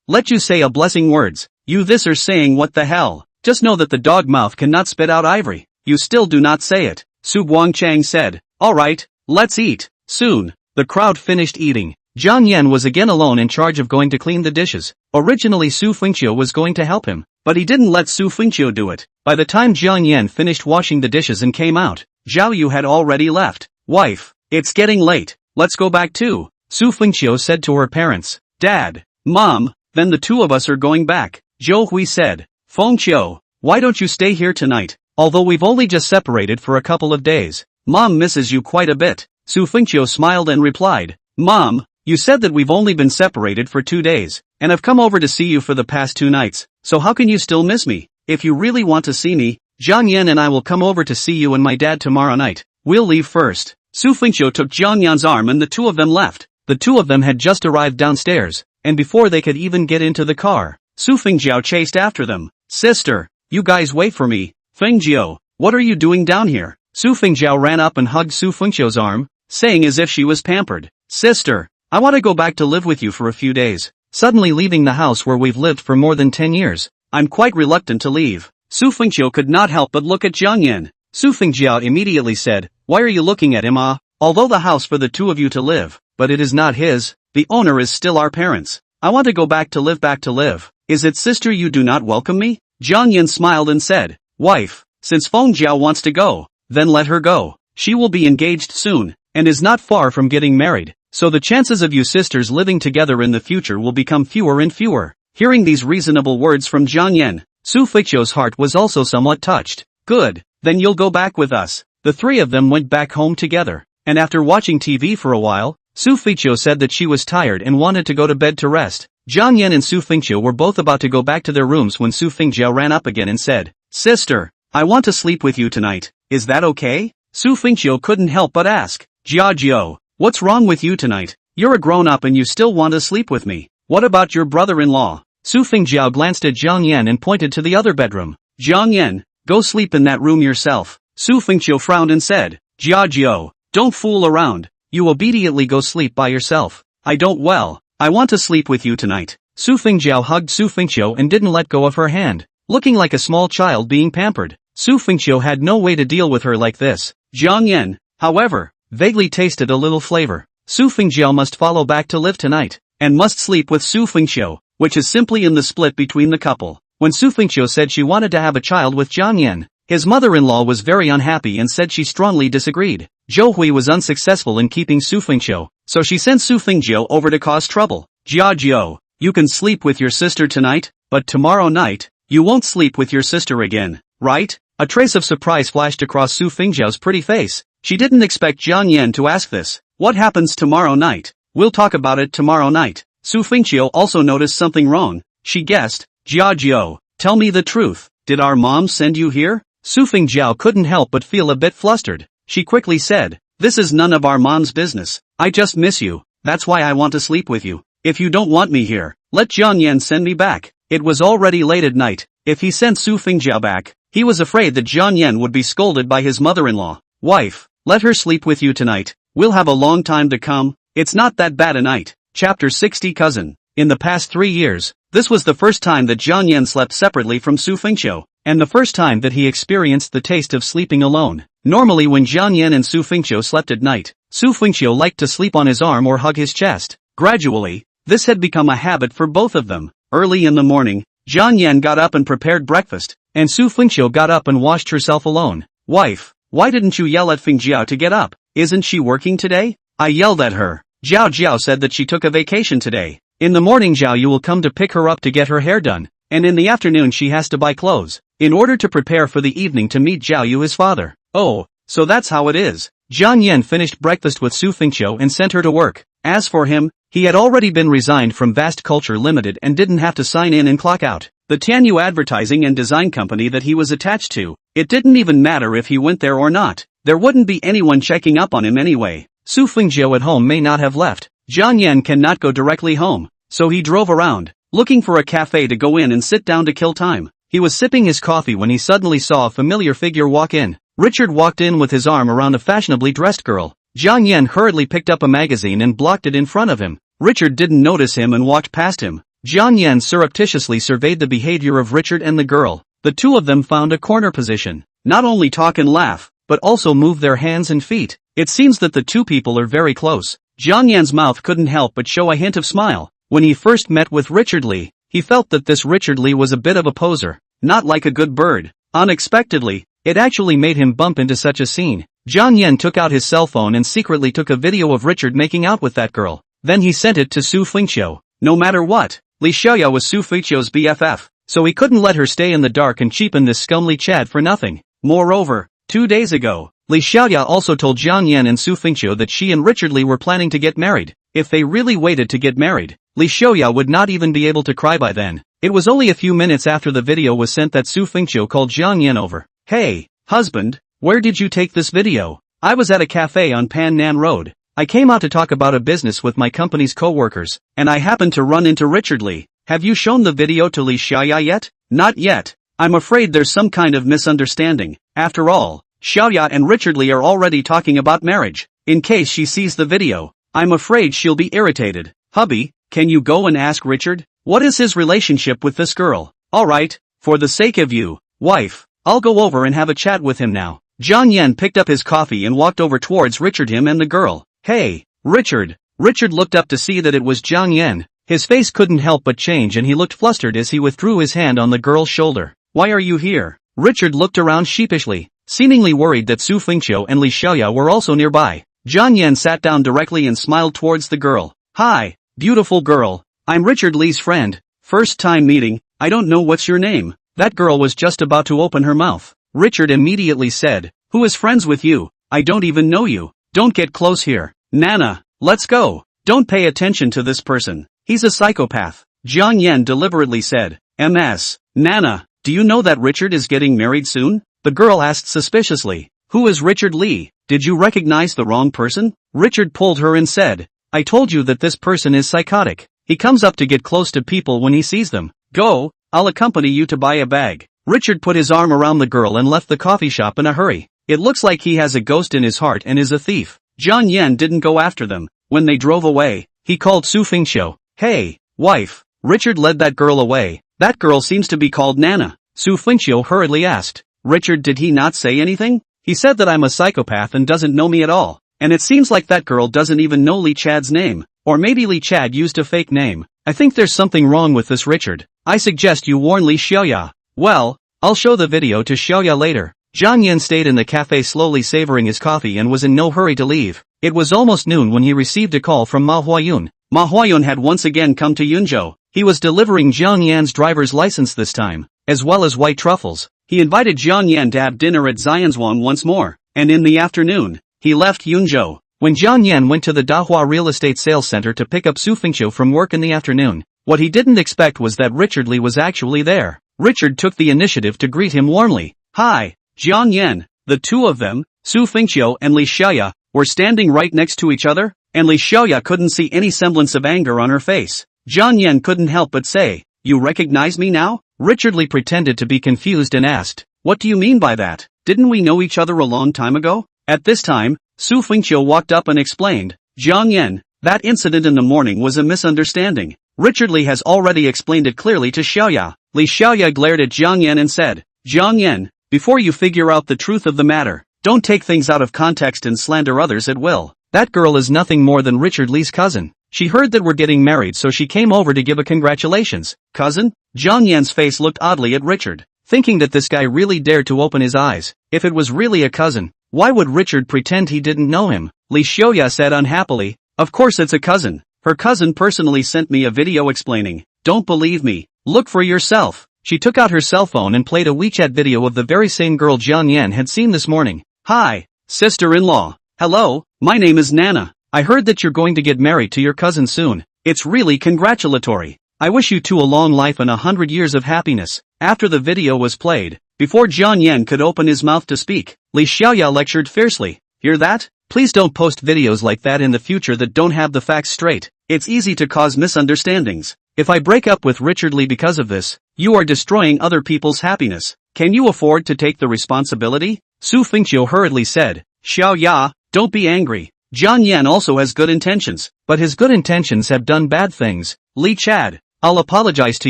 Let you say a blessing words, you this are saying what the hell, just know that the dog mouth cannot spit out ivory, you still do not say it. Su Guangchang said, alright, let's eat. Soon, the crowd finished eating. Jiang Yan was again alone in charge of going to clean the dishes. Originally Su Fengqiu was going to help him, but he didn't let Su Fengqiu do it. By the time Jiang Yan finished washing the dishes and came out, Zhao Yu had already left. Wife, it's getting late, let's go back too, Su Fengqiu said to her parents. Dad, Mom, then the two of us are going back, Zhou Hui said. Fengqiu, why don't you stay here tonight? Although we've only just separated for a couple of days, Mom misses you quite a bit. Su Fengqiu smiled and replied, Mom, you said that we've only been separated for 2 days, and I've come over to see you for the past 2 nights, so how can you still miss me? If you really want to see me, Jiang Yan and I will come over to see you and my dad tomorrow night. We'll leave first. Su Fengqiu took Jiang Yan's arm and the two of them left. The two of them had just arrived downstairs, and before they could even get into the car, Su Fengqiu chased after them. Sister, you guys wait for me. Fengqiu, what are you doing down here? Su Fengqiu ran up and hugged Su Fengqiu's arm, saying as if she was pampered. Sister, I want to go back to live with you for a few days. Suddenly leaving the house where we've lived for more than 10 years, I'm quite reluctant to leave. Su Fengqiu could not help but look at Jiang Yan. Su Fengqiu immediately said, why are you looking at him? Although the house for the two of you to live, but it is not his, the owner is still our parents. I want to go back to live. Is it sister you do not welcome me? Jiang Yan smiled and said, wife, since Fengqiu wants to go, then let her go. She will be engaged soon, and is not far from getting married, so the chances of you sisters living together in the future will become fewer and fewer. Hearing these reasonable words from Jiang Yan, Su Fengqiu's heart was also somewhat touched. Good, then you'll go back with us. The three of them went back home together, and after watching TV for a while, Su Fengqiu said that she was tired and wanted to go to bed to rest. Jiang Yan and Su Fengqiu were both about to go back to their rooms when Su Fengqiu ran up again and said, Sister, I want to sleep with you tonight, is that okay? Su Fengqiu couldn't help but ask, Jiao, what's wrong with you tonight? You're a grown-up and you still want to sleep with me. What about your brother-in-law? Su Fengqiu glanced at Jiang Yan and pointed to the other bedroom. Jiang Yan, go sleep in that room yourself. Su Fengqiu frowned and said, Jiao, don't fool around. You obediently go sleep by yourself. I want to sleep with you tonight. Su Fengqiu hugged Su Fengqiu and didn't let go of her hand. Looking like a small child being pampered, Su Fengqiu had no way to deal with her like this. Jiang Yan, however, vaguely tasted a little flavor. Su Fengqiu must follow back to live tonight, and must sleep with Su Fengqiu, which is simply in the split between the couple. When Su Fengqiu said she wanted to have a child with Jiang Yan, his mother-in-law was very unhappy and said she strongly disagreed. Zhou Hui was unsuccessful in keeping Su Fengqiu, so she sent Su Fengqiu over to cause trouble. Jiao, you can sleep with your sister tonight, but tomorrow night, you won't sleep with your sister again, right? A trace of surprise flashed across Su Fengqiu's pretty face. She didn't expect Jiang Yan to ask this. What happens tomorrow night? We'll talk about it tomorrow night. Su Fengqiu also noticed something wrong. She guessed, Jiao, tell me the truth. Did our mom send you here? Su Fengqiu couldn't help but feel a bit flustered. She quickly said, this is none of our mom's business. I just miss you. That's why I want to sleep with you. If you don't want me here, let Jiang Yan send me back. It was already late at night. If he sent Su Fengqiu back, he was afraid that Jiang Yan would be scolded by his mother-in-law. Wife, let her sleep with you tonight. We'll have a long time to come. It's not that bad a night. Chapter 60 Cousin. In the past 3 years, this was the first time that Jiang Yan slept separately from Su Fengqiu, and the first time that he experienced the taste of sleeping alone. Normally when Jiang Yan and Su Fengqiu slept at night, Su Fengqiu liked to sleep on his arm or hug his chest. Gradually, this had become a habit for both of them. Early in the morning, Jiang Yan got up and prepared breakfast, and Su Fengqiu got up and washed herself alone. Wife, why didn't you yell at Fengqiu to get up? Isn't she working today? I yelled at her. Jiao said that she took a vacation today. In the morning Zhao Yu will come to pick her up to get her hair done, and in the afternoon she has to buy clothes, in order to prepare for the evening to meet Zhao Yu his father. Oh, so that's how it is. Jiang Yan finished breakfast with Su Fengqiu and sent her to work. As for him, he had already been resigned from Vast Culture Limited and didn't have to sign in and clock out. The Tianyu advertising and design company that he was attached to, it didn't even matter if he went there or not. There wouldn't be anyone checking up on him anyway. Su Fengqiu at home may not have left. Jiang Yan cannot go directly home, so he drove around, looking for a cafe to go in and sit down to kill time. He was sipping his coffee when he suddenly saw a familiar figure walk in. Richard walked in with his arm around a fashionably dressed girl. Jiang Yan hurriedly picked up a magazine and blocked it in front of him. Richard didn't notice him and walked past him. Jiang Yan surreptitiously surveyed the behavior of Richard and the girl. The two of them found a corner position. Not only talk and laugh, but also move their hands and feet. It seems that the two people are very close. Jiang Yan's mouth couldn't help but show a hint of smile. When he first met with Richard Lee, He felt that this Richard Lee was a bit of a poser, not like a good bird. Unexpectedly, it actually made him bump into such a scene. Jiang Yan took out his cell phone and secretly took a video of Richard making out with that girl. Then he sent it to Su Fengqiu. No matter what, Li Xiaoya was Su Fengqiu's BFF, so he couldn't let her stay in the dark and cheapen this scumly Chad for nothing. Moreover, 2 days ago, Li Xiaoya also told Jiang Yan and Su Fengqiu that she and Richard Lee were planning to get married. If they really waited to get married, Li Xiaoya would not even be able to cry by then. It was only a few minutes after the video was sent that Su Fengqiu called Jiang Yan over. Hey, husband, where did you take this video? I was at a cafe on Pan Nan Road. I came out to talk about a business with my company's co-workers, and I happened to run into Richard Lee. Have you shown the video to Li Xiaoya yet? Not yet. I'm afraid there's some kind of misunderstanding. After all, Xiaoya and Richard Lee are already talking about marriage. In case she sees the video, I'm afraid she'll be irritated. Hubby, can you go and ask Richard? What is his relationship with this girl? Alright, for the sake of you, wife, I'll go over and have a chat with him now. Jiang Yan picked up his coffee and walked over towards Richard him and the girl. Hey, Richard. Richard looked up to see that it was Jiang Yan. His face couldn't help but change and he looked flustered as he withdrew his hand on the girl's shoulder. Why are you here? Richard looked around sheepishly, seemingly worried that Su Fengqiu and Li Xiaoya were also nearby. Jiang Yan sat down directly and smiled towards the girl. Hi, beautiful girl. I'm Richard Lee's friend. First time meeting, I don't know what's your name. That girl was just about to open her mouth. Richard immediately said, who is friends with you? I don't even know you. Don't get close here. Nana, let's go. Don't pay attention to this person. He's a psychopath. Jiang Yan deliberately said. MS. Nana, do you know that Richard is getting married soon? The girl asked suspiciously. Who is Richard Lee? Did you recognize the wrong person? Richard pulled her and said. I told you that this person is psychotic. He comes up to get close to people when he sees them. Go, I'll accompany you to buy a bag. Richard put his arm around the girl and left the coffee shop in a hurry. It looks like he has a ghost in his heart and is a thief. Jiang Yan didn't go after them. When they drove away, he called Su Fengqiu. Hey, wife. Richard led that girl away. That girl seems to be called Nana. Su Fengqiu hurriedly asked. Richard, did he not say anything? He said that I'm a psychopath and doesn't know me at all. And it seems like that girl doesn't even know Li Chad's name. Or maybe Li Chad used a fake name. I think there's something wrong with this Richard. I suggest you warn Li Xiaoya. Well, I'll show the video to Xiaoya later. Jiang Yan stayed in the cafe slowly savoring his coffee and was in no hurry to leave. It was almost noon when he received a call from Ma Huayun. Ma Huayun had once again come to Yunzhou. He was delivering Jiang Yan's driver's license this time, as well as white truffles. He invited Jiang Yan to have dinner at Xianzhuang once more, and in the afternoon, he left Yunzhou. When Jiang Yan went to the Dahua real estate sales center to pick up Su Fengqiu from work in the afternoon, what he didn't expect was that Richard Lee was actually there. Richard took the initiative to greet him warmly. Hi, Jiang Yan. The two of them, Su Fengqiu and Li Xiaoya, were standing right next to each other, and Li Xiaoya couldn't see any semblance of anger on her face. Jiang Yan couldn't help but say, you recognize me now? Richard Lee pretended to be confused and asked, what do you mean by that? Didn't we know each other a long time ago? At this time, Su Fengqiu walked up and explained, Jiang Yan, that incident in the morning was a misunderstanding. Richard Lee has already explained it clearly to Xiaoya. Li Xiaoya glared at Jiang Yan and said, Jiang Yan, before you figure out the truth of the matter, don't take things out of context and slander others at will. That girl is nothing more than Richard Lee's cousin. She heard that we're getting married so she came over to give a congratulations. Cousin? Jiang Yan's face looked oddly at Richard, thinking that this guy really dared to open his eyes. If it was really a cousin, why would Richard pretend he didn't know him? Li Xiaoya said unhappily, of course it's a cousin. Her cousin personally sent me a video explaining. Don't believe me. Look for yourself. She took out her cell phone and played a WeChat video of the very same girl Jiang Yan had seen this morning. Hi, sister-in-law. Hello, my name is Nana. I heard that you're going to get married to your cousin soon. It's really congratulatory. I wish you two a long life and 100 years of happiness. After the video was played, before Jiang Yan could open his mouth to speak, Li Xiaoya lectured fiercely. Hear that? Please don't post videos like that in the future that don't have the facts straight. It's easy to cause misunderstandings. If I break up with Richard Lee because of this, you are destroying other people's happiness. Can you afford to take the responsibility? Su Fengqiu hurriedly said. Xiaoya, don't be angry. Jiang Yan also has good intentions, but his good intentions have done bad things. Li Chad, I'll apologize to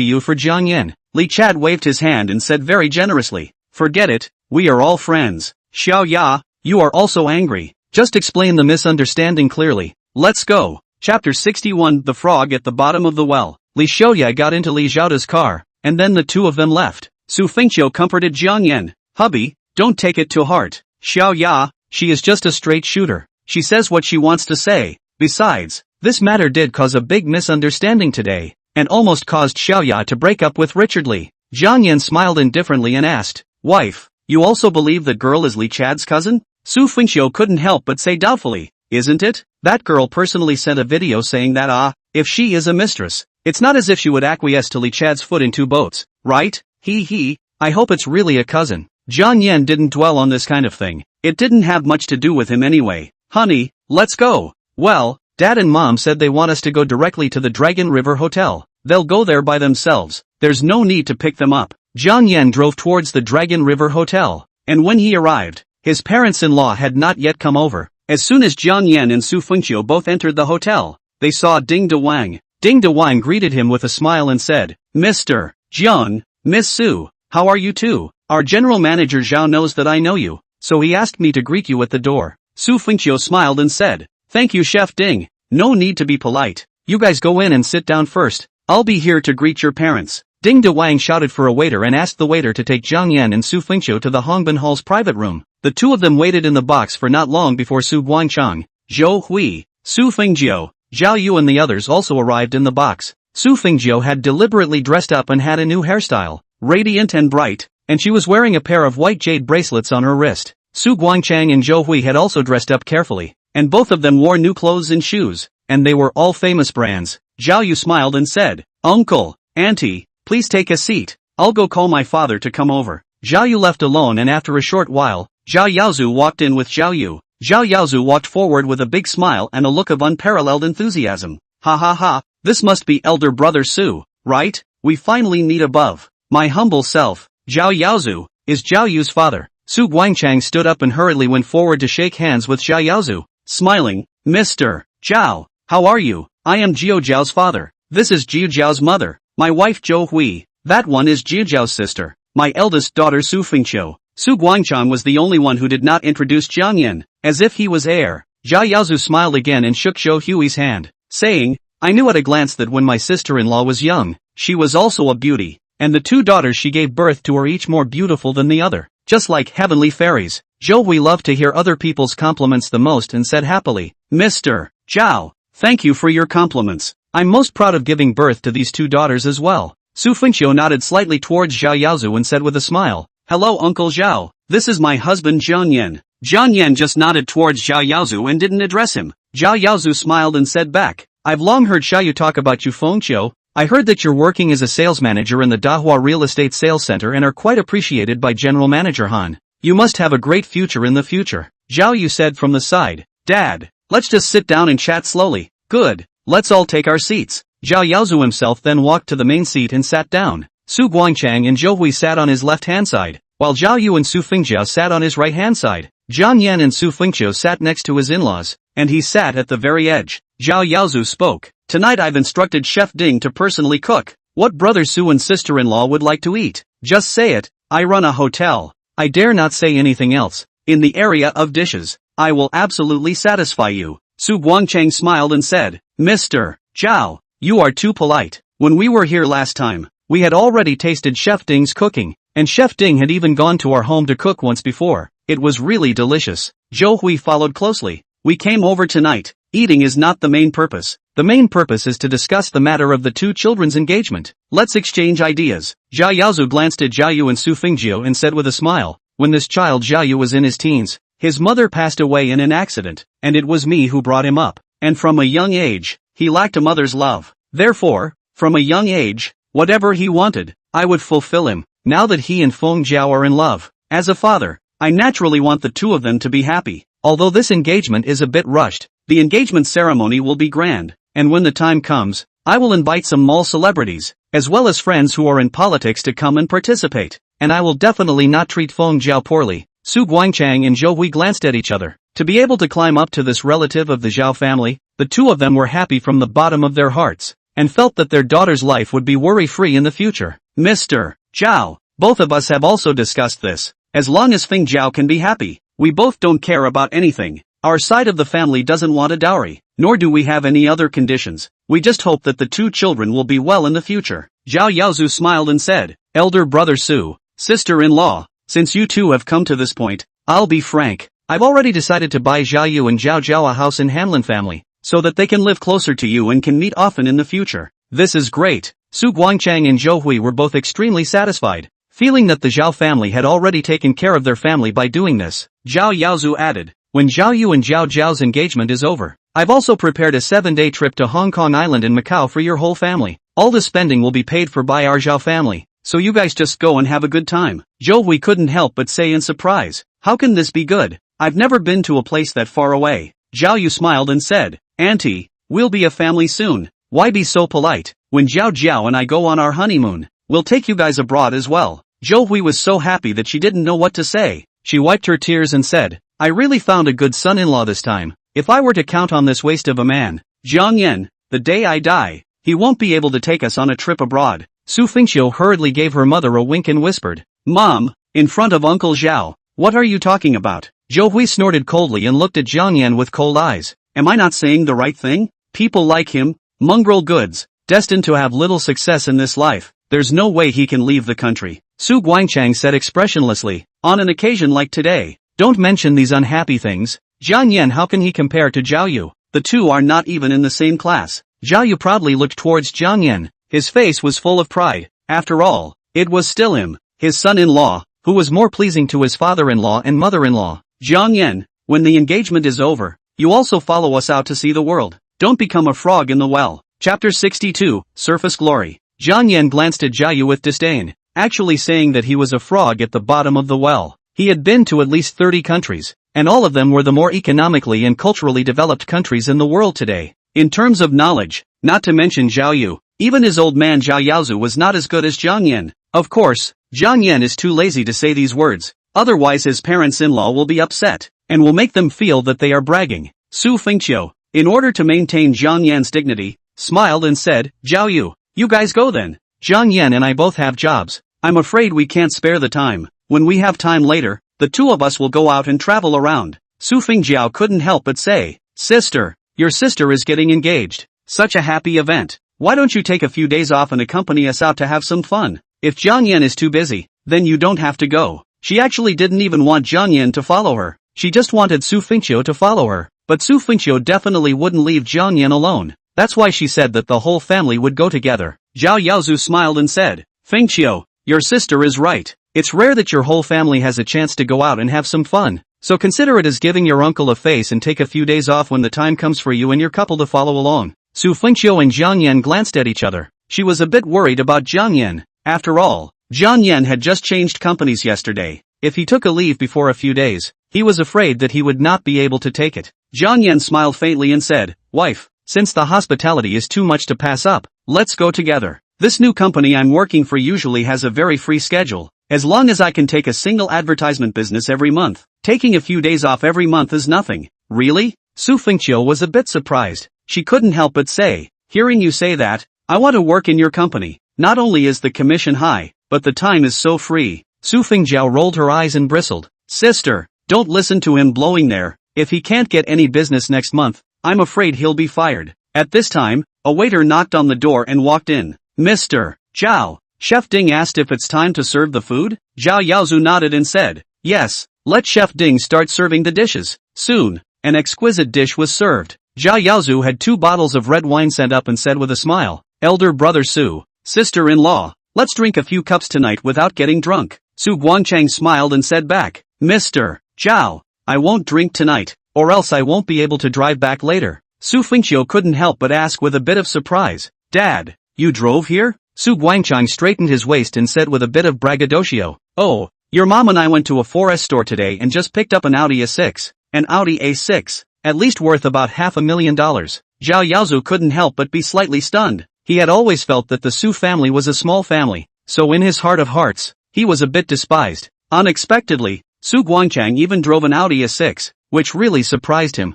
you for Jiang Yan. Li Chad waved his hand and said very generously. Forget it, we are all friends. Xiaoya, you are also angry. Just explain the misunderstanding clearly. Let's go. Chapter 61 The Frog at the Bottom of the Well. Li Xiaoya got into Li Xiaoda's car, and then the two of them left. Su Fengqiu comforted Jiang Yan. Hubby, don't take it to heart. Xiaoya, she is just a straight shooter. She says what she wants to say. Besides, this matter did cause a big misunderstanding today, and almost caused Xiaoya to break up with Richard Li. Jiang Yan smiled indifferently and asked, Wife, you also believe that girl is Li Chad's cousin? Su Fengqiu couldn't help but say doubtfully, isn't it? That girl personally sent a video saying that if she is a mistress, it's not as if she would acquiesce to Li Chad's foot in two boats, right? I hope it's really a cousin. Jiang Yan didn't dwell on this kind of thing. It didn't have much to do with him anyway. Honey, let's go. Well, Dad and Mom said they want us to go directly to the Dragon River Hotel. They'll go there by themselves. There's no need to pick them up. Jiang Yan drove towards the Dragon River Hotel, and when he arrived, his parents-in-law had not yet come over. As soon as Jiang Yan and Su Fengqiu both entered the hotel, they saw Ding De Wang. Ding De Wang greeted him with a smile and said, Mr. Jiang, Miss Su, how are you two? Our general manager Zhao knows that I know you, so he asked me to greet you at the door. Su Fengqiu smiled and said, Thank you Chef Ding, no need to be polite. You guys go in and sit down first. I'll be here to greet your parents. Ding De Wang shouted for a waiter and asked the waiter to take Jiang Yan and Su Fengqiu to the Hongbin Hall's private room. The two of them waited in the box for not long before Su Guangchang, Zhou Hui, Su Fengqiu, Zhao Yu and the others also arrived in the box. Su Fengqiu had deliberately dressed up and had a new hairstyle, radiant and bright, and she was wearing a pair of white jade bracelets on her wrist. Su Guangchang and Zhou Hui had also dressed up carefully, and both of them wore new clothes and shoes, and they were all famous brands. Zhao Yu smiled and said, Uncle, Auntie, please take a seat. I'll go call my father to come over. Zhao Yu left alone and after a short while, Zhao Yaozu walked in with Zhao Yu. Zhao Yaozu walked forward with a big smile and a look of unparalleled enthusiasm. Ha ha ha, this must be elder brother Su, right? We finally meet above. My humble self, Zhao Yaozu, is Zhao Yu's father. Su Guangchang stood up and hurriedly went forward to shake hands with Zhao Yaozu, smiling, Mr. Zhao, how are you? I am Jiu Zhao's father. This is Jiu Zhao's mother, my wife Zhou Hui. That one is Jiu Zhao's sister, my eldest daughter Su Fengqiu. Su Guangchang was the only one who did not introduce Jiang Yan, as if he was heir. Zhao Yaozu smiled again and shook Zhou Hui's hand, saying, I knew at a glance that when my sister-in-law was young, she was also a beauty, and the two daughters she gave birth to are each more beautiful than the other, just like heavenly fairies. Zhou Hui loved to hear other people's compliments the most and said happily, Mr. Zhao, thank you for your compliments. I'm most proud of giving birth to these two daughters as well. Su Fengqiu nodded slightly towards Zhao Yaozu and said with a smile, Hello Uncle Zhao, this is my husband Jiang Yan. Jiang Yan just nodded towards Zhao Yaozu and didn't address him. Zhao Yaozu smiled and said back, I've long heard Xiaoyu talk about you Fengqiu. I heard that you're working as a sales manager in the Dahua Real Estate Sales Center and are quite appreciated by General Manager Han. You must have a great future in the future. Zhao Yu said from the side, Dad, let's just sit down and chat slowly. Good, let's all take our seats. Zhao Yaozu himself then walked to the main seat and sat down. Su Guangchang and Zhou Hui sat on his left-hand side, while Zhao Yu and Su Fengqiu sat on his right-hand side. Jiang Yan and Su Fengqiu sat next to his in-laws, and he sat at the very edge. Zhao Yaozu spoke, Tonight I've instructed Chef Ding to personally cook. What brother Su and sister-in-law would like to eat? Just say it, I run a hotel. I dare not say anything else. In the area of dishes, I will absolutely satisfy you. Su Guangchang smiled and said, Mr. Zhao, you are too polite. When we were here last time, we had already tasted Chef Ding's cooking, and Chef Ding had even gone to our home to cook once before. It was really delicious. Zhou Hui followed closely. We came over tonight. Eating is not the main purpose. The main purpose is to discuss the matter of the two children's engagement. Let's exchange ideas. Zhao Yaozu glanced at Zhao Yu and Su Fengqiu and said with a smile, When this child Zhao Yu was in his teens, his mother passed away in an accident, and it was me who brought him up. And from a young age, he lacked a mother's love. Therefore, from a young age, whatever he wanted, I would fulfill him. Now that he and Feng Jiao are in love, as a father, I naturally want the two of them to be happy. Although this engagement is a bit rushed, the engagement ceremony will be grand, and when the time comes, I will invite some mall celebrities, as well as friends who are in politics to come and participate, and I will definitely not treat Feng Jiao poorly. Su Guangchang and Zhou Hui glanced at each other. To be able to climb up to this relative of the Zhao family, the two of them were happy from the bottom of their hearts, and felt that their daughter's life would be worry-free in the future. Mr. Zhao, both of us have also discussed this. As long as Feng Jiao can be happy, we both don't care about anything. Our side of the family doesn't want a dowry, nor do we have any other conditions. We just hope that the two children will be well in the future. Zhao Yaozu smiled and said, elder brother Su, sister-in-law, since you two have come to this point, I'll be frank. I've already decided to buy Zhao Yu and Zhao Zhao a house in Hanlin family, so that they can live closer to you and can meet often in the future. This is great. Su Guangchang and Zhou Hui were both extremely satisfied, feeling that the Zhao family had already taken care of their family by doing this. Zhao Yaozu added, when Zhao Yu and Zhao Zhao's engagement is over, I've also prepared a 7-day trip to Hong Kong Island and Macau for your whole family. All the spending will be paid for by our Zhao family, so you guys just go and have a good time. Zhou Hui couldn't help but say in surprise, how can this be good? I've never been to a place that far away. Zhao Yu smiled and said, Auntie, we'll be a family soon. Why be so polite? When Zhao Zhao and I go on our honeymoon, we'll take you guys abroad as well. Zhou Hui was so happy that she didn't know what to say. She wiped her tears and said, I really found a good son-in-law this time. If I were to count on this waste of a man, Jiang Yan, the day I die, he won't be able to take us on a trip abroad. Su Fingqiu hurriedly gave her mother a wink and whispered, Mom, in front of Uncle Zhao, what are you talking about? Zhou Hui snorted coldly and looked at Jiang Yan with cold eyes. Am I not saying the right thing? People like him, mongrel goods, destined to have little success in this life, there's no way he can leave the country. Su Guangchang said expressionlessly, on an occasion like today, don't mention these unhappy things. Jiang Yan, how can he compare to Zhao Yu? The two are not even in the same class. Zhao Yu proudly looked towards Jiang Yan. His face was full of pride. After all, it was still him, his son-in-law, who was more pleasing to his father-in-law and mother-in-law. Jiang Yan, when the engagement is over, you also follow us out to see the world. Don't become a frog in the well. Chapter 62, Surface Glory. Jiang Yan glanced at Zhao Yu with disdain, actually saying that he was a frog at the bottom of the well. He had been to at least 30 countries, and all of them were the more economically and culturally developed countries in the world today. In terms of knowledge, not to mention Zhao Yu, even his old man Zhao Yaozu was not as good as Jiang Yan. Of course, Jiang Yan is too lazy to say these words, otherwise his parents-in-law will be upset, and will make them feel that they are bragging. Su Fingqiu, in order to maintain Jiang Yan's dignity, smiled and said, Zhao Yu, you guys go then. Jiang Yan and I both have jobs. I'm afraid we can't spare the time. When we have time later, the two of us will go out and travel around. Su Fingjiao couldn't help but say, Sister, your sister is getting engaged. Such a happy event. Why don't you take a few days off and accompany us out to have some fun? If Jiang Yan is too busy, then you don't have to go. She actually didn't even want Jiang Yan to follow her. She just wanted Su Fingqiu to follow her. But Su Fingqiu definitely wouldn't leave Jiang Yan alone. That's why she said that the whole family would go together. Zhao Yaozu smiled and said, Fingqiu, your sister is right. It's rare that your whole family has a chance to go out and have some fun. So consider it as giving your uncle a face and take a few days off when the time comes for you and your couple to follow along. Su Fingqiu and Jiang Yan glanced at each other. She was a bit worried about Jiang Yan. After all, Jiang Yan had just changed companies yesterday. If he took a leave before a few days, he was afraid that he would not be able to take it. Jiang Yan smiled faintly and said, Wife, since the hospitality is too much to pass up, let's go together. This new company I'm working for usually has a very free schedule. As long as I can take a single advertisement business every month, taking a few days off every month is nothing. Really? Su Fingqiu was a bit surprised. She couldn't help but say, hearing you say that, I want to work in your company. Not only is the commission high, but the time is so free. Su Fingjiao rolled her eyes and bristled. Sister, don't listen to him blowing there. If he can't get any business next month, I'm afraid he'll be fired. At this time, a waiter knocked on the door and walked in. Mr. Zhao. Chef Ding asked if it's time to serve the food. Zhao Yaozu nodded and said, yes, let Chef Ding start serving the dishes. Soon, an exquisite dish was served. Zhao Yaozu had 2 bottles of red wine sent up and said with a smile, elder brother Su, sister-in-law, let's drink a few cups tonight without getting drunk. Su Guangchang smiled and said back, Mr. Zhao, I won't drink tonight, or else I won't be able to drive back later. Su Fingqiu couldn't help but ask with a bit of surprise, Dad, you drove here? Su Guangchang straightened his waist and said with a bit of braggadocio, oh, your mom and I went to a 4S store today and just picked up an Audi A6. An Audi A6, at least worth about $500,000. Zhao Yaozu couldn't help but be slightly stunned. He had always felt that the Su family was a small family, so in his heart of hearts, he was a bit despised. Unexpectedly, Su Guangchang even drove an Audi A6, which really surprised him.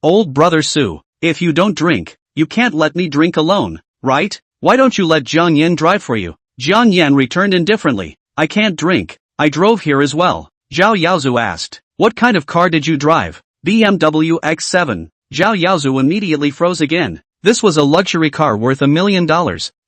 Old brother Su, if you don't drink, you can't let me drink alone, right? Why don't you let Jiang Yan drive for you? Jiang Yan returned indifferently. I can't drink. I drove here as well. Zhao Yaozu asked. What kind of car did you drive? BMW X7. Zhao Yaozu immediately froze again. This was a luxury car worth $1 million.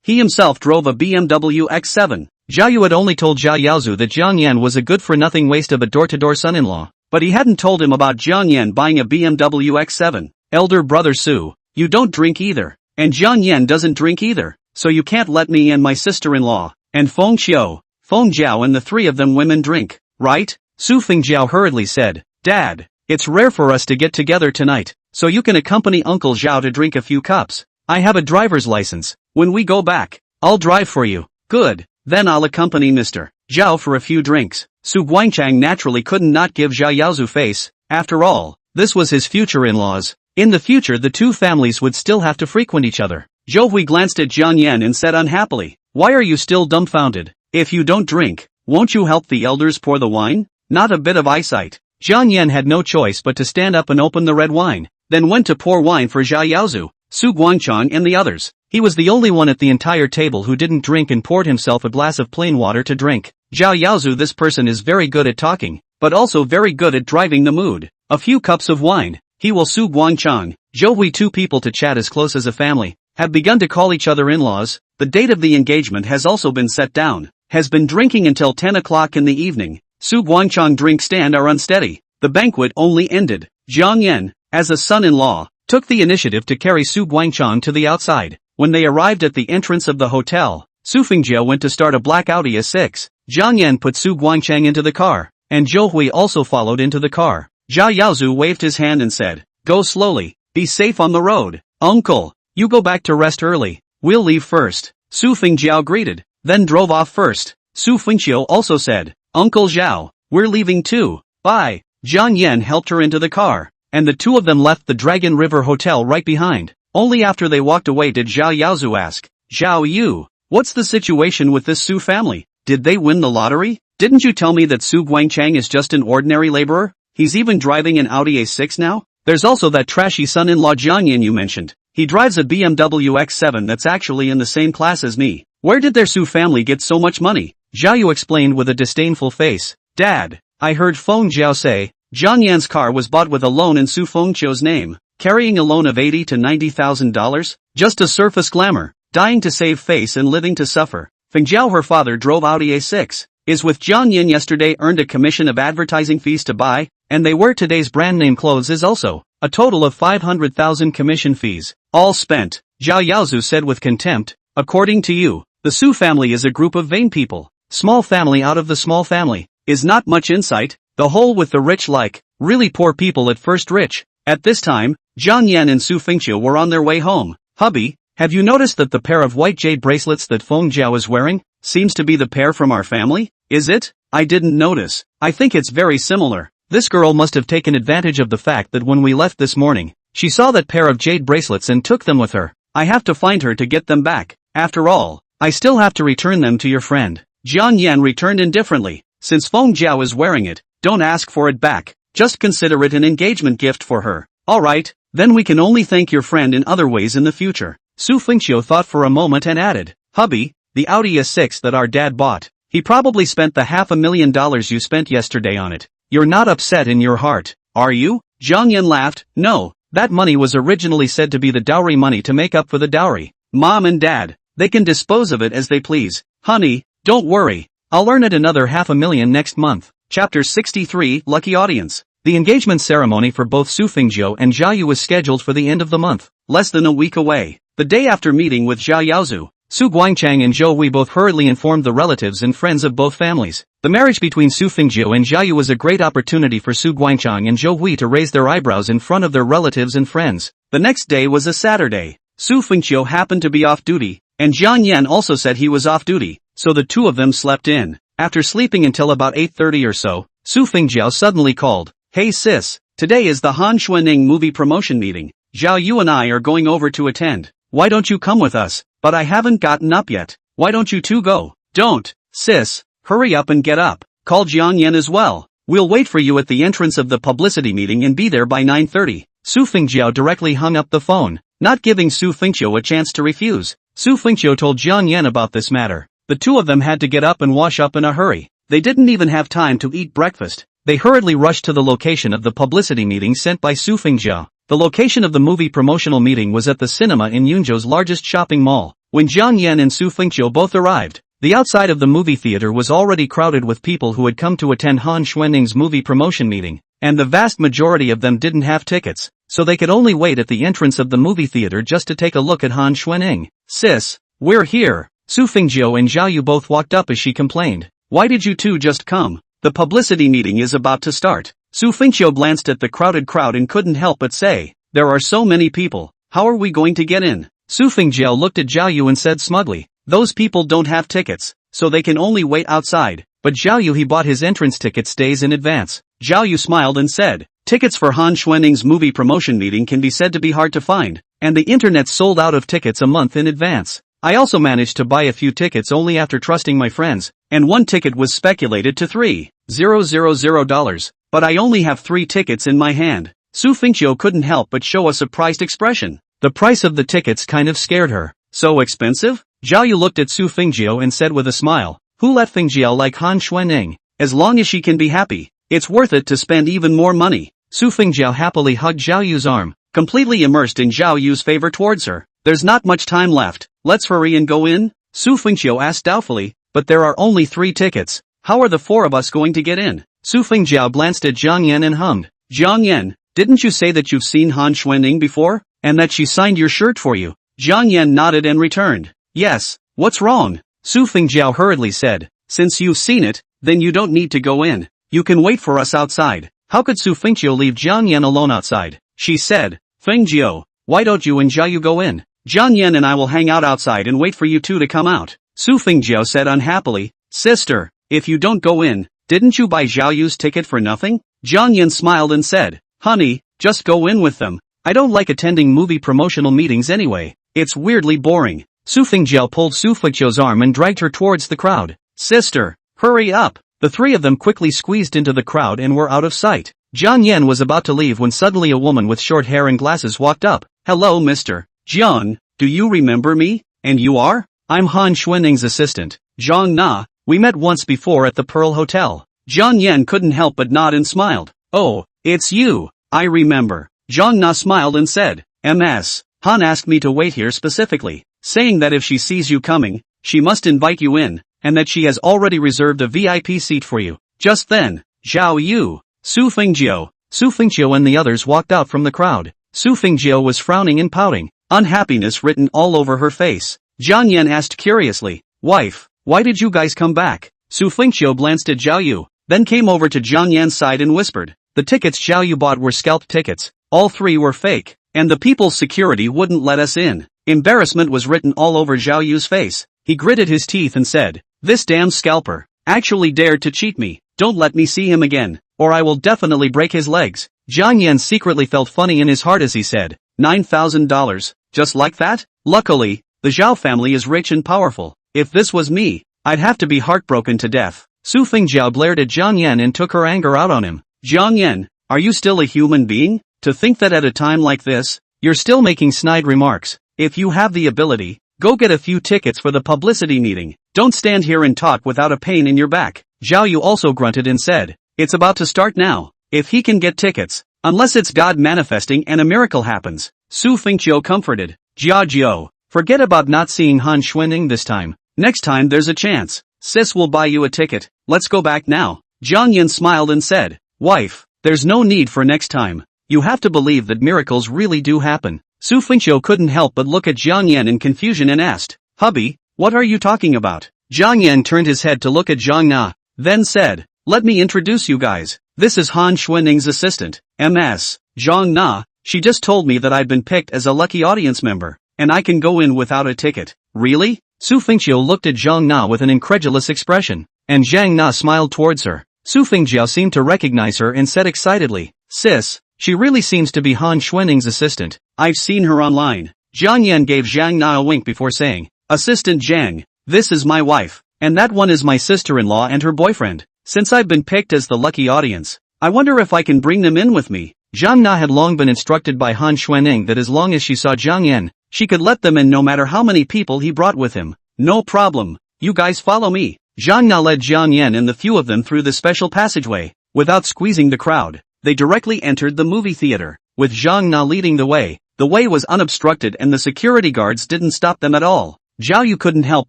He himself drove a BMW X7. Zhao Yu had only told Zhao Yaozu that Jiang Yan was a good-for-nothing waste of a door-to-door son-in-law, but he hadn't told him about Jiang Yan buying a BMW X7. Elder brother Su, you don't drink either, and Jiang Yan doesn't drink either, so you can't let me and my sister-in-law, and Feng Xiao, Feng Jiao and the three of them women drink, right? Su Fengjiao hurriedly said, Dad, it's rare for us to get together tonight, so you can accompany Uncle Zhao to drink a few cups. I have a driver's license. When we go back, I'll drive for you. Good. Then I'll accompany Mr. Zhao for a few drinks. Su Guangchang naturally couldn't not give Zhao Yaozu face. After all, this was his future in-laws. In the future the two families would still have to frequent each other. Zhou Hui glanced at Jiang Yan and said unhappily, Why are you still dumbfounded? If you don't drink, won't you help the elders pour the wine? Not a bit of eyesight. Jiang Yan had no choice but to stand up and open the red wine, then went to pour wine for Zhao Yaozu, Su Guangchang and the others. He was the only one at the entire table who didn't drink and poured himself a glass of plain water to drink. Zhao Yaozu, this person is very good at talking, but also very good at driving the mood. A few cups of wine. He will Su Guangchang, Zhou Hui, two people to chat as close as a family, have begun to call each other in-laws. The date of the engagement has also been set down. Has been drinking until 10 o'clock in the evening. Su Guangchang drink stand are unsteady. The banquet only ended. Jiang Yan, as a son-in-law, took the initiative to carry Su Guangchang to the outside. When they arrived at the entrance of the hotel, Su Fengjiao went to start a black Audi A6. Jiang Yan put Su Guangchang into the car, and Zhou Hui also followed into the car. Zhao Yaozu waved his hand and said, Go slowly, be safe on the road. Uncle, you go back to rest early. We'll leave first. Su Fengjiao greeted, then drove off first. Su Fengxiu also said, Uncle Zhao, we're leaving too. Bye. Jiang Yan helped her into the car, and the two of them left the Dragon River Hotel right behind. Only after they walked away did Zhao Yaozu ask, Zhao Yu, what's the situation with this Su family? Did they win the lottery? Didn't you tell me that Su Guangchang is just an ordinary laborer? He's even driving an Audi A6 now? There's also that trashy son-in-law Jiang Yan you mentioned. He drives a BMW X7 that's actually in the same class as me. Where did their Su family get so much money? Zhao Yu explained with a disdainful face. Dad, I heard Feng Jiao say, Jiang Yan's car was bought with a loan in Su Fengqiu's name, carrying a loan of $80,000 to $90,000? Just a surface glamour, dying to save face and living to suffer. Feng Jiao, her father, drove Audi A6, is with Jiang Yan yesterday, earned a commission of advertising fees to buy, and they wear today's brand name clothes is also, a total of 500,000 commission fees, all spent, Zhao Yaozu said with contempt. According to you, the Su family is a group of vain people, small family out of the small family, is not much insight, the whole with the rich like, really poor people at first rich. At this time, Jiang Yan and Su Fengqiu were on their way home. Hubby, have you noticed that the pair of white jade bracelets that Feng Jiao is wearing, seems to be the pair from our family? Is it? I didn't notice. I think it's very similar. This girl must have taken advantage of the fact that when we left this morning, she saw that pair of jade bracelets and took them with her. I have to find her to get them back. After all, I still have to return them to your friend. Jiang Yan returned indifferently. Since Feng Jiao is wearing it, don't ask for it back. Just consider it an engagement gift for her. Alright, then we can only thank your friend in other ways in the future. Su Fengqiu thought for a moment and added, Hubby, the Audi A6 that our dad bought, he probably spent the $500,000 you spent yesterday on it. You're not upset in your heart, are you? Jiang Yan laughed. No, that money was originally said to be the dowry money to make up for the dowry. Mom and Dad, they can dispose of it as they please. Honey, don't worry, I'll earn it another $500,000 next month. Chapter 63, Lucky Audience. The engagement ceremony for both Su Fengjiu and Zhao Yu was scheduled for the end of the month, less than a week away. The day after meeting with Zhao Yaozu, Su Guangchang and Zhou Hui both hurriedly informed the relatives and friends of both families. The marriage between Su Fengjiu and Zhao Yu was a great opportunity for Su Guangchang and Zhou Hui to raise their eyebrows in front of their relatives and friends. The next day was a Saturday. Su Fengjiu happened to be off duty, and Jiang Yan also said he was off duty, so the two of them slept in. After sleeping until about 8:30 or so, Su Fengjiu suddenly called, Hey sis, today is the Han Xuening movie promotion meeting. Zhao Yu and I are going over to attend. Why don't you come with us? But I haven't gotten up yet. Why don't you two go? Don't, sis, hurry up and get up. Call Jiang Yan as well. We'll wait for you at the entrance of the publicity meeting and be there by 9:30. Su Fengjiu directly hung up the phone, not giving Su Fengqiu a chance to refuse. Su Fengqiu told Jiang Yan about this matter. The two of them had to get up and wash up in a hurry. They didn't even have time to eat breakfast. They hurriedly rushed to the location of the publicity meeting sent by Su Fengjiao. The location of the movie promotional meeting was at the cinema in Yunzhou's largest shopping mall. When Jiang Yan and Su Fengjiao both arrived, the outside of the movie theater was already crowded with people who had come to attend Han Xuanning's movie promotion meeting, and the vast majority of them didn't have tickets, so they could only wait at the entrance of the movie theater just to take a look at Han Xuanning. "Sis, we're here." Su Fengjiao and Zhao Yu both walked up as she complained. "Why did you two just come? The publicity meeting is about to start." Su Fengjiao glanced at the crowded crowd and couldn't help but say, "There are so many people, how are we going to get in?" Su Fengjiao looked at Zhao Yu and said smugly, "Those people don't have tickets, so they can only wait outside." But Zhao Yu he bought his entrance tickets days in advance. Zhao Yu smiled and said, "Tickets for Han Xuanning's movie promotion meeting can be said to be hard to find, and the internet sold out of tickets a month in advance. I also managed to buy a few tickets only after trusting my friends, and one ticket was speculated to $3,000, but I only have 3 tickets in my hand." Su Fengjiao couldn't help but show a surprised expression. The price of the tickets kind of scared her. "So expensive?" Zhao Yu looked at Su Fengjiao and said with a smile, "Who let Fengjiao like Han Xuanning? As long as she can be happy, it's worth it to spend even more money." Su Fengjiao happily hugged Zhao Yu's arm, completely immersed in Zhao Yu's favor towards her. "There's not much time left, let's hurry and go in?" Su Fengjiao asked doubtfully, "But there are only 3 tickets, how are the 4 of us going to get in?" Su Fengjiao glanced at Jiang Yan and hummed, "Jiang Yan, didn't you say that you've seen Han Xuanning before, and that she signed your shirt for you?" Jiang Yan nodded and returned, "Yes, what's wrong?" Su Fengjiao hurriedly said, "Since you've seen it, then you don't need to go in, you can wait for us outside." How could Su Fengjiao leave Jiang Yan alone outside? She said, "Fengjiao, why don't you and Zhao Yu go in? Jiang Yan and I will hang out outside and wait for you two to come out." Su Fengjiao said unhappily, "Sister, if you don't go in, didn't you buy Zhao Yu's ticket for nothing?" Jiang Yan smiled and said, "Honey, just go in with them. I don't like attending movie promotional meetings anyway, it's weirdly boring." Su Fengjiao pulled Su Fengjiao's arm and dragged her towards the crowd. "Sister, hurry up." The 3 of them quickly squeezed into the crowd and were out of sight. Jiang Yan was about to leave when suddenly a woman with short hair and glasses walked up. "Hello Mr. Jiang, do you remember me? And you are?" "I'm Han Xuanning's assistant, Zhang Na, we met once before at the Pearl Hotel." Jiang Yan couldn't help but nod and smiled. "Oh, it's you, I remember." Zhang Na smiled and said, "Ms. Han asked me to wait here specifically, saying that if she sees you coming, she must invite you in, and that she has already reserved a VIP seat for you." Just then, Zhao Yu, Su Fengjiao and the others walked out from the crowd. Su Fengjiao was frowning and pouting, unhappiness written all over her face. Jiang Yan asked curiously, "Wife, why did you guys come back?" Su Fengjiao glanced at Zhao Yu, then came over to Jiang Yan's side and whispered, "The tickets Zhao Yu bought were scalped tickets, all 3 were fake, and the people's security wouldn't let us in." Embarrassment was written all over Zhao Yu's face. He gritted his teeth and said, "This damn scalper actually dared to cheat me. Don't let me see him again, or I will definitely break his legs." Jiang Yan secretly felt funny in his heart as he said, $9,000, just like that? Luckily, the Zhao family is rich and powerful. If this was me, I'd have to be heartbroken to death. Su Fengjiao glared at Jiang Yan and took her anger out on him. "Jiang Yan, are you still a human being? To think that at a time like this, you're still making snide remarks. If you have the ability, go get a few tickets for the publicity meeting. Don't stand here and talk without a pain in your back." Zhao Yu also grunted and said, "It's about to start now. If he can get tickets, unless it's God manifesting and a miracle happens." Su Fengjiao comforted, "Jiao, forget about not seeing Han Xuanning this time. Next time there's a chance. Sis will buy you a ticket. Let's go back now." Jiang Yan smiled and said, "Wife, there's no need for next time. You have to believe that miracles really do happen." Su Fengjiao couldn't help but look at Jiang Yan in confusion and asked, "Hubby, what are you talking about?" Jiang Yan turned his head to look at Zhang Na, then said, "Let me introduce you guys. This is Han Xuanning's assistant, Ms. Zhang Na. She just told me that I've been picked as a lucky audience member, and I can go in without a ticket." "Really?" Su Fengjiao looked at Zhang Na with an incredulous expression, and Zhang Na smiled towards her. Su Fengjiao seemed to recognize her and said excitedly, "Sis, she really seems to be Han Xuanning's assistant. I've seen her online." Jiang Yan gave Zhang Na a wink before saying, "Assistant Zhang, this is my wife, and that one is my sister-in-law and her boyfriend. Since I've been picked as the lucky audience, I wonder if I can bring them in with me." Zhang Na had long been instructed by Han Xuanning that as long as she saw Jiang Yan, she could let them in no matter how many people he brought with him. "No problem, you guys follow me." Zhang Na led Jiang Yan and the few of them through the special passageway. Without squeezing the crowd, they directly entered the movie theater, with Jiang Yan leading the way. The way was unobstructed and the security guards didn't stop them at all. Zhao Yu couldn't help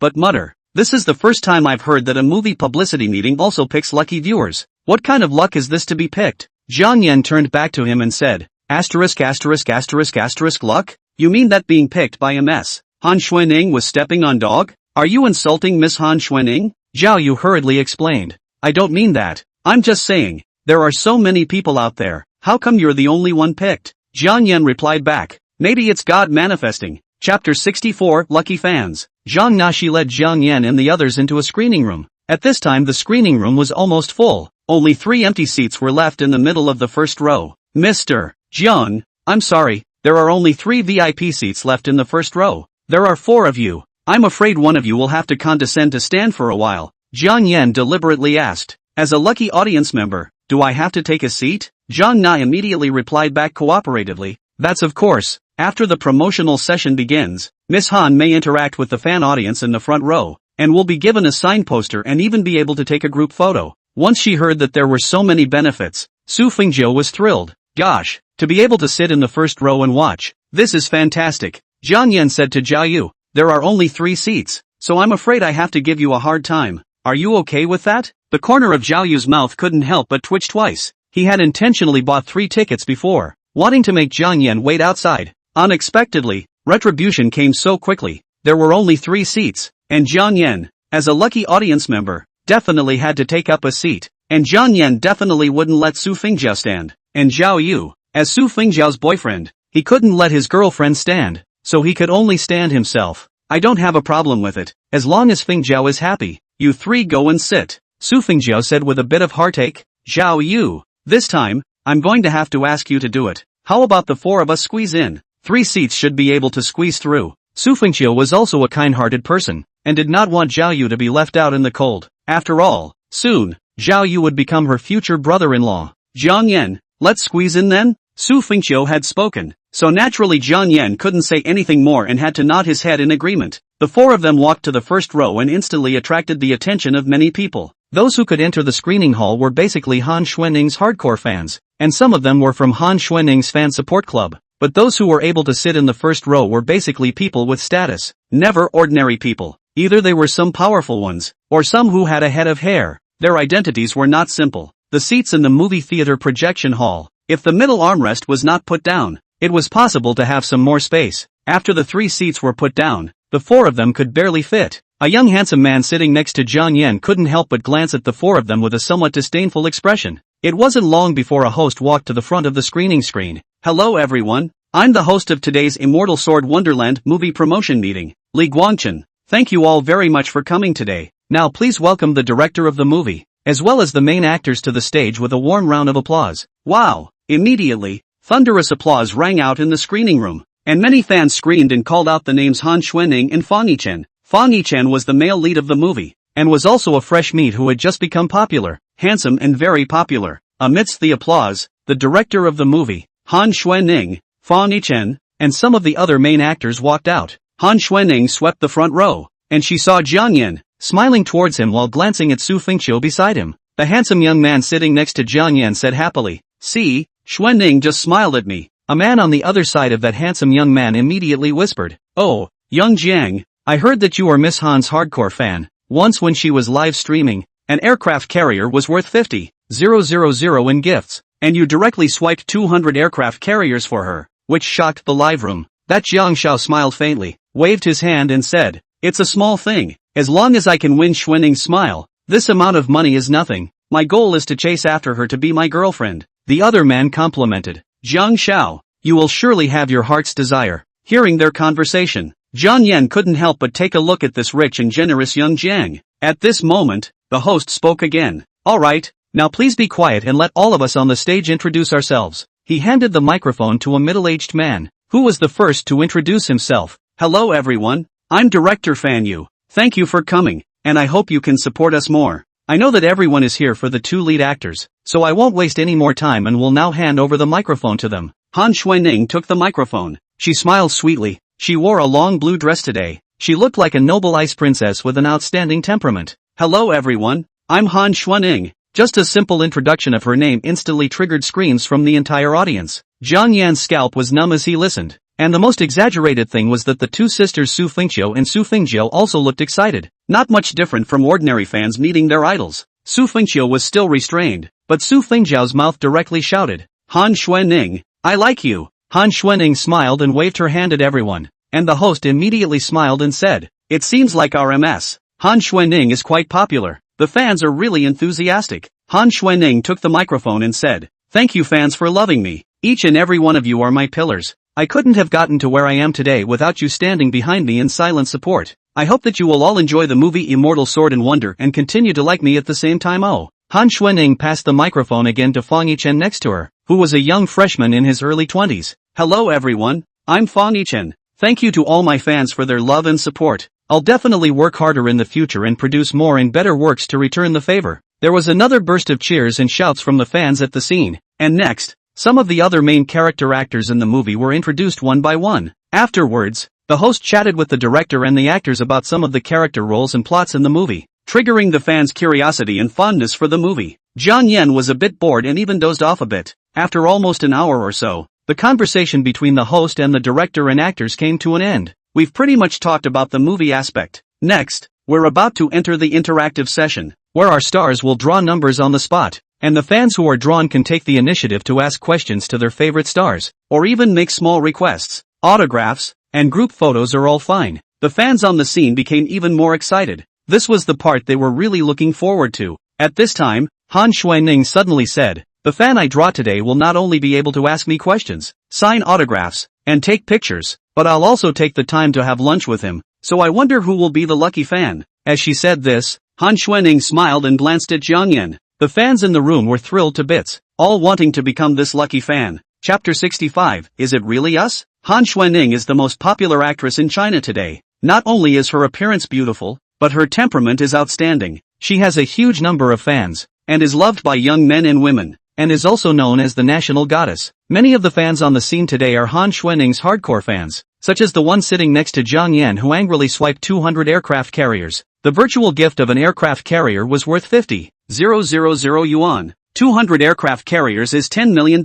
but mutter, "This is the first time I've heard that a movie publicity meeting also picks lucky viewers. What kind of luck is this to be picked?" Jiang Yan turned back to him and said, asterisk asterisk asterisk asterisk luck? You mean that being picked by MS Han Xuening was stepping on dog? Are you insulting Miss Han Xuening? Zhao Yu hurriedly explained. I don't mean that. I'm just saying, there are so many people out there, how come you're the only one picked? Jiang Yan replied back, maybe it's God manifesting. Chapter 64, Lucky Fans. Zhang Nashi led Jiang Yan and the others into a screening room. At this time the screening room was almost full. Only 3 empty seats were left in the middle of the first row. Mr. Jiang, I'm sorry, there are only 3 VIP seats left in the first row. There are 4 of you. I'm afraid one of you will have to condescend to stand for a while. Jiang Yan deliberately asked, as a lucky audience member, do I have to take a seat? Zhang Na immediately replied back cooperatively, that's of course. After the promotional session begins, Miss Han may interact with the fan audience in the front row, and will be given a sign poster and even be able to take a group photo. Once she heard that there were so many benefits, Su Fengjiu was thrilled. Gosh, to be able to sit in the first row and watch, this is fantastic. Jiang Yan said to Zhao Yu, there are only 3 seats, so I'm afraid I have to give you a hard time. Are you okay with that? The corner of Zhao Yu's mouth couldn't help but twitch twice. He had intentionally bought 3 tickets before, wanting to make Jiang Yan wait outside. Unexpectedly, retribution came so quickly. There were only 3 seats, and Jiang Yan, as a lucky audience member, definitely had to take up a seat, and Jiang Yan definitely wouldn't let Su Fengjiu stand, and Zhao Yu, as Su Fengjiu's boyfriend, he couldn't let his girlfriend stand, so he could only stand himself. I don't have a problem with it, as long as Fengjiu is happy. You 3 go and sit, Su Fengjiu said with a bit of heartache. Zhao Yu, this time, I'm going to have to ask you to do it. How about the 4 of us squeeze in? 3 seats should be able to squeeze through. Su Fengjiu was also a kind-hearted person, and did not want Zhao Yu to be left out in the cold. After all, soon, Zhao Yu would become her future brother-in-law. Jiang Yan, let's squeeze in then? Su Fengjiu had spoken, so naturally Jiang Yan couldn't say anything more and had to nod his head in agreement. The 4 of them walked to the first row and instantly attracted the attention of many people. Those who could enter the screening hall were basically Han Xuening's hardcore fans, and some of them were from Han Xuening's fan support club. But those who were able to sit in the first row were basically people with status, never ordinary people. Either they were some powerful ones, or some who had a head of hair. Their identities were not simple. The seats in the movie theater projection hall, if the middle armrest was not put down, it was possible to have some more space. After the 3 seats were put down, the 4 of them could barely fit. A young handsome man sitting next to Jiang Yan couldn't help but glance at the 4 of them with a somewhat disdainful expression. It wasn't long before a host walked to the front of the screening screen. Hello everyone, I'm the host of today's Immortal Sword Wonderland movie promotion meeting, Li Guangchen. Thank you all very much for coming today. Now please welcome the director of the movie, as well as the main actors to the stage with a warm round of applause. Wow! Immediately, thunderous applause rang out in the screening room, and many fans screamed and called out the names Han Xuening and Fang Yichen. Fang Yichen was the male lead of the movie, and was also a fresh meat who had just become popular, handsome and very popular. Amidst the applause, the director of the movie, Han Xuening, Fang Yichen, and some of the other main actors walked out. Han Xuening swept the front row, and she saw Jiang Yan, smiling towards him while glancing at Su Fengjiu beside him. The handsome young man sitting next to Jiang Yan said happily, "See, Xuening just smiled at me." A man on the other side of that handsome young man immediately whispered, "Oh, young Jiang, I heard that you are Miss Han's hardcore fan. Once when she was live streaming, an aircraft carrier was worth 50,000 in gifts, and you directly swiped 200 aircraft carriers for her, which shocked the live room." That Jiang Shao smiled faintly, waved his hand and said, "It's a small thing. As long as I can win Xuening's smile, this amount of money is nothing. My goal is to chase after her to be my girlfriend." The other man complimented, "Jiang Shao, you will surely have your heart's desire." Hearing their conversation, Jiang Yan couldn't help but take a look at this rich and generous young Jiang. At this moment, the host spoke again. "Alright, now please be quiet and let all of us on the stage introduce ourselves." He handed the microphone to a middle-aged man, who was the first to introduce himself. "Hello everyone, I'm Director Fan Yu. Thank you for coming, and I hope you can support us more. I know that everyone is here for the 2 lead actors, so I won't waste any more time and will now hand over the microphone to them." Han Xuening took the microphone. She smiled sweetly. She wore a long blue dress today. She looked like a noble ice princess with an outstanding temperament. "Hello everyone, I'm Han Xuening. Just a simple introduction of her name instantly triggered screams from the entire audience. Jiang Yan's scalp was numb as he listened. And the most exaggerated thing was that the two sisters Su Fengqiu and Su Fengjiu also looked excited. Not much different from ordinary fans meeting their idols. Su Fengqiu was still restrained, but Su Fengjiu's mouth directly shouted, "Han Xuanning, I like you." Han Xuanning smiled and waved her hand at everyone. And the host immediately smiled and said, "It seems like RMS. Han Xuanning is quite popular. The fans are really enthusiastic." Han Xuanning took the microphone and said, "Thank you fans for loving me. Each and every one of you are my pillars. I couldn't have gotten to where I am today without you standing behind me in silent support. I hope that you will all enjoy the movie Immortal Sword and Wonder and continue to like me at the same time." Oh. Han Xuanning passed the microphone again to Fang Yichen next to her, who was a young freshman in his early 20s. "Hello everyone, I'm Fang Yichen. Thank you to all my fans for their love and support. I'll definitely work harder in the future and produce more and better works to return the favor." There was another burst of cheers and shouts from the fans at the scene. And next, some of the other main character actors in the movie were introduced one by one. Afterwards, the host chatted with the director and the actors about some of the character roles and plots in the movie, triggering the fans' curiosity and fondness for the movie. Jiang Yan was a bit bored and even dozed off a bit. After almost an hour or so, the conversation between the host and the director and actors came to an end. We've pretty much talked about the movie aspect. Next, we're about to enter the interactive session, where our stars will draw numbers on the spot, and the fans who are drawn can take the initiative to ask questions to their favorite stars, or even make small requests. Autographs and group photos are all fine. The fans on the scene became even more excited. This was the part they were really looking forward to. At this time, Han Xuanning suddenly said, "The fan I draw today will not only be able to ask me questions, sign autographs, and take pictures, but I'll also take the time to have lunch with him, so I wonder who will be the lucky fan." As she said this, Han Xuanning smiled and glanced at Jiang Yan. The fans in the room were thrilled to bits, all wanting to become this lucky fan. Chapter 65, Is It Really Us? Han Xuanning is the most popular actress in China today. Not only is her appearance beautiful, but her temperament is outstanding. She has a huge number of fans, and is loved by young men and women, and is also known as the national goddess. Many of the fans on the scene today are Han Xuanning's hardcore fans, such as the one sitting next to Jiang Yan who angrily swiped 200 aircraft carriers. The virtual gift of an aircraft carrier was worth 50,000 yuan. 200 aircraft carriers is $10 million.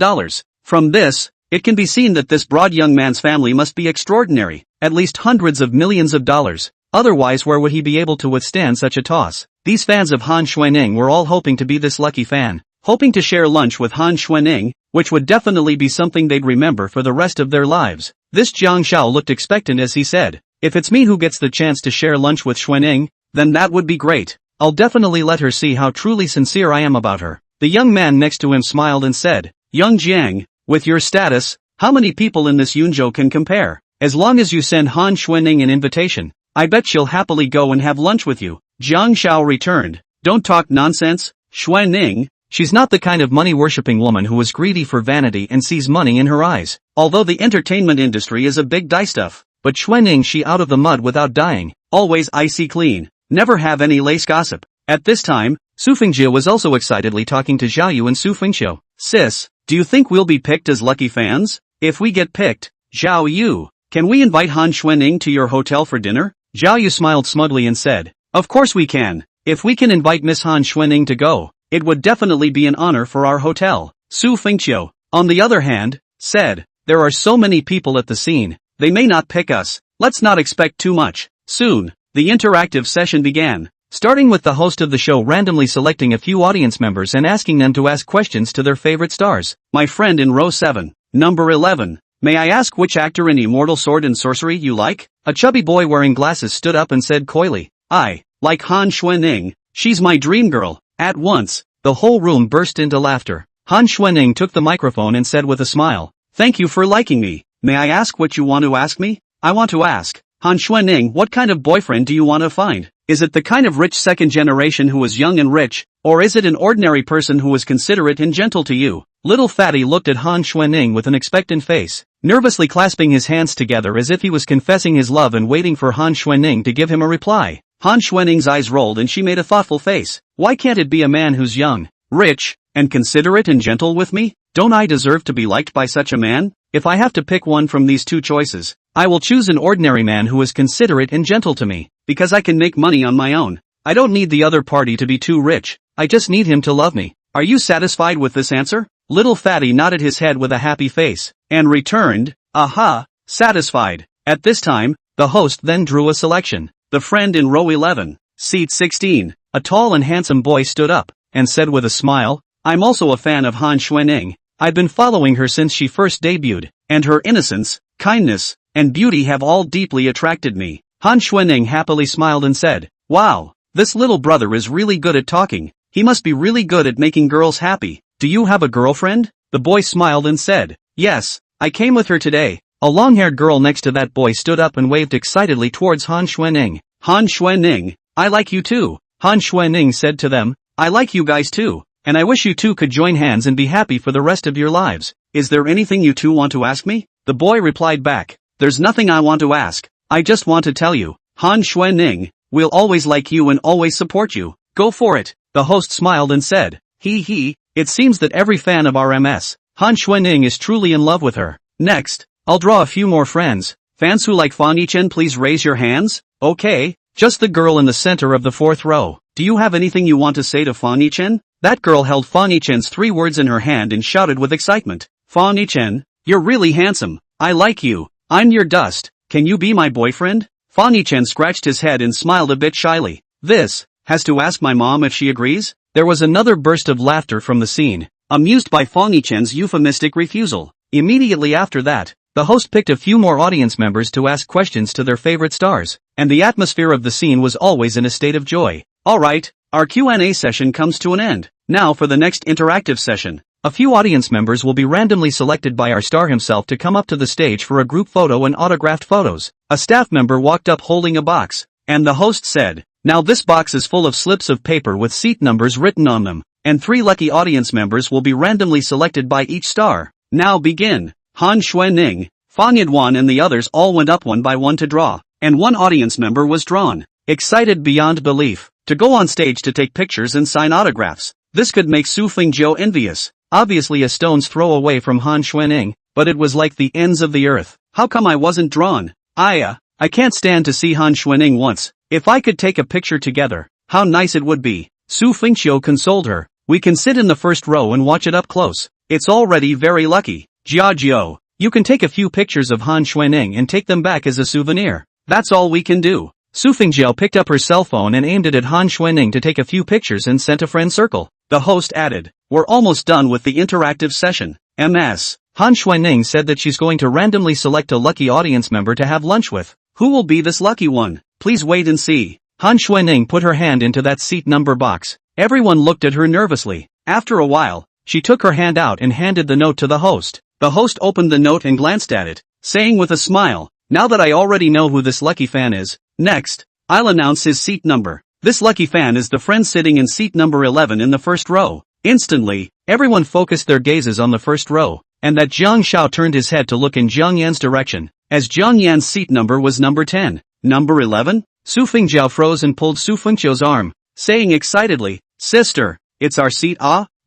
From this, it can be seen that this broad young man's family must be extraordinary, at least hundreds of millions of dollars. Otherwise where would he be able to withstand such a toss? These fans of Han Xuanning were all hoping to be this lucky fan, hoping to share lunch with Han Xuanning, which would definitely be something they'd remember for the rest of their lives. This Jiang Xiao looked expectant as he said, "If it's me who gets the chance to share lunch with Xuanning, then that would be great. I'll definitely let her see how truly sincere I am about her." The young man next to him smiled and said, "Young Jiang, with your status, how many people in this Yunzhou can compare? As long as you send Han Xuanning an invitation, I bet she'll happily go and have lunch with you." Jiang Xiao returned, "Don't talk nonsense, Xuanning. She's not the kind of money-worshipping woman who is greedy for vanity and sees money in her eyes. Although the entertainment industry is a big die stuff, but Xuanning she out of the mud without dying, always icy clean, never have any lace gossip." At this time, Su Fengjiu was also excitedly talking to Zhao Yu and Su Fengqiu. "Sis, do you think we'll be picked as lucky fans? If we get picked, Zhao Yu, can we invite Han Xuanning to your hotel for dinner?" Zhao Yu smiled smugly and said, "Of course we can. If we can invite Miss Han Xuanning to go, it would definitely be an honor for our hotel." Su Fengqiu, on the other hand, said, "There are so many people at the scene, they may not pick us. Let's not expect too much." Soon, the interactive session began, starting with the host of the show randomly selecting a few audience members and asking them to ask questions to their favorite stars. "My friend in row 7, number 11, may I ask which actor in Immortal Sword and Sorcery you like?" A chubby boy wearing glasses stood up and said coyly, "I like Han Xuanning. She's my dream girl." At once, the whole room burst into laughter. Han Xuanning took the microphone and said with a smile, "Thank you for liking me. May I ask what you want to ask me?" "I want to ask, Han Xuanning, what kind of boyfriend do you want to find? Is it the kind of rich second generation who is young and rich, or is it an ordinary person who is considerate and gentle to you?" Little Fatty looked at Han Xuanning with an expectant face, nervously clasping his hands together as if he was confessing his love and waiting for Han Xuanning to give him a reply. Han Xuanning's eyes rolled and she made a thoughtful face. "Why can't it be a man who's young, rich, and considerate and gentle with me? Don't I deserve to be liked by such a man? If I have to pick one from these two choices, I will choose an ordinary man who is considerate and gentle to me, because I can make money on my own. I don't need the other party to be too rich. I just need him to love me. Are you satisfied with this answer? Little fatty nodded his head with a happy face, and returned, aha, satisfied. At this time, the host then drew a selection. The friend in row 11, seat 16, a tall and handsome boy stood up, and said with a smile, I'm also a fan of Han Xuening. I've been following her since she first debuted, and her innocence, kindness, and beauty have all deeply attracted me. Han Xuening happily smiled and said, wow, this little brother is really good at talking. He must be really good at making girls happy. Do you have a girlfriend? The boy smiled and said, yes, I came with her today. A long-haired girl next to that boy stood up and waved excitedly towards Han Xuening. Han Xuening, I like you too. Han Xuening said to them, I like you guys too, and I wish you two could join hands and be happy for the rest of your lives. Is there anything you two want to ask me? The boy replied back, there's nothing I want to ask. I just want to tell you, Han Xuening, we'll always like you and always support you. Go for it. The host smiled and said, he, it seems that every fan of RMS, Han Xuening is truly in love with her. Next, I'll draw a few more friends. Fans who like Fan Yichen, please raise your hands. Okay, just the girl in the center of the fourth row. Do you have anything you want to say to Fan Yichen? That girl held Fan Yichen's 3 words in her hand and shouted with excitement. Fan Yichen, you're really handsome. I like you. I'm your dust. Can you be my boyfriend? Fan Yichen scratched his head and smiled a bit shyly. This, has to ask my mom if she agrees? There was another burst of laughter from the scene, amused by Fan Yichen's euphemistic refusal. Immediately after that, the host picked a few more audience members to ask questions to their favorite stars, and the atmosphere of the scene was always in a state of joy. Alright, our Q&A session comes to an end. Now for the next interactive session. A few audience members will be randomly selected by our star himself to come up to the stage for a group photo and autographed photos. A staff member walked up holding a box, and the host said, now this box is full of slips of paper with seat numbers written on them, and 3 lucky audience members will be randomly selected by each star. Now begin. Han Xuening, Fan Yidwan and the others all went up one by one to draw, and 1 audience member was drawn. Excited beyond belief, to go on stage to take pictures and sign autographs. This could make Su Fengjiu envious. Obviously a stone's throw away from Han Xuening, but it was like the ends of the earth. How come I wasn't drawn? I can't stand to see Han Xuening once. If I could take a picture together, how nice it would be. Su Fengjiu consoled her. We can sit in the first row and watch it up close. It's already very lucky. Jiao, you can take a few pictures of Han Xuening and take them back as a souvenir. That's all we can do. Su Fengjiu picked up her cell phone and aimed it at Han Xuening to take a few pictures and sent a friend circle. The host added, we're almost done with the interactive session. MS. Han Xuening said that she's going to randomly select a lucky audience member to have lunch with. Who will be this lucky one? Please wait and see. Han Xuening put her hand into that seat number box. Everyone looked at her nervously. After a while, she took her hand out and handed the note to the host. The host opened the note and glanced at it, saying with a smile, now that I already know who this lucky fan is, next, I'll announce his seat number. This lucky fan is the friend sitting in seat number 11 in the first row. Instantly, everyone focused their gazes on the first row, and that Jiang Shao turned his head to look in Jiang Yan's direction, as Jiang Yan's seat number was number 10. Number 11? Su Fengjiu froze and pulled Su Fengqiu's arm, saying excitedly, sister, it's our seat.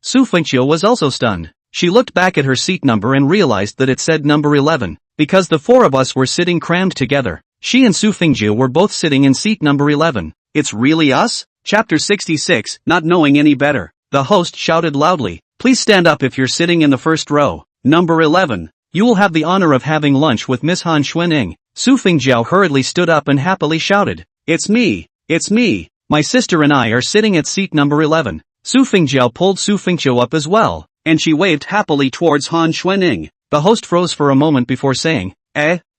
Su Fengqiu was also stunned. She looked back at her seat number and realized that it said number 11, because the 4 of us were sitting crammed together. She and Su Fengjiu were both sitting in seat number 11. It's really us? Chapter 66, not knowing any better. The host shouted loudly, please stand up if you're sitting in the first row. Number 11. You will have the honor of having lunch with Miss Han Xuening. Su Fengjiu hurriedly stood up and happily shouted, it's me. My sister and I are sitting at seat number 11. Su Fengjiu pulled Su Fengqiu up as well, and she waved happily towards Han Xuening. The host froze for a moment before saying,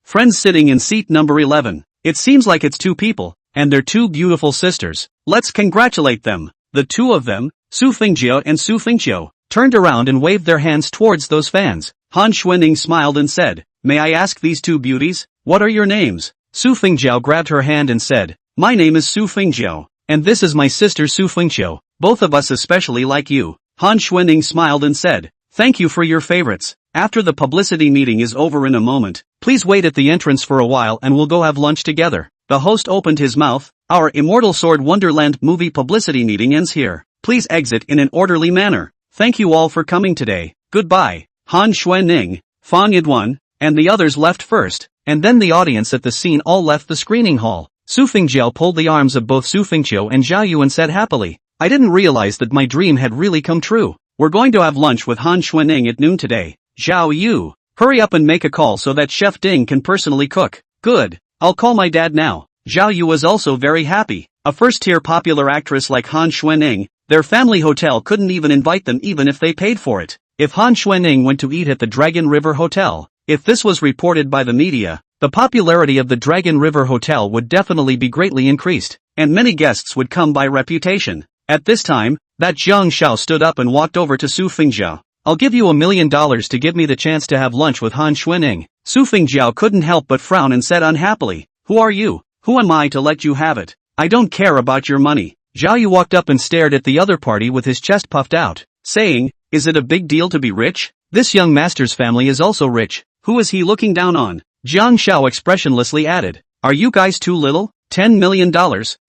friends sitting in seat number 11. It seems like it's 2 people, and they're 2 beautiful sisters. Let's congratulate them. The 2 of them, Su Fengjiu and Su Fengqiu, turned around and waved their hands towards those fans. Han Xuening smiled and said, may I ask these 2 beauties, what are your names? Su Fengjiu grabbed her hand and said, my name is Su Fengjiu, and this is my sister Su Fengqiu. Both of us especially like you. Han Xuening smiled and said, thank you for your favorites. After the publicity meeting is over in a moment, please wait at the entrance for a while and we'll go have lunch together. The host opened his mouth. Our Immortal Sword Wonderland movie publicity meeting ends here. Please exit in an orderly manner. Thank you all for coming today. Goodbye. Han Xuening, Fan Yidwan, and the others left first, and then the audience at the scene all left the screening hall. Su Fengjiu pulled the arms of both Su Fengqiu and Zhao Yu and said happily, I didn't realize that my dream had really come true. We're going to have lunch with Han Xuanning at noon today. Zhao Yu, hurry up and make a call so that Chef Ding can personally cook. Good. I'll call my dad now. Zhao Yu was also very happy. A first-tier popular actress like Han Xuanning, their family hotel couldn't even invite them even if they paid for it. If Han Xuanning went to eat at the Dragon River Hotel, if this was reported by the media, the popularity of the Dragon River Hotel would definitely be greatly increased, and many guests would come by reputation. At this time, that Jiang Xiao stood up and walked over to Su Fengjiao. I'll give you $1 million to give me the chance to have lunch with Han Xuanning. Su Fengjiao couldn't help but frown and said unhappily, "Who are you? Who am I to let you have it? I don't care about your money." Zhao Yu walked up and stared at the other party with his chest puffed out, saying, "Is it a big deal to be rich? This young master's family is also rich. Who is he looking down on?" Jiang Xiao expressionlessly added, "Are you guys too little? $10 million?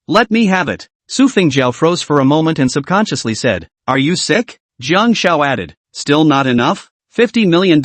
Let me have it." Su Fengjiao froze for a moment and subconsciously said, "Are you sick?" Jiang Xiao added, "Still not enough? $50 million,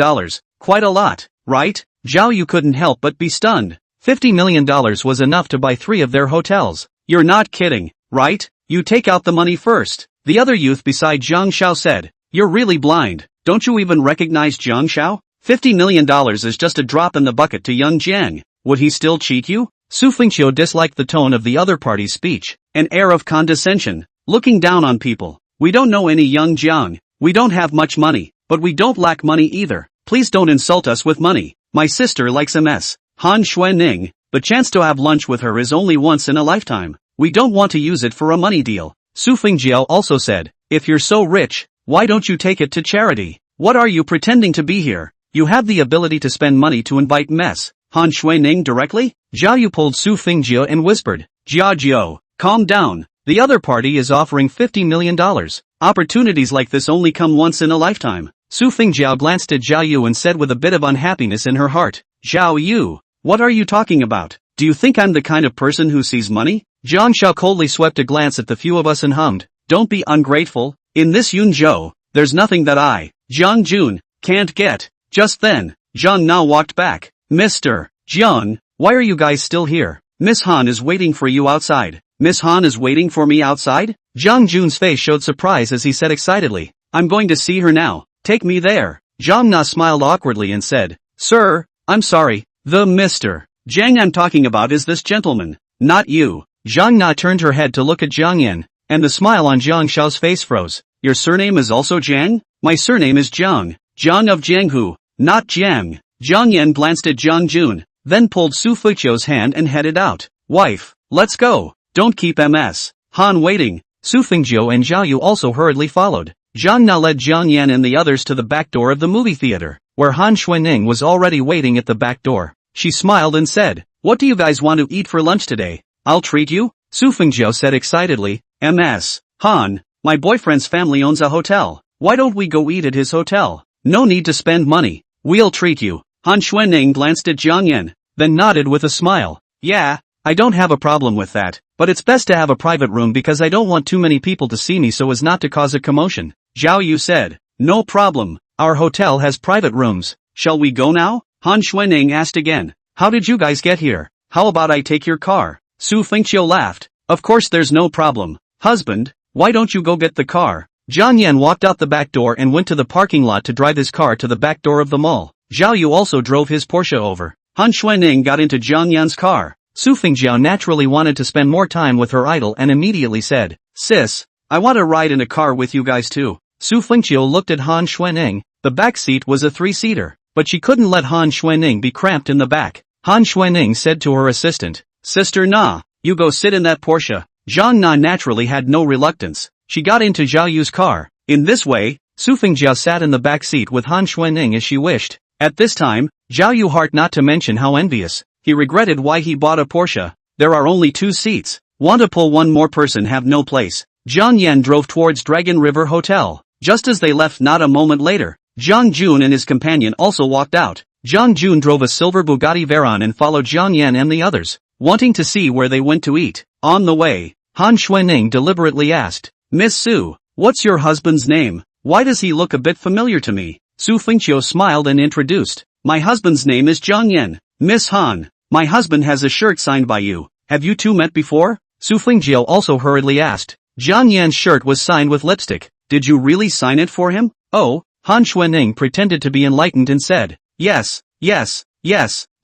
quite a lot, right?" Zhao Yu couldn't help but be stunned. $50 million was enough to buy 3 of their hotels. "You're not kidding, right? You take out the money first." The other youth beside Jiang Xiao said, "You're really blind. Don't you even recognize Jiang Xiao? $50 million is just a drop in the bucket to young Jiang. Would he still cheat you?" Su Fengqiu disliked the tone of the other party's speech, an air of condescension, looking down on people. "We don't know any young Jiang. We don't have much money, but we don't lack money either. Please don't insult us with money. My sister likes MS. Han Xuanning. The chance to have lunch with her is only once in a lifetime. We don't want to use it for a money deal." Su Fengjiao also said, "If you're so rich, why don't you take it to charity? What are you pretending to be here? You have the ability to spend money to invite Mess Han Xuanning directly?" Zhao Yu pulled Su Fengjiao and whispered, "Jiao, calm down. The other party is offering $50 million. Opportunities like this only come once in a lifetime." Su Fengjiao glanced at Zhao Yu and said with a bit of unhappiness in her heart, "Zhao Yu, what are you talking about? Do you think I'm the kind of person who sees money?" Jiang Xiao coldly swept a glance at the few of us and hummed, "Don't be ungrateful. In this Yunzhou, there's nothing that I, Jiang Jun, can't get." Just then, Jiang Na walked back. "Mr. Jiang, why are you guys still here? Miss Han is waiting for you outside." "Miss Han is waiting for me outside?" Jiang Jun's face showed surprise as he said excitedly, "I'm going to see her now. Take me there." Jiang Na smiled awkwardly and said, "Sir, I'm sorry, the Mr. Jiang I'm talking about is this gentleman, not you." Jiang Na turned her head to look at Jiang Yan, and the smile on Jiang Xiao's face froze. "Your surname is also Jiang?" "My surname is Jiang. Jiang of Jianghu, not Jiang." Jiang Yan glanced at Jiang Jun, then pulled Su Fengqiu's hand and headed out. "Wife, let's go. Don't keep MS Han waiting." Su Fengqiu and Zhao Yu also hurriedly followed. Jiang Na led Jiang Yan and the others to the back door of the movie theater, where Han Xuanning was already waiting at the back door. She smiled and said, "What do you guys want to eat for lunch today?" "I'll treat you," Su Fengqiu said excitedly. "MS Han, my boyfriend's family owns a hotel. Why don't we go eat at his hotel? No need to spend money. We'll treat you." Han Xuanning glanced at Jiang Yan, then nodded with a smile. "Yeah, I don't have a problem with that, but it's best to have a private room because I don't want too many people to see me so as not to cause a commotion." Zhao Yu said, "No problem. Our hotel has private rooms. Shall we go now?" Han Xuanning asked again. "How did you guys get here? How about I take your car?" Su Fengqiu laughed. "Of course there's no problem. Husband, why don't you go get the car?" Jiang Yan walked out the back door and went to the parking lot to drive his car to the back door of the mall. Zhao Yu also drove his Porsche over. Han Xuanning got into Jiang Yan's car. Su Fengjiao naturally wanted to spend more time with her idol and immediately said, "Sis, I want to ride in a car with you guys too." Su Fengqiu looked at Han Xuanning. The back seat was a 3-seater, but she couldn't let Han Xuanning be cramped in the back. Han Xuanning said to her assistant, "Sister Na, you go sit in that Porsche." Jiang Na naturally had no reluctance. She got into Zhao Yu's car. In this way, Su Fengjiao sat in the back seat with Han Xuanning as she wished. At this time, Zhao Yu heart not to mention how envious. He regretted why he bought a Porsche. There are only 2 seats. Want to pull one more person have no place. Jiang Yan drove towards Dragon River Hotel. Just as they left not a moment later, Jiang Jun and his companion also walked out. Jiang Jun drove a silver Bugatti Veyron and followed Jiang Yan and the others, wanting to see where they went to eat. On the way, Han Xuanning deliberately asked, "Miss Su, what's your husband's name? Why does he look a bit familiar to me?" Su Fengqiu smiled and introduced, "My husband's name is Jiang Yan. Miss Han, my husband has a shirt signed by you. Have you two met before?" Su Fengqiu also hurriedly asked. Jiang Yan's shirt was signed with lipstick. Did you really sign it for him? Oh, Han Xuanning pretended to be enlightened and said, yes,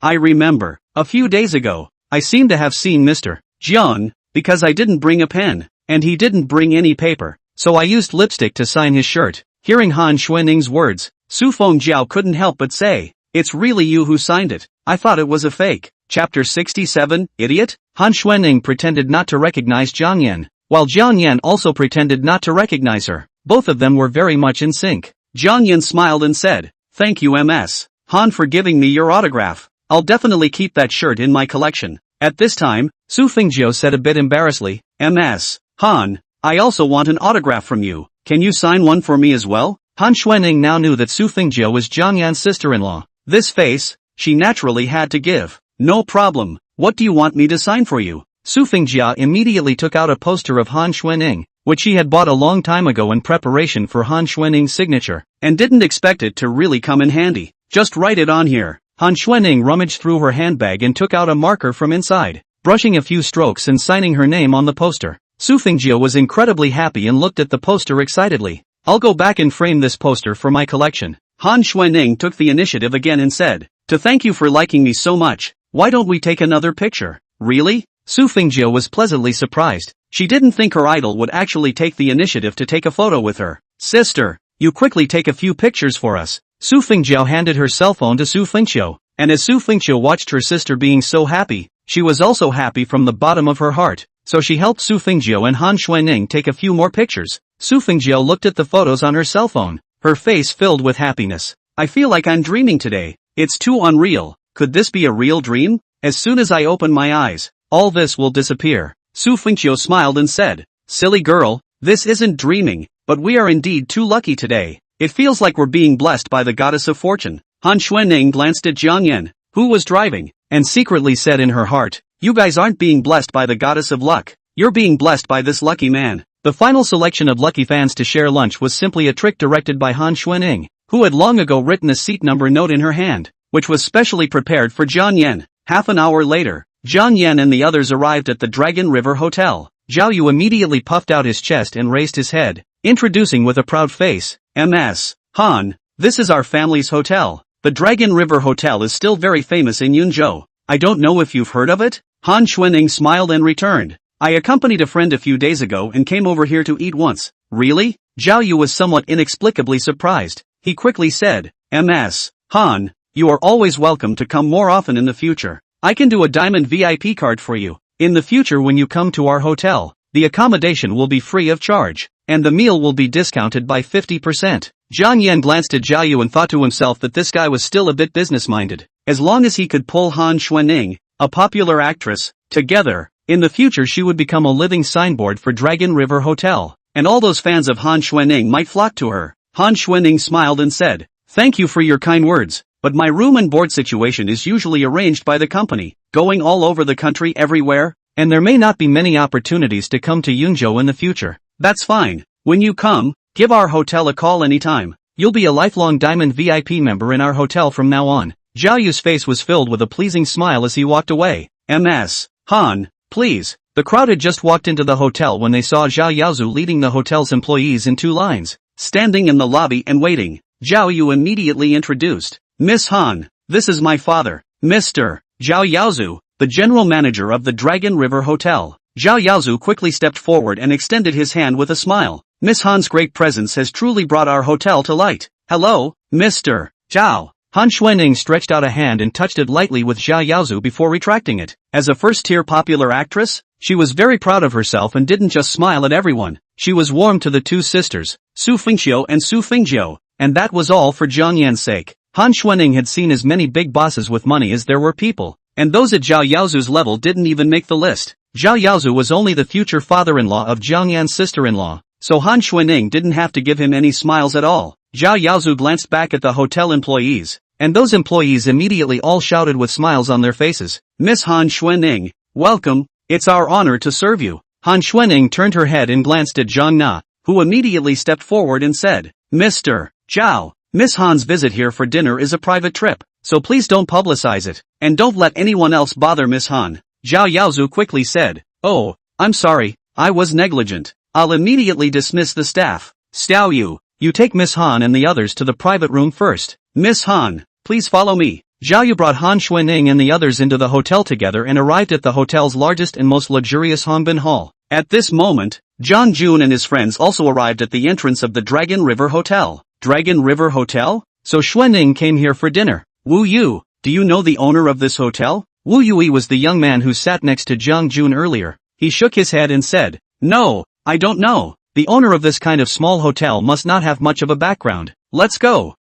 I remember. A few days ago, I seem to have seen Mr. Jiang, because I didn't bring a pen, and he didn't bring any paper, so I used lipstick to sign his shirt. Hearing Han Xuanning's words, Su Fengjiao couldn't help but say, it's really you who signed it. I thought it was a fake. Chapter 67, Idiot? Han Xuanning pretended not to recognize Jiang Yan, while Jiang Yan also pretended not to recognize her. Both of them were very much in sync. Jiang Yan smiled and said, thank you Ms. Han for giving me your autograph. I'll definitely keep that shirt in my collection. At this time, Su Fengjiao said a bit embarrassedly, Ms. Han, I also want an autograph from you. Can you sign one for me as well? Han Xuanning now knew that Su Fengjiao was Jiang Yan's sister-in-law. This face, she naturally had to give. No problem. What do you want me to sign for you? Su Fengjiao immediately took out a poster of Han Xuanning, which she had bought a long time ago in preparation for Han Xuanning's signature, and didn't expect it to really come in handy. Just write it on here. Han Xuanning rummaged through her handbag and took out a marker from inside, brushing a few strokes and signing her name on the poster. Su Fengjiao was incredibly happy and looked at the poster excitedly. I'll go back and frame this poster for my collection. Han Xuanning took the initiative again and said, to thank you for liking me so much, why don't we take another picture? Really? Su Fengjiao was pleasantly surprised. She didn't think her idol would actually take the initiative to take a photo with her. Sister, you quickly take a few pictures for us. Su Fengjiao handed her cell phone to Su Fengqiu, and as Su Fengqiu watched her sister being so happy, she was also happy from the bottom of her heart, so she helped Su Fengjiu and Han Xuanning take a few more pictures. Su Fengjiu looked at the photos on her cell phone, her face filled with happiness. I feel like I'm dreaming today. It's too unreal. Could this be a real dream? As soon as I open my eyes, all this will disappear. Su Fengqiu smiled and said, silly girl, this isn't dreaming, but we are indeed too lucky today. It feels like we're being blessed by the goddess of fortune. Han Xuanning glanced at Jiang Yan, who was driving, and secretly said in her heart, you guys aren't being blessed by the goddess of luck. You're being blessed by this lucky man. The final selection of lucky fans to share lunch was simply a trick directed by Han Xuanning, who had long ago written a seat number note in her hand, which was specially prepared for Jiang Yan. Half an hour later, Jiang Yan and the others arrived at the Dragon River Hotel. Zhao Yu immediately puffed out his chest and raised his head, introducing with a proud face, Ms. Han, this is our family's hotel. The Dragon River Hotel is still very famous in Yunzhou. I don't know if you've heard of it? Han Xuanning smiled and returned. I accompanied a friend a few days ago and came over here to eat once. Really? Zhao Yu was somewhat inexplicably surprised. He quickly said, Ms. Han, you are always welcome to come more often in the future. I can do a diamond VIP card for you. In the future when you come to our hotel, the accommodation will be free of charge, and the meal will be discounted by 50%. Jiang Yan glanced at Zhao Yu and thought to himself that this guy was still a bit business-minded. As long as he could pull Han Xuanning, a popular actress, together, in the future she would become a living signboard for Dragon River Hotel, and all those fans of Han Xuanning might flock to her. Han Xuanning smiled and said, thank you for your kind words, but my room and board situation is usually arranged by the company, going all over the country everywhere, and there may not be many opportunities to come to Yunzhou in the future. That's fine. When you come, give our hotel a call anytime. You'll be a lifelong Diamond VIP member in our hotel from now on. Zhao Yu's face was filled with a pleasing smile as he walked away. Ms. Han, please. The crowd had just walked into the hotel when they saw Zhao Yaozu leading the hotel's employees in two lines, standing in the lobby and waiting. Zhao Yu immediately introduced, Miss Han, this is my father, Mr. Zhao Yaozu, the general manager of the Dragon River Hotel. Zhao Yaozu quickly stepped forward and extended his hand with a smile. Miss Han's great presence has truly brought our hotel to light. Hello, Mr. Zhao. Han Xuanning stretched out a hand and touched it lightly with Zhao Yaozu before retracting it. As a first-tier popular actress, she was very proud of herself and didn't just smile at everyone. She was warm to the two sisters, Su Fengqiu and Su Fengjiu, and that was all for Jiang Yan's sake. Han Xuanning had seen as many big bosses with money as there were people, and those at Zhao Yaozu's level didn't even make the list. Zhao Yaozu was only the future father-in-law of Jiang Yan's sister-in-law, so Han Xuanning didn't have to give him any smiles at all. Zhao Yaozu glanced back at the hotel employees, and those employees immediately all shouted with smiles on their faces, Miss Han Xuanning, welcome, it's our honor to serve you. Han Xuanning turned her head and glanced at Zhang Na, who immediately stepped forward and said, Mr. Zhao, Miss Han's visit here for dinner is a private trip, so please don't publicize it, and don't let anyone else bother Miss Han. Zhao Yaozu quickly said, oh, I'm sorry, I was negligent. I'll immediately dismiss the staff. Xiao Yu, you take Miss Han and the others to the private room first. Miss Han, please follow me. Zhao Yu brought Han Xuanning and the others into the hotel together and arrived at the hotel's largest and most luxurious Hongbin Hall. At this moment, Zhang Jun and his friends also arrived at the entrance of the Dragon River Hotel. Dragon River Hotel? So Xuanning came here for dinner. Wu Yu, do you know the owner of this hotel? Wu Yui was the young man who sat next to Zhang Jun earlier. He shook his head and said, "No, I don't know. The owner of this kind of small hotel must not have much of a background. Let's go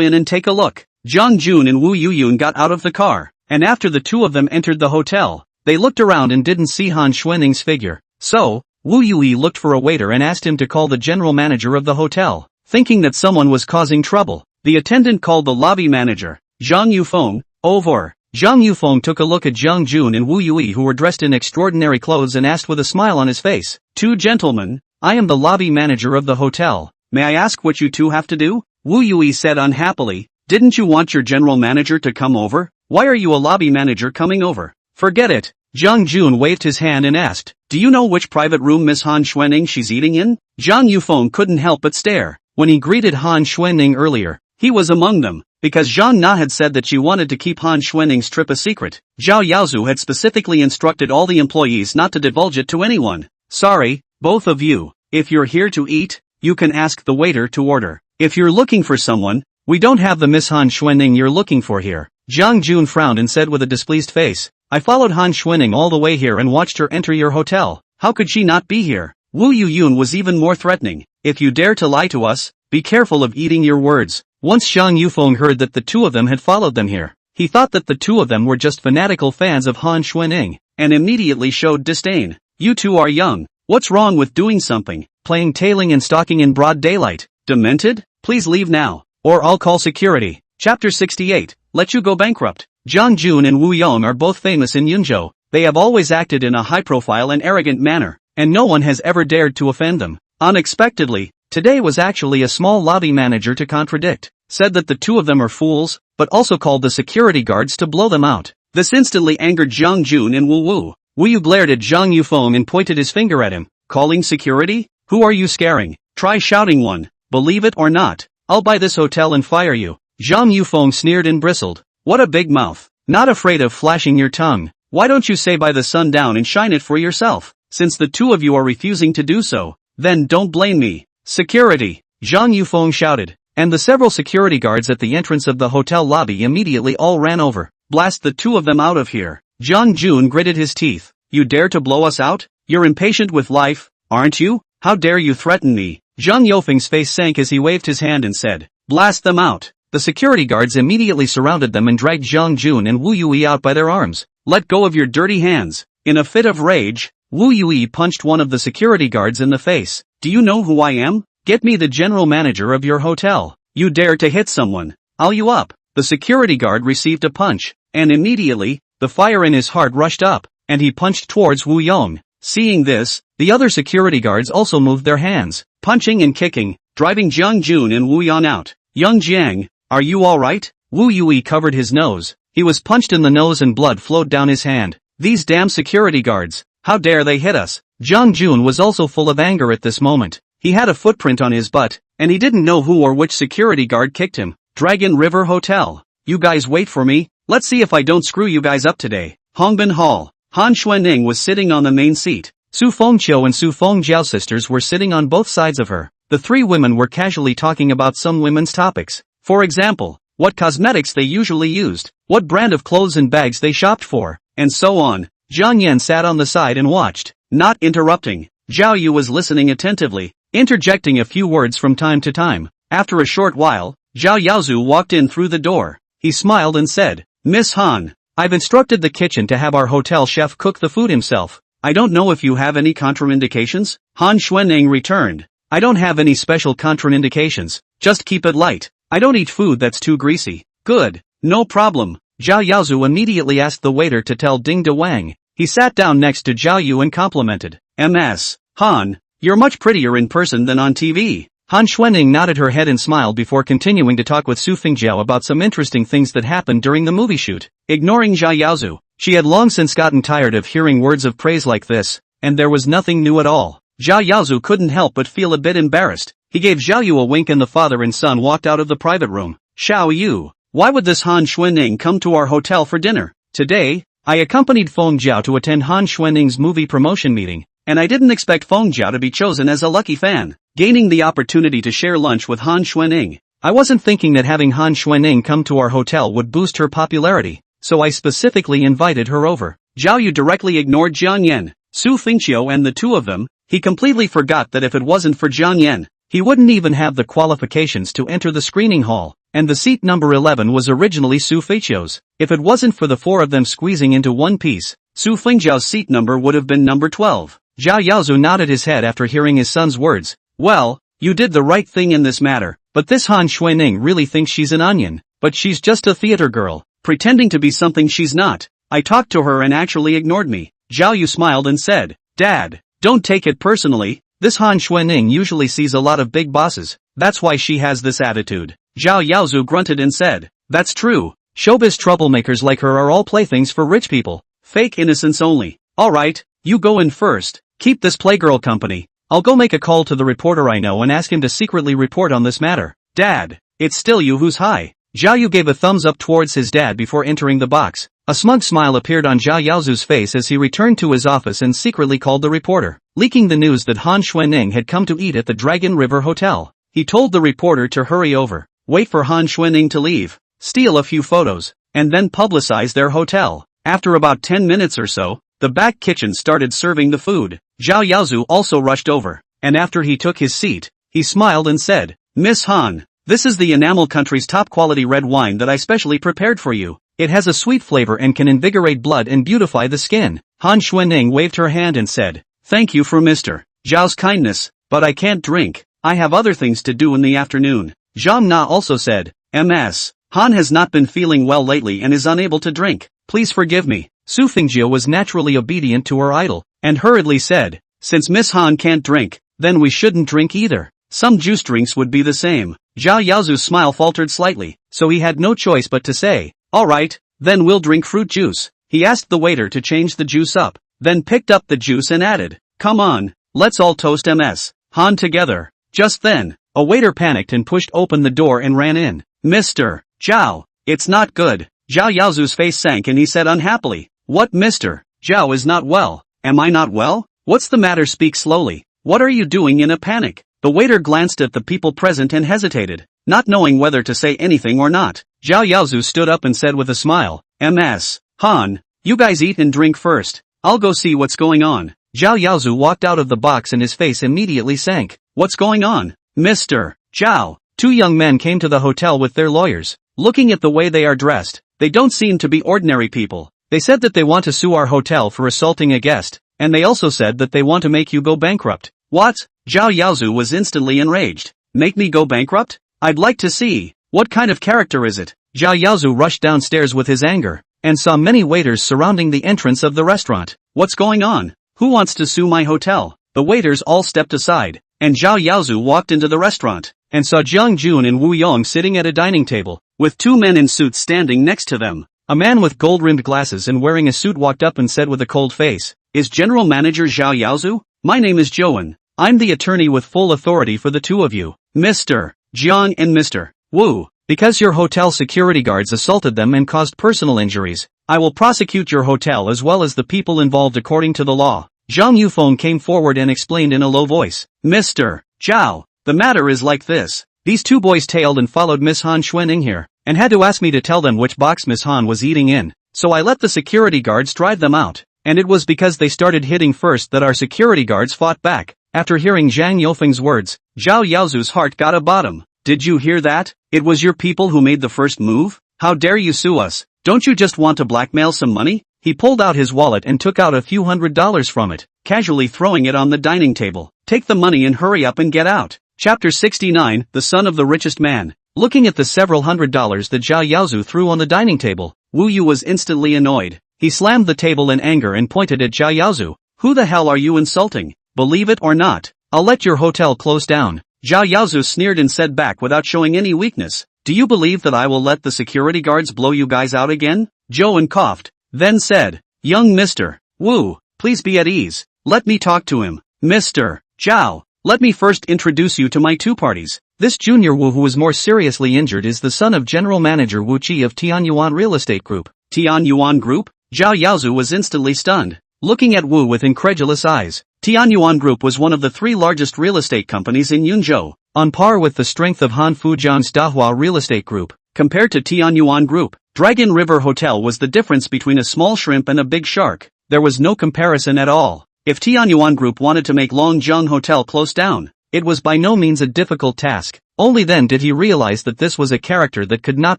in and take a look." Zhang Jun and Wu Yuyun got out of the car, and after the two of them entered the hotel, they looked around and didn't see Han Xuanning's figure. So, Wu Yui looked for a waiter and asked him to call the general manager of the hotel. Thinking that someone was causing trouble, the attendant called the lobby manager, Zhang Yufeng, over. Zhang Yufeng took a look at Zhang Jun and Wu Yui, who were dressed in extraordinary clothes, and asked with a smile on his face, "Two gentlemen, I am the lobby manager of the hotel. May I ask what you two have to do?" Wu Yui said unhappily, "Didn't you want your general manager to come over? Why are you a lobby manager coming over?" "Forget it." Zhang Jun waved his hand and asked, "Do you know which private room Miss Han Xuanning she's eating in?" Zhang Yufeng couldn't help but stare. When he greeted Han Xuanning earlier, he was among them, because Zhang Na had said that she wanted to keep Han Xuanning's trip a secret. Zhao Yaozu had specifically instructed all the employees not to divulge it to anyone. "Sorry, both of you, if you're here to eat, you can ask the waiter to order. If you're looking for someone, we don't have the Miss Han Xuanning you're looking for here." Zhang Jun frowned and said with a displeased face, "I followed Han Xuanning all the way here and watched her enter your hotel. How could she not be here?" Wu Yuyun was even more threatening. "If you dare to lie to us, be careful of eating your words." Once Zhang Yufeng heard that the two of them had followed them here, he thought that the two of them were just fanatical fans of Han Xuanning, and immediately showed disdain. "You two are young. What's wrong with doing something? Playing tailing and stalking in broad daylight? Demented? Please leave now, or I'll call security." Chapter 68, Let You Go Bankrupt. Zhang Jun and Wu Yong are both famous in Yunzhou. They have always acted in a high-profile and arrogant manner, and no one has ever dared to offend them. Unexpectedly, today was actually a small lobby manager to contradict, said that the two of them are fools, but also called the security guards to blow them out. This instantly angered Zhang Jun and Wu Wu. Wu Yu glared at Zhang Yufeng and pointed his finger at him. "Calling security? Who are you scaring? Try shouting one. Believe it or not, I'll buy this hotel and fire you." Zhang Yufeng sneered and bristled. "What a big mouth. Not afraid of flashing your tongue. Why don't you say by the sun down and shine it for yourself? Since the two of you are refusing to do so, then don't blame me." "Security!" Zhang Yufeng shouted, and the several security guards at the entrance of the hotel lobby immediately all ran over. "Blast the two of them out of here." Zhang Jun gritted his teeth. "You dare to blow us out? You're impatient with life, aren't you? How dare you threaten me?" Zhang Yofeng's face sank as he waved his hand and said, "Blast them out." The security guards immediately surrounded them and dragged Zhang Jun and Wu Yui out by their arms. "Let go of your dirty hands." In a fit of rage, Wu Yui punched one of the security guards in the face. "Do you know who I am? Get me the general manager of your hotel. You dare to hit someone, I'll you up." The security guard received a punch, and immediately, the fire in his heart rushed up, and he punched towards Wu Yong. Seeing this, the other security guards also moved their hands, punching and kicking, driving Zhang Jun and Wu Yan out. "Young Jiang, are you alright?" Wu Yui covered his nose. He was punched in the nose and blood flowed down his hand. "These damn security guards, how dare they hit us?" Zhang Jun was also full of anger at this moment. He had a footprint on his butt, and he didn't know who or which security guard kicked him. Dragon River Hotel. "You guys wait for me, let's see if I don't screw you guys up today." Hongbin Hall. Han Xuanning was sitting on the main seat. Su Fengqiu and Su Fengjiao sisters were sitting on both sides of her. The three women were casually talking about some women's topics. For example, what cosmetics they usually used, what brand of clothes and bags they shopped for, and so on. Jiang Yan sat on the side and watched, not interrupting. Zhao Yu was listening attentively, interjecting a few words from time to time. After a short while, Zhao Yaozu walked in through the door. He smiled and said, "Miss Han, I've instructed the kitchen to have our hotel chef cook the food himself. I don't know if you have any contraindications?" Han Xuanning returned. "I don't have any special contraindications, just keep it light. I don't eat food that's too greasy." "Good, no problem." Zhao Yaozu immediately asked the waiter to tell Ding De Wang. He sat down next to Zhao Yu and complimented, "Ms. Han, you're much prettier in person than on TV." Han Xuanning nodded her head and smiled before continuing to talk with Su Fengjiao about some interesting things that happened during the movie shoot. Ignoring Zhao Yaozu, she had long since gotten tired of hearing words of praise like this, and there was nothing new at all. Zhao Yaozu couldn't help but feel a bit embarrassed. He gave Zhao Yu a wink and the father and son walked out of the private room. Xiao Yu, why would this Han Xuanning come to our hotel for dinner? Today, I accompanied Feng Jiao to attend Han Xuanning's movie promotion meeting, and I didn't expect Feng Jiao to be chosen as a lucky fan. Gaining the opportunity to share lunch with Han Xuanning. I wasn't thinking that having Han Xuanning come to our hotel would boost her popularity, so I specifically invited her over. Zhao Yu directly ignored Jiang Yan, Su Fengqiu and the two of them. He completely forgot that if it wasn't for Jiang Yan, he wouldn't even have the qualifications to enter the screening hall, and the seat number 11 was originally Su Fengqiu's. If it wasn't for the four of them squeezing into one piece, Su Fengqiu's seat number would have been number 12. Zhao Yaozu nodded his head after hearing his son's words. Well, you did the right thing in this matter, but this Han Xuanning really thinks she's an onion, but she's just a theater girl, pretending to be something she's not. I talked to her and actually ignored me. Zhao Yu smiled and said, Dad, don't take it personally, this Han Xuanning usually sees a lot of big bosses, that's why she has this attitude. Zhao Yaozu grunted and said, that's true, showbiz troublemakers like her are all playthings for rich people, fake innocence only. Alright, you go in first, keep this playgirl company. I'll go make a call to the reporter I know and ask him to secretly report on this matter. Dad, it's still you who's high. Zhao Yu gave a thumbs up towards his dad before entering the box. A smug smile appeared on Zhao Yaozu's face as he returned to his office and secretly called the reporter, leaking the news that Han Xuanning had come to eat at the Dragon River Hotel. He told the reporter to hurry over, wait for Han Xuanning to leave, steal a few photos, and then publicize their hotel. After about 10 minutes or so, the back kitchen started serving the food. Zhao Yaozu also rushed over, and after he took his seat, he smiled and said, Miss Han, this is the Enamel Country's top-quality red wine that I specially prepared for you. It has a sweet flavor and can invigorate blood and beautify the skin. Han Xuanning waved her hand and said, thank you for Mr. Zhao's kindness, but I can't drink. I have other things to do in the afternoon. Zhang Na also said, Ms. Han has not been feeling well lately and is unable to drink. Please forgive me. Su Fengqiu was naturally obedient to her idol, and hurriedly said, since Miss Han can't drink, then we shouldn't drink either. Some juice drinks would be the same. Zhao Yaozu's smile faltered slightly, so he had no choice but to say, alright, then we'll drink fruit juice. He asked the waiter to change the juice up, then picked up the juice and added, come on, let's all toast Ms. Han together. Just then, a waiter panicked and pushed open the door and ran in. Mr. Zhao, it's not good. Zhao Yaozu's face sank and he said unhappily, what Mr. Zhao is not well? Am I not well? What's the matter? Speak slowly. What are you doing in a panic? The waiter glanced at the people present and hesitated, not knowing whether to say anything or not. Zhao Yaozu stood up and said with a smile, Ms. Han, you guys eat and drink first. I'll go see what's going on. Zhao Yaozu walked out of the box and his face immediately sank. What's going on? Mr. Zhao. Two young men came to the hotel with their lawyers. Looking at the way they are dressed, they don't seem to be ordinary people. They said that they want to sue our hotel for assaulting a guest, and they also said that they want to make you go bankrupt. What? Zhao Yaozu was instantly enraged. Make me go bankrupt? I'd like to see. What kind of character is it? Zhao Yaozu rushed downstairs with his anger, and saw many waiters surrounding the entrance of the restaurant. What's going on? Who wants to sue my hotel? The waiters all stepped aside, and Zhao Yaozu walked into the restaurant, and saw Jiang Jun and Wu Yong sitting at a dining table, with two men in suits standing next to them. A man with gold-rimmed glasses and wearing a suit walked up and said with a cold face, is General Manager Zhao Yaozu? My name is Joan. I'm the attorney with full authority for the two of you, Mr. Jiang and Mr. Wu. Because your hotel security guards assaulted them and caused personal injuries, I will prosecute your hotel as well as the people involved according to the law. Zhang Yufeng came forward and explained in a low voice, Mr. Zhao, the matter is like this. These two boys tailed and followed Miss Han Xuanning here, and had to ask me to tell them which box Miss Han was eating in. So I let the security guards drive them out, and it was because they started hitting first that our security guards fought back. After hearing Zhang Yufeng's words, Zhao Yaozu's heart got a bottom. Did you hear that? It was your people who made the first move? How dare you sue us? Don't you just want to blackmail some money? He pulled out his wallet and took out a few $100s from it, casually throwing it on the dining table. Take the money and hurry up and get out. Chapter 69, The Son of the Richest Man. Looking at the several $100s that Zhao Yaozu threw on the dining table, Wu Yu was instantly annoyed. He slammed the table in anger and pointed at Zhao Yaozu. Who the hell are you insulting? Believe it or not, I'll let your hotel close down. Zhao Yaozu sneered and said back without showing any weakness. Do you believe that I will let the security guards blow you guys out again? Joan coughed, then said, young Mr. Wu, please be at ease. Let me talk to him. Mr. Zhao, let me first introduce you to my two parties. This Junior Wu who was more seriously injured is the son of General Manager Wu Qi of Tianyuan Real Estate Group. Tianyuan Group? Zhao Yaozu was instantly stunned, looking at Wu with incredulous eyes. Tianyuan Group was one of the three largest real estate companies in Yunzhou, on par with the strength of Han Fujian's Dahua Real Estate Group. Compared to Tianyuan Group, Dragon River Hotel was the difference between a small shrimp and a big shark. There was no comparison at all. If Tianyuan Group wanted to make Longjiang Hotel close down, it was by no means a difficult task. Only then did he realize that this was a character that could not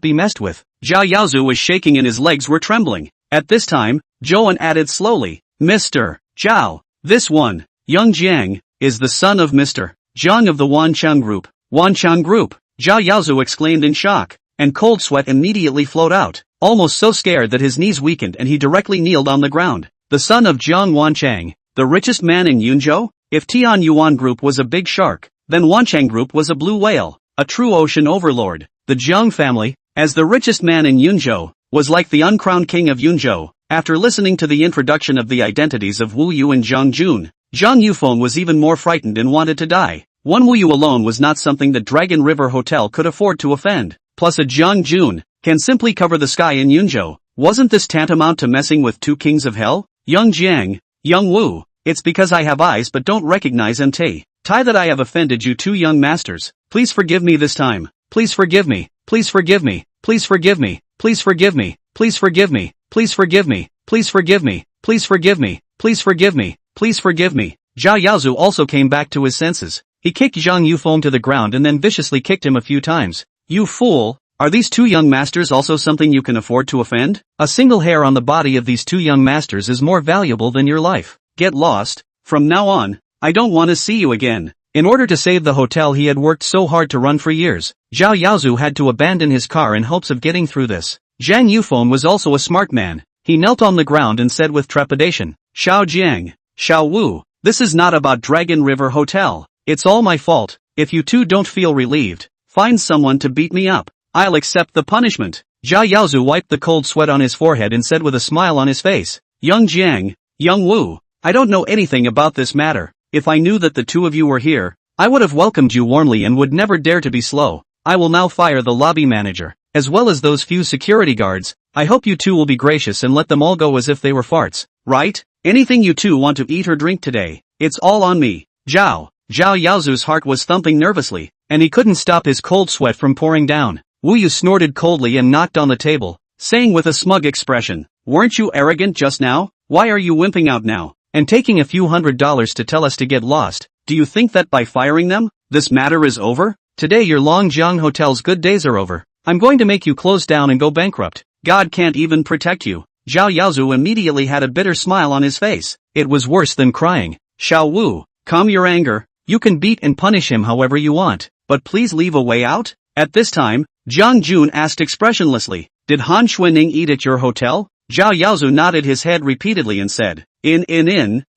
be messed with. Zhao Yaozu was shaking and his legs were trembling. At this time, Zhouan added slowly, Mr. Zhao, this one, young Jiang, is the son of Mr. Jiang of the Wanchang Group. Wanchang Group? Zhao Yaozu exclaimed in shock, and cold sweat immediately flowed out, almost so scared that his knees weakened and he directly kneeled on the ground. The son of Jiang Wanchang, the richest man in Yunzhou? If Tianyuan Group was a big shark, then Wanchang Group was a blue whale, a true ocean overlord. The Jiang family, as the richest man in Yunzhou, was like the uncrowned king of Yunzhou. After listening to the introduction of the identities of Wu Yu and Zhang Jun, Zhang Yufeng was even more frightened and wanted to die. One Wu Yu alone was not something that Dragon River Hotel could afford to offend. Plus a Zhang Jun can simply cover the sky in Yunzhou. Wasn't this tantamount to messing with two kings of hell? Young Jiang, young Wu, it's because I have eyes but don't recognize MT. Tai that I have offended you two young masters. Please forgive me this time. Please forgive me. Please forgive me. Please forgive me. Please forgive me. Please forgive me. Please forgive me. Please forgive me. Please forgive me. Please forgive me. Please forgive me. Zhao Yaozu also came back to his senses. He kicked Zhang Yufeng to the ground and then viciously kicked him a few times. You fool! Are these two young masters also something you can afford to offend? A single hair on the body of these two young masters is more valuable than your life. Get lost. From now on, I don't want to see you again. In order to save the hotel he had worked so hard to run for years, Zhao Yaozu had to abandon his car in hopes of getting through this. Zhang Yufeng was also a smart man. He knelt on the ground and said with trepidation, Xiao Jiang, Xiao Wu, this is not about Dragon River Hotel. It's all my fault. If you two don't feel relieved, find someone to beat me up. I'll accept the punishment. Zhao Yaozu wiped the cold sweat on his forehead and said with a smile on his face, Young Jiang, young Wu, I don't know anything about this matter. If I knew that the two of you were here, I would have welcomed you warmly and would never dare to be slow. I will now fire the lobby manager, as well as those few security guards. I hope you two will be gracious and let them all go as if they were farts, right? Anything you two want to eat or drink today, it's all on me. Zhao Yaozu's heart was thumping nervously, and he couldn't stop his cold sweat from pouring down. Wu Yu snorted coldly and knocked on the table, saying with a smug expression, weren't you arrogant just now? Why are you wimping out now, and taking a few $100s to tell us to get lost? Do you think that by firing them, this matter is over? Today your Longjiang Hotel's good days are over. I'm going to make you close down and go bankrupt. God can't even protect you. Zhao Yaozu immediately had a bitter smile on his face. It was worse than crying. Xiao Wu, calm your anger. You can beat and punish him however you want, but please leave a way out. At this time, Zhang Jun asked expressionlessly, did Han Xuening eat at your hotel? Zhao Yaozu nodded his head repeatedly and said,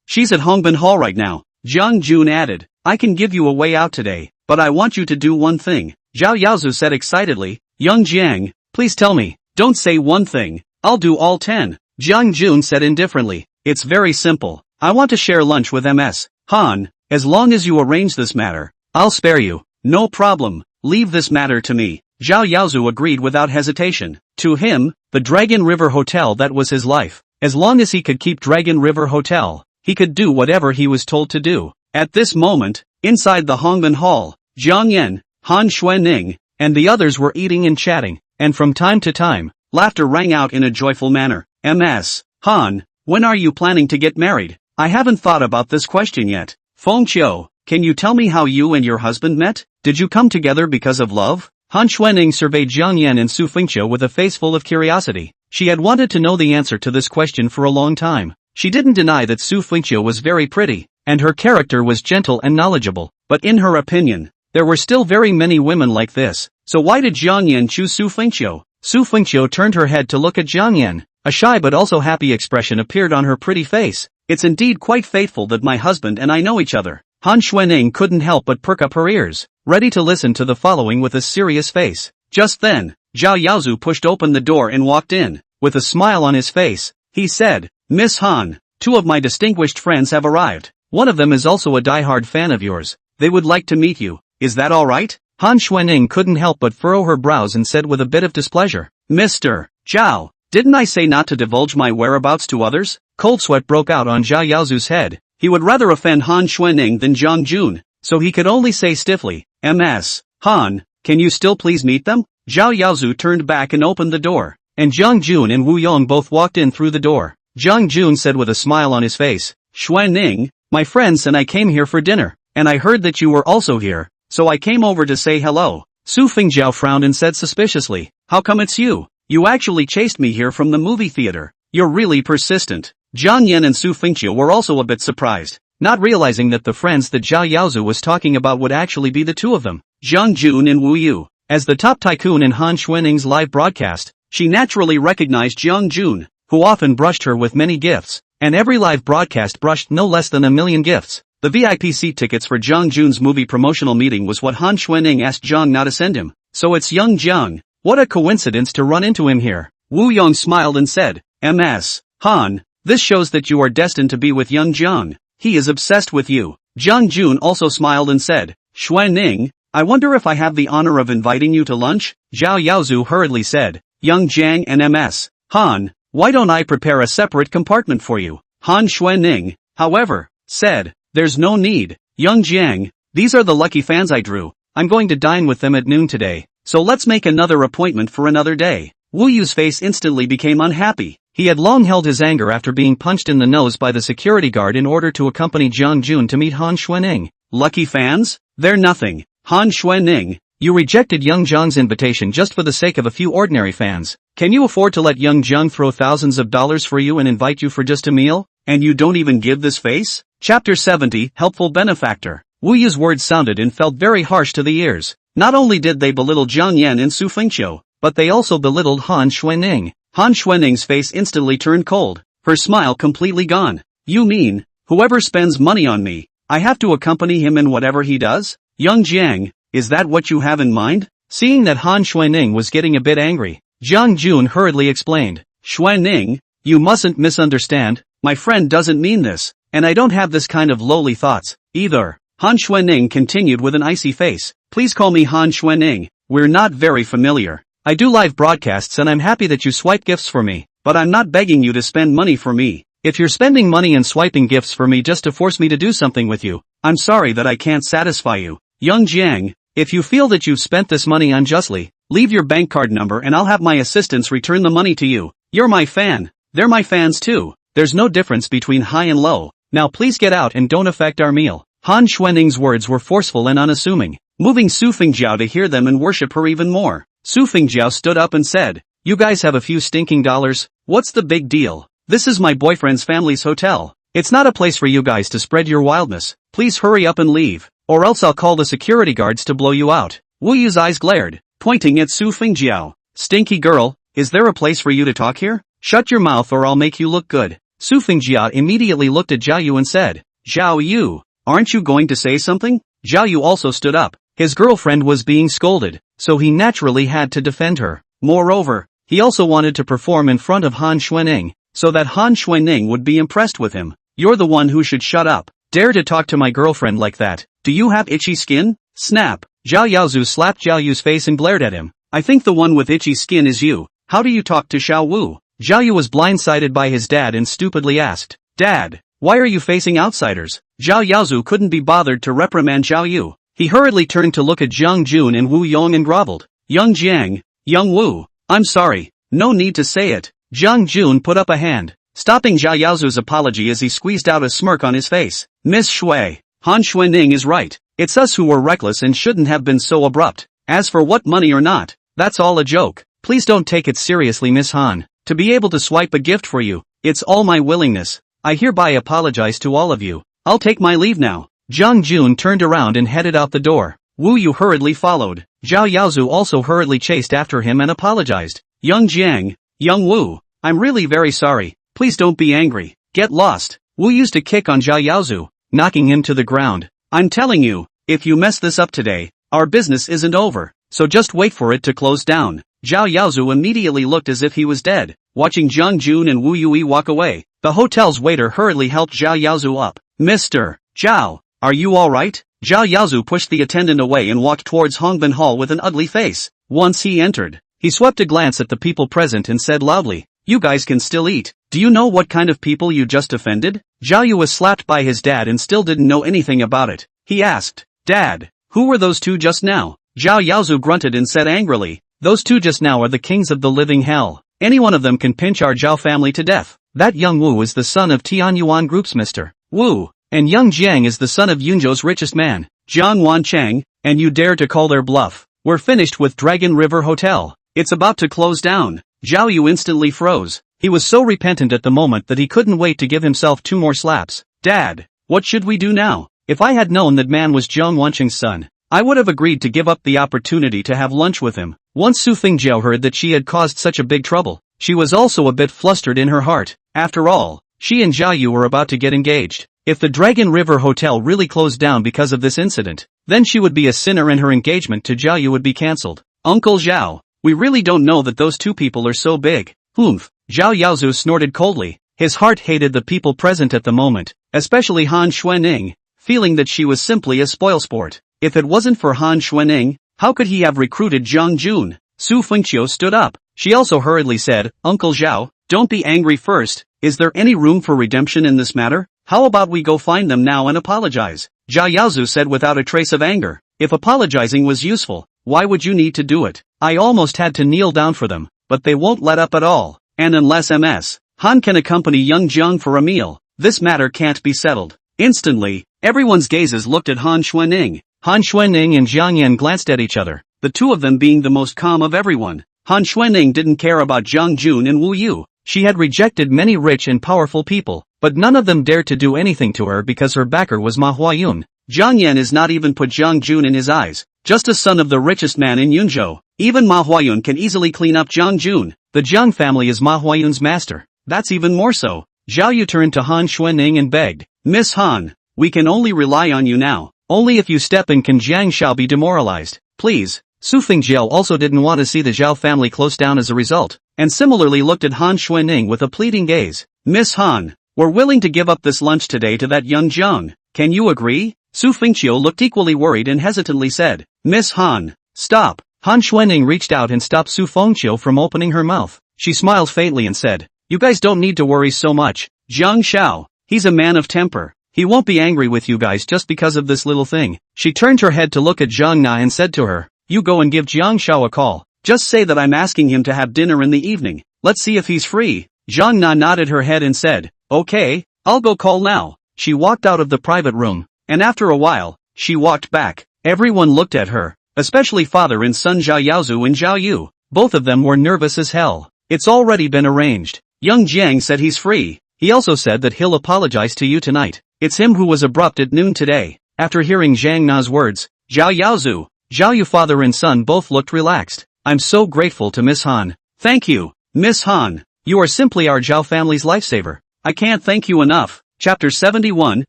she's at Hongbin Hall right now. Zhang Jun added, I can give you a way out today, but I want you to do one thing. Zhao Yaozu said excitedly, young Jiang, please tell me, don't say one thing, I'll do all 10. Zhang Jun said indifferently, it's very simple, I want to share lunch with MS. Han, as long as you arrange this matter, I'll spare you. No problem, leave this matter to me. Zhao Yaozu agreed without hesitation. To him, the Dragon River Hotel that was his life. As long as he could keep Dragon River Hotel, he could do whatever he was told to do. At this moment, inside the Hongbin Hall, Jiang Yan, Han Xuening, and the others were eating and chatting, and from time to time, laughter rang out in a joyful manner. MS. Han, when are you planning to get married? I haven't thought about this question yet. Feng Qiu, can you tell me how you and your husband met? Did you come together because of love? Han Xuening surveyed Jiang Yan and Su Fengqiu with a face full of curiosity. She had wanted to know the answer to this question for a long time. She didn't deny that Su Fengqiu was very pretty, and her character was gentle and knowledgeable, but in her opinion, there were still very many women like this. So why did Jiang Yan choose Su Fengqiu? Su Fengqiu turned her head to look at Jiang Yan. A shy but also happy expression appeared on her pretty face. It's indeed quite fateful that my husband and I know each other. Han Xuening couldn't help but perk up her ears, ready to listen to the following with a serious face. Just then, Zhao Yaozu pushed open the door and walked in. With a smile on his face, he said, Miss Han, two of my distinguished friends have arrived. One of them is also a die-hard fan of yours. They would like to meet you. Is that alright? Han Xuanning couldn't help but furrow her brows and said with a bit of displeasure. Mr. Zhao, didn't I say not to divulge my whereabouts to others? Cold sweat broke out on Zhao Yaozu's head. He would rather offend Han Xuanning than Zhang Jun, so he could only say stiffly, Ms. Han, can you still please meet them? Zhao Yaozu turned back and opened the door, and Zhang Jun and Wu Yong both walked in through the door. Zhang Jun said with a smile on his face, Xuanning, my friends and I came here for dinner, and I heard that you were also here, so I came over to say hello. Su Fengjiao frowned and said suspiciously, how come it's you? You actually chased me here from the movie theater. You're really persistent. Jiang Yan and Su Fengjiao were also a bit surprised, not realizing that the friends that Zhao Yaozu was talking about would actually be the two of them, Zhang Jun and Wu Yu. As the top tycoon in Han Xuanning's live broadcast, she naturally recognized Jiang Jun, who often brushed her with many gifts, and every live broadcast brushed no less than 1 million gifts. The VIP seat tickets for Jiang Jun's movie promotional meeting was what Han Xuanning asked Jiang not to send him. So it's young Jiang. What a coincidence to run into him here. Wu Yong smiled and said, Ms. Han, this shows that you are destined to be with young Jiang. He is obsessed with you. Jiang Jun also smiled and said, Xuanning, I wonder if I have the honor of inviting you to lunch? Zhao Yaozu hurriedly said, young Jiang and Ms. Han, why don't I prepare a separate compartment for you? Han Xuanning, however, said, there's no need. Young Jiang, these are the lucky fans I drew. I'm going to dine with them at noon today, so let's make another appointment for another day. Wu Yu's face instantly became unhappy. He had long held his anger after being punched in the nose by the security guard in order to accompany Jiang Jun to meet Han Xuanning. Lucky fans? They're nothing. Han Xuanning, you rejected young Jiang's invitation just for the sake of a few ordinary fans. Can you afford to let young Jiang throw thousands of dollars for you and invite you for just a meal? And you don't even give this face? Chapter 70, Helpful Benefactor. Wu Yu's words sounded and felt very harsh to the ears. Not only did they belittle Jiang Yan and Su Fengqiu, but they also belittled Han Xuanning. Han Xuanning's face instantly turned cold, her smile completely gone. You mean, whoever spends money on me, I have to accompany him in whatever he does? Young Jiang, is that what you have in mind? Seeing that Han Xuanning was getting a bit angry, Jiang Jun hurriedly explained, Xuanning, you mustn't misunderstand, my friend doesn't mean this, and I don't have this kind of lowly thoughts, either. Han Xuanning continued with an icy face, please call me Han Xuanning, we're not very familiar. I do live broadcasts and I'm happy that you swipe gifts for me, but I'm not begging you to spend money for me. If you're spending money and swiping gifts for me just to force me to do something with you, I'm sorry that I can't satisfy you. Young Jiang, if you feel that you've spent this money unjustly, leave your bank card number and I'll have my assistants return the money to you. You're my fan. They're my fans too. There's no difference between high and low. Now please get out and don't affect our meal. Han Xuanning's words were forceful and unassuming, moving Su Fengjiao to hear them and worship her even more. Su Fengjiao stood up and said, you guys have a few stinking dollars? What's the big deal? This is my boyfriend's family's hotel. It's not a place for you guys to spread your wildness. Please hurry up and leave, or else I'll call the security guards to blow you out. Wu Yu's eyes glared, pointing at Su Fengjiao. Stinky girl, is there a place for you to talk here? Shut your mouth or I'll make you look good. Su Fengjiao immediately looked at Zhao Yu and said, Zhao Yu, aren't you going to say something? Zhao Yu also stood up. His girlfriend was being scolded, so he naturally had to defend her. Moreover, he also wanted to perform in front of Han Xuanning, so that Han Xuanning would be impressed with him. You're the one who should shut up. Dare to talk to my girlfriend like that. Do you have itchy skin? Snap. Zhao Yaozu slapped Zhao Yu's face and glared at him. I think the one with itchy skin is you. How do you talk to Xiao Wu? Zhao Yu was blindsided by his dad and stupidly asked, Dad, why are you facing outsiders? Zhao Yaozu couldn't be bothered to reprimand Zhao Yu. He hurriedly turned to look at Jiang Jun and Wu Yong and groveled. Young Jiang, young Wu, I'm sorry, no need to say it. Jiang Jun put up a hand, stopping Zhao Yaozu's apology as he squeezed out a smirk on his face. Miss Shui, Han Xuanning is right. It's us who were reckless and shouldn't have been so abrupt. As for what money or not, that's all a joke. Please don't take it seriously, Miss Han. To be able to swipe a gift for you, it's all my willingness. I hereby apologize to all of you. I'll take my leave now. Jiang Jun turned around and headed out the door. Wu Yu hurriedly followed. Zhao Yaozu also hurriedly chased after him and apologized. Young Jiang, young Wu, I'm really very sorry. Please don't be angry. Get lost. Wu used a kick on Zhao Yaozu, knocking him to the ground. I'm telling you, if you mess this up today, our business isn't over, so just wait for it to close down. Zhao Yaozu immediately looked as if he was dead. Watching Jiang Jun and Wu Yui walk away, the hotel's waiter hurriedly helped Zhao Yaozu up. Mr. Zhao, are you alright? Zhao Yaozu pushed the attendant away and walked towards Hongbin Hall with an ugly face. Once he entered, he swept a glance at the people present and said loudly, "You guys can still eat. Do you know what kind of people you just offended?" Zhao Yu was slapped by his dad and still didn't know anything about it. He asked, "Dad, who were those two just now?" Zhao Yaozu grunted and said angrily, "Those two just now are the kings of the living hell. Any one of them can pinch our Zhao family to death. That young Wu is the son of Tianyuan Group's Mr. Wu, and young Jiang is the son of Yunzhou's richest man, Jiang Wancheng, and you dare to call their bluff. We're finished with Dragon River Hotel. It's about to close down." Zhao Yu instantly froze. He was so repentant at the moment that he couldn't wait to give himself 2 more slaps. "Dad, what should we do now? If I had known that man was Jiang Wancheng's son, I would have agreed to give up the opportunity to have lunch with him." Once Su Fengjiao heard that she had caused such a big trouble, she was also a bit flustered in her heart. After all, she and Zhao Yu were about to get engaged. If the Dragon River Hotel really closed down because of this incident, then she would be a sinner and her engagement to Zhao Yu would be cancelled. "Uncle Zhao, we really don't know that those two people are so big." "Humph," Zhao Yaozu snorted coldly. His heart hated the people present at the moment, especially Han Xuanning, feeling that she was simply a spoilsport. If it wasn't for Han Xuanning, how could he have recruited Zhang Jun? Su Fengqiu stood up. She also hurriedly said, "Uncle Zhao, don't be angry first. Is there any room for redemption in this matter? How about we go find them now and apologize?" Zhao Yaozu said without a trace of anger. "If apologizing was useful, why would you need to do it? I almost had to kneel down for them, but they won't let up at all. And unless Ms. Han can accompany young Jiang for a meal, this matter can't be settled." Instantly, everyone's gazes looked at Han Xuanning. Han Xuanning and Jiang Yan glanced at each other, the two of them being the most calm of everyone. Han Xuanning didn't care about Zhang Jun and Wu Yu. She had rejected many rich and powerful people, but none of them dared to do anything to her because her backer was Manhwa Yun. Jiang Yan has not even put Zhang Jun in his eyes, just a son of the richest man in Yunzhou. Even Manhwa Yun can easily clean up Zhang Jun. The Jiang family is Manhwa Yun's master. That's even more so. Zhao Yu turned to Han Xuanning and begged, "Miss Han, we can only rely on you now. Only if you step in can Jiang shall be demoralized. Please." Su Fengjiao also didn't want to see the Zhao family close down as a result, and similarly looked at Han Xuanning with a pleading gaze. "Miss Han, we're willing to give up this lunch today to that young Jiang. Can you agree?" Su Fengqiu looked equally worried and hesitantly said, "Miss Han, stop." Han Xuanning reached out and stopped Su Fengqiu from opening her mouth. She smiled faintly and said, "You guys don't need to worry so much. Jiang Shao, he's a man of temper. He won't be angry with you guys just because of this little thing." She turned her head to look at Zhang Na and said to her, "You go and give Jiang Shao a call. Just say that I'm asking him to have dinner in the evening. Let's see if he's free." Zhang Na nodded her head and said, "Okay, I'll go call now." She walked out of the private room, and after a while, she walked back. Everyone looked at her, especially father and son Zhao Yaozu and Zhao Yu. Both of them were nervous as hell. "It's already been arranged. Young Jiang said he's free. He also said that he'll apologize to you tonight. It's him who was abrupt at noon today." After hearing Zhang Na's words, Zhao Yaozu, Zhao Yu father and son both looked relaxed. "I'm so grateful to Miss Han." "Thank you, Miss Han. You are simply our Zhao family's lifesaver. I can't thank you enough." Chapter 71,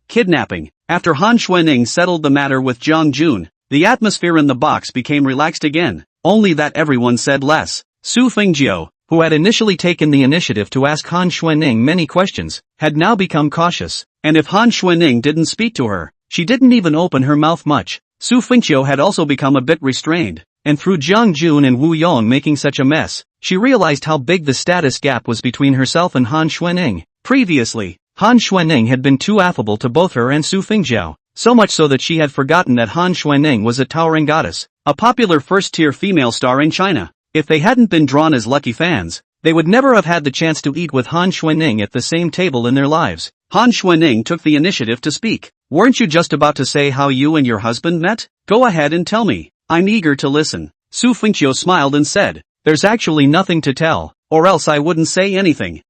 Kidnapping. After Han Xuanning settled the matter with Zhang Jun, the atmosphere in the box became relaxed again, only that everyone said less. Su Fengjiao, who had initially taken the initiative to ask Han Xuanning many questions, had now become cautious, and if Han Xuanning didn't speak to her, she didn't even open her mouth much. Su Fengqiu had also become a bit restrained, and through Jiang Jun and Wu Yong making such a mess, she realized how big the status gap was between herself and Han Xuanning. Previously, Han Xuanning had been too affable to both her and Su Fengjiao, so much so that she had forgotten that Han Xuanning was a towering goddess, a popular first-tier female star in China. If they hadn't been drawn as lucky fans, they would never have had the chance to eat with Han Xuanning at the same table in their lives. Han Xuanning took the initiative to speak. "Weren't you just about to say how you and your husband met? Go ahead and tell me. I'm eager to listen." Su Fengqiu smiled and said, "There's actually nothing to tell, or else I wouldn't say anything."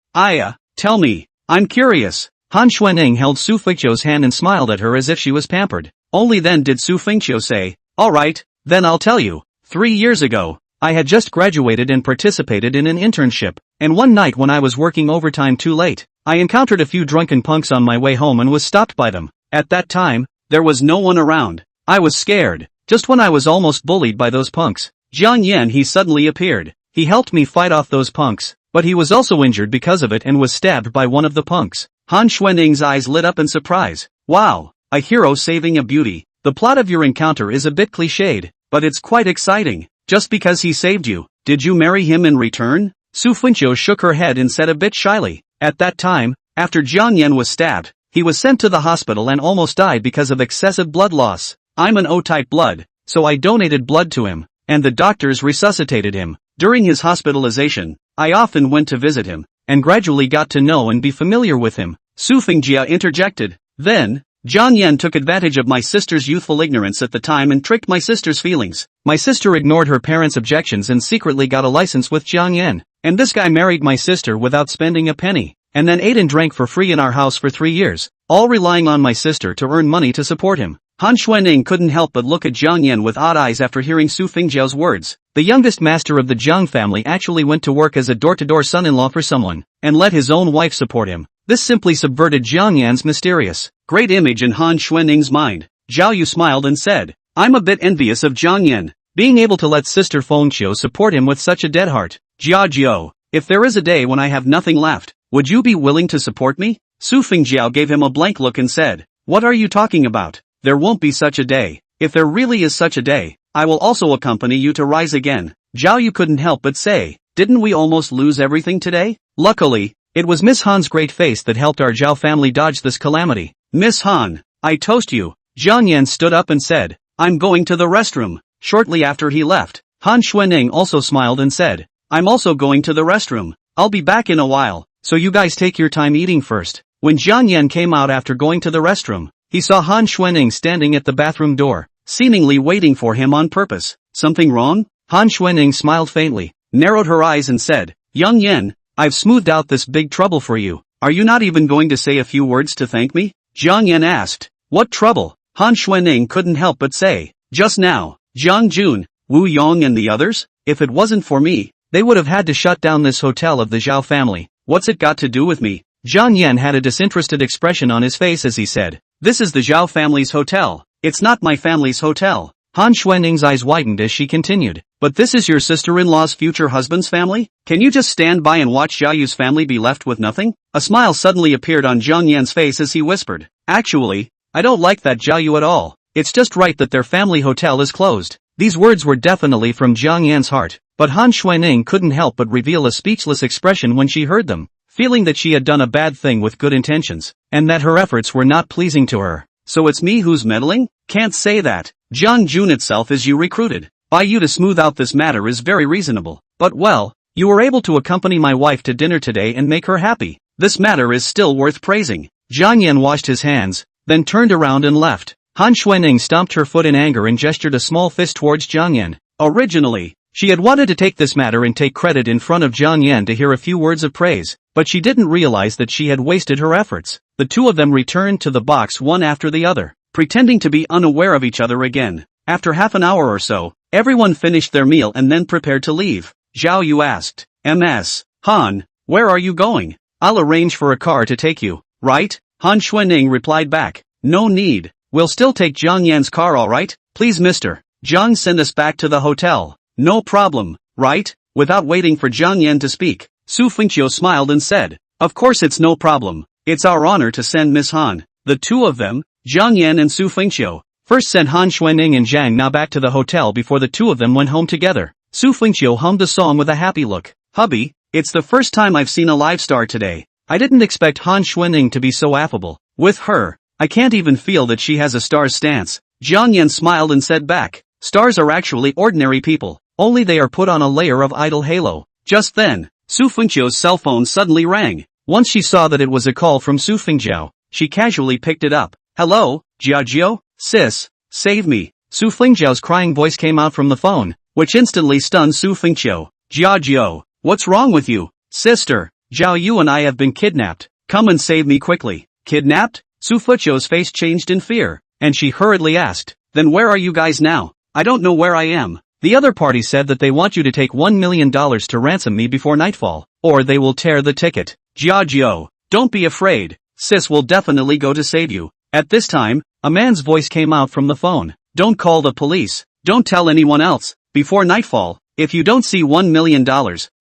Tell me. I'm curious." Han Xuanning held Su Fengqiu's hand and smiled at her as if she was pampered. Only then did Su Fengqiu say, "Alright, then I'll tell you. 3 years ago, I had just graduated and participated in an internship, and one night when I was working overtime too late, I encountered a few drunken punks on my way home and was stopped by them. At that time, there was no one around. I was scared. Just when I was almost bullied by those punks, Jiang Yan he suddenly appeared. He helped me fight off those punks, but he was also injured because of it and was stabbed by one of the punks." Han Xuanning's eyes lit up in surprise. "Wow, a hero saving a beauty. The plot of your encounter is a bit cliched, but it's quite exciting. Just because he saved you, did you marry him in return? Su Fengqiu shook her head and said a bit shyly. At that time, after Jiang Yan was stabbed, he was sent to the hospital and almost died because of excessive blood loss. I'm an O-type blood, so I donated blood to him, and the doctors resuscitated him. During his hospitalization, I often went to visit him, and gradually got to know and be familiar with him. Su Fengjia interjected. Then, Jiang Yan took advantage of my sister's youthful ignorance at the time and tricked my sister's feelings. My sister ignored her parents' objections and secretly got a license with Jiang Yan. And this guy married my sister without spending a penny, and then ate and drank for free in our house for 3 years, all relying on my sister to earn money to support him. Han Xuanning couldn't help but look at Jiang Yan with odd eyes after hearing Su Fengjiao's words. The youngest master of the Jiang family actually went to work as a door-to-door son-in-law for someone, and let his own wife support him. This simply subverted Jiang Yan's mysterious, great image in Han Xuanning's mind. Zhao Yu smiled and said, I'm a bit envious of Jiang Yan, being able to let Sister Fengqiu support him with such a dead heart. Jiao, if there is a day when I have nothing left, would you be willing to support me? Su Fengjiao gave him a blank look and said, what are you talking about? There won't be such a day. If there really is such a day, I will also accompany you to rise again. Zhao Yu couldn't help but say, didn't we almost lose everything today? Luckily, it was Miss Han's great face that helped our Zhao family dodge this calamity. Miss Han, I toast you. Jiang Yan stood up and said, I'm going to the restroom. Shortly after he left, Han Xuanning also smiled and said, I'm also going to the restroom. I'll be back in a while, so you guys take your time eating first. When Jiang Yan came out after going to the restroom, he saw Han Xuanning standing at the bathroom door, seemingly waiting for him on purpose. Something wrong? Han Xuanning smiled faintly, narrowed her eyes and said, Young Yan, I've smoothed out this big trouble for you. Are you not even going to say a few words to thank me? Jiang Yan asked. What trouble? Han Xuanning couldn't help but say, just now, Jiang Jun, Wu Yong and the others, if it wasn't for me, they would have had to shut down this hotel of the Zhao family. What's it got to do with me? Jiang Yan had a disinterested expression on his face as he said, this is the Zhao family's hotel. It's not my family's hotel. Han Xuanning's eyes widened as she continued, but this is your sister-in-law's future husband's family? Can you just stand by and watch Zhao Yu's family be left with nothing? A smile suddenly appeared on Jiang Yan's face as he whispered, actually, I don't like that Zhao Yu at all. It's just right that their family hotel is closed. These words were definitely from Jiang Yan's heart, but Han Xuanning couldn't help but reveal a speechless expression when she heard them, feeling that she had done a bad thing with good intentions, and that her efforts were not pleasing to her. So it's me who's meddling? Can't say that. Jiang Jun itself is you recruited. By you to smooth out this matter is very reasonable. But well, you were able to accompany my wife to dinner today and make her happy. This matter is still worth praising. Jiang Yan washed his hands, then turned around and left. Han Xuanning stomped her foot in anger and gestured a small fist towards Jiang Yan. Originally, she had wanted to take this matter and take credit in front of Jiang Yan to hear a few words of praise, but she didn't realize that she had wasted her efforts. The two of them returned to the box one after the other, pretending to be unaware of each other again. After half an hour or so, everyone finished their meal and then prepared to leave. Zhao Yu asked, Ms. Han, where are you going? I'll arrange for a car to take you, right? Han Xuanning replied back, no need. We'll still take Jiang Yan's car alright? Please Mr. Jiang send us back to the hotel. No problem, right? Without waiting for Jiang Yan to speak, Su Fengqiu smiled and said, of course it's no problem. It's our honor to send Miss Han. The two of them, Jiang Yan and Su Fengqiu, first sent Han Xuanning and Zhang Na back to the hotel before the two of them went home together. Su Fengqiu hummed a song with a happy look. Hubby, it's the first time I've seen a live star today. I didn't expect Han Xuanning to be so affable. With her, I can't even feel that she has a star's stance. Jiang Yan smiled and said back, stars are actually ordinary people, only they are put on a layer of idol halo. Just then, Su Fengqiu's cell phone suddenly rang. Once she saw that it was a call from Su Fengjiao, she casually picked it up. Hello, Jiajiao? Sis, save me. Su Fengjiao's crying voice came out from the phone, which instantly stunned Su Fengqiu. Jiajiao, what's wrong with you? Sister, Zhao Yu and I have been kidnapped. Come and save me quickly. Kidnapped? Su Fengqiu's face changed in fear, and she hurriedly asked, then where are you guys now? I don't know where I am. The other party said that they want you to take $1 million to ransom me before nightfall, or they will tear the ticket. Jiajiao, don't be afraid. Sis will definitely go to save you. At this time, a man's voice came out from the phone. Don't call the police. Don't tell anyone else. Before nightfall, if you don't see $1 million,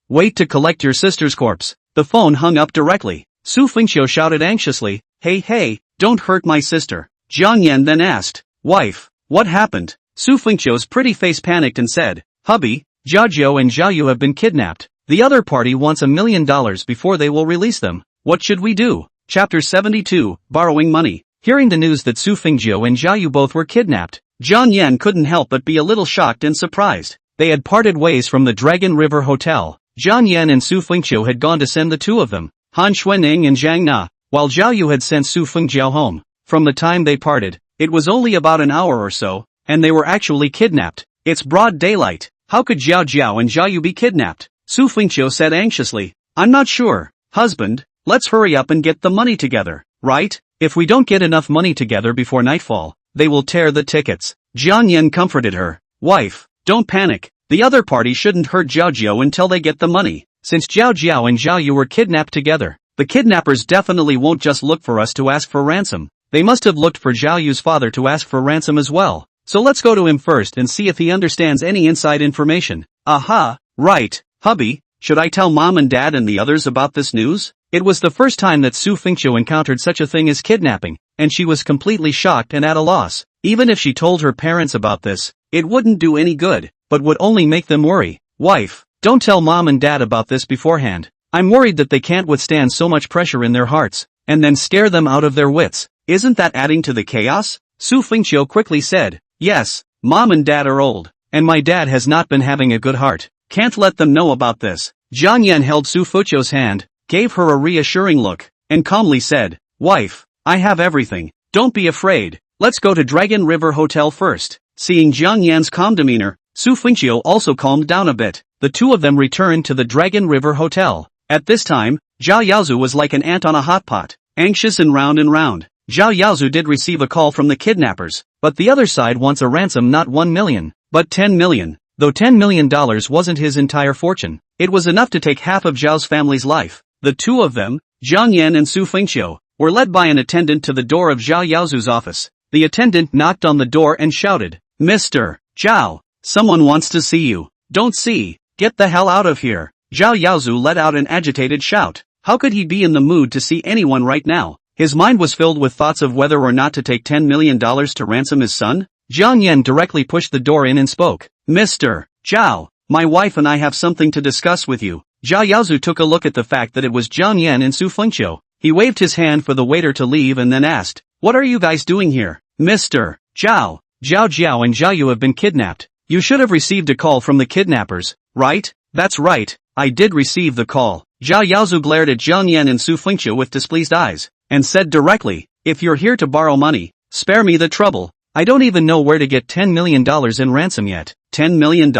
wait to collect your sister's corpse. The phone hung up directly. Su Fengqiu shouted anxiously, hey, don't hurt my sister. Jiang Yan then asked, "Wife, what happened?" Su Fengqiu's pretty face panicked and said, "Hubby, Zhao Jiao and Zhao Yu have been kidnapped. The other party wants $1 million before they will release them. What should we do?" Chapter 72, Borrowing Money. Hearing the news that Su Fengqiu and Zhao Yu both were kidnapped, Jiang Yan couldn't help but be a little shocked and surprised. They had parted ways from the Dragon River Hotel. Jiang Yan and Su Fengqiu had gone to send the two of them, Han Xuanning and Zhang Na, while Zhao Yu had sent Su Fengqiu home. From the time they parted, it was only about an hour or so, and they were actually kidnapped. It's broad daylight. How could Zhao Jiao and Zhao Yu be kidnapped? Su Fengqiu said anxiously. "I'm not sure, husband. Let's hurry up and get the money together, right? If we don't get enough money together before nightfall, they will tear the tickets." Jiang Yan comforted her. "Wife, don't panic. The other party shouldn't hurt Zhao Jiao until they get the money. Since Zhao Jiao and Zhao Yu were kidnapped together, the kidnappers definitely won't just look for us to ask for ransom. They must have looked for Zhao Yu's father to ask for ransom as well. So let's go to him first and see if he understands any inside information." "Aha, right, hubby. Should I tell mom and dad and the others about this news?" It was the first time that Su Fengqiu encountered such a thing as kidnapping, and she was completely shocked and at a loss. Even if she told her parents about this, it wouldn't do any good, but would only make them worry. "Wife, don't tell mom and dad about this beforehand. I'm worried that they can't withstand so much pressure in their hearts, and then scare them out of their wits. Isn't that adding to the chaos?" Su Fengqiu quickly said. "Yes, mom and dad are old, and my dad has not been having a good heart. Can't let them know about this." Jiang Yan held Su Fengqiu's hand, gave her a reassuring look, and calmly said, "Wife, I have everything. Don't be afraid. Let's go to Dragon River Hotel first." Seeing Jiang Yan's calm demeanor, Su Fengqiu also calmed down a bit. The two of them returned to the Dragon River Hotel. At this time, Zhao Yaozu was like an ant on a hot pot, anxious and round and round. Zhao Yaozu did receive a call from the kidnappers, but the other side wants a ransom not 1 million, but 10 million. Though $10 million wasn't his entire fortune, it was enough to take half of Zhao's family's life. The two of them, Jiang Yan and Su Fengqiu, were led by an attendant to the door of Zhao Yaozu's office. The attendant knocked on the door and shouted, "Mr. Zhao, someone wants to see you." "Don't see, get the hell out of here." Zhao Yaozu let out an agitated shout. How could he be in the mood to see anyone right now? His mind was filled with thoughts of whether or not to take $10 million to ransom his son. Jiang Yan directly pushed the door in and spoke. "Mr. Zhao, my wife and I have something to discuss with you." Zhao Yaozu took a look at the fact that it was Jiang Yan and Su Fengqiu. He waved his hand for the waiter to leave and then asked, "What are you guys doing here?" "Mr. Zhao, Zhao Jiao and Zhao Yu have been kidnapped. You should have received a call from the kidnappers, right?" "That's right, I did receive the call." Zhao Yaozu glared at Jiang Yan and Su Fengqiu with displeased eyes, and said directly, "If you're here to borrow money, spare me the trouble. I don't even know where to get $10 million in ransom yet." $10 million?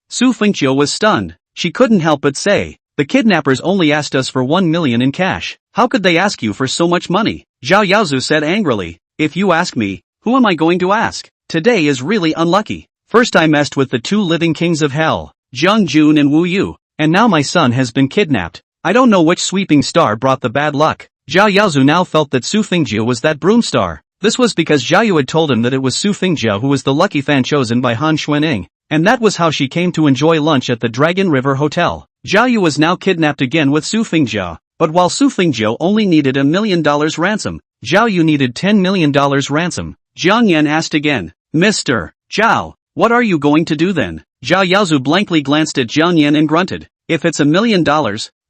Su Fengqiu was stunned. She couldn't help but say, "The kidnappers only asked us for 1 million in cash. How could they ask you for so much money?" Zhao Yaozu said angrily, "If you ask me, who am I going to ask? Today is really unlucky. First I messed with the two living kings of hell, Zhang Jun and Wu Yu, and now my son has been kidnapped. I don't know which sweeping star brought the bad luck." Zhao Yaozu now felt that Su Fengqiu was that broom star. This was because Zhao Yu had told him that it was Su Fengqiu who was the lucky fan chosen by Han Xuanning, and that was how she came to enjoy lunch at the Dragon River Hotel. Zhao Yu was now kidnapped again with Su Fengqiu, but while Su Fengqiu only needed $1 million ransom, Zhao Yu needed $10 million ransom. Jiang Yan asked again, "Mr. Zhao, what are you going to do then?" Zhao Yaozu blankly glanced at Jiang Yan and grunted, "If it's $1 million,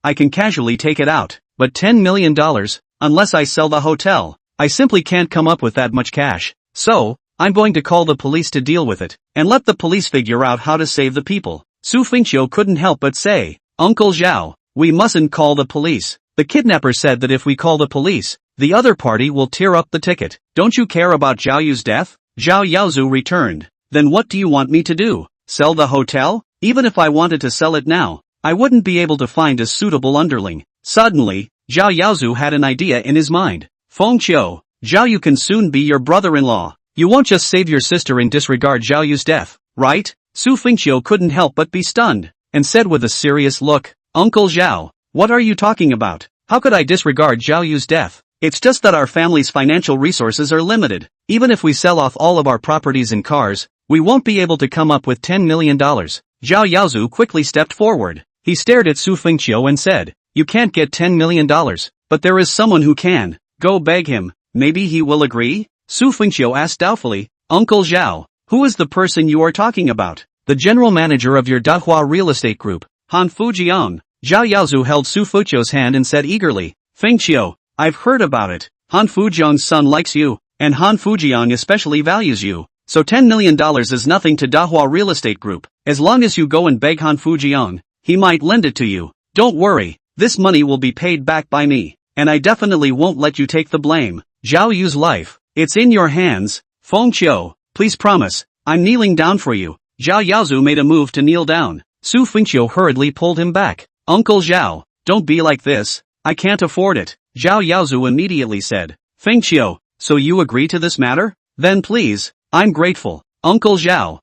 I can casually take it out, but $10 million, unless I sell the hotel, I simply can't come up with that much cash. So, I'm going to call the police to deal with it, and let the police figure out how to save the people." Su Fengqiu couldn't help but say, "Uncle Zhao, we mustn't call the police. The kidnapper said that if we call the police, the other party will tear up the ticket. Don't you care about Zhao Yu's death?" Zhao Yaozu returned. "Then what do you want me to do? Sell the hotel? Even if I wanted to sell it now, I wouldn't be able to find a suitable underling." Suddenly, Zhao Yaozu had an idea in his mind. "Fengqiu, Zhao Yu can soon be your brother-in-law. You won't just save your sister and disregard Zhao Yu's death, right?" Su Fengqiu couldn't help but be stunned, and said with a serious look, "Uncle Zhao, what are you talking about? How could I disregard Zhao Yu's death? It's just that our family's financial resources are limited. Even if we sell off all of our properties and cars, we won't be able to come up with $10 million. Zhao Yaozu quickly stepped forward. He stared at Su Fengqiu and said, "You can't get $10 million, but there is someone who can. Go beg him, maybe he will agree." Su Fengqiu asked doubtfully. Uncle Zhao, who is the person you are talking about? The general manager of your Dahua real estate group, Han Fujiang. Zhao Yaozu held Su Fengqiu's hand and said eagerly, Fengqiu, I've heard about it. Han Fujiang's son likes you, and Han Fujiang especially values you. So $10 million is nothing to Dahua real estate group. As long as you go and beg Han Fujiang, he might lend it to you. Don't worry, this money will be paid back by me, and I definitely won't let you take the blame. Zhao Yu's life, it's in your hands. Fengqiu, please promise, I'm kneeling down for you. Zhao Yaozu made a move to kneel down. Su Fengqiu hurriedly pulled him back. Uncle Zhao, don't be like this, I can't afford it. Zhao Yaozu immediately said. Fengqiu, so you agree to this matter? Then please, I'm grateful. Uncle Zhao,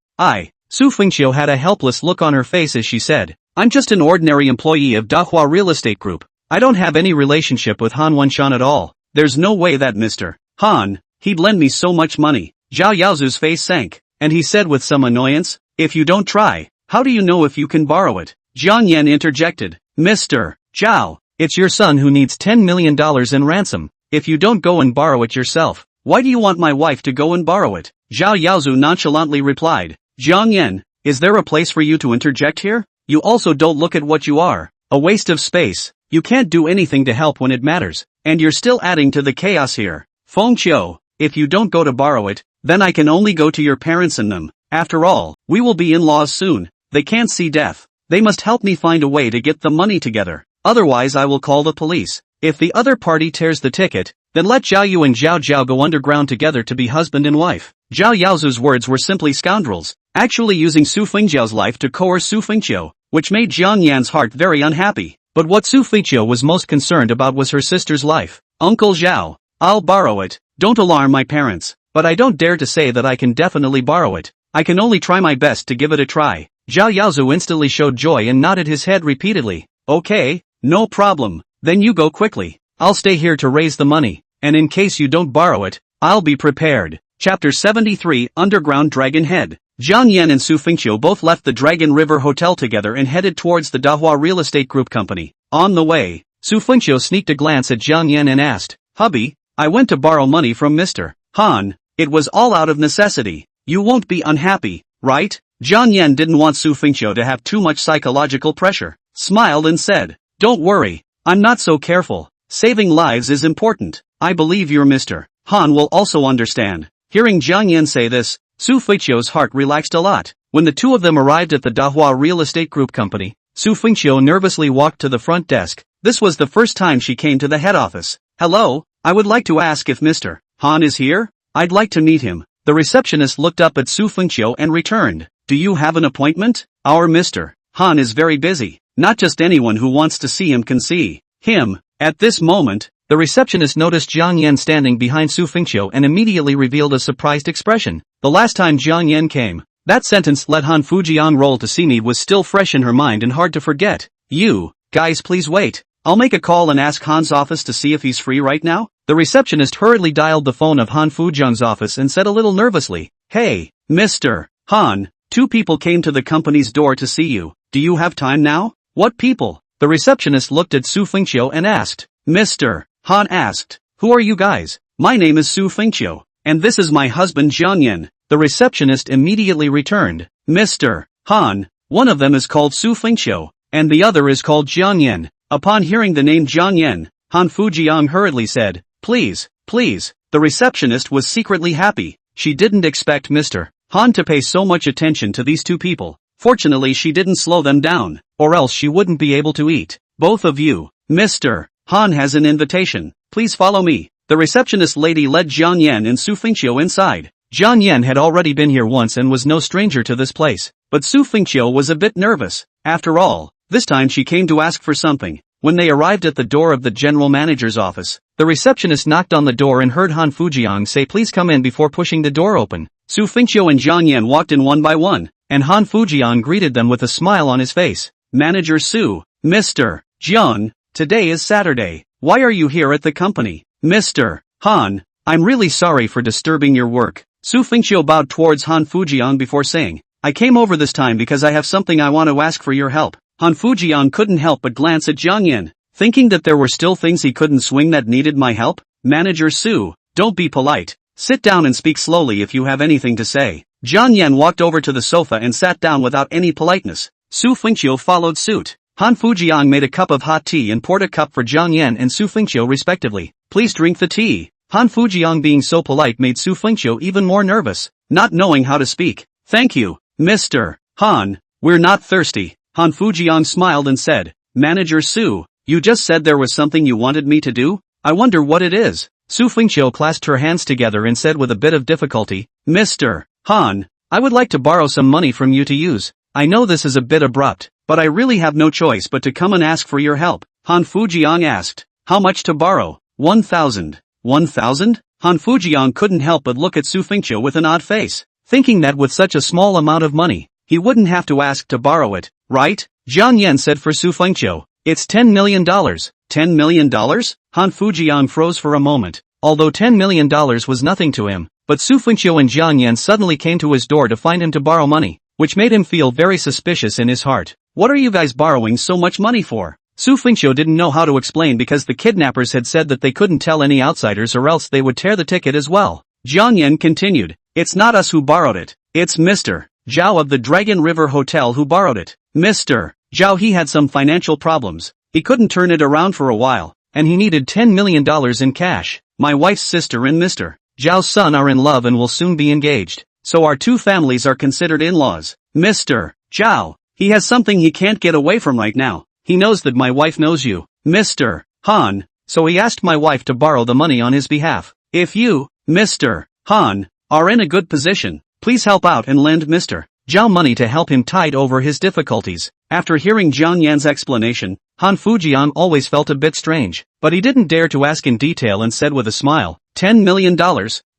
Su Fengqiu had a helpless look on her face as she said, I'm just an ordinary employee of Dahua Real Estate Group. I don't have any relationship with Han Wenshan at all. There's no way that Mr. Han, he'd lend me so much money. Zhao Yaozu's face sank, and he said with some annoyance, if you don't try, how do you know if you can borrow it? Jiang Yan interjected, Mr. Zhao, it's your son who needs $10 million in ransom. If you don't go and borrow it yourself, why do you want my wife to go and borrow it? Zhao Yaozu nonchalantly replied, Jiang Yan, is there a place for you to interject here? You also don't look at what you are, a waste of space. You can't do anything to help when it matters, and you're still adding to the chaos here. Fengqiu, if you don't go to borrow it, then I can only go to your parents and them. After all, we will be in-laws soon. They can't see death. They must help me find a way to get the money together. Otherwise I will call the police. If the other party tears the ticket, then let Zhao Yu and Zhao Zhao go underground together to be husband and wife. Zhao Yaozu's words were simply scoundrels, actually using Su Fengqiu's life to coerce Su Fengqiu, which made Jiang Yan's heart very unhappy. But what Su Fengqiu was most concerned about was her sister's life. Uncle Zhao, I'll borrow it. Don't alarm my parents, but I don't dare to say that I can definitely borrow it. I can only try my best to give it a try. Zhao Yaozu instantly showed joy and nodded his head repeatedly. Okay, no problem, then you go quickly. I'll stay here to raise the money, and in case you don't borrow it, I'll be prepared. Chapter 73 Underground Dragon Head. Jiang Yan and Su Fengqiu both left the Dragon River Hotel together and headed towards the Dahua Real Estate Group Company. On the way, Su Fengqiu sneaked a glance at Jiang Yan and asked, Hubby, I went to borrow money from Mr. Han. It was all out of necessity. You won't be unhappy, right? Jiang Yan didn't want Su Fengqiu to have too much psychological pressure, smiled and said, Don't worry, I'm not so careful. Saving lives is important. I believe your Mr. Han will also understand. Hearing Jiang Yan say this, Su Fengqiu's heart relaxed a lot. When the two of them arrived at the Dahua Real Estate Group Company, Su Fengqiu nervously walked to the front desk. This was the first time she came to the head office. Hello, I would like to ask if Mr. Han is here? I'd like to meet him. The receptionist looked up at Su Fengqiu and returned. Do you have an appointment? Our Mr. Han is very busy. Not just anyone who wants to see him can see him. At this moment, the receptionist noticed Jiang Yan standing behind Su Fengqiu and immediately revealed a surprised expression. The last time Jiang Yan came, that sentence "let Han Fujiang roll to see me" was still fresh in her mind and hard to forget. You, guys please wait. I'll make a call and ask Han's office to see if he's free right now. The receptionist hurriedly dialed the phone of Han Fujiang's office and said a little nervously, Hey, Mr. Han, 2 people came to the company's door to see you. Do you have time now? What people? The receptionist looked at Su Fengqiu and asked. Mr. Han asked, Who are you guys? My name is Su Fengqiu, and this is my husband Jiang Yan. The receptionist immediately returned. Mr. Han, one of them is called Su Fengqiu, and the other is called Jiang Yan. Upon hearing the name Jiang Yan, Han Fujiang hurriedly said, Please, please. The receptionist was secretly happy. She didn't expect Mr. Han to pay so much attention to these 2 people. Fortunately she didn't slow them down, or else she wouldn't be able to eat. Both of you. Mr. Han has an invitation. Please follow me. The receptionist lady led Jiang Yan and Su Fengqiu inside. Jiang Yan had already been here once and was no stranger to this place, but Su Fengqiu was a bit nervous. After all, this time she came to ask for something. When they arrived at the door of the general manager's office, the receptionist knocked on the door and heard Han Fujiang say please come in before pushing the door open. Su Fengqiu and Jiang Yan walked in one by one, and Han Fujiang greeted them with a smile on his face. Manager Su, Mr. Jiang, today is Saturday. Why are you here at the company? Mr. Han, I'm really sorry for disturbing your work. Su Fengqiu bowed towards Han Fujiang before saying, I came over this time because I have something I want to ask for your help. Han Fujiang couldn't help but glance at Jiang Yan, thinking that there were still things he couldn't swing that needed my help. Manager Su, don't be polite. Sit down and speak slowly if you have anything to say. Jiang Yan walked over to the sofa and sat down without any politeness. Su Fengqiu followed suit. Han Fujiang made a cup of hot tea and poured a cup for Jiang Yan and Su Fengqiu respectively. Please drink the tea. Han Fujiang being so polite made Su Fengqiu even more nervous, not knowing how to speak. Thank you, Mr. Han. We're not thirsty. Han Fujiang smiled and said, Manager Su, you just said there was something you wanted me to do? I wonder what it is. Su Fengqiu clasped her hands together and said with a bit of difficulty, Mr. Han, I would like to borrow some money from you to use. I know this is a bit abrupt, but I really have no choice but to come and ask for your help. Han Fujiang asked, how much to borrow? 1,000. 1,000? Han Fujiang couldn't help but look at Su Fengqiu with an odd face, thinking that with such a small amount of money, he wouldn't have to ask to borrow it, right? Jiang Yan said for Su Fengqiu, it's $10 million. $10 million? Han Fujiang froze for a moment, although $10 million was nothing to him, but Su Fengqiu and Jiang Yan suddenly came to his door to find him to borrow money, which made him feel very suspicious in his heart. What are you guys borrowing so much money for? Su Fengqiu didn't know how to explain because the kidnappers had said that they couldn't tell any outsiders or else they would tear the ticket as well. Jiang Yan continued, it's not us who borrowed it, it's Mr. Zhao of the Dragon River Hotel who borrowed it. Mr. Zhao, he had some financial problems, he couldn't turn it around for a while, and he needed $10 million in cash. My wife's sister and Mr. Zhao's son are in love and will soon be engaged, so our two families are considered in-laws. Mr. Zhao, he has something he can't get away from right now. He knows that my wife knows you, Mr. Han, so he asked my wife to borrow the money on his behalf. If you, Mr. Han, are in a good position, please help out and lend Mr. Zhao money to help him tide over his difficulties. After hearing Jiang Yan's explanation, Han Fujiang always felt a bit strange, but he didn't dare to ask in detail and said with a smile, $10 million?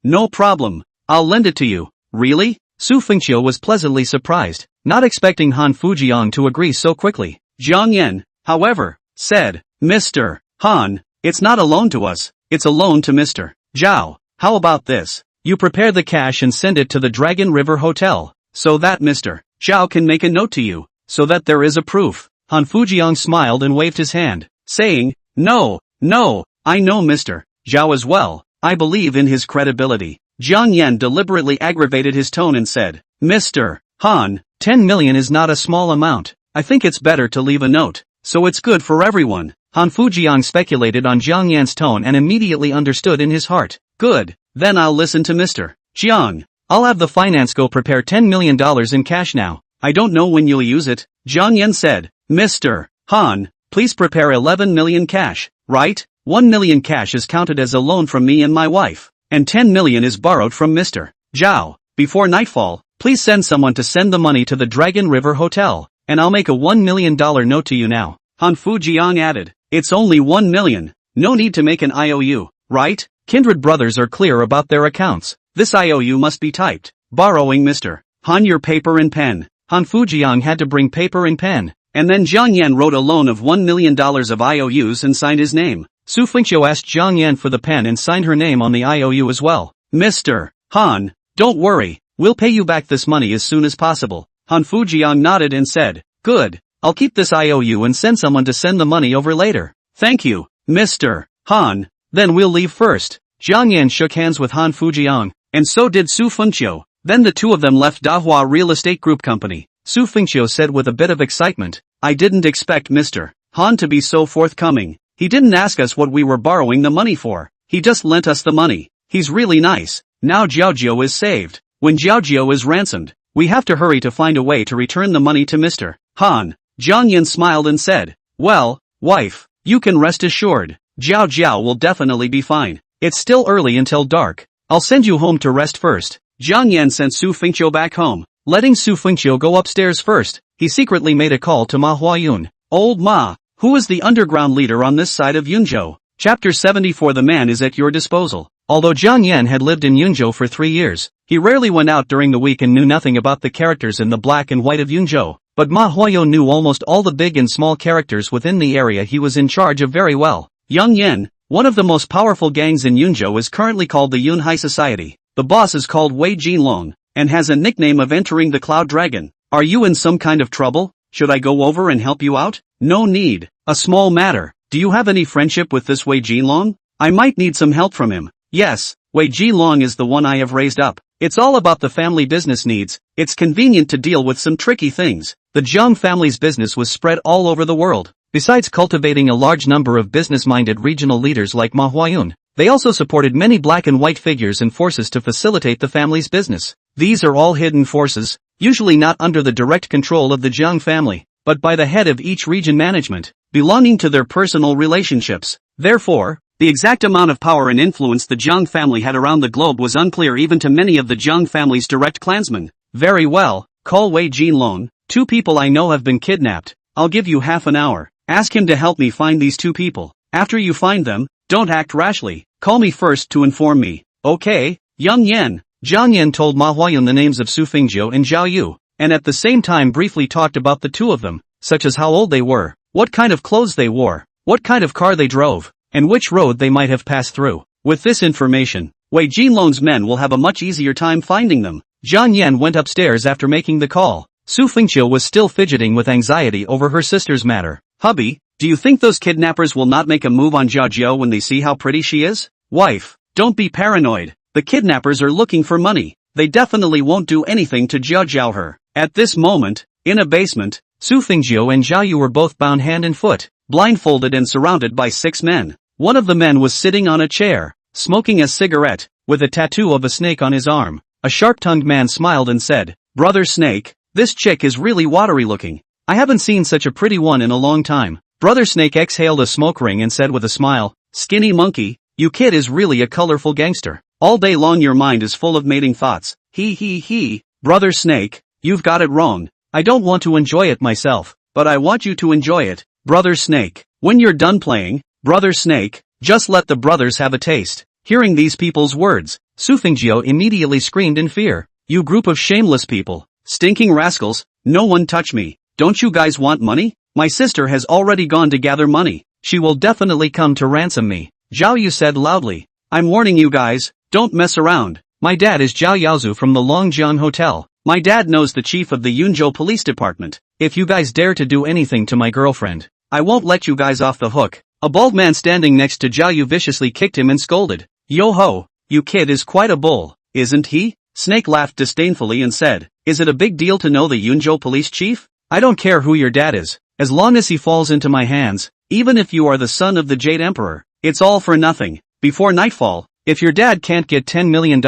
No problem, I'll lend it to you. Really? Su Fengqiu was pleasantly surprised, not expecting Han Fujiang to agree so quickly. Jiang Yan, however, said, Mr. Han, it's not a loan to us, it's a loan to Mr. Zhao. How about this? You prepare the cash and send it to the Dragon River Hotel, so that Mr. Zhao can make a note to you, so that there is a proof. Han Fujiang smiled and waved his hand, saying, No, I know Mr. Zhao as well, I believe in his credibility. Jiang Yan deliberately aggravated his tone and said, Mr. Han, 10 million is not a small amount. I think it's better to leave a note, so it's good for everyone. Han Fujiang speculated on Jiang Yan's tone and immediately understood in his heart. Good, then I'll listen to Mr. Jiang. I'll have the finance go prepare $10 million in cash now. I don't know when you'll use it. Jiang Yan said, Mr. Han, please prepare 11 million cash, right? 1 million cash is counted as a loan from me and my wife, and 10 million is borrowed from Mr. Zhao. Before nightfall, please send someone to send the money to the Dragon River Hotel. And I'll make a $1 million note to you now. Han Fujiang added, it's only 1 million, no need to make an IOU, right? Kindred brothers are clear about their accounts. This IOU must be typed. Borrowing Mr. Han your paper and pen. Han Fujiang had to bring paper and pen, and then Jiang Yan wrote a loan of $1 million of IOUs and signed his name. Su Fengqiu asked Jiang Yan for the pen and signed her name on the IOU as well. Mr. Han, don't worry, we'll pay you back this money as soon as possible. Han Fujiang nodded and said, good, I'll keep this IOU and send someone to send the money over later. Thank you, Mr. Han, then we'll leave first. Jiang Yan shook hands with Han Fujiang, and so did Su Fengqiu. Then the two of them left Dahua Real Estate Group Company. Su Fengqiu said with a bit of excitement, I didn't expect Mr. Han to be so forthcoming. He didn't ask us what we were borrowing the money for. He just lent us the money. He's really nice. Now Jiaojiao is saved. When Jiaojiao is ransomed, we have to hurry to find a way to return the money to Mr. Han. Jiang Yan smiled and said, well, wife, you can rest assured. Jiaojiao will definitely be fine. It's still early until dark. I'll send you home to rest first. Jiang Yan sent Su Fengqiu back home, letting Su Fengqiu go upstairs first. He secretly made a call to Ma Huayun. Old Ma, who is the underground leader on this side of Yunzhou? Chapter 74. The man is at your disposal. Although Jiang Yan had lived in Yunzhou for 3 years, he rarely went out during the week and knew nothing about the characters in the black and white of Yunzhou. But Ma Huayun knew almost all the big and small characters within the area he was in charge of very well. Jiang Yan, one of the most powerful gangs in Yunzhou, is currently called the Yunhai Society. The boss is called Wei Jinlong, and has a nickname of entering the Cloud Dragon. Are you in some kind of trouble? Should I go over and help you out? No need. A small matter. Do you have any friendship with this Wei Jinlong? I might need some help from him. Yes, Wei Jilong is the one I have raised up. It's all about the family business needs. It's convenient to deal with some tricky things. The Jiang family's business was spread all over the world. Besides cultivating a large number of business-minded regional leaders like manhwa, they also supported many black and white figures and forces to facilitate the family's business. These are all hidden forces, usually not under the direct control of the Jiang family, but by the head of each region management, belonging to their personal relationships. Therefore, the exact amount of power and influence the Jiang family had around the globe was unclear even to many of the Jiang family's direct clansmen. Very well, call Wei Jinlong. 2 people I know have been kidnapped. I'll give you half an hour. Ask him to help me find these 2 people. After you find them, don't act rashly. Call me first to inform me. Okay, Jiang Yan. Jiang Yan told manhwa the names of Su Fengjiu and Zhao Yu, and at the same time briefly talked about the 2 of them, such as how old they were, what kind of clothes they wore, what kind of car they drove, and which road they might have passed through. With this information, Wei Jinlong's men will have a much easier time finding them. Jiang Yan went upstairs after making the call. Su Fengjiu was still fidgeting with anxiety over her sister's matter. Hubby, do you think those kidnappers will not make a move on Zhao Jiao when they see how pretty she is? Wife, don't be paranoid. The kidnappers are looking for money. They definitely won't do anything to Zhao Jiao her. At this moment, in a basement, Su Fengjiu and Zhao Yu were both bound hand and foot, blindfolded and surrounded by 6 men. One of the men was sitting on a chair, smoking a cigarette, with a tattoo of a snake on his arm. A sharp-tongued man smiled and said, "Brother Snake, this chick is really watery looking. I haven't seen such a pretty one in a long time." Brother Snake exhaled a smoke ring and said with a smile, "Skinny monkey, you kid is really a colorful gangster. All day long your mind is full of mating thoughts. He. Brother Snake, you've got it wrong. I don't want to enjoy it myself, but I want you to enjoy it. Brother Snake, when you're done playing, Brother Snake, just let the brothers have a taste." Hearing these people's words, Su Fengjiu immediately screamed in fear. "You group of shameless people, stinking rascals, no one touch me. Don't you guys want money? My sister has already gone to gather money. She will definitely come to ransom me." Zhao Yu said loudly, "I'm warning you guys, don't mess around. My dad is Zhao Yaozu from the Longjiang Hotel. My dad knows the chief of the Yunzhou Police Department. If you guys dare to do anything to my girlfriend, I won't let you guys off the hook." A bald man standing next to Zhao Yu viciously kicked him and scolded. "Yo ho, you kid is quite a bull, isn't he?" Snake laughed disdainfully and said, "Is it a big deal to know the Yunzhou police chief? I don't care who your dad is, as long as he falls into my hands, even if you are the son of the Jade Emperor. It's all for nothing. Before nightfall, if your dad can't get $10 million,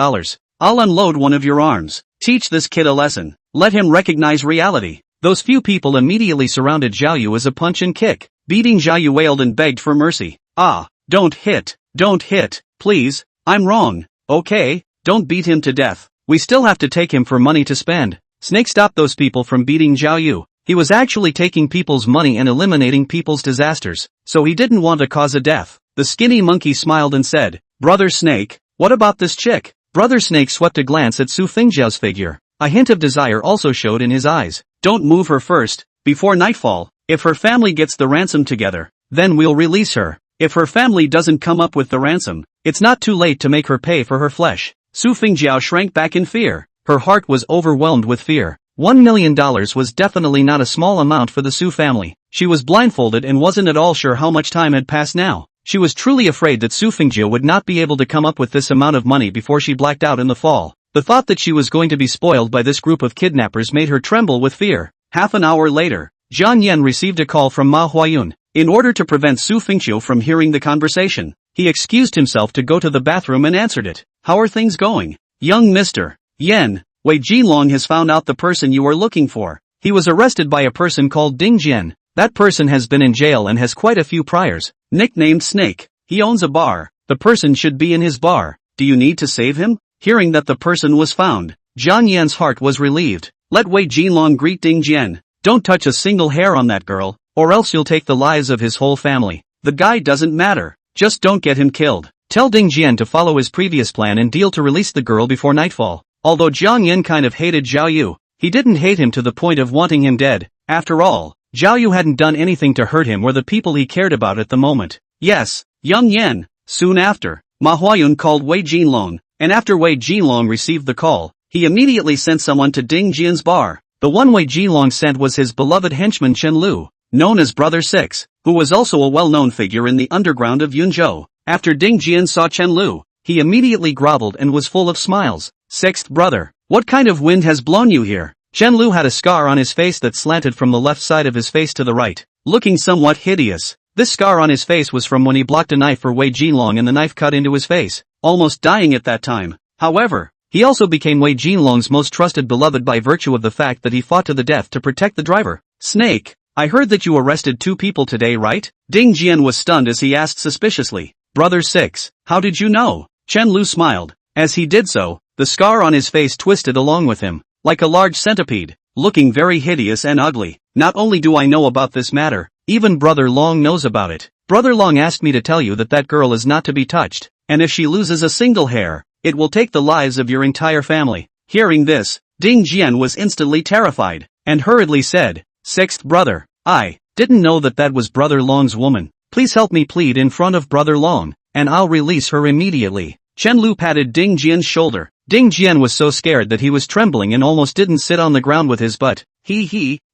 I'll unload one of your arms. Teach this kid a lesson. Let him recognize reality." Those few people immediately surrounded Zhao Yu as a punch and kick. Beating Zhao Yu wailed and begged for mercy. "Ah, don't hit, please, I'm wrong. Okay, don't beat him to death. We still have to take him for money to spend." Snake stopped those people from beating Zhao Yu. He was actually taking people's money and eliminating people's disasters, so he didn't want to cause a death. The skinny monkey smiled and said, "Brother Snake, what about this chick?" Brother Snake swept a glance at Su Fengjiu's figure. A hint of desire also showed in his eyes. "Don't move her first, before nightfall. If her family gets the ransom together, then we'll release her. If her family doesn't come up with the ransom, it's not too late to make her pay for her flesh." Su Fengjiu shrank back in fear. Her heart was overwhelmed with fear. $1 million was definitely not a small amount for the Su family. She was blindfolded and wasn't at all sure how much time had passed now. She was truly afraid that Su Fengjiu would not be able to come up with this amount of money before she blacked out in the fall. The thought that she was going to be spoiled by this group of kidnappers made her tremble with fear. Half an hour later, Jiang Yan received a call from manhwa. In order to prevent Su Fengjiu from hearing the conversation, he excused himself to go to the bathroom and answered it. "How are things going? Young Mr. Yan, Wei Jinlong has found out the person you are looking for. He was arrested by a person called Ding Jian. That person has been in jail and has quite a few priors. Nicknamed Snake. He owns a bar. The person should be in his bar. Do you need to save him?" Hearing that the person was found, Jiang Yan's heart was relieved. Let Wei Jinlong greet Ding Jian. "Don't touch a single hair on that girl, or else you'll take the lives of his whole family. The guy doesn't matter. Just don't get him killed. Tell Ding Jian to follow his previous plan and deal to release the girl before nightfall." Although Jiang Yan kind of hated Zhao Yu, he didn't hate him to the point of wanting him dead. After all, Zhao Yu hadn't done anything to hurt him or the people he cared about at the moment. "Yes, Young Yan." Soon after, manhwa called Wei Jinlong, and after Wei Jinlong received the call, he immediately sent someone to Ding Jian's bar. The one Wei Jinlong sent was his beloved henchman Chen Lu, known as Brother Six, who was also a well-known figure in the underground of Yunzhou. After Ding Jian saw Chen Lu, he immediately groveled and was full of smiles. Sixth brother, what kind of wind has blown you here? Chen Lu had a scar on his face that slanted from the left side of his face to the right, looking somewhat hideous. This scar on his face was from when he blocked a knife for Wei Jinlong and the knife cut into his face, almost dying at that time. However, he also became Wei Jinlong's most trusted beloved by virtue of the fact that he fought to the death to protect the driver. Snake, I heard that you arrested 2 people today, right? Ding Jian was stunned as he asked suspiciously. Brother 6, how did you know? Chen Lu smiled. As he did so, the scar on his face twisted along with him, like a large centipede, looking very hideous and ugly. Not only do I know about this matter, even Brother Long knows about it. Brother Long asked me to tell you that that girl is not to be touched, and if she loses a single hair, it will take the lives of your entire family. Hearing this, Ding Jian was instantly terrified, and hurriedly said, Sixth brother, I didn't know that that was Brother Long's woman. Please help me plead in front of Brother Long, and I'll release her immediately. Chen Lu patted Ding Jian's shoulder. Ding Jian was so scared that he was trembling and almost didn't sit on the ground with his butt.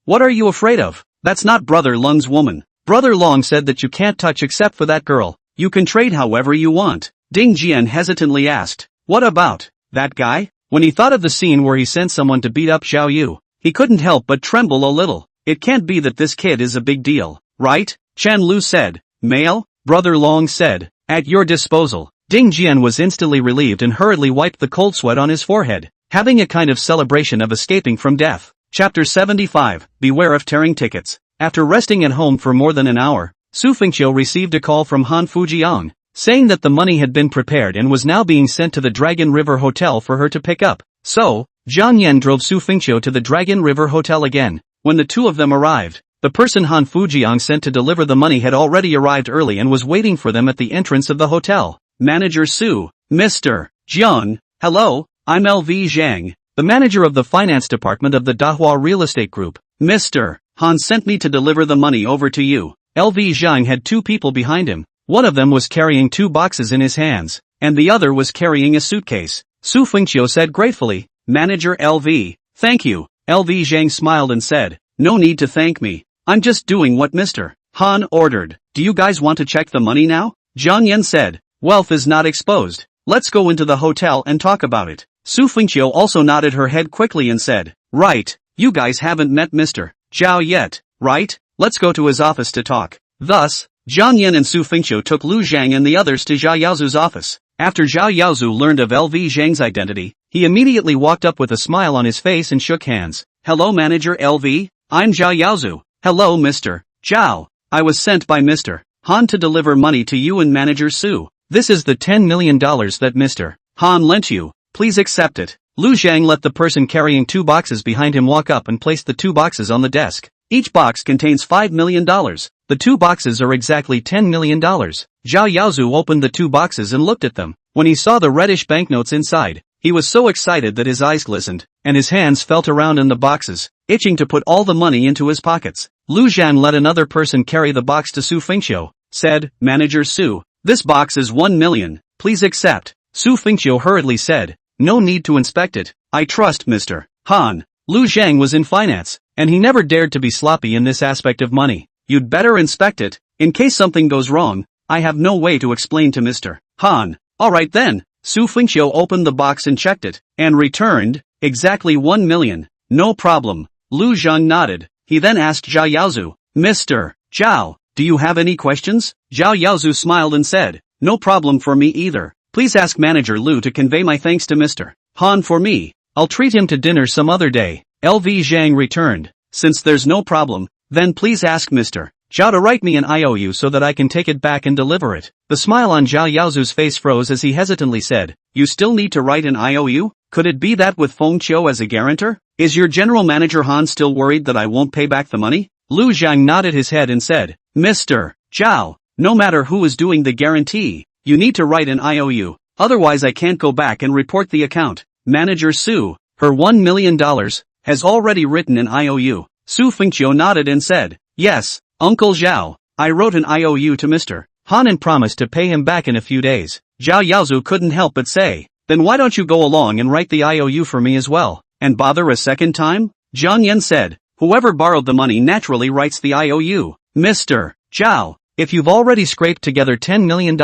What are you afraid of? That's not Brother Long's woman. Brother Long said that you can't touch except for that girl. You can trade however you want. Ding Jian hesitantly asked, what about that guy? When he thought of the scene where he sent someone to beat up Xiao Yu, he couldn't help but tremble a little. It can't be that this kid is a big deal, right? Chen Lu said. Male? Brother Long said. At your disposal. Ding Jian was instantly relieved and hurriedly wiped the cold sweat on his forehead, having a kind of celebration of escaping from death. Chapter 75, Beware of Tearing Tickets. After resting at home for more than an hour, Su Fengqiu received a call from Han Fujiang, saying that the money had been prepared and was now being sent to the Dragon River Hotel for her to pick up. So, Jiang Yan drove Su Fengqiu to the Dragon River Hotel again. When the two of them arrived, the person Han Fujiang sent to deliver the money had already arrived early and was waiting for them at the entrance of the hotel. Manager Su, Mr. Jiang, hello, I'm LV Zhang, the manager of the finance department of the Dahua Real Estate Group. Mr. Han sent me to deliver the money over to you. LV Zhang had 2 people behind him. One of them was carrying 2 boxes in his hands, and the other was carrying a suitcase. Su Fengqiu said gratefully, Manager LV, thank you. LV Zhang smiled and said, no need to thank me. I'm just doing what Mr. Han ordered. Do you guys want to check the money now? Jiang Yan said, wealth is not exposed. Let's go into the hotel and talk about it. Su Fengqiu also nodded her head quickly and said, right, you guys haven't met Mr. Zhao yet, right? Let's go to his office to talk. Thus, Jiang Yan and Su Fengqiu took Lu Zhang and the others to Zhao Yaozu's office. After Zhao Yaozu learned of LV Zhang's identity, he immediately walked up with a smile on his face and shook hands. Hello Manager LV, I'm Zhao Yaozu. Hello Mr. Zhao. I was sent by Mr. Han to deliver money to you and Manager Su. This is the $10 million that Mr. Han lent you. Please accept it. Lu Zhang let the person carrying 2 boxes behind him walk up and placed the 2 boxes on the desk. Each box contains $5 million. The 2 boxes are exactly $10 million. Zhao Yaozu opened the 2 boxes and looked at them. When he saw the reddish banknotes inside, he was so excited that his eyes glistened, and his hands felt around in the boxes, itching to put all the money into his pockets. Lu Zhang let another person carry the box to Su Fengqiu, said, Manager Su, this box is 1 million, please accept. Su Fengqiu hurriedly said, no need to inspect it, I trust Mr. Han. Lu Zhang was in finance, and he never dared to be sloppy in this aspect of money. You'd better inspect it, in case something goes wrong. I have no way to explain to Mr. Han. Alright then. Su Fengqiu opened the box and checked it, and returned, exactly 1 million. No problem. Lu Zhang nodded. He then asked Zhao Yaozu, Mr. Zhao, do you have any questions? Zhao Yaozu smiled and said, no problem for me either. Please ask Manager Lu to convey my thanks to Mr. Han for me. I'll treat him to dinner some other day. LV Zhang returned. Since there's no problem, then please ask Mr. Zhao to write me an IOU so that I can take it back and deliver it. The smile on Zhao Yaozu's face froze as he hesitantly said, you still need to write an IOU? Could it be that with Feng Qiu as a guarantor? Is your general manager Han still worried that I won't pay back the money? Lu Zhang nodded his head and said, Mr. Zhao, no matter who is doing the guarantee, you need to write an IOU, otherwise I can't go back and report the account. Manager Su, her $1 million, has already written an IOU. Su Fengqiu nodded and said, yes, Uncle Zhao, I wrote an IOU to Mr. Han and promised to pay him back in a few days. Zhao Yaozu couldn't help but say, then why don't you go along and write the IOU for me as well, and bother a second time? Jiang Yan said, whoever borrowed the money naturally writes the IOU. Mr. Zhao, if you've already scraped together $10 million,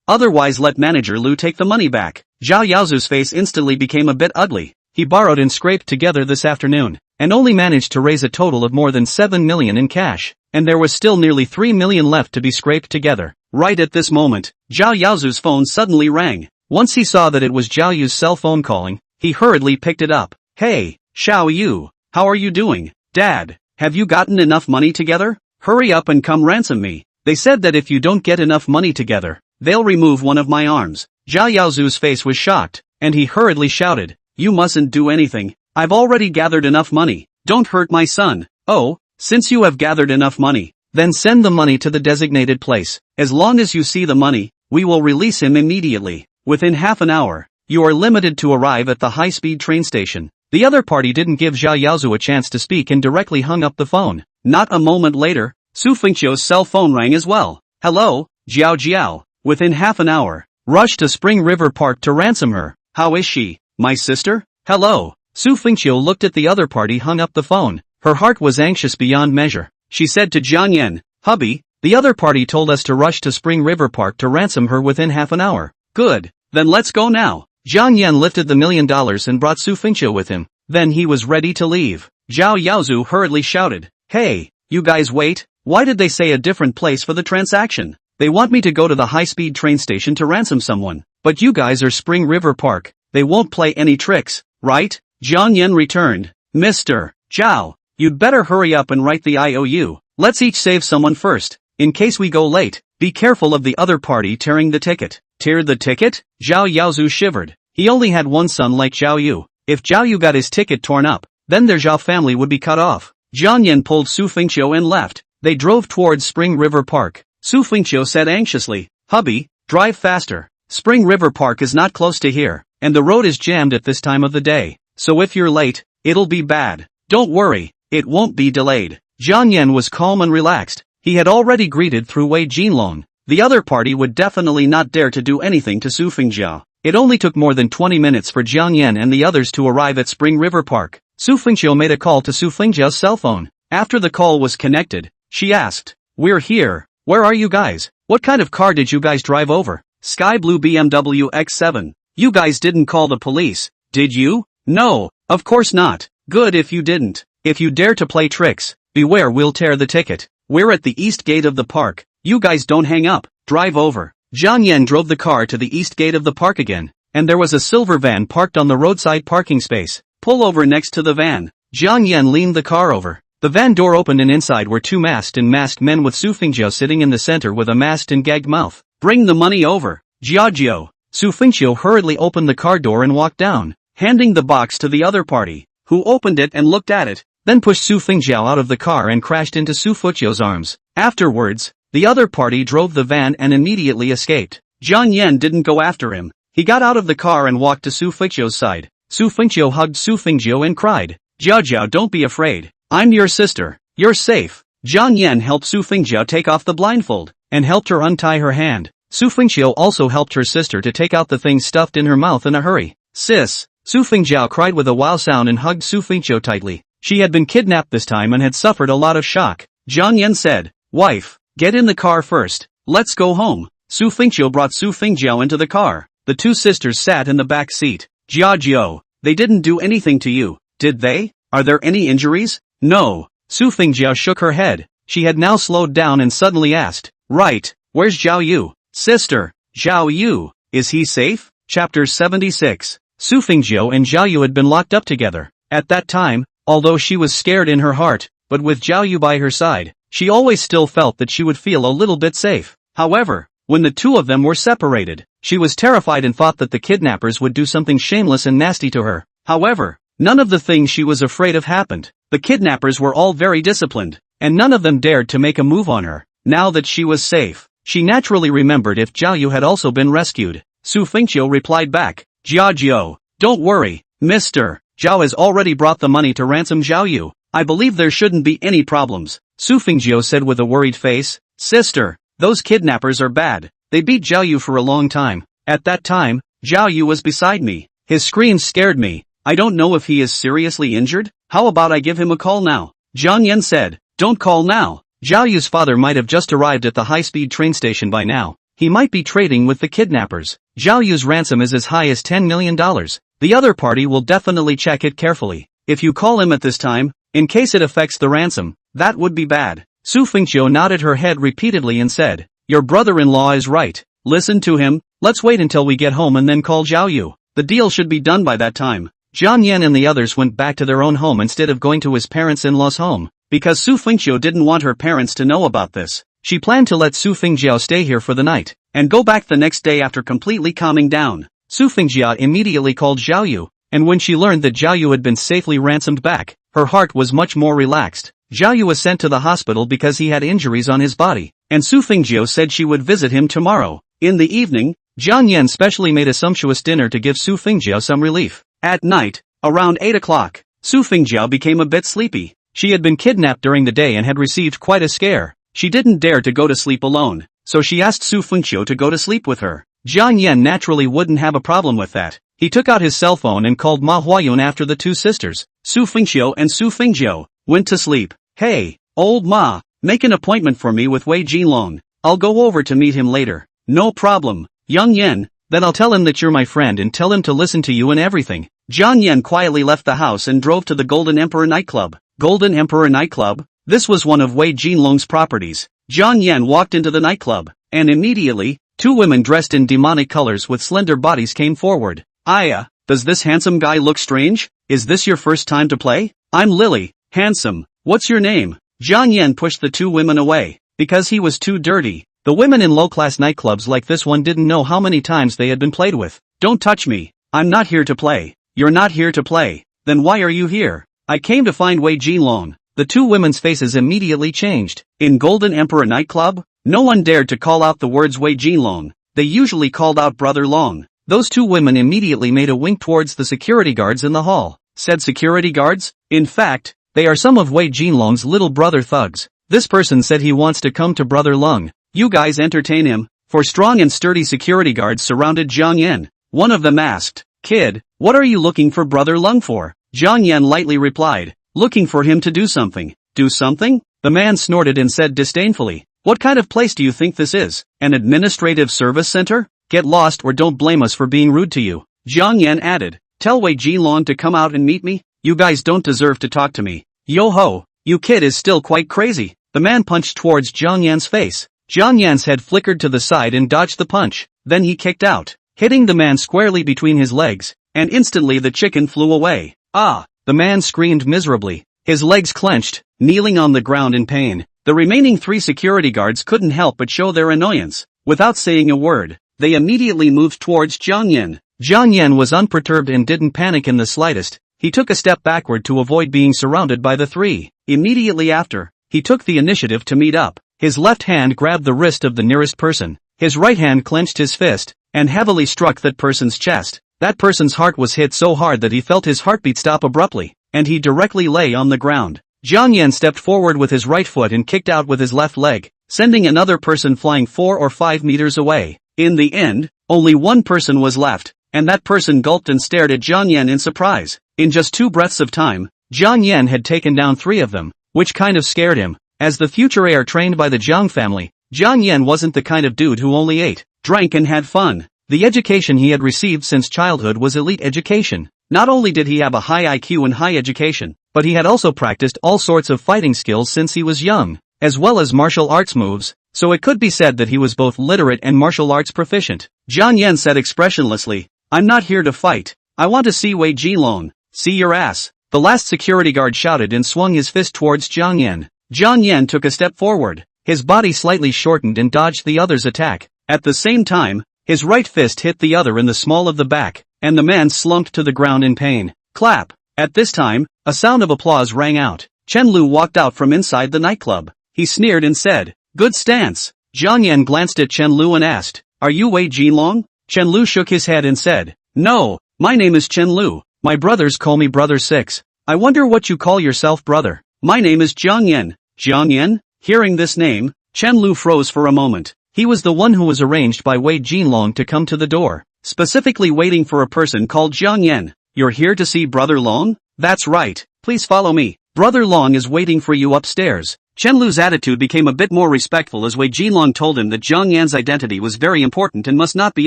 Otherwise let manager Lu take the money back. Zhao Yaozu's face instantly became a bit ugly. He borrowed and scraped together this afternoon, and only managed to raise a total of more than 7 million in cash, and there was still nearly 3 million left to be scraped together. Right at this moment, Zhao Yaozu's phone suddenly rang. Once he saw that it was Zhao Yu's cell phone calling, he hurriedly picked it up. Hey, Xiao Yu, how are you doing? Dad, have you gotten enough money together? Hurry up and come ransom me. They said that if you don't get enough money together, they'll remove one of my arms. Zhao Yaozu's face was shocked, and he hurriedly shouted, you mustn't do anything. I've already gathered enough money. Don't hurt my son. Oh, since you have gathered enough money, then send the money to the designated place. As long as you see the money, we will release him immediately. Within half an hour, you are limited to arrive at the high-speed train station. The other party didn't give Zhao Yaozu a chance to speak and directly hung up the phone. Not a moment later, Su Fengqiu's cell phone rang as well. Hello, Jiao. Within half an hour, rush to Spring River Park to ransom her. How is she, my sister? Hello. Su Fengqiu looked at the other party hung up the phone. Her heart was anxious beyond measure. She said to Jiang Yan, hubby, the other party told us to rush to Spring River Park to ransom her within half an hour. Good, then let's go now. Jiang Yan lifted the $1 million and brought Su Fengqiu with him. Then he was ready to leave. Zhao Yaozu hurriedly shouted, hey, you guys wait, why did they say a different place for the transaction? They want me to go to the high-speed train station to ransom someone, but you guys are Spring River Park, they won't play any tricks, right? Jiang Yan returned. Mr. Zhao, you'd better hurry up and write the IOU. Let's each save someone first, in case we go late. Be careful of the other party tearing the ticket. Tear the ticket? Zhao Yaozu shivered. He only had one son like Zhao Yu. If Zhao Yu got his ticket torn up, then their Zhao family would be cut off. Jiang Yan pulled Su Fengqiu and left. They drove towards Spring River Park. Su Fengqiu said anxiously, hubby, drive faster. Spring River Park is not close to here, and the road is jammed at this time of the day. So if you're late, it'll be bad. Don't worry, it won't be delayed. Jiang Yan was calm and relaxed. He had already greeted through Wei Jinlong. The other party would definitely not dare to do anything to Su Fengqiu. It only took more than 20 minutes for Jiang Yan and the others to arrive at Spring River Park. Su Fengqiu made a call to Su Fengqiu's cell phone. After the call was connected, she asked, we're here. Where are you guys? What kind of car did you guys drive over? Sky blue BMW X7. You guys didn't call the police, did you? No, of course not. Good if you didn't. If you dare to play tricks, beware, we'll tear the ticket. We're at the east gate of the park. You guys don't hang up, drive over. Jiang Yan drove the car to the east gate of the park again, and there was a silver van parked on the roadside parking space. Pull over next to the van. Jiang Yan leaned the car over. The van door opened and inside were two masked men with Su Fengqiu sitting in the center with a masked and gagged mouth. Bring the money over. Jiao. Su Fengqiu hurriedly opened the car door and walked down, handing the box to the other party, who opened it and looked at it, then pushed Su Fengqiu out of the car and crashed into Su Fengqiu's arms. Afterwards, the other party drove the van and immediately escaped. Jiang Yan didn't go after him. He got out of the car and walked to Su Fengqiu's side. Su Fengqiu hugged Su Fengqiu and cried, Jiao, don't be afraid. I'm your sister. You're safe. Jiang Yan helped Su Fengqiu take off the blindfold, and helped her untie her hand. Su Fengqiu also helped her sister to take out the thing stuffed in her mouth in a hurry. Sis, Su Fengqiu cried with a wow sound and hugged Su Fengqiu tightly. She had been kidnapped this time and had suffered a lot of shock. Jiang Yan said, wife, get in the car first. Let's go home. Su Fengqiu brought Su Fengqiu into the car. The two sisters sat in the back seat. Jiao, they didn't do anything to you, did they? Are there any injuries? No. Su Fengqiu shook her head. She had now slowed down and suddenly asked, right, where's Zhao Yu? Sister, Zhao Yu, is he safe? Chapter 76. Su Fengqiu and Zhao Yu had been locked up together. At that time, although she was scared in her heart, but with Zhao Yu by her side, she always still felt that she would feel a little bit safe. However, when the two of them were separated, she was terrified and thought that the kidnappers would do something shameless and nasty to her. However, none of the things she was afraid of happened. The kidnappers were all very disciplined, and none of them dared to make a move on her. Now that she was safe, she naturally remembered if Zhao Yu had also been rescued. Su Fengqiu replied back, Jiao, don't worry, Mr. Zhao has already brought the money to ransom Zhao Yu. I believe there shouldn't be any problems. Su Fengqiu said with a worried face, sister, those kidnappers are bad. They beat Zhao Yu for a long time. At that time, Zhao Yu was beside me. His screams scared me. I don't know if he is seriously injured. How about I give him a call now? Jiang Yan said, don't call now. Zhao Yu's father might have just arrived at the high-speed train station by now. he might be trading with the kidnappers. Zhao Yu's ransom is as high as $10 million. The other party will definitely check it carefully. If you call him at this time, in case it affects the ransom, that would be bad. Su Fengqiu nodded her head repeatedly and said, your brother-in-law is right. Listen to him, let's wait until we get home and then call Zhao Yu. The deal should be done by that time. Jiang Yan and the others went back to their own home instead of going to his parents-in-law's home, because Su Fengqiu didn't want her parents to know about this. She planned to let Su Fengjiao stay here for the night, and go back the next day after completely calming down. Su Fengjiao immediately called Zhao Yu, and when she learned that Zhao Yu had been safely ransomed back, her heart was much more relaxed. Zhao Yu was sent to the hospital because he had injuries on his body, and Su Fengjiao said she would visit him tomorrow. In the evening, Jiang Yan specially made a sumptuous dinner to give Su Fengjiao some relief. At night, around 8 o'clock, Su Fengjiao became a bit sleepy. She had been kidnapped during the day and had received quite a scare. She didn't dare to go to sleep alone, so she asked Su Fengqiu to go to sleep with her. Jiang Yan naturally wouldn't have a problem with that. He took out his cell phone and called Ma Huayun after the two sisters. Su Fengqiu and Su Fengjiao went to sleep. Hey, old Ma, make an appointment for me with Wei Jinlong. I'll go over to meet him later. No problem, Yang Yan. Then I'll tell him that you're my friend and tell him to listen to you and everything. Jiang Yan quietly left the house and drove to the Golden Emperor nightclub. Golden Emperor nightclub? This was one of Wei Jinlong's properties. Jiang Yan walked into the nightclub, and immediately, two women dressed in demonic colors with slender bodies came forward. Aya, does this handsome guy look strange? Is this your first time to play? I'm Lily, handsome. What's your name? Jiang Yan pushed the two women away, because he was too dirty. The women in low-class nightclubs like this one didn't know how many times they had been played with. Don't touch me. I'm not here to play. You're not here to play. Then why are you here? I came to find Wei Jinlong. The two women's faces immediately changed. In Golden Emperor nightclub, no one dared to call out the words Wei Jinlong. They usually called out Brother Long. Those two women immediately made a wink towards the security guards in the hall. Said security guards? In fact, they are some of Wei Jinlong's little brother thugs. This person said he wants to come to Brother Long. You guys entertain him. Four strong and sturdy security guards surrounded Jiang Yan. One of them asked, Kid, what are you looking for Brother Lung for? Jiang Yan lightly replied, looking for him to do something. Do something? The man snorted and said disdainfully, what kind of place do you think this is? An administrative service center? Get lost or don't blame us for being rude to you. Jiang Yan added, tell Wei Jinlong to come out and meet me. You guys don't deserve to talk to me. Yo ho, you kid is still quite crazy. The man punched towards Jiang Yan's face. Jiang Yan's head flickered to the side and dodged the punch. Then he kicked out, hitting the man squarely between his legs, and instantly the chicken flew away. Ah! The man screamed miserably. His legs clenched, kneeling on the ground in pain. The remaining three security guards couldn't help but show their annoyance. Without saying a word, they immediately moved towards Jiang Yan. Jiang Yan was unperturbed and didn't panic in the slightest. He took a step backward to avoid being surrounded by the three. Immediately after, he took the initiative to meet up. His left hand grabbed the wrist of the nearest person. His right hand clenched his fist, and heavily struck that person's chest. That person's heart was hit so hard that he felt his heartbeat stop abruptly, and he directly lay on the ground. Jiang Yan stepped forward with his right foot and kicked out with his left leg, sending another person flying 4 or 5 meters away. In the end, only one person was left, and that person gulped and stared at Jiang Yan in surprise. In just 2 breaths of time, Jiang Yan had taken down 3 of them, which kind of scared him. As the future heir trained by the Jiang family, Jiang Yan wasn't the kind of dude who only ate, drank and had fun. The education he had received since childhood was elite education. Not only did he have a high IQ and high education, but he had also practiced all sorts of fighting skills since he was young, as well as martial arts moves, so it could be said that he was both literate and martial arts proficient. Jiang Yan said expressionlessly, I'm not here to fight. I want to see Wei Jinlong. See your ass. The last security guard shouted and swung his fist towards Jiang Yan. Jiang Yan took a step forward. His body slightly shortened and dodged the other's attack. At the same time, his right fist hit the other in the small of the back, and the man slumped to the ground in pain. Clap. At this time, a sound of applause rang out. Chen Lu walked out from inside the nightclub. He sneered and said, good stance. Jiang Yan glanced at Chen Lu and asked, are you Wei Jinlong? Chen Lu shook his head and said, no, my name is Chen Lu. My brothers call me Brother 6. I wonder what you call yourself, brother. My name is Jiang Yan. Jiang Yan? Hearing this name, Chen Lu froze for a moment. He was the one who was arranged by Wei Jinlong to come to the door, specifically waiting for a person called Jiang Yan. You're here to see Brother Long? That's right. Please follow me. Brother Long is waiting for you upstairs. Chen Lu's attitude became a bit more respectful as Wei Jinlong told him that Jiang Yan's identity was very important and must not be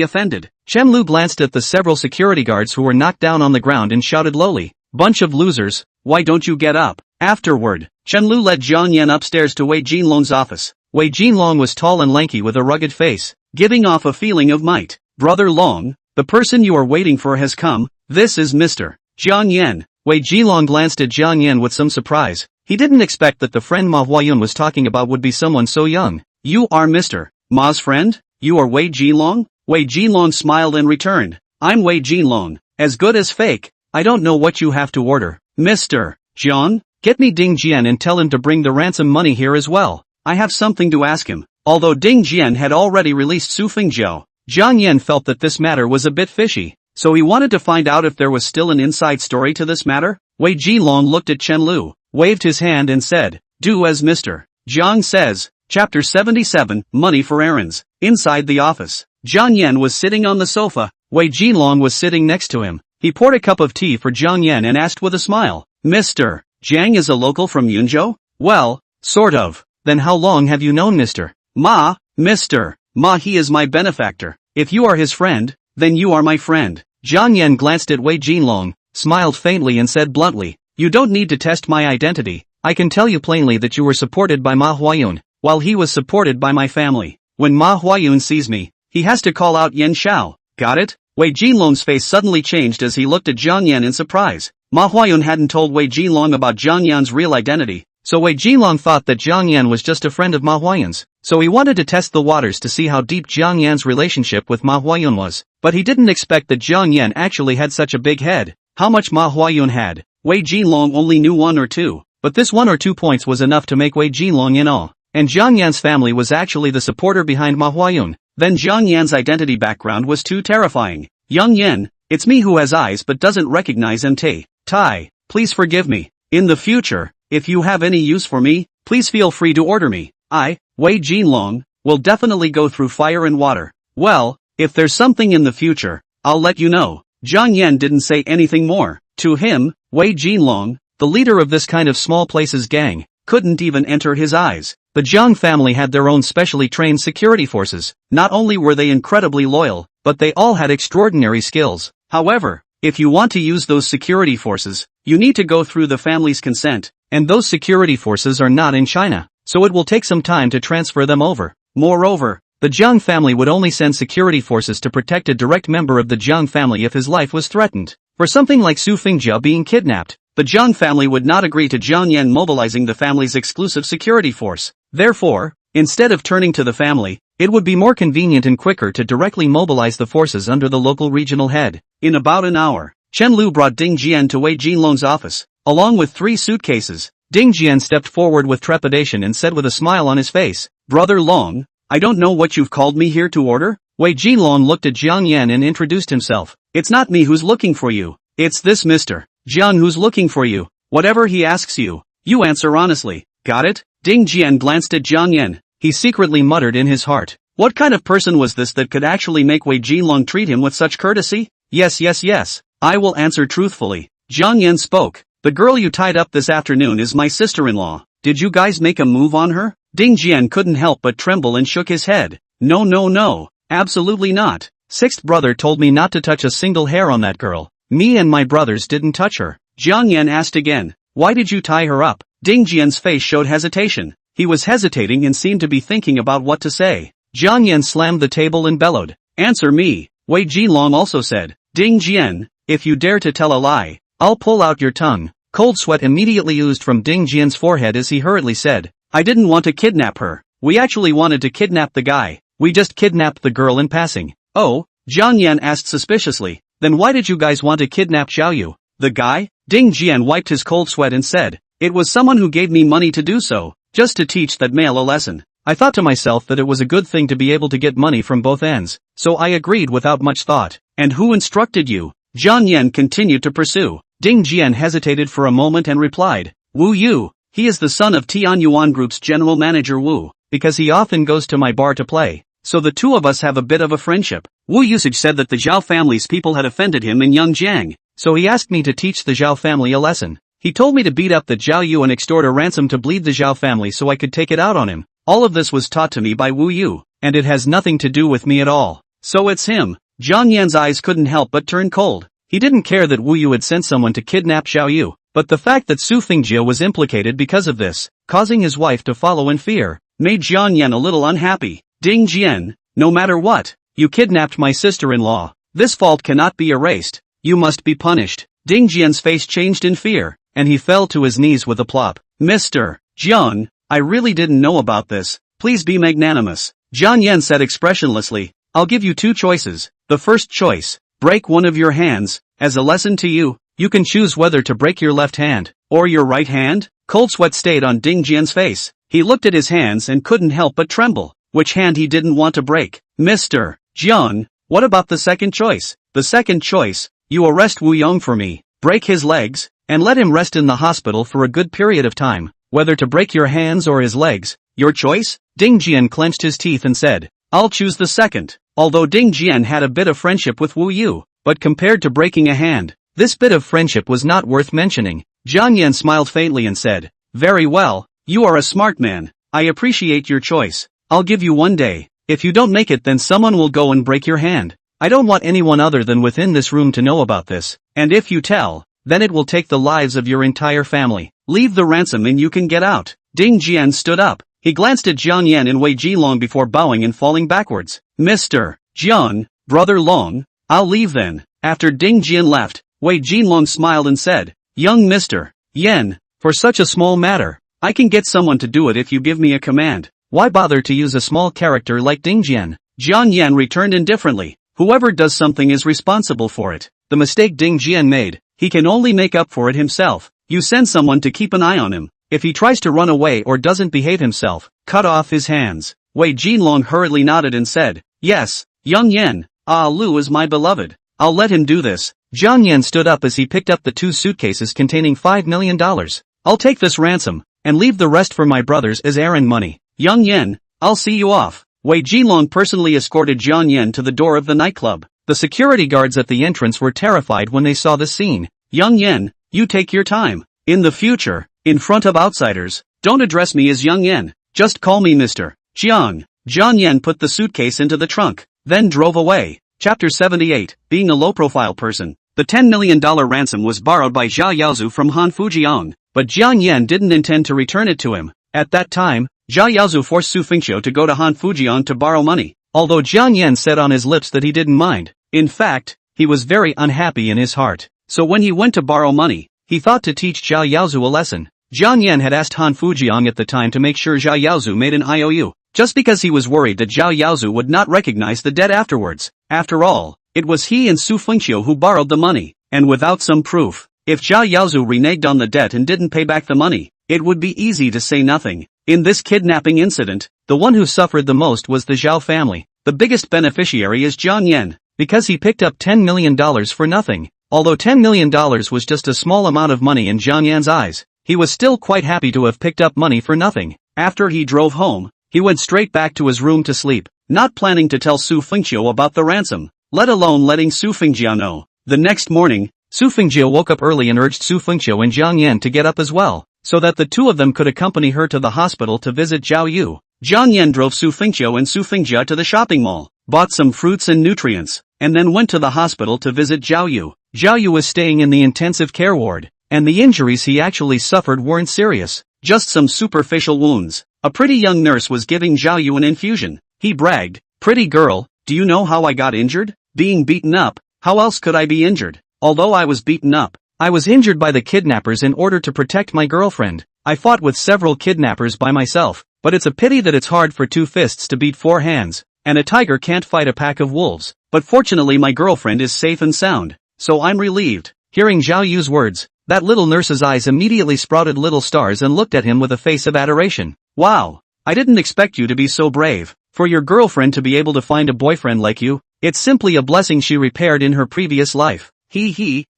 offended. Chen Lu glanced at the several security guards who were knocked down on the ground and shouted lowly, "Bunch of losers, why don't you get up?" Afterward, Chen Lu led Jiang Yan upstairs to Wei Jinlong's office. Wei Jinlong was tall and lanky with a rugged face, giving off a feeling of might. "Brother Long, the person you are waiting for has come. This is Mr. Jiang Yan." Wei Jinlong glanced at Jiang Yan with some surprise. He didn't expect that the friend Ma Huayun was talking about would be someone so young. "You are Mr. Ma's friend? You are Wei Jinlong?" Wei Jinlong smiled and returned, "I'm Wei Jinlong, as good as fake. I don't know what you have to order." "Mr. Jiang, get me Ding Jian and tell him to bring the ransom money here as well. I have something to ask him." Although Ding Jian had already released Su Fengjiao, Jiang Yan felt that this matter was a bit fishy, so he wanted to find out if there was still an inside story to this matter. Wei Jinlong looked at Chen Lu, waved his hand and said, "Do as Mr. Jiang says." Chapter 77, Money for Errands. Inside the office, Jiang Yan was sitting on the sofa. Wei Jinlong was sitting next to him. He poured a cup of tea for Jiang Yan and asked with a smile, "Mr. Jiang is a local from Yunzhou?" "Well, sort of." "Then how long have you known Mr. Ma?" "Mr. Ma, he is my benefactor. If you are his friend, then you are my friend." Jiang Yan glanced at Wei Jinlong, smiled faintly and said bluntly, "You don't need to test my identity. I can tell you plainly that you were supported by Ma Huayun, while he was supported by my family. When Ma Huayun sees me, he has to call out Yan Xiao. Got it?" Wei Jinlong's face suddenly changed as he looked at Jiang Yan in surprise. Ma Huayun hadn't told Wei Jinlong about Jiang Yan's real identity, so Wei Jinlong thought that Jiang Yan was just a friend of Ma Huayun's, so he wanted to test the waters to see how deep Jiang Yan's relationship with Ma Huayun was. But he didn't expect that Jiang Yan actually had such a big head. How much Ma Huayun had, Wei Jinlong only knew 1 or 2, but this 1 or 2 points was enough to make Wei Jinlong in awe. And Jiang Yan's family was actually the supporter behind Ma Huayun. Then Jiang Yan's identity background was too terrifying. "Young Yan, it's me who has eyes but doesn't recognize MT. Tai, please forgive me. In the future, if you have any use for me, please feel free to order me. I, Wei Jinlong, will definitely go through fire and water. Well, if there's something in the future, I'll let you know." Jiang Yan didn't say anything more. To him, Wei Jinlong, the leader of this kind of small places gang, couldn't even enter his eyes. The Jiang family had their own specially trained security forces. Not only were they incredibly loyal, but they all had extraordinary skills. However, if you want to use those security forces, you need to go through the family's consent, and those security forces are not in China, so it will take some time to transfer them over. Moreover, the Jiang family would only send security forces to protect a direct member of the Jiang family if his life was threatened. For something like Su Fengjiao being kidnapped, the Jiang family would not agree to Jiang Yan mobilizing the family's exclusive security force. Therefore, instead of turning to the family, it would be more convenient and quicker to directly mobilize the forces under the local regional head. In about an hour, Chen Lu brought Ding Jian to Wei Jinlong's office, along with 3 suitcases. Ding Jian stepped forward with trepidation and said with a smile on his face, "Brother Long, I don't know what you've called me here to order." Wei Jinlong looked at Jiang Yan and introduced himself. "It's not me who's looking for you. It's this Mr. Jiang who's looking for you. Whatever he asks you, you answer honestly. Got it?" Ding Jian glanced at Jiang Yan. He secretly muttered in his heart. What kind of person was this that could actually make Wei Jinlong treat him with such courtesy? Yes. I will answer truthfully. Jiang Yan spoke. "The girl you tied up this afternoon is my sister-in-law. Did you guys make a move on her?" Ding Jian couldn't help but tremble and shook his head. No. Absolutely not. Sixth brother told me not to touch a single hair on that girl. Me and my brothers didn't touch her. Jiang Yan asked again. "Why did you tie her up?" Ding Jian's face showed hesitation. He was hesitating and seemed to be thinking about what to say. Jiang Yan slammed the table and bellowed, "Answer me." Wei Jinlong also said, "Ding Jian, if you dare to tell a lie, I'll pull out your tongue." Cold sweat immediately oozed from Ding Jian's forehead as he hurriedly said, "I didn't want to kidnap her. We actually wanted to kidnap the guy. We just kidnapped the girl in passing." "Oh?" Jiang Yan asked suspiciously. "Then why did you guys want to kidnap Xiaoyu?" "The guy?" Ding Jian wiped his cold sweat and said, "It was someone who gave me money to do so, just to teach that male a lesson. I thought to myself that it was a good thing to be able to get money from both ends, so I agreed without much thought." "And who instructed you?" Jiang Yan continued to pursue. Ding Jian hesitated for a moment and replied, "Wu Yu. He is the son of Tianyuan Group's general manager Wu, because he often goes to my bar to play. So the two of us have a bit of a friendship." Wu Usage said that the Zhao family's people had offended him in Yangjiang, so he asked me to teach the Zhao family a lesson. He told me to beat up the Zhao Yu and extort a ransom to bleed the Zhao family so I could take it out on him. All of this was taught to me by Wu Yu, and it has nothing to do with me at all. So it's him. Jiang Yan's eyes couldn't help but turn cold. He didn't care that Wu Yu had sent someone to kidnap Zhao Yu, but the fact that Su Fingjie was implicated because of this, causing his wife to follow in fear, made Jiang Yan a little unhappy. Ding Jian, no matter what, you kidnapped my sister-in-law. This fault cannot be erased. You must be punished. Ding Jian's face changed in fear, and he fell to his knees with a plop. Mr. Jiang, I really didn't know about this. Please be magnanimous. Jiang Yan said expressionlessly. I'll give you two choices. The first choice, break one of your hands. As a lesson to you, you can choose whether to break your left hand, or your right hand. Cold sweat stayed on Ding Jian's face. He looked at his hands and couldn't help but tremble. Which hand he didn't want to break? Mr. Jiang, what about the second choice? The second choice, you arrest Wu Yong for me, break his legs, and let him rest in the hospital for a good period of time. Whether to break your hands or his legs, your choice? Ding Jian clenched his teeth and said, I'll choose the second. Although Ding Jian had a bit of friendship with Wu Yu, but compared to breaking a hand, this bit of friendship was not worth mentioning. Jiang Yan smiled faintly and said, very well, you are a smart man. I appreciate your choice. I'll give you 1 day. If you don't make it, then someone will go and break your hand. I don't want anyone other than within this room to know about this, and if you tell, then it will take the lives of your entire family. Leave the ransom and you can get out. Ding Jian stood up. He glanced at Jiang Yan and Wei Jilong before bowing and falling backwards. Mr. Jiang, Brother Long, I'll leave then. After Ding Jian left, Wei Jilong smiled and said, young Mr. Yan, for such a small matter, I can get someone to do it if you give me a command. Why bother to use a small character like Ding Jian? Jiang Yan returned indifferently. Whoever does something is responsible for it. The mistake Ding Jian made, he can only make up for it himself. You send someone to keep an eye on him. If he tries to run away or doesn't behave himself, cut off his hands. Wei Jilong hurriedly nodded and said, yes, young Yan, Lu is my beloved. I'll let him do this. Jiang Yan stood up as he picked up the 2 suitcases containing $5 million. I'll take this ransom, and leave the rest for my brothers as errand money. Young Yan, I'll see you off. Wei Jilong personally escorted Jiang Yan to the door of the nightclub. The security guards at the entrance were terrified when they saw the scene. Young Yan, you take your time. In the future, in front of outsiders, don't address me as Young Yan. Just call me Mr. Jiang. Jiang Yan put the suitcase into the trunk, then drove away. Chapter 78, Being a Low-Profile Person. The $10 million ransom was borrowed by Zhao Yaozu from Han Fujiang, but Jiang Yan didn't intend to return it to him. At that time, Zhao Yaozu forced Su Fingqiu to go to Han Fujiang to borrow money, although Jiang Yan said on his lips that he didn't mind. In fact, he was very unhappy in his heart. So when he went to borrow money, he thought to teach Zhao Yaozu a lesson. Jiang Yan had asked Han Fujiang at the time to make sure Zhao Yaozu made an IOU, just because he was worried that Zhao Yaozu would not recognize the debt afterwards. After all, it was he and Su Fingqiu who borrowed the money, and without some proof, if Zhao Yaozu reneged on the debt and didn't pay back the money, it would be easy to say nothing. In this kidnapping incident, the one who suffered the most was the Zhao family. The biggest beneficiary is Jiang Yan, because he picked up $10 million for nothing. Although $10 million was just a small amount of money in Jiang Yan's eyes, he was still quite happy to have picked up money for nothing. After he drove home, he went straight back to his room to sleep, not planning to tell Su Fingqiu about the ransom, let alone letting Su Fingqiu know. The next morning, Su Fingqiu woke up early and urged Su Fingqiu and Jiang Yan to get up as well, so that the two of them could accompany her to the hospital to visit Zhao Yu. Jiang Yan drove Su Fingqiu and Su Fingqiu to the shopping mall, bought some fruits and nutrients, and then went to the hospital to visit Zhao Yu. Zhao Yu was staying in the intensive care ward, and the injuries he actually suffered weren't serious, just some superficial wounds. A pretty young nurse was giving Zhao Yu an infusion. He bragged, "Pretty girl, do you know how I got injured? Being beaten up. How else could I be injured? Although I was beaten up, I was injured by the kidnappers in order to protect my girlfriend. I fought with several kidnappers by myself, but it's a pity that it's hard for 2 fists to beat 4 hands, and a tiger can't fight a pack of wolves. But fortunately my girlfriend is safe and sound, so I'm relieved." Hearing Zhao Yu's words, that little nurse's eyes immediately sprouted little stars and looked at him with a face of adoration. "Wow, I didn't expect you to be so brave. For your girlfriend to be able to find a boyfriend like you, it's simply a blessing she repaired in her previous life."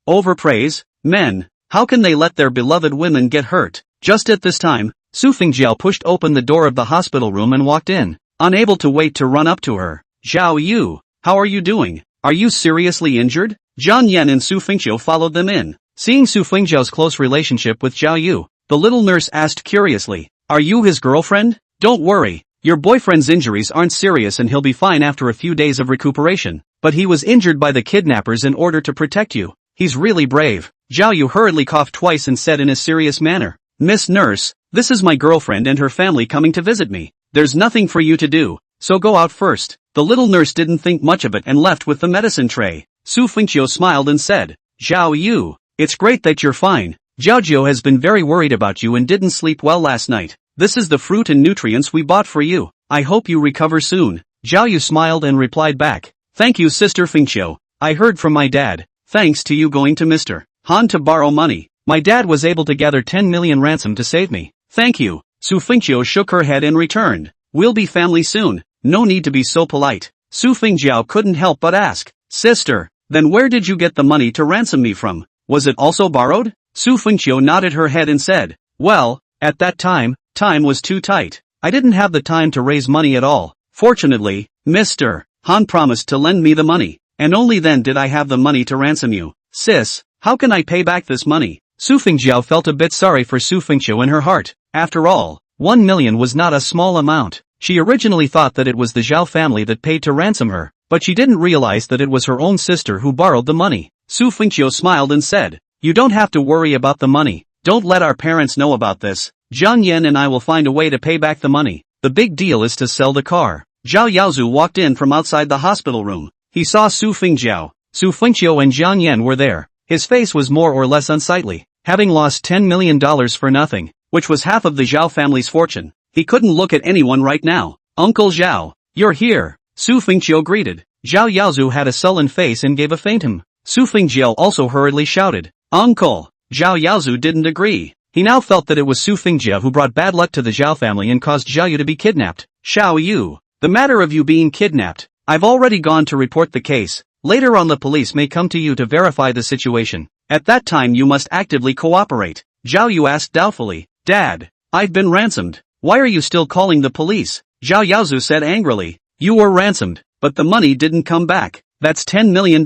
Overpraise, men, how can they let their beloved women get hurt? Just at this time, Su Fingjiao pushed open the door of the hospital room and walked in, unable to wait to run up to her. "Zhao Yu, how are you doing? Are you seriously injured?" Jiang Yan and Su Fingqiu followed them in. Seeing Su Fengjiao's close relationship with Zhao Yu, the little nurse asked curiously, "Are you his girlfriend?" "Don't worry. Your boyfriend's injuries aren't serious and he'll be fine after a few days of recuperation, but he was injured by the kidnappers in order to protect you. He's really brave." Zhao Yu hurriedly coughed twice and said in a serious manner, "Miss Nurse, this is my girlfriend and her family coming to visit me. There's nothing for you to do, so go out first." The little nurse didn't think much of it and left with the medicine tray. Su Fengqiu smiled and said, "Zhao Yu, it's great that you're fine. Zhao Jiu has been very worried about you and didn't sleep well last night. This is the fruit and nutrients we bought for you. I hope you recover soon." Zhao Yu smiled and replied back, "Thank you, Sister Fengqiu. I heard from my dad. Thanks to you going to Mr. Han to borrow money, my dad was able to gather 10 million ransom to save me. Thank you." Su Fengqiu shook her head and returned, "We'll be family soon. No need to be so polite." Su Fengjiao couldn't help but ask, "Sister, then where did you get the money to ransom me from? Was it also borrowed?" Su Fengqiu nodded her head and said, "Well, at that time was too tight. I didn't have the time to raise money at all. Fortunately, Mr. Han promised to lend me the money, and only then did I have the money to ransom you. Sis, how can I pay back this money?" Su Fengjiao felt a bit sorry for Su Fengqiu in her heart. After all, 1 million was not a small amount. She originally thought that it was the Zhao family that paid to ransom her, but she didn't realize that it was her own sister who borrowed the money. Su Fengqiu smiled and said, "You don't have to worry about the money. Don't let our parents know about this. Jiang Yan and I will find a way to pay back the money. The big deal is to sell the car." Zhao Yaozu walked in from outside the hospital room. He saw Su Fengjiao. Su Fengqiu and Jiang Yan were there. His face was more or less unsightly, having lost $10 million for nothing, which was half of the Zhao family's fortune. He couldn't look at anyone right now. "Uncle Zhao, you're here," Su Fengqiu greeted. Zhao Yaozu had a sullen face and gave a faint hum. Su Fengjiao also hurriedly shouted, "Uncle!" Zhao Yaozu didn't agree. He now felt that it was Su Fengjiao who brought bad luck to the Zhao family and caused Zhao Yu to be kidnapped. "Xiao Yu, the matter of you being kidnapped, I've already gone to report the case. Later on the police may come to you to verify the situation. At that time you must actively cooperate." Zhao Yu asked doubtfully, "Dad, I've been ransomed. Why are you still calling the police?" Zhao Yaozu said angrily, "You were ransomed, but the money didn't come back. That's $10 million.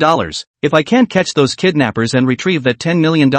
If I can't catch those kidnappers and retrieve that $10 million,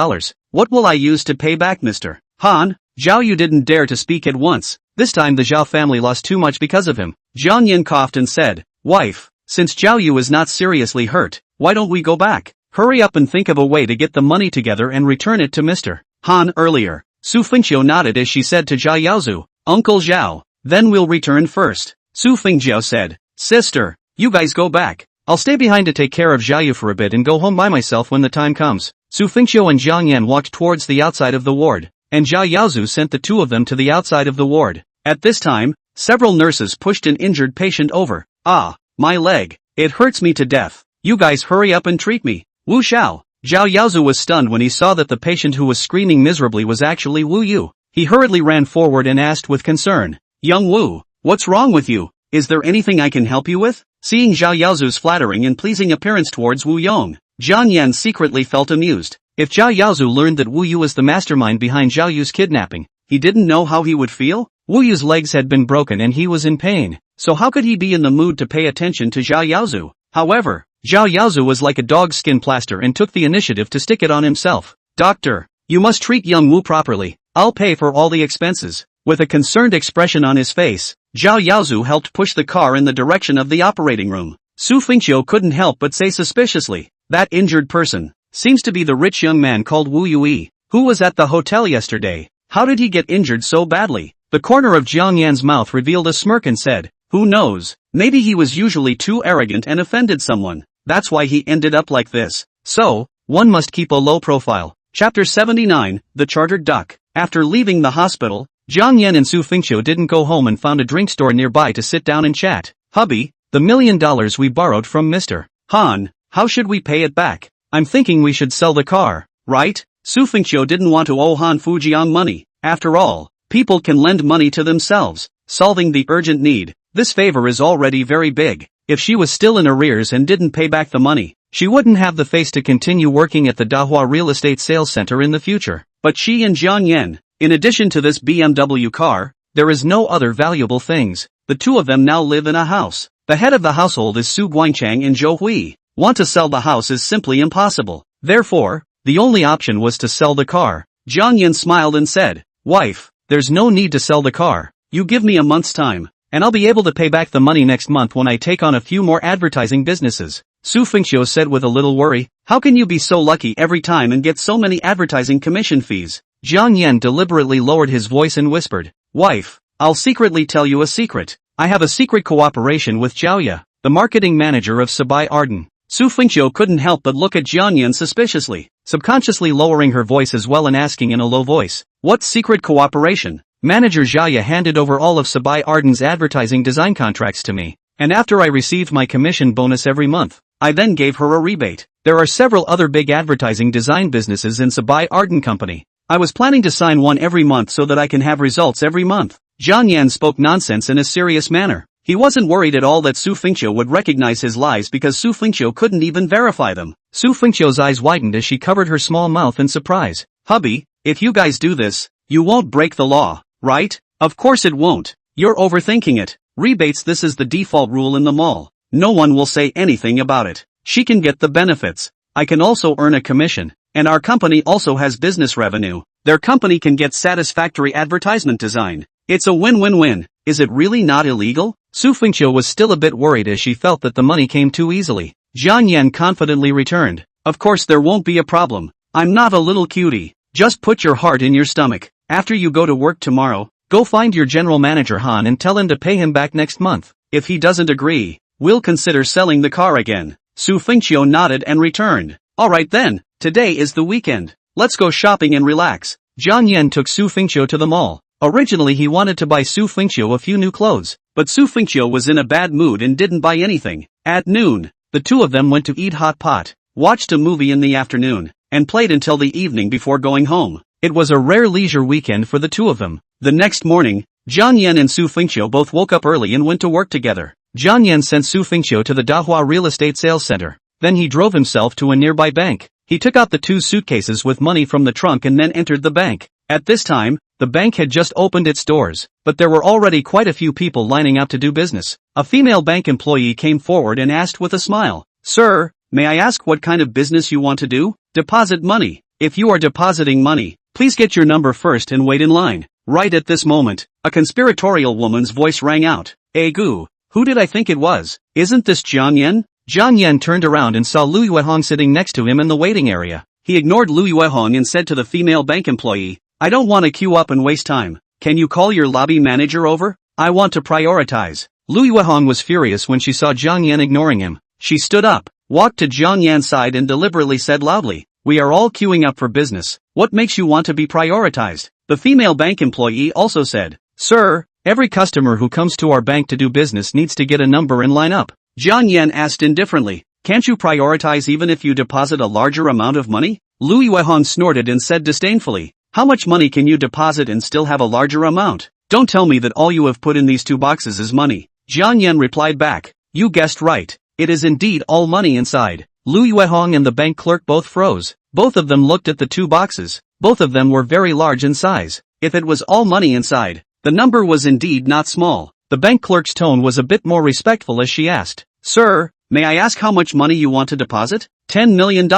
what will I use to pay back Mr. Han?" Zhao Yu didn't dare to speak at once. This time the Zhao family lost too much because of him. Jiang Yan coughed and said, "Wife, since Zhao Yu is not seriously hurt, why don't we go back? Hurry up and think of a way to get the money together and return it to Mr. Han earlier." Su Fengqiu nodded as she said to Zhao Yaozu, "Uncle Zhao, then we'll return first." Su Fengjiao said, "Sister, you guys go back. I'll stay behind to take care of Zhao Yu for a bit and go home by myself when the time comes." Su Fengqiu and Jiang Yan walked towards the outside of the ward, and Zhao Yaozu sent the two of them to the outside of the ward. At this time, several nurses pushed an injured patient over. "Ah, my leg. It hurts me to death. You guys hurry up and treat me." "Wu Xiao." Zhao Yaozu was stunned when he saw that the patient who was screaming miserably was actually Wu Yu. He hurriedly ran forward and asked with concern, "Young Wu, what's wrong with you? Is there anything I can help you with?" Seeing Zhao Yaozu's flattering and pleasing appearance towards Wu Yong, Jiang Yan secretly felt amused. If Zhao Yaozu learned that Wu Yu was the mastermind behind Zhao Yu's kidnapping, he didn't know how he would feel. Wu Yu's legs had been broken and he was in pain, so how could he be in the mood to pay attention to Zhao Yaozu? However, Zhao Yaozu was like a dog's skin plaster and took the initiative to stick it on himself. "Doctor, you must treat young Wu properly. I'll pay for all the expenses." With a concerned expression on his face, Zhao Yaozu helped push the car in the direction of the operating room. Su Fengqiu couldn't help but say suspiciously, "That injured person seems to be the rich young man called Wu Yui, who was at the hotel yesterday. How did he get injured so badly?" The corner of Jiang Yan's mouth revealed a smirk and said, "Who knows, maybe he was usually too arrogant and offended someone. That's why he ended up like this. So, one must keep a low profile." Chapter 79, The Chartered Duck. After leaving the hospital, Jiang Yan and Su Fengqiu didn't go home and found a drink store nearby to sit down and chat. "Hubby, the $1 million we borrowed from Mr. Han, how should we pay it back? I'm thinking we should sell the car, right?" Su Fengqiu didn't want to owe Han Fujiang money. After all, people can lend money to themselves, solving the urgent need. This favor is already very big. If she was still in arrears and didn't pay back the money, she wouldn't have the face to continue working at the Dahua Real Estate Sales Center in the future. But she and Jiang Yan, in addition to this BMW car, there is no other valuable things. The two of them now live in a house. The head of the household is Su Guangchang and Zhou Hui. Want to sell the house is simply impossible. Therefore, The only option was to sell the car. Jiang Yan smiled and said, "Wife, there's no need to sell the car. You give me a month's time, and I'll be able to pay back the money next month when I take on a few more advertising businesses." Su Fengxiu said with a little worry, "How can you be so lucky every time and get so many advertising commission fees?" Jiang Yan deliberately lowered his voice and whispered, "Wife, I'll secretly tell you a secret. I have a secret cooperation with Zhao, the marketing manager of Sabai Arden." Su Fengxiu couldn't help but look at Jiang Yan suspiciously, subconsciously lowering her voice as well and asking in a low voice, "What secret cooperation?" Manager Zhao handed over all of Sabai Arden's advertising design contracts to me, and after I received my commission bonus every month, I then gave her a rebate. There are several other big advertising design businesses in Sabai Arden Company. I was planning to sign one every month so that I can have results every month. Jiang Yan spoke nonsense in a serious manner. He wasn't worried at all that Su Fengxiu would recognize his lies because Su Fengxiu couldn't even verify them. Su Fengxiu's eyes widened as she covered her small mouth in surprise. "Hubby, if you guys do this, you won't break the law, right?" "Of course it won't. You're overthinking it. Rebates, this is the default rule in the mall. No one will say anything about it. She can get the benefits. I can also earn a commission, and our company also has business revenue. Their company can get satisfactory advertisement design. It's a win-win-win. Is it really not illegal?" Su Fengxiu was still a bit worried as she felt that the money came too easily. Jiang Yan confidently returned, "Of course there won't be a problem. I'm not a little cutie. Just put your heart in your stomach. After you go to work tomorrow, go find your general manager Han and tell him to pay him back next month. If he doesn't agree, we'll consider selling the car again." Su Fengxiu nodded and returned. "Alright then, today is the weekend. Let's go shopping and relax." Jiang Yan took Su Fengxiu to the mall. Originally he wanted to buy Su Fengxiu a few new clothes, but Su Fengxiu was in a bad mood and didn't buy anything. At noon, the two of them went to eat hot pot, watched a movie in the afternoon, and played until the evening before going home. It was a rare leisure weekend for the two of them. The next morning, Jiang Yan and Su Fengxiu both woke up early and went to work together. Jiang Yan sent Su Fengxiu to the Dahua real estate sales center. Then he drove himself to a nearby bank. He took out the two suitcases with money from the trunk and then entered the bank. At this time, the bank had just opened its doors, but there were already quite a few people lining up to do business. A female bank employee came forward and asked with a smile, "Sir, may I ask what kind of business you want to do?" "Deposit money. If you are depositing money, please get your number first and wait in line." Right at this moment, a conspiratorial woman's voice rang out. "Goo, who did I think it was? Isn't this Jiang Yan?" Jiang Yan turned around and saw Lu Yuehong sitting next to him in the waiting area. He ignored Lu Yuehong and said to the female bank employee, "I don't want to queue up and waste time. Can you call your lobby manager over? I want to prioritize." Lu Yuehong was furious when she saw Jiang Yan ignoring him. She stood up, walked to Jiang Yan's side and deliberately said loudly, "We are all queuing up for business. What makes you want to be prioritized?" The female bank employee also said, "Sir, every customer who comes to our bank to do business needs to get a number and line up." Jiang Yan asked indifferently, "Can't you prioritize even if you deposit a larger amount of money?" Lu Yuehong snorted and said disdainfully, "How much money can you deposit and still have a larger amount? Don't tell me that all you have put in these two boxes is money." Jiang Yan replied back, "You guessed right. It is indeed all money inside." Lu Yuehong and the bank clerk both froze. Both of them looked at the two boxes. Both of them were very large in size. If it was all money inside, the number was indeed not small. The bank clerk's tone was a bit more respectful as she asked, "Sir, may I ask how much money you want to deposit?" $10 million.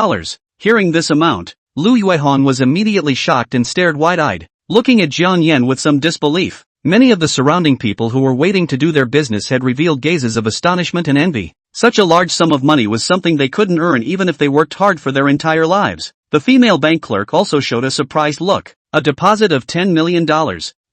Hearing this amount, Lu Yuehong was immediately shocked and stared wide-eyed, looking at Jiang Yan with some disbelief. Many of the surrounding people who were waiting to do their business had revealed gazes of astonishment and envy. Such a large sum of money was something they couldn't earn even if they worked hard for their entire lives. The female bank clerk also showed a surprised look. A deposit of $10 million.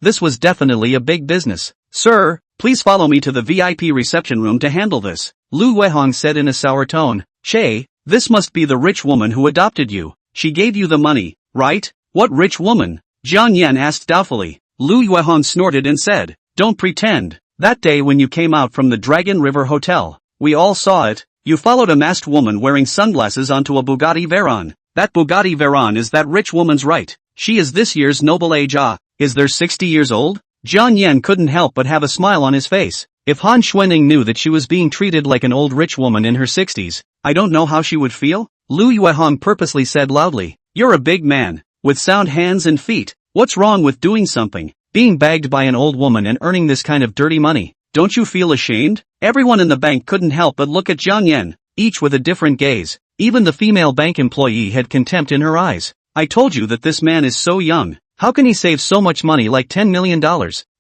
This was definitely a big business. "Sir, please follow me to the VIP reception room to handle this," Lu Yuehong said in a sour tone. "Che, this must be the rich woman who adopted you. She gave you the money, right?" "What rich woman?" Jiang Yan asked doubtfully. Lu Yuehong snorted and said, "Don't pretend. That day when you came out from the Dragon River Hotel, we all saw it. You followed a masked woman wearing sunglasses onto a Bugatti Veyron. That Bugatti Veyron is that rich woman's, right? She is this year's noble age. Is there 60 years old?" Jiang Yan couldn't help but have a smile on his face. If Han Xuanning knew that she was being treated like an old rich woman in her 60s, I don't know how she would feel. Lu Yuehong purposely said loudly, "You're a big man, with sound hands and feet. What's wrong with doing something? Being bagged by an old woman and earning this kind of dirty money? Don't you feel ashamed?" Everyone in the bank couldn't help but look at Jiang Yan, each with a different gaze. Even the female bank employee had contempt in her eyes. I told you that this man is so young. How can he save so much money like $10 million?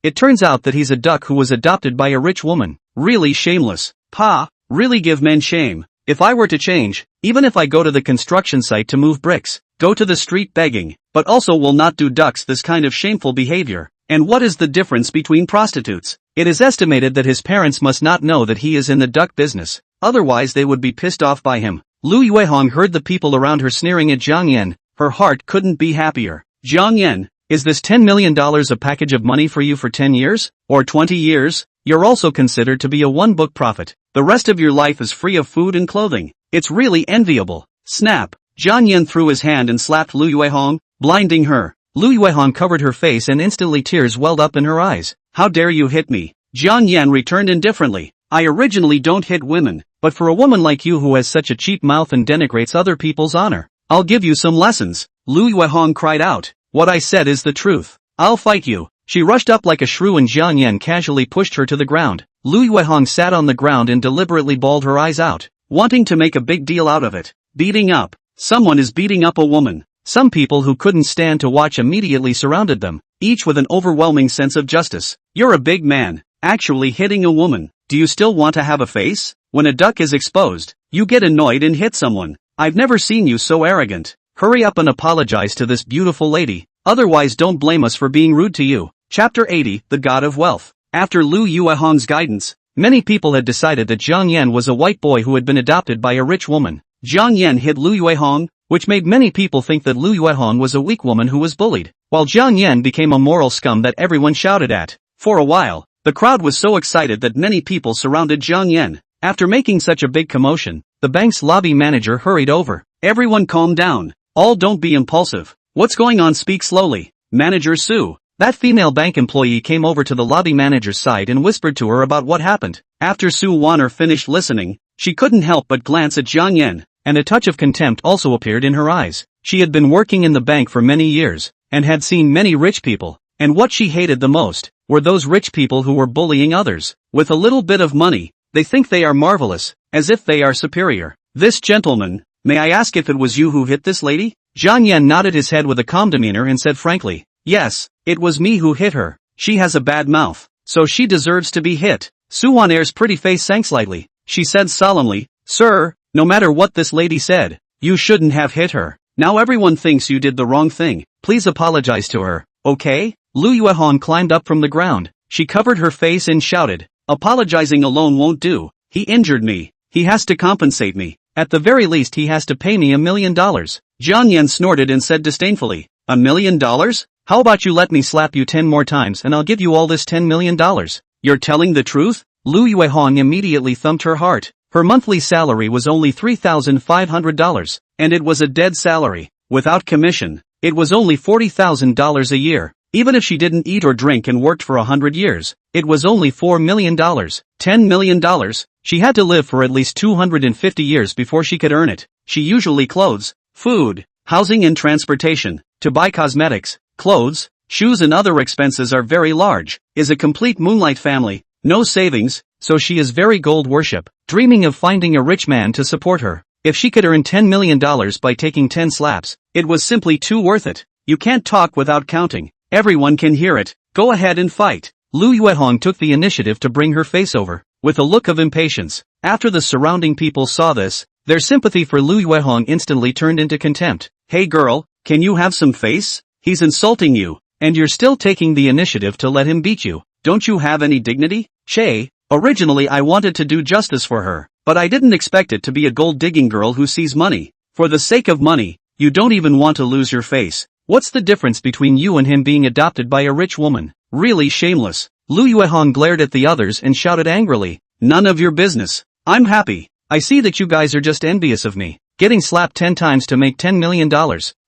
It turns out that he's a duck who was adopted by a rich woman. Really shameless. Pa, really give men shame. If I were to change, even if I go to the construction site to move bricks, go to the street begging, but also will not do ducks this kind of shameful behavior. And what is the difference between prostitutes? It is estimated that his parents must not know that he is in the duck business, otherwise they would be pissed off by him. Lu Yuehong heard the people around her sneering at Jiang Yan. Her heart couldn't be happier. Jiang Yan, is this $10 million a package of money for you for 10 years? Or 20 years? You're also considered to be a one-book prophet. The rest of your life is free of food and clothing. It's really enviable. Snap! Jiang Yan threw his hand and slapped Lu Yuehong, blinding her. Lu Yuehong covered her face and instantly tears welled up in her eyes. How dare you hit me? Jiang Yan returned indifferently. I originally don't hit women, but for a woman like you who has such a cheap mouth and denigrates other people's honor, I'll give you some lessons. Lu Yuehong cried out. What I said is the truth. I'll fight you. She rushed up like a shrew and Jiang Yan casually pushed her to the ground. Lu Yuehong sat on the ground and deliberately bawled her eyes out, wanting to make a big deal out of it. Beating up. Someone is beating up a woman. Some people who couldn't stand to watch immediately surrounded them, each with an overwhelming sense of justice. You're a big man, actually hitting a woman. Do you still want to have a face? When a duck is exposed, you get annoyed and hit someone. I've never seen you so arrogant. Hurry up and apologize to this beautiful lady, otherwise don't blame us for being rude to you. Chapter 80, The God of Wealth. After Lu Yuehong's guidance, many people had decided that Jiang Yan was a white boy who had been adopted by a rich woman. Jiang Yan hit Lu Yuehong, which made many people think that Lu Yuehong was a weak woman who was bullied, while Jiang Yan became a moral scum that everyone shouted at. For a while, the crowd was so excited that many people surrounded Jiang Yan. After making such a big commotion, the bank's lobby manager hurried over. Everyone calm down. All don't be impulsive. What's going on? Speak slowly. Manager Sue. That female bank employee came over to the lobby manager's side and whispered to her about what happened. After Sue Warner finished listening, she couldn't help but glance at Jiang Yan, and a touch of contempt also appeared in her eyes. She had been working in the bank for many years, and had seen many rich people, and what she hated the most were those rich people who were bullying others. With a little bit of money, they think they are marvelous, as if they are superior. This gentleman, may I ask if it was you who hit this lady? Jiang Yan nodded his head with a calm demeanor and said frankly, yes, it was me who hit her. She has a bad mouth, so she deserves to be hit. Su Waner's pretty face sank slightly. She said solemnly, sir, no matter what this lady said, you shouldn't have hit her. Now everyone thinks you did the wrong thing. Please apologize to her, okay? Lu Yuehong climbed up from the ground. She covered her face and shouted, apologizing alone won't do. He injured me. He has to compensate me. At the very least he has to pay me $1 million. Jiang Yan snorted and said disdainfully, $1 million? How about you let me slap you 10 more times and I'll give you all this $10 million. You're telling the truth? Lu Yuehong immediately thumped her heart. Her monthly salary was only $3,500, and it was a dead salary. Without commission, it was only $40,000 a year. Even if she didn't eat or drink and worked for 100 years, it was only $4 million. $10 million. She had to live for at least 250 years before she could earn it. She usually clothes, food, housing and transportation, to buy cosmetics, clothes, shoes and other expenses are very large, is a complete moonlight family, no savings, so she is very gold worship, dreaming of finding a rich man to support her. If she could earn $10 million by taking 10 slaps, it was simply too worth it. You can't talk without counting. Everyone can hear it. Go ahead and fight. Lu Yuehong took the initiative to bring her face over, with a look of impatience. After the surrounding people saw this, their sympathy for Lu Yuehong instantly turned into contempt. Hey girl, can you have some face? He's insulting you, and you're still taking the initiative to let him beat you. Don't you have any dignity? Che, originally I wanted to do justice for her, but I didn't expect it to be a gold-digging girl who sees money. For the sake of money, you don't even want to lose your face. What's the difference between you and him being adopted by a rich woman? Really shameless. Lu Yuehong glared at the others and shouted angrily, none of your business. I'm happy. I see that you guys are just envious of me. Getting slapped 10 times to make $10 million.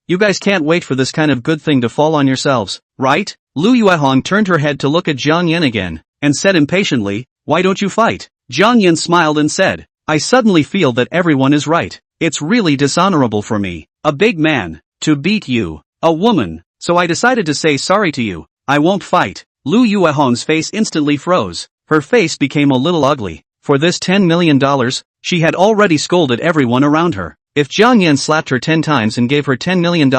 You guys can't wait for this kind of good thing to fall on yourselves, right? Lu Yuehong turned her head to look at Jiang Yan again, and said impatiently, why don't you fight? Jiang Yan smiled and said, I suddenly feel that everyone is right. It's really dishonorable for me, a big man, to beat you, a woman, so I decided to say sorry to you. I won't fight. Lu Yuehong's face instantly froze. Her face became a little ugly. For this $10 million, she had already scolded everyone around her. If Jiang Yan slapped her 10 times and gave her $10 million,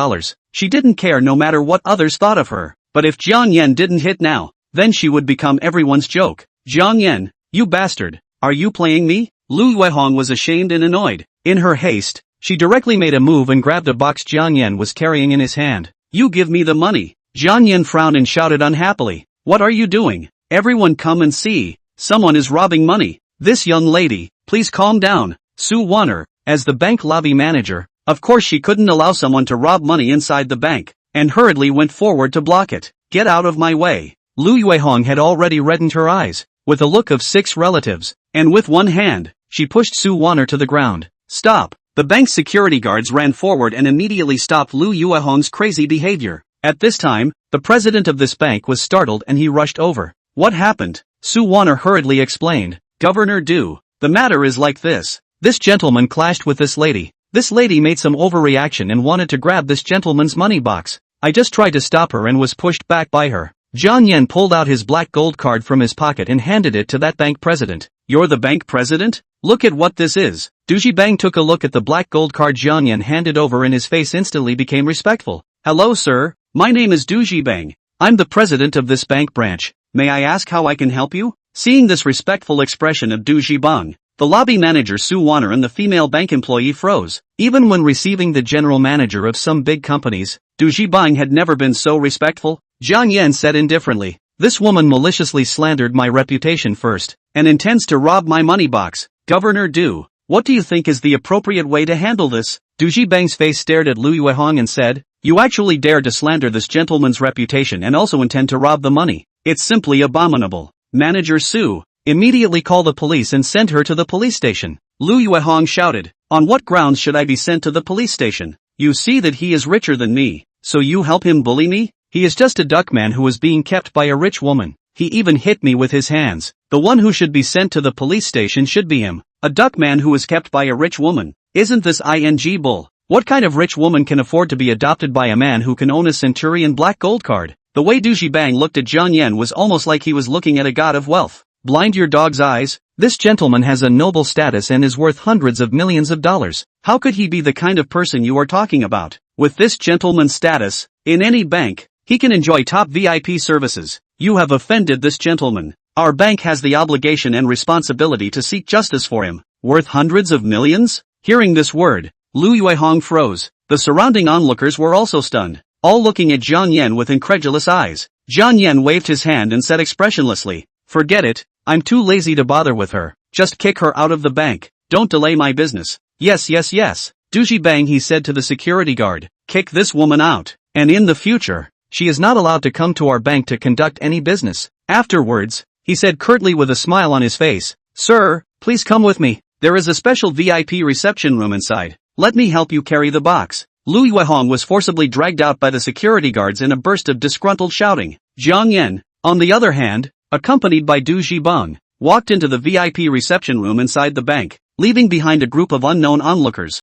she didn't care no matter what others thought of her. But if Jiang Yan didn't hit now, then she would become everyone's joke. Jiang Yan, you bastard, are you playing me? Lu Yuehong was ashamed and annoyed. In her haste, she directly made a move and grabbed a box Jiang Yan was carrying in his hand. You give me the money. Jiang Yan frowned and shouted unhappily. What are you doing? Everyone come and see. Someone is robbing money. This young lady, please calm down. Su Wanner, as the bank lobby manager, of course she couldn't allow someone to rob money inside the bank, and hurriedly went forward to block it. Get out of my way. Lu Yuehong had already reddened her eyes, with a look of 6 relatives, and with one hand, she pushed Su Wanner to the ground. Stop. The bank's security guards ran forward and immediately stopped Lu Yuehong's crazy behavior. At this time, the president of this bank was startled and he rushed over. What happened? Su Wanner hurriedly explained. Governor Du, the matter is like this. This gentleman clashed with this lady. This lady made some overreaction and wanted to grab this gentleman's money box. I just tried to stop her and was pushed back by her. Jiang Yan pulled out his black gold card from his pocket and handed it to that bank president. You're the bank president? Look at what this is. Du Zhibang took a look at the black gold card Jiang Yan handed over and his face instantly became respectful. Hello sir, my name is Du Zhibang. I'm the president of this bank branch. May I ask how I can help you? Seeing this respectful expression of Du Zhibang, the lobby manager Su Wanner and the female bank employee froze. Even when receiving the general manager of some big companies, Du Zhibang had never been so respectful. Jiang Yan said indifferently, this woman maliciously slandered my reputation first, and intends to rob my money box. Governor Du, what do you think is the appropriate way to handle this? Du Zhibang's face stared at Lu Yuehong and said, you actually dared to slander this gentleman's reputation and also intend to rob the money. It's simply abominable. Manager Su, immediately call the police and send her to the police station. Lu Yuehong shouted, on what grounds should I be sent to the police station? You see that he is richer than me, so you help him bully me? He is just a duckman who is being kept by a rich woman. He even hit me with his hands. The one who should be sent to the police station should be him. A duckman who is kept by a rich woman. Isn't this ing bull? What kind of rich woman can afford to be adopted by a man who can own a centurion black gold card? The way Du Zhibang looked at Jiang Yan was almost like he was looking at a god of wealth. Blind your dog's eyes? This gentleman has a noble status and is worth hundreds of millions of dollars. How could he be the kind of person you are talking about? With this gentleman's status, in any bank, he can enjoy top VIP services. You have offended this gentleman. Our bank has the obligation and responsibility to seek justice for him. Worth hundreds of millions? Hearing this word, Lu Yuehong froze. The surrounding onlookers were also stunned, all looking at Jiang Yan with incredulous eyes. Jiang Yan waved his hand and said expressionlessly, forget it, I'm too lazy to bother with her. Just kick her out of the bank. Don't delay my business. Yes. Du Zhibang, he said to the security guard, kick this woman out. And in the future, she is not allowed to come to our bank to conduct any business. Afterwards, he said curtly with a smile on his face, sir, please come with me. There is a special VIP reception room inside. Let me help you carry the box. Lu Yuehong was forcibly dragged out by the security guards in a burst of disgruntled shouting. Jiang Yan, on the other hand, accompanied by Du Zhibang, walked into the VIP reception room inside the bank, leaving behind a group of unknown onlookers.